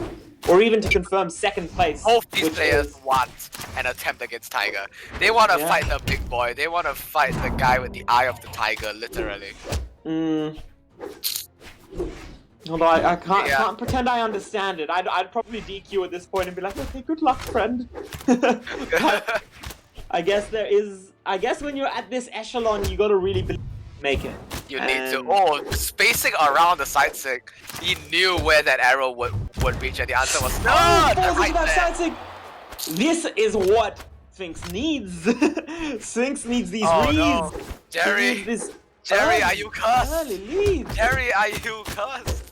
Or even to confirm second place. Both these players want an attempt against Tiger. They want to fight the big boy. They want to fight the guy with the eye of the tiger, literally. Although I can't pretend I understand it. I'd probably DQ at this point and be like, okay, good luck, friend. I guess when you're at this echelon, you gotta really make it. You need to. Oh, spacing around the side stick. He knew where that arrow would reach, and the answer was no. Right there. This is what Sphinx needs. Sphinx needs these reads. No. Jerry, are you cursed? Jerry, are you cursed?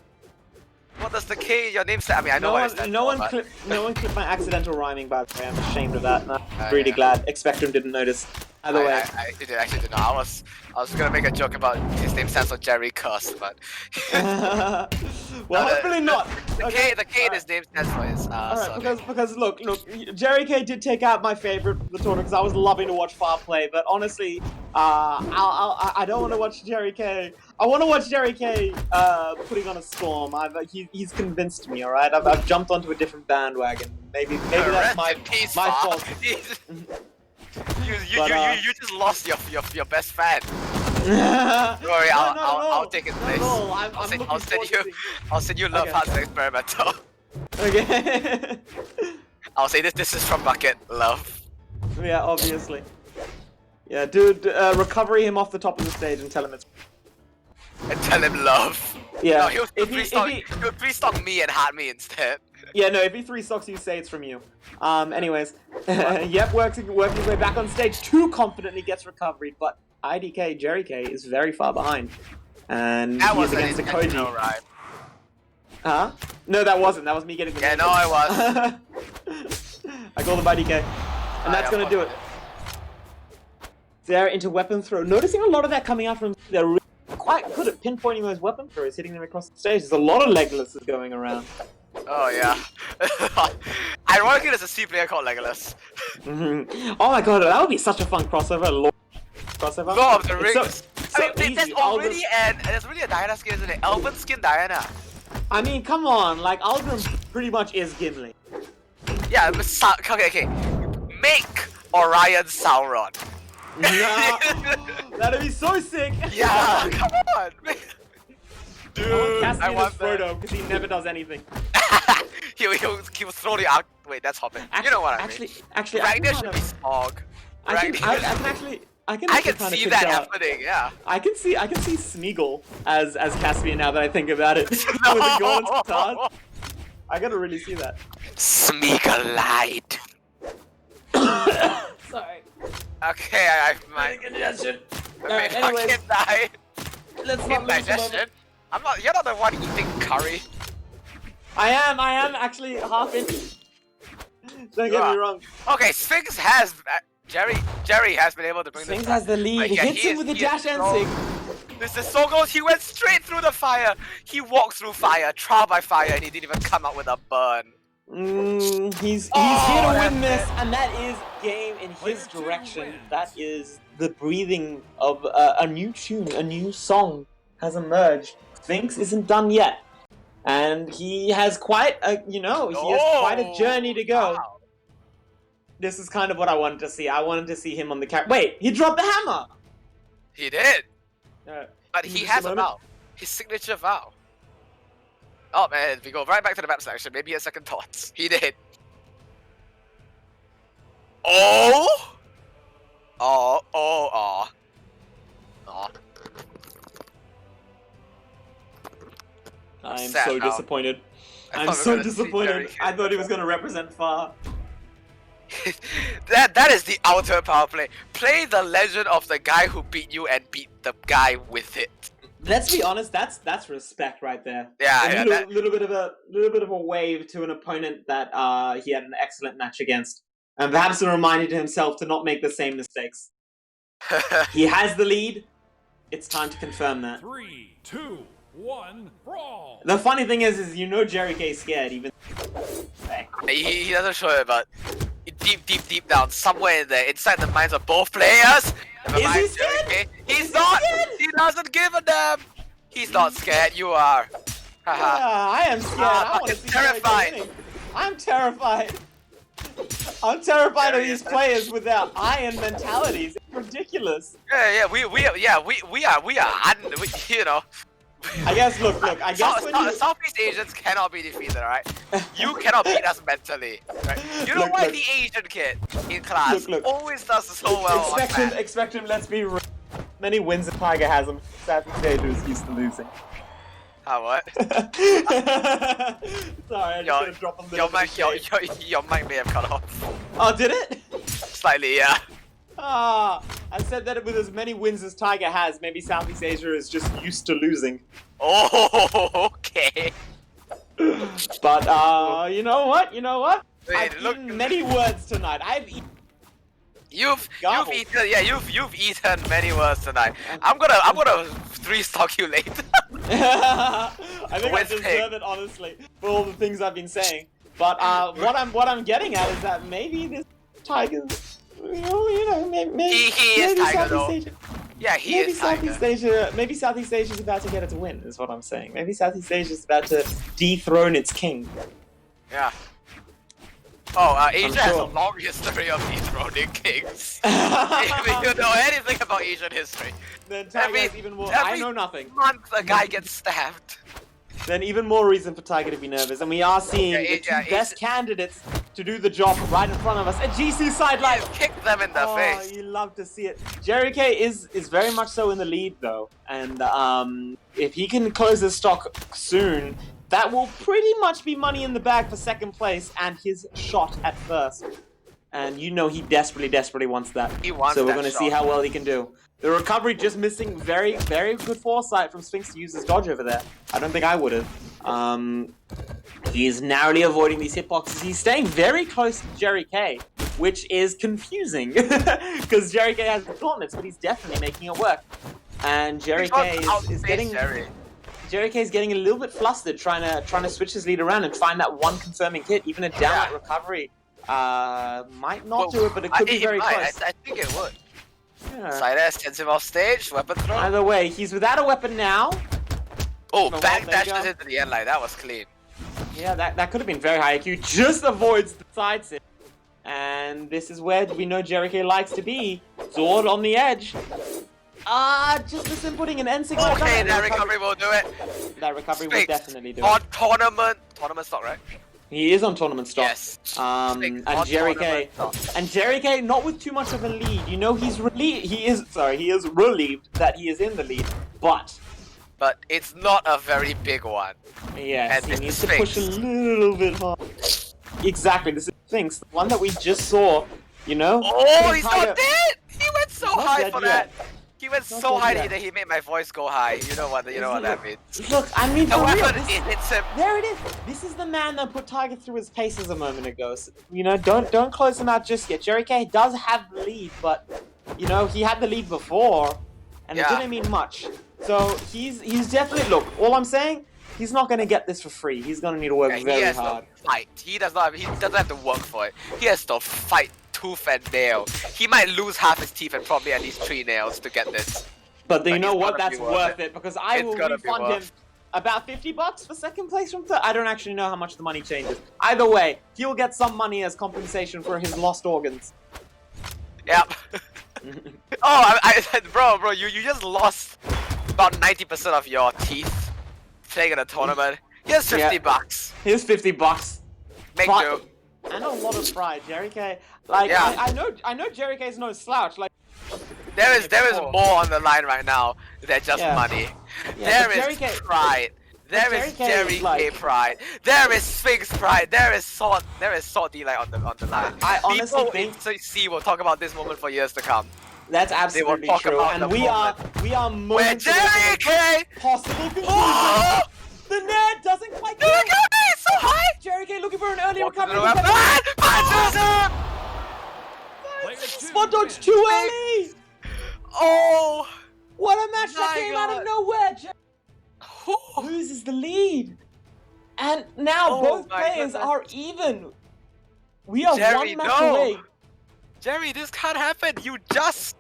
What does the K in your name say? I mean, I know what it stands no for, one clipped my accidental rhyming, by the way. I'm ashamed of that. And I'm really glad Expectrum didn't notice. Either way. I actually didn't know. I was gonna make a joke about his name stands for Jerry Cuss, but well, hopefully not. The K in his name stands for his Alright, because look, Jerry K did take out my favorite from the tournament because I was loving to watch Far play, but honestly, I don't want to watch Jerry K. I want to watch Jerry K putting on a storm. He's convinced me. All right, I've jumped onto a different bandwagon. Maybe that's my fault. You just lost your best fan. Don't worry, I'll take his place. I'll send you Love Hearts Experimental. Okay. I'll say this. This is from Bukket. Love. Yeah, obviously. Yeah, dude, recovery him off the top of the stage and tell him it's. And tell him love. Yeah. No, he'll if he, he'll three-stock me and hat me instead. yeah, no, if he 3-stocks you, say it's from you. Anyways. Yep, working his way back on stage. Too confidently gets recovery, but IDK, Jerry K, is very far behind. And That he's wasn't against the Koji. intentional, right? Huh? No, that wasn't. That was me getting the Yeah, name. no, I was. I called him by DK. And that's gonna do it. They're into weapon throw. Noticing a lot of that coming out from. They're really quite good at pinpointing those weapon throws, hitting them across the stage. There's a lot of Legolas's going around. Oh yeah. Ironically, there's a C player called Legolas. Oh my god, that would be such a fun crossover. Crossover. Lord of the It's Rings. so I mean, easy. there's already there's really a Diana skin, isn't it? Elven skin Diana. I mean, come on, like Algrim pretty much is Gimli. Yeah, but okay. Make Orion Sauron. Nah, that'd be so sick. Yeah, come on. Dude, I want that. Frodo because he never does anything. he'll throw the arc. Wait, that's hopping. You know what I mean? Actually, Ragnar should be Smog. I can I can kinda see picture- that happening. Yeah. I can see Smeagol as Caspian now that I think about it. With the Gorn's guitars. I gotta really see that. Smeagol lied. Sorry. Okay, I might. Indigestion. I Alright, may anyways, fucking die. let's not lose the Indigestion. moment. I'm not. You're not the one eating curry. I am actually half in. Don't get me wrong. Okay, Sphinx has Jerry has been able to bring Sphinx this. has the lead. Like, He yeah, hits him is- with the he is dash and so- sig. This is so close. He went straight through the fire. He walked through fire, trial by fire, and he didn't even come out with a burn. He's Oh, here to that's win this, it. and that is game in his Player two direction. wins. That is the breathing of a new tune, a new song has emerged. Sphinx isn't done yet, and he has quite a quite a journey to go. Wow. This is kind of what I wanted to see. I wanted to see him on the Wait, he dropped the hammer. He did, but Give me he just has a a moment. vow. His signature vow. Oh man, we go right back to the map selection. Maybe a second thoughts. He did. Oh. I'm sad so now. disappointed. I I'm thought we were so gonna see disappointed. Jerry I thought he was going to represent far. that is the ultimate power play. Play the legend of the guy who beat you and beat the guy with it. Let's be honest. That's respect right there. Yeah, A little bit of a wave to an opponent that he had an excellent match against, and perhaps a reminder to himself to not make the same mistakes. He has the lead. It's time to confirm that. 3, 2, 1, brawl! The funny thing is Jerry K's scared even. he doesn't show it, but deep down, somewhere in there, inside the minds of both players. never Is he mind, scared? okay? He's Is he not. scared? He doesn't give a damn. He's not scared. You are. Haha. Yeah, I am scared. I want to see Jerry K terrified. winning. I'm terrified. I'm terrified of Jerry these is- players with their iron mentalities. It's ridiculous. We are. You know. I guess. Look. I guess when you. Southeast Asians cannot be defeated, alright? You cannot beat us mentally, right? You know Look, why look. the Asian kid in class Look. always does so well on that? Expect him. Let's be real. Many wins a Tiger has him. Southeast Asia is used to losing. What? Sorry, I just Your- gotta drop a little Your bit of mic, shade. your mic may have cut off. Oh, did it? Slightly, yeah. I said that with as many wins as Tiger has, maybe Southeast Asia is just used to losing. Oh, okay. But you know what? Wait, I've look- eaten many words tonight. I've eaten. You've Gobble. you've eaten many words tonight. I'm gonna 3-stock you later. I think I With deserve pig. it, honestly, for all the things I've been saying. But what I'm getting at is that maybe this Tiger, maybe He is maybe Tiger, Southeast though. Asia, Yeah, he maybe is Tiger. Southeast Asia's about to get its win. Is what I'm saying. Maybe Southeast Asia's about to dethrone its king. Yeah. Oh, Asia has a sure. long history of dethroning kings. If you know anything about Asian history, Then Tiger Every- has even more. I every- know nothing. month a guy gets stabbed. then even more reason for Tiger to be nervous. And we are seeing the two best candidates to do the job right in front of us. A GC sideline. Kick them in the face. You love to see it. Jerry K is very much so in the lead though, and if he can close his stock soon, that will pretty much be money in the bag for second place and his shot at first. And you know he desperately wants that. He wants so we're that going to shot. see how well he can do. The recovery just missing very good foresight from Sphinx to use his dodge over there. I don't think I would have. He's narrowly avoiding these hitboxes. He's staying very close to Jerry K, which is confusing because Jerry K has the gauntlets, but he's definitely making it work. And Jerry K is getting Jerry K is getting a little bit flustered, trying to switch his lead around and find that one confirming hit. Even a downlight recovery might not do it, but it could be very close. I think it would. Yeah. Side S sends him off stage, weapon throw. Either way, he's without a weapon now. Oh, But back there you dashes go. into the end line. That was clean. Yeah, that could have been very high IQ. Just avoids the side sit. And this is where we know Jerry K likes to be. Sword on the edge. Just as him putting an N signal. Okay, that recovery will do it. That recovery will Sphinx, definitely do on it. tournament stock, right? He is on tournament stock. Yes. And on Jerry K. tournament stock. And Jerry K. not with too much of a lead. You know he's relieved. He is relieved that he is in the lead. But it's not a very big one. yes, And he it's needs to Sphinx. push a little bit hard. Exactly. This is Sphinx, the one that we just saw. You know. Oh, he's Tiger- not dead! He went so Not high dead for yet. that. He went Not so dead high yet. that he made my voice go high. You know what that means. Look, I mean, The for real, weapon, this- it hits him. there it is. This is the man that put Tiger through his paces a moment ago. So, you know, don't close him out just yet. Jerry K does have the lead, but you know he had the lead before, and it Yeah. didn't mean much. So he's definitely look. All I'm saying, he's not gonna get this for free. He's gonna need to work Yeah, he very has hard. to fight. He doesn't have to work for it. He has to fight tooth and nail. He might lose half his teeth and probably at least 3 nails to get this. But you But know it's what? gonna That's be worth worth it. it because I It's will gonna be refund him worth. about $50 for second place from third. I don't actually know how much the money changes. Either way, he'll get some money as compensation for his lost organs. Yep. Oh, bro, you just lost about 90% of your teeth playing in a tournament. Here's $50. Here's $50. Make But- do. And a lot of pride, Jerry K. Like Yeah. I know Jerry K's no slouch. Like There is more on the line right now than just Yeah. money. Yeah, but There Jerry is K- pride. There Jerry is K Jerry is like- K pride. There is Sphinx pride. There is Sword D-Light on the line. I honestly People think in CC will talk about this moment for years to come. that's absolutely talk true. about And the we are Where moments away Jerry from K. a possible conclusion. Oh! The net doesn't quite Look get it. at me, it's so high. Jerry K looking for an early Walk to recovery. the weapon. Punches him. Player two Spot dodge wins. too early. Oh. What a match that My came out God. of nowhere. Loses the lead. And now Oh both my players goodness. are even. We are Jerry, one match no. away. Jerry, this can't happen. You just.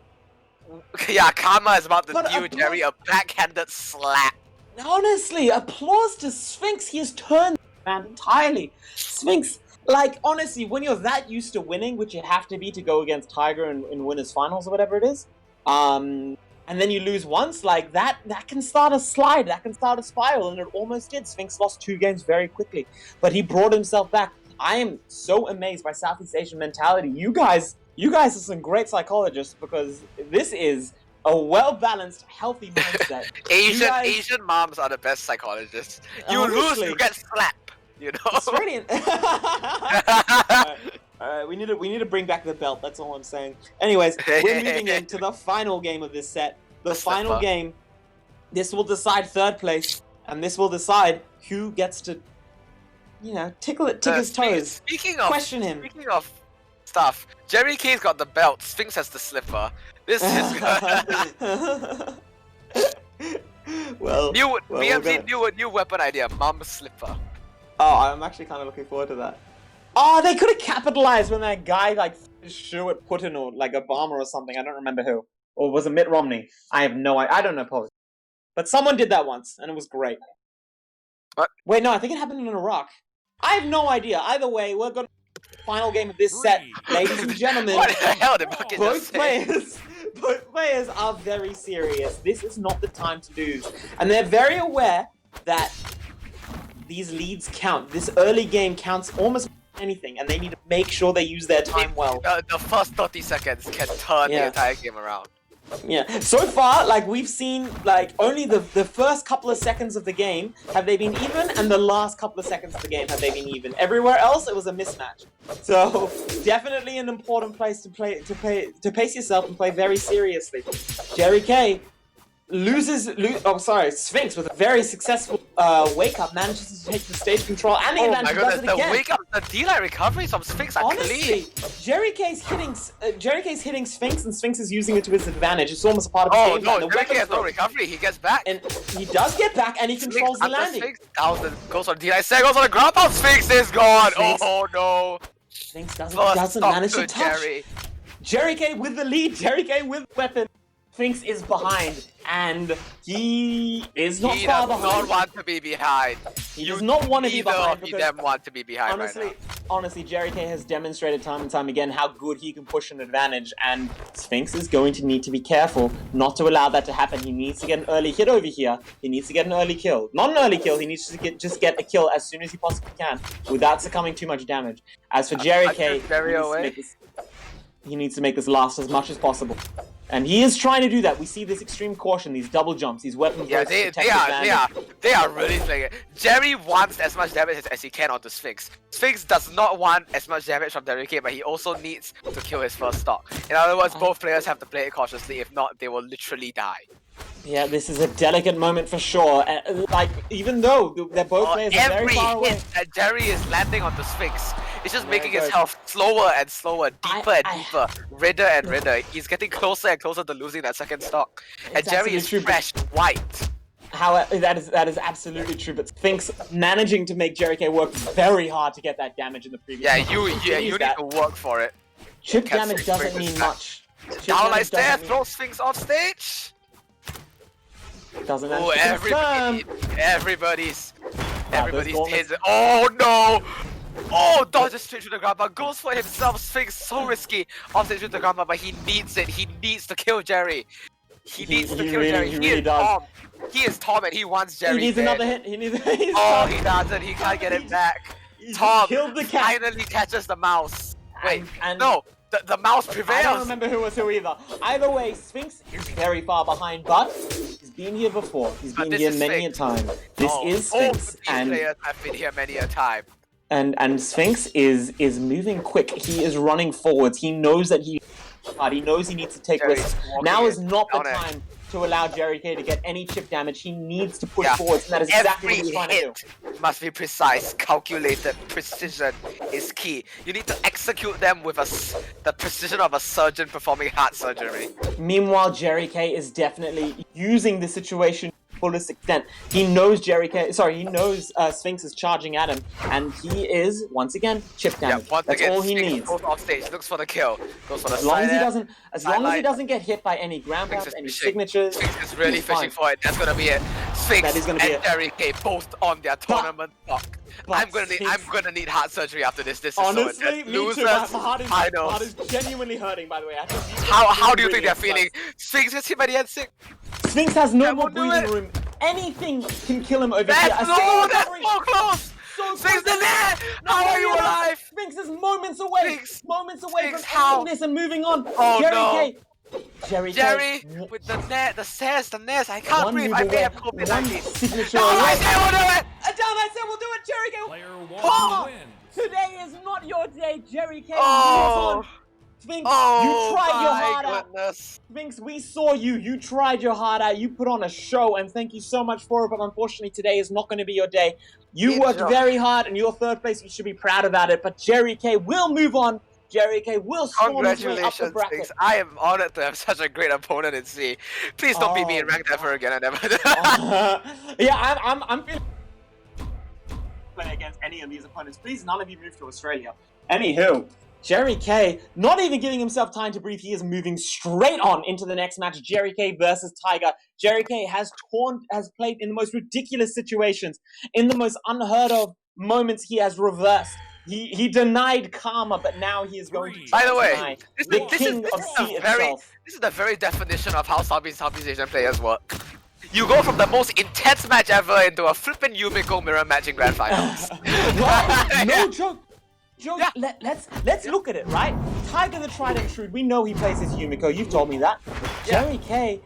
Yeah, Karma is about to But deal applause- Jerry a backhanded slap. Honestly, applause to Sphinx. He has turned man entirely. Sphinx, like honestly, when you're that used to winning, which you have to be to go against Tiger in winners finals or whatever it is, and then you lose once, like that can start a slide, that can start a spiral, and it almost did. Sphinx lost 2 games very quickly, but he brought himself back. I am so amazed by Southeast Asian mentality. You guys are some great psychologists because this is a well-balanced, healthy mindset. You guys- Asian moms are the best psychologists. You Honestly. lose, you get slapped. You know. It's really. Alright, we need to bring back the belt. That's all I'm saying. Anyways, we're moving into the final game of this set. The The final slipper. game. This will decide third place, and this will decide who gets to, tickle his toes, Speaking of question him. Speaking of stuff, Jerry K's got the belt. Sphinx has the slipper. This is well, new well, we're BMC new weapon idea. Mom slipper. Oh, I'm actually kind of looking forward to that. Oh, they could have capitalized when that guy like threw at Putin or like Obama or something. I don't remember who. Or was it Mitt Romney? I have no idea. I don't know, Paul. But someone did that once, and it was great. What? Wait, no, I think it happened in Iraq. I have no idea. Either way, we're going to final game of this set, ladies and gentlemen. What the hell did Bukket just Both say? players are very serious. This is not the time to lose, and they're very aware that these leads count. This early game counts almost anything, and they need to make sure they use their time well. The first 30 seconds can turn the Yeah. entire game around. Yeah. So far, like we've seen, like only the first couple of seconds of the game have they been even, and the last couple of seconds of the game have they been even. Everywhere else, it was a mismatch. So definitely an important place to pace yourself and play very seriously. Jerry K Sphinx with a very successful wake up manages to take the stage control and the Oh my advantage goodness, does it the again. wake up, the D-line recoveries from Sphinx are Honestly, clean. Jerry K's hitting Sphinx, and Sphinx is using it to his advantage. It's almost a part of his Oh game no, plan. The Jerry K weapons has no throw- recovery, he gets back. and he does get back, and he controls the landing. Sphinx goes on D-line, goes on the ground, but Sphinx is gone! Sphinx- Oh no! Sphinx First doesn't stop manage to to touch. Jerry K with the lead. Jerry K with weapon. Sphinx is behind, and he is not He far does behind. not want to be behind. He does not want to be Neither behind of because them want to be behind right honestly, Jerry K has demonstrated time and time again how good he can push an advantage, and Sphinx is going to need to be careful not to allow that to happen. He needs to get an early hit over here. He needs to get an early kill. Not an early kill, he needs to just get a kill as soon as he possibly can without succumbing too much damage. As for Jerry K, he needs to make this last as much as possible. And he is trying to do that. We see this extreme caution, these double jumps, these weapon Yeah, throws, they are really playing it. Jerry wants as much damage as he can onto Sphinx. Sphinx does not want as much damage from Jerry K, but he also needs to kill his first stock. In other words, both players have to play it cautiously. If not, they will literally die. Yeah, this is a delicate moment for sure. Like, even though they're both players are very Every far away. hit that Jerry is landing on the Sphinx, it's just Yeah, making it his goes. health slower and slower, deeper and I- deeper, redder and redder. He's getting closer and closer to losing that second stock. And It's Jerry is absolutely true, fresh white. However, that is absolutely true. But Sphinx managing to make Jerry K work very hard to get that damage in the previous. Yeah, round. you Continues need that. to work for it. Chip Can't damage Sphinx doesn't bring mean this back. much. Chip Down like damage there, doesn't throw Sphinx off stage. Doesn't Oh, manage to confirm. everybody's gauntlets. his. Oh no! Oh, dodges straight to the ground, but goes for himself. Sphinx so risky off stage with the ground, but he needs it. He needs to kill Jerry. He needs to kill really- Jerry. he He really is does. Tom. He is Tom, and he wants Jerry. He needs dead. another hit. He needs. Oh, he doesn't. He can't get it back. He Tom killed the cat. finally catches the mouse. Wait, And- no, the mouse I don't prevails. remember who was who either. Either way, Sphinx is very far behind, but he's been here before. He's But been this here is many Sphinx. a time. This Oh, is Sphinx, these and players have been here many a time. and Sphinx is moving quick. He is running forwards. He knows that he knows he needs to take Jerry's risks. walking Now it is not the down it. time to allow Jerry K to get any chip damage. He needs to push Yeah. forwards, and that is exactly what Every he's trying to do. hit must be precise, calculated. Precision is key. You need to execute them with the precision of a surgeon performing heart surgery. Meanwhile, Jerry K is definitely using the situation to the fullest extent. He knows he knows Sphinx is charging at him, and he is once again chip Yeah, damage. once That's again, all he Sphinx needs. goes off stage, looks for the kill, goes for the As long as he side air. doesn't, sideline. get hit by any ground Sphinx pounds, is any fishing. signatures, Sphinx is really he's fine. fishing for it. That's gonna be it. Sphinx That is gonna be and it. Jerry K both on their tournament clock. but I'm Sphinx- gonna need heart surgery after this. This is Honestly, so intense. me too. Losers, My heart finals. is genuinely hurting. By the way, I think these How do you really think they're exciting. feeling? Sphinx gets hit by the N6. Sphinx has no That more won't do breathing it. room. Anything can kill him over here. That's A single that's recovery. so close. So Sphinx close. is there. Not How are only you that, alive? Sphinx is moments away. Sphinx. Moments away Sphinx, from how? ending this and moving on. Oh, Jerry no. K. Jerry Jerry K. with the net, the stairs, the nest. I can't One breathe. move I may away. have One COVID-19. signature No, I away. say we'll do it. A down I said we'll do it. Jerry K. Player Palmer, one wins. today is not your day. Jerry K. Oh. moves on. Sphinx, Oh you tried your my heart out. goodness. Sphinx, we saw you. You tried your heart out. You put on a show, and thank you so much for it. But unfortunately, today is not going to be your day. You worked Enjoy. very hard, and you're third place. You should be proud about it. But Jerry K will move on. Jerry K will storm his way up the Congratulations, bracket. Sphinx. I am honored to have such a great opponent in C. Please don't beat me in Oh, ranked ever again. I never. Yeah, I'm feeling play against any of these opponents. Please, none of you move to Australia. Anywho, Jerry K, not even giving himself time to breathe, he is moving straight on into the next match. Jerry K versus Tiger. Jerry K has played in the most ridiculous situations, in the most unheard of moments. He has reversed. He denied karma, but now he is going to By the way, deny this- the this is- king this of is sea a very- itself. This is the very definition of how Southeast Asian players work. You go from the most intense match ever into a flippin' Yumiko mirror match in Grand Finals. Well, no joke. Yeah. Let's look at it, right? Tiger the Trident Shrewd, we know he plays as Yumiko, you've told me that. Yeah. Jerry K,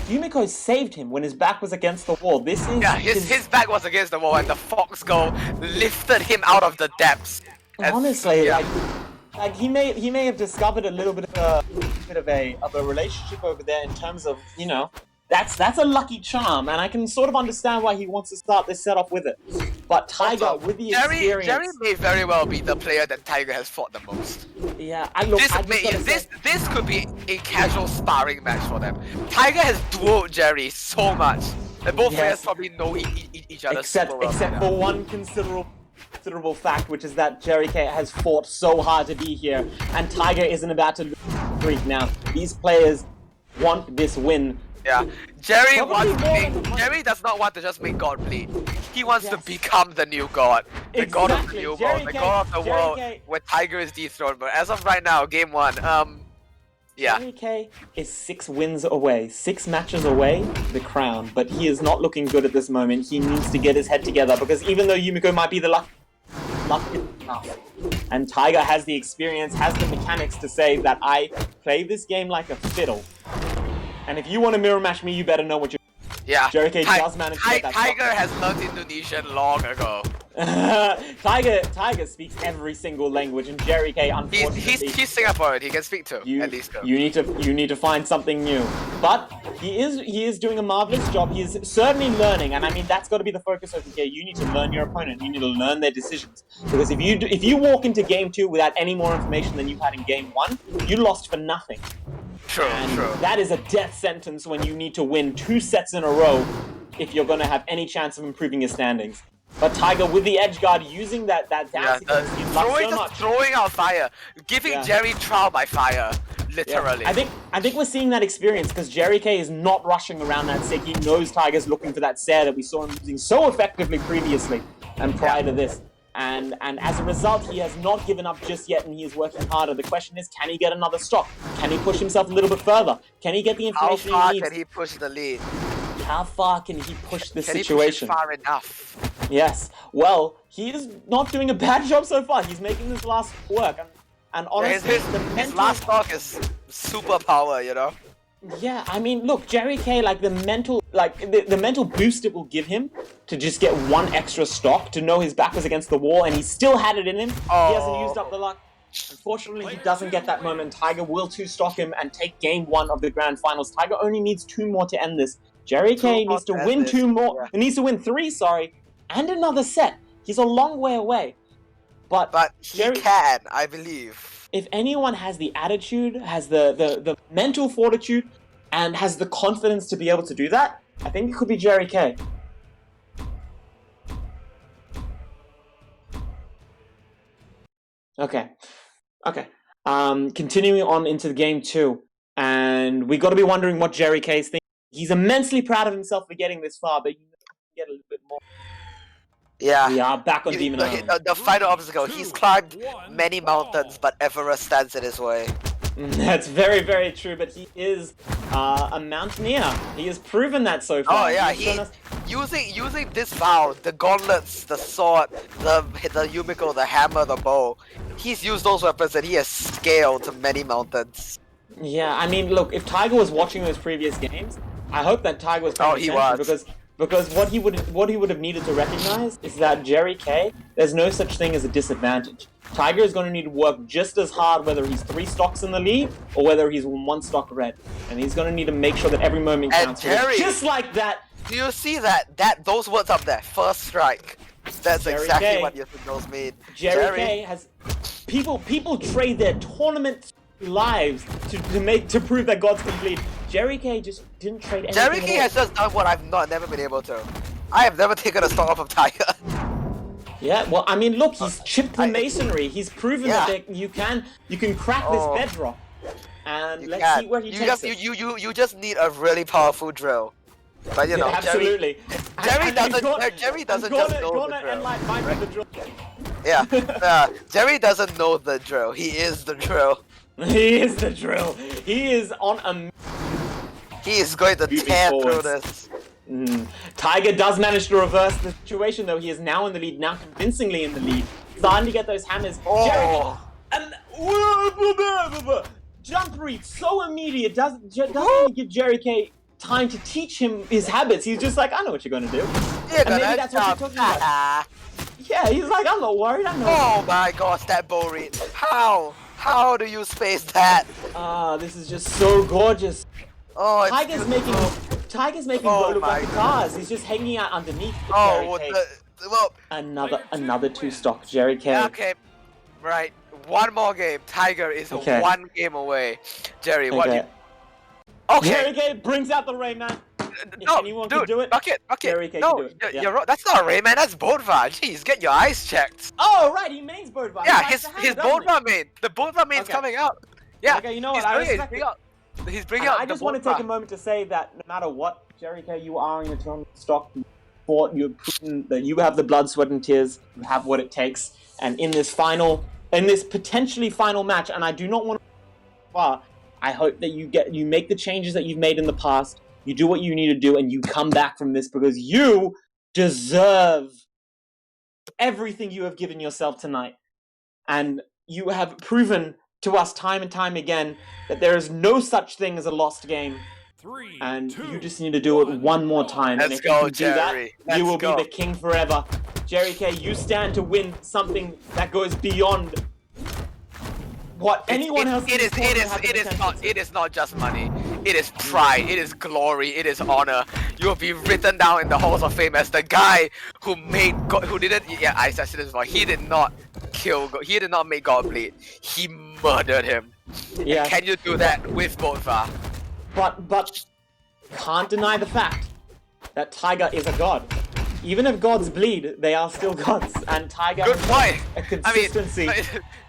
Yumiko saved him when his back was against the wall. This is Yeah, his back was against the wall and the Fox Go lifted him out of the depths. And- honestly, yeah. like he may have discovered a little bit of a relationship over there in terms of, you know, that's a lucky charm, and I can sort of understand why he wants to start this setup with it. But Tiger, Also, with the Jerry experience, may very well be the player that Tiger has fought the most. yeah, This could be a casual sparring match for them. Tiger has dueled Jerry so much that both Yes. players probably know each other except super well. except for one considerable fact, which is that Jerry K has fought so hard to be here, and Tiger isn't about to lose the streak now. These players want this win. Yeah, Jerry Probably wants more to than make, one. Jerry does not want to just make God bleed. He wants to Yes. become the new God. The God of the Exactly. new Jerry world. The K- God of the Jerry world K- where Tiger is dethroned. But as of right now, game 1, yeah. Jerry K is 6 wins away, 6 matches away, the crown. But he is not looking good at this moment. He needs to get his head together, because even though Yumiko might be the luck enough, and Tiger has the experience, has the mechanics to say that I play this game like a fiddle. And if you want to mirror match me, you better know what you're. Yeah. Jerry K does manage to get that Tiger shot. has learned Indonesian long ago. Tiger speaks every single language, and Jerry K, unfortunately, He's Singaporean. He can speak to you, at least. you need to find something new. But he is doing a marvelous job. He is certainly learning, and I mean that's got to be the focus over here. You need to learn your opponent. You need to learn their decisions, because if you walk into game 2 without any more information than you had in game 1, you lost for nothing. True, And true. that is a death sentence when you need to win 2 sets in a row if you're going to have any chance of improving your standings. But Tiger, with the edge guard, using that Yeah, dancing, he's loved so much. throwing out fire, giving Yeah. Jerry trial by fire, Yeah. literally. I think we're seeing that experience because Jerry K is not rushing around that set. He knows Tiger's looking for that set that we saw him using so effectively previously and prior to this. And as a result, he has not given up just yet, and he is working harder. The question is, can he get another stock? Can he push himself a little bit further? Can he get the How information far he needs? can he push the lead? How far can he push this Can situation? he push it far enough? Yes. Well, he is not doing a bad job so far. He's making this last work. And honestly, His the mental... last stock is superpower, you know? Yeah, I mean, look, Jerry K, like the mental boost it will give him to just get one extra stock, to know his back was against the wall, and he still had it in him. He hasn't used up the luck. Unfortunately, he doesn't get that moment. Tiger will 2-stock him and take game 1 of the grand finals. Tiger only needs 2 more to end this. Jerry K needs to win 2 more. Yeah. He needs to win 3, sorry, and another set. He's a long way away. But He Jerry- can, I believe. if anyone has the attitude, has the mental fortitude, and has the confidence to be able to do that, I think it could be Jerry K. Okay. Continuing on into game 2, and we got to be wondering what Jerry K is thinking. He's immensely proud of himself for getting this far, but you know, get a little bit more. Yeah. We are back on Demon Island. The final obstacle. He's climbed many mountains, but Everest stands in his way. That's very, very true, but he is a mountaineer. He has proven that so far. Oh yeah, He's shown us- using this vow, the gauntlets, the sword, the Yumiko, the hammer, the bow. He's used those weapons and he has scaled many mountains. Yeah, I mean, look, if Tiger was watching those previous games, I hope that Tiger was paying Oh, he attention was. because what he would have needed to recognize is that Jerry K, there's no such thing as a disadvantage. Tiger is going to need to work just as hard whether he's 3 stocks in the lead or whether he's 1 stock red, and he's going to need to make sure that every moment And counts. Jerry- Just like that. Do you see those words up there? First strike. That's Jerry exactly K. what those mean. Jerry K has people trade their tournament lives to prove that God's complete. Jerry K just didn't trade anything. Jerry at K all. has just done what I've never been able to. I have never taken a stock off of Tiger. Yeah, well, I mean, look, he's chipped the I- masonry. He's proven Yeah. that you can crack Oh. this bedrock. And You let's can't. see where he you takes just it. you just need a really powerful drill. But you know, Yeah, absolutely. Jerry doesn't just know the drill. Enlighten Mike with the drill. Yeah, Jerry doesn't know the drill. He is the drill. He is the drill. He is on a. He is going to Moving tear through forwards. this. Tiger does manage to reverse the situation, though. He is now in the lead, now convincingly in the lead. Starting to get those hammers. Oh. And jump read so immediate. Doesn't even give Jerry K time to teach him his habits. He's just like, I know what you're gonna do. You're And maybe gonna that's what you're jump. talking about. Yeah, he's like, I'm not worried. I know. Oh my gosh, that bow read. How? How do you space that? This is just so gorgeous. Oh, it's Tiger's making Oh low my cars. He's just hanging out underneath Oh, Jerry K. well, Another two stock Jerry K. okay. Right. One more game. Tiger is Okay. one game away. Jerry, what do you... Okay. Okay. Jerry K brings out the Rayman. If No, anyone dude, can do it, Bucket. Jerry K No, can do it. Yeah. you're wrong. That's not Rayman, that's Bodva. Jeez, get your eyes checked. Oh, right, he mains Birdbot. Yeah, his Bodva main. The Bodva main's Okay. coming out. Yeah. Okay, you know what? He's I bringing- respect it. He's bringing And out I the just want to Bodva. take a moment to say that no matter what, Jerry K, you are in your tournament stock. You've proven that you have the blood, sweat, and tears. You have what it takes. And in this potentially final match, and I do not want to go far, I hope that you make the changes that you've made in the past. You do what you need to do, and you come back from this because you deserve everything you have given yourself tonight. And you have proven to us time and time again that there is no such thing as a lost game. 3, And 2, you just need to do it one more time. And Let's if you go, can do that, Jerry. you Let's will go. be the king forever. Jerry K, you stand to win something that goes beyond what anyone else in this tournament has the potential to. It is not just money. It is pride. It is glory. It is honor. You will be written down in the halls of fame as the guy who made God, who didn't. Yeah, I said this before. He did not kill. He did not make God bleed. He murdered him. Yeah. Can you do that with Bodva? But can't deny the fact that Tiger is a god. Even if gods bleed, they are still gods. And Tiger Good has point. a consistency.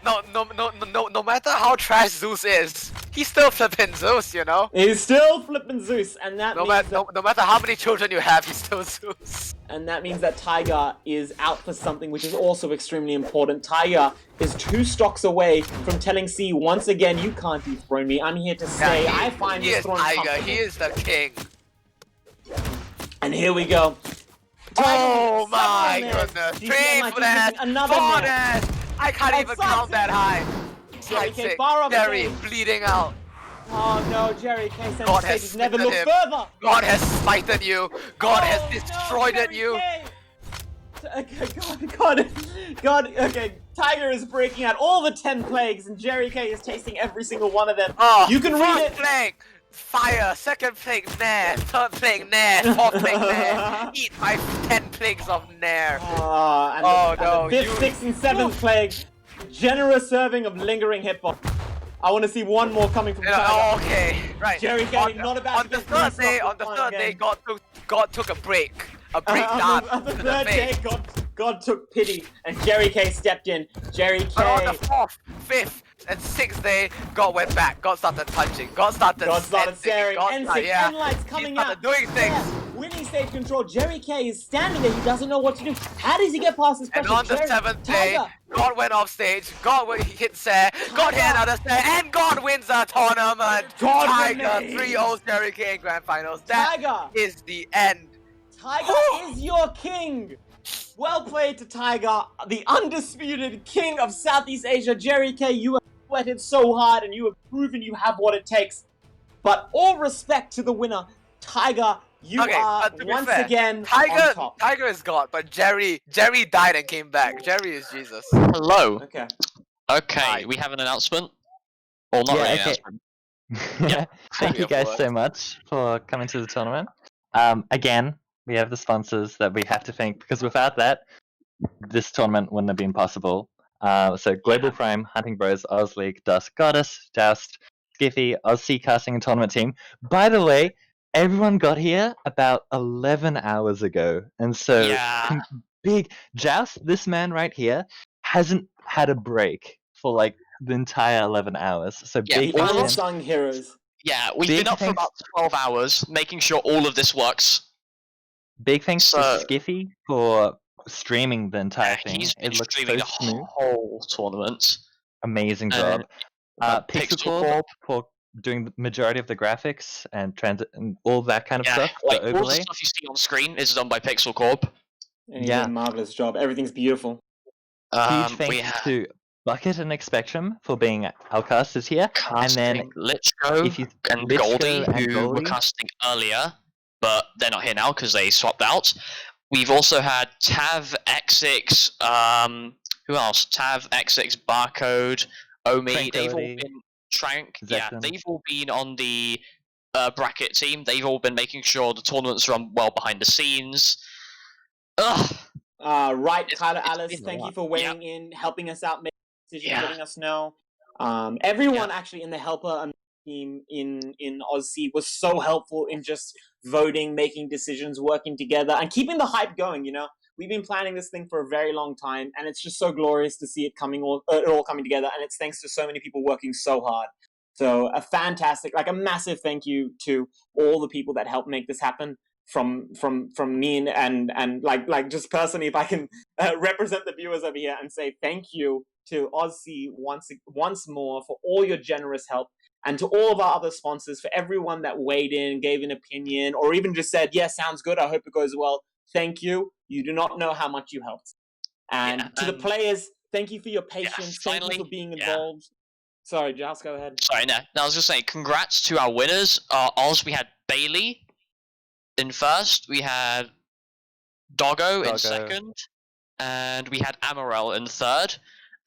No matter how trash Zeus is, he's still flipping Zeus, you know. He's still flipping Zeus, and that No means that, matter how many children you have, he's still Zeus. and that means that Tiger is out for something which is also extremely important. Tiger is 2 stocks away from telling C once again, you can't dethrone me. I'm here to stay. I find he this is throne Tiger. comfortable. He is the king. And here we go. Oh Tiger, my seven minutes. goodness! Do you feel 3 like for he's that, missing another 4 net? that. I can't even count that high. Jerry K Sick. far off Jerry stage. bleeding out. Oh no, Jerry K sends God the has stages never smitten look him. further. God has smited you. God Oh, has no, destroyed Jerry you. K. Okay, God, okay, Tiger is breaking out all the 10 plagues and Jerry K is tasting every single one of them. Oh, You can read first it. plague, fire. Second plague, nair. Third plague, nair. Fourth plague, nair. Eat my 10 plagues of nair. And Oh, the, no, and the 5th, you- 6th, and 7th plague. Generous serving of lingering hitbox. I want to see one more coming from Tiger. Oh, okay, right. Jerry K, not about on to the get third three day, stocks on the in third one day, game. God took a break on dance the to the third day, face. God took pity, and Jerry K stepped in. Jerry K. But on the 4th, 5th, and 6th day, God went back. God started punching. God started staring. N6, yeah. N-lights coming He started out. doing things. Yeah. Winning stage control. Jerry K is standing there. He doesn't know what to do. How does he get past this pressure? And on the Jerry- 7th day, Tiger. God went off stage. He hit Sarah. God hit another Sarah, and God wins the tournament. God Tiger remains. 3-0 Jerry K in grand finals. That Tiger. is the end. Tiger is your king. Well played to Tiger, the undisputed king of Southeast Asia. Jerry K, you have sweated so hard and you have proven you have what it takes. But all respect to the winner, Tiger. You Okay, are but to be once fair, again on Tiger top. is God, but Jerry died and came back. Jerry is Jesus. Hello. Okay. Okay, Hi. we have an announcement. Or not Yeah, really an okay. announcement. Yeah, Thank you guys so much for coming to the tournament. Again, we have the sponsors that we have to thank because without that, this tournament wouldn't have been possible. So Global Prime, Hunting Bros, Oz League, Dusk Goddess, Joust, Skiffy, Oz Casting and Tournament Team. By the way, everyone got here about 11 hours ago, and so Yeah. big Joust. This man right here hasn't had a break for like the entire 11 hours. So Yeah, big The all thanks to him. unsung heroes. Yeah, we've Big been up for thanks- about 12 hours, making sure all of this works. Big thanks So- to Skiffy for streaming the entire thing. He's been It looks so streaming the smooth. whole tournament. Amazing job. Pixel Pixel Corp Corp for doing the majority of the graphics and transit and all that kind of Yeah, stuff. like The all the overlay. stuff you see on screen is done by Pixel Corp. And he did Yeah. a marvelous job. Everything's beautiful. Huge We thanks have to Bucket and Spectrum for being our casters here. And then casting Lichko if you and Lichko Goldie, and who were Goldie. casting earlier, but they're not here now because they swapped out. We've also had Tav, X6, who else? Tav, X6, Barcode, Omi. They've all Tranquility, been Trank. Yeah, Zekton. they've all been on the bracket team. They've all been making sure the tournaments run well behind the scenes. Ugh. Right, It's- Kyler it's Alice, been a thank you lot. for weighing in, helping us out, making decisions, Yeah. letting us know. Everyone actually in the helper team in Aussie was so helpful in just voting, making decisions, working together, and keeping the hype going. We've been planning this thing for a very long time, and it's just so glorious to see it all coming together. And it's thanks to so many people working so hard. So a massive thank you to all the people that helped make this happen. From me and like just personally, if I can represent the viewers over here and say thank you to Aussie once more for all your generous help, and to all of our other sponsors for everyone that weighed in, gave an opinion, or even just said, yeah, sounds good, I hope it goes well. Thank you. You do not know how much you helped. And to the players, thank you for your patience. Thank you for being involved. Sorry, Giles, go ahead. Sorry, no, I was just saying, congrats to our winners. Oz, we had Bailey in first, we had Doggo in second, and we had Amarel in third.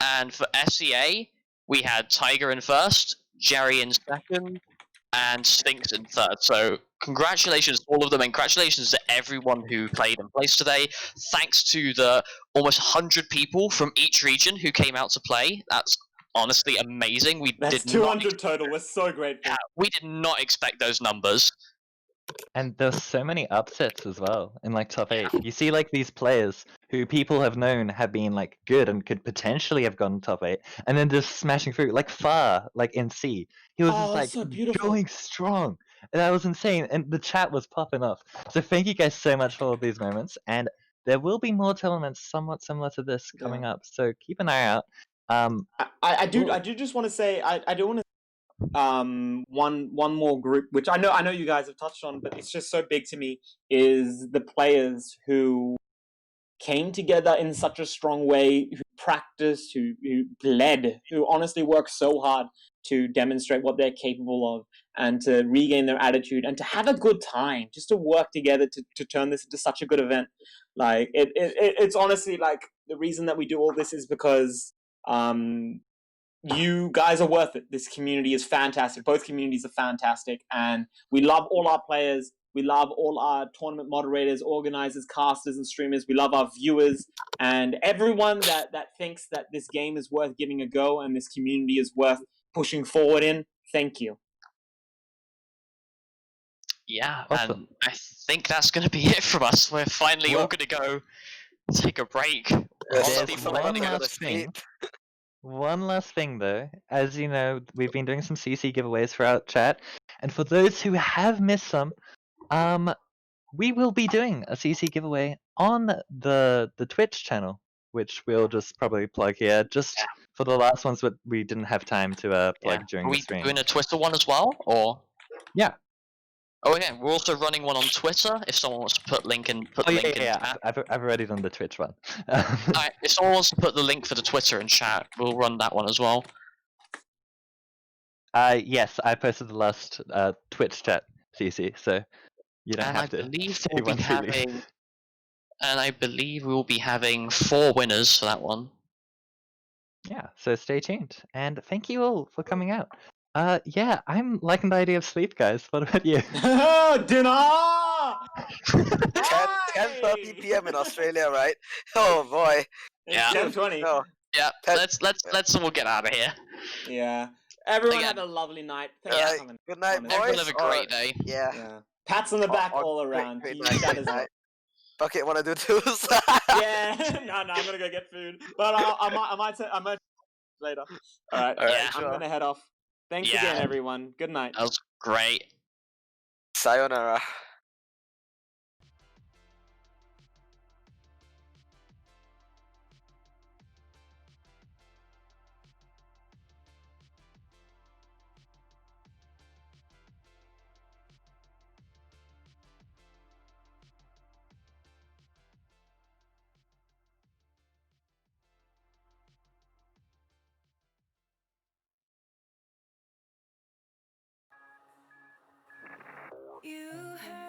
And for SEA, we had Tiger in first, Jerry in second, and Sphinx in third. So congratulations to all of them, and congratulations to everyone who played and placed today. Thanks to the almost 100 people from each region who came out to play. That's honestly amazing. That's 200 total. We're so grateful. Yeah, we did not expect those numbers. And there's so many upsets as well in like top 8. You see like these players who people have known have been like good and could potentially have gone top 8, and then just smashing through like Far, like in C. He was just like so beautiful. going strong. And that was insane. And the chat was popping off. So thank you guys so much for all these moments. And there will be more tournaments somewhat similar to this coming up. So keep an eye out. I do just want to say I do want to one more group which I know you guys have touched on, but it's just so big to me, is the players who came together in such a strong way, who practiced, who bled, who honestly worked so hard to demonstrate what they're capable of and to regain their attitude and to have a good time, just to work together to turn this into such a good event. Like it's honestly like the reason that we do all this is because you guys are worth it. This community is fantastic. Both communities are fantastic, and we love all our players. We love all our tournament moderators, organizers, casters, and streamers. We love our viewers and everyone that thinks that this game is worth giving a go and this community is worth pushing forward in. Thank you. Yeah, Awesome. and I think that's going to be it from us. We're finally all going to go take a break. There's Before I one go to last thing. sleep. One last thing though, as you know, we've been doing some CC giveaways throughout chat, and for those who have missed some, we will be doing a CC giveaway on the Twitch channel, which we'll just probably plug here, just for the last ones that we didn't have time to plug during Are the we stream. doing a Twitter one as well, or? Yeah. Oh yeah, we're also running one on Twitter. If someone wants to put the link in chat. I've already done the Twitch one. Alright, if someone wants to put the link for the Twitter in chat, we'll run that one as well. Yes, I posted the last Twitch chat CC, so you don't And have I to believe stay we'll be one truly. having. And I believe we will be having 4 winners for that one. Yeah, so stay tuned, and thank you all for coming out. Yeah, I'm liking the idea of sleep, guys. What about you? Dinner! 10:30 p.m. in Australia, right? Oh boy. Yeah. 10:20. No. Yeah, Ten- let's all get out of here. Yeah. Everyone Again. have a lovely night. Thanks Yeah. for coming. Good night, Honestly. Everyone boys. have a great day. Yeah. Yeah. Pats on the back all Great- around. great You night, chat great as well. night. Bucket, wanna do twos? Yeah. no, I'm gonna go get food. But I might later. All right. Yeah. I'm gonna head off. Thanks Yeah. again, everyone. Good night. That was great. Sayonara. You hurt